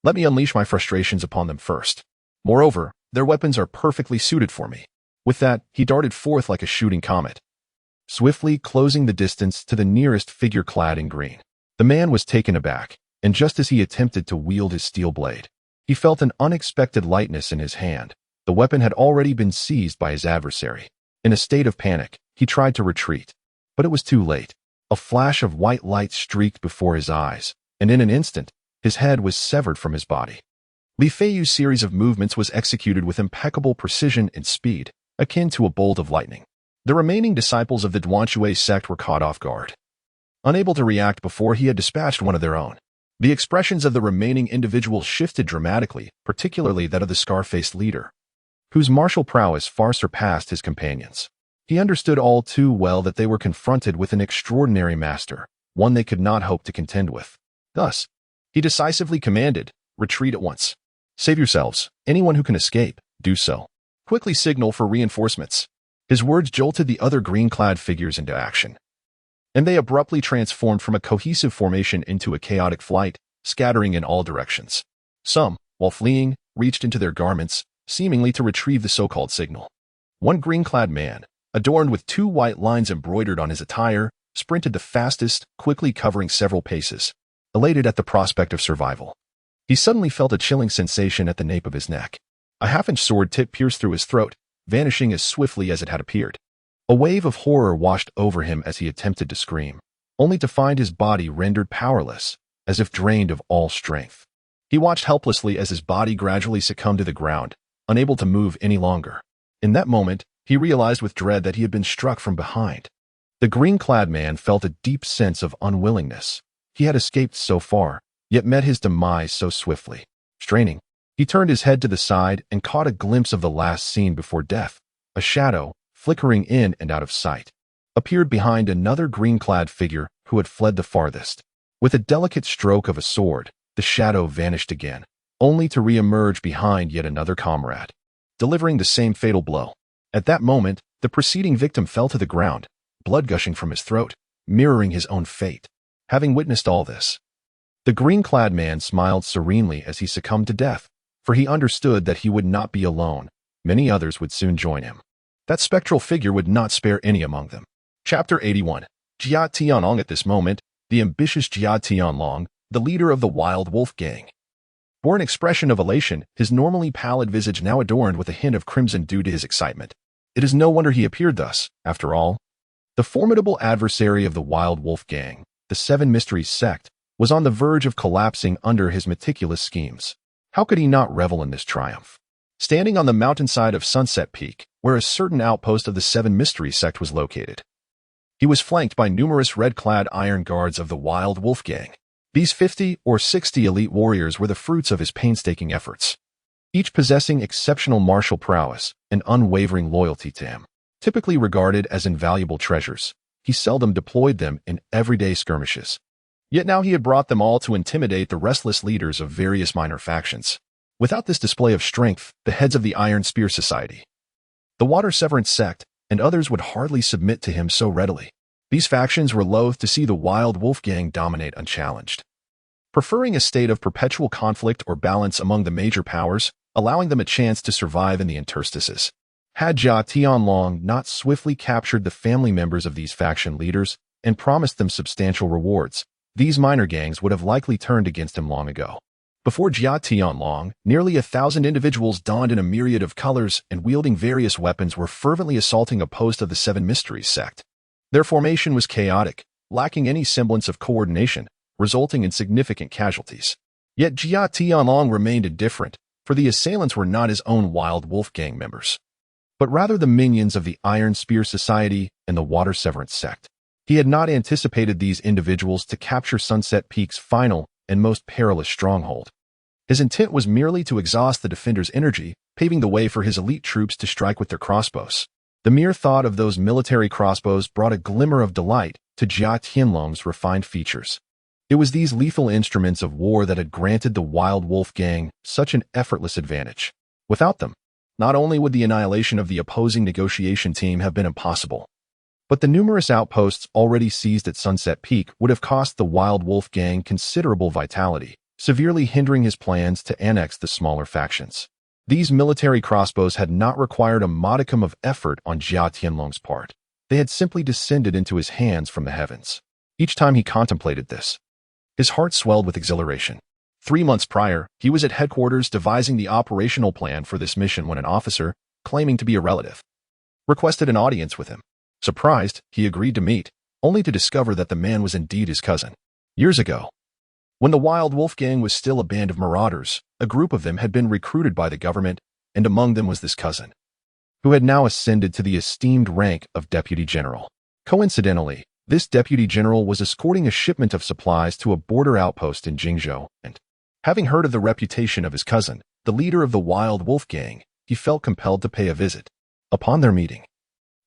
Let me unleash my frustrations upon them first. Moreover, their weapons are perfectly suited for me. With that, he darted forth like a shooting comet, swiftly closing the distance to the nearest figure clad in green. The man was taken aback, and just as he attempted to wield his steel blade, he felt an unexpected lightness in his hand. The weapon had already been seized by his adversary. In a state of panic, he tried to retreat, but it was too late. A flash of white light streaked before his eyes, and in an instant, his head was severed from his body. Li Feiyu's series of movements was executed with impeccable precision and speed, akin to a bolt of lightning. The remaining disciples of the Duanshui sect were caught off guard, unable to react before he had dispatched one of their own. The expressions of the remaining individuals shifted dramatically, particularly that of the scar-faced leader, whose martial prowess far surpassed his companions. He understood all too well that they were confronted with an extraordinary master, one they could not hope to contend with. Thus, he decisively commanded, retreat at once. Save yourselves. Anyone who can escape, do so. Quickly signal for reinforcements. His words jolted the other green-clad figures into action. and they abruptly transformed from a cohesive formation into a chaotic flight, scattering in all directions. Some, while fleeing, reached into their garments, seemingly to retrieve the so-called signal. One green-clad man, adorned with 2 white lines embroidered on his attire, sprinted the fastest, quickly covering several paces, elated at the prospect of survival. He suddenly felt a chilling sensation at the nape of his neck. A half-inch sword tip pierced through his throat, vanishing as swiftly as it had appeared. A wave of horror washed over him as he attempted to scream, only to find his body rendered powerless, as if drained of all strength. He watched helplessly as his body gradually succumbed to the ground, unable to move any longer. In that moment, he realized with dread that he had been struck from behind. The green-clad man felt a deep sense of unwillingness. He had escaped so far, yet met his demise so swiftly. Straining, he turned his head to the side and caught a glimpse of the last scene before death. A shadow, flickering in and out of sight, appeared behind another green-clad figure who had fled the farthest. With a delicate stroke of a sword, the shadow vanished again, only to re-emerge behind yet another comrade, delivering the same fatal blow. At that moment, the preceding victim fell to the ground, blood gushing from his throat, mirroring his own fate. Having witnessed all this, the green-clad man smiled serenely as he succumbed to death, for he understood that he would not be alone. Many others would soon join him. That spectral figure would not spare any among them. Chapter 81. Jia Tianlong. At this moment, the ambitious Jia Tianlong, the leader of the Wild Wolf Gang, bore an expression of elation, his normally pallid visage now adorned with a hint of crimson due to his excitement. It is no wonder he appeared thus, after all. The formidable adversary of the Wild Wolf Gang, the Seven Mysteries sect, was on the verge of collapsing under his meticulous schemes. How could he not revel in this triumph? Standing on the mountainside of Sunset Peak, where a certain outpost of the Seven Mysteries sect was located, he was flanked by numerous red-clad iron guards of the Wild Wolf Gang. These 50 or 60 elite warriors were the fruits of his painstaking efforts, each possessing exceptional martial prowess and unwavering loyalty to him. Typically regarded as invaluable treasures, he seldom deployed them in everyday skirmishes. Yet now he had brought them all to intimidate the restless leaders of various minor factions. Without this display of strength, the heads of the Iron Spear Society, the Water Severance sect, and others would hardly submit to him so readily. These factions were loath to see the Wild Wolf Gang dominate unchallenged, preferring a state of perpetual conflict or balance among the major powers, allowing them a chance to survive in the interstices. Had Jia Tianlong not swiftly captured the family members of these faction leaders and promised them substantial rewards, these minor gangs would have likely turned against him long ago. Before Jia Tianlong, nearly 1,000 individuals donned in a myriad of colors and wielding various weapons were fervently assaulting a post of the Seven Mysteries sect. Their formation was chaotic, lacking any semblance of coordination, resulting in significant casualties. Yet Jia Tianlong remained indifferent, for the assailants were not his own Wild Wolf Gang members, but rather the minions of the Iron Spear Society and the Water Severance sect. He had not anticipated these individuals to capture Sunset Peak's final and most perilous stronghold. His intent was merely to exhaust the defenders' energy, paving the way for his elite troops to strike with their crossbows. The mere thought of those military crossbows brought a glimmer of delight to Jia Tianlong's refined features. It was these lethal instruments of war that had granted the Wild Wolf Gang such an effortless advantage. Without them, not only would the annihilation of the opposing negotiation team have been impossible, but the numerous outposts already seized at Sunset Peak would have cost the Wild Wolf Gang considerable vitality, severely hindering his plans to annex the smaller factions. These military crossbows had not required a modicum of effort on Jia Tianlong's part. They had simply descended into his hands from the heavens. Each time he contemplated this, his heart swelled with exhilaration. 3 months prior, he was at headquarters devising the operational plan for this mission when an officer, claiming to be a relative, requested an audience with him. Surprised, he agreed to meet, only to discover that the man was indeed his cousin. Years ago, when the Wild Wolf Gang was still a band of marauders, a group of them had been recruited by the government, and among them was this cousin, who had now ascended to the esteemed rank of Deputy General. Coincidentally, this Deputy General was escorting a shipment of supplies to a border outpost in Jingzhou, and, having heard of the reputation of his cousin, the leader of the Wild Wolf Gang, he felt compelled to pay a visit. Upon their meeting,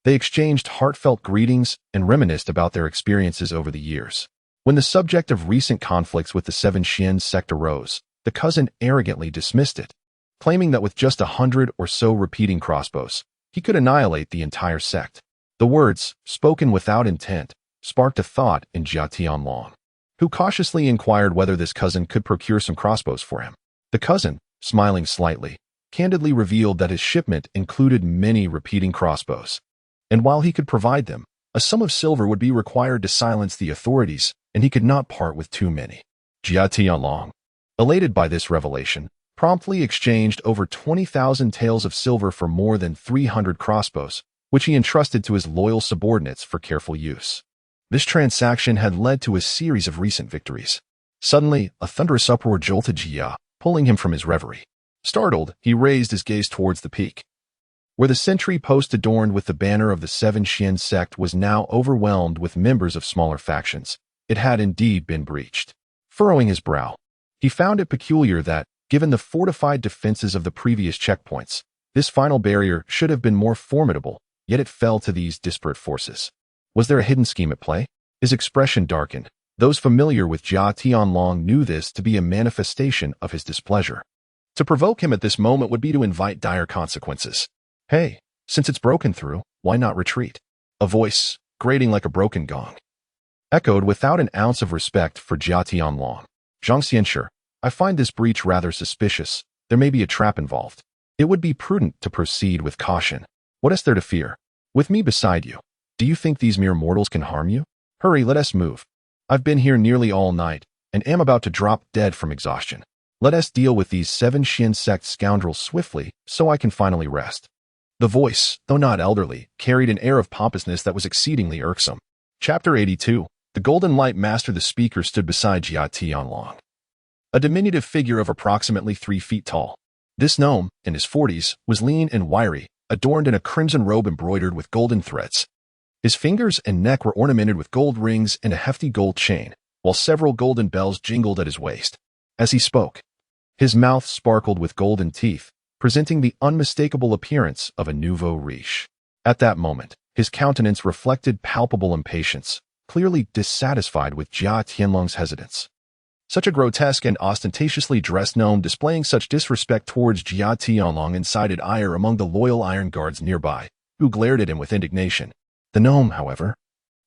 they exchanged heartfelt greetings and reminisced about their experiences over the years. When the subject of recent conflicts with the Seven Xian sect arose, the cousin arrogantly dismissed it, claiming that with just 100 or so repeating crossbows, he could annihilate the entire sect. The words, spoken without intent, sparked a thought in Jia Tianlong, who cautiously inquired whether this cousin could procure some crossbows for him. The cousin, smiling slightly, candidly revealed that his shipment included many repeating crossbows, and while he could provide them, a sum of silver would be required to silence the authorities, and he could not part with too many. Jia Tianlong, elated by this revelation, promptly exchanged over 20,000 taels of silver for more than 300 crossbows, which he entrusted to his loyal subordinates for careful use. This transaction had led to a series of recent victories. Suddenly, a thunderous uproar jolted Jia, pulling him from his reverie. Startled, he raised his gaze towards the peak, where the sentry post adorned with the banner of the Seven Xian sect was now overwhelmed with members of smaller factions. It had indeed been breached. Furrowing his brow, he found it peculiar that, given the fortified defenses of the previous checkpoints, this final barrier should have been more formidable, yet it fell to these disparate forces. Was there a hidden scheme at play? His expression darkened. Those familiar with Jia Tianlong knew this to be a manifestation of his displeasure. To provoke him at this moment would be to invite dire consequences. Hey, since it's broken through, why not retreat? A voice, grating like a broken gong, echoed without an ounce of respect for Jia Tianlong. Zhang Xianshi, I find this breach rather suspicious. There may be a trap involved. It would be prudent to proceed with caution. What is there to fear? With me beside you, do you think these mere mortals can harm you? Hurry, let us move. I've been here nearly all night, and am about to drop dead from exhaustion. Let us deal with these Seven Xian sect scoundrels swiftly, so I can finally rest. The voice, though not elderly, carried an air of pompousness that was exceedingly irksome. Chapter 82. The Golden Light Master. The speaker stood beside Jia Tianlong, a diminutive figure of approximately 3 feet tall. This gnome, in his 40s, was lean and wiry, adorned in a crimson robe embroidered with golden threads. His fingers and neck were ornamented with gold rings and a hefty gold chain, while several golden bells jingled at his waist. As he spoke, his mouth sparkled with golden teeth, presenting the unmistakable appearance of a nouveau riche. At that moment, his countenance reflected palpable impatience, clearly dissatisfied with Jia Tianlong's hesitance. Such a grotesque and ostentatiously dressed gnome displaying such disrespect towards Jia Tianlong incited ire among the loyal iron guards nearby, who glared at him with indignation. The gnome, however,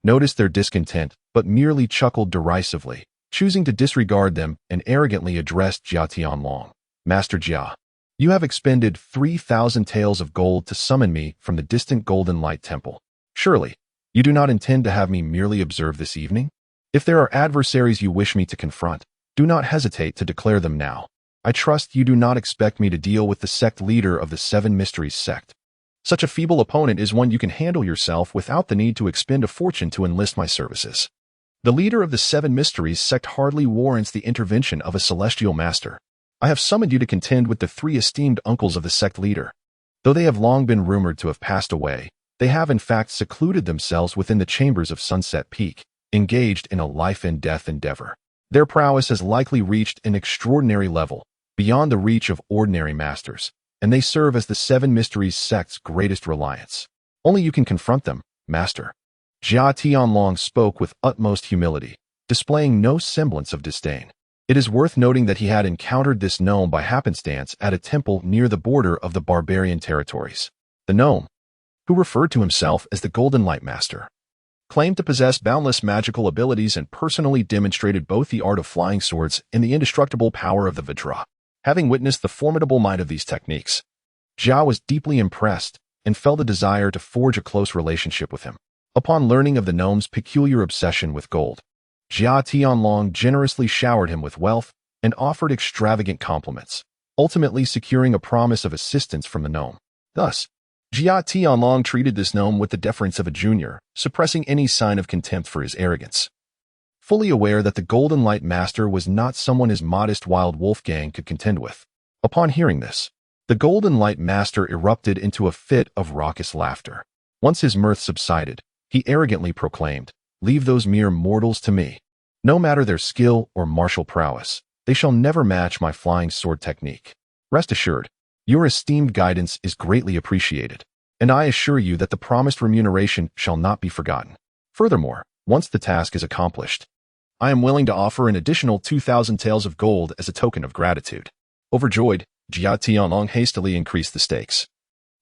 noticed their discontent, but merely chuckled derisively, choosing to disregard them and arrogantly addressed Jia Tianlong. Master Jia, you have expended 3,000 taels of gold to summon me from the distant Golden Light Temple. Surely, you do not intend to have me merely observe this evening? If there are adversaries you wish me to confront, do not hesitate to declare them now. I trust you do not expect me to deal with the sect leader of the Seven Mysteries sect. Such a feeble opponent is one you can handle yourself without the need to expend a fortune to enlist my services. The leader of the Seven Mysteries sect hardly warrants the intervention of a celestial master. I have summoned you to contend with the 3 esteemed uncles of the sect leader. Though they have long been rumored to have passed away, they have in fact secluded themselves within the chambers of Sunset Peak, engaged in a life-and-death endeavor. Their prowess has likely reached an extraordinary level, beyond the reach of ordinary masters, and they serve as the Seven Mysteries sect's greatest reliance. Only you can confront them, master. Jia Tianlong spoke with utmost humility, displaying no semblance of disdain. It is worth noting that he had encountered this gnome by happenstance at a temple near the border of the barbarian territories. The gnome, who referred to himself as the Golden Light Master, claimed to possess boundless magical abilities and personally demonstrated both the art of flying swords and the indestructible power of the Vajra. Having witnessed the formidable might of these techniques, Jia was deeply impressed and felt a desire to forge a close relationship with him. Upon learning of the gnome's peculiar obsession with gold, Jia Tianlong generously showered him with wealth and offered extravagant compliments, ultimately securing a promise of assistance from the gnome. Thus, Jia Tianlong treated this gnome with the deference of a junior, suppressing any sign of contempt for his arrogance. Fully aware that the Golden Light Master was not someone his modest wild wolf gang could contend with. Upon hearing this, the Golden Light Master erupted into a fit of raucous laughter. Once his mirth subsided, he arrogantly proclaimed, "Leave those mere mortals to me. No matter their skill or martial prowess, they shall never match my flying sword technique. Rest assured, your esteemed guidance is greatly appreciated, and I assure you that the promised remuneration shall not be forgotten. Furthermore, once the task is accomplished, I am willing to offer an additional 2,000 taels of gold as a token of gratitude." Overjoyed, Jia Tianlong hastily increased the stakes.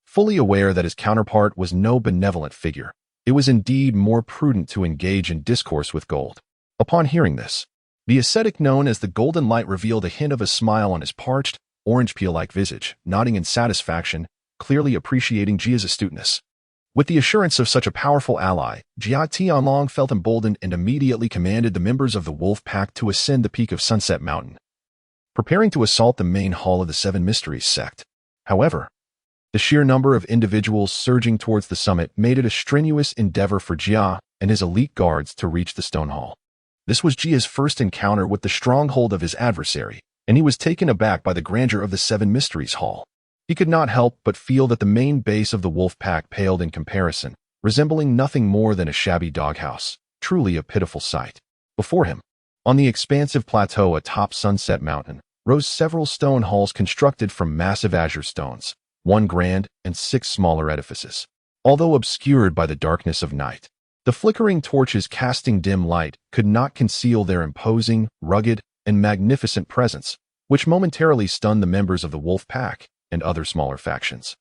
Fully aware that his counterpart was no benevolent figure, it was indeed more prudent to engage in discourse with gold. Upon hearing this, the ascetic known as the Golden Light revealed a hint of a smile on his parched, orange peel-like visage, nodding in satisfaction, clearly appreciating Jia's astuteness. With the assurance of such a powerful ally, Jia Tianlong felt emboldened and immediately commanded the members of the wolf pack to ascend the peak of Sunset Mountain, preparing to assault the main hall of the Seven Mysteries sect. However, the sheer number of individuals surging towards the summit made it a strenuous endeavor for Jia and his elite guards to reach the stone hall. This was Jia's first encounter with the stronghold of his adversary, and he was taken aback by the grandeur of the Seven Mysteries Hall. He could not help but feel that the main base of the wolf pack paled in comparison, resembling nothing more than a shabby doghouse, truly a pitiful sight. Before him, on the expansive plateau atop Sunset Mountain, rose several stone halls constructed from massive azure stones, one grand and 6 smaller edifices. Although obscured by the darkness of night, the flickering torches casting dim light could not conceal their imposing, rugged, and magnificent presence, which momentarily stunned the members of the wolf pack and other smaller factions,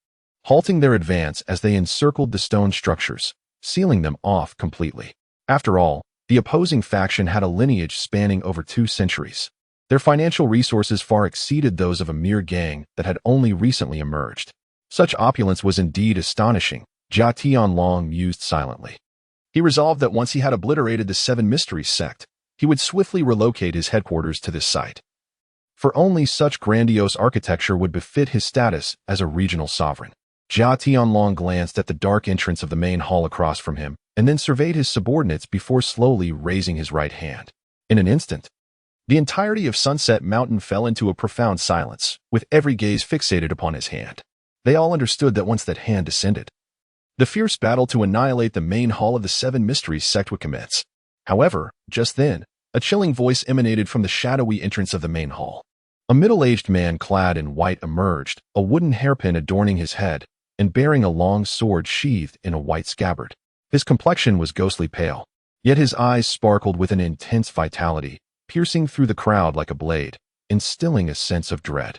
halting their advance as they encircled the stone structures, sealing them off completely. After all, the opposing faction had a lineage spanning over 2 centuries. Their financial resources far exceeded those of a mere gang that had only recently emerged. Such opulence was indeed astonishing, Jia Tianlong mused silently. He resolved that once he had obliterated the Seven Mysteries sect, he would swiftly relocate his headquarters to this site. For only such grandiose architecture would befit his status as a regional sovereign. Jia Tianlong glanced at the dark entrance of the main hall across from him, and then surveyed his subordinates before slowly raising his right hand. In an instant, the entirety of Sunset Mountain fell into a profound silence, with every gaze fixated upon his hand. They all understood that once that hand descended, the fierce battle to annihilate the main hall of the Seven Mysteries sect would commence. However, just then, a chilling voice emanated from the shadowy entrance of the main hall. A middle-aged man clad in white emerged, a wooden hairpin adorning his head, and bearing a long sword sheathed in a white scabbard. His complexion was ghostly pale, yet his eyes sparkled with an intense vitality, piercing through the crowd like a blade, instilling a sense of dread.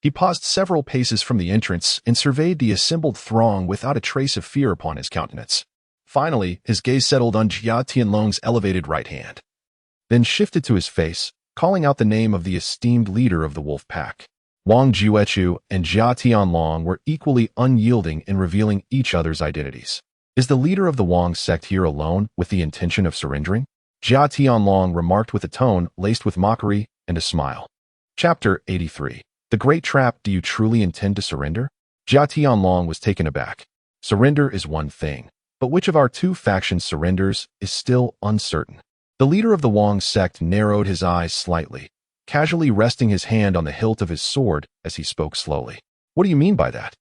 He paused several paces from the entrance and surveyed the assembled throng without a trace of fear upon his countenance. Finally, his gaze settled on Jia Tianlong's elevated right hand, then shifted to his face, calling out the name of the esteemed leader of the wolf pack. Wang Juechu and Jia Tianlong were equally unyielding in revealing each other's identities. Is the leader of the Wang sect here alone with the intention of surrendering? Jia Tianlong remarked with a tone laced with mockery and a smile. Chapter 83. The Great Trap. Do you truly intend to surrender? Jia Tianlong was taken aback. Surrender is one thing, but which of our 2 factions surrenders is still uncertain. The leader of the Wang sect narrowed his eyes slightly, casually resting his hand on the hilt of his sword as he spoke slowly. What do you mean by that?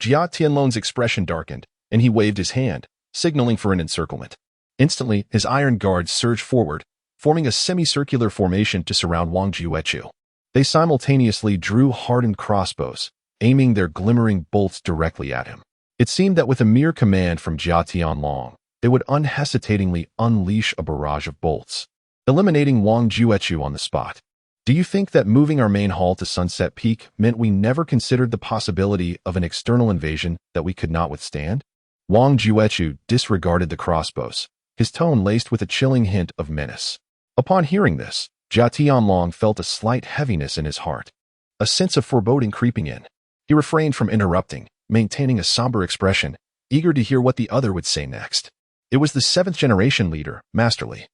Jia Tianlong's expression darkened, and he waved his hand, signaling for an encirclement. Instantly, his iron guards surged forward, forming a semicircular formation to surround Wang Juechu. They simultaneously drew hardened crossbows, aiming their glimmering bolts directly at him. It seemed that with a mere command from Jia Tianlong, they would unhesitatingly unleash a barrage of bolts, eliminating Wang Juechu on the spot. Do you think that moving our main hall to Sunset Peak meant we never considered the possibility of an external invasion that we could not withstand? Wang Juechu disregarded the crossbows, his tone laced with a chilling hint of menace. Upon hearing this, Jia Tianlong felt a slight heaviness in his heart, a sense of foreboding creeping in. He refrained from interrupting, maintaining a somber expression, eager to hear what the other would say next. It was the 7th-generation leader, Masterly,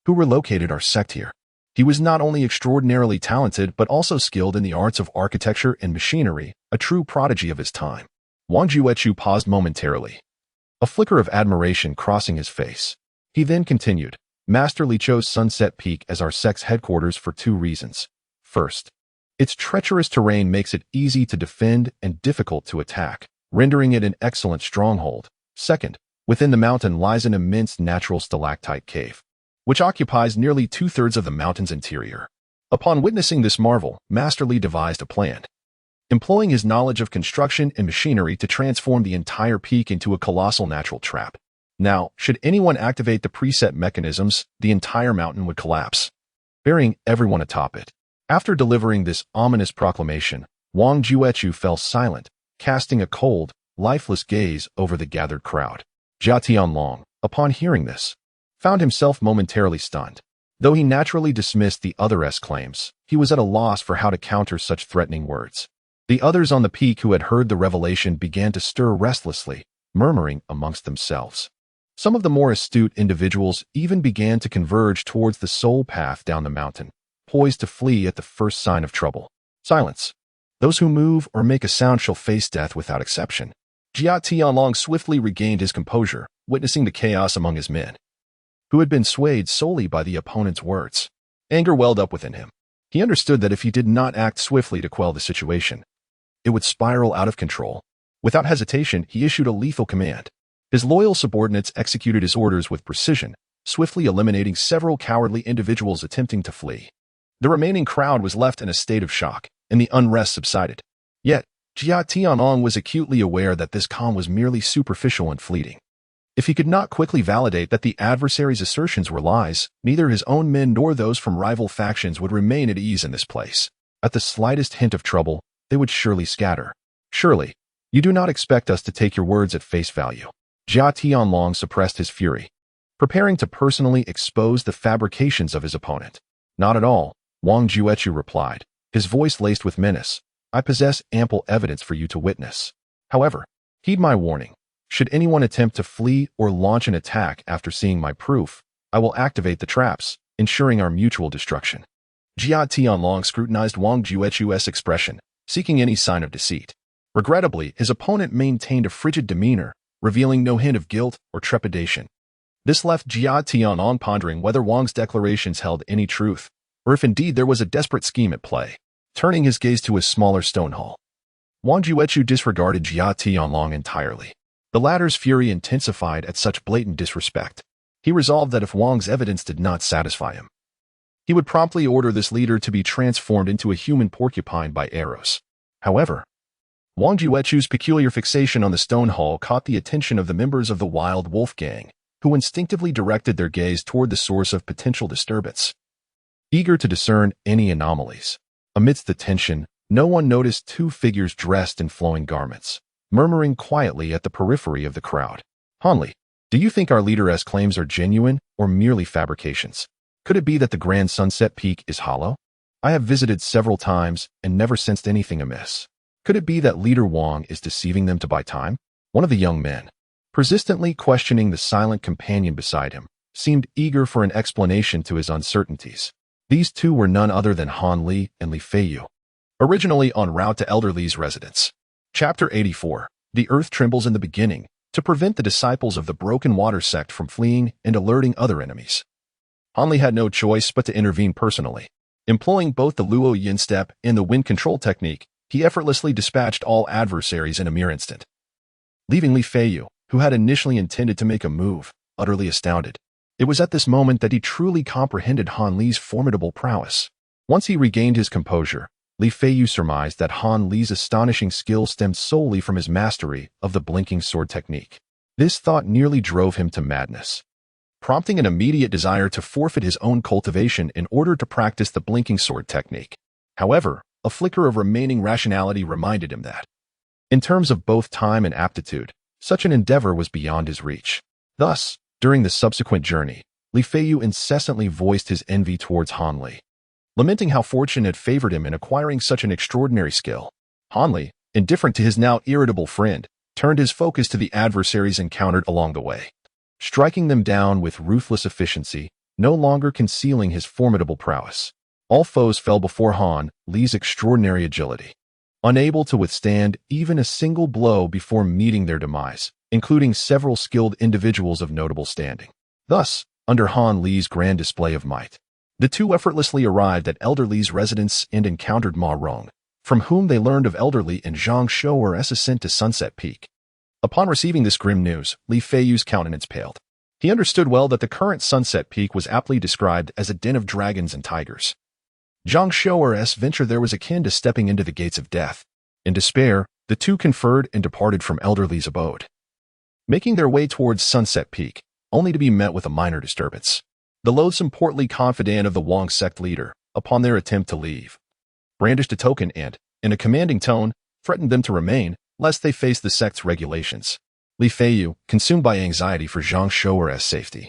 who relocated our sect here. He was not only extraordinarily talented but also skilled in the arts of architecture and machinery, a true prodigy of his time. Wang Juechu paused momentarily, a flicker of admiration crossing his face. He then continued, Masterly chose Sunset Peak as our sect's headquarters for 2 reasons. First, its treacherous terrain makes it easy to defend and difficult to attack, rendering it an excellent stronghold. Second, within the mountain lies an immense natural stalactite cave, which occupies nearly 2/3 of the mountain's interior. Upon witnessing this marvel, Masterly devised a plan, employing his knowledge of construction and machinery to transform the entire peak into a colossal natural trap. Now, should anyone activate the preset mechanisms, the entire mountain would collapse, burying everyone atop it. After delivering this ominous proclamation, Wang Juechu fell silent, casting a cold, lifeless gaze over the gathered crowd. Jia Tianlong, upon hearing this, found himself momentarily stunned. Though he naturally dismissed the other's claims, he was at a loss for how to counter such threatening words. The others on the peak who had heard the revelation began to stir restlessly, murmuring amongst themselves. Some of the more astute individuals even began to converge towards the sole path down the mountain, poised to flee at the first sign of trouble. Silence. Those who move or make a sound shall face death without exception. Jia Tianlong swiftly regained his composure, witnessing the chaos among his men, who had been swayed solely by the opponent's words. Anger welled up within him. He understood that if he did not act swiftly to quell the situation, it would spiral out of control. Without hesitation, he issued a lethal command. His loyal subordinates executed his orders with precision, swiftly eliminating several cowardly individuals attempting to flee. The remaining crowd was left in a state of shock, and the unrest subsided. Yet, Jia Tianlong was acutely aware that this calm was merely superficial and fleeting. If he could not quickly validate that the adversary's assertions were lies, neither his own men nor those from rival factions would remain at ease in this place. At the slightest hint of trouble, they would surely scatter. Surely, you do not expect us to take your words at face value. Jia Tianlong suppressed his fury, preparing to personally expose the fabrications of his opponent. Not at all, Wang Juechu replied, his voice laced with menace. I possess ample evidence for you to witness. However, heed my warning. Should anyone attempt to flee or launch an attack after seeing my proof, I will activate the traps, ensuring our mutual destruction. Jia Tianlong scrutinized Wang Juechu's expression, seeking any sign of deceit. Regrettably, his opponent maintained a frigid demeanor, revealing no hint of guilt or trepidation. This left Jia Tianlong pondering whether Wang's declarations held any truth, or if indeed there was a desperate scheme at play. Turning his gaze to a smaller stone hall, Wang Juechu disregarded Jia Tianlong entirely. The latter's fury intensified at such blatant disrespect. He resolved that if Wang's evidence did not satisfy him, he would promptly order this leader to be transformed into a human porcupine by arrows. However, Wang Juechu's peculiar fixation on the stone hall caught the attention of the members of the Wild Wolf Gang, who instinctively directed their gaze toward the source of potential disturbance. Eager to discern any anomalies, amidst the tension, no one noticed two figures dressed in flowing garments, murmuring quietly at the periphery of the crowd. Hanli, do you think our leader's claims are genuine or merely fabrications? Could it be that the Grand Sunset Peak is hollow? I have visited several times and never sensed anything amiss. Could it be that Leader Wang is deceiving them to buy time? One of the young men, persistently questioning the silent companion beside him, seemed eager for an explanation to his uncertainties. These two were none other than Han Li and Li Feiyu, originally en route to Elder Li's residence. Chapter 84. The earth trembles in the beginning, to prevent the disciples of the Broken Water sect from fleeing and alerting other enemies. Han Li had no choice but to intervene personally. Employing both the Luo Yin step and the wind control technique, he effortlessly dispatched all adversaries in a mere instant, leaving Li Feiyu, who had initially intended to make a move, utterly astounded. It was at this moment that he truly comprehended Han Li's formidable prowess. Once he regained his composure, Li Feiyu surmised that Han Li's astonishing skill stemmed solely from his mastery of the blinking sword technique. This thought nearly drove him to madness, prompting an immediate desire to forfeit his own cultivation in order to practice the blinking sword technique. However, a flicker of remaining rationality reminded him that, in terms of both time and aptitude, such an endeavor was beyond his reach. Thus, during the subsequent journey, Li Feiyu incessantly voiced his envy towards Han Li, lamenting how fortune had favored him in acquiring such an extraordinary skill. Han Li, indifferent to his now irritable friend, turned his focus to the adversaries encountered along the way, striking them down with ruthless efficiency, no longer concealing his formidable prowess. All foes fell before Han Li's extraordinary agility, unable to withstand even a single blow before meeting their demise, including several skilled individuals of notable standing. Thus, under Han Li's grand display of might, the two effortlessly arrived at Elder Li's residence and encountered Ma Rong, from whom they learned of Elder Li and Zhang Shouer's ascent to Sunset Peak. Upon receiving this grim news, Li Feiyu's countenance paled. He understood well that the current Sunset Peak was aptly described as a den of dragons and tigers. Zhang Shouer's venture there was akin to stepping into the gates of death. In despair, the two conferred and departed from Elder Li's abode, making their way towards Sunset Peak, only to be met with a minor disturbance. The loathsome portly confidant of the Wang sect leader, upon their attempt to leave, brandished a token and, in a commanding tone, threatened them to remain, lest they face the sect's regulations. Li Feiyu, consumed by anxiety for Zhang Shouer's safety,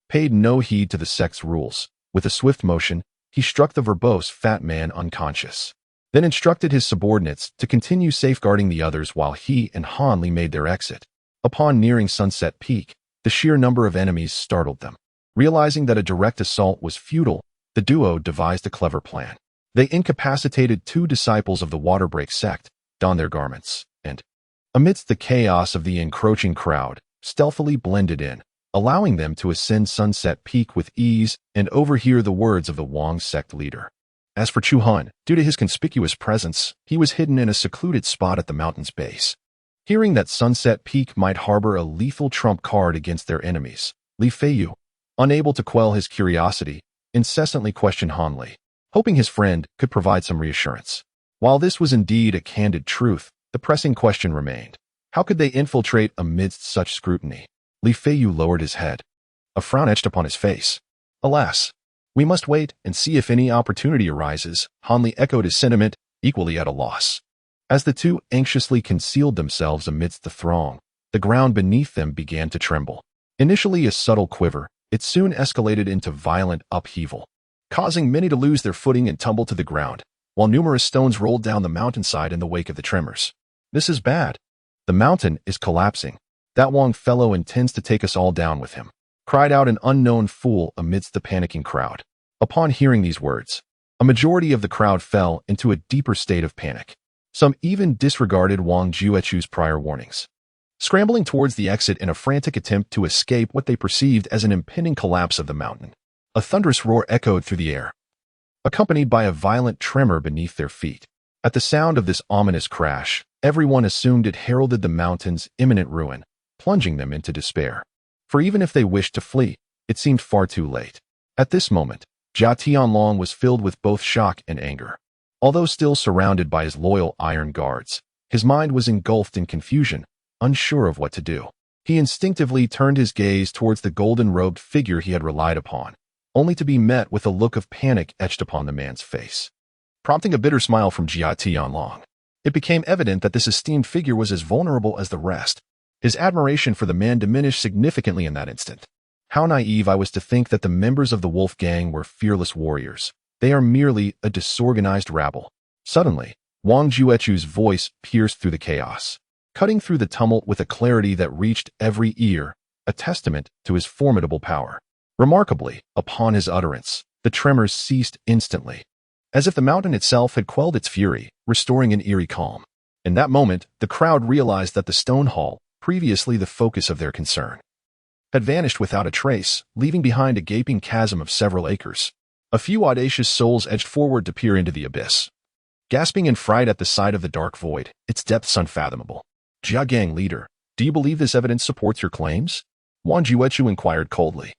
paid no heed to the sect's rules. With a swift motion, he struck the verbose fat man unconscious, then instructed his subordinates to continue safeguarding the others while he and Han Li made their exit. Upon nearing Sunset Peak, the sheer number of enemies startled them. Realizing that a direct assault was futile, the duo devised a clever plan. They incapacitated 2 disciples of the Waterbreak sect, donned their garments, and, amidst the chaos of the encroaching crowd, stealthily blended in, allowing them to ascend Sunset Peak with ease and overhear the words of the Wang sect leader. As for Chu Han, due to his conspicuous presence, he was hidden in a secluded spot at the mountain's base. Hearing that Sunset Peak might harbor a lethal trump card against their enemies, Li Feiyu, unable to quell his curiosity, incessantly questioned Han Li, hoping his friend could provide some reassurance. While this was indeed a candid truth, the pressing question remained. How could they infiltrate amidst such scrutiny? Li Feiyu lowered his head. A frown etched upon his face. Alas, we must wait and see if any opportunity arises. Han Li echoed his sentiment, equally at a loss. As the two anxiously concealed themselves amidst the throng, the ground beneath them began to tremble. Initially a subtle quiver, it soon escalated into violent upheaval, causing many to lose their footing and tumble to the ground, while numerous stones rolled down the mountainside in the wake of the tremors. This is bad. The mountain is collapsing. That Wang fellow intends to take us all down with him, cried out an unknown fool amidst the panicking crowd. Upon hearing these words, a majority of the crowd fell into a deeper state of panic. Some even disregarded Wang Juechu's prior warnings, scrambling towards the exit in a frantic attempt to escape what they perceived as an impending collapse of the mountain. A thunderous roar echoed through the air, accompanied by a violent tremor beneath their feet. At the sound of this ominous crash, everyone assumed it heralded the mountain's imminent ruin, plunging them into despair. For even if they wished to flee, it seemed far too late. At this moment, Jia Tianlong was filled with both shock and anger. Although still surrounded by his loyal iron guards, his mind was engulfed in confusion, unsure of what to do. He instinctively turned his gaze towards the golden-robed figure he had relied upon, only to be met with a look of panic etched upon the man's face, prompting a bitter smile from Jia Tianlong. It became evident that this esteemed figure was as vulnerable as the rest. His admiration for the man diminished significantly in that instant. How naive I was to think that the members of the Wolf Gang were fearless warriors. They are merely a disorganized rabble. Suddenly, Wang Juechu's voice pierced through the chaos, cutting through the tumult with a clarity that reached every ear, a testament to his formidable power. Remarkably, upon his utterance, the tremors ceased instantly, as if the mountain itself had quelled its fury, restoring an eerie calm. In that moment, the crowd realized that the stone hall, previously the focus of their concern, had vanished without a trace, leaving behind a gaping chasm of several acres. A few audacious souls edged forward to peer into the abyss, gasping in fright at the sight of the dark void, its depths unfathomable. Jia Gang leader, do you believe this evidence supports your claims? Wang Juechu inquired coldly.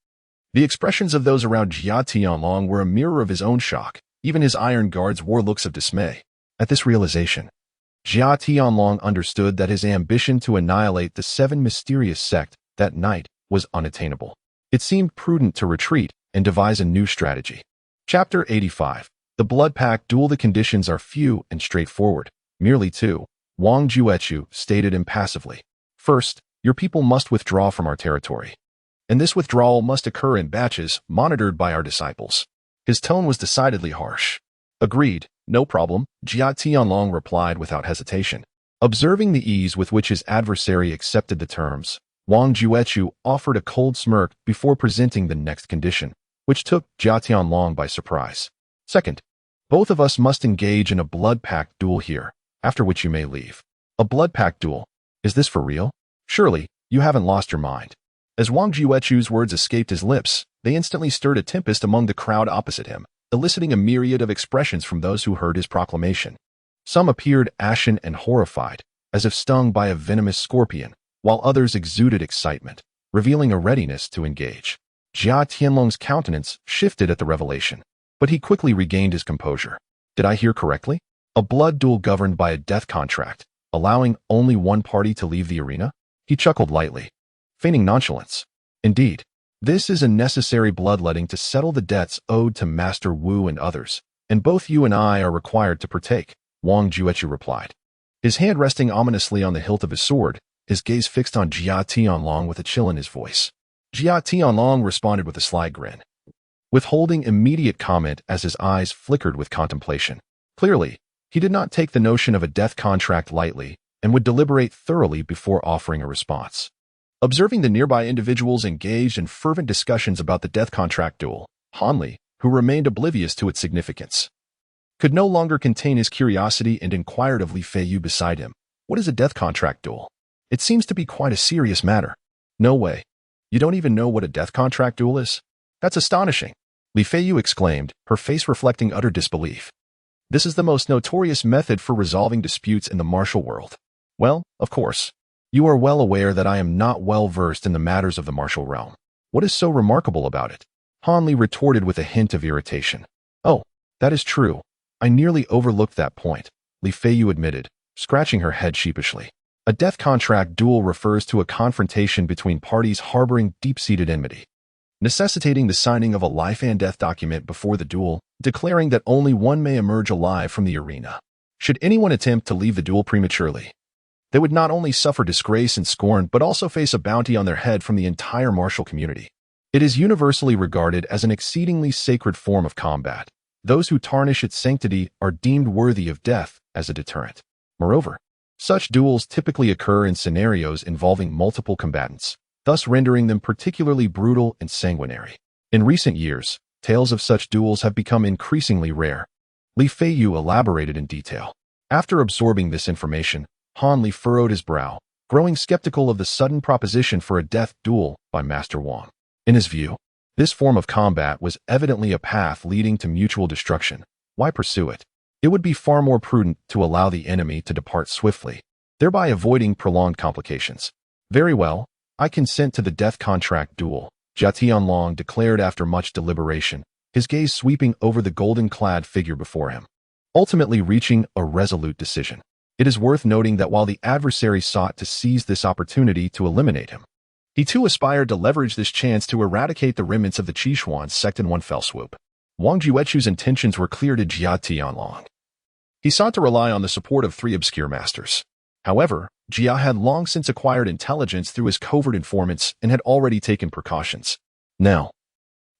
The expressions of those around Jia Tianlong were a mirror of his own shock. Even his iron guards wore looks of dismay. At this realization, Jia Tianlong understood that his ambition to annihilate the 7 mysterious sect that night was unattainable. It seemed prudent to retreat and devise a new strategy. Chapter 85. The Blood Pact Duel. The conditions are few and straightforward, merely 2. Wang Juechu stated impassively. First, your people must withdraw from our territory, and this withdrawal must occur in batches, monitored by our disciples. His tone was decidedly harsh. Agreed, no problem, Jia Tianlong replied without hesitation. Observing the ease with which his adversary accepted the terms, Wang Juechu offered a cold smirk before presenting the next condition, which took Jia Tianlong by surprise. Second, both of us must engage in a blood pact duel here, after which you may leave. A blood pact duel? Is this for real? Surely, you haven't lost your mind. As Wang Juechu's words escaped his lips, they instantly stirred a tempest among the crowd opposite him, eliciting a myriad of expressions from those who heard his proclamation. Some appeared ashen and horrified, as if stung by a venomous scorpion, while others exuded excitement, revealing a readiness to engage. Jia Tianlong's countenance shifted at the revelation, but he quickly regained his composure. Did I hear correctly? A blood duel governed by a death contract, allowing only one party to leave the arena? He chuckled lightly, feigning nonchalance. Indeed, this is a necessary bloodletting to settle the debts owed to Master Wu and others, and both you and I are required to partake, Wang Juechu replied. His hand resting ominously on the hilt of his sword, his gaze fixed on Jia Tianlong with a chill in his voice. Jia Tianlong responded with a sly grin, withholding immediate comment as his eyes flickered with contemplation. Clearly, he did not take the notion of a death contract lightly and would deliberate thoroughly before offering a response. Observing the nearby individuals engaged in fervent discussions about the death contract duel, Hanli, who remained oblivious to its significance, could no longer contain his curiosity and inquired of Li Feiyu beside him. What is a death contract duel? It seems to be quite a serious matter. No way. You don't even know what a death contract duel is? That's astonishing. Li Feiyu exclaimed, her face reflecting utter disbelief. This is the most notorious method for resolving disputes in the martial world. Well, of course. You are well aware that I am not well versed in the matters of the martial realm. What is so remarkable about it? Hanli retorted with a hint of irritation. Oh, that is true. I nearly overlooked that point, Li Feiyu admitted, scratching her head sheepishly. A death contract duel refers to a confrontation between parties harboring deep-seated enmity, necessitating the signing of a life and death document before the duel, declaring that only one may emerge alive from the arena. Should anyone attempt to leave the duel prematurely, they would not only suffer disgrace and scorn but also face a bounty on their head from the entire martial community. It is universally regarded as an exceedingly sacred form of combat. Those who tarnish its sanctity are deemed worthy of death as a deterrent. Moreover, such duels typically occur in scenarios involving multiple combatants, thus rendering them particularly brutal and sanguinary. In recent years, tales of such duels have become increasingly rare. Li Feiyu elaborated in detail. After absorbing this information, Hanli furrowed his brow, growing skeptical of the sudden proposition for a death duel by Master Wang. In his view, this form of combat was evidently a path leading to mutual destruction. Why pursue it? It would be far more prudent to allow the enemy to depart swiftly, thereby avoiding prolonged complications. Very well, I consent to the death contract duel, Jia Tianlong declared after much deliberation, his gaze sweeping over the golden-clad figure before him, ultimately reaching a resolute decision. It is worth noting that while the adversary sought to seize this opportunity to eliminate him, he too aspired to leverage this chance to eradicate the remnants of the Qishuan sect in one fell swoop. Wang Juechu's intentions were clear to Jia Tianlong. He sought to rely on the support of 3 obscure masters. However, Jia had long since acquired intelligence through his covert informants and had already taken precautions. Now,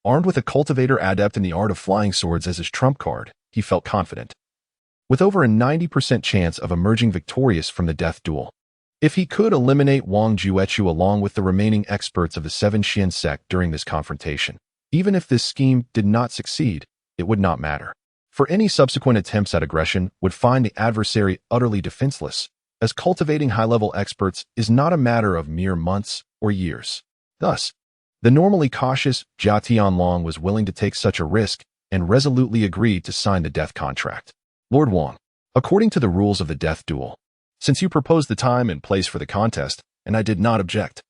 armed with a cultivator adept in the art of flying swords as his trump card, he felt confident, with over a 90% chance of emerging victorious from the death duel. If he could eliminate Wang Juechu along with the remaining experts of the Seven Xian sect during this confrontation, even if this scheme did not succeed, it would not matter. For any subsequent attempts at aggression would find the adversary utterly defenseless, as cultivating high-level experts is not a matter of mere months or years. Thus, the normally cautious Jia Tianlong was willing to take such a risk and resolutely agreed to sign the death contract. Lord Wang, according to the rules of the death duel, since you proposed the time and place for the contest, and I did not object,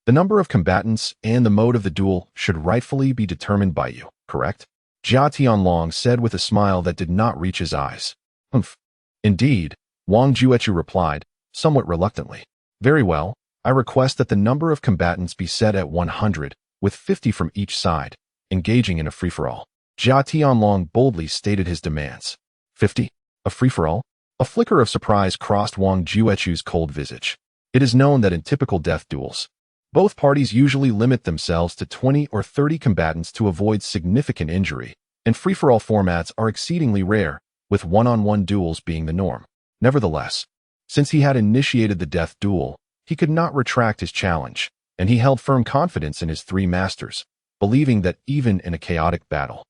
the number of combatants and the mode of the duel should rightfully be determined by you, correct? Jia Tianlong said with a smile that did not reach his eyes. Humph. Indeed, Wang Juechu replied, somewhat reluctantly. Very well, I request that the number of combatants be set at 100, with 50 from each side, engaging in a free-for-all. Jia Tianlong boldly stated his demands. 50? A free-for-all? A flicker of surprise crossed Wang Juechu's cold visage. It is known that in typical death duels, both parties usually limit themselves to 20 or 30 combatants to avoid significant injury, and free-for-all formats are exceedingly rare, with one-on-one duels being the norm. Nevertheless, since he had initiated the death duel, he could not retract his challenge, and he held firm confidence in his 3 masters, believing that even in a chaotic battle,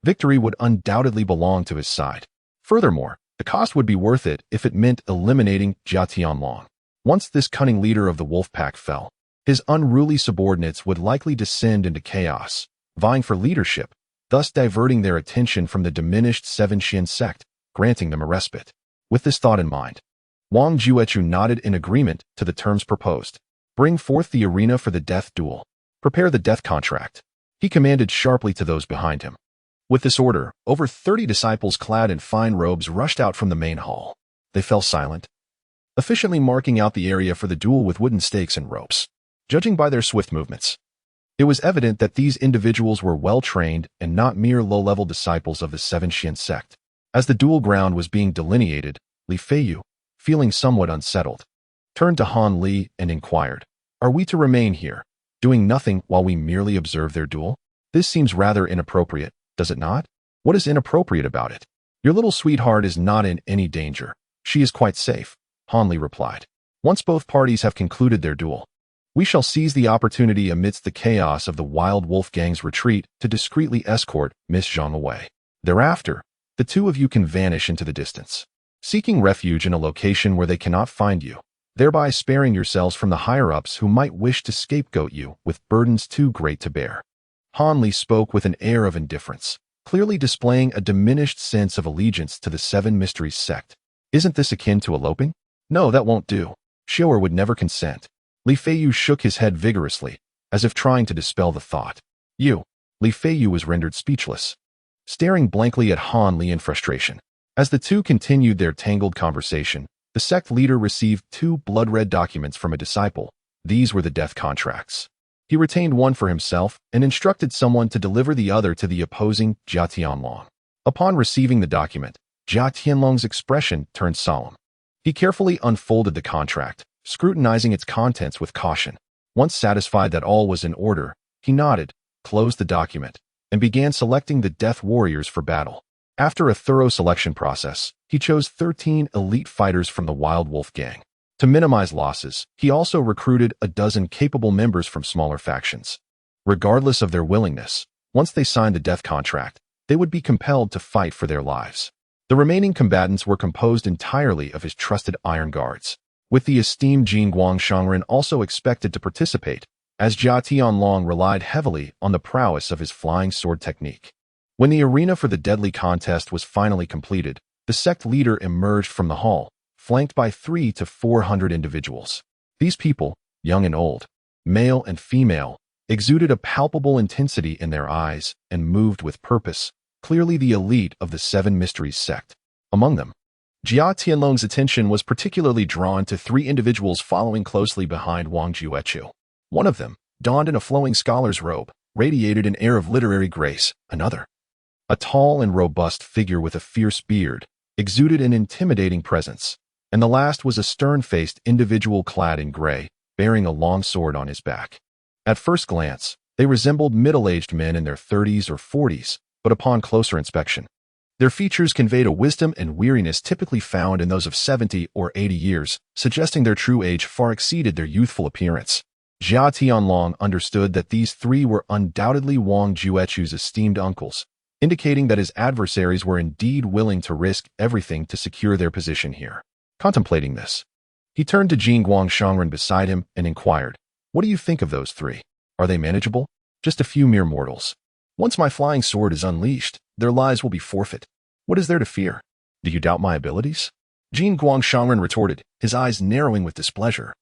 victory would undoubtedly belong to his side. Furthermore, the cost would be worth it if it meant eliminating Jia Tianlong. Once this cunning leader of the wolf pack fell, his unruly subordinates would likely descend into chaos, vying for leadership, thus diverting their attention from the diminished Seven Xian sect, granting them a respite. With this thought in mind, Wang Juechu nodded in agreement to the terms proposed. Bring forth the arena for the death duel. Prepare the death contract, he commanded sharply to those behind him. With this order, over 30 disciples clad in fine robes rushed out from the main hall. They fell silent, efficiently marking out the area for the duel with wooden stakes and ropes. Judging by their swift movements, it was evident that these individuals were well-trained and not mere low-level disciples of the Seven Xian sect. As the duel ground was being delineated, Li Feiyu, feeling somewhat unsettled, turned to Han Li and inquired, "Are we to remain here, doing nothing while we merely observe their duel? This seems rather inappropriate, does it not?" "What is inappropriate about it? Your little sweetheart is not in any danger. She is quite safe," Han Li replied. "Once both parties have concluded their duel, we shall seize the opportunity amidst the chaos of the Wild Wolf Gang's retreat to discreetly escort Miss Zhang away. Thereafter, the two of you can vanish into the distance, seeking refuge in a location where they cannot find you, thereby sparing yourselves from the higher-ups who might wish to scapegoat you with burdens too great to bear." Han Li spoke with an air of indifference, clearly displaying a diminished sense of allegiance to the Seven Mysteries sect. "Isn't this akin to eloping? No, that won't do. Xiao'er would never consent." Li Feiyu shook his head vigorously, as if trying to dispel the thought. Li Feiyu was rendered speechless, staring blankly at Han Li in frustration. As the two continued their tangled conversation, the sect leader received 2 blood-red documents from a disciple. These were the death contracts. He retained one for himself and instructed someone to deliver the other to the opposing Jia Tianlong. Upon receiving the document, Jia Tianlong's expression turned solemn. He carefully unfolded the contract, scrutinizing its contents with caution. Once satisfied that all was in order, he nodded, closed the document, and began selecting the death warriors for battle. After a thorough selection process, he chose 13 elite fighters from the Wild Wolf Gang. To minimize losses, he also recruited a dozen capable members from smaller factions. Regardless of their willingness, once they signed the death contract, they would be compelled to fight for their lives. The remaining combatants were composed entirely of his trusted Iron Guards, with the esteemed Jingguang Shangren also expected to participate, as Jia Tianlong relied heavily on the prowess of his flying sword technique. When the arena for the deadly contest was finally completed, the sect leader emerged from the hall, flanked by 300 to 400 individuals. These people, young and old, male and female, exuded a palpable intensity in their eyes and moved with purpose, clearly the elite of the Seven Mysteries sect. Among them, Jia Tianlong's attention was particularly drawn to 3 individuals following closely behind Wang Juechu. One of them, donned in a flowing scholar's robe, radiated an air of literary grace. Another, a tall and robust figure with a fierce beard, exuded an intimidating presence. And the last was a stern-faced individual clad in gray, bearing a long sword on his back. At first glance, they resembled middle-aged men in their 30s or 40s, but upon closer inspection, their features conveyed a wisdom and weariness typically found in those of 70 or 80 years, suggesting their true age far exceeded their youthful appearance. Jia Tianlong understood that these 3 were undoubtedly Wang Juechu's esteemed uncles, indicating that his adversaries were indeed willing to risk everything to secure their position here. Contemplating this, he turned to Jingguang Shangren beside him and inquired, "What do you think of those 3? Are they manageable? Just a few mere mortals. Once my flying sword is unleashed, their lives will be forfeit. What is there to fear? Do you doubt my abilities?" Jingguang Shangren retorted, his eyes narrowing with displeasure,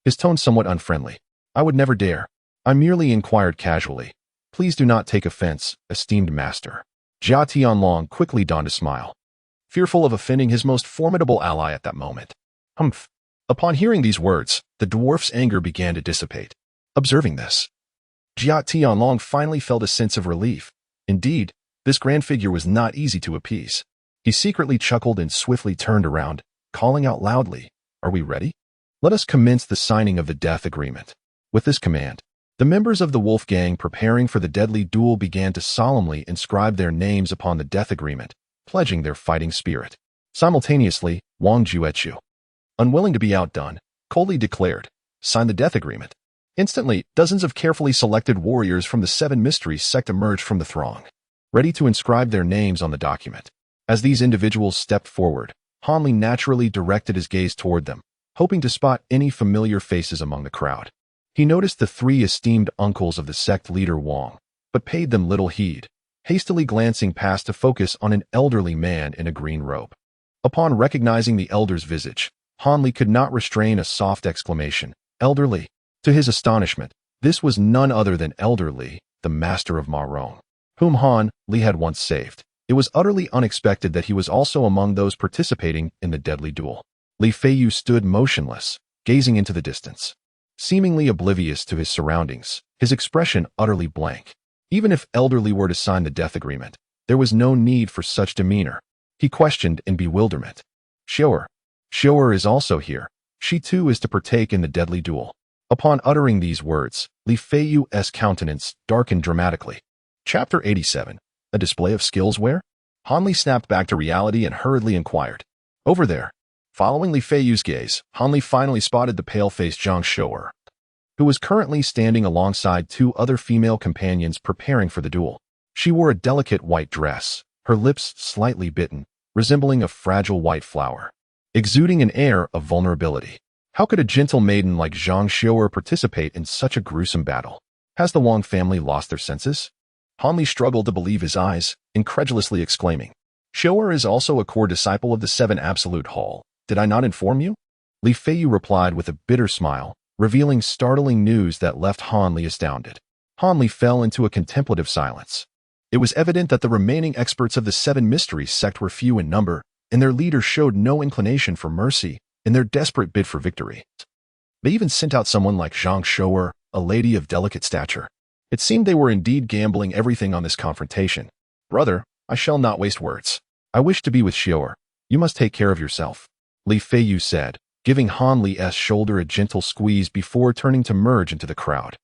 his tone somewhat unfriendly. "I would never dare. I merely inquired casually. Please do not take offense, esteemed master." Jia Tianlong quickly donned a smile, fearful of offending his most formidable ally at that moment. Humph. Upon hearing these words, the dwarf's anger began to dissipate. Observing this, Jia Tianlong finally felt a sense of relief. Indeed, this grand figure was not easy to appease. He secretly chuckled and swiftly turned around, calling out loudly, "Are we ready? Let us commence the signing of the death agreement." With this command, the members of the Wolf Gang preparing for the deadly duel began to solemnly inscribe their names upon the death agreement, pledging their fighting spirit. Simultaneously, Wang Juechu, unwilling to be outdone, coldly declared, "Sign the death agreement." Instantly, dozens of carefully selected warriors from the Seven Mysteries sect emerged from the throng, ready to inscribe their names on the document. As these individuals stepped forward, Han Li naturally directed his gaze toward them, hoping to spot any familiar faces among the crowd. He noticed the 3 esteemed uncles of the sect leader Wang, but paid them little heed, hastily glancing past to focus on an elderly man in a green robe. Upon recognizing the elder's visage, Han Li could not restrain a soft exclamation, "Elderly." To his astonishment, this was none other than Elder Li, the master of Ma Rong, whom Han Li had once saved. It was utterly unexpected that he was also among those participating in the deadly duel. Li Feiyu stood motionless, gazing into the distance, seemingly oblivious to his surroundings, his expression utterly blank. Even if Elder Li were to sign the death agreement, there was no need for such demeanor. He questioned in bewilderment, Xiao'er is also here." She too is to partake in the deadly duel. Upon uttering these words, Li Feiyu's countenance darkened dramatically. Chapter 87. A display of skills where? Hanli snapped back to reality and hurriedly inquired. Over there. Following Li Feiyu's gaze, Hanli finally spotted the pale-faced Zhang Shou'er, who was currently standing alongside two other female companions preparing for the duel. She wore a delicate white dress, her lips slightly bitten, resembling a fragile white flower, exuding an air of vulnerability. How could a gentle maiden like Zhang Shou'er participate in such a gruesome battle? Has the Wang family lost their senses? Hanli struggled to believe his eyes, incredulously exclaiming. Shou'er is also a core disciple of the Seven Absolute Hall. Did I not inform you? Li Feiyu replied with a bitter smile, revealing startling news that left Hanli astounded. Hanli fell into a contemplative silence. It was evident that the remaining experts of the Seven Mysteries sect were few in number, and their leaders showed no inclination for mercy in their desperate bid for victory. They even sent out someone like Zhang Shou'er, a lady of delicate stature. It seemed they were indeed gambling everything on this confrontation. Brother, I shall not waste words. I wish to be with Shou'er. You must take care of yourself, Li Feiyu said, giving Hanli's shoulder a gentle squeeze before turning to merge into the crowd.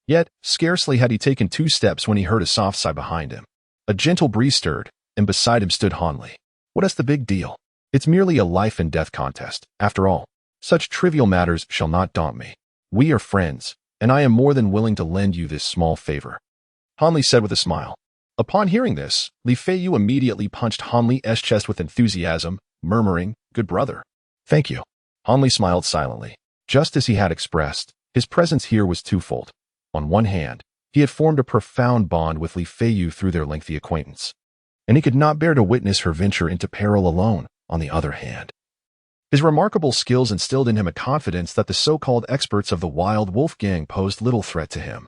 Yet, scarcely had he taken 2 steps when he heard a soft sigh behind him. A gentle breeze stirred, and beside him stood Hanli. What is the big deal? It's merely a life and death contest. After all, such trivial matters shall not daunt me. We are friends, and I am more than willing to lend you this small favor, Hanli said with a smile. Upon hearing this, Li Feiyu immediately punched Hanli's chest with enthusiasm, murmuring, "Good brother." "Thank you." Hanli smiled silently. Just as he had expressed, his presence here was twofold. On one hand, he had formed a profound bond with Li Feiyu through their lengthy acquaintance, and he could not bear to witness her venture into peril alone. On the other hand, his remarkable skills instilled in him a confidence that the so-called experts of the Wild Wolf Gang posed little threat to him,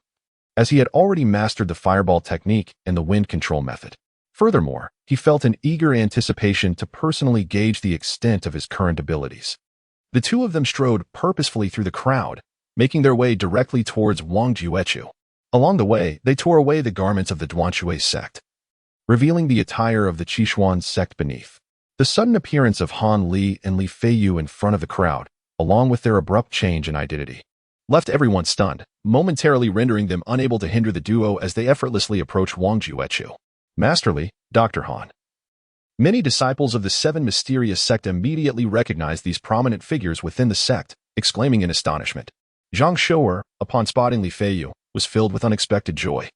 as he had already mastered the fireball technique and the wind control method. Furthermore, he felt an eager anticipation to personally gauge the extent of his current abilities. The two of them strode purposefully through the crowd, making their way directly towards Wang Juechu. Along the way, they tore away the garments of the Duanshui sect, revealing the attire of the Qishuan sect beneath. The sudden appearance of Han Li and Li Feiyu in front of the crowd, along with their abrupt change in identity, left everyone stunned, momentarily rendering them unable to hinder the duo as they effortlessly approached Wang Juechu. Masterly, Dr. Han. Many disciples of the Seven Mysterious sect immediately recognized these prominent figures within the sect, exclaiming in astonishment. Zhang Shou'er, upon spotting Li Feiyu, was filled with unexpected joy,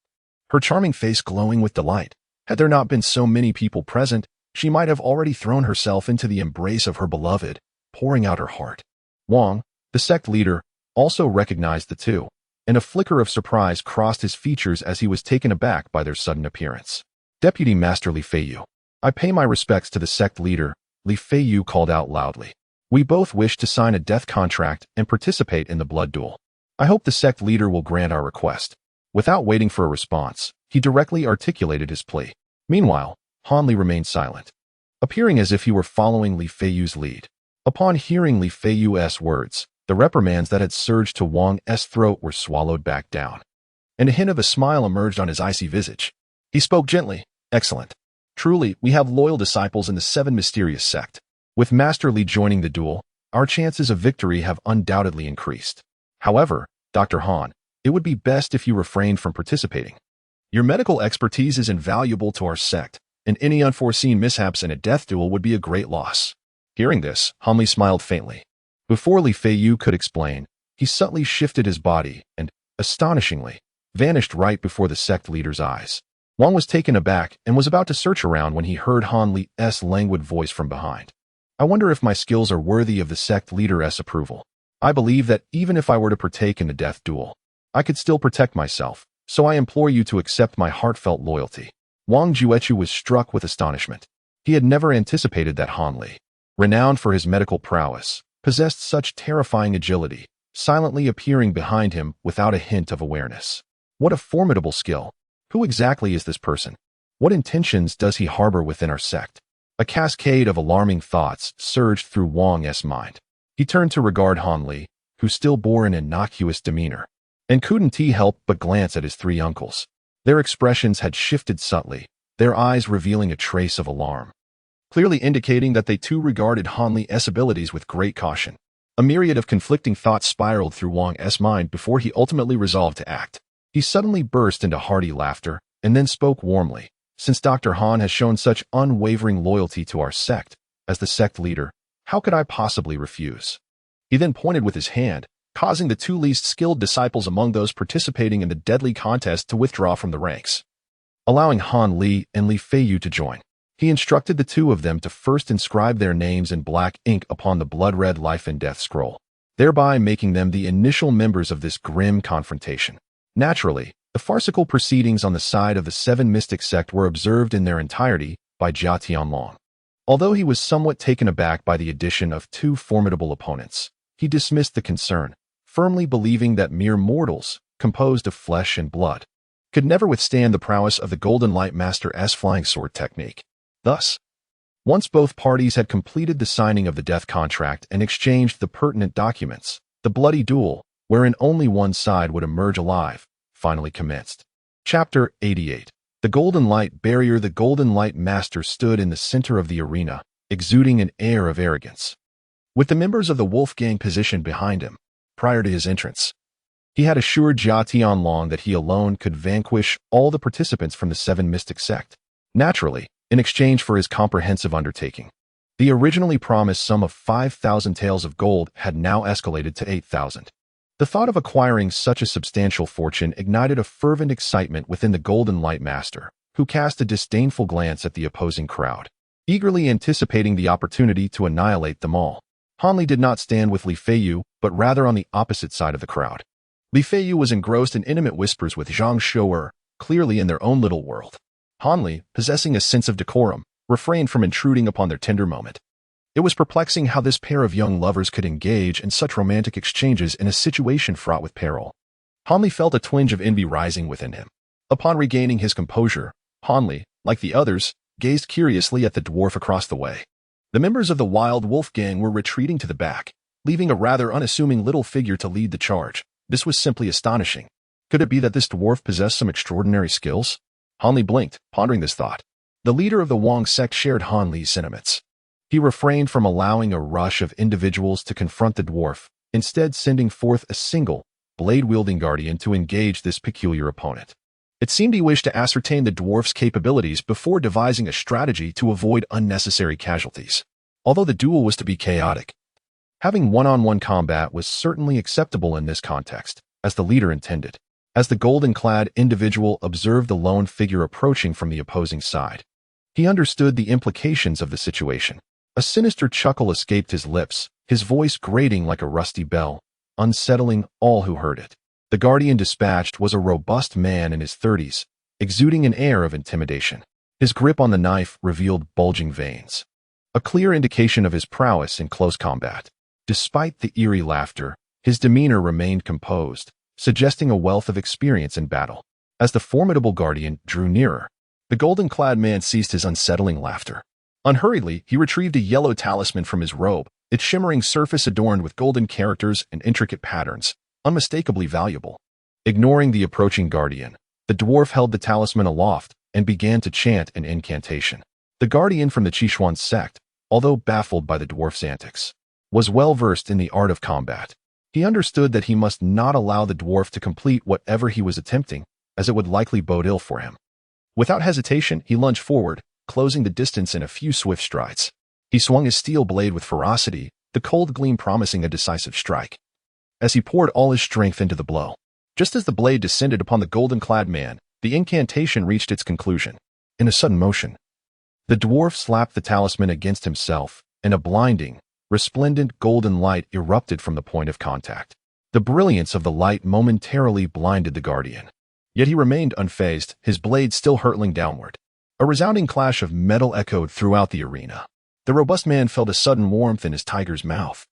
her charming face glowing with delight. Had there not been so many people present, she might have already thrown herself into the embrace of her beloved, pouring out her heart. Wang, the sect leader, also recognized the two, and a flicker of surprise crossed his features as he was taken aback by their sudden appearance. Deputy Master Li Feiyu, I pay my respects to the sect leader, Li Feiyu called out loudly. We both wish to sign a death contract and participate in the blood duel. I hope the sect leader will grant our request. Without waiting for a response, he directly articulated his plea. Meanwhile, Hanli remained silent, appearing as if he were following Li Feiyu's lead. Upon hearing Li Feiyu's words, the reprimands that had surged to Wang's throat were swallowed back down, and a hint of a smile emerged on his icy visage. He spoke gently. Excellent. Truly, we have loyal disciples in the Seven Mysterious sect. With Master Li joining the duel, our chances of victory have undoubtedly increased. However, Dr. Han, it would be best if you refrained from participating. Your medical expertise is invaluable to our sect, and any unforeseen mishaps in a death duel would be a great loss. Hearing this, Hanli smiled faintly. Before Li Feiyu could explain, he subtly shifted his body and, astonishingly, vanished right before the sect leader's eyes. Wang was taken aback and was about to search around when he heard Han Li's languid voice from behind. I wonder if my skills are worthy of the sect leader's approval. I believe that even if I were to partake in the death duel, I could still protect myself, so I implore you to accept my heartfelt loyalty. Wang Juechu was struck with astonishment. He had never anticipated that Han Li, renowned for his medical prowess, possessed such terrifying agility, silently appearing behind him without a hint of awareness. What a formidable skill! Who exactly is this person? What intentions does he harbor within our sect? A cascade of alarming thoughts surged through Wang's mind. He turned to regard Han Li, who still bore an innocuous demeanor, and couldn't he help but glance at his 3 uncles. Their expressions had shifted subtly, their eyes revealing a trace of alarm, clearly indicating that they too regarded Han Li's abilities with great caution. A myriad of conflicting thoughts spiraled through Wang's mind before he ultimately resolved to act. He suddenly burst into hearty laughter, and then spoke warmly. Since Dr. Han has shown such unwavering loyalty to our sect, as the sect leader, how could I possibly refuse? He then pointed with his hand, causing the two least skilled disciples among those participating in the deadly contest to withdraw from the ranks, allowing Han Li and Li Feiyu to join. He instructed the two of them to first inscribe their names in black ink upon the blood-red life and death scroll, thereby making them the initial members of this grim confrontation. Naturally, the farcical proceedings on the side of the Seven Mystic Sect were observed in their entirety by Jia Tianlong. Although he was somewhat taken aback by the addition of two formidable opponents, he dismissed the concern, firmly believing that mere mortals, composed of flesh and blood, could never withstand the prowess of the Golden Light Master's flying sword technique. Thus, once both parties had completed the signing of the death contract and exchanged the pertinent documents, the bloody duel, wherein only one side would emerge alive, finally commenced. Chapter 88. The Golden Light Barrier. The Golden Light Master stood in the center of the arena, exuding an air of arrogance. With the members of the Wolf Gang positioned behind him, prior to his entrance, he had assured Jia Tianlong that he alone could vanquish all the participants from the Seven Mystic Sect. Naturally, in exchange for his comprehensive undertaking, the originally promised sum of 5,000 taels of gold had now escalated to 8,000. The thought of acquiring such a substantial fortune ignited a fervent excitement within the Golden Light Master, who cast a disdainful glance at the opposing crowd, eagerly anticipating the opportunity to annihilate them all. Han Li did not stand with Li Feiyu, but rather on the opposite side of the crowd. Li Feiyu was engrossed in intimate whispers with Zhang Shou'er, clearly in their own little world. Han Li, possessing a sense of decorum, refrained from intruding upon their tender moment. It was perplexing how this pair of young lovers could engage in such romantic exchanges in a situation fraught with peril. Han Li felt a twinge of envy rising within him. Upon regaining his composure, Han Li, like the others, gazed curiously at the dwarf across the way. The members of the Wild Wolf Gang were retreating to the back, leaving a rather unassuming little figure to lead the charge. This was simply astonishing. Could it be that this dwarf possessed some extraordinary skills? Han Li blinked, pondering this thought. The leader of the Wang sect shared Han Li's sentiments. He refrained from allowing a rush of individuals to confront the dwarf, instead sending forth a single, blade-wielding guardian to engage this peculiar opponent. It seemed he wished to ascertain the dwarf's capabilities before devising a strategy to avoid unnecessary casualties. Although the duel was to be chaotic, having one-on-one combat was certainly acceptable in this context, as the leader intended. As the golden-clad individual observed the lone figure approaching from the opposing side, he understood the implications of the situation. A sinister chuckle escaped his lips, his voice grating like a rusty bell, unsettling all who heard it. The guardian dispatched was a robust man in his 30s, exuding an air of intimidation. His grip on the knife revealed bulging veins, a clear indication of his prowess in close combat. Despite the eerie laughter, his demeanor remained composed, suggesting a wealth of experience in battle. As the formidable guardian drew nearer, the golden-clad man ceased his unsettling laughter. Unhurriedly, he retrieved a yellow talisman from his robe, its shimmering surface adorned with golden characters and intricate patterns, unmistakably valuable. Ignoring the approaching guardian, the dwarf held the talisman aloft and began to chant an incantation. The guardian from the Qishuan sect, although baffled by the dwarf's antics, was well versed in the art of combat. He understood that he must not allow the dwarf to complete whatever he was attempting, as it would likely bode ill for him. Without hesitation, he lunged forward, closing the distance in a few swift strides. He swung his steel blade with ferocity, the cold gleam promising a decisive strike. As he poured all his strength into the blow, just as the blade descended upon the golden-clad man, the incantation reached its conclusion. In a sudden motion, the dwarf slapped the talisman against himself, and a blinding, resplendent golden light erupted from the point of contact. The brilliance of the light momentarily blinded the guardian. Yet he remained unfazed, his blade still hurtling downward. A resounding clash of metal echoed throughout the arena. The robust man felt a sudden warmth in his tiger's mouth,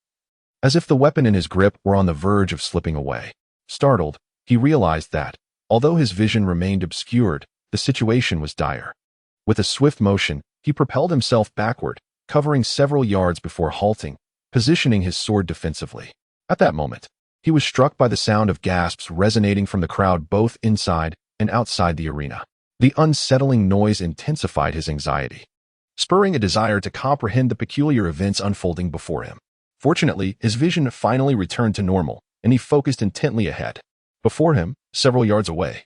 as if the weapon in his grip were on the verge of slipping away. Startled, he realized that, although his vision remained obscured, the situation was dire. With a swift motion, he propelled himself backward, covering several yards before halting, positioning his sword defensively. At that moment, he was struck by the sound of gasps resonating from the crowd both inside and outside the arena. The unsettling noise intensified his anxiety, spurring a desire to comprehend the peculiar events unfolding before him. Fortunately, his vision finally returned to normal, and he focused intently ahead. Before him, several yards away,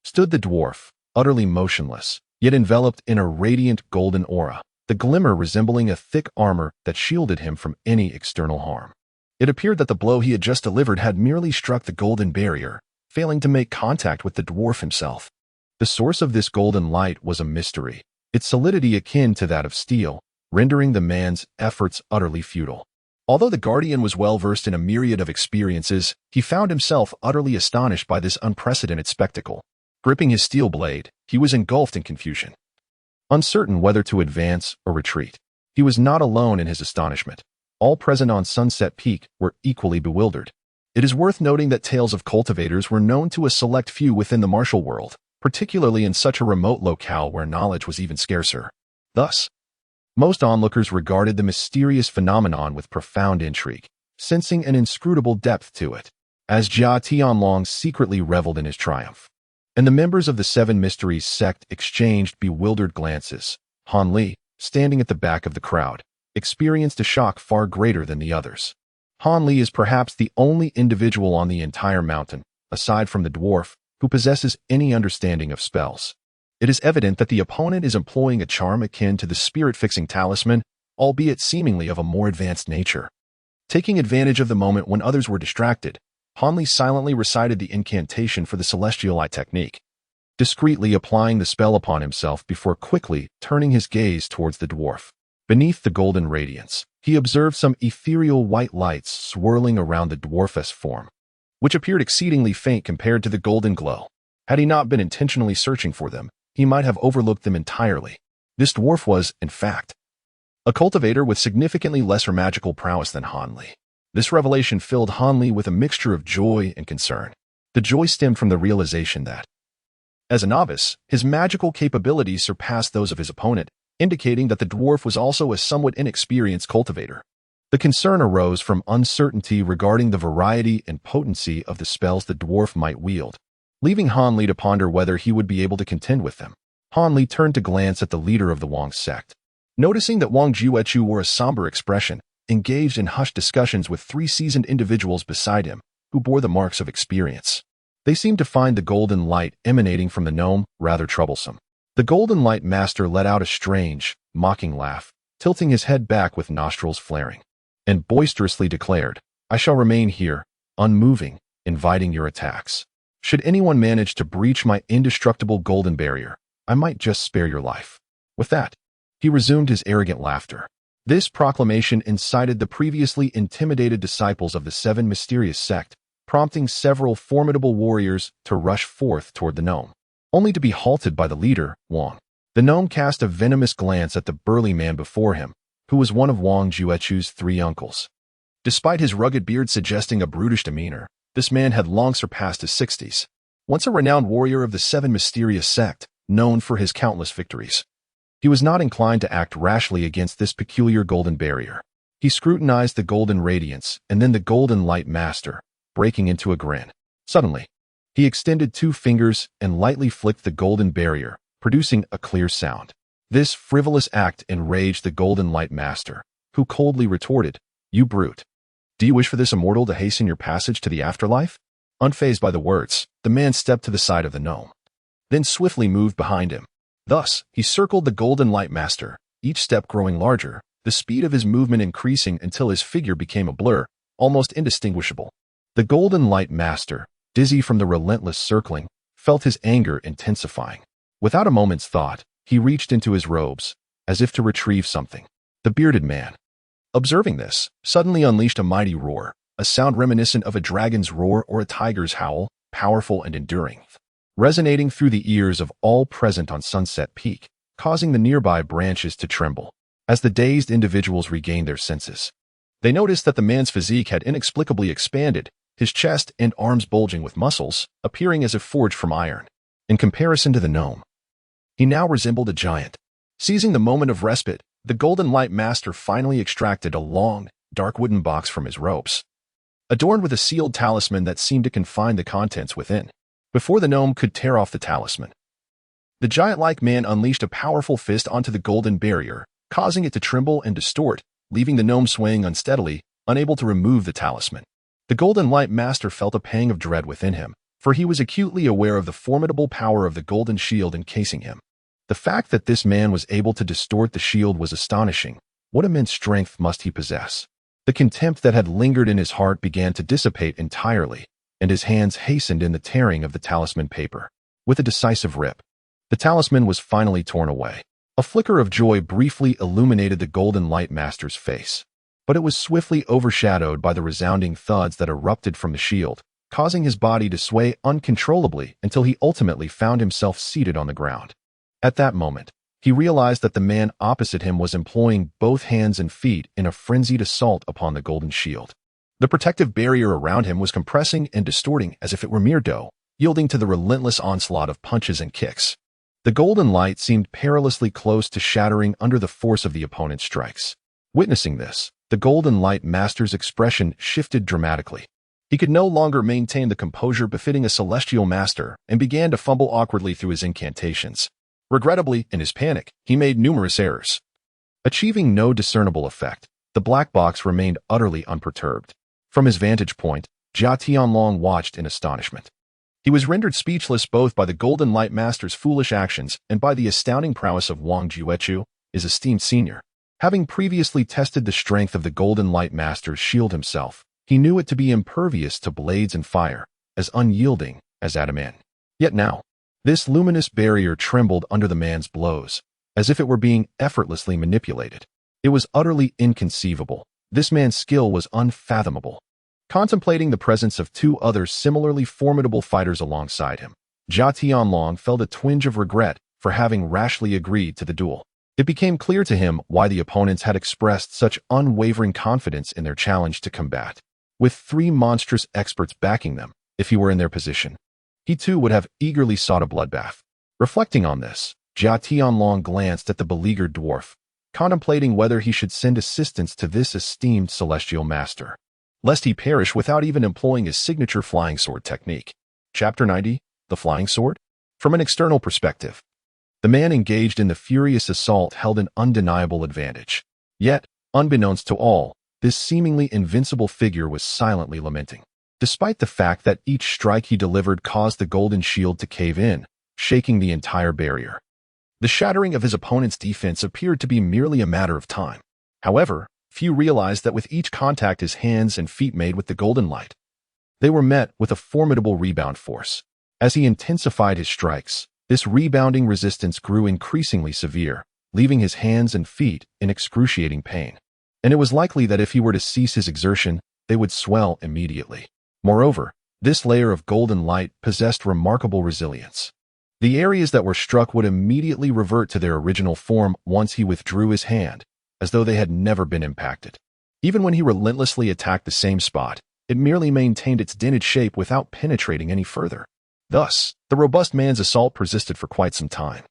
stood the dwarf, utterly motionless, yet enveloped in a radiant golden aura, the glimmer resembling a thick armor that shielded him from any external harm. It appeared that the blow he had just delivered had merely struck the golden barrier, failing to make contact with the dwarf himself. The source of this golden light was a mystery, its solidity akin to that of steel, rendering the man's efforts utterly futile. Although the guardian was well versed in a myriad of experiences, he found himself utterly astonished by this unprecedented spectacle. Gripping his steel blade, he was engulfed in confusion, uncertain whether to advance or retreat. He was not alone in his astonishment. All present on Sunset Peak were equally bewildered. It is worth noting that tales of cultivators were known to a select few within the martial world, particularly in such a remote locale where knowledge was even scarcer. Thus, most onlookers regarded the mysterious phenomenon with profound intrigue, sensing an inscrutable depth to it, as Jia Tianlong secretly reveled in his triumph. And the members of the Seven Mysteries sect exchanged bewildered glances. Han Li, standing at the back of the crowd, experienced a shock far greater than the others. Han Li is perhaps the only individual on the entire mountain, aside from the dwarf, who possesses any understanding of spells. It is evident that the opponent is employing a charm akin to the spirit-fixing talisman, albeit seemingly of a more advanced nature. Taking advantage of the moment when others were distracted, Han Li silently recited the incantation for the celestial eye technique, discreetly applying the spell upon himself before quickly turning his gaze towards the dwarf. Beneath the golden radiance, he observed some ethereal white lights swirling around the dwarf's form, which appeared exceedingly faint compared to the golden glow. Had he not been intentionally searching for them, he might have overlooked them entirely. This dwarf was, in fact, a cultivator with significantly lesser magical prowess than Han Li. This revelation filled Han Li with a mixture of joy and concern. The joy stemmed from the realization that, as a novice, his magical capabilities surpassed those of his opponent, indicating that the dwarf was also a somewhat inexperienced cultivator. The concern arose from uncertainty regarding the variety and potency of the spells the dwarf might wield, leaving Han Li to ponder whether he would be able to contend with them. Han Li turned to glance at the leader of the Wang sect. Noticing that Wang Juechu wore a somber expression, engaged in hushed discussions with three seasoned individuals beside him, who bore the marks of experience. They seemed to find the golden light emanating from the gnome rather troublesome. The golden light master let out a strange, mocking laugh, tilting his head back with nostrils flaring, and boisterously declared, "I shall remain here, unmoving, inviting your attacks. Should anyone manage to breach my indestructible golden barrier, I might just spare your life." With that, he resumed his arrogant laughter. This proclamation incited the previously intimidated disciples of the Seven Mysterious sect, prompting several formidable warriors to rush forth toward the gnome, only to be halted by the leader, Wang. The gnome cast a venomous glance at the burly man before him, who was one of Wang Juechu's three uncles. Despite his rugged beard suggesting a brutish demeanor, this man had long surpassed his 60s. Once a renowned warrior of the Seven Mysterious sect, known for his countless victories, he was not inclined to act rashly against this peculiar golden barrier. He scrutinized the golden radiance and then the golden light master, breaking into a grin. Suddenly, he extended two fingers and lightly flicked the golden barrier, producing a clear sound. This frivolous act enraged the golden light master, who coldly retorted, "You brute. Do you wish for this immortal to hasten your passage to the afterlife?" Unfazed by the words, the man stepped to the side of the gnome, then swiftly moved behind him. Thus, he circled the golden light master, each step growing larger, the speed of his movement increasing until his figure became a blur, almost indistinguishable. The golden light master, dizzy from the relentless circling, felt his anger intensifying. Without a moment's thought, he reached into his robes, as if to retrieve something. The bearded man, observing this, suddenly unleashed a mighty roar, a sound reminiscent of a dragon's roar or a tiger's howl, powerful and enduring, resonating through the ears of all present on Sunset Peak, causing the nearby branches to tremble. As the dazed individuals regained their senses, they noticed that the man's physique had inexplicably expanded, his chest and arms bulging with muscles, appearing as if forged from iron. In comparison to the gnome, he now resembled a giant. Seizing the moment of respite, the golden light master finally extracted a long, dark wooden box from his robes, adorned with a sealed talisman that seemed to confine the contents within. Before the gnome could tear off the talisman, the giant-like man unleashed a powerful fist onto the golden barrier, causing it to tremble and distort, leaving the gnome swaying unsteadily, unable to remove the talisman. The Golden Light Master felt a pang of dread within him, for he was acutely aware of the formidable power of the golden shield encasing him. The fact that this man was able to distort the shield was astonishing. What immense strength must he possess? The contempt that had lingered in his heart began to dissipate entirely, and his hands hastened in the tearing of the talisman paper. With a decisive rip, the talisman was finally torn away. A flicker of joy briefly illuminated the Golden Light Master's face, but it was swiftly overshadowed by the resounding thuds that erupted from the shield, causing his body to sway uncontrollably until he ultimately found himself seated on the ground. At that moment, he realized that the man opposite him was employing both hands and feet in a frenzied assault upon the golden shield. The protective barrier around him was compressing and distorting as if it were mere dough, yielding to the relentless onslaught of punches and kicks. The golden light seemed perilously close to shattering under the force of the opponent's strikes. Witnessing this, the Golden Light Master's expression shifted dramatically. He could no longer maintain the composure befitting a celestial master and began to fumble awkwardly through his incantations. Regrettably, in his panic, he made numerous errors. Achieving no discernible effect, the black box remained utterly unperturbed. From his vantage point, Jia Tianlong watched in astonishment. He was rendered speechless both by the Golden Light Master's foolish actions and by the astounding prowess of Wang Juechu, his esteemed senior. Having previously tested the strength of the Golden Light Master's shield himself, he knew it to be impervious to blades and fire, as unyielding as adamant. Yet now, this luminous barrier trembled under the man's blows, as if it were being effortlessly manipulated. It was utterly inconceivable. This man's skill was unfathomable. Contemplating the presence of two other similarly formidable fighters alongside him, Jia Tianlong felt a twinge of regret for having rashly agreed to the duel. It became clear to him why the opponents had expressed such unwavering confidence in their challenge to combat. With three monstrous experts backing them, if he were in their position, he too would have eagerly sought a bloodbath. Reflecting on this, Jia Tianlong glanced at the beleaguered dwarf, contemplating whether he should send assistance to this esteemed celestial master, lest he perish without even employing his signature flying sword technique. Chapter 90, The Flying Sword? From an external perspective, the man engaged in the furious assault held an undeniable advantage. Yet, unbeknownst to all, this seemingly invincible figure was silently lamenting. Despite the fact that each strike he delivered caused the golden shield to cave in, shaking the entire barrier. The shattering of his opponent's defense appeared to be merely a matter of time. However, few realized that with each contact his hands and feet made with the golden light, they were met with a formidable rebound force. As he intensified his strikes, this rebounding resistance grew increasingly severe, leaving his hands and feet in excruciating pain. And it was likely that if he were to cease his exertion, they would swell immediately. Moreover, this layer of golden light possessed remarkable resilience. The areas that were struck would immediately revert to their original form once he withdrew his hand, as though they had never been impacted. Even when he relentlessly attacked the same spot, it merely maintained its dented shape without penetrating any further. Thus, the robust man's assault persisted for quite some time.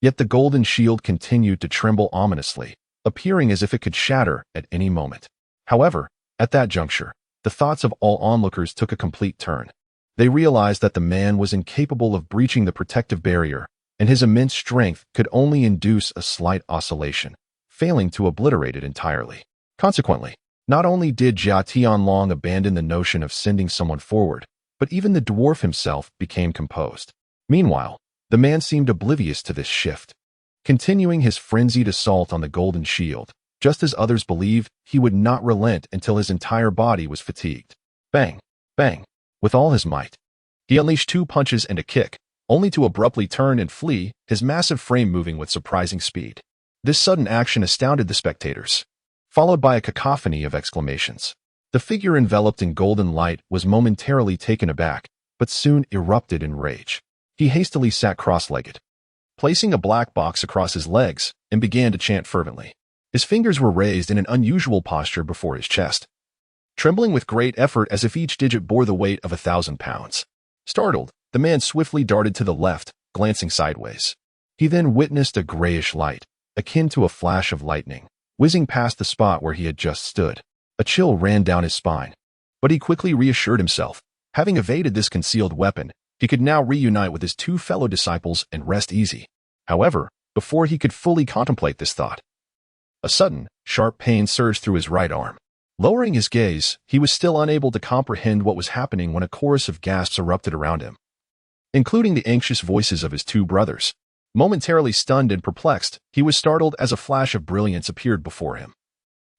Yet the golden shield continued to tremble ominously, appearing as if it could shatter at any moment. However, at that juncture, the thoughts of all onlookers took a complete turn. They realized that the man was incapable of breaching the protective barrier, and his immense strength could only induce a slight oscillation, failing to obliterate it entirely. Consequently, not only did Jia Tianlong abandon the notion of sending someone forward, but even the dwarf himself became composed. Meanwhile, the man seemed oblivious to this shift, continuing his frenzied assault on the golden shield, just as others believed he would not relent until his entire body was fatigued. Bang! Bang! With all his might, he unleashed 2 punches and a kick, only to abruptly turn and flee, his massive frame moving with surprising speed. This sudden action astounded the spectators, followed by a cacophony of exclamations. The figure enveloped in golden light was momentarily taken aback, but soon erupted in rage. He hastily sat cross-legged, placing a black box across his legs, and began to chant fervently. His fingers were raised in an unusual posture before his chest, trembling with great effort as if each digit bore the weight of 1,000 pounds. Startled, the man swiftly darted to the left, glancing sideways. He then witnessed a grayish light, akin to a flash of lightning, whizzing past the spot where he had just stood. A chill ran down his spine, but he quickly reassured himself. Having evaded this concealed weapon, he could now reunite with his 2 fellow disciples and rest easy. However, before he could fully contemplate this thought, a sudden, sharp pain surged through his right arm. Lowering his gaze, he was still unable to comprehend what was happening when a chorus of gasps erupted around him, including the anxious voices of his two brothers. Momentarily stunned and perplexed, he was startled as a flash of brilliance appeared before him,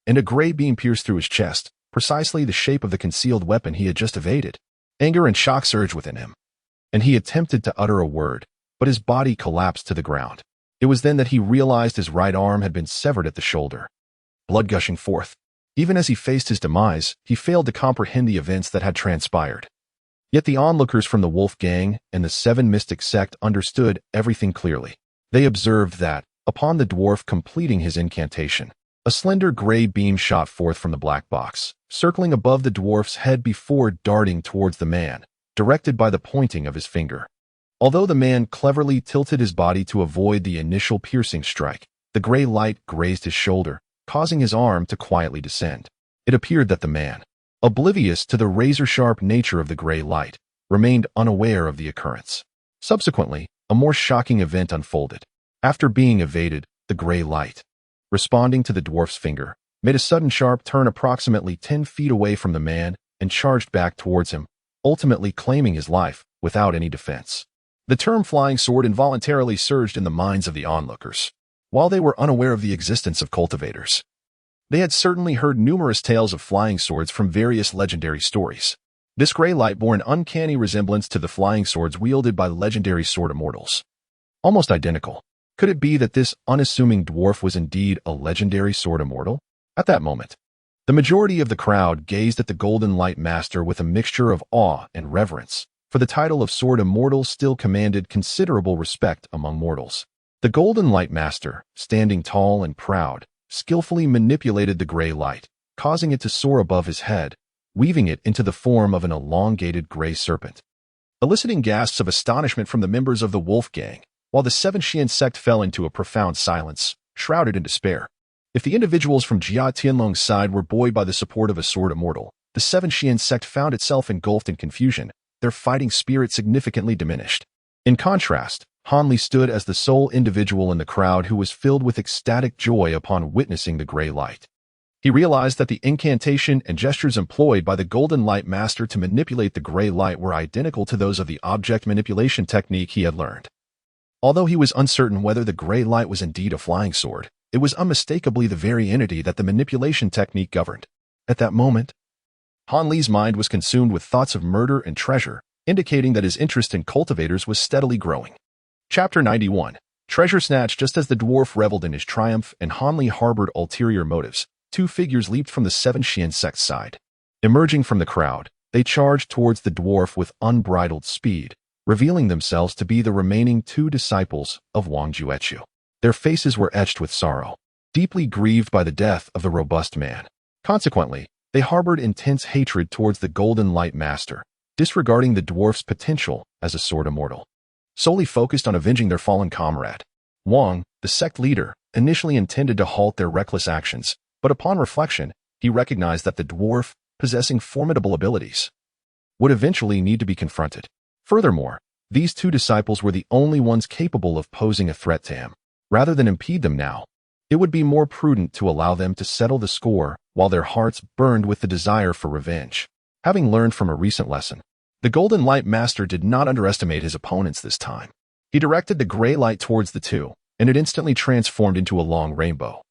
and a gray beam pierced through his chest, precisely the shape of the concealed weapon he had just evaded. Anger and shock surged within him, and he attempted to utter a word, but his body collapsed to the ground. It was then that he realized his right arm had been severed at the shoulder, blood gushing forth. Even as he faced his demise, he failed to comprehend the events that had transpired. Yet the onlookers from the Wolf Gang and the Seven Mystic Sect understood everything clearly. They observed that, upon the dwarf completing his incantation, a slender gray beam shot forth from the black box, circling above the dwarf's head before darting towards the man, directed by the pointing of his finger. Although the man cleverly tilted his body to avoid the initial piercing strike, the gray light grazed his shoulder, causing his arm to quietly descend. It appeared that the man, oblivious to the razor-sharp nature of the gray light, remained unaware of the occurrence. Subsequently, a more shocking event unfolded. After being evaded, the gray light, responding to the dwarf's finger, made a sudden sharp turn approximately 10 feet away from the man and charged back towards him, ultimately claiming his life without any defense. The term flying sword involuntarily surged in the minds of the onlookers. While they were unaware of the existence of cultivators, they had certainly heard numerous tales of flying swords from various legendary stories. This gray light bore an uncanny resemblance to the flying swords wielded by legendary sword immortals. Almost identical. Could it be that this unassuming dwarf was indeed a legendary sword immortal? At that moment, the majority of the crowd gazed at the Golden Light Master with a mixture of awe and reverence, for the title of sword immortal still commanded considerable respect among mortals. The Golden Light Master, standing tall and proud, skillfully manipulated the gray light, causing it to soar above his head, weaving it into the form of an elongated gray serpent, eliciting gasps of astonishment from the members of the Wolf Gang, while the Seven Xian sect fell into a profound silence, shrouded in despair. If the individuals from Jia Tianlong's side were buoyed by the support of a sword immortal, the Seven Xian sect found itself engulfed in confusion, their fighting spirit significantly diminished. In contrast, Hanli stood as the sole individual in the crowd who was filled with ecstatic joy upon witnessing the gray light. He realized that the incantation and gestures employed by the Golden Light Master to manipulate the gray light were identical to those of the object manipulation technique he had learned. Although he was uncertain whether the gray light was indeed a flying sword, it was unmistakably the very entity that the manipulation technique governed. At that moment, Han Li's mind was consumed with thoughts of murder and treasure, indicating that his interest in cultivators was steadily growing. Chapter 91. Treasure Snatch. Just as the dwarf reveled in his triumph and Han Li harbored ulterior motives, two figures leaped from the Seven Xian sect side. Emerging from the crowd, they charged towards the dwarf with unbridled speed, revealing themselves to be the remaining two disciples of Wang Juechu. Their faces were etched with sorrow, deeply grieved by the death of the robust man. Consequently, they harbored intense hatred towards the Golden Light Master, disregarding the dwarf's potential as a sword immortal. Solely focused on avenging their fallen comrade, Wang, the sect leader, initially intended to halt their reckless actions, but upon reflection, he recognized that the dwarf, possessing formidable abilities, would eventually need to be confronted. Furthermore, these two disciples were the only ones capable of posing a threat to him. Rather than impede them now, it would be more prudent to allow them to settle the score while their hearts burned with the desire for revenge. Having learned from a recent lesson, the Golden Light Master did not underestimate his opponents this time. He directed the gray light towards the two, and it instantly transformed into a long rainbow,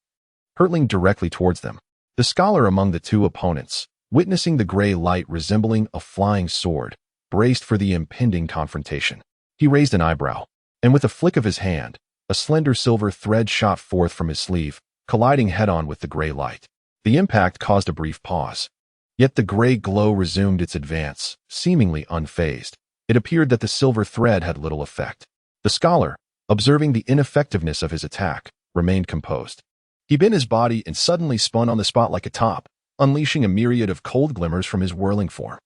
hurtling directly towards them. The scholar among the two opponents, witnessing the gray light resembling a flying sword, braced for the impending confrontation. He raised an eyebrow, and with a flick of his hand, a slender silver thread shot forth from his sleeve, colliding head-on with the gray light. The impact caused a brief pause. Yet the gray glow resumed its advance, seemingly unfazed. It appeared that the silver thread had little effect. The scholar, observing the ineffectiveness of his attack, remained composed. He bent his body and suddenly spun on the spot like a top, unleashing a myriad of cold glimmers from his whirling form.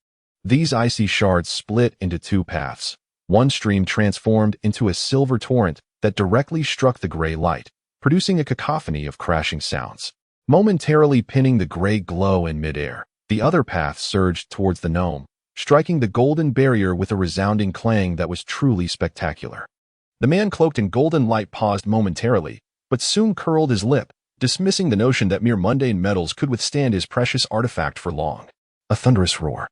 These icy shards split into two paths. One stream transformed into a silver torrent that directly struck the gray light, producing a cacophony of crashing sounds. Momentarily pinning the gray glow in midair, the other path surged towards the gnome, striking the golden barrier with a resounding clang that was truly spectacular. The man cloaked in golden light paused momentarily, but soon curled his lip, dismissing the notion that mere mundane metals could withstand his precious artifact for long. A thunderous roar,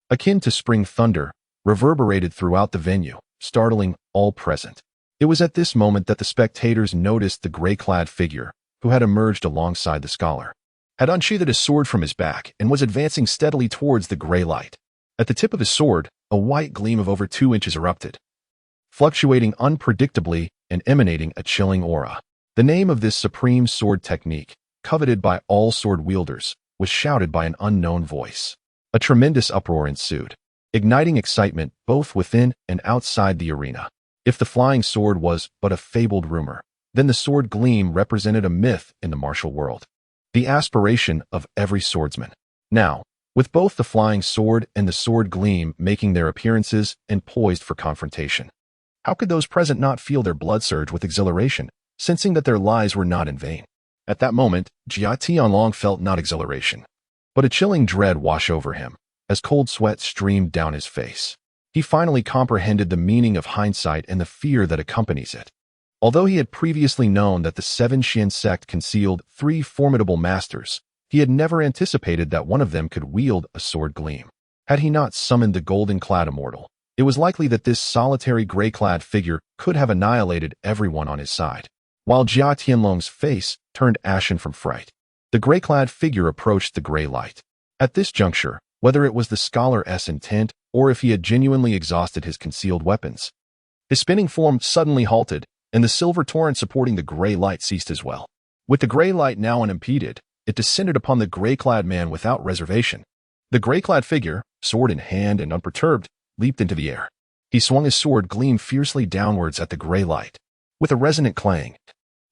akin to spring thunder, reverberated throughout the venue, startling all present. It was at this moment that the spectators noticed the gray-clad figure, who had emerged alongside the scholar, had unsheathed his sword from his back and was advancing steadily towards the gray light. At the tip of his sword, a white gleam of over 2 inches erupted, fluctuating unpredictably and emanating a chilling aura. The name of this supreme sword technique, coveted by all sword wielders, was shouted by an unknown voice. A tremendous uproar ensued, igniting excitement both within and outside the arena. If the flying sword was but a fabled rumor, then the sword gleam represented a myth in the martial world, the aspiration of every swordsman. Now, with both the flying sword and the sword gleam making their appearances and poised for confrontation, how could those present not feel their blood surge with exhilaration, sensing that their lives were not in vain? At that moment, Jia Tianlong felt not exhilaration, but a chilling dread wash over him, as cold sweat streamed down his face. He finally comprehended the meaning of hindsight and the fear that accompanies it. Although he had previously known that the Seven Xian sect concealed 3 formidable masters, he had never anticipated that one of them could wield a sword gleam. Had he not summoned the golden-clad immortal, it was likely that this solitary gray-clad figure could have annihilated everyone on his side. While Jia Tianlong's face turned ashen from fright, the gray-clad figure approached the gray light. At this juncture, whether it was the scholar's intent or if he had genuinely exhausted his concealed weapons, his spinning form suddenly halted, and the silver torrent supporting the gray light ceased as well. With the gray light now unimpeded, it descended upon the gray-clad man without reservation. The gray-clad figure, sword in hand and unperturbed, leaped into the air. He swung his sword gleam fiercely downwards at the gray light. With a resonant clang,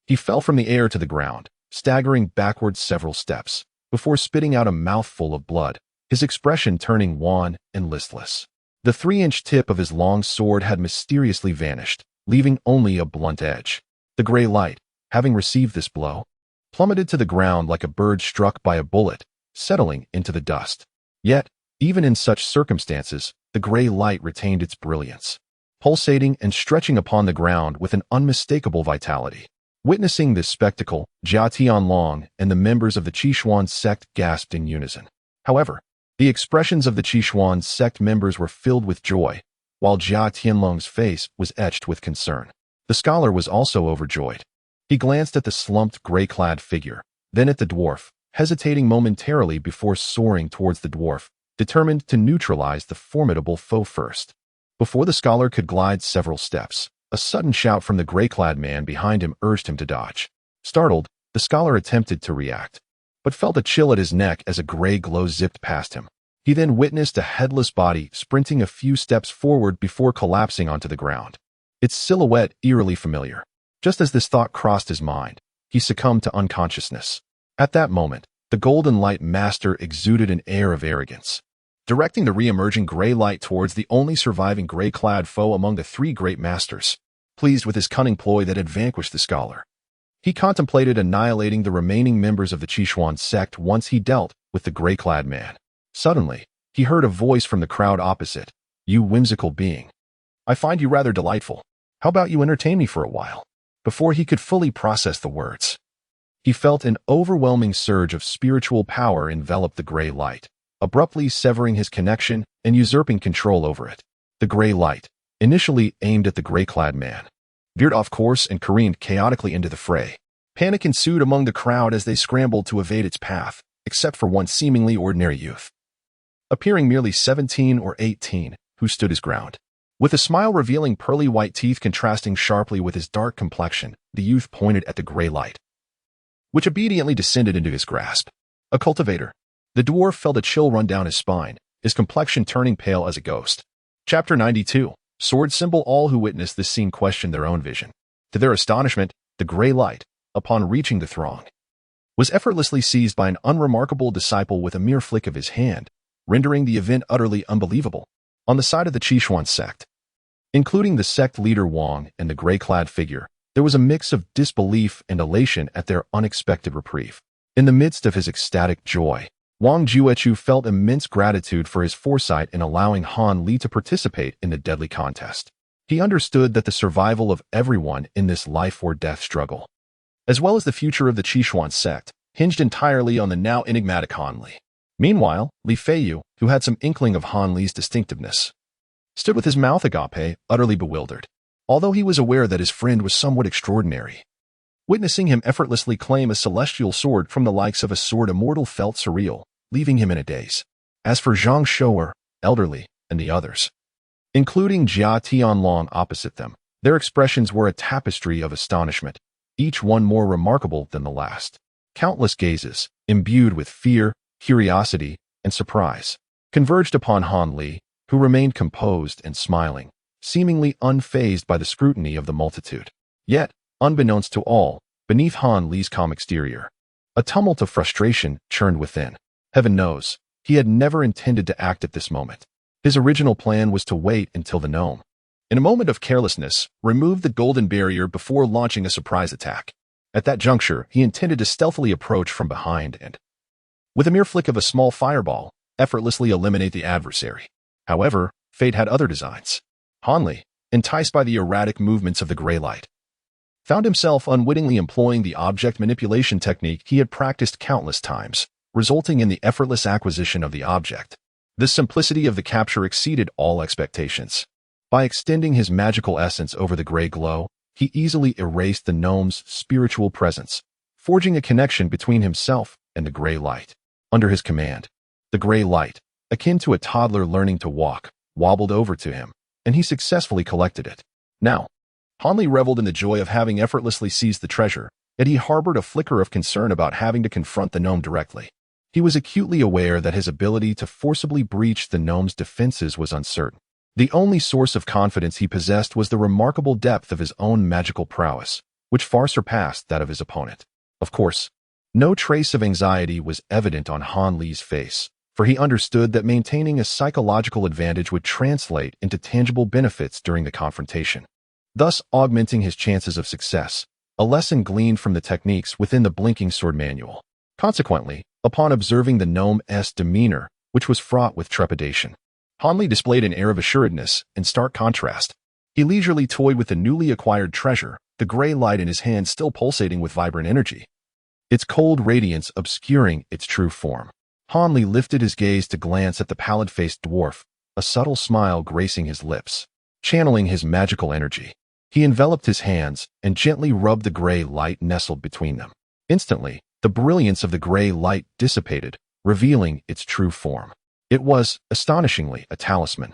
he fell from the air to the ground, staggering backwards several steps, before spitting out a mouthful of blood, his expression turning wan and listless. The 3-inch tip of his long sword had mysteriously vanished, leaving only a blunt edge. The gray light, having received this blow, plummeted to the ground like a bird struck by a bullet, settling into the dust. Yet, even in such circumstances, the gray light retained its brilliance, pulsating and stretching upon the ground with an unmistakable vitality. Witnessing this spectacle, Jia Tianlong and the members of the Qishuan sect gasped in unison. However, the expressions of the Qishuan sect members were filled with joy, while Jia Tianlong's face was etched with concern. The scholar was also overjoyed. He glanced at the slumped gray-clad figure, then at the dwarf, hesitating momentarily before soaring towards the dwarf, determined to neutralize the formidable foe first. Before the scholar could glide several steps, a sudden shout from the gray-clad man behind him urged him to dodge. Startled, the scholar attempted to react, but felt a chill at his neck as a gray glow zipped past him. He then witnessed a headless body sprinting a few steps forward before collapsing onto the ground, its silhouette eerily familiar. Just as this thought crossed his mind, he succumbed to unconsciousness. At that moment, the Golden Light Master exuded an air of arrogance, directing the re-emerging gray light towards the only surviving gray-clad foe among the 3 great masters. Pleased with his cunning ploy that had vanquished the scholar, he contemplated annihilating the remaining members of the Qishuan sect once he dealt with the gray-clad man. Suddenly, he heard a voice from the crowd opposite. "You whimsical being. I find you rather delightful. How about you entertain me for a while?" Before he could fully process the words, he felt an overwhelming surge of spiritual power envelop the gray light, abruptly severing his connection and usurping control over it. The gray light, initially aimed at the gray-clad man, veered off course and careened chaotically into the fray. Panic ensued among the crowd as they scrambled to evade its path, except for one seemingly ordinary youth, appearing merely 17 or 18, who stood his ground. With a smile revealing pearly white teeth contrasting sharply with his dark complexion, the youth pointed at the gray light, which obediently descended into his grasp. A cultivator. The dwarf felt a chill run down his spine, his complexion turning pale as a ghost. Chapter 92. Sword symbol. All who witnessed this scene questioned their own vision. To their astonishment, the gray light, upon reaching the throng, was effortlessly seized by an unremarkable disciple with a mere flick of his hand, rendering the event utterly unbelievable. On the side of the Qishuan sect, including the sect leader Wang and the gray-clad figure, there was a mix of disbelief and elation at their unexpected reprieve. In the midst of his ecstatic joy, Wang Juechu felt immense gratitude for his foresight in allowing Han Li to participate in the deadly contest. He understood that the survival of everyone in this life-or-death struggle as well as the future of the Qishuan sect, hinged entirely on the now enigmatic Han Li. Meanwhile, Li Feiyu, who had some inkling of Han Li's distinctiveness, stood with his mouth agape, utterly bewildered, although he was aware that his friend was somewhat extraordinary. Witnessing him effortlessly claim a celestial sword from the likes of a sword immortal felt surreal, leaving him in a daze. As for Zhang Shou'er, elderly, and the others, including Jia Tianlong opposite them, their expressions were a tapestry of astonishment, each one more remarkable than the last. Countless gazes, imbued with fear, curiosity, and surprise, converged upon Han Li, who remained composed and smiling, seemingly unfazed by the scrutiny of the multitude. Yet, unbeknownst to all, beneath Han Li's calm exterior, a tumult of frustration churned within. Heaven knows, he had never intended to act at this moment. His original plan was to wait until the gnome, in a moment of carelessness, removed the golden barrier before launching a surprise attack. At that juncture, he intended to stealthily approach from behind and, with a mere flick of a small fireball, effortlessly eliminate the adversary. However, fate had other designs. Han Li, enticed by the erratic movements of the gray light, found himself unwittingly employing the object manipulation technique he had practiced countless times, resulting in the effortless acquisition of the object. The simplicity of the capture exceeded all expectations. By extending his magical essence over the gray glow, he easily erased the gnome's spiritual presence, forging a connection between himself and the gray light. Under his command, the gray light, akin to a toddler learning to walk, wobbled over to him, and he successfully collected it. Now, Han Li reveled in the joy of having effortlessly seized the treasure, yet he harbored a flicker of concern about having to confront the gnome directly. He was acutely aware that his ability to forcibly breach the gnome's defenses was uncertain. The only source of confidence he possessed was the remarkable depth of his own magical prowess, which far surpassed that of his opponent. Of course, no trace of anxiety was evident on Han Li's face, for he understood that maintaining a psychological advantage would translate into tangible benefits during the confrontation, thus augmenting his chances of success, a lesson gleaned from the techniques within the blinking sword manual. Consequently, upon observing the gnome's demeanor, which was fraught with trepidation, Han Li displayed an air of assuredness in stark contrast. He leisurely toyed with the newly acquired treasure, the gray light in his hand still pulsating with vibrant energy, its cold radiance obscuring its true form. Han Li lifted his gaze to glance at the pallid-faced dwarf, a subtle smile gracing his lips. Channeling his magical energy, he enveloped his hands and gently rubbed the gray light nestled between them. Instantly, the brilliance of the gray light dissipated, revealing its true form. It was, astonishingly, a talisman,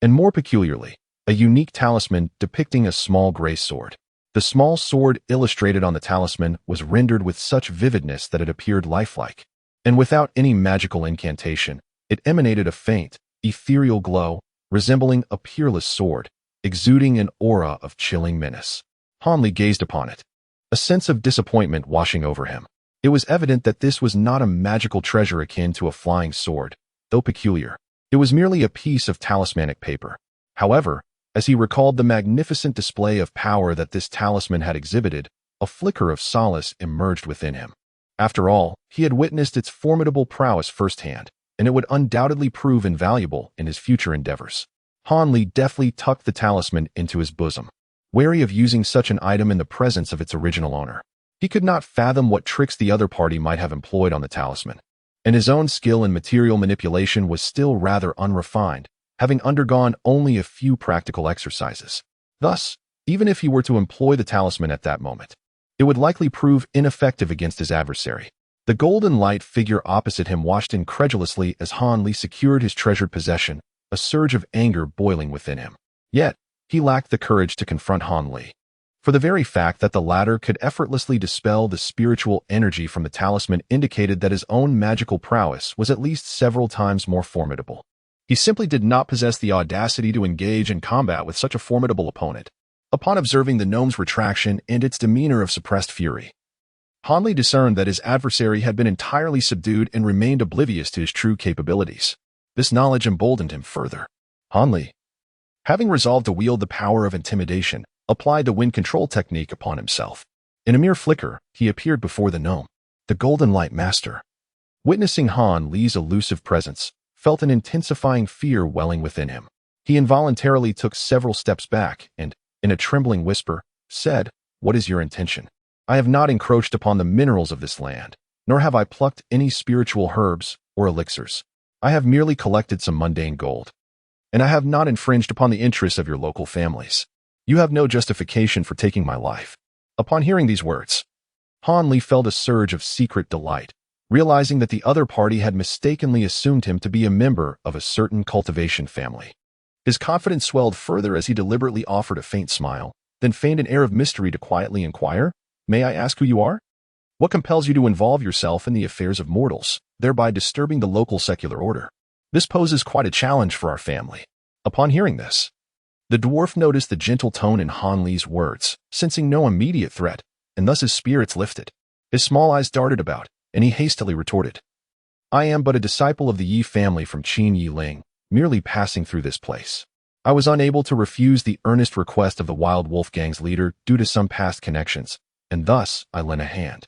and more peculiarly, a unique talisman depicting a small gray sword. The small sword illustrated on the talisman was rendered with such vividness that it appeared lifelike, and without any magical incantation, it emanated a faint, ethereal glow, resembling a peerless sword, exuding an aura of chilling menace. Han Li gazed upon it, a sense of disappointment washing over him. It was evident that this was not a magical treasure akin to a flying sword, though peculiar. It was merely a piece of talismanic paper. However, as he recalled the magnificent display of power that this talisman had exhibited, a flicker of solace emerged within him. After all, he had witnessed its formidable prowess firsthand, and it would undoubtedly prove invaluable in his future endeavors. Han Li deftly tucked the talisman into his bosom, wary of using such an item in the presence of its original owner. He could not fathom what tricks the other party might have employed on the talisman, and his own skill in material manipulation was still rather unrefined, having undergone only a few practical exercises. Thus, even if he were to employ the talisman at that moment, it would likely prove ineffective against his adversary. The golden light figure opposite him watched incredulously as Han Li secured his treasured possession, a surge of anger boiling within him. Yet, he lacked the courage to confront Han Li, for the very fact that the latter could effortlessly dispel the spiritual energy from the talisman indicated that his own magical prowess was at least several times more formidable. He simply did not possess the audacity to engage in combat with such a formidable opponent. Upon observing the gnome's retraction and its demeanor of suppressed fury, Han Li discerned that his adversary had been entirely subdued and remained oblivious to his true capabilities. This knowledge emboldened him further. Han Li, having resolved to wield the power of intimidation, applied the wind control technique upon himself. In a mere flicker, he appeared before the gnome, the Golden Light Master. Witnessing Han Li's elusive presence, felt an intensifying fear welling within him. He involuntarily took several steps back and, in a trembling whisper, said, "What is your intention?" I have not encroached upon the minerals of this land, nor have I plucked any spiritual herbs or elixirs. I have merely collected some mundane gold, and I have not infringed upon the interests of your local families. You have no justification for taking my life." Upon hearing these words, Han Li felt a surge of secret delight, realizing that the other party had mistakenly assumed him to be a member of a certain cultivation family. His confidence swelled further as he deliberately offered a faint smile, then feigned an air of mystery to quietly inquire, "May I ask who you are? What compels you to involve yourself in the affairs of mortals, thereby disturbing the local secular order? This poses quite a challenge for our family." Upon hearing this, the dwarf noticed the gentle tone in Han Li's words, sensing no immediate threat, and thus his spirits lifted. His small eyes darted about, and he hastily retorted, "I am but a disciple of the Yi family from Qin Yi Ling, merely passing through this place. I was unable to refuse the earnest request of the Wild Wolf Gang's leader due to some past connections, and thus I lent a hand.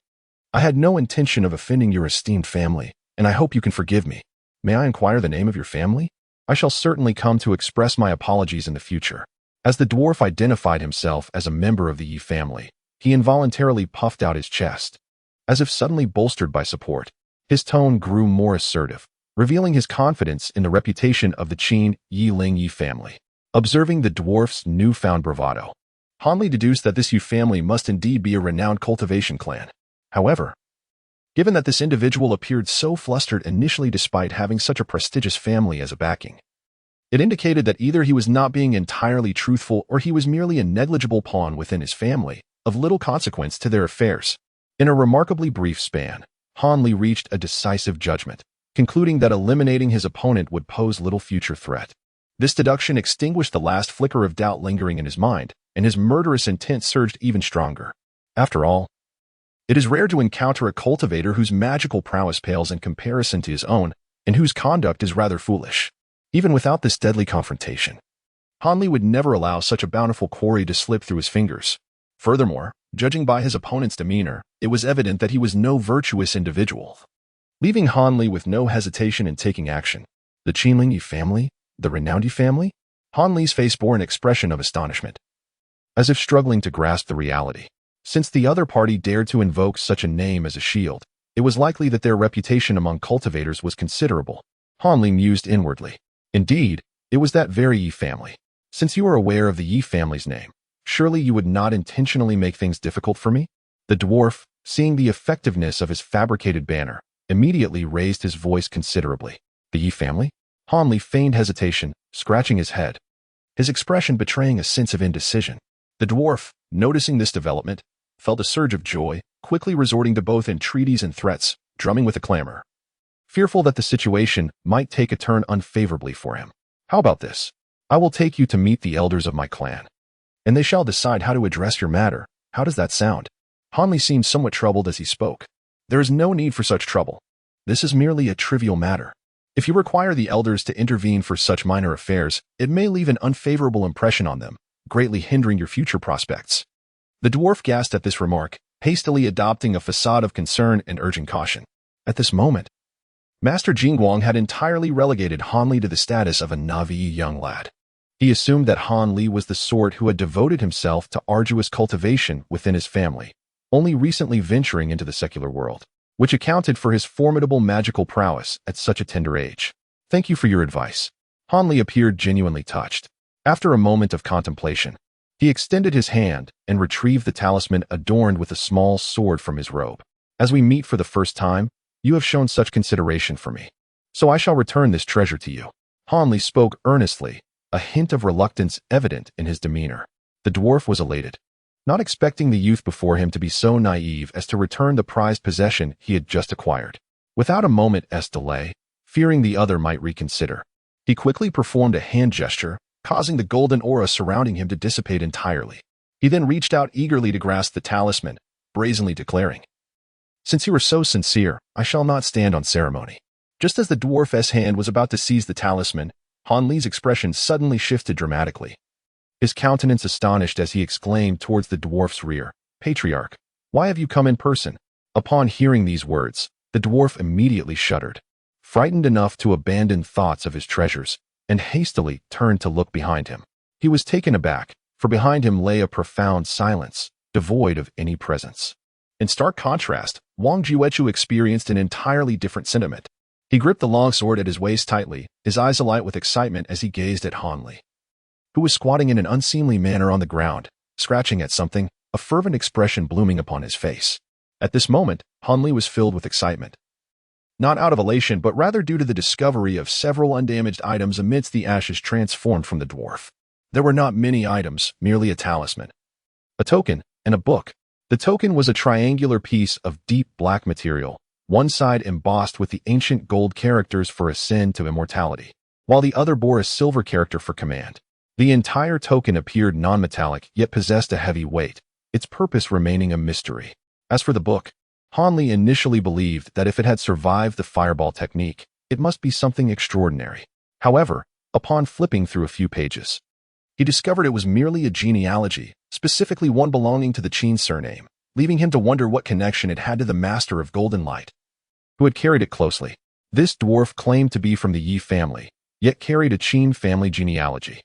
I had no intention of offending your esteemed family, and I hope you can forgive me. May I inquire the name of your family? I shall certainly come to express my apologies in the future." As the dwarf identified himself as a member of the Yi family, he involuntarily puffed out his chest. As if suddenly bolstered by support, his tone grew more assertive, revealing his confidence in the reputation of the Qin Yi Ling Yi family. Observing the dwarf's newfound bravado, Han Li deduced that this Yi family must indeed be a renowned cultivation clan. However, given that this individual appeared so flustered initially despite having such a prestigious family as a backing, it indicated that either he was not being entirely truthful or he was merely a negligible pawn within his family, of little consequence to their affairs. In a remarkably brief span, Han Li reached a decisive judgment, concluding that eliminating his opponent would pose little future threat. This deduction extinguished the last flicker of doubt lingering in his mind, and his murderous intent surged even stronger. After all, it is rare to encounter a cultivator whose magical prowess pales in comparison to his own, and whose conduct is rather foolish. Even without this deadly confrontation, Han Li would never allow such a bountiful quarry to slip through his fingers. Furthermore, judging by his opponent's demeanor, it was evident that he was no virtuous individual. Leaving Han Li with no hesitation in taking action, the Qinling Yi family, the renowned Yi family? Han Li's face bore an expression of astonishment, as if struggling to grasp the reality. Since the other party dared to invoke such a name as a shield, it was likely that their reputation among cultivators was considerable. Han Li mused inwardly. Indeed, it was that very Yi family. Since you are aware of the Yi family's name, surely you would not intentionally make things difficult for me? The dwarf, seeing the effectiveness of his fabricated banner, immediately raised his voice considerably. The Yi family? Han Li feigned hesitation, scratching his head, his expression betraying a sense of indecision. The dwarf, noticing this development, felt a surge of joy, quickly resorting to both entreaties and threats, drumming with a clamor, fearful that the situation might take a turn unfavorably for him. "How about this? I will take you to meet the elders of my clan, and they shall decide how to address your matter. How does that sound?" Han Li seemed somewhat troubled as he spoke. "There is no need for such trouble. This is merely a trivial matter. If you require the elders to intervene for such minor affairs, it may leave an unfavorable impression on them, greatly hindering your future prospects." The dwarf gasped at this remark, hastily adopting a facade of concern and urgent caution. At this moment, Master Jingguang had entirely relegated Han Li to the status of a Navi young lad. He assumed that Han Li was the sort who had devoted himself to arduous cultivation within his family, only recently venturing into the secular world, which accounted for his formidable magical prowess at such a tender age. "Thank you for your advice." Han Li appeared genuinely touched. After a moment of contemplation, he extended his hand and retrieved the talisman adorned with a small sword from his robe. "As we meet for the first time, you have shown such consideration for me, so I shall return this treasure to you." Han Li spoke earnestly, a hint of reluctance evident in his demeanor. The dwarf was elated, not expecting the youth before him to be so naive as to return the prized possession he had just acquired. Without a moment's delay, fearing the other might reconsider, he quickly performed a hand gesture, causing the golden aura surrounding him to dissipate entirely. He then reached out eagerly to grasp the talisman, brazenly declaring, "Since you are so sincere, I shall not stand on ceremony." Just as the dwarf's hand was about to seize the talisman, Han Li's expression suddenly shifted dramatically. His countenance astonished as he exclaimed towards the dwarf's rear, "Patriarch, why have you come in person?" Upon hearing these words, the dwarf immediately shuddered, frightened enough to abandon thoughts of his treasures, and hastily turned to look behind him. He was taken aback, for behind him lay a profound silence, devoid of any presence. In stark contrast, Wang Jiuechu experienced an entirely different sentiment. He gripped the long sword at his waist tightly, his eyes alight with excitement as he gazed at Han Li, who was squatting in an unseemly manner on the ground, scratching at something, a fervent expression blooming upon his face. At this moment, Han Li was filled with excitement. Not out of elation, but rather due to the discovery of several undamaged items amidst the ashes transformed from the dwarf. There were not many items, merely a talisman, a token, and a book. The token was a triangular piece of deep black material, one side embossed with the ancient gold characters for ascend to immortality, while the other bore a silver character for command. The entire token appeared non-metallic, yet possessed a heavy weight, its purpose remaining a mystery. As for the book, Han Li initially believed that if it had survived the fireball technique, it must be something extraordinary. However, upon flipping through a few pages, he discovered it was merely a genealogy, specifically one belonging to the Qin surname, leaving him to wonder what connection it had to the master of Golden Light, who had carried it closely. This dwarf claimed to be from the Yi family, yet carried a Qin family genealogy.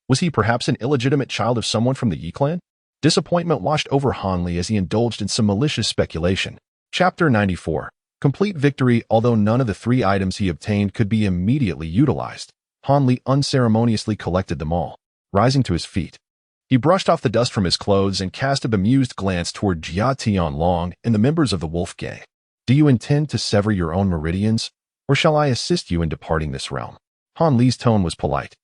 Was he perhaps an illegitimate child of someone from the Yi clan? Disappointment washed over Han Li as he indulged in some malicious speculation. Chapter 94. Complete victory. Although none of the 3 items he obtained could be immediately utilized, Han Li unceremoniously collected them all. Rising to his feet, he brushed off the dust from his clothes and cast a bemused glance toward Jia Tianlong and the members of the Wolf Gang. Do you intend to sever your own meridians, or shall I assist you in departing this realm? Han Li's tone was polite,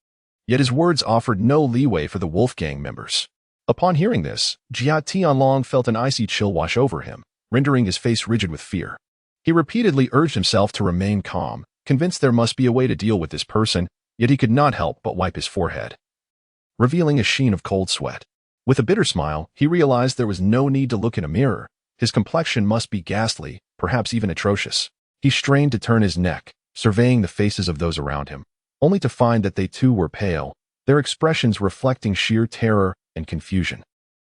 yet his words offered no leeway for the Wolf Gang members. Upon hearing this, Jia Tianlong felt an icy chill wash over him, rendering his face rigid with fear. He repeatedly urged himself to remain calm, convinced there must be a way to deal with this person, yet he could not help but wipe his forehead, revealing a sheen of cold sweat. With a bitter smile, he realized there was no need to look in a mirror. His complexion must be ghastly, perhaps even atrocious. He strained to turn his neck, surveying the faces of those around him, only to find that they too were pale, their expressions reflecting sheer terror and confusion,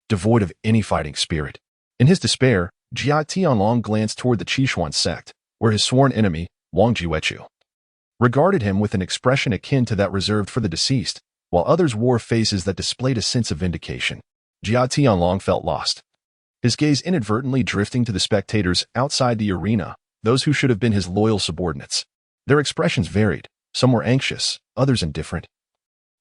devoid of any fighting spirit. In his despair, Jia Tianlong glanced toward the Qishuan sect, where his sworn enemy, Wang Jiuechu, regarded him with an expression akin to that reserved for the deceased, while others wore faces that displayed a sense of vindication. Jia Tianlong felt lost, his gaze inadvertently drifting to the spectators outside the arena, those who should have been his loyal subordinates. Their expressions varied, some were anxious, others indifferent.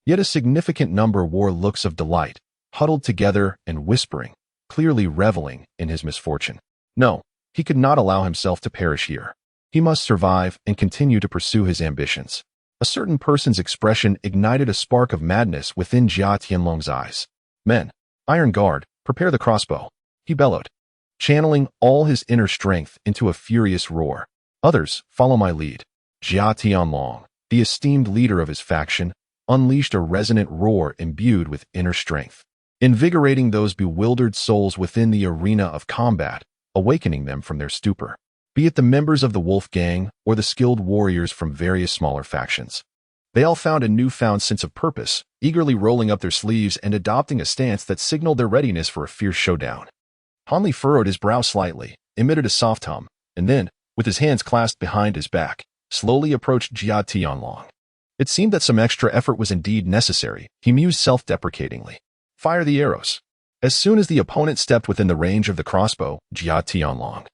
Yet a significant number wore looks of delight, huddled together and whispering, clearly reveling in his misfortune. No, he could not allow himself to perish here. He must survive and continue to pursue his ambitions. A certain person's expression ignited a spark of madness within Jia Tianlong's eyes. Men, Iron Guard, prepare the crossbow, he bellowed, channeling all his inner strength into a furious roar. Others, follow my lead. Jia Tianlong, the esteemed leader of his faction, unleashed a resonant roar imbued with inner strength, invigorating those bewildered souls within the arena of combat, awakening them from their stupor. Be it the members of the Wolf Gang or the skilled warriors from various smaller factions, they all found a newfound sense of purpose, eagerly rolling up their sleeves and adopting a stance that signaled their readiness for a fierce showdown. Han Li furrowed his brow slightly, emitted a soft hum, and then, with his hands clasped behind his back, slowly approached Jia Tianlong. It seemed that some extra effort was indeed necessary. He mused self-deprecatingly. Fire the arrows. As soon as the opponent stepped within the range of the crossbow, Jia Tianlong,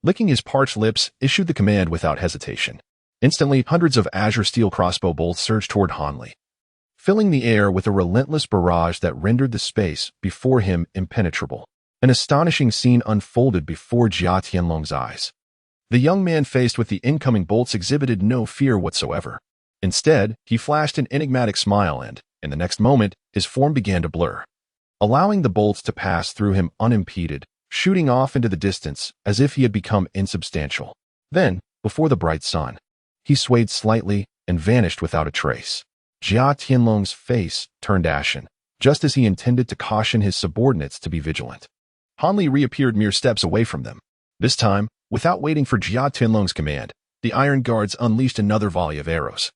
licking his parched lips, issued the command without hesitation. Instantly, hundreds of azure steel crossbow bolts surged toward Han Li, filling the air with a relentless barrage that rendered the space before him impenetrable. An astonishing scene unfolded before Jia Tianlong's eyes. The young man faced with the incoming bolts exhibited no fear whatsoever. Instead, he flashed an enigmatic smile and, in the next moment, his form began to blur, allowing the bolts to pass through him unimpeded, shooting off into the distance as if he had become insubstantial. Then, before the bright sun, he swayed slightly and vanished without a trace. Jia Tianlong's face turned ashen, just as he intended to caution his subordinates to be vigilant. Han Li reappeared mere steps away from them. This time, without waiting for Jia Tianlong's command, the Iron Guards unleashed another volley of arrows,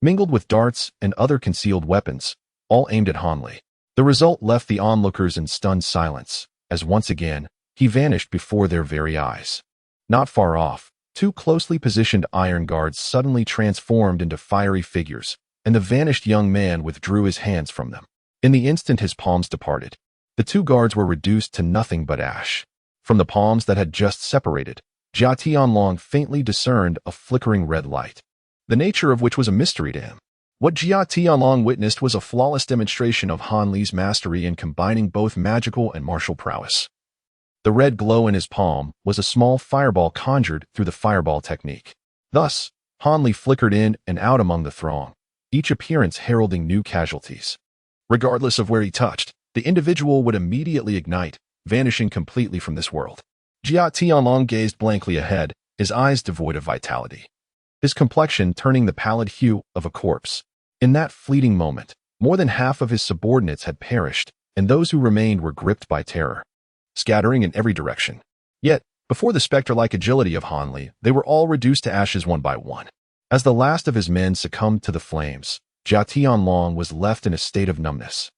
mingled with darts and other concealed weapons, all aimed at Han Li. The result left the onlookers in stunned silence, as once again, he vanished before their very eyes. Not far off, 2 closely positioned Iron Guards suddenly transformed into fiery figures, and the vanished young man withdrew his hands from them. In the instant his palms departed, the 2 guards were reduced to nothing but ash. From the palms that had just separated, Jia Tianlong faintly discerned a flickering red light, the nature of which was a mystery to him. What Jia Tianlong witnessed was a flawless demonstration of Han Li's mastery in combining both magical and martial prowess. The red glow in his palm was a small fireball conjured through the fireball technique. Thus, Han Li flickered in and out among the throng, each appearance heralding new casualties. Regardless of where he touched, the individual would immediately ignite, vanishing completely from this world. Jia Tianlong gazed blankly ahead, his eyes devoid of vitality, his complexion turning the pallid hue of a corpse. In that fleeting moment, more than half of his subordinates had perished, and those who remained were gripped by terror, scattering in every direction. Yet, before the spectre-like agility of Han Li, they were all reduced to ashes one by one. As the last of his men succumbed to the flames, Jia Tianlong was left in a state of numbness.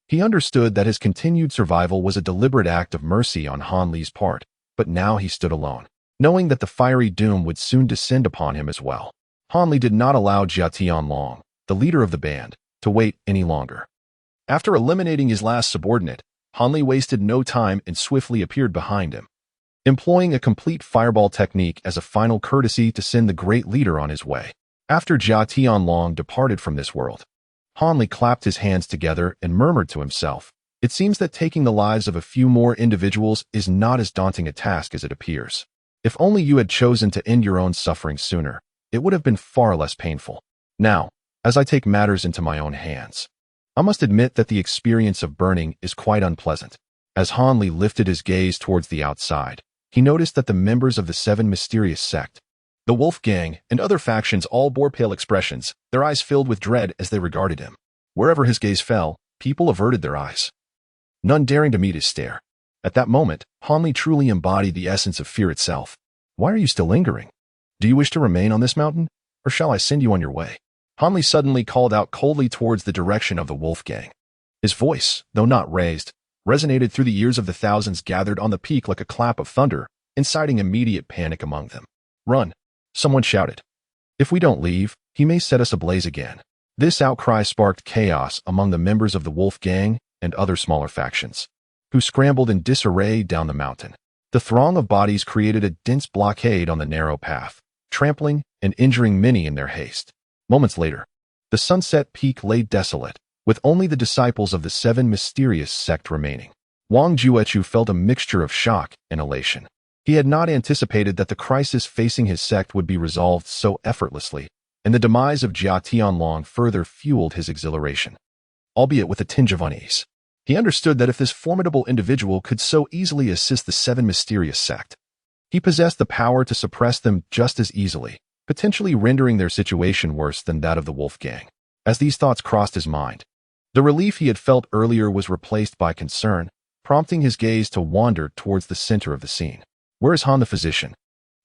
He understood that his continued survival was a deliberate act of mercy on Han Li's part, but now he stood alone, knowing that the fiery doom would soon descend upon him as well. Han Li did not allow Jia Tianlong, the leader of the band, to wait any longer. After eliminating his last subordinate, Han Li wasted no time and swiftly appeared behind him, employing a complete fireball technique as a final courtesy to send the great leader on his way. After Jia Tianlong departed from this world, Han Li clapped his hands together and murmured to himself, "It seems that taking the lives of a few more individuals is not as daunting a task as it appears. If only you had chosen to end your own suffering sooner, it would have been far less painful. Now, as I take matters into my own hands, I must admit that the experience of burning is quite unpleasant." As Han Li lifted his gaze towards the outside, he noticed that the members of the Seven Mysterious Sect, the Wolf Gang, and other factions all bore pale expressions, their eyes filled with dread as they regarded him. Wherever his gaze fell, people averted their eyes, none daring to meet his stare. At that moment, Han Li truly embodied the essence of fear itself. "Why are you still lingering? Do you wish to remain on this mountain, or shall I send you on your way?" Han Li suddenly called out coldly towards the direction of the Wolf Gang. His voice, though not raised, resonated through the ears of the thousands gathered on the peak like a clap of thunder, inciting immediate panic among them. "Run!" someone shouted. "If we don't leave, he may set us ablaze again." This outcry sparked chaos among the members of the Wolf Gang and other smaller factions, who scrambled in disarray down the mountain. The throng of bodies created a dense blockade on the narrow path, trampling and injuring many in their haste. Moments later, the sunset peak lay desolate, with only the disciples of the Seven Mysterious Sect remaining. Wang Juechu felt a mixture of shock and elation. He had not anticipated that the crisis facing his sect would be resolved so effortlessly, and the demise of Jia Tianlong further fueled his exhilaration, albeit with a tinge of unease. He understood that if this formidable individual could so easily assist the Seven Mysterious Sect, he possessed the power to suppress them just as easily, potentially rendering their situation worse than that of the Wolf Gang. As these thoughts crossed his mind, the relief he had felt earlier was replaced by concern, prompting his gaze to wander towards the center of the scene. "Where is Han the physician?"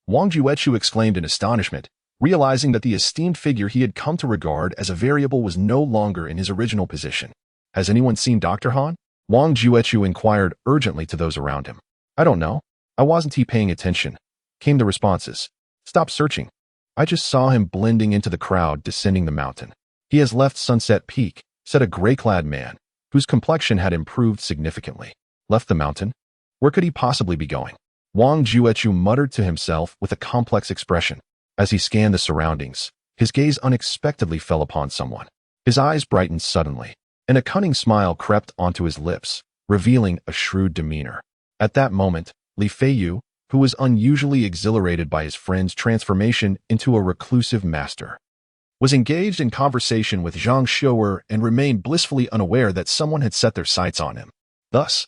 Wang Juechu exclaimed in astonishment, realizing that the esteemed figure he had come to regard as a variable was no longer in his original position. "Has anyone seen Dr. Han?" Wang Juechu inquired urgently to those around him. "I don't know. I wasn't paying attention," came the responses. "Stop searching. I just saw him blending into the crowd descending the mountain." "He has left Sunset Peak," said a gray-clad man, whose complexion had improved significantly. "Left the mountain? Where could he possibly be going?" Wang Juechu muttered to himself with a complex expression. As he scanned the surroundings, his gaze unexpectedly fell upon someone. His eyes brightened suddenly, and a cunning smile crept onto his lips, revealing a shrewd demeanor. At that moment, Li Feiyu, who was unusually exhilarated by his friend's transformation into a reclusive master, was engaged in conversation with Zhang Shouer and remained blissfully unaware that someone had set their sights on him. Thus,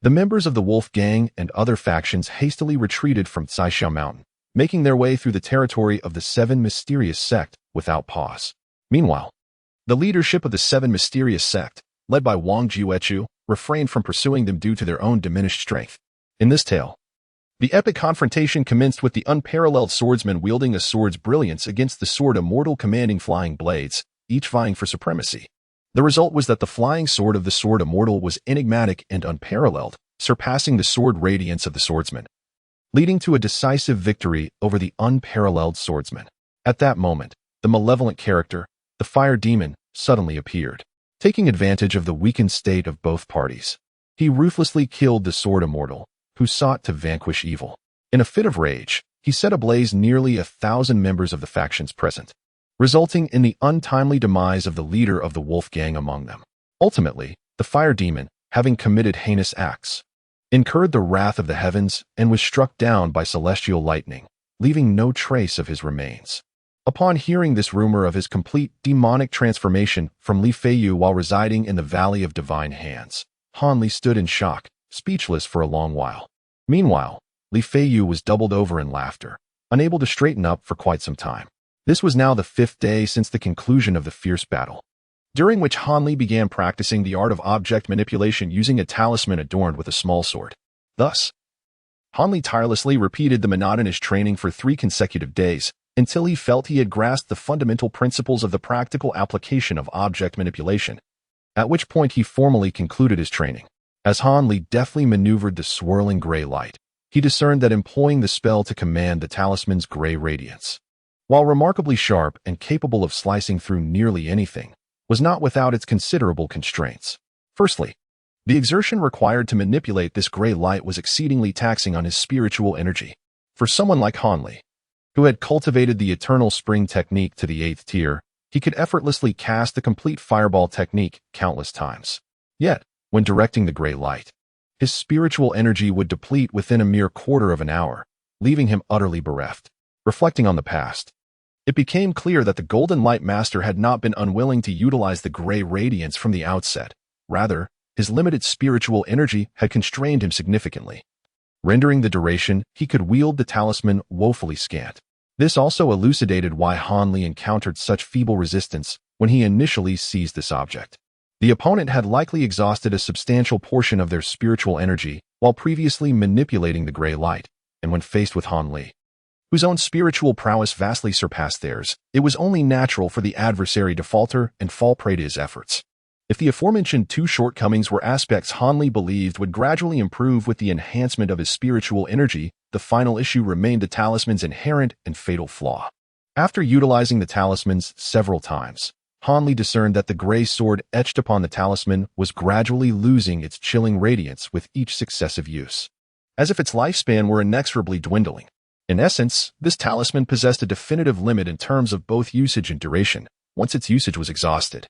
the members of the Wolf Gang and other factions hastily retreated from Caisha Mountain, making their way through the territory of the Seven Mysterious Sect without pause. Meanwhile, the leadership of the Seven Mysterious Sect, led by Wang Juechu, refrained from pursuing them due to their own diminished strength. In this tale, the epic confrontation commenced with the unparalleled swordsman wielding a sword's brilliance against the sword immortal commanding flying blades, each vying for supremacy. The result was that the flying sword of the sword immortal was enigmatic and unparalleled, surpassing the sword radiance of the swordsman, leading to a decisive victory over the unparalleled swordsman. At that moment, the malevolent character, the fire demon, suddenly appeared. Taking advantage of the weakened state of both parties, he ruthlessly killed the sword immortal, who sought to vanquish evil. In a fit of rage, he set ablaze nearly 1,000 members of the factions present, resulting in the untimely demise of the leader of the wolf gang among them. Ultimately, the fire demon, having committed heinous acts, incurred the wrath of the heavens and was struck down by celestial lightning, leaving no trace of his remains. Upon hearing this rumor of his complete demonic transformation from Li Feiyu while residing in the Valley of Divine Hands, Han Li stood in shock, speechless for a long while. Meanwhile, Li Feiyu was doubled over in laughter, unable to straighten up for quite some time. This was now the 5th day since the conclusion of the fierce battle, during which Han Li began practicing the art of object manipulation using a talisman adorned with a small sword. Thus, Han Li tirelessly repeated the monotonous training for 3 consecutive days, until he felt he had grasped the fundamental principles of the practical application of object manipulation, at which point he formally concluded his training. As Han Li deftly maneuvered the swirling gray light, he discerned that employing the spell to command the talisman's gray radiance, while remarkably sharp and capable of slicing through nearly anything, was not without its considerable constraints. Firstly, the exertion required to manipulate this gray light was exceedingly taxing on his spiritual energy. For someone like Han Li, who had cultivated the eternal spring technique to the 8th tier, he could effortlessly cast the complete fireball technique countless times. Yet, when directing the gray light, his spiritual energy would deplete within a mere quarter of an hour, leaving him utterly bereft. Reflecting on the past, it became clear that the Golden Light Master had not been unwilling to utilize the gray radiance from the outset. Rather, his limited spiritual energy had constrained him significantly, rendering the duration he could wield the talisman woefully scant. This also elucidated why Han Li encountered such feeble resistance when he initially seized this object. The opponent had likely exhausted a substantial portion of their spiritual energy while previously manipulating the gray light, and when faced with Han Li, whose own spiritual prowess vastly surpassed theirs, it was only natural for the adversary to falter and fall prey to his efforts. If the aforementioned 2 shortcomings were aspects Han Li believed would gradually improve with the enhancement of his spiritual energy, the final issue remained the talisman's inherent and fatal flaw. After utilizing the talismans several times, Han Li discerned that the gray sword etched upon the talisman was gradually losing its chilling radiance with each successive use, as if its lifespan were inexorably dwindling. In essence, this talisman possessed a definitive limit in terms of both usage and duration. Once its usage was exhausted,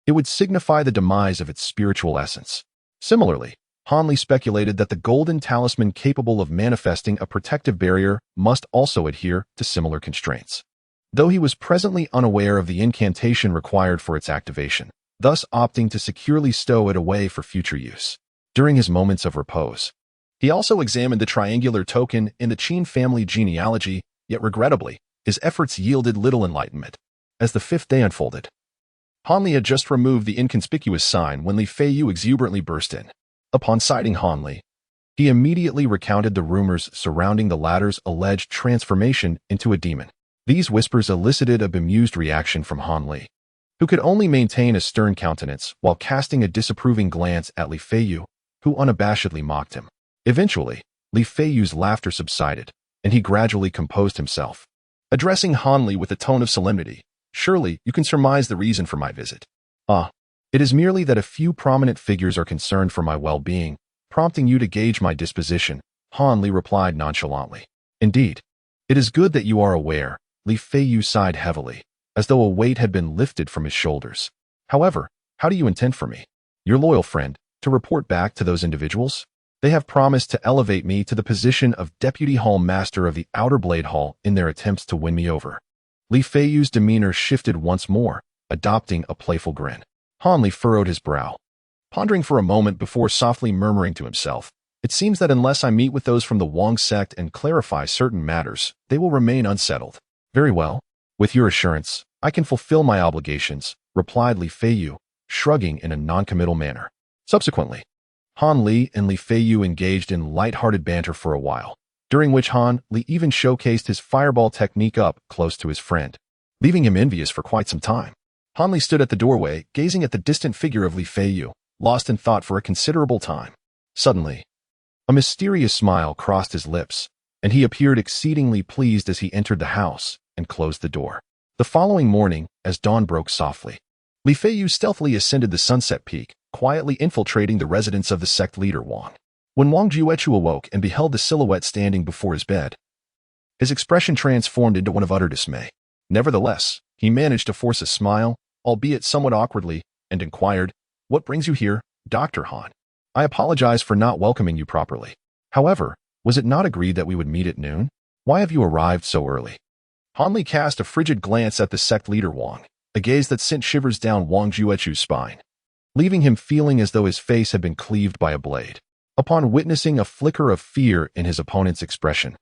it would signify the demise of its spiritual essence. Similarly, Han Li speculated that the golden talisman capable of manifesting a protective barrier must also adhere to similar constraints, though he was presently unaware of the incantation required for its activation, thus opting to securely stow it away for future use. During his moments of repose, he also examined the triangular token in the Qin family genealogy, yet regrettably, his efforts yielded little enlightenment. As the 5th day unfolded, Han Li had just removed the inconspicuous sign when Li Feiyu exuberantly burst in. Upon sighting Han Li, he immediately recounted the rumors surrounding the latter's alleged transformation into a demon. These whispers elicited a bemused reaction from Han Li, who could only maintain a stern countenance while casting a disapproving glance at Li Feiyu, who unabashedly mocked him. Eventually, Li Feiyu's laughter subsided, and he gradually composed himself, addressing Han Li with a tone of solemnity. "Surely, you can surmise the reason for my visit. It is merely that a few prominent figures are concerned for my well-being, prompting you to gauge my disposition," Han Li replied nonchalantly. "Indeed, it is good that you are aware." Li Feiyu sighed heavily, as though a weight had been lifted from his shoulders. "However, how do you intend for me, your loyal friend, to report back to those individuals? They have promised to elevate me to the position of Deputy Hall Master of the Outer Blade Hall in their attempts to win me over." Li Feiyu's demeanor shifted once more, adopting a playful grin. Han Li furrowed his brow, pondering for a moment before softly murmuring to himself, "It seems that unless I meet with those from the Wang sect and clarify certain matters, they will remain unsettled." "Very well. With your assurance, I can fulfill my obligations," replied Li Feiyu, shrugging in a noncommittal manner. Subsequently, Han Li and Li Feiyu engaged in light-hearted banter for a while, during which Han Li even showcased his fireball technique up close to his friend, leaving him envious for quite some time. Han Li stood at the doorway, gazing at the distant figure of Li Feiyu, lost in thought for a considerable time. Suddenly, a mysterious smile crossed his lips, and he appeared exceedingly pleased as he entered the house and closed the door. The following morning, as dawn broke softly, Li Feiyu stealthily ascended the sunset peak, quietly infiltrating the residence of the sect leader Wang. When Wang Juechu awoke and beheld the silhouette standing before his bed, his expression transformed into one of utter dismay. Nevertheless, he managed to force a smile, albeit somewhat awkwardly, and inquired, "What brings you here, Dr. Han? I apologize for not welcoming you properly. However, was it not agreed that we would meet at noon? Why have you arrived so early?" Han Li cast a frigid glance at the sect leader Wang, a gaze that sent shivers down Wang Juechu's spine, leaving him feeling as though his face had been cleaved by a blade. Upon witnessing a flicker of fear in his opponent's expression,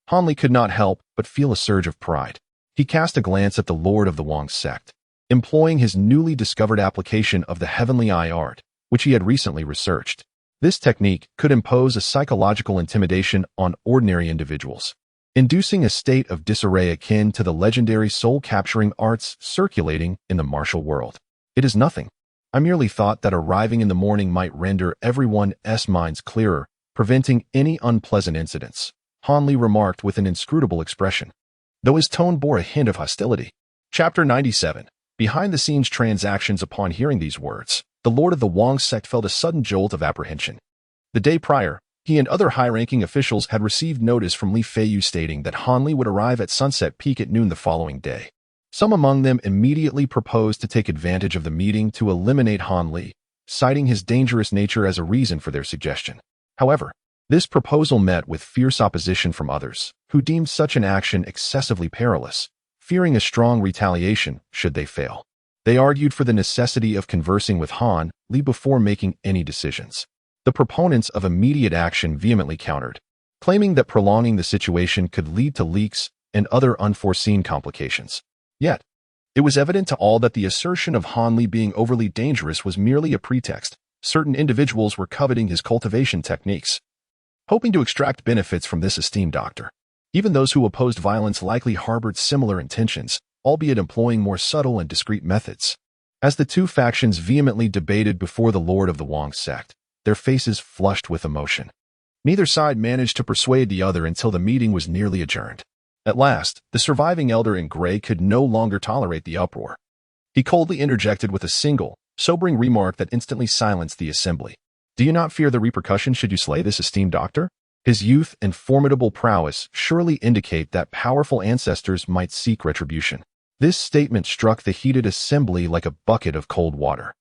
Han Li could not help but feel a surge of pride. He cast a glance at the lord of the Wang sect, employing his newly discovered application of the heavenly eye art, which he had recently researched. This technique could impose a psychological intimidation on ordinary individuals, inducing a state of disarray akin to the legendary soul-capturing arts circulating in the martial world. "It is nothing. I merely thought that arriving in the morning might render everyone's minds clearer, preventing any unpleasant incidents," Han Li remarked with an inscrutable expression, though his tone bore a hint of hostility. Chapter 97. Behind-the-scenes transactions. Upon hearing these words, the lord of the Wang sect felt a sudden jolt of apprehension. The day prior, he and other high-ranking officials had received notice from Li Feiyu stating that Han Li would arrive at Sunset Peak at noon the following day. Some among them immediately proposed to take advantage of the meeting to eliminate Han Li, citing his dangerous nature as a reason for their suggestion. However, this proposal met with fierce opposition from others, who deemed such an action excessively perilous, fearing a strong retaliation should they fail. They argued for the necessity of conversing with Han Li before making any decisions. The proponents of immediate action vehemently countered, claiming that prolonging the situation could lead to leaks and other unforeseen complications. Yet, it was evident to all that the assertion of Han Li being overly dangerous was merely a pretext. Certain individuals were coveting his cultivation techniques, hoping to extract benefits from this esteemed doctor. Even those who opposed violence likely harbored similar intentions, albeit employing more subtle and discreet methods. As the two factions vehemently debated before the lord of the Wang sect, their faces flushed with emotion. Neither side managed to persuade the other until the meeting was nearly adjourned. At last, the surviving elder in gray could no longer tolerate the uproar. He coldly interjected with a single, sobering remark that instantly silenced the assembly. "Do you not fear the repercussions should you slay this esteemed doctor? His youth and formidable prowess surely indicate that powerful ancestors might seek retribution." This statement struck the heated assembly like a bucket of cold water,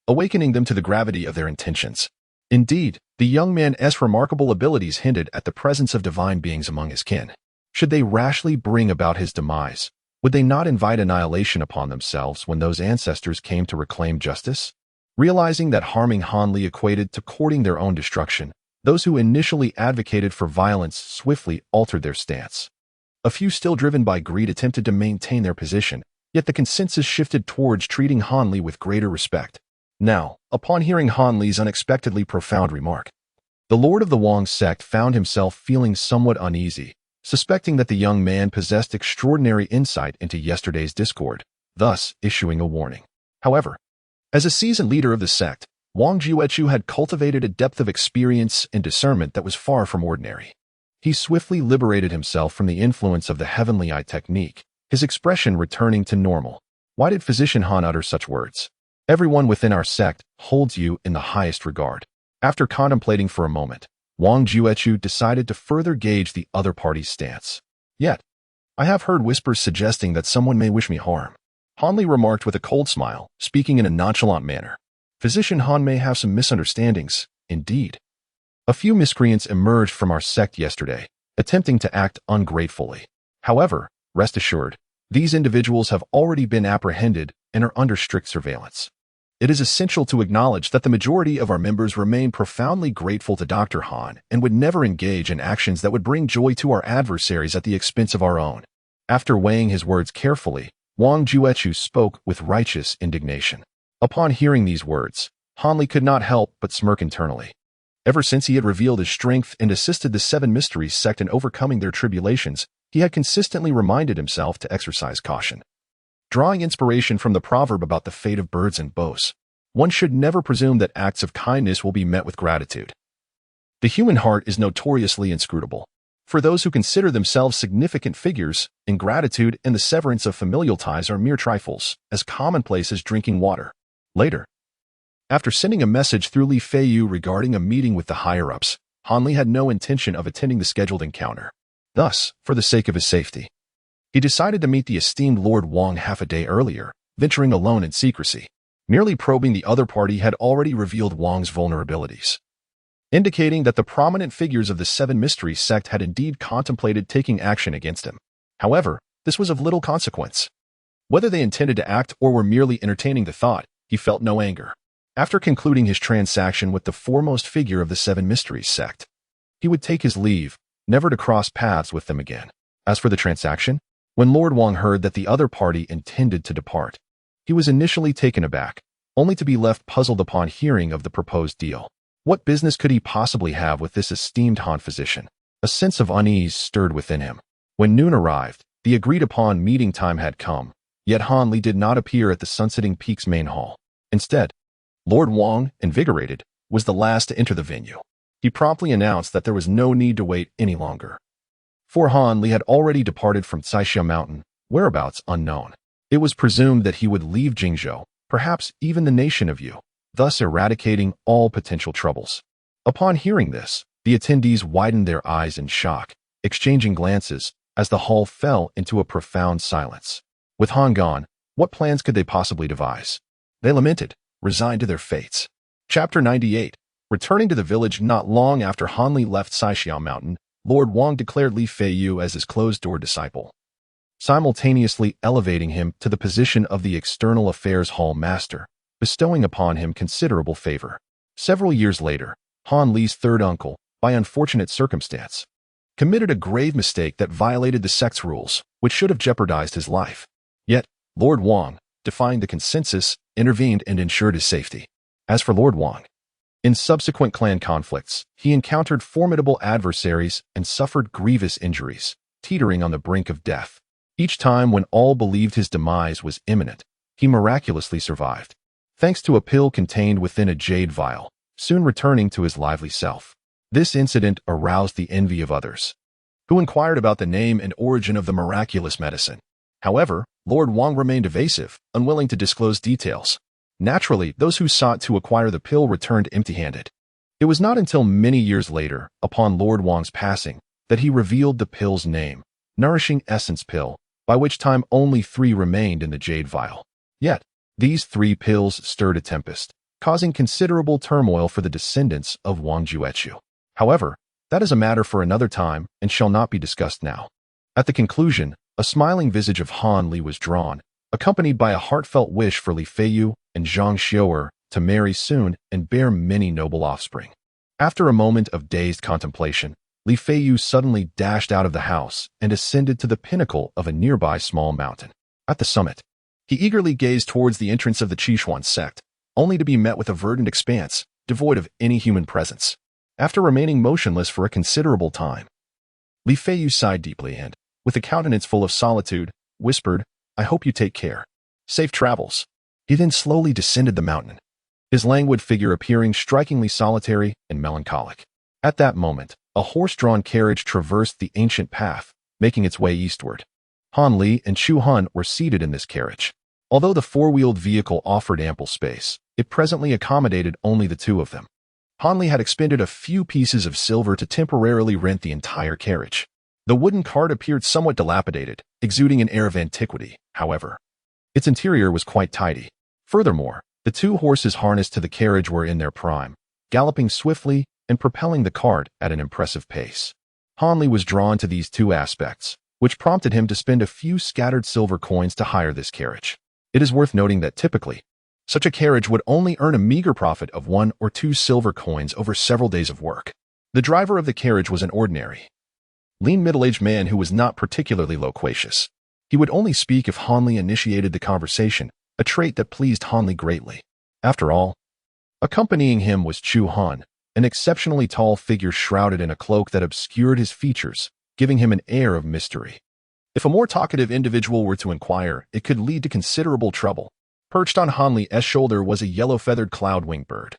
awakening them to the gravity of their intentions. Indeed, the young man's remarkable abilities hinted at the presence of divine beings among his kin. Should they rashly bring about his demise, would they not invite annihilation upon themselves when those ancestors came to reclaim justice? Realizing that harming Han Li equated to courting their own destruction, those who initially advocated for violence swiftly altered their stance. A few still driven by greed attempted to maintain their position, yet the consensus shifted towards treating Han Li with greater respect. Now, upon hearing Han Li's unexpectedly profound remark, the lord of the Wang sect found himself feeling somewhat uneasy, suspecting that the young man possessed extraordinary insight into yesterday's discord, thus issuing a warning. However, as a seasoned leader of the sect, Wang Juechu had cultivated a depth of experience and discernment that was far from ordinary. He swiftly liberated himself from the influence of the heavenly eye technique, his expression returning to normal. "Why did Physician Han utter such words? Everyone within our sect holds you in the highest regard." After contemplating for a moment, Wang Juechu decided to further gauge the other party's stance. "Yet, I have heard whispers suggesting that someone may wish me harm," Han Li remarked with a cold smile, speaking in a nonchalant manner. "Physician Han may have some misunderstandings, indeed. A few miscreants emerged from our sect yesterday, attempting to act ungratefully. However, rest assured, these individuals have already been apprehended and are under strict surveillance. It is essential to acknowledge that the majority of our members remain profoundly grateful to Dr. Han and would never engage in actions that would bring joy to our adversaries at the expense of our own." After weighing his words carefully, Wang Juechu spoke with righteous indignation. Upon hearing these words, Han Li could not help but smirk internally. Ever since he had revealed his strength and assisted the Seven Mysteries sect in overcoming their tribulations, he had consistently reminded himself to exercise caution. Drawing inspiration from the proverb about the fate of birds and bows, one should never presume that acts of kindness will be met with gratitude. The human heart is notoriously inscrutable. For those who consider themselves significant figures, ingratitude and the severance of familial ties are mere trifles, as commonplace as drinking water. Later, after sending a message through Li Feiyu regarding a meeting with the higher-ups, Han Li had no intention of attending the scheduled encounter. Thus, for the sake of his safety, he decided to meet the esteemed Lord Wang half a day earlier, venturing alone in secrecy. Merely probing the other party had already revealed Wang's vulnerabilities, indicating that the prominent figures of the Seven Mysteries sect had indeed contemplated taking action against him. However, this was of little consequence. Whether they intended to act or were merely entertaining the thought, he felt no anger. After concluding his transaction with the foremost figure of the Seven Mysteries sect, he would take his leave, never to cross paths with them again. As for the transaction, when Lord Wang heard that the other party intended to depart, he was initially taken aback, only to be left puzzled upon hearing of the proposed deal. What business could he possibly have with this esteemed Han physician? A sense of unease stirred within him. When noon arrived, the agreed-upon meeting time had come, yet Han Li did not appear at the Sunsetting Peak's main hall. Instead, Lord Wang, invigorated, was the last to enter the venue. He promptly announced that there was no need to wait any longer, for Han Li had already departed from Caixia Mountain, whereabouts unknown. It was presumed that he would leave Jingzhou, perhaps even the nation of Yu, thus eradicating all potential troubles. Upon hearing this, the attendees widened their eyes in shock, exchanging glances, as the hall fell into a profound silence. With Han gone, what plans could they possibly devise? They lamented, resigned to their fates. Chapter 98. Returning to the village not long after Han Li left Caixia Mountain, Lord Wang declared Li Feiyu as his closed-door disciple, simultaneously elevating him to the position of the External Affairs Hall Master, bestowing upon him considerable favor. Several years later, Han Li's third uncle, by unfortunate circumstance, committed a grave mistake that violated the sect's rules, which should have jeopardized his life. Yet, Lord Wang, defying the consensus, intervened and ensured his safety. As for Lord Wang, in subsequent clan conflicts, he encountered formidable adversaries and suffered grievous injuries, teetering on the brink of death. Each time when all believed his demise was imminent, he miraculously survived, thanks to a pill contained within a jade vial, soon returning to his lively self. This incident aroused the envy of others, who inquired about the name and origin of the miraculous medicine. However, Lord Wang remained evasive, unwilling to disclose details. Naturally, those who sought to acquire the pill returned empty-handed. It was not until many years later, upon Lord Wang's passing, that he revealed the pill's name, Nourishing Essence Pill, by which time only 3 remained in the jade vial. Yet, these 3 pills stirred a tempest, causing considerable turmoil for the descendants of Wang Juechu. However, that is a matter for another time and shall not be discussed now. At the conclusion, a smiling visage of Han Li was drawn, accompanied by a heartfelt wish for Li Feiyu and Zhang Xiu'er to marry soon and bear many noble offspring. After a moment of dazed contemplation, Li Feiyu suddenly dashed out of the house and ascended to the pinnacle of a nearby small mountain. At the summit, he eagerly gazed towards the entrance of the Qishuan sect, only to be met with a verdant expanse, devoid of any human presence. After remaining motionless for a considerable time, Li Feiyu sighed deeply and, with a countenance full of solitude, whispered, "I hope you take care. Safe travels." He then slowly descended the mountain, his languid figure appearing strikingly solitary and melancholic. At that moment, a horse-drawn carriage traversed the ancient path, making its way eastward. Han Li and Chu Han were seated in this carriage. Although the four-wheeled vehicle offered ample space, it presently accommodated only the 2 of them. Han Li had expended a few pieces of silver to temporarily rent the entire carriage. The wooden cart appeared somewhat dilapidated, exuding an air of antiquity, however. Its interior was quite tidy. Furthermore, the 2 horses harnessed to the carriage were in their prime, galloping swiftly and propelling the cart at an impressive pace. Han Li was drawn to these 2 aspects, which prompted him to spend a few scattered silver coins to hire this carriage. It is worth noting that typically, such a carriage would only earn a meager profit of 1 or 2 silver coins over several days of work. The driver of the carriage was an ordinary, lean middle-aged man who was not particularly loquacious. He would only speak if Han Li initiated the conversation, a trait that pleased Han Li greatly. After all, accompanying him was Chu Han, an exceptionally tall figure shrouded in a cloak that obscured his features, giving him an air of mystery. If a more talkative individual were to inquire, it could lead to considerable trouble. Perched on Han Li's shoulder was a yellow-feathered cloud-winged bird,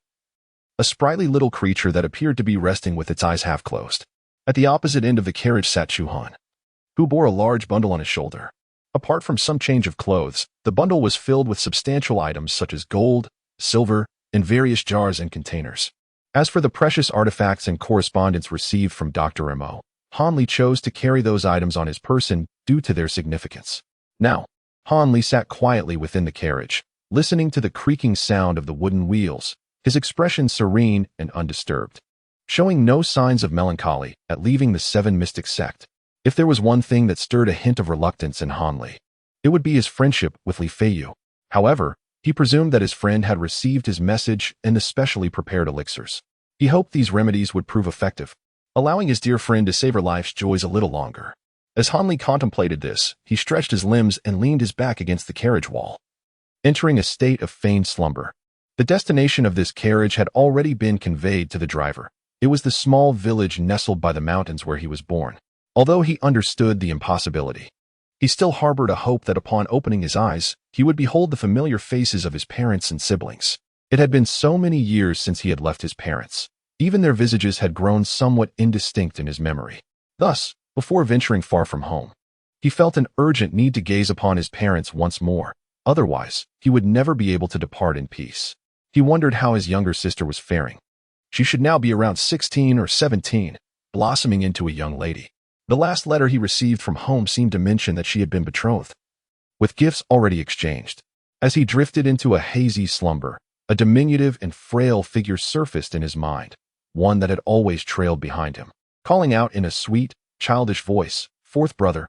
a sprightly little creature that appeared to be resting with its eyes half closed. At the opposite end of the carriage sat Chu Han, who bore a large bundle on his shoulder. Apart from some change of clothes, the bundle was filled with substantial items such as gold, silver, and various jars and containers. As for the precious artifacts and correspondence received from Dr. Mo, Han chose to carry those items on his person due to their significance. Now, Han sat quietly within the carriage, listening to the creaking sound of the wooden wheels, his expression serene and undisturbed, showing no signs of melancholy at leaving the Seven Mystic sect. If there was one thing that stirred a hint of reluctance in Han, it would be his friendship with Li Feiyu. However, he presumed that his friend had received his message and especially prepared elixirs. He hoped these remedies would prove effective, allowing his dear friend to savor life's joys a little longer. As Han contemplated this, he stretched his limbs and leaned his back against the carriage wall, entering a state of feigned slumber. The destination of this carriage had already been conveyed to the driver. It was the small village nestled by the mountains where he was born. Although he understood the impossibility, he still harbored a hope that upon opening his eyes, he would behold the familiar faces of his parents and siblings. It had been so many years since he had left his parents. Even their visages had grown somewhat indistinct in his memory. Thus, before venturing far from home, he felt an urgent need to gaze upon his parents once more. Otherwise, he would never be able to depart in peace. He wondered how his younger sister was faring. She should now be around 16 or 17, blossoming into a young lady. The last letter he received from home seemed to mention that she had been betrothed, with gifts already exchanged. As he drifted into a hazy slumber, a diminutive and frail figure surfaced in his mind, one that had always trailed behind him, calling out in a sweet, childish voice, fourth brother,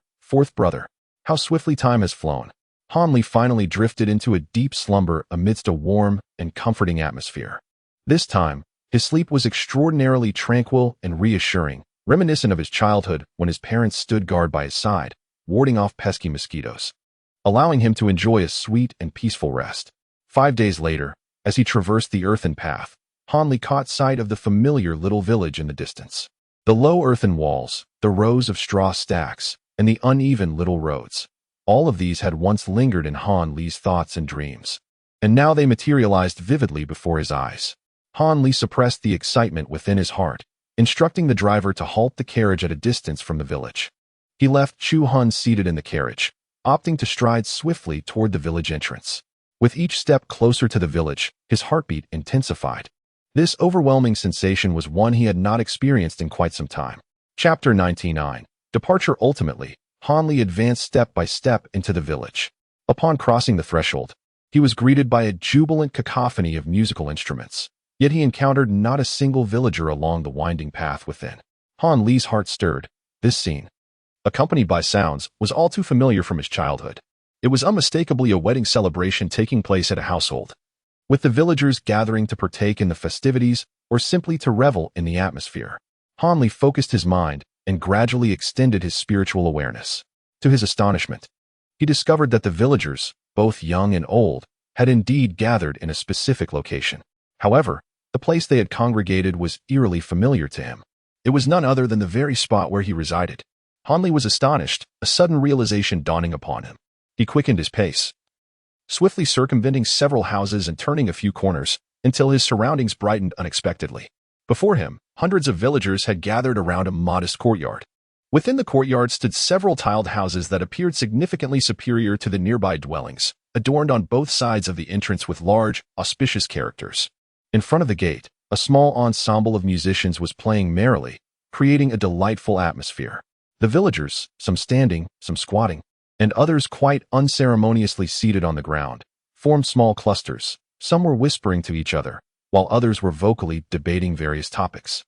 how swiftly time has flown." Han finally drifted into a deep slumber amidst a warm and comforting atmosphere. This time, his sleep was extraordinarily tranquil and reassuring, reminiscent of his childhood when his parents stood guard by his side, warding off pesky mosquitoes, allowing him to enjoy a sweet and peaceful rest. 5 days later, as he traversed the earthen path, Han caught sight of the familiar little village in the distance. The low earthen walls, the rows of straw stacks, and the uneven little roads, all of these had once lingered in Han thoughts and dreams, and now they materialized vividly before his eyes. Han suppressed the excitement within his heart, instructing the driver to halt the carriage at a distance from the village. He left Chu Hun seated in the carriage, opting to stride swiftly toward the village entrance. With each step closer to the village, his heartbeat intensified. This overwhelming sensation was one he had not experienced in quite some time. Chapter 99. Departure. Ultimately, Han advanced step by step into the village. Upon crossing the threshold, he was greeted by a jubilant cacophony of musical instruments. Yet he encountered not a single villager along the winding path within. Han's heart stirred. This scene, accompanied by sounds, was all too familiar from his childhood. It was unmistakably a wedding celebration taking place at a household, with the villagers gathering to partake in the festivities or simply to revel in the atmosphere. Han focused his mind and gradually extended his spiritual awareness. To his astonishment, he discovered that the villagers, both young and old, had indeed gathered in a specific location. However, the place they had congregated was eerily familiar to him. It was none other than the very spot where he resided. Han was astonished, a sudden realization dawning upon him. He quickened his pace, swiftly circumventing several houses and turning a few corners, until his surroundings brightened unexpectedly. Before him, hundreds of villagers had gathered around a modest courtyard. Within the courtyard stood several tiled houses that appeared significantly superior to the nearby dwellings, adorned on both sides of the entrance with large, auspicious characters. In front of the gate, a small ensemble of musicians was playing merrily, creating a delightful atmosphere. The villagers, some standing, some squatting, and others quite unceremoniously seated on the ground, formed small clusters. Some were whispering to each other, while others were vocally debating various topics,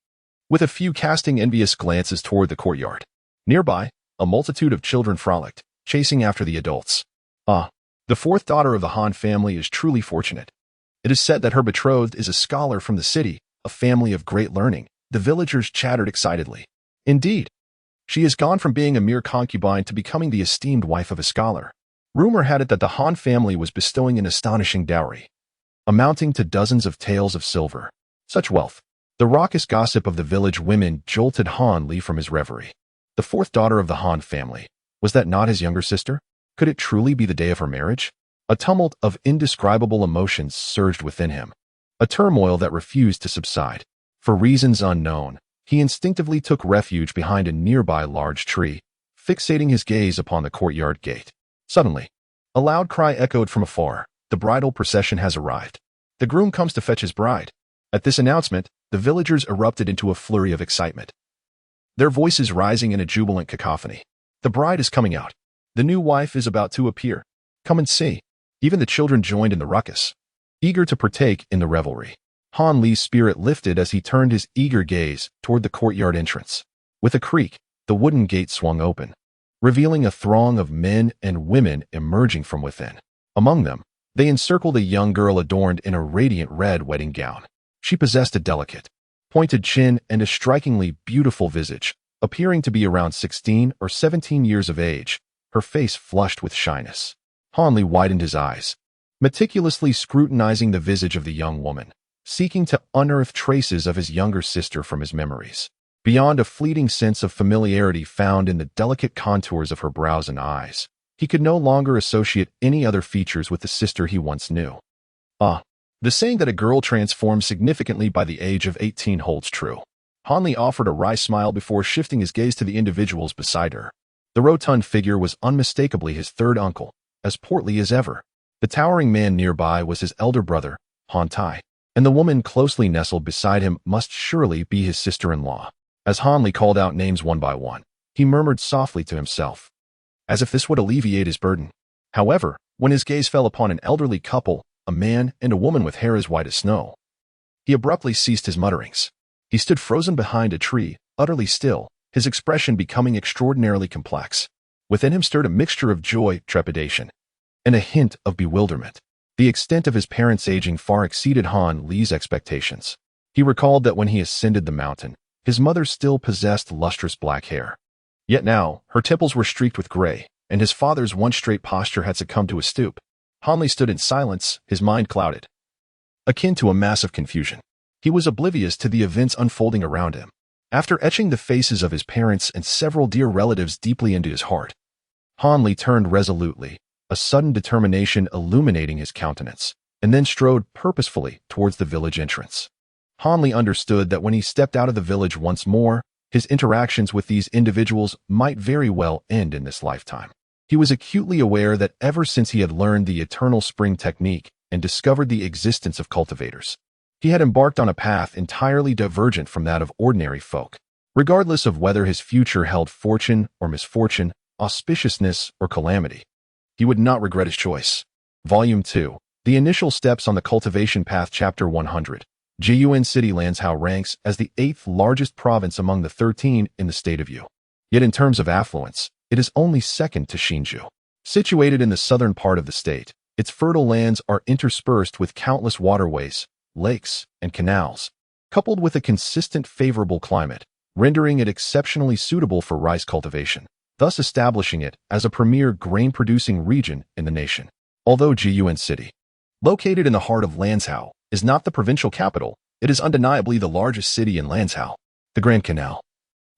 with a few casting envious glances toward the courtyard. Nearby, a multitude of children frolicked, chasing after the adults. Ah, the fourth daughter of the Han family is truly fortunate. It is said that her betrothed is a scholar from the city, a family of great learning. The villagers chattered excitedly. Indeed, she has gone from being a mere concubine to becoming the esteemed wife of a scholar. Rumor had it that the Han family was bestowing an astonishing dowry, amounting to dozens of taels of silver. Such wealth. The raucous gossip of the village women jolted Han from his reverie. The fourth daughter of the Han family. Was that not his younger sister? Could it truly be the day of her marriage? A tumult of indescribable emotions surged within him, a turmoil that refused to subside. For reasons unknown, he instinctively took refuge behind a nearby large tree, fixating his gaze upon the courtyard gate. Suddenly, a loud cry echoed from afar. The bridal procession has arrived. The groom comes to fetch his bride. At this announcement, the villagers erupted into a flurry of excitement, their voices rising in a jubilant cacophony. The bride is coming out. The new wife is about to appear. Come and see. Even the children joined in the ruckus, eager to partake in the revelry. Han Li's spirit lifted as he turned his eager gaze toward the courtyard entrance. With a creak, the wooden gate swung open, revealing a throng of men and women emerging from within. Among them, they encircled a young girl adorned in a radiant red wedding gown. She possessed a delicate, pointed chin and a strikingly beautiful visage, appearing to be around 16 or 17 years of age, her face flushed with shyness. Han Li widened his eyes, meticulously scrutinizing the visage of the young woman, seeking to unearth traces of his younger sister from his memories. Beyond a fleeting sense of familiarity found in the delicate contours of her brows and eyes, he could no longer associate any other features with the sister he once knew. The saying that a girl transforms significantly by the age of 18 holds true. Han Li offered a wry smile before shifting his gaze to the individuals beside her. The rotund figure was unmistakably his third uncle, as portly as ever. The towering man nearby was his elder brother, Han Tai, and the woman closely nestled beside him must surely be his sister-in-law. As Han Li called out names one by one, he murmured softly to himself, as if this would alleviate his burden. However, when his gaze fell upon an elderly couple, a man and a woman with hair as white as snow, he abruptly ceased his mutterings. He stood frozen behind a tree, utterly still, his expression becoming extraordinarily complex. Within him stirred a mixture of joy, trepidation, and a hint of bewilderment. The extent of his parents' aging far exceeded Han Li's expectations. He recalled that when he ascended the mountain, his mother still possessed lustrous black hair. Yet now, her temples were streaked with gray, and his father's once straight posture had succumbed to a stoop. Han Li stood in silence, his mind clouded, akin to a mass of confusion. He was oblivious to the events unfolding around him. After etching the faces of his parents and several dear relatives deeply into his heart, Han Li turned resolutely, a sudden determination illuminating his countenance, and then strode purposefully towards the village entrance. Han Li understood that when he stepped out of the village once more, his interactions with these individuals might very well end in this lifetime. He was acutely aware that ever since he had learned the eternal spring technique and discovered the existence of cultivators, he had embarked on a path entirely divergent from that of ordinary folk. Regardless of whether his future held fortune or misfortune, auspiciousness or calamity, he would not regret his choice. Volume 2, The Initial Steps on the Cultivation Path, Chapter 100. Jiyuan City Lanzhou ranks as the 8th largest province among the 13 in the state of Yu. Yet in terms of affluence, it is only second to Hsinchu. Situated in the southern part of the state, its fertile lands are interspersed with countless waterways, lakes, and canals, coupled with a consistent favorable climate, rendering it exceptionally suitable for rice cultivation, thus establishing it as a premier grain-producing region in the nation. Although Jiyuan City, located in the heart of Lanzhou, is not the provincial capital, it is undeniably the largest city in Lanzhou. The Grand Canal,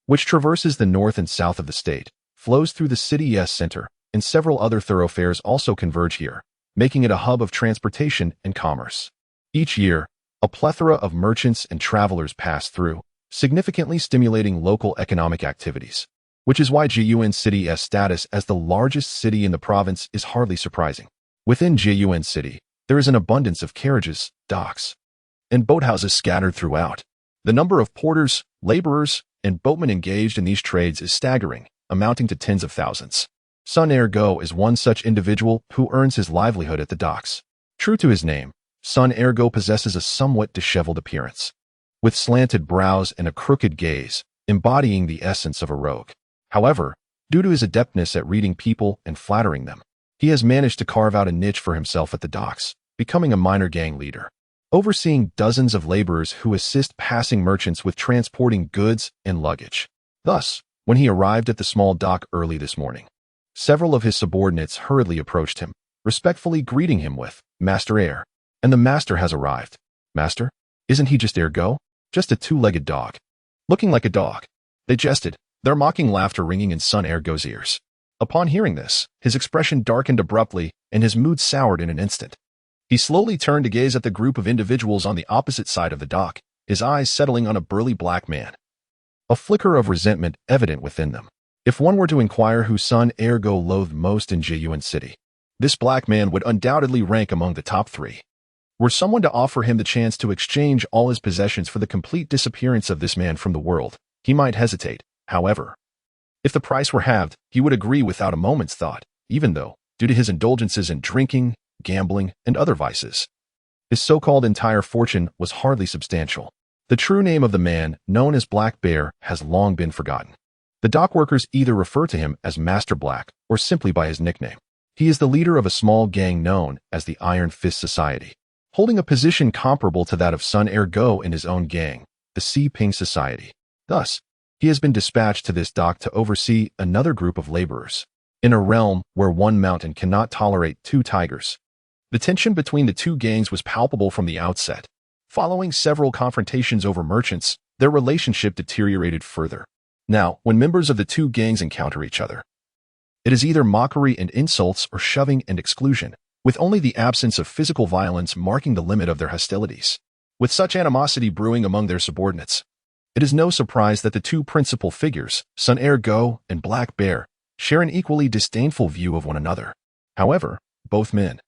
which traverses the north and south of the state, flows through the city's center, and several other thoroughfares also converge here, making it a hub of transportation and commerce. Each year, a plethora of merchants and travelers pass through, significantly stimulating local economic activities, which is why Jiyuan City's status as the largest city in the province is hardly surprising. Within Jiyuan City, there is an abundance of carriages, docks, and boathouses scattered throughout. The number of porters, laborers, and boatmen engaged in these trades is staggering, amounting to tens of thousands. Sun Ergo is one such individual who earns his livelihood at the docks. True to his name, Sun Ergo possesses a somewhat disheveled appearance, with slanted brows and a crooked gaze, embodying the essence of a rogue. However, due to his adeptness at reading people and flattering them, he has managed to carve out a niche for himself at the docks, becoming a minor gang leader, overseeing dozens of laborers who assist passing merchants with transporting goods and luggage. Thus, when he arrived at the small dock early this morning, several of his subordinates hurriedly approached him, respectfully greeting him with, "Master Air." And the master has arrived. Master? Isn't he just Ergo? Just a two-legged dog. Looking like a dog. They jested, their mocking laughter ringing in Sun Ergo's ears. Upon hearing this, his expression darkened abruptly and his mood soured in an instant. He slowly turned to gaze at the group of individuals on the opposite side of the dock, his eyes settling on a burly black man, a flicker of resentment evident within them. If one were to inquire who Sun Ergo loathed most in Jiyuan City, this black man would undoubtedly rank among the top 3. Were someone to offer him the chance to exchange all his possessions for the complete disappearance of this man from the world, he might hesitate. However, if the price were halved, he would agree without a moment's thought, even though, due to his indulgences in drinking, gambling, and other vices, his so-called entire fortune was hardly substantial. The true name of the man, known as Black Bear, has long been forgotten. The dock workers either refer to him as Master Black or simply by his nickname. He is the leader of a small gang known as the Iron Fist Society, holding a position comparable to that of Sun Air Go in his own gang, the Sea Ping Society. Thus, he has been dispatched to this dock to oversee another group of laborers, in a realm where one mountain cannot tolerate two tigers. The tension between the two gangs was palpable from the outset. Following several confrontations over merchants, their relationship deteriorated further. Now, when members of the two gangs encounter each other, it is either mockery and insults or shoving and exclusion, with only the absence of physical violence marking the limit of their hostilities. With such animosity brewing among their subordinates, it is no surprise that the two principal figures, Sun Air Go and Black Bear, share an equally disdainful view of one another. However, both men,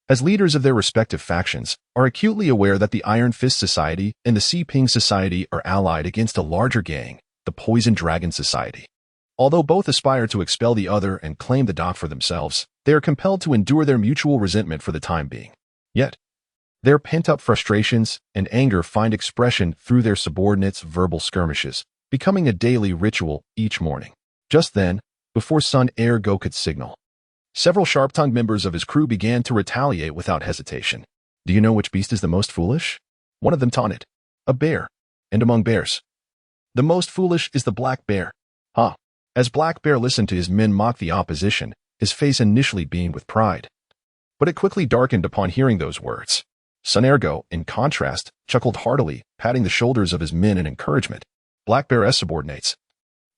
as leaders of their respective factions, are acutely aware that the Iron Fist Society and the Sea Ping Society are allied against a larger gang, the Poison Dragon Society. Although both aspire to expel the other and claim the dock for themselves, they are compelled to endure their mutual resentment for the time being. Yet, their pent-up frustrations and anger find expression through their subordinates' verbal skirmishes, becoming a daily ritual each morning. Just then, before Sun Air Go could signal, several sharp-tongued members of his crew began to retaliate without hesitation. Do you know which beast is the most foolish? One of them taunted. A bear. And among bears, the most foolish is the Black Bear. Ha! As Black Bear listened to his men mock the opposition, his face initially beamed with pride. But it quickly darkened upon hearing those words. Sun Air Go, in contrast, chuckled heartily, patting the shoulders of his men in encouragement. Black Bear's subordinates,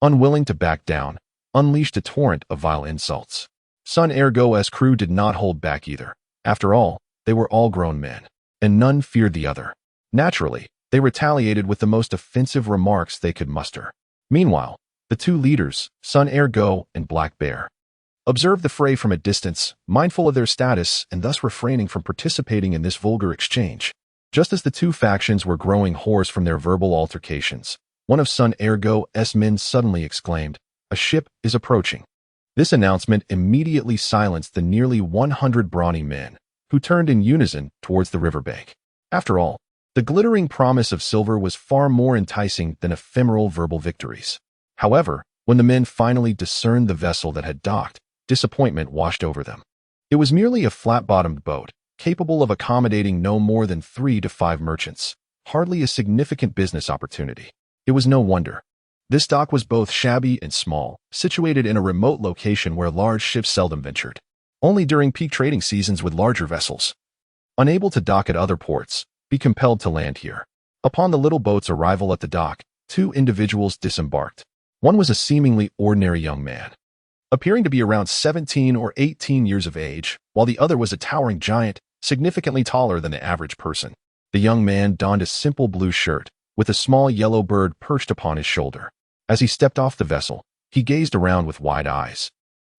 unwilling to back down, unleashed a torrent of vile insults. Sun Air Go's crew did not hold back either. After all, they were all grown men, and none feared the other. Naturally, they retaliated with the most offensive remarks they could muster. Meanwhile, the two leaders, Sun Air Go and Black Bear, observed the fray from a distance, mindful of their status and thus refraining from participating in this vulgar exchange. Just as the two factions were growing hoarse from their verbal altercations, one of Sun Air Go's men suddenly exclaimed, "A ship is approaching." This announcement immediately silenced the nearly 100 brawny men, who turned in unison towards the riverbank. After all, the glittering promise of silver was far more enticing than ephemeral verbal victories. However, when the men finally discerned the vessel that had docked, disappointment washed over them. It was merely a flat-bottomed boat, capable of accommodating no more than 3 to 5 merchants, hardly a significant business opportunity. It was no wonder. This dock was both shabby and small, situated in a remote location where large ships seldom ventured. Only during peak trading seasons would larger vessels, unable to dock at other ports, be compelled to land here. Upon the little boat's arrival at the dock, 2 individuals disembarked. One was a seemingly ordinary young man, appearing to be around 17 or 18 years of age, while the other was a towering giant, significantly taller than the average person. The young man donned a simple blue shirt, with a small yellow bird perched upon his shoulder. As he stepped off the vessel, he gazed around with wide eyes,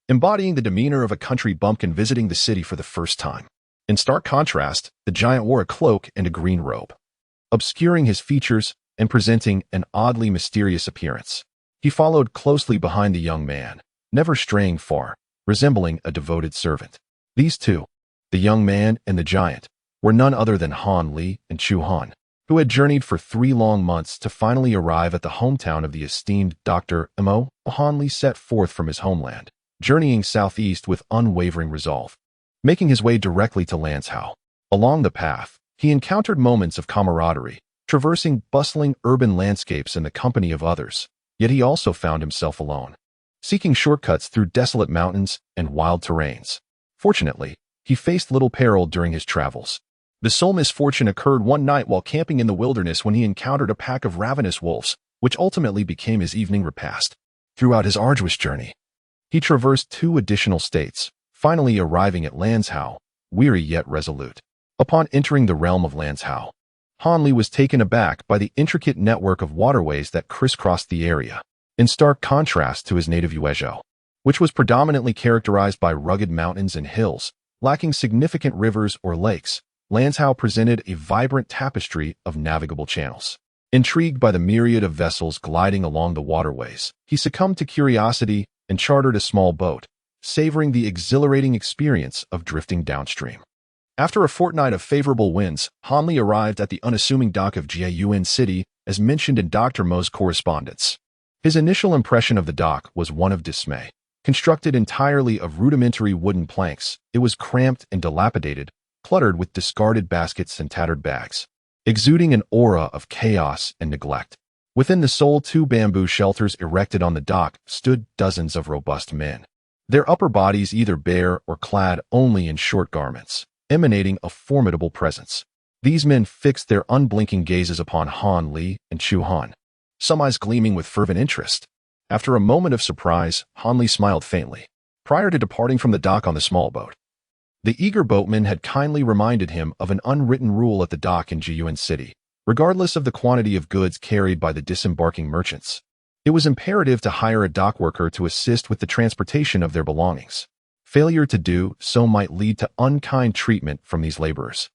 embodying the demeanor of a country bumpkin visiting the city for the first time. In stark contrast, the giant wore a cloak and a green robe, obscuring his features and presenting an oddly mysterious appearance. He followed closely behind the young man, never straying far, resembling a devoted servant. These two, the young man and the giant, were none other than Han Li and Chu Han, who had journeyed for 3 long months to finally arrive at the hometown of the esteemed Dr. Mo. Han Li set forth from his homeland, journeying southeast with unwavering resolve, making his way directly to Lanzhou. Along the path, he encountered moments of camaraderie, traversing bustling urban landscapes in the company of others, yet he also found himself alone, seeking shortcuts through desolate mountains and wild terrains. Fortunately, he faced little peril during his travels. The sole misfortune occurred one night while camping in the wilderness when he encountered a pack of ravenous wolves, which ultimately became his evening repast. Throughout his arduous journey, he traversed 2 additional states, finally arriving at Lanzhou, weary yet resolute. Upon entering the realm of Lanzhou, Han Li was taken aback by the intricate network of waterways that crisscrossed the area, in stark contrast to his native Yuezhou, which was predominantly characterized by rugged mountains and hills, lacking significant rivers or lakes. Landau presented a vibrant tapestry of navigable channels. Intrigued by the myriad of vessels gliding along the waterways, he succumbed to curiosity and chartered a small boat, savoring the exhilarating experience of drifting downstream. After a fortnight of favorable winds, Hanley arrived at the unassuming dock of Jiayuan City, as mentioned in Dr. Mo's correspondence. His initial impression of the dock was one of dismay. Constructed entirely of rudimentary wooden planks, it was cramped and dilapidated, cluttered with discarded baskets and tattered bags, exuding an aura of chaos and neglect. Within the sole 2 bamboo shelters erected on the dock stood dozens of robust men, their upper bodies either bare or clad only in short garments, emanating a formidable presence. These men fixed their unblinking gazes upon Han Li and Chu Han, some eyes gleaming with fervent interest. After a moment of surprise, Han Li smiled faintly. Prior to departing from the dock on the small boat, the eager boatman had kindly reminded him of an unwritten rule at the dock in Jiayuan City. Regardless of the quantity of goods carried by the disembarking merchants, it was imperative to hire a dock worker to assist with the transportation of their belongings. Failure to do so might lead to unkind treatment from these laborers,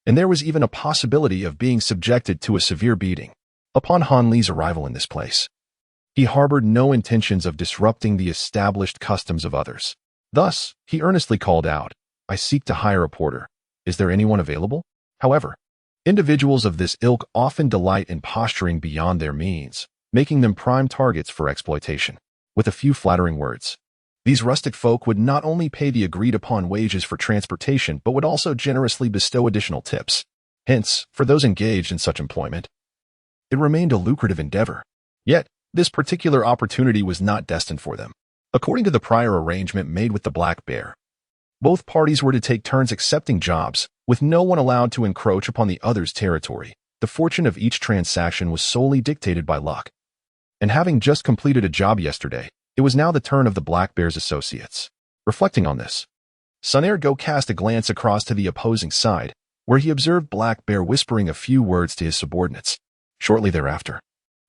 and there was even a possibility of being subjected to a severe beating. Upon Han Li's arrival in this place, he harbored no intentions of disrupting the established customs of others. Thus, he earnestly called out, "I seek to hire a porter. Is there anyone available?" However, individuals of this ilk often delight in posturing beyond their means, making them prime targets for exploitation. With a few flattering words, these rustic folk would not only pay the agreed-upon wages for transportation but would also generously bestow additional tips. Hence, for those engaged in such employment, it remained a lucrative endeavor. Yet, this particular opportunity was not destined for them. According to the prior arrangement made with the Black Bear, both parties were to take turns accepting jobs, with no one allowed to encroach upon the other's territory. The fortune of each transaction was solely dictated by luck. And having just completed a job yesterday, it was now the turn of the Black Bear's associates. Reflecting on this, Sun Ergo cast a glance across to the opposing side, where he observed Black Bear whispering a few words to his subordinates. Shortly thereafter,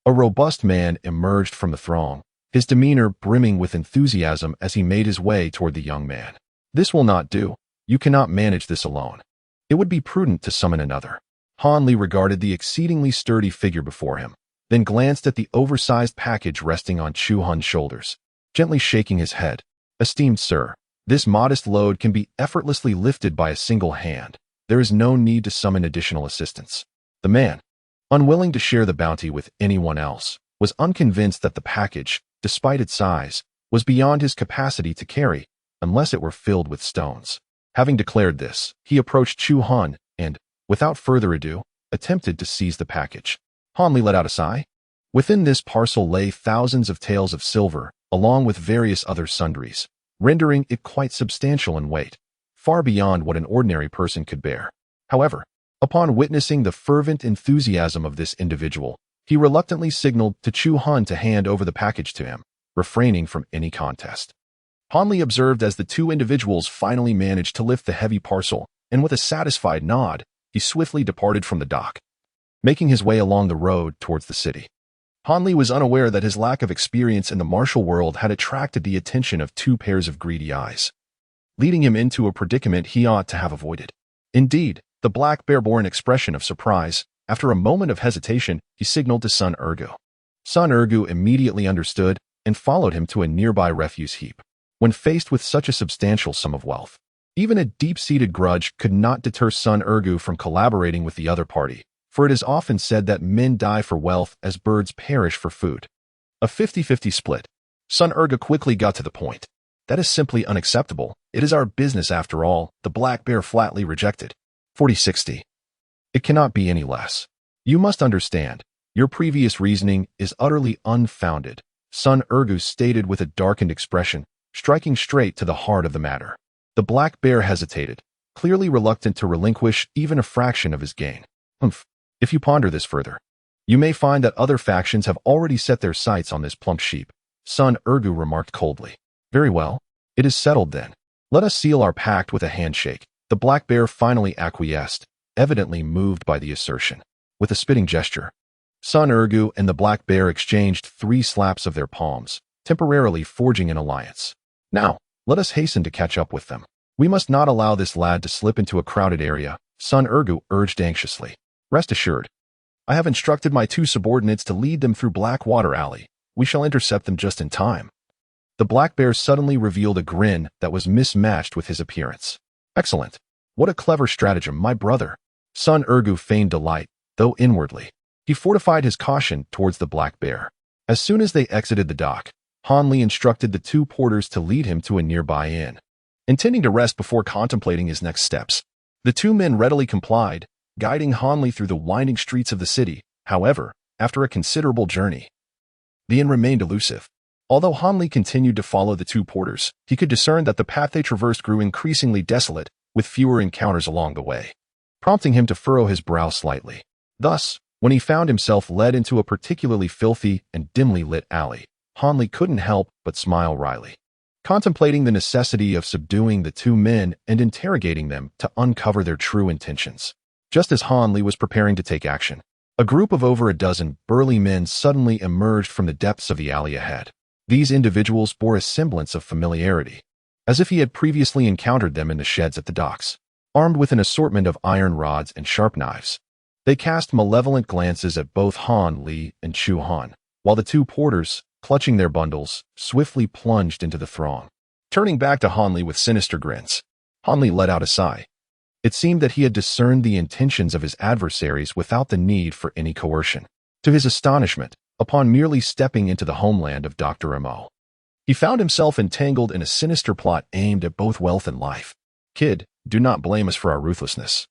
a robust man emerged from the throng, his demeanor brimming with enthusiasm as he made his way toward the young man. "This will not do. You cannot manage this alone. It would be prudent to summon another." Han Li regarded the exceedingly sturdy figure before him, then glanced at the oversized package resting on Chu Han's shoulders, gently shaking his head. "Esteemed sir, this modest load can be effortlessly lifted by a single hand. There is no need to summon additional assistance." The man, unwilling to share the bounty with anyone else, was unconvinced that the package, despite its size, was beyond his capacity to carry, unless it were filled with stones. Having declared this, he approached Chu Han and, without further ado, attempted to seize the package. Han Li let out a sigh. Within this parcel lay thousands of taels of silver, along with various other sundries, rendering it quite substantial in weight, far beyond what an ordinary person could bear. However, upon witnessing the fervent enthusiasm of this individual, he reluctantly signaled to Chu Han to hand over the package to him, refraining from any contest. Han Li observed as the two individuals finally managed to lift the heavy parcel, and with a satisfied nod, he swiftly departed from the dock, making his way along the road towards the city. Han Li was unaware that his lack of experience in the martial world had attracted the attention of 2 pairs of greedy eyes, leading him into a predicament he ought to have avoided. Indeed, the Black Bear bore an expression of surprise. After a moment of hesitation, he signaled to Sun Ergu. Sun Ergu immediately understood and followed him to a nearby refuse heap. When faced with such a substantial sum of wealth, even a deep-seated grudge could not deter Sun Ergu from collaborating with the other party, for it is often said that men die for wealth as birds perish for food. A 50-50 split. Sun Ergu quickly got to the point. "That is simply unacceptable. It is our business after all," the Black Bear flatly rejected. 40-60. "It cannot be any less. You must understand, your previous reasoning is utterly unfounded," Sun Ergu stated with a darkened expression, striking straight to the heart of the matter. The Black Bear hesitated, clearly reluctant to relinquish even a fraction of his gain. If you ponder this further, you may find that other factions have already set their sights on this plump sheep," Sun Ergu remarked coldly. "Very well. It is settled then. Let us seal our pact with a handshake." The Black Bear finally acquiesced, evidently moved by the assertion. With a spitting gesture, Sun Ergu and the Black Bear exchanged 3 slaps of their palms, temporarily forging an alliance. "Now, let us hasten to catch up with them. We must not allow this lad to slip into a crowded area," Sun Ergu urged anxiously. Rest assured, I have instructed my two subordinates to lead them through Blackwater Alley. We shall intercept them just in time. The black bear suddenly revealed a grin that was mismatched with his appearance. Excellent. What a clever stratagem, my brother. Sun Ergu feigned delight, though inwardly. He fortified his caution towards the black bear. As soon as they exited the dock, Han Li instructed the two porters to lead him to a nearby inn. Intending to rest before contemplating his next steps, the two men readily complied, guiding Han Li through the winding streets of the city. However, after a considerable journey, the inn remained elusive. Although Han Li continued to follow the two porters, he could discern that the path they traversed grew increasingly desolate, with fewer encounters along the way, prompting him to furrow his brow slightly. Thus, when he found himself led into a particularly filthy and dimly lit alley, Han Li couldn't help but smile wryly, contemplating the necessity of subduing the two men and interrogating them to uncover their true intentions. Just as Han Li was preparing to take action, a group of over a dozen burly men suddenly emerged from the depths of the alley ahead. These individuals bore a semblance of familiarity, as if he had previously encountered them in the sheds at the docks. Armed with an assortment of iron rods and sharp knives, they cast malevolent glances at both Han Li and Chu Han, while the two porters, clutching their bundles, swiftly plunged into the throng. Turning back to Han Li with sinister grins, Han Li let out a sigh. It seemed that he had discerned the intentions of his adversaries without the need for any coercion. To his astonishment, upon merely stepping into the homeland of Dr. Mo, he found himself entangled in a sinister plot aimed at both wealth and life. Kid, do not blame us for our ruthlessness.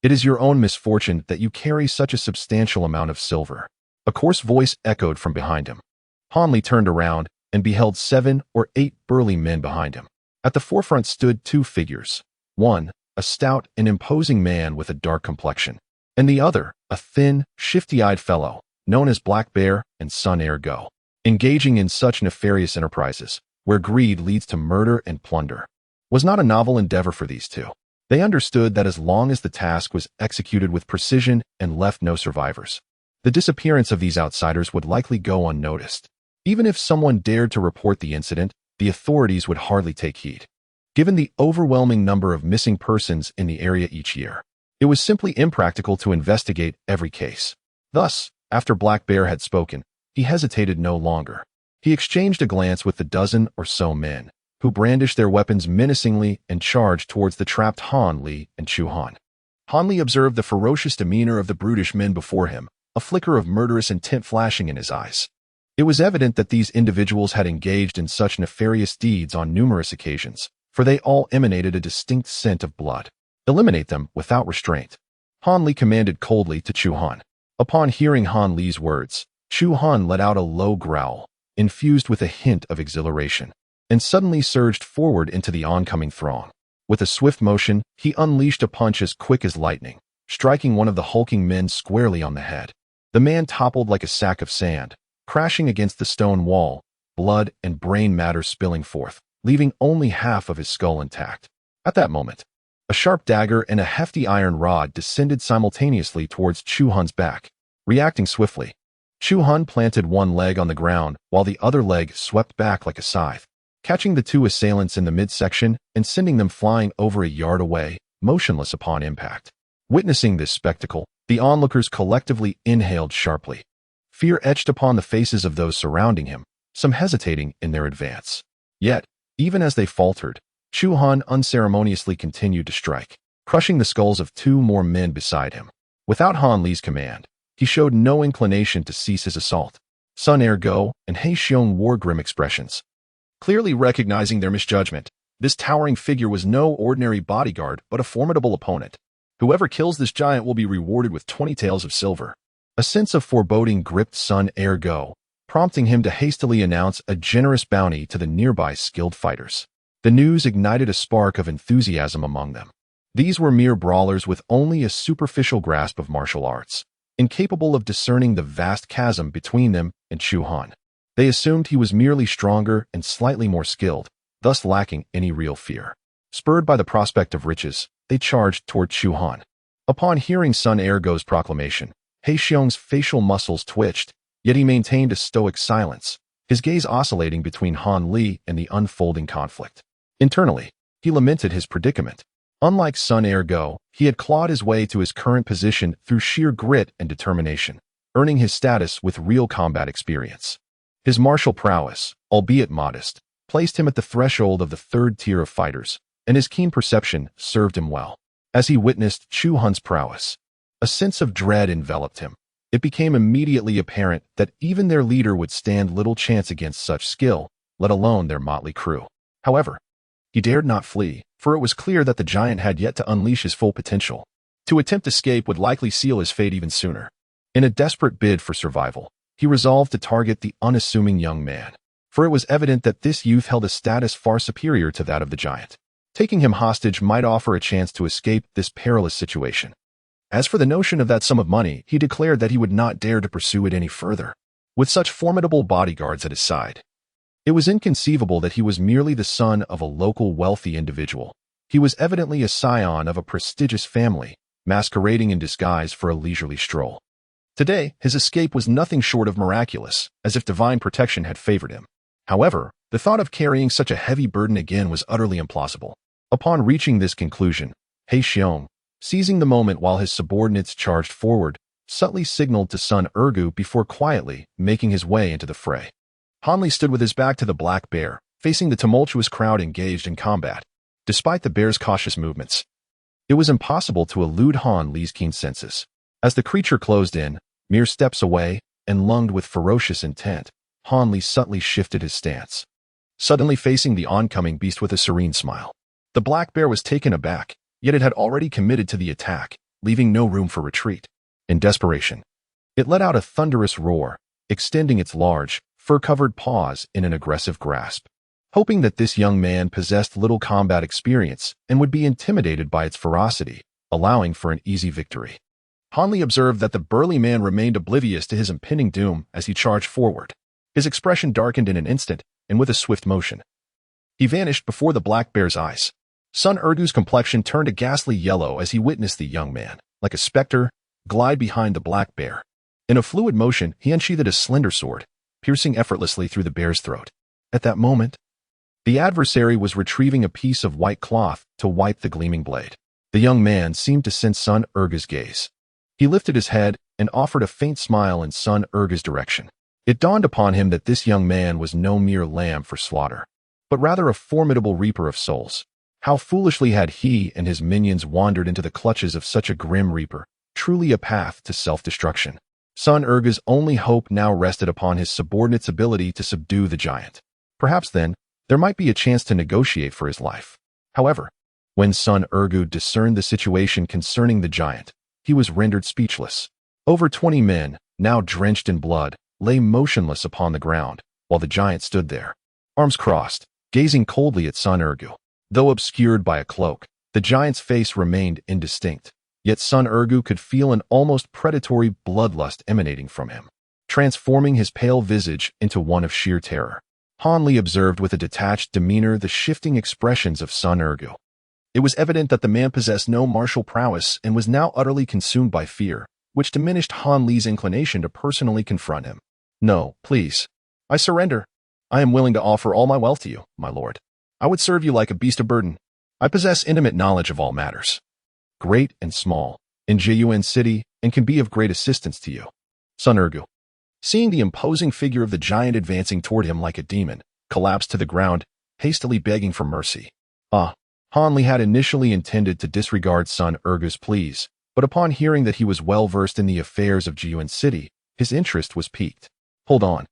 It is your own misfortune that you carry such a substantial amount of silver. A coarse voice echoed from behind him. Han Li turned around and beheld 7 or 8 burly men behind him. At the forefront stood two figures. One, a stout and imposing man with a dark complexion, and the other, a thin, shifty-eyed fellow, known as Black Bear and Sun Ergu, engaging in such nefarious enterprises, where greed leads to murder and plunder, was not a novel endeavor for these two. They understood that as long as the task was executed with precision and left no survivors, the disappearance of these outsiders would likely go unnoticed. Even if someone dared to report the incident, the authorities would hardly take heed. Given the overwhelming number of missing persons in the area each year, it was simply impractical to investigate every case. Thus, after Black Bear had spoken, he hesitated no longer. He exchanged a glance with the dozen or so men, who brandished their weapons menacingly and charged towards the trapped Han Li and Chu Han. Han Li observed the ferocious demeanor of the brutish men before him, a flicker of murderous intent flashing in his eyes. It was evident that these individuals had engaged in such nefarious deeds on numerous occasions, for they all emanated a distinct scent of blood. Eliminate them without restraint, Han Li commanded coldly to Chu Han. Upon hearing Han Li's words, Chu Han let out a low growl, infused with a hint of exhilaration, and suddenly surged forward into the oncoming throng. With a swift motion, he unleashed a punch as quick as lightning, striking one of the hulking men squarely on the head. The man toppled like a sack of sand, crashing against the stone wall, blood and brain matter spilling forth, leaving only half of his skull intact. At that moment, a sharp dagger and a hefty iron rod descended simultaneously towards Chu Han's back. Reacting swiftly, Chu Han planted one leg on the ground while the other leg swept back like a scythe, catching the two assailants in the midsection and sending them flying over a yard away, motionless upon impact. Witnessing this spectacle, the onlookers collectively inhaled sharply. Fear etched upon the faces of those surrounding him, some hesitating in their advance. Yet, even as they faltered, Chu Han unceremoniously continued to strike, crushing the skulls of 2 more men beside him. Without Han Li's command, he showed no inclination to cease his assault. Sun Ergu and He Xiong wore grim expressions. Clearly recognizing their misjudgment, this towering figure was no ordinary bodyguard but a formidable opponent. Whoever kills this giant will be rewarded with 20 taels of silver. A sense of foreboding gripped Sun Ergu, prompting him to hastily announce a generous bounty to the nearby skilled fighters. The news ignited a spark of enthusiasm among them. These were mere brawlers with only a superficial grasp of martial arts, incapable of discerning the vast chasm between them and Chu Han. They assumed he was merely stronger and slightly more skilled, thus lacking any real fear. Spurred by the prospect of riches, they charged toward Chu Han. Upon hearing Sun Ergu's proclamation, He Xiong's facial muscles twitched, yet he maintained a stoic silence, his gaze oscillating between Han Li and the unfolding conflict. Internally, he lamented his predicament. Unlike Sun Ergo, he had clawed his way to his current position through sheer grit and determination, earning his status with real combat experience. His martial prowess, albeit modest, placed him at the threshold of the third tier of fighters, and his keen perception served him well. As he witnessed Chu Hun's prowess, a sense of dread enveloped him. It became immediately apparent that even their leader would stand little chance against such skill, let alone their motley crew. However, he dared not flee, for it was clear that the giant had yet to unleash his full potential. To attempt escape would likely seal his fate even sooner. In a desperate bid for survival, he resolved to target the unassuming young man, for it was evident that this youth held a status far superior to that of the giant. Taking him hostage might offer a chance to escape this perilous situation. As for the notion of that sum of money, he declared that he would not dare to pursue it any further. With such formidable bodyguards at his side, it was inconceivable that he was merely the son of a local wealthy individual. He was evidently a scion of a prestigious family, masquerading in disguise for a leisurely stroll. Today, his escape was nothing short of miraculous, as if divine protection had favored him. However, the thought of carrying such a heavy burden again was utterly implausible. Upon reaching this conclusion, He Xiong, seizing the moment while his subordinates charged forward, subtly signaled to Sun Ergu before quietly making his way into the fray. Han Li stood with his back to the black bear, facing the tumultuous crowd engaged in combat. Despite the bear's cautious movements, it was impossible to elude Han Li's keen senses. As the creature closed in, mere steps away, and lunged with ferocious intent, Han Li subtly shifted his stance, suddenly facing the oncoming beast with a serene smile. The black bear was taken aback, yet it had already committed to the attack, leaving no room for retreat. In desperation, it let out a thunderous roar, extending its large, fur-covered paws in an aggressive grasp. Hoping that this young man possessed little combat experience and would be intimidated by its ferocity, allowing for an easy victory. Han Li observed that the burly man remained oblivious to his impending doom as he charged forward. His expression darkened in an instant, and with a swift motion, he vanished before the black bear's eyes. Sun Ergu's complexion turned a ghastly yellow as he witnessed the young man, like a specter, glide behind the black bear. In a fluid motion, he unsheathed a slender sword, piercing effortlessly through the bear's throat. At that moment, the adversary was retrieving a piece of white cloth to wipe the gleaming blade. The young man seemed to sense Sun Ergu's gaze. He lifted his head and offered a faint smile in Sun Ergu's direction. It dawned upon him that this young man was no mere lamb for slaughter, but rather a formidable reaper of souls. How foolishly had he and his minions wandered into the clutches of such a grim reaper, truly a path to self-destruction. Sun Ergu's only hope now rested upon his subordinate's ability to subdue the giant. Perhaps then, there might be a chance to negotiate for his life. However, when Sun Ergu discerned the situation concerning the giant, he was rendered speechless. Over 20 men, now drenched in blood, lay motionless upon the ground, while the giant stood there, arms crossed, gazing coldly at Sun Ergu. Though obscured by a cloak, the giant's face remained indistinct, yet Sun Ergu could feel an almost predatory bloodlust emanating from him, transforming his pale visage into one of sheer terror. Han Li observed with a detached demeanor the shifting expressions of Sun Ergu. It was evident that the man possessed no martial prowess and was now utterly consumed by fear, which diminished Han Li's inclination to personally confront him. "No, please. I surrender. I am willing to offer all my wealth to you, my lord. I would serve you like a beast of burden. I possess intimate knowledge of all matters, great and small, in Jiyuan City, and can be of great assistance to you." Sun Ergu, seeing the imposing figure of the giant advancing toward him like a demon, collapsed to the ground, hastily begging for mercy. Han Li had initially intended to disregard Sun Ergu's pleas, but upon hearing that he was well versed in the affairs of Jiyuan City, his interest was piqued. "Hold on,"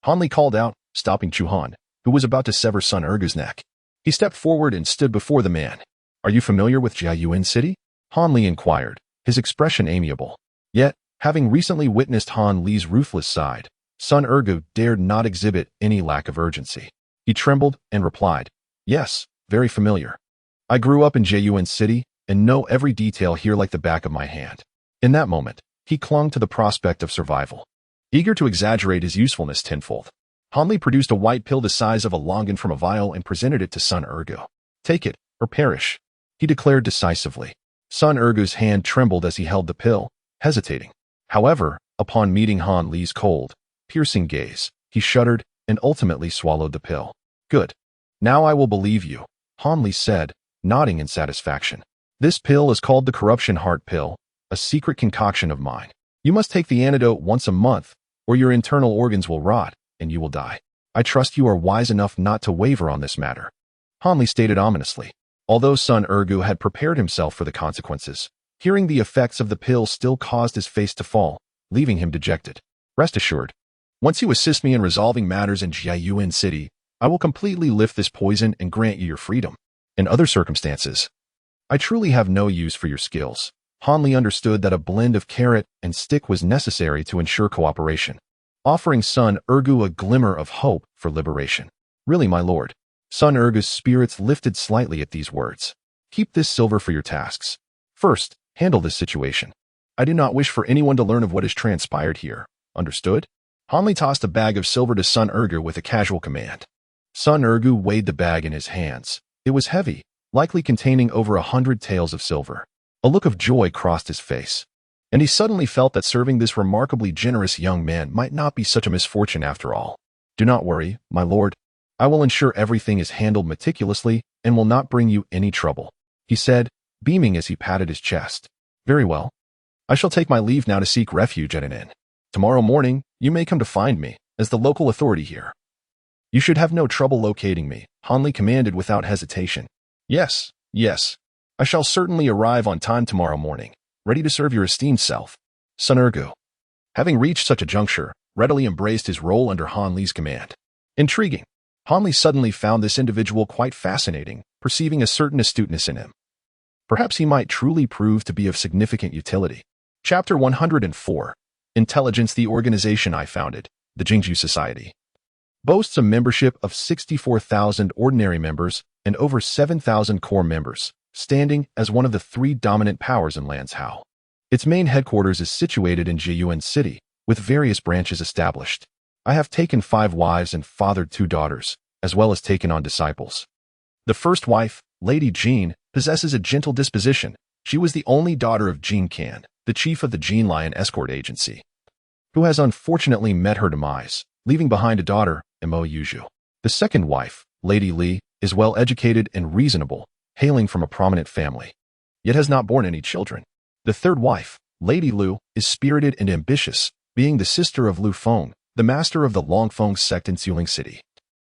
Han Li called out, stopping Chu Han, who was about to sever Sun Ergu's neck. He stepped forward and stood before the man. "Are you familiar with Jiyuan City?" Han Li inquired, his expression amiable. Yet, having recently witnessed Han Li's ruthless side, Sun Ergu dared not exhibit any lack of urgency. He trembled and replied, "Yes, very familiar. I grew up in Jiyuan City and know every detail here like the back of my hand." In that moment, he clung to the prospect of survival. Eager to exaggerate his usefulness tenfold, Han Li produced a white pill the size of a longan from a vial and presented it to Sun Ergu. "Take it, or perish," he declared decisively. Sun Ergu's hand trembled as he held the pill, hesitating. However, upon meeting Han Li's cold, piercing gaze, he shuddered and ultimately swallowed the pill. "Good. Now I will believe you," Han Li said, nodding in satisfaction. This pill is called the corruption heart pill, a secret concoction of mine. You must take the antidote once a month, or your internal organs will rot, and you will die. I trust you are wise enough not to waver on this matter, Hanli stated ominously. Although Sun Ergu had prepared himself for the consequences, hearing the effects of the pill still caused his face to fall, leaving him dejected. Rest assured, once you assist me in resolving matters in Jiayuan City, I will completely lift this poison and grant you your freedom. In other circumstances, I truly have no use for your skills. Hanli understood that a blend of carrot and stick was necessary to ensure cooperation, offering Sun Ergu a glimmer of hope for liberation. Really, my lord. Sun Ergu's spirits lifted slightly at these words. Keep this silver for your tasks. First, handle this situation. I do not wish for anyone to learn of what has transpired here. Understood? Hanli tossed a bag of silver to Sun Ergu with a casual command. Sun Ergu weighed the bag in his hands. It was heavy, likely containing over 100 taels of silver. A look of joy crossed his face, and he suddenly felt that serving this remarkably generous young man might not be such a misfortune after all. Do not worry, my lord. I will ensure everything is handled meticulously and will not bring you any trouble, he said, beaming as he patted his chest. Very well. I shall take my leave now to seek refuge at an inn. Tomorrow morning, you may come to find me, as the local authority here. You should have no trouble locating me, Hanli commanded without hesitation. Yes, yes. I shall certainly arrive on time tomorrow morning, ready to serve your esteemed self. Sun Ergu, having reached such a juncture, readily embraced his role under Hanli's command. Intriguing. Hanli suddenly found this individual quite fascinating, perceiving a certain astuteness in him. Perhaps he might truly prove to be of significant utility. Chapter 104. Intelligence. The organization I founded, the Jingju Society, boasts a membership of 64,000 ordinary members and over 7,000 core members, standing as one of the 3 dominant powers in Lanzhou. Its main headquarters is situated in Jiayuan City, with various branches established. I have taken 5 wives and fathered 2 daughters, as well as taken on disciples. The first wife, Lady Jean, possesses a gentle disposition. She was the only daughter of Jean Can, the chief of the Jean Lion escort agency, who has unfortunately met her demise, leaving behind a daughter, Mo Yuju. The second wife, Lady Li, is well-educated and reasonable, hailing from a prominent family, yet has not borne any children. The third wife, Lady Lu, is spirited and ambitious, being the sister of Lu Feng, the master of the Longfeng sect in Xiuling City.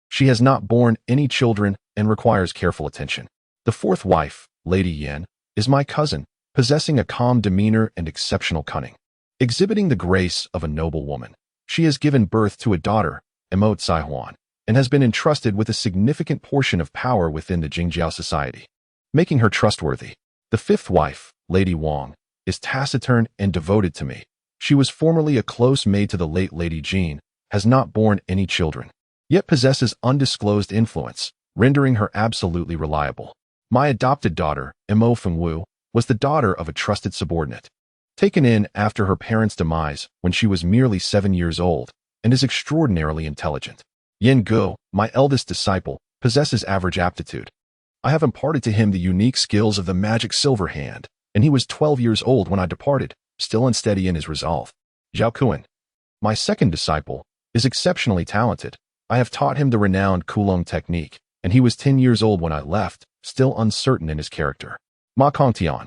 She has not borne any children and requires careful attention. The fourth wife, Lady Yan, is my cousin, possessing a calm demeanor and exceptional cunning, exhibiting the grace of a noble woman. She has given birth to a daughter, Mo Tsaihuan, and has been entrusted with a significant portion of power within the Jingjiao Society, making her trustworthy. The fifth wife, Lady Wang, is taciturn and devoted to me. She was formerly a close maid to the late Lady Jean, has not borne any children, yet possesses undisclosed influence, rendering her absolutely reliable. My adopted daughter, Mo Fengwu, was the daughter of a trusted subordinate, taken in after her parents' demise when she was merely 7 years old, and is extraordinarily intelligent. Yen Guo, my eldest disciple, possesses average aptitude. I have imparted to him the unique skills of the magic silver hand, and he was 12 years old when I departed, still unsteady in his resolve. Zhao Kuan, my second disciple, is exceptionally talented. I have taught him the renowned Kulong technique, and he was 10 years old when I left, still uncertain in his character. Ma Kongtian,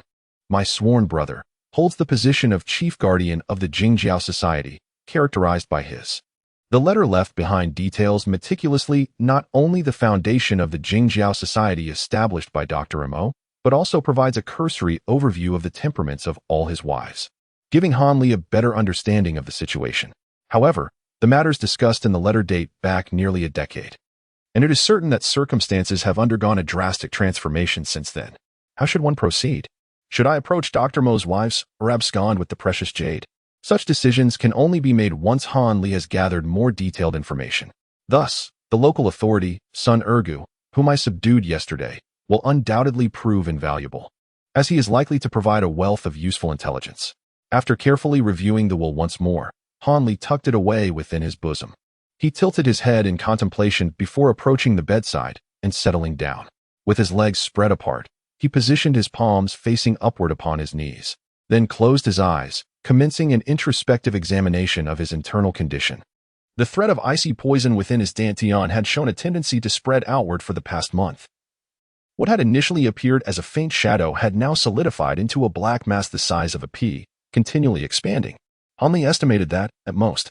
my sworn brother, holds the position of chief guardian of the Jingjiao Society, characterized by his. The letter left behind details meticulously not only the foundation of the Jingjiao Society established by Dr. Mo, but also provides a cursory overview of the temperaments of all his wives, giving Hanli a better understanding of the situation. However, the matters discussed in the letter date back nearly a decade, and it is certain that circumstances have undergone a drastic transformation since then. How should one proceed? Should I approach Dr. Mo's wives or abscond with the precious jade? Such decisions can only be made once Hanli has gathered more detailed information. Thus, the local authority, Sun Ergu, whom I subdued yesterday, will undoubtedly prove invaluable, as he is likely to provide a wealth of useful intelligence. After carefully reviewing the will once more, Hanli tucked it away within his bosom. He tilted his head in contemplation before approaching the bedside and settling down. With his legs spread apart, he positioned his palms facing upward upon his knees, then closed his eyes, commencing an introspective examination of his internal condition. The threat of icy poison within his dantian had shown a tendency to spread outward for the past month. What had initially appeared as a faint shadow had now solidified into a black mass the size of a pea, continually expanding. Hanli estimated that, at most,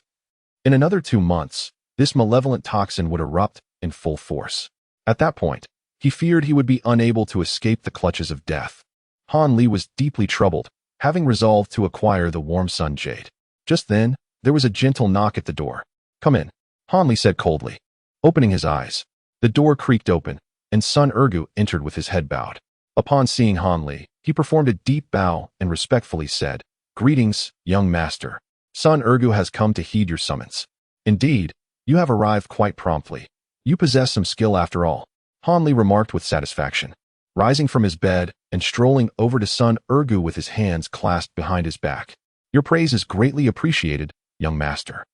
in another 2 months, this malevolent toxin would erupt in full force. At that point, he feared he would be unable to escape the clutches of death. Han Li was deeply troubled, having resolved to acquire the warm sun jade. Just then, there was a gentle knock at the door. "Come in," Han Li said coldly. Opening his eyes, the door creaked open, and Sun Ergu entered with his head bowed. Upon seeing Han Li, he performed a deep bow and respectfully said, "Greetings, young master. Sun Ergu has come to heed your summons. Indeed, you have arrived quite promptly. You possess some skill after all," Han Li remarked with satisfaction. Rising from his bed and strolling over to Sun Ergu with his hands clasped behind his back. "Your praise is greatly appreciated, young master.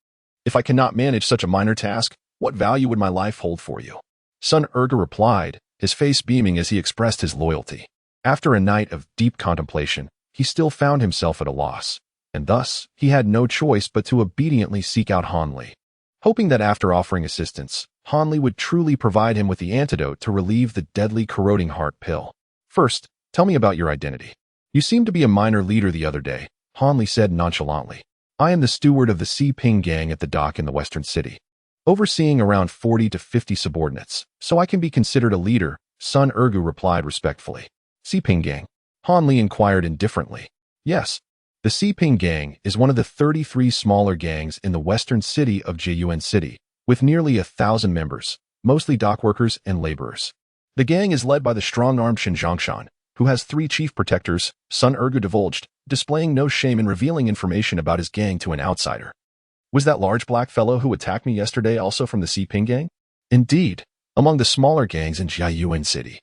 If I cannot manage such a minor task, what value would my life hold for you?" Sun Ergu replied, his face beaming as he expressed his loyalty. After a night of deep contemplation, he still found himself at a loss, and thus he had no choice but to obediently seek out Han Li. Hoping that after offering assistance, Han Li would truly provide him with the antidote to relieve the deadly corroding heart pill. "First, tell me about your identity. You seemed to be a minor leader the other day," Han Li said nonchalantly. "I am the steward of the Sea Ping gang at the dock in the western city, overseeing around 40 to 50 subordinates, so I can be considered a leader," Sun Ergu replied respectfully. "Sea Ping gang?" Han Li inquired indifferently. "Yes. The Sea Ping gang is one of the 33 smaller gangs in the western city of Jiyuan City, with nearly 1,000 members, mostly dockworkers and laborers. The gang is led by the strong-armed Shen Zhongshan, who has 3 chief protectors," Sun Ergu divulged, displaying no shame in revealing information about his gang to an outsider. "Was that large black fellow who attacked me yesterday also from the Sea Ping gang?" "Indeed, among the smaller gangs in Jiyuan City.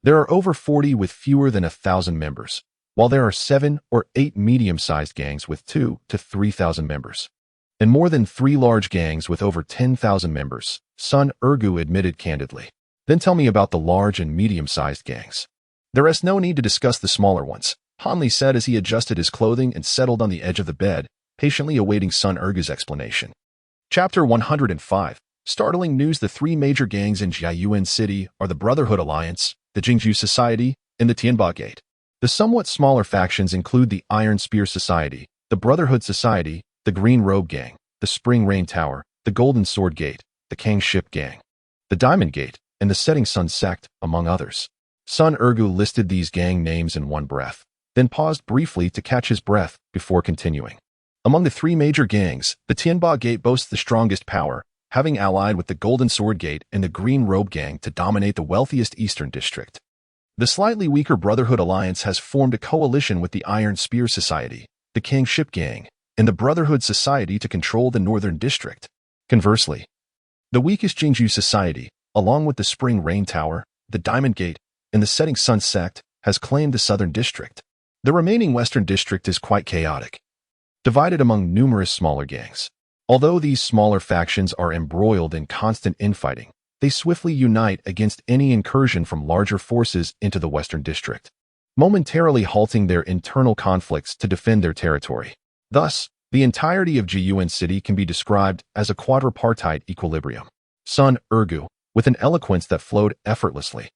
There are over 40 with fewer than 1,000 members, while there are 7 or 8 medium-sized gangs with 2 to 3,000 members, and more than 3 large gangs with over 10,000 members," Sun Ergu admitted candidly. "Then tell me about the large and medium-sized gangs." "There is no need to discuss the smaller ones," Han Li said as he adjusted his clothing and settled on the edge of the bed, patiently awaiting Sun Ergu's explanation. Chapter 105. Startling news: the 3 major gangs in Jiyuan City are the Brotherhood Alliance, the Jingju Society, and the Tianba Gate. The somewhat smaller factions include the Iron Spear Society, the Brotherhood Society, the Green Robe Gang, the Spring Rain Tower, the Golden Sword Gate, the Kang Ship Gang, the Diamond Gate, and the Setting Sun Sect, among others. Sun Ergu listed these gang names in one breath, then paused briefly to catch his breath before continuing. Among the 3 major gangs, the Tianba Gate boasts the strongest power, having allied with the Golden Sword Gate and the Green Robe Gang to dominate the wealthiest eastern district. The slightly weaker Brotherhood Alliance has formed a coalition with the Iron Spear Society, the Kang Ship Gang, and the Brotherhood Society to control the northern district. Conversely, the weakest Jingju Society, along with the Spring Rain Tower, the Diamond Gate, and the Setting Sun Sect, has claimed the southern district. The remaining western district is quite chaotic, divided among numerous smaller gangs. Although these smaller factions are embroiled in constant infighting, they swiftly unite against any incursion from larger forces into the western district, momentarily halting their internal conflicts to defend their territory. Thus, the entirety of Jiyuan City can be described as a quadripartite equilibrium. Sun Ergu, with an eloquence that flowed effortlessly,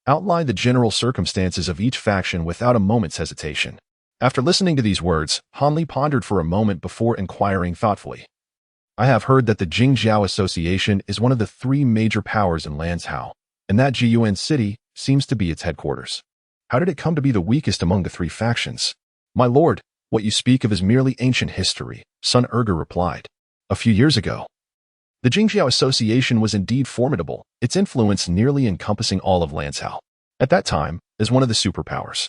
outlined the general circumstances of each faction without a moment's hesitation. After listening to these words, Han Li pondered for a moment before inquiring thoughtfully. "I have heard that the Jingjiao Association is one of the 3 major powers in Lanzhou, and that Jiyuan City seems to be its headquarters. How did it come to be the weakest among the 3 factions?" "My lord, what you speak of is merely ancient history," Sun Ergu replied. "A few years ago, the Jingjiao Association was indeed formidable, its influence nearly encompassing all of Lanzhou. At that time, as one of the superpowers,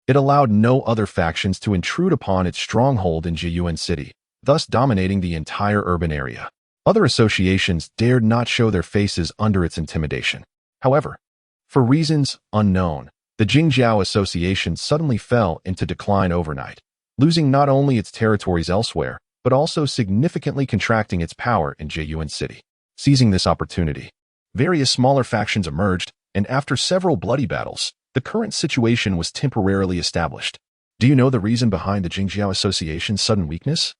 it allowed no other factions to intrude upon its stronghold in Jiyuan City, thus dominating the entire urban area. Other associations dared not show their faces under its intimidation. However, for reasons unknown, the Jingjiao Association suddenly fell into decline overnight, losing not only its territories elsewhere, but also significantly contracting its power in Jiyuan City. Seizing this opportunity, various smaller factions emerged, and after several bloody battles, the current situation was temporarily established. Do you know the reason behind the Jingjiao Association's sudden weakness?"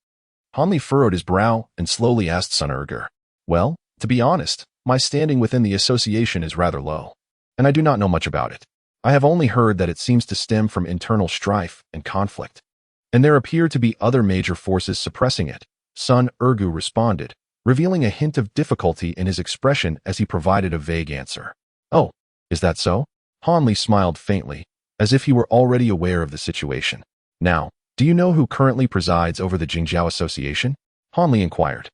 Han Li furrowed his brow and slowly asked Sun Ergu. "Well, to be honest, my standing within the association is rather low, and I do not know much about it. I have only heard that it seems to stem from internal strife and conflict, and there appear to be other major forces suppressing it, Sun Ergu responded, revealing a hint of difficulty in his expression as he provided a vague answer. Oh, is that so? Hanli smiled faintly, as if he were already aware of the situation. Now, do you know who currently presides over the Jingjiao Association? Hanli inquired.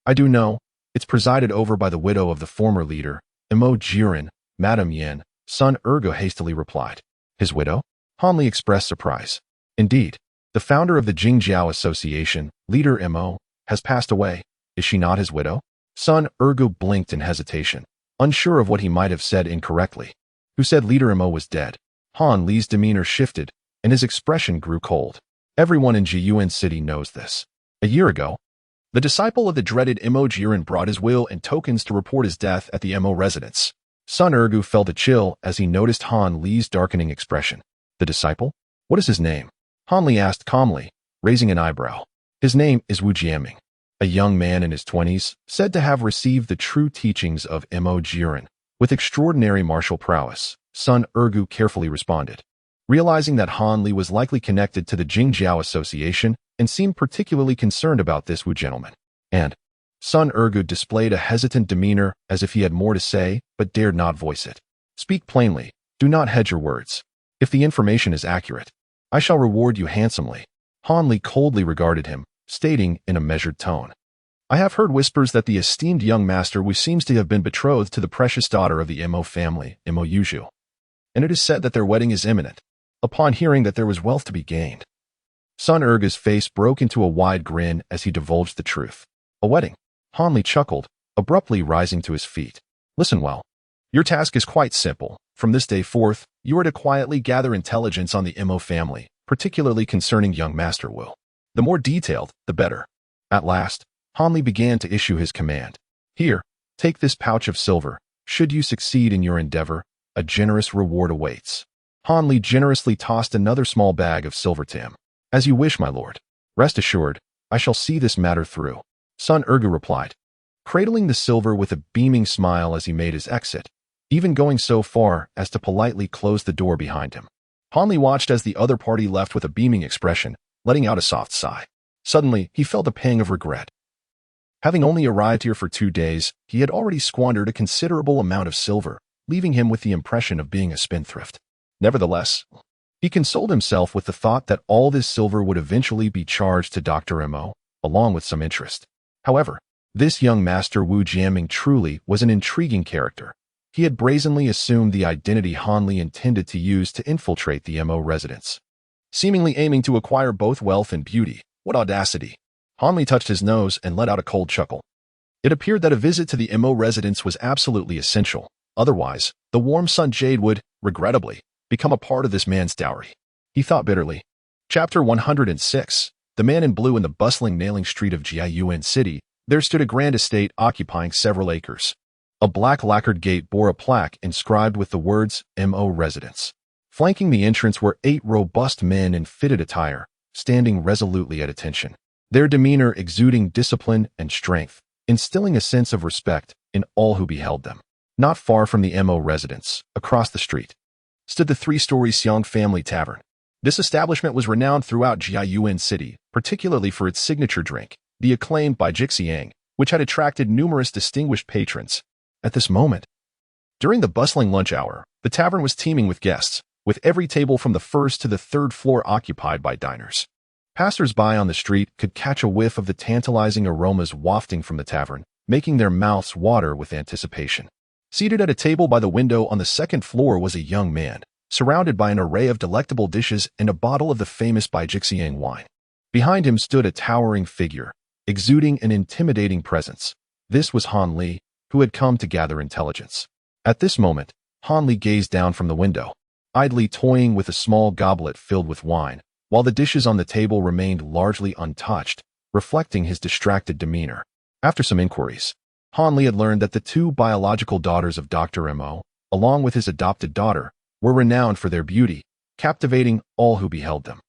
I do know. It's presided over by the widow of the former leader, Imo Jiren, Madame Yan, Sun Ergu hastily replied. His widow? Hanli expressed surprise. Indeed, the founder of the Jingjiao Association, leader Imo, has passed away. Is she not his widow? Sun Ergu blinked in hesitation, unsure of what he might have said incorrectly. Who said leader Imo was dead? Han Li's demeanor shifted, and his expression grew cold. Everyone in Jiyuan City knows this. A year ago, the disciple of the dreaded Imo Jiren brought his will and tokens to report his death at the Imo residence. Sun Ergu felt a chill as he noticed Han Li's darkening expression. The disciple? What is his name? Han Li asked calmly, raising an eyebrow. His name is Wu Jiaming, a young man in his 20s, said to have received the true teachings of Imo Jiren, with extraordinary martial prowess. Sun Ergu carefully responded, realizing that Han Li was likely connected to the Jingjiao Association and seemed particularly concerned about this Wu gentleman. And Sun Ergu displayed a hesitant demeanor as if he had more to say but dared not voice it. Speak plainly. Do not hedge your words. If the information is accurate, I shall reward you handsomely. Han Li coldly regarded him, stating in a measured tone. I have heard whispers that the esteemed young master Wu seems to have been betrothed to the precious daughter of the Imo family, Imo Yuzhu, and it is said that their wedding is imminent. Upon hearing that there was wealth to be gained, Sun Ergu's face broke into a wide grin as he divulged the truth. A wedding? Han Li chuckled, abruptly rising to his feet. Listen well. Your task is quite simple. From this day forth, you are to quietly gather intelligence on the Imo family, particularly concerning young Master Wu. The more detailed, the better. At last, Han Li began to issue his command. Here, take this pouch of silver. Should you succeed in your endeavor, a generous reward awaits. Han Li generously tossed another small bag of silver to him. As you wish, my lord. Rest assured, I shall see this matter through. Sun Ergu replied, cradling the silver with a beaming smile as he made his exit, even going so far as to politely close the door behind him. Han Li watched as the other party left with a beaming expression, letting out a soft sigh. Suddenly, he felt a pang of regret. Having only arrived here for 2 days, he had already squandered a considerable amount of silver, leaving him with the impression of being a spendthrift. Nevertheless, he consoled himself with the thought that all this silver would eventually be charged to Dr. Imo, along with some interest. However, this young master Wu Jiaming truly was an intriguing character. He had brazenly assumed the identity Han Li intended to use to infiltrate the Imo residence, seemingly aiming to acquire both wealth and beauty. What audacity! Han Li touched his nose and let out a cold chuckle. It appeared that a visit to the Imo residence was absolutely essential. Otherwise, the warm sun jade would, regrettably, become a part of this man's dowry. He thought bitterly. Chapter 106. The man in blue in the bustling nailing street of Jiayuan City, there stood a grand estate occupying several acres. A black lacquered gate bore a plaque inscribed with the words, Mo Residence. Flanking the entrance were 8 robust men in fitted attire, standing resolutely at attention, their demeanor exuding discipline and strength, instilling a sense of respect in all who beheld them. Not far from the Mo residence, across the street, stood the 3-story Xiong family tavern. This establishment was renowned throughout Jiayuan City, particularly for its signature drink, the acclaimed Baijixiang, which had attracted numerous distinguished patrons. At this moment, during the bustling lunch hour, the tavern was teeming with guests, with every table from the 1st to the 3rd floor occupied by diners. Passers-by on the street could catch a whiff of the tantalizing aromas wafting from the tavern, making their mouths water with anticipation. Seated at a table by the window on the 2nd floor was a young man, surrounded by an array of delectable dishes and a bottle of the famous Baijixiang wine. Behind him stood a towering figure, exuding an intimidating presence. This was Han Li, who had come to gather intelligence. At this moment, Han Li gazed down from the window, idly toying with a small goblet filled with wine, while the dishes on the table remained largely untouched, reflecting his distracted demeanor. After some inquiries, Han Li had learned that the 2 biological daughters of Dr. Mo, along with his adopted daughter, were renowned for their beauty, captivating all who beheld them.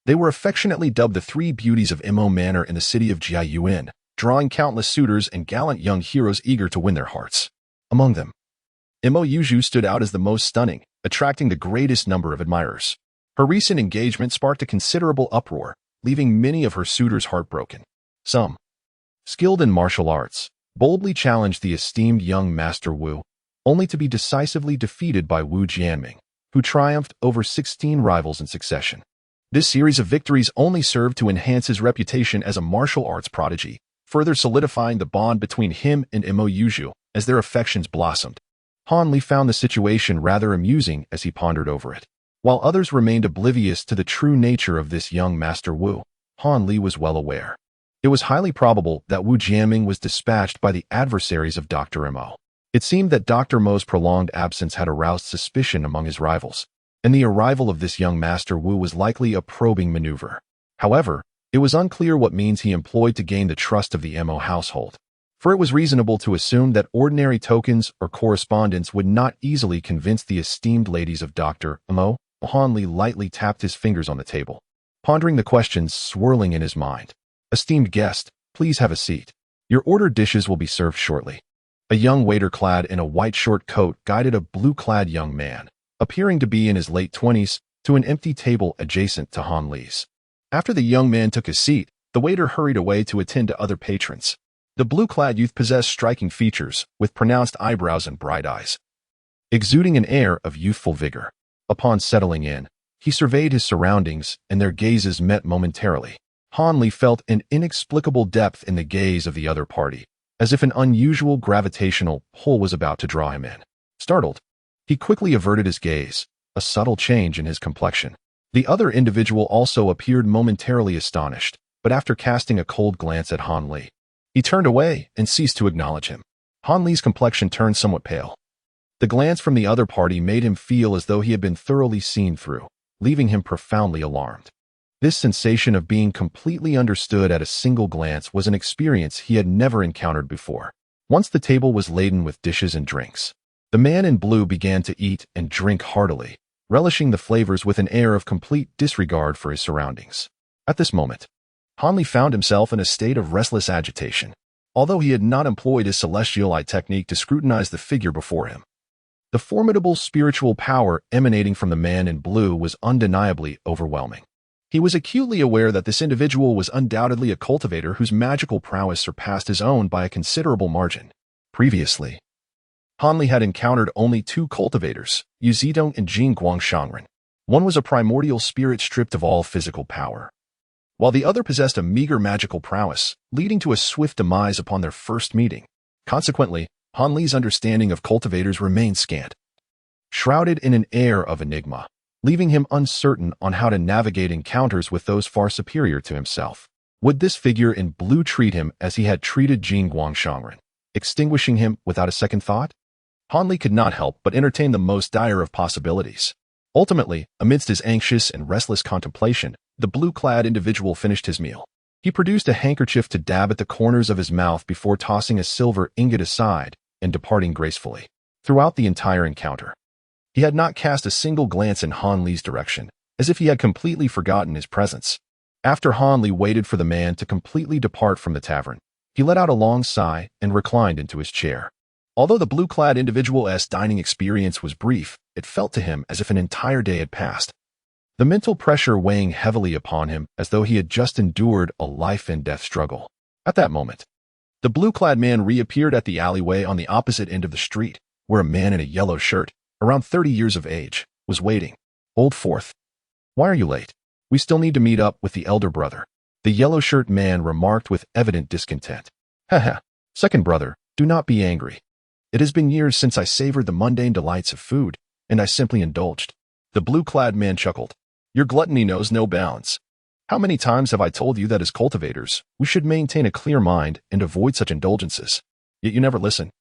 They were affectionately dubbed the 3 beauties of Imo Manor in the city of Jiayuan, drawing countless suitors and gallant young heroes eager to win their hearts. Among them, Imo Yuzhu stood out as the most stunning, attracting the greatest number of admirers. Her recent engagement sparked a considerable uproar, leaving many of her suitors heartbroken. Some, skilled in martial arts, boldly challenged the esteemed young Master Wu, only to be decisively defeated by Wu Jianming, who triumphed over 16 rivals in succession. This series of victories only served to enhance his reputation as a martial arts prodigy, further solidifying the bond between him and Imo Yuzhu as their affections blossomed. Han Li found the situation rather amusing as he pondered over it. While others remained oblivious to the true nature of this young Master Wu, Han Li was well aware. It was highly probable that Wu Jianming was dispatched by the adversaries of Dr. Mo. It seemed that Dr. Mo's prolonged absence had aroused suspicion among his rivals, and the arrival of this young Master Wu was likely a probing maneuver. However, it was unclear what means he employed to gain the trust of the Mo household, for it was reasonable to assume that ordinary tokens or correspondence would not easily convince the esteemed ladies of Dr. Mo. Han Li lightly tapped his fingers on the table, pondering the questions swirling in his mind. "Esteemed guest, please have a seat. Your ordered dishes will be served shortly." A young waiter clad in a white short coat guided a blue-clad young man, appearing to be in his late 20s, to an empty table adjacent to Han Li's. After the young man took his seat, the waiter hurried away to attend to other patrons. The blue-clad youth possessed striking features, with pronounced eyebrows and bright eyes, exuding an air of youthful vigor. Upon settling in, he surveyed his surroundings, and their gazes met momentarily. Han Li felt an inexplicable depth in the gaze of the other party, as if an unusual gravitational pull was about to draw him in. Startled, he quickly averted his gaze, a subtle change in his complexion. The other individual also appeared momentarily astonished, but after casting a cold glance at Han Li, he turned away and ceased to acknowledge him. Han Li's complexion turned somewhat pale. The glance from the other party made him feel as though he had been thoroughly seen through, leaving him profoundly alarmed. This sensation of being completely understood at a single glance was an experience he had never encountered before. Once the table was laden with dishes and drinks, the man in blue began to eat and drink heartily, relishing the flavors with an air of complete disregard for his surroundings. At this moment, Han Li found himself in a state of restless agitation, although he had not employed his celestial eye technique to scrutinize the figure before him. The formidable spiritual power emanating from the man in blue was undeniably overwhelming. He was acutely aware that this individual was undoubtedly a cultivator whose magical prowess surpassed his own by a considerable margin. Previously, Han Li had encountered only two cultivators, Yu Zidong and Jing Guangshangren. One was a primordial spirit stripped of all physical power, while the other possessed a meager magical prowess, leading to a swift demise upon their first meeting. Consequently, Han Li's understanding of cultivators remained scant, shrouded in an air of enigma, leaving him uncertain on how to navigate encounters with those far superior to himself. Would this figure in blue treat him as he had treated Jing Guangshangren, extinguishing him without a second thought? Han Li could not help but entertain the most dire of possibilities. Ultimately, amidst his anxious and restless contemplation, the blue-clad individual finished his meal. He produced a handkerchief to dab at the corners of his mouth before tossing a silver ingot aside and departing gracefully. Throughout the entire encounter, he had not cast a single glance in Han Li's direction, as if he had completely forgotten his presence. After Han Li waited for the man to completely depart from the tavern, he let out a long sigh and reclined into his chair. Although the blue-clad individual's dining experience was brief, it felt to him as if an entire day had passed, the mental pressure weighing heavily upon him as though he had just endured a life-and-death struggle. At that moment, the blue-clad man reappeared at the alleyway on the opposite end of the street, where a man in a yellow shirt, around 30 years of age, was waiting. "Old Fourth, why are you late? We still need to meet up with the elder brother," the yellow-shirt man remarked with evident discontent. "Haha, second brother, do not be angry. It has been years since I savored the mundane delights of food, and I simply indulged." The blue-clad man chuckled. "Your gluttony knows no bounds. How many times have I told you that as cultivators, we should maintain a clear mind and avoid such indulgences? Yet you never listen.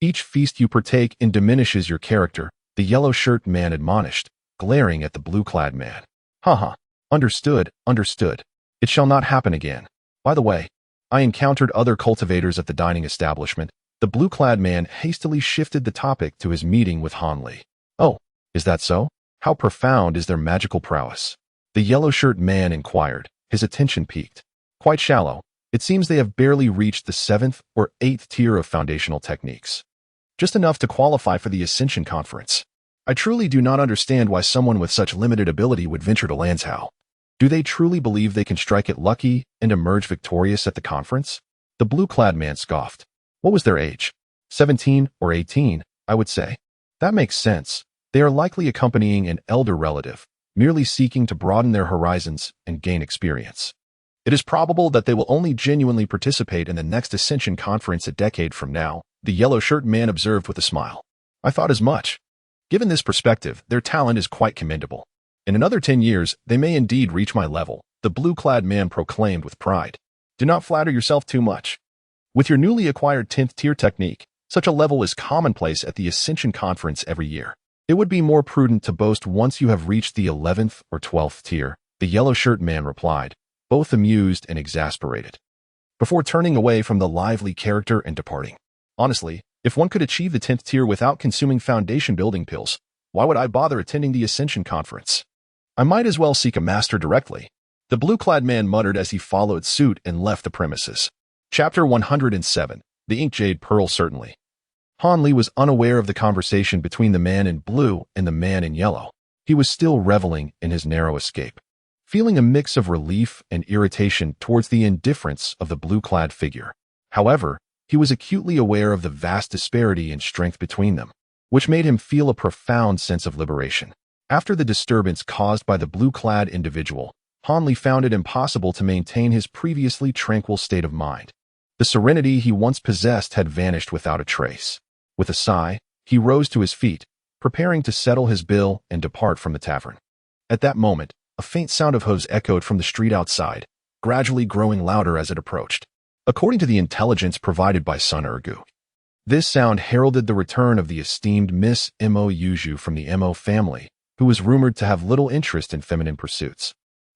Each feast you partake in diminishes your character," the yellow-shirt man admonished, glaring at the blue-clad man. "Haha, understood, understood. It shall not happen again. By the way, I encountered other cultivators at the dining establishment." The blue-clad man hastily shifted the topic to his meeting with Han Li. "Oh, is that so? How profound is their magical prowess?" the yellow-shirt man inquired, his attention piqued. "Quite shallow. It seems they have barely reached the 7th or 8th tier of foundational techniques. Just enough to qualify for the Ascension Conference." I truly do not understand why someone with such limited ability would venture to Lanzhou. Do they truly believe they can strike it lucky and emerge victorious at the conference? The blue-clad man scoffed. What was their age? 17 or 18, I would say. That makes sense. They are likely accompanying an elder relative, merely seeking to broaden their horizons and gain experience. It is probable that they will only genuinely participate in the next Ascension Conference a decade from now, the yellow-shirt man observed with a smile. I thought as much. Given this perspective, their talent is quite commendable. In another 10 years, they may indeed reach my level, the blue-clad man proclaimed with pride. Do not flatter yourself too much. With your newly acquired 10th tier technique, such a level is commonplace at the Ascension Conference every year. It would be more prudent to boast once you have reached the 11th or 12th tier, the yellow-shirt man replied, both amused and exasperated, before turning away from the lively character and departing. Honestly, if one could achieve the 10th tier without consuming foundation building pills, why would I bother attending the Ascension Conference? I might as well seek a master directly. The blue-clad man muttered as he followed suit and left the premises. Chapter 107. The Ink Jade Pearl. Certainly. Han Li was unaware of the conversation between the man in blue and the man in yellow. He was still reveling in his narrow escape, feeling a mix of relief and irritation towards the indifference of the blue-clad figure. However, he was acutely aware of the vast disparity in strength between them, which made him feel a profound sense of liberation. After the disturbance caused by the blue-clad individual, Han Li found it impossible to maintain his previously tranquil state of mind. The serenity he once possessed had vanished without a trace. With a sigh, he rose to his feet, preparing to settle his bill and depart from the tavern. At that moment, a faint sound of hooves echoed from the street outside, gradually growing louder as it approached. According to the intelligence provided by Sun Ergu, this sound heralded the return of the esteemed Miss Mo Yuju from the Mo family, who was rumored to have little interest in feminine pursuits,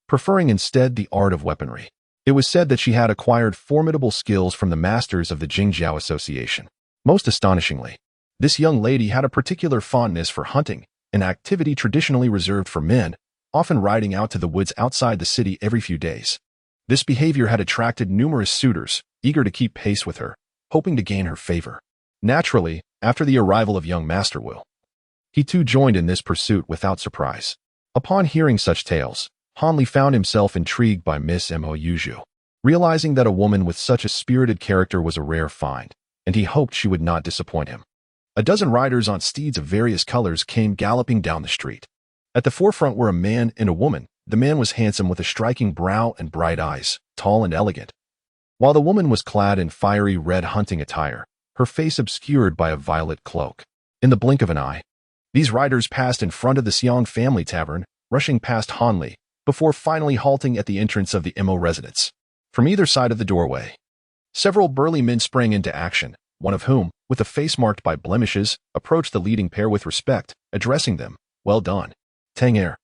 preferring instead the art of weaponry. It was said that she had acquired formidable skills from the masters of the Jingjiao Association. Most astonishingly, this young lady had a particular fondness for hunting, an activity traditionally reserved for men, often riding out to the woods outside the city every few days. This behavior had attracted numerous suitors, eager to keep pace with her, hoping to gain her favor. Naturally, after the arrival of young Master Wu, he too joined in this pursuit without surprise. Upon hearing such tales, Han Li found himself intrigued by Miss Mo Yuju, realizing that a woman with such a spirited character was a rare find, and he hoped she would not disappoint him. A dozen riders on steeds of various colors came galloping down the street. At the forefront were a man and a woman. The man was handsome with a striking brow and bright eyes, tall and elegant, while the woman was clad in fiery red hunting attire, her face obscured by a violet cloak. In the blink of an eye, these riders passed in front of the Xiong family tavern, rushing past Han Li, before finally halting at the entrance of the Mo residence. From either side of the doorway, several burly men sprang into action, one of whom, with a face marked by blemishes, approached the leading pair with respect, addressing them, "Well done. Tang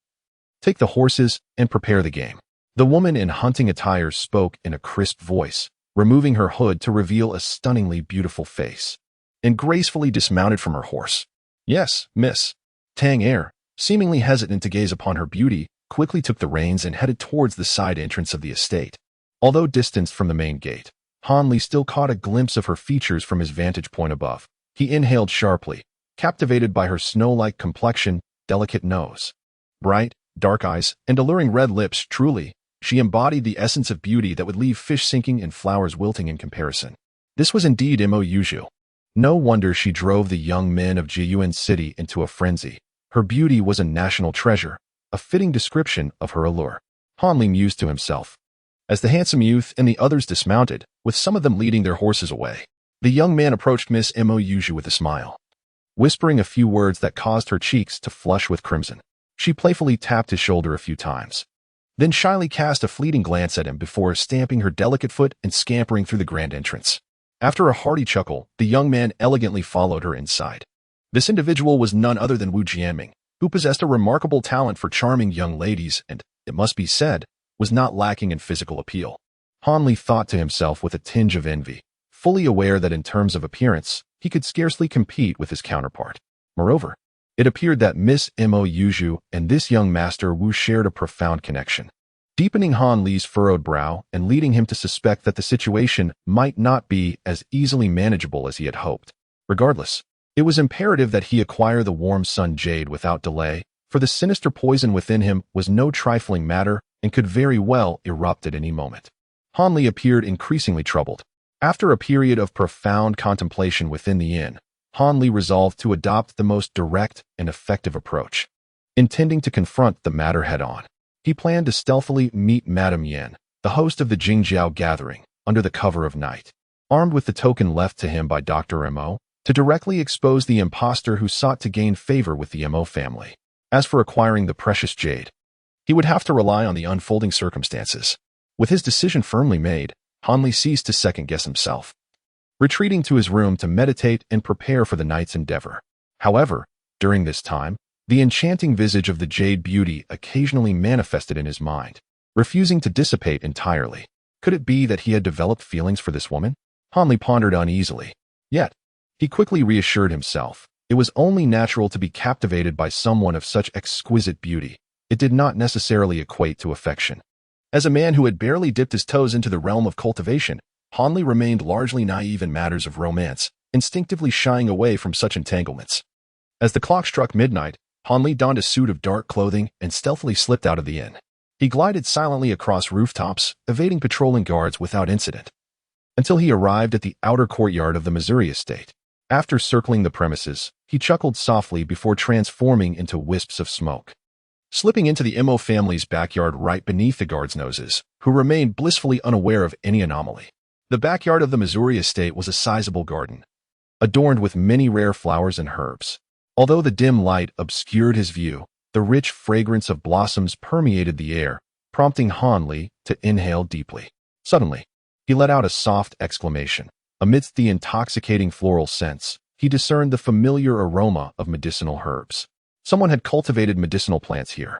take the horses and prepare the game." The woman in hunting attire spoke in a crisp voice, removing her hood to reveal a stunningly beautiful face, and gracefully dismounted from her horse. "Yes, miss." Tang seemingly hesitant to gaze upon her beauty, quickly took the reins and headed towards the side entrance of the estate. Although distanced from the main gate, Han Li still caught a glimpse of her features from his vantage point above. He inhaled sharply, captivated by her snow-like complexion, delicate nose, bright, dark eyes, and alluring red lips. Truly, she embodied the essence of beauty that would leave fish sinking and flowers wilting in comparison. This was indeed Mo Yuju. No wonder she drove the young men of Jiyuan City into a frenzy. Her beauty was a national treasure, a fitting description of her allure. Han Li mused to himself, as the handsome youth and the others dismounted, with some of them leading their horses away. The young man approached Miss Mo Yuju with a smile, whispering a few words that caused her cheeks to flush with crimson. She playfully tapped his shoulder a few times, then shyly cast a fleeting glance at him before stamping her delicate foot and scampering through the grand entrance. After a hearty chuckle, the young man elegantly followed her inside. This individual was none other than Wu Jianming, who possessed a remarkable talent for charming young ladies and, it must be said, was not lacking in physical appeal. Han Li thought to himself with a tinge of envy, fully aware that in terms of appearance, he could scarcely compete with his counterpart. Moreover, it appeared that Miss Mo Yuju and this young Master Wu shared a profound connection, deepening Han Li's furrowed brow and leading him to suspect that the situation might not be as easily manageable as he had hoped. Regardless, It was imperative that he acquire the warm sun jade without delay, for the sinister poison within him was no trifling matter and could very well erupt at any moment. Hanli appeared increasingly troubled. After a period of profound contemplation within the inn, Hanli resolved to adopt the most direct and effective approach. Intending to confront the matter head-on, he planned to stealthily meet Madame Yen, the host of the Jingjiao gathering, under the cover of night. Armed with the token left to him by Dr. Mo, to directly expose the impostor who sought to gain favor with the Mo family. As for acquiring the precious jade, he would have to rely on the unfolding circumstances. With his decision firmly made, Hanli ceased to second-guess himself, retreating to his room to meditate and prepare for the night's endeavor. However, during this time, the enchanting visage of the jade beauty occasionally manifested in his mind, refusing to dissipate entirely. Could it be that he had developed feelings for this woman? Hanli pondered uneasily. Yet, he quickly reassured himself. It was only natural to be captivated by someone of such exquisite beauty. It did not necessarily equate to affection. As a man who had barely dipped his toes into the realm of cultivation, Hanli remained largely naive in matters of romance, instinctively shying away from such entanglements. As the clock struck midnight, Hanli donned a suit of dark clothing and stealthily slipped out of the inn. He glided silently across rooftops, evading patrolling guards without incident, until he arrived at the outer courtyard of the Missouri estate. After circling the premises, he chuckled softly before transforming into wisps of smoke, slipping into the Mo family's backyard right beneath the guards' noses, who remained blissfully unaware of any anomaly. The backyard of the Missouri estate was a sizable garden, adorned with many rare flowers and herbs. Although the dim light obscured his view, the rich fragrance of blossoms permeated the air, prompting Hanli to inhale deeply. Suddenly, he let out a soft exclamation. Amidst the intoxicating floral scents, he discerned the familiar aroma of medicinal herbs. Someone had cultivated medicinal plants here.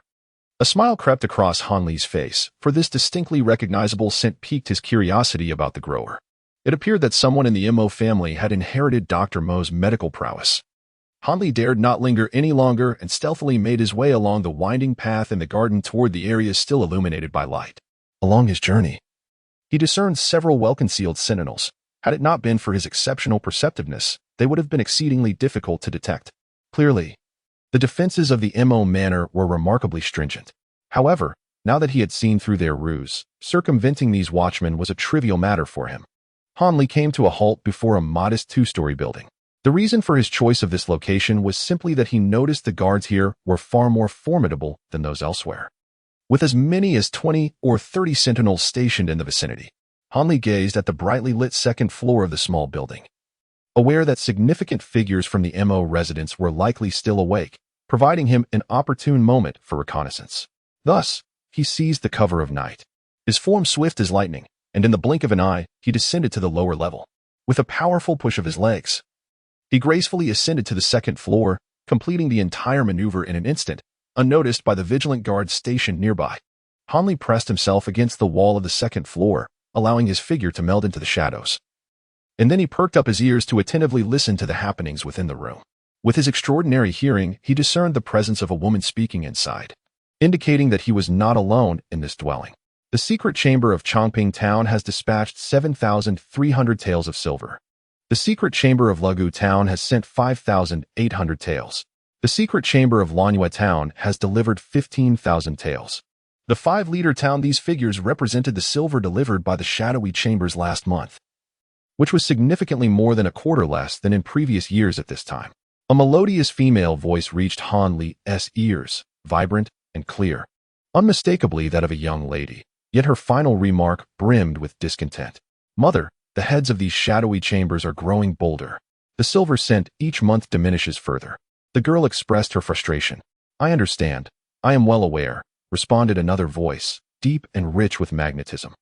A smile crept across Hanli's face, for this distinctly recognizable scent piqued his curiosity about the grower. It appeared that someone in the Mo family had inherited Dr. Mo's medical prowess. Hanli dared not linger any longer and stealthily made his way along the winding path in the garden toward the area still illuminated by light. Along his journey, he discerned several well-concealed sentinels. Had it not been for his exceptional perceptiveness, they would have been exceedingly difficult to detect. Clearly, the defenses of the Mo manor were remarkably stringent. However, now that he had seen through their ruse, circumventing these watchmen was a trivial matter for him. Hanli came to a halt before a modest two-story building. The reason for his choice of this location was simply that he noticed the guards here were far more formidable than those elsewhere, with as many as 20 or 30 sentinels stationed in the vicinity. Hanli gazed at the brightly lit second floor of the small building, aware that significant figures from the Mo residence were likely still awake, providing him an opportune moment for reconnaissance. Thus, he seized the cover of night. His form swift as lightning, and in the blink of an eye, he descended to the lower level. With a powerful push of his legs, he gracefully ascended to the second floor, completing the entire maneuver in an instant, unnoticed by the vigilant guards stationed nearby. Hanli pressed himself against the wall of the second floor, allowing his figure to meld into the shadows. And then he perked up his ears to attentively listen to the happenings within the room. With his extraordinary hearing, he discerned the presence of a woman speaking inside, indicating that he was not alone in this dwelling. The secret chamber of Chongping Town has dispatched 7,300 taels of silver. The secret chamber of Lugu Town has sent 5,800 taels. The secret chamber of Lanyue Town has delivered 15,000 taels. The 5-liter town, these figures represented the silver delivered by the shadowy chambers last month, which was significantly more than a quarter less than in previous years at this time. A melodious female voice reached Hanli's ears, vibrant and clear, unmistakably that of a young lady, yet her final remark brimmed with discontent. "Mother, the heads of these shadowy chambers are growing bolder. The silver sent each month diminishes further." The girl expressed her frustration. "I understand. I am well aware," responded another voice, deep and rich with magnetism.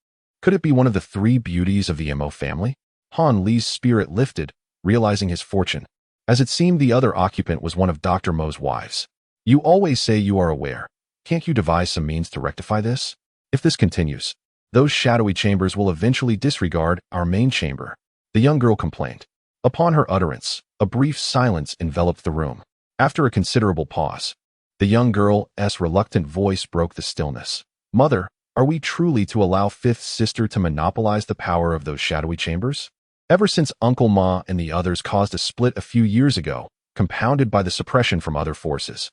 Could it be one of the 3 beauties of the Mo family? Hanli's spirit lifted, realizing his fortune, as it seemed the other occupant was one of Dr. Mo's wives. "You always say you are aware. Can't you devise some means to rectify this? If this continues, those shadowy chambers will eventually disregard our main chamber," the young girl complained. Upon her utterance, a brief silence enveloped the room. After a considerable pause, the young girl's reluctant voice broke the stillness. "Mother, are we truly to allow Fifth Sister to monopolize the power of those shadowy chambers?" ever since Uncle Ma and the others caused a split a few years ago, compounded by the suppression from other forces.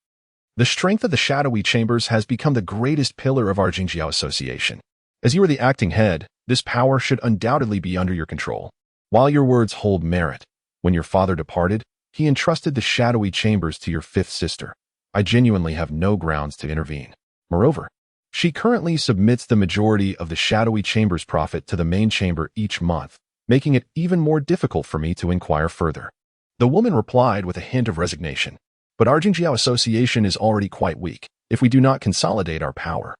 The strength of the shadowy chambers has become the greatest pillar of our Jingjiao Association. As you are the acting head, this power should undoubtedly be under your control. While your words hold merit, when your father departed, he entrusted the shadowy chambers to your fifth sister. I genuinely have no grounds to intervene. Moreover, she currently submits the majority of the shadowy chamber's profit to the main chamber each month, making it even more difficult for me to inquire further. The woman replied with a hint of resignation. But our Jingjiao Association is already quite weak. If we do not consolidate our power,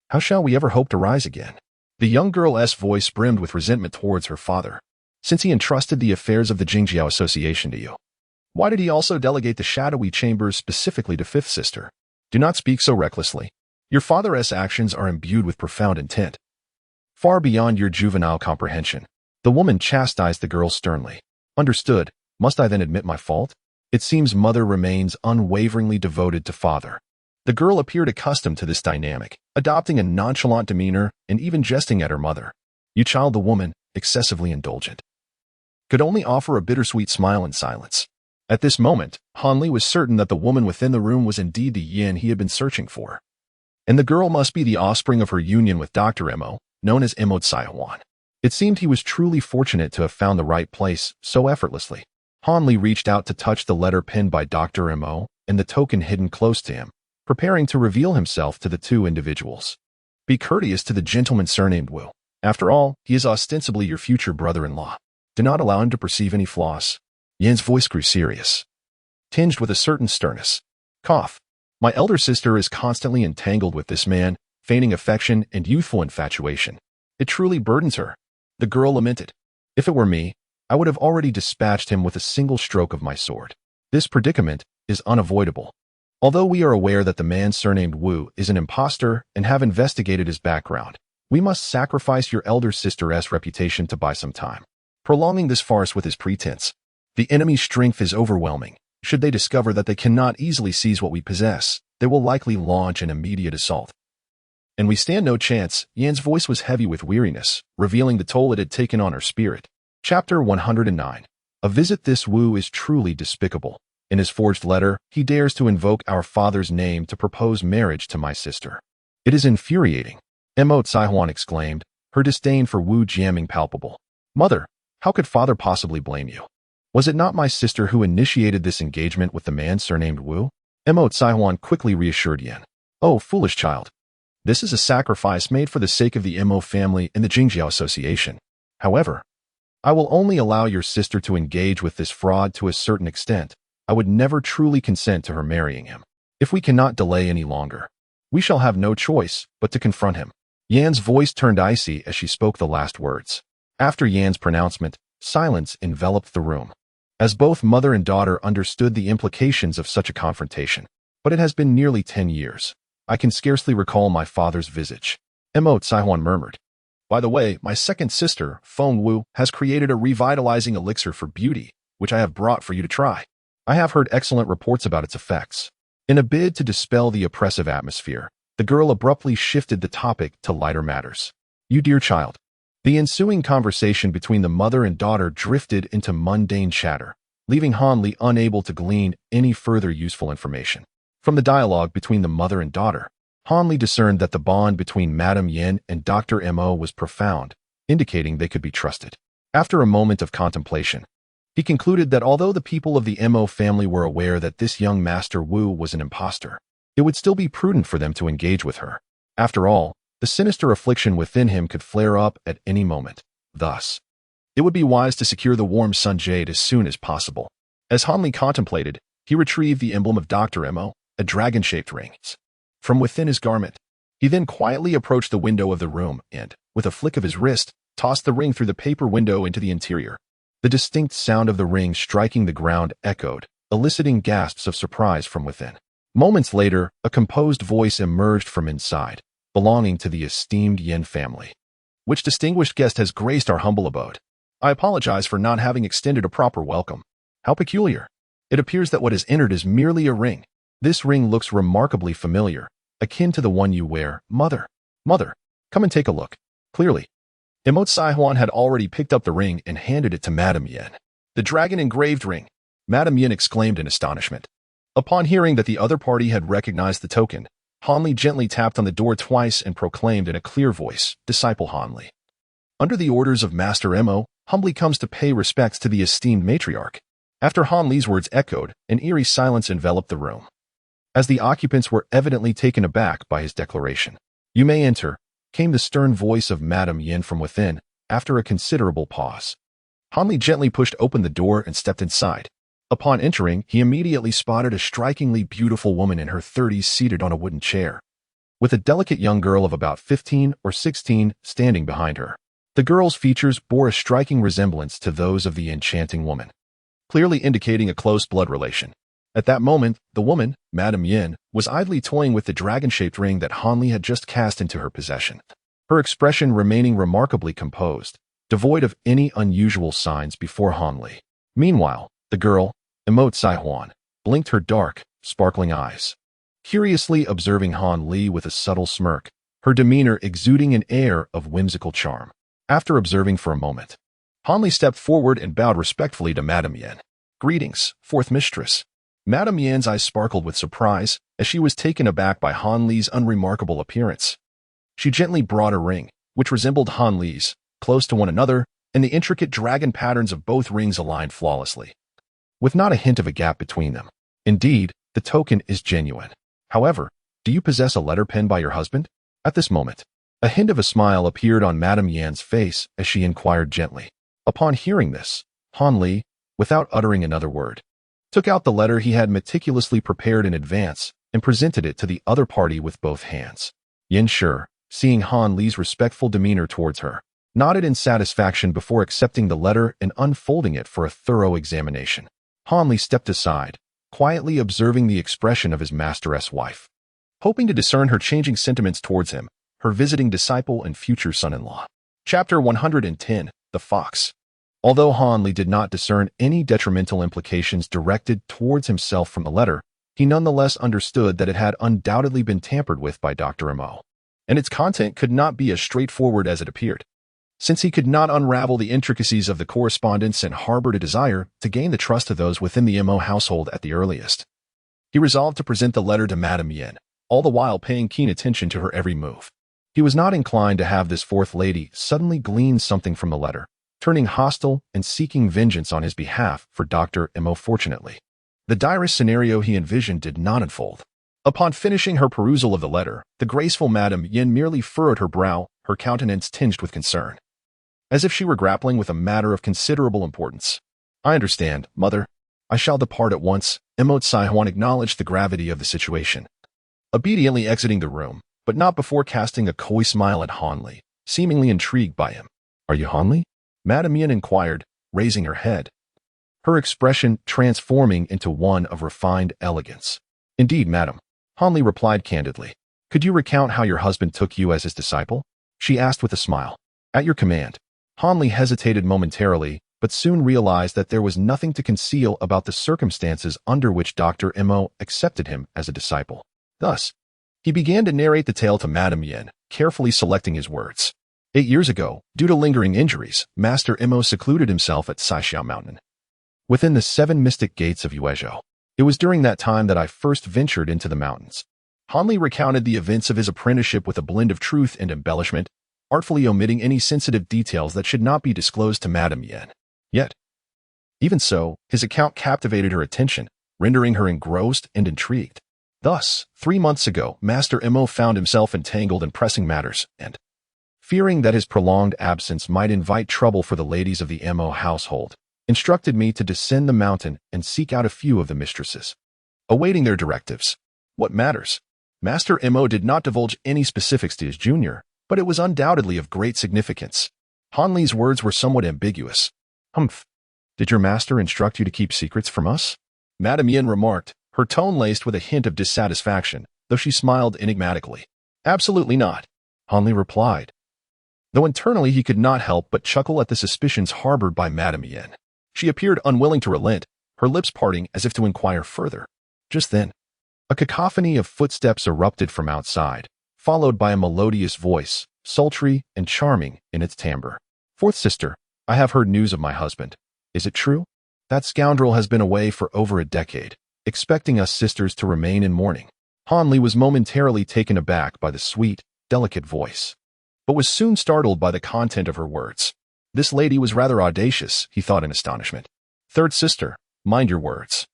how shall we ever hope to rise again? The young girl's voice brimmed with resentment towards her father. Since he entrusted the affairs of the Jingjiao Association to you, why did he also delegate the shadowy chambers specifically to fifth sister? Do not speak so recklessly. Your father's actions are imbued with profound intent, far beyond your juvenile comprehension. The woman chastised the girl sternly. Understood. Must I then admit my fault? It seems mother remains unwaveringly devoted to father. The girl appeared accustomed to this dynamic, adopting a nonchalant demeanor and even jesting at her mother. You child, the woman, excessively indulgent, could only offer a bittersweet smile in silence. At this moment, Hanli was certain that the woman within the room was indeed the yin he had been searching for. And the girl must be the offspring of her union with Dr. Mo, known as immortal. It seemed he was truly fortunate to have found the right place so effortlessly. Hanli reached out to touch the letter pinned by Dr. Mo and the token hidden close to him, preparing to reveal himself to the two individuals. Be courteous to the gentleman surnamed Wu. After all, he is ostensibly your future brother-in-law. Do not allow him to perceive any flaws. Yan's voice grew serious, tinged with a certain sternness. Cough. My elder sister is constantly entangled with this man, feigning affection and youthful infatuation. It truly burdens her. The girl lamented. If it were me, I would have already dispatched him with a single stroke of my sword. This predicament is unavoidable. Although we are aware that the man surnamed Wu is an impostor and have investigated his background, we must sacrifice your elder sister's reputation to buy some time. Prolonging this farce with his pretense. The enemy's strength is overwhelming. Should they discover that they cannot easily seize what we possess, they will likely launch an immediate assault. And we stand no chance. Yan's voice was heavy with weariness, revealing the toll it had taken on her spirit. Chapter 109. A visit. This Wu is truly despicable. In his forged letter, he dares to invoke our father's name to propose marriage to my sister. It is infuriating. Mo Tsaihuan exclaimed, her disdain for Wu Jiaming palpable. Mother, how could father possibly blame you? Was it not my sister who initiated this engagement with the man surnamed Wu? Mo Tsaihuan quickly reassured Yan. Oh, foolish child. This is a sacrifice made for the sake of the Mo family and the Jingjiao Association. However, I will only allow your sister to engage with this fraud to a certain extent. I would never truly consent to her marrying him. If we cannot delay any longer, we shall have no choice but to confront him. Yan's voice turned icy as she spoke the last words. After Yan's pronouncement, silence enveloped the room, as both mother and daughter understood the implications of such a confrontation. But it has been nearly 10 years. I can scarcely recall my father's visage. Mo Tsaihuan murmured. By the way, my second sister, Feng Wu, has created a revitalizing elixir for beauty, which I have brought for you to try. I have heard excellent reports about its effects. In a bid to dispel the oppressive atmosphere, the girl abruptly shifted the topic to lighter matters. You dear child. The ensuing conversation between the mother and daughter drifted into mundane chatter, leaving Hanli unable to glean any further useful information. From the dialogue between the mother and daughter, Hanli discerned that the bond between Madame Yin and Dr. Mo was profound, indicating they could be trusted. After a moment of contemplation, he concluded that although the people of the Mo family were aware that this young Master Wu was an impostor, it would still be prudent for them to engage with her. After all, the sinister affliction within him could flare up at any moment. Thus, it would be wise to secure the warm sun jade as soon as possible. As Hanli contemplated, he retrieved the emblem of Dr. Mo, a dragon-shaped ring, from within his garment. He then quietly approached the window of the room and, with a flick of his wrist, tossed the ring through the paper window into the interior. The distinct sound of the ring striking the ground echoed, eliciting gasps of surprise from within. Moments later, a composed voice emerged from inside, belonging to the esteemed Yin family. Which distinguished guest has graced our humble abode? I apologize for not having extended a proper welcome. How peculiar. It appears that what has entered is merely a ring. This ring looks remarkably familiar, akin to the one you wear. Mother, come and take a look. Clearly, Emot had already picked up the ring and handed it to Madame Yin. The dragon-engraved ring, Madame Yin exclaimed in astonishment. Upon hearing that the other party had recognized the token, Hanli gently tapped on the door twice and proclaimed in a clear voice, "Disciple Hanli. Under the orders of Master Emo, humbly comes to pay respects to the esteemed matriarch." After Hanli's words echoed, an eerie silence enveloped the room, as the occupants were evidently taken aback by his declaration. "You may enter," came the stern voice of Madame Yin from within, after a considerable pause. Hanli gently pushed open the door and stepped inside. Upon entering, he immediately spotted a strikingly beautiful woman in her 30s seated on a wooden chair, with a delicate young girl of about 15 or 16 standing behind her. The girl's features bore a striking resemblance to those of the enchanting woman, clearly indicating a close blood relation. At that moment, the woman, Madame Yin, was idly toying with the dragon-shaped ring that Hanli had just cast into her possession, her expression remaining remarkably composed, devoid of any unusual signs before Hanli. Meanwhile, the girl, Emot blinked her dark, sparkling eyes, curiously observing Hanli with a subtle smirk, her demeanor exuding an air of whimsical charm. After observing for a moment, Hanli stepped forward and bowed respectfully to Madame Yin. "Greetings, fourth mistress." Madame Yin's eyes sparkled with surprise as she was taken aback by Hanli's unremarkable appearance. She gently brought a ring, which resembled Hanli's, close to one another, and the intricate dragon patterns of both rings aligned flawlessly, with not a hint of a gap between them. "Indeed, the token is genuine. However, do you possess a letter penned by your husband?" At this moment, a hint of a smile appeared on Madame Yan's face as she inquired gently. Upon hearing this, Hanli, without uttering another word, took out the letter he had meticulously prepared in advance and presented it to the other party with both hands. Yin Shi, seeing Hanli's respectful demeanor towards her, nodded in satisfaction before accepting the letter and unfolding it for a thorough examination. Hanli stepped aside, quietly observing the expression of his master's wife, hoping to discern her changing sentiments towards him, her visiting disciple and future son-in-law. Chapter 110, The Fox. Although Hanli did not discern any detrimental implications directed towards himself from the letter, he nonetheless understood that it had undoubtedly been tampered with by Dr. Emo, and its content could not be as straightforward as it appeared. Since he could not unravel the intricacies of the correspondence and harbored a desire to gain the trust of those within the Emo household at the earliest, he resolved to present the letter to Madame Yin, all the while paying keen attention to her every move. He was not inclined to have this fourth lady suddenly glean something from the letter, turning hostile and seeking vengeance on his behalf for Dr. Emo. Fortunately, the direst scenario he envisioned did not unfold. Upon finishing her perusal of the letter, the graceful Madame Yin merely furrowed her brow, her countenance tinged with concern, as if she were grappling with a matter of considerable importance. "I understand, mother. I shall depart at once." Emot acknowledged the gravity of the situation, obediently exiting the room, but not before casting a coy smile at Hanli, seemingly intrigued by him. "Are you Hanli?" Madame Yin inquired, raising her head, her expression transforming into one of refined elegance. "Indeed, madam," Hanli replied candidly. "Could you recount how your husband took you as his disciple?" she asked with a smile. "At your command." Hanli hesitated momentarily, but soon realized that there was nothing to conceal about the circumstances under which Dr. Emo accepted him as a disciple. Thus, he began to narrate the tale to Madame Yin, carefully selecting his words. 8 years ago, due to lingering injuries, Master Emo secluded himself at Saixiao Mountain, within the 7 mystic gates of Yuezhou. It was during that time that I first ventured into the mountains. Hanli recounted the events of his apprenticeship with a blend of truth and embellishment, artfully omitting any sensitive details that should not be disclosed to Madame Yin. Yet, even so, his account captivated her attention, rendering her engrossed and intrigued. Thus, 3 months ago, Master Emo found himself entangled in pressing matters, and, fearing that his prolonged absence might invite trouble for the ladies of the Emo household, instructed me to descend the mountain and seek out a few of the mistresses, awaiting their directives. What matters? Master Emo did not divulge any specifics to his junior, but it was undoubtedly of great significance. Hanli's words were somewhat ambiguous. "Humph. Did your master instruct you to keep secrets from us?" Madame Yin remarked, her tone laced with a hint of dissatisfaction, though she smiled enigmatically. "Absolutely not," Hanli replied, though internally he could not help but chuckle at the suspicions harbored by Madame Yin. She appeared unwilling to relent, her lips parting as if to inquire further. Just then, a cacophony of footsteps erupted from outside, followed by a melodious voice, sultry and charming in its timbre. Fourth sister, I have heard news of my husband. Is it true? That scoundrel has been away for over a decade, expecting us sisters to remain in mourning. Han Li was momentarily taken aback by the sweet, delicate voice, but was soon startled by the content of her words. This lady was rather audacious, he thought in astonishment. Third sister, mind your words.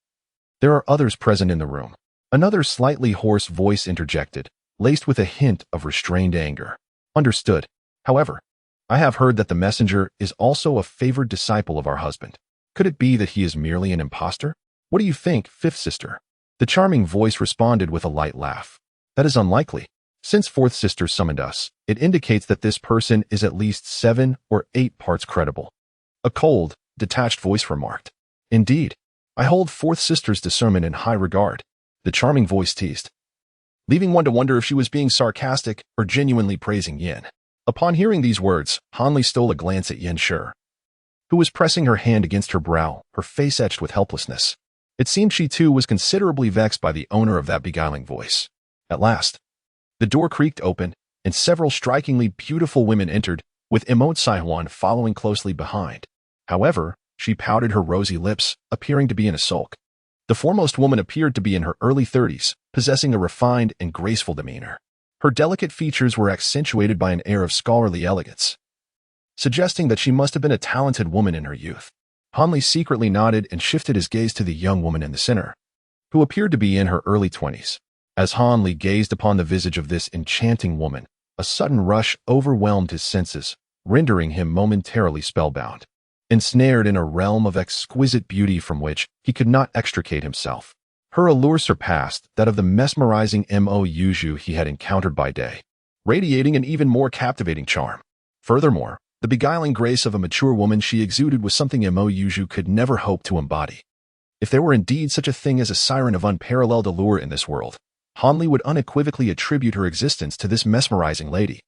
There are others present in the room. Another slightly hoarse voice interjected, laced with a hint of restrained anger. Understood. However, I have heard that the messenger is also a favored disciple of our husband. Could it be that he is merely an impostor? What do you think, fifth sister? The charming voice responded with a light laugh. That is unlikely. Since fourth sister summoned us, it indicates that this person is at least 7 or 8 parts credible. A cold, detached voice remarked. Indeed, I hold fourth sister's discernment in high regard. The charming voice teased, leaving one to wonder if she was being sarcastic or genuinely praising Yin. Upon hearing these words, Han Li stole a glance at Yin Shi, who was pressing her hand against her brow, her face etched with helplessness. It seemed she too was considerably vexed by the owner of that beguiling voice. At last, the door creaked open, and several strikingly beautiful women entered, with immortal following closely behind. However, she pouted her rosy lips, appearing to be in a sulk. The foremost woman appeared to be in her early 30s, possessing a refined and graceful demeanor. Her delicate features were accentuated by an air of scholarly elegance, suggesting that she must have been a talented woman in her youth. Han Li secretly nodded and shifted his gaze to the young woman in the center, who appeared to be in her early 20s. As Han Li gazed upon the visage of this enchanting woman, a sudden rush overwhelmed his senses, rendering him momentarily spellbound, ensnared in a realm of exquisite beauty from which he could not extricate himself. Her allure surpassed that of the mesmerizing Mo Yuju he had encountered by day, radiating an even more captivating charm. Furthermore, the beguiling grace of a mature woman she exuded was something Mo Yuju could never hope to embody. If there were indeed such a thing as a siren of unparalleled allure in this world, Han Li would unequivocally attribute her existence to this mesmerizing lady.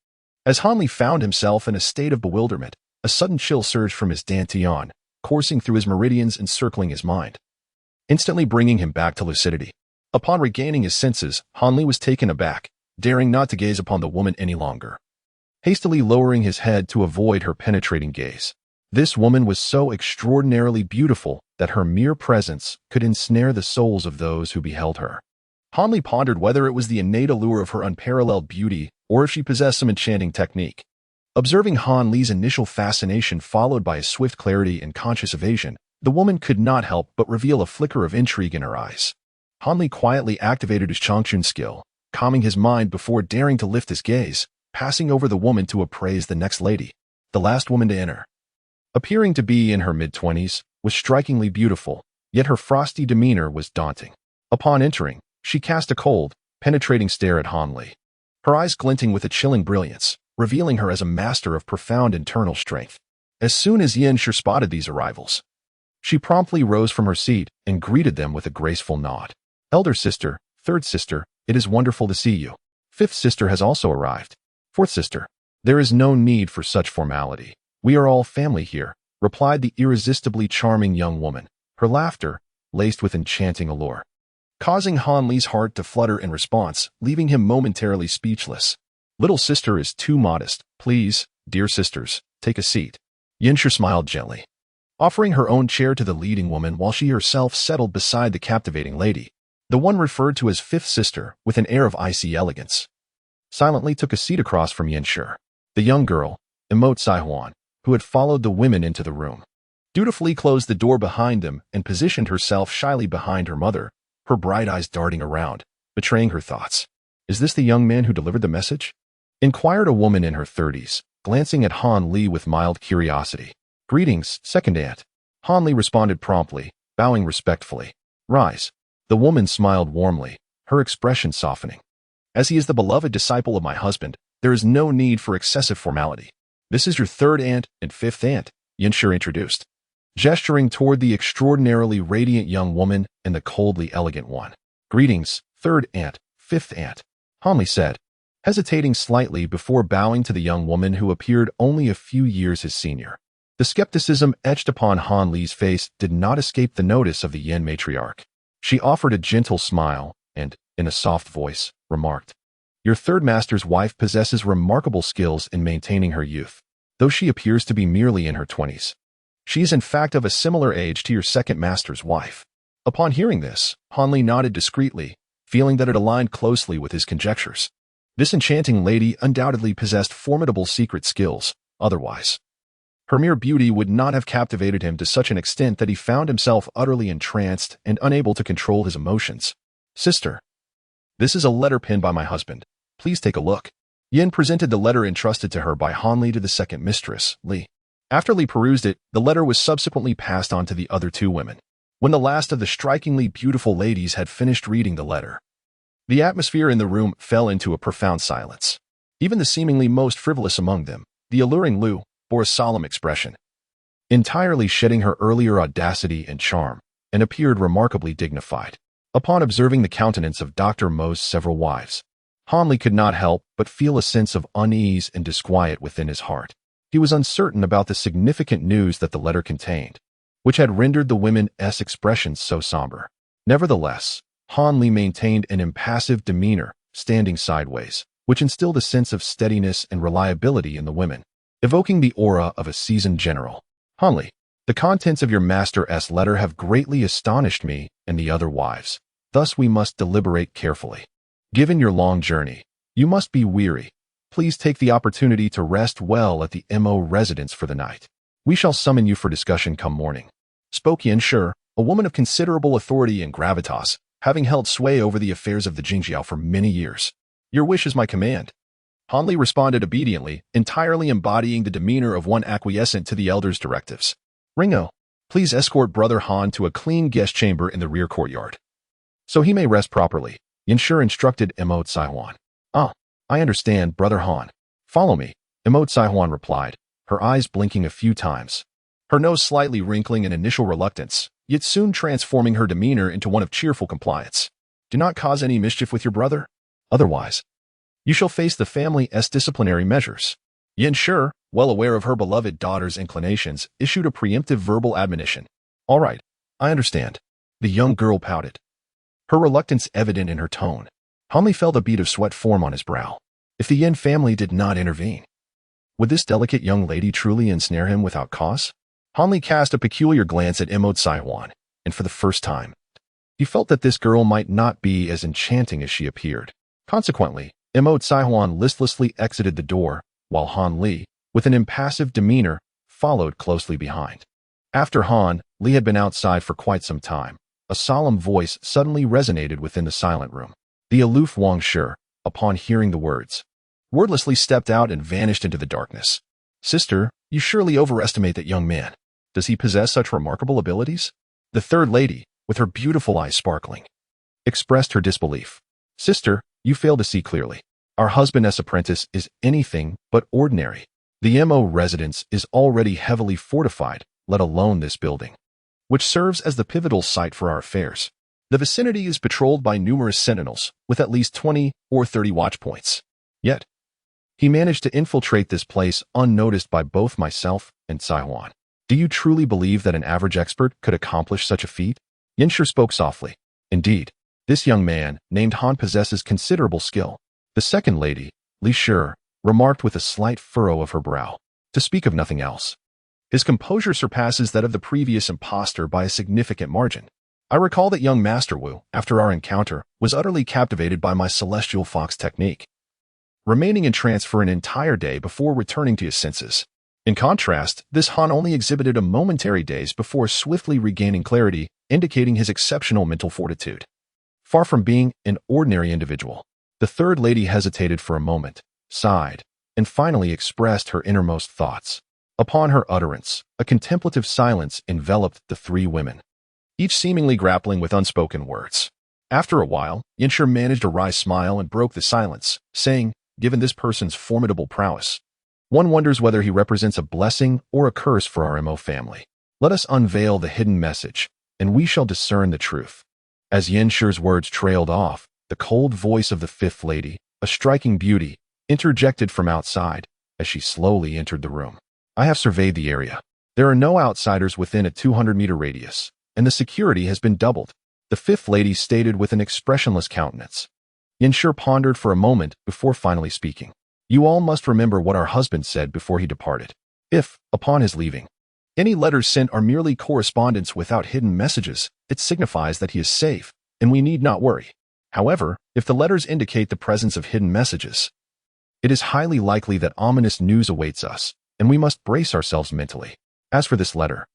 As Han Li found himself in a state of bewilderment, a sudden chill surged from his dantian, coursing through his meridians and circling his mind, instantly bringing him back to lucidity. Upon regaining his senses, Han Li was taken aback, daring not to gaze upon the woman any longer, hastily lowering his head to avoid her penetrating gaze. This woman was so extraordinarily beautiful that her mere presence could ensnare the souls of those who beheld her. Han Li pondered whether it was the innate allure of her unparalleled beauty or if she possessed some enchanting technique. Observing Han Li's initial fascination followed by a swift clarity and conscious evasion, the woman could not help but reveal a flicker of intrigue in her eyes. Han Li quietly activated his Changchun skill, calming his mind before daring to lift his gaze, passing over the woman to appraise the next lady, the last woman to enter. Appearing to be in her mid-20s, was strikingly beautiful, yet her frosty demeanor was daunting. Upon entering, she cast a cold, penetrating stare at Han Li, her eyes glinting with a chilling brilliance, revealing her as a master of profound internal strength. As soon as Yin Shi spotted these arrivals, she promptly rose from her seat and greeted them with a graceful nod. Elder sister, third sister, it is wonderful to see you. Fifth sister has also arrived. Fourth sister, there is no need for such formality. We are all family here, replied the irresistibly charming young woman, her laughter laced with enchanting allure, causing Han Li's heart to flutter in response, leaving him momentarily speechless. Little sister is too modest. Please, dear sisters, take a seat. Yin Shi smiled gently, offering her own chair to the leading woman while she herself settled beside the captivating lady. The one referred to as fifth sister, with an air of icy elegance, silently took a seat across from Yin Shi. The young girl, immortal, who had followed the women into the room, dutifully closed the door behind them and positioned herself shyly behind her mother, her bright eyes darting around, betraying her thoughts. Is this the young man who delivered the message? Inquired a woman in her 30s, glancing at Han Li with mild curiosity. Greetings, second aunt. Han Li responded promptly, bowing respectfully. Rise. The woman smiled warmly, her expression softening. As he is the beloved disciple of my husband, there is no need for excessive formality. This is your third aunt and fifth aunt, Yin Shi introduced, gesturing toward the extraordinarily radiant young woman and the coldly elegant one. Greetings, third aunt, fifth aunt, Han Li said, hesitating slightly before bowing to the young woman who appeared only a few years his senior. The skepticism etched upon Han Li's face did not escape the notice of the Yin matriarch. She offered a gentle smile and, in a soft voice, remarked, Your third master's wife possesses remarkable skills in maintaining her youth, though she appears to be merely in her 20s. She is in fact of a similar age to your second master's wife. Upon hearing this, Hanli nodded discreetly, feeling that it aligned closely with his conjectures. This enchanting lady undoubtedly possessed formidable secret skills, otherwise her mere beauty would not have captivated him to such an extent that he found himself utterly entranced and unable to control his emotions. Sister, this is a letter penned by my husband. Please take a look. Yin presented the letter entrusted to her by Hanli to the second mistress, Li. After Li perused it, the letter was subsequently passed on to the other two women. When the last of the strikingly beautiful ladies had finished reading the letter, the atmosphere in the room fell into a profound silence. Even the seemingly most frivolous among them, the alluring Lu, bore a solemn expression, entirely shedding her earlier audacity and charm, and appeared remarkably dignified. Upon observing the countenance of Dr. Mo's several wives, Hanli could not help but feel a sense of unease and disquiet within his heart. He was uncertain about the significant news that the letter contained, which had rendered the women's expressions so somber. Nevertheless, Hanli maintained an impassive demeanor, standing sideways, which instilled a sense of steadiness and reliability in the women, evoking the aura of a seasoned general. Hanli, the contents of your master's letter have greatly astonished me and the other wives. Thus we must deliberate carefully. Given your long journey, you must be weary. Please take the opportunity to rest well at the Mo residence for the night. We shall summon you for discussion come morning. Spoke Yin Shi, a woman of considerable authority and gravitas, having held sway over the affairs of the Jingjiao for many years. Your wish is my command. Hanli responded obediently, entirely embodying the demeanor of one acquiescent to the elder's directives. Ringo, please escort Brother Han to a clean guest chamber in the rear courtyard, so he may rest properly, Yin Shi instructed Emot Saihuan. Ah, I understand, Brother Han. Follow me, Emot Saihuan replied, her eyes blinking a few times, her nose slightly wrinkling in initial reluctance, yet soon transforming her demeanor into one of cheerful compliance. Do not cause any mischief with your brother. Otherwise, you shall face the family's disciplinary measures. Yin Shi, well aware of her beloved daughter's inclinations, issued a preemptive verbal admonition. All right, I understand. The young girl pouted, her reluctance evident in her tone. Hanli felt a bead of sweat form on his brow. If the Yin family did not intervene, would this delicate young lady truly ensnare him without cause? Hanli cast a peculiar glance at Emot Saihuan, and for the first time, he felt that this girl might not be as enchanting as she appeared. Consequently, Emot Saihuan listlessly exited the door, while Hanli, with an impassive demeanor, followed closely behind. After Han, Li had been outside for quite some time. A solemn voice suddenly resonated within the silent room. The aloof Wang Shi, upon hearing the words, wordlessly stepped out and vanished into the darkness. Sister, you surely overestimate that young man. Does he possess such remarkable abilities? The third lady, with her beautiful eyes sparkling, expressed her disbelief. Sister, you fail to see clearly. Our husband's apprentice is anything but ordinary. The Mo residence is already heavily fortified, let alone this building, which serves as the pivotal site for our affairs. The vicinity is patrolled by numerous sentinels, with at least 20 or 30 watch points. Yet, he managed to infiltrate this place unnoticed by both myself and Saihuan. Do you truly believe that an average expert could accomplish such a feat? Yin Shi spoke softly. Indeed, this young man, named Han, possesses considerable skill. The second lady, Li Shi, remarked with a slight furrow of her brow. To speak of nothing else, his composure surpasses that of the previous impostor by a significant margin. I recall that young Master Wu, after our encounter, was utterly captivated by my celestial fox technique, remaining in trance for an entire day before returning to his senses. In contrast, this Han only exhibited a momentary daze before swiftly regaining clarity, indicating his exceptional mental fortitude. Far from being an ordinary individual, the third lady hesitated for a moment, sighed, and finally expressed her innermost thoughts. Upon her utterance, a contemplative silence enveloped the three women, each seemingly grappling with unspoken words. After a while, Yin Shi managed a wry smile and broke the silence, saying, given this person's formidable prowess, one wonders whether he represents a blessing or a curse for our Mo family. Let us unveil the hidden message, and we shall discern the truth. As Yin Shi's words trailed off, the cold voice of the fifth lady, a striking beauty, interjected from outside as she slowly entered the room. I have surveyed the area. There are no outsiders within a 200-meter radius, and the security has been doubled, the fifth lady stated with an expressionless countenance. Yinshe pondered for a moment before finally speaking. You all must remember what our husband said before he departed. If, upon his leaving, any letters sent are merely correspondence without hidden messages, it signifies that he is safe, and we need not worry. However, if the letters indicate the presence of hidden messages, it is highly likely that ominous news awaits us, and we must brace ourselves mentally. As for this letter,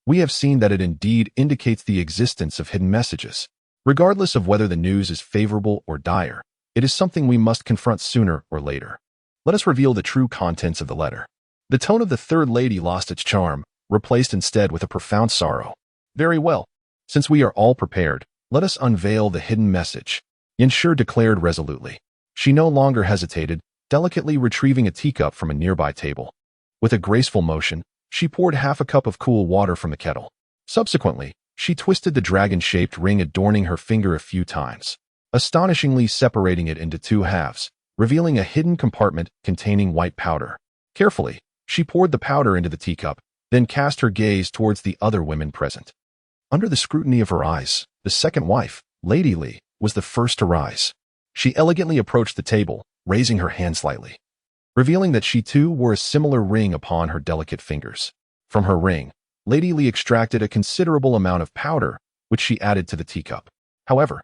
we have seen that it indeed indicates the existence of hidden messages. Regardless of whether the news is favorable or dire, it is something we must confront sooner or later. Let us reveal the true contents of the letter. The tone of the third lady lost its charm, replaced instead with a profound sorrow. Very well. Since we are all prepared, let us unveil the hidden message, Yinshe declared resolutely. She no longer hesitated, delicately retrieving a teacup from a nearby table. With a graceful motion, she poured half a cup of cool water from the kettle. Subsequently, she twisted the dragon-shaped ring adorning her finger a few times, astonishingly separating it into two halves, revealing a hidden compartment containing white powder. Carefully, she poured the powder into the teacup, then cast her gaze towards the other women present. Under the scrutiny of her eyes, the second wife, Lady Li, was the first to rise. She elegantly approached the table, raising her hand slightly, revealing that she too wore a similar ring upon her delicate fingers. From her ring, Lady Li extracted a considerable amount of powder, which she added to the teacup. However,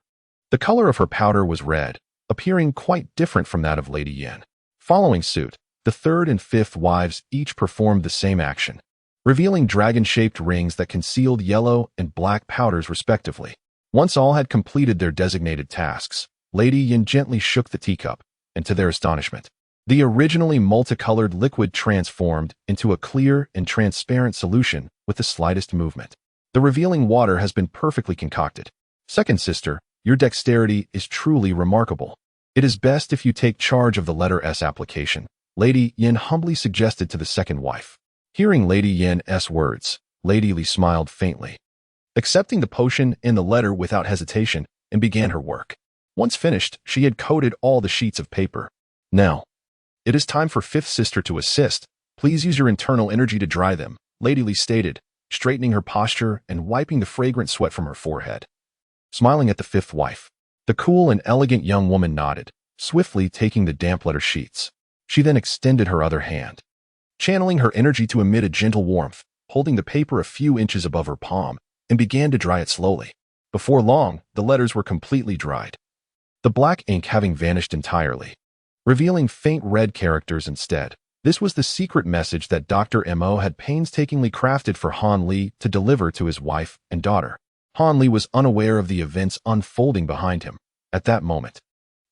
the color of her powder was red, appearing quite different from that of Lady Yin. Following suit, the third and fifth wives each performed the same action, revealing dragon-shaped rings that concealed yellow and black powders respectively. Once all had completed their designated tasks, Lady Yin gently shook the teacup, and to their astonishment, the originally multicolored liquid transformed into a clear and transparent solution with the slightest movement. The revealing water has been perfectly concocted. Second sister, your dexterity is truly remarkable. It is best if you take charge of the letter S application, Lady Yin humbly suggested to the second wife. Hearing Lady Yin's words, Lady Li smiled faintly, accepting the potion and the letter without hesitation, and began her work. Once finished, she had coated all the sheets of paper. Now, it is time for fifth sister to assist. Please use your internal energy to dry them, Lady Li stated, straightening her posture and wiping the fragrant sweat from her forehead. Smiling at the fifth wife, the cool and elegant young woman nodded, swiftly taking the damp letter sheets. She then extended her other hand, channeling her energy to emit a gentle warmth, holding the paper a few inches above her palm, and began to dry it slowly. Before long, the letters were completely dried, the black ink having vanished entirely, revealing faint red characters instead. This was the secret message that Dr. Mo had painstakingly crafted for Han Li to deliver to his wife and daughter. Han Li was unaware of the events unfolding behind him. At that moment,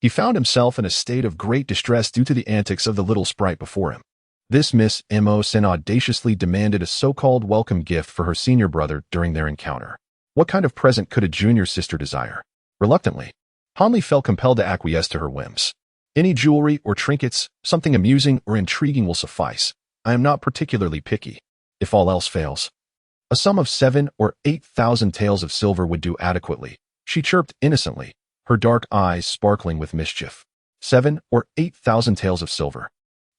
he found himself in a state of great distress due to the antics of the little sprite before him. This Miss Mo Sen audaciously demanded a so-called welcome gift for her senior brother during their encounter. What kind of present could a junior sister desire? Reluctantly, Han Li felt compelled to acquiesce to her whims. Any jewelry or trinkets, something amusing or intriguing will suffice. I am not particularly picky. If all else fails, a sum of 7,000 or 8,000 taels of silver would do adequately, she chirped innocently, her dark eyes sparkling with mischief. 7,000 or 8,000 taels of silver.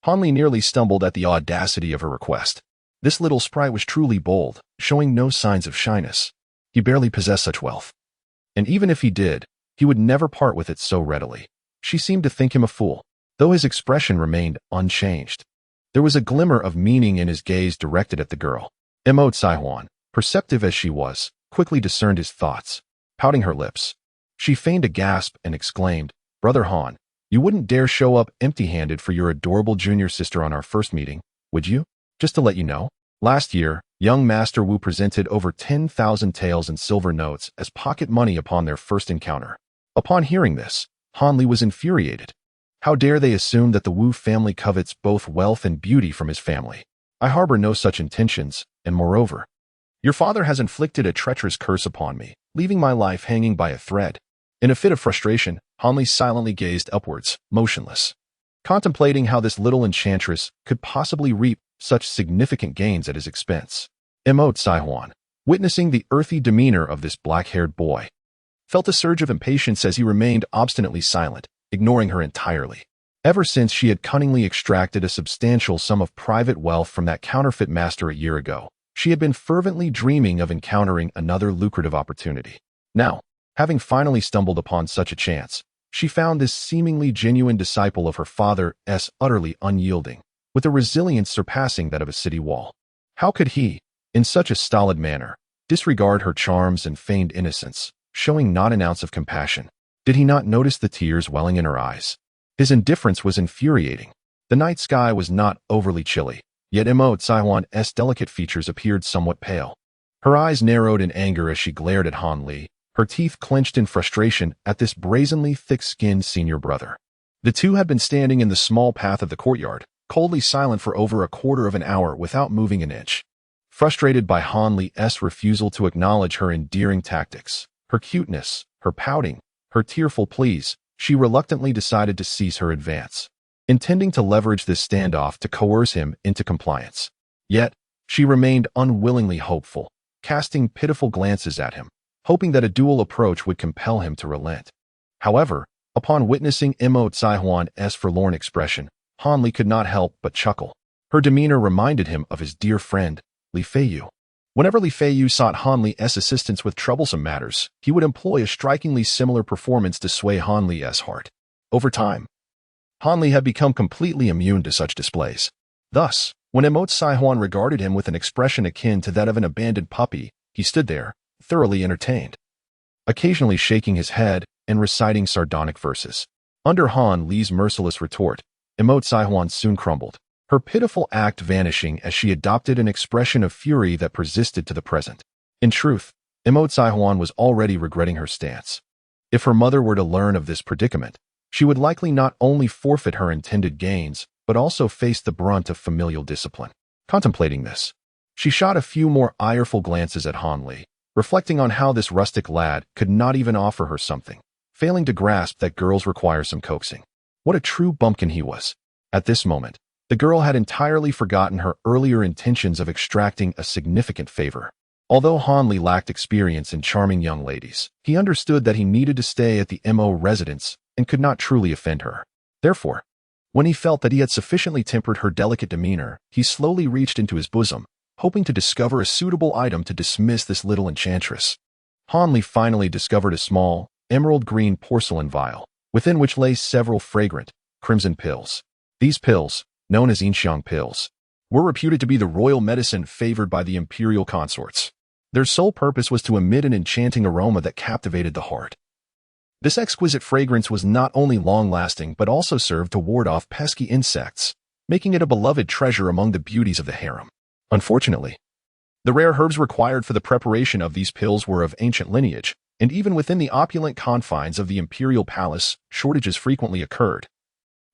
Han Li nearly stumbled at the audacity of her request. This little sprite was truly bold, showing no signs of shyness. He barely possessed such wealth. And even if he did, he would never part with it so readily. She seemed to think him a fool, though his expression remained unchanged. There was a glimmer of meaning in his gaze directed at the girl. Mo Tsaihuan, perceptive as she was, quickly discerned his thoughts. Pouting her lips, she feigned a gasp and exclaimed, "Brother Han, you wouldn't dare show up empty-handed for your adorable junior sister on our first meeting, would you? Just to let you know, last year, young Master Wu presented over 10,000 taels in silver notes as pocket money upon their first encounter." Upon hearing this, Han Li was infuriated. How dare they assume that the Wu family covets both wealth and beauty from his family? I harbor no such intentions, and moreover, your father has inflicted a treacherous curse upon me, leaving my life hanging by a thread. In a fit of frustration, Han Li silently gazed upwards, motionless, contemplating how this little enchantress could possibly reap such significant gains at his expense. Mo Tsaihuan, witnessing the earthy demeanor of this black-haired boy, felt a surge of impatience as he remained obstinately silent, ignoring her entirely. Ever since she had cunningly extracted a substantial sum of private wealth from that counterfeit master a year ago, she had been fervently dreaming of encountering another lucrative opportunity. Now, having finally stumbled upon such a chance, She found this seemingly genuine disciple of her father's utterly unyielding, with a resilience surpassing that of a city wall. How could he, in such a stolid manner, disregard her charms and feigned innocence, showing not an ounce of compassion? Did he not notice the tears welling in her eyes? His indifference was infuriating. The night sky was not overly chilly, yet Saihuan's delicate features appeared somewhat pale. Her eyes narrowed in anger as she glared at Han Li, her teeth clenched in frustration at this brazenly thick-skinned senior brother. The two had been standing in the small path of the courtyard, coldly silent for over a quarter of an hour without moving an inch. Frustrated by Han Li's refusal to acknowledge her endearing tactics, her cuteness, her pouting, her tearful pleas, she reluctantly decided to cease her advance, intending to leverage this standoff to coerce him into compliance. Yet, she remained unwillingly hopeful, casting pitiful glances at him, hoping that a dual approach would compel him to relent. However, upon witnessing Saihuan's forlorn expression, Han Li could not help but chuckle. Her demeanor reminded him of his dear friend, Li Feiyu. Whenever Li Feiyu sought Han Li's assistance with troublesome matters, he would employ a strikingly similar performance to sway Han Li's heart. Over time, Han Li had become completely immune to such displays. Thus, when Saihuan regarded him with an expression akin to that of an abandoned puppy, he stood there, thoroughly entertained, occasionally shaking his head and reciting sardonic verses. Under Han Li's merciless retort, Saihuan soon crumbled, her pitiful act vanishing as she adopted an expression of fury that persisted to the present. In truth, Saihuan was already regretting her stance. If her mother were to learn of this predicament, she would likely not only forfeit her intended gains, but also face the brunt of familial discipline. Contemplating this, she shot a few more ireful glances at Han Li, reflecting on how this rustic lad could not even offer her something, failing to grasp that girls require some coaxing. What a true bumpkin he was. At this moment, the girl had entirely forgotten her earlier intentions of extracting a significant favor. Although Han Li lacked experience in charming young ladies, he understood that he needed to stay at the Mo residence and could not truly offend her. Therefore, when he felt that he had sufficiently tempered her delicate demeanor, he slowly reached into his bosom, hoping to discover a suitable item to dismiss this little enchantress. Han Li finally discovered a small, emerald green porcelain vial, within which lay several fragrant, crimson pills. These pills, known as Yinxiang pills, were reputed to be the royal medicine favored by the imperial consorts. Their sole purpose was to emit an enchanting aroma that captivated the heart. This exquisite fragrance was not only long-lasting but also served to ward off pesky insects, making it a beloved treasure among the beauties of the harem. Unfortunately, the rare herbs required for the preparation of these pills were of ancient lineage, and even within the opulent confines of the imperial palace, shortages frequently occurred,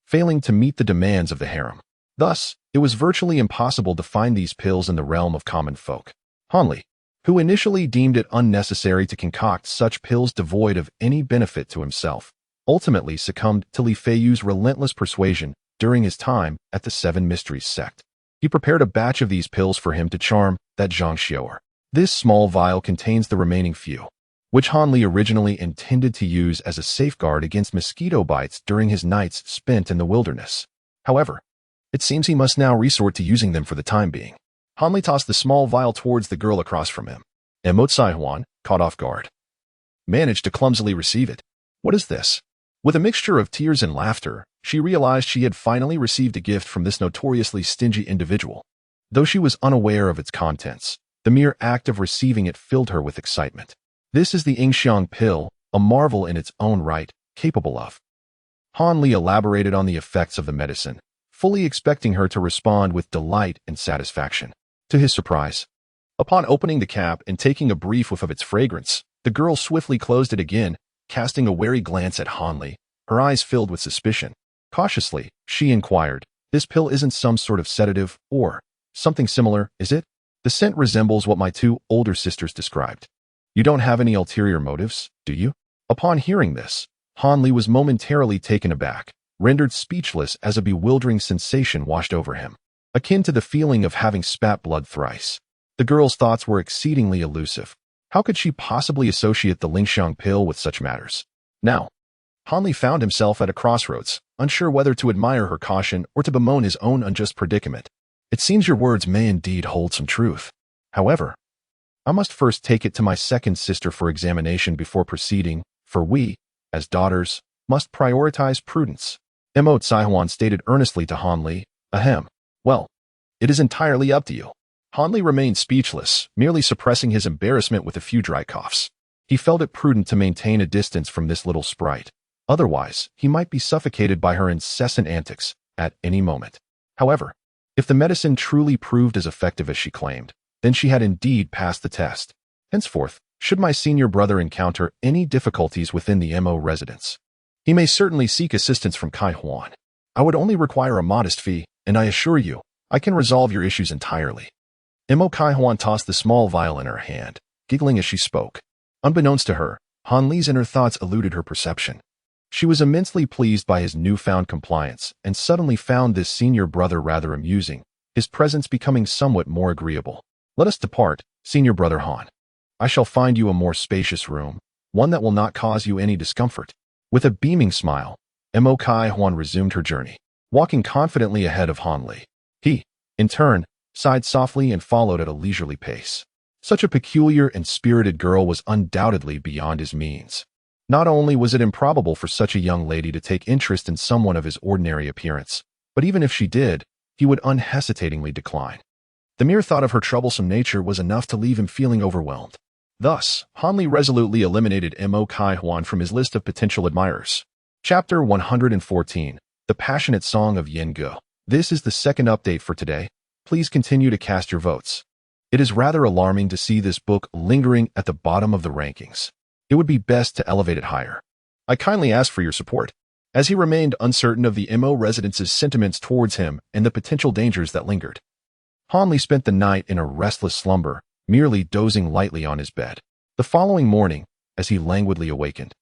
failing to meet the demands of the harem. Thus, it was virtually impossible to find these pills in the realm of common folk. Han Li, who initially deemed it unnecessary to concoct such pills devoid of any benefit to himself, ultimately succumbed to Li Feiyu's relentless persuasion during his time at the Seven Mysteries sect. He prepared a batch of these pills for him to charm that Zhang Xiu'er. This small vial contains the remaining few, which Han Li originally intended to use as a safeguard against mosquito bites during his nights spent in the wilderness. However, it seems he must now resort to using them for the time being. Han Li tossed the small vial towards the girl across from him. Saihuan, caught off guard, managed to clumsily receive it. What is this? With a mixture of tears and laughter, she realized she had finally received a gift from this notoriously stingy individual. Though she was unaware of its contents, the mere act of receiving it filled her with excitement. This is the Yinxiang pill, a marvel in its own right, capable of. Han Li elaborated on the effects of the medicine, fully expecting her to respond with delight and satisfaction. To his surprise, upon opening the cap and taking a brief whiff of its fragrance, the girl swiftly closed it again, casting a wary glance at Han Li, her eyes filled with suspicion. Cautiously, she inquired, "This pill isn't some sort of sedative or something similar, is it? The scent resembles what my two older sisters described. You don't have any ulterior motives, do you?" Upon hearing this, Han Li was momentarily taken aback, rendered speechless as a bewildering sensation washed over him, akin to the feeling of having spat blood thrice. The girl's thoughts were exceedingly elusive. How could she possibly associate the Yinxiang pill with such matters? Now, Han Li found himself at a crossroads, unsure whether to admire her caution or to bemoan his own unjust predicament. It seems your words may indeed hold some truth. However, I must first take it to my second sister for examination before proceeding, for we, as daughters, must prioritize prudence. Mo Tsaihuan stated earnestly to Han Li. Ahem. Well, it is entirely up to you. Han Li remained speechless, merely suppressing his embarrassment with a few dry coughs. He felt it prudent to maintain a distance from this little sprite. Otherwise, he might be suffocated by her incessant antics at any moment. However, if the medicine truly proved as effective as she claimed, then she had indeed passed the test. Henceforth, should my senior brother encounter any difficulties within the Mo residence, he may certainly seek assistance from Kai Huan. I would only require a modest fee, and I assure you, I can resolve your issues entirely. Mo Kai Huan tossed the small vial in her hand, giggling as she spoke. Unbeknownst to her, Han Li's inner thoughts eluded her perception. She was immensely pleased by his newfound compliance and suddenly found this senior brother rather amusing, his presence becoming somewhat more agreeable. Let us depart, senior brother Han. I shall find you a more spacious room, one that will not cause you any discomfort. With a beaming smile, Mo Kai Huan resumed her journey, walking confidently ahead of Han Li. He, in turn, sighed softly and followed at a leisurely pace. Such a peculiar and spirited girl was undoubtedly beyond his means. Not only was it improbable for such a young lady to take interest in someone of his ordinary appearance, but even if she did, he would unhesitatingly decline. The mere thought of her troublesome nature was enough to leave him feeling overwhelmed. Thus, Han Li resolutely eliminated Mo Kai Huan from his list of potential admirers. Chapter 114, The Passionate Song of Yin Ge. This is the second update for today. Please continue to cast your votes. It is rather alarming to see this book lingering at the bottom of the rankings. It would be best to elevate it higher. I kindly ask for your support. As he remained uncertain of the Mo residence's sentiments towards him and the potential dangers that lingered, Han Li spent the night in a restless slumber, merely dozing lightly on his bed. The following morning, as he languidly awakened,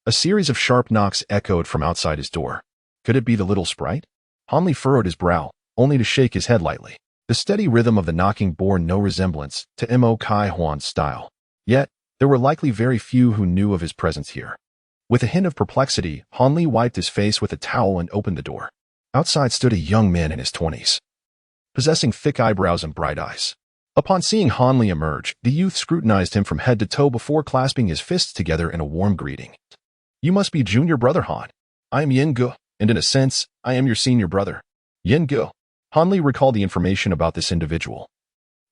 a series of sharp knocks echoed from outside his door. Could it be the little sprite? Han Li furrowed his brow, only to shake his head lightly. The steady rhythm of the knocking bore no resemblance to Mo Kai Huan's style. Yet, there were likely very few who knew of his presence here. With a hint of perplexity, Han Li wiped his face with a towel and opened the door. Outside stood a young man in his 20s, possessing thick eyebrows and bright eyes. Upon seeing Han Li emerge, the youth scrutinized him from head to toe before clasping his fists together in a warm greeting. You must be junior brother Han. I am Yin Ge, and in a sense, I am your senior brother. Yin Ge. Han Li recalled the information about this individual.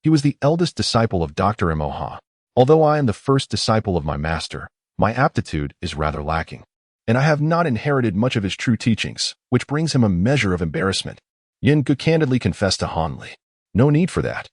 He was the eldest disciple of Dr. Mo Ha. Although I am the first disciple of my master, my aptitude is rather lacking, and I have not inherited much of his true teachings, which brings him a measure of embarrassment. Yin Ge candidly confessed to Han Li. No need for that.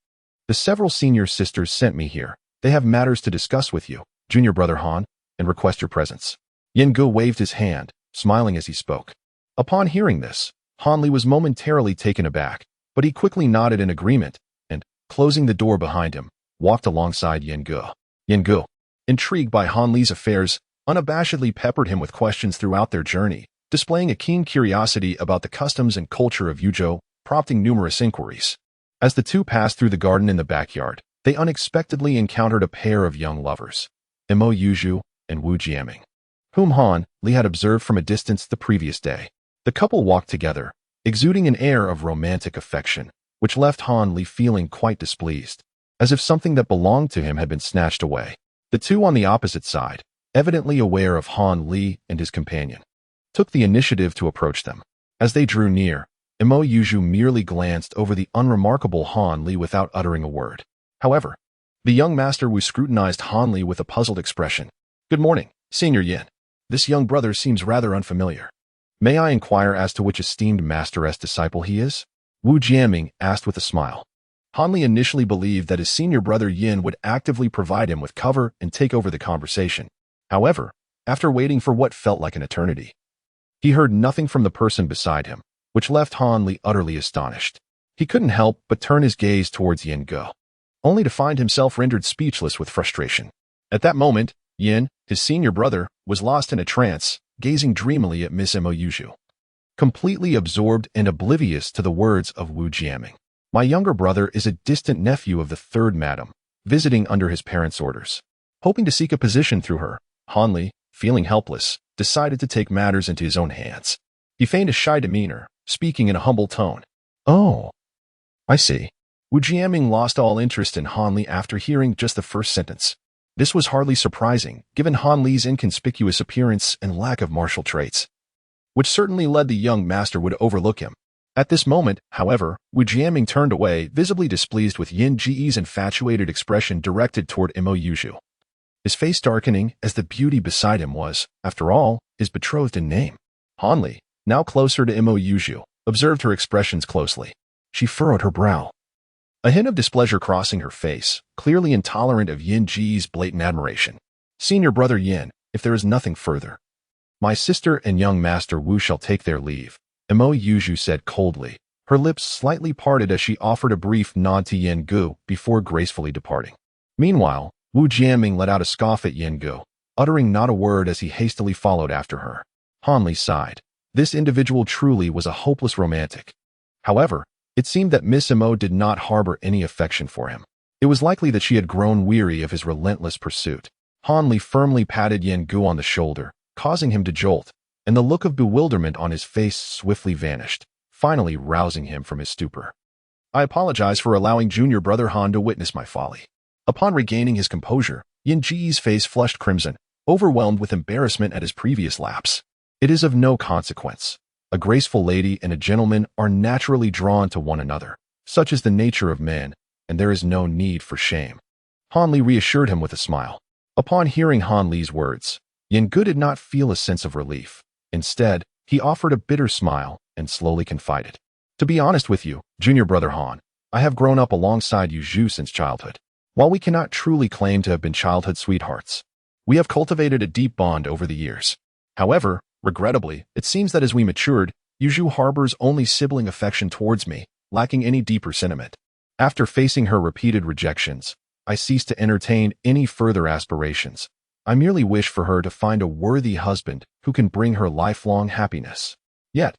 The several senior sisters sent me here. They have matters to discuss with you, junior brother Han, and request your presence. Yin Ge waved his hand, smiling as he spoke. Upon hearing this, Han Li was momentarily taken aback, but he quickly nodded in agreement, and, closing the door behind him, walked alongside Yin Ge. Yin Ge, intrigued by Han Li's affairs, unabashedly peppered him with questions throughout their journey, displaying a keen curiosity about the customs and culture of Yuzhou, prompting numerous inquiries. As the two passed through the garden in the backyard, they unexpectedly encountered a pair of young lovers, Mo Yuzhu and Wu Jiaming, whom Han Li had observed from a distance the previous day. The couple walked together, exuding an air of romantic affection, which left Han Li feeling quite displeased, as if something that belonged to him had been snatched away. The two on the opposite side, evidently aware of Han Li and his companion, took the initiative to approach them. As they drew near, Mo Yuzhu merely glanced over the unremarkable Han Li without uttering a word. However, the young master Wu scrutinized Han Li with a puzzled expression. Good morning, Senior Yin. This young brother seems rather unfamiliar. May I inquire as to which esteemed master's disciple he is? Wu Jiaming asked with a smile. Han Li initially believed that his senior brother Yin would actively provide him with cover and take over the conversation. However, after waiting for what felt like an eternity, he heard nothing from the person beside him, which left Han Li utterly astonished. He couldn't help but turn his gaze towards Yin Ge, only to find himself rendered speechless with frustration. At that moment, Yin, his senior brother, was lost in a trance, gazing dreamily at Miss Mo Yuzhu, completely absorbed and oblivious to the words of Wu Jiaming. My younger brother is a distant nephew of the third madam, visiting under his parents' orders. Hoping to seek a position through her, Han Li, feeling helpless, decided to take matters into his own hands. He feigned a shy demeanor, speaking in a humble tone. Oh, I see. Wu Jiaming lost all interest in Han Li after hearing just the first sentence. This was hardly surprising, given Han Li's inconspicuous appearance and lack of martial traits. which certainly led the young master would overlook him. At this moment, however, Wu Jiaming turned away, visibly displeased with Yin Ji's infatuated expression directed toward Imo Yuzhu. His face darkening as the beauty beside him was, after all, his betrothed in name. Hanli, now closer to Imo Yuzhu, observed her expressions closely. She furrowed her brow, a hint of displeasure crossing her face, clearly intolerant of Yin Ji's blatant admiration. Senior brother Yin, if there is nothing further, my sister and young master Wu shall take their leave, Imo Yuzhu said coldly, her lips slightly parted as she offered a brief nod to Yin Gu before gracefully departing. Meanwhile, Wu Jiaming let out a scoff at Yin Gu, uttering not a word as he hastily followed after her. Hanli sighed. This individual truly was a hopeless romantic. However, it seemed that Miss Imo did not harbor any affection for him. It was likely that she had grown weary of his relentless pursuit. Hanli firmly patted Yin Gu on the shoulder, causing him to jolt, and the look of bewilderment on his face swiftly vanished, finally rousing him from his stupor. I apologize for allowing junior brother Han to witness my folly. Upon regaining his composure, Yin Ji's face flushed crimson, overwhelmed with embarrassment at his previous lapse. It is of no consequence. A graceful lady and a gentleman are naturally drawn to one another. Such is the nature of men, and there is no need for shame. Hanli reassured him with a smile. Upon hearing Hanli's words, Yin Gu did not feel a sense of relief. Instead, he offered a bitter smile and slowly confided. To be honest with you, junior brother Han, I have grown up alongside Yu Zhu since childhood. While we cannot truly claim to have been childhood sweethearts, we have cultivated a deep bond over the years. However, regrettably, it seems that as we matured, Yu Zhu harbors only sibling affection towards me, lacking any deeper sentiment. After facing her repeated rejections, I ceased to entertain any further aspirations. I merely wish for her to find a worthy husband who can bring her lifelong happiness. Yet,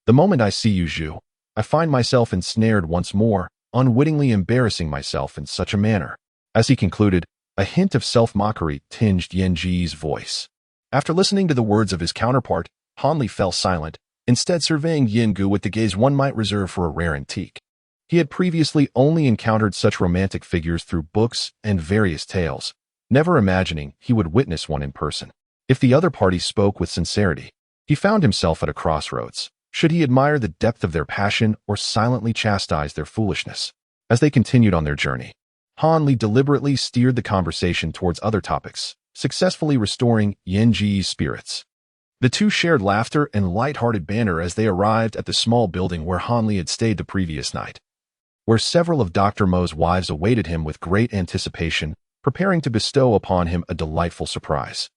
the moment I see Yu Zhu, I find myself ensnared once more, unwittingly embarrassing myself in such a manner. As he concluded, a hint of self-mockery tinged Yin Ji's voice. After listening to the words of his counterpart, Hanli fell silent, instead surveying Yin Gu with the gaze one might reserve for a rare antique. He had previously only encountered such romantic figures through books and various tales, never imagining he would witness one in person. If the other party spoke with sincerity, he found himself at a crossroads. Should he admire the depth of their passion or silently chastise their foolishness? As they continued on their journey, Hanli deliberately steered the conversation towards other topics, successfully restoring Yin Ji's spirits. The two shared laughter and light-hearted banter as they arrived at the small building where Hanli had stayed the previous night, where several of Dr. Mo's wives awaited him with great anticipation, preparing to bestow upon him a delightful surprise.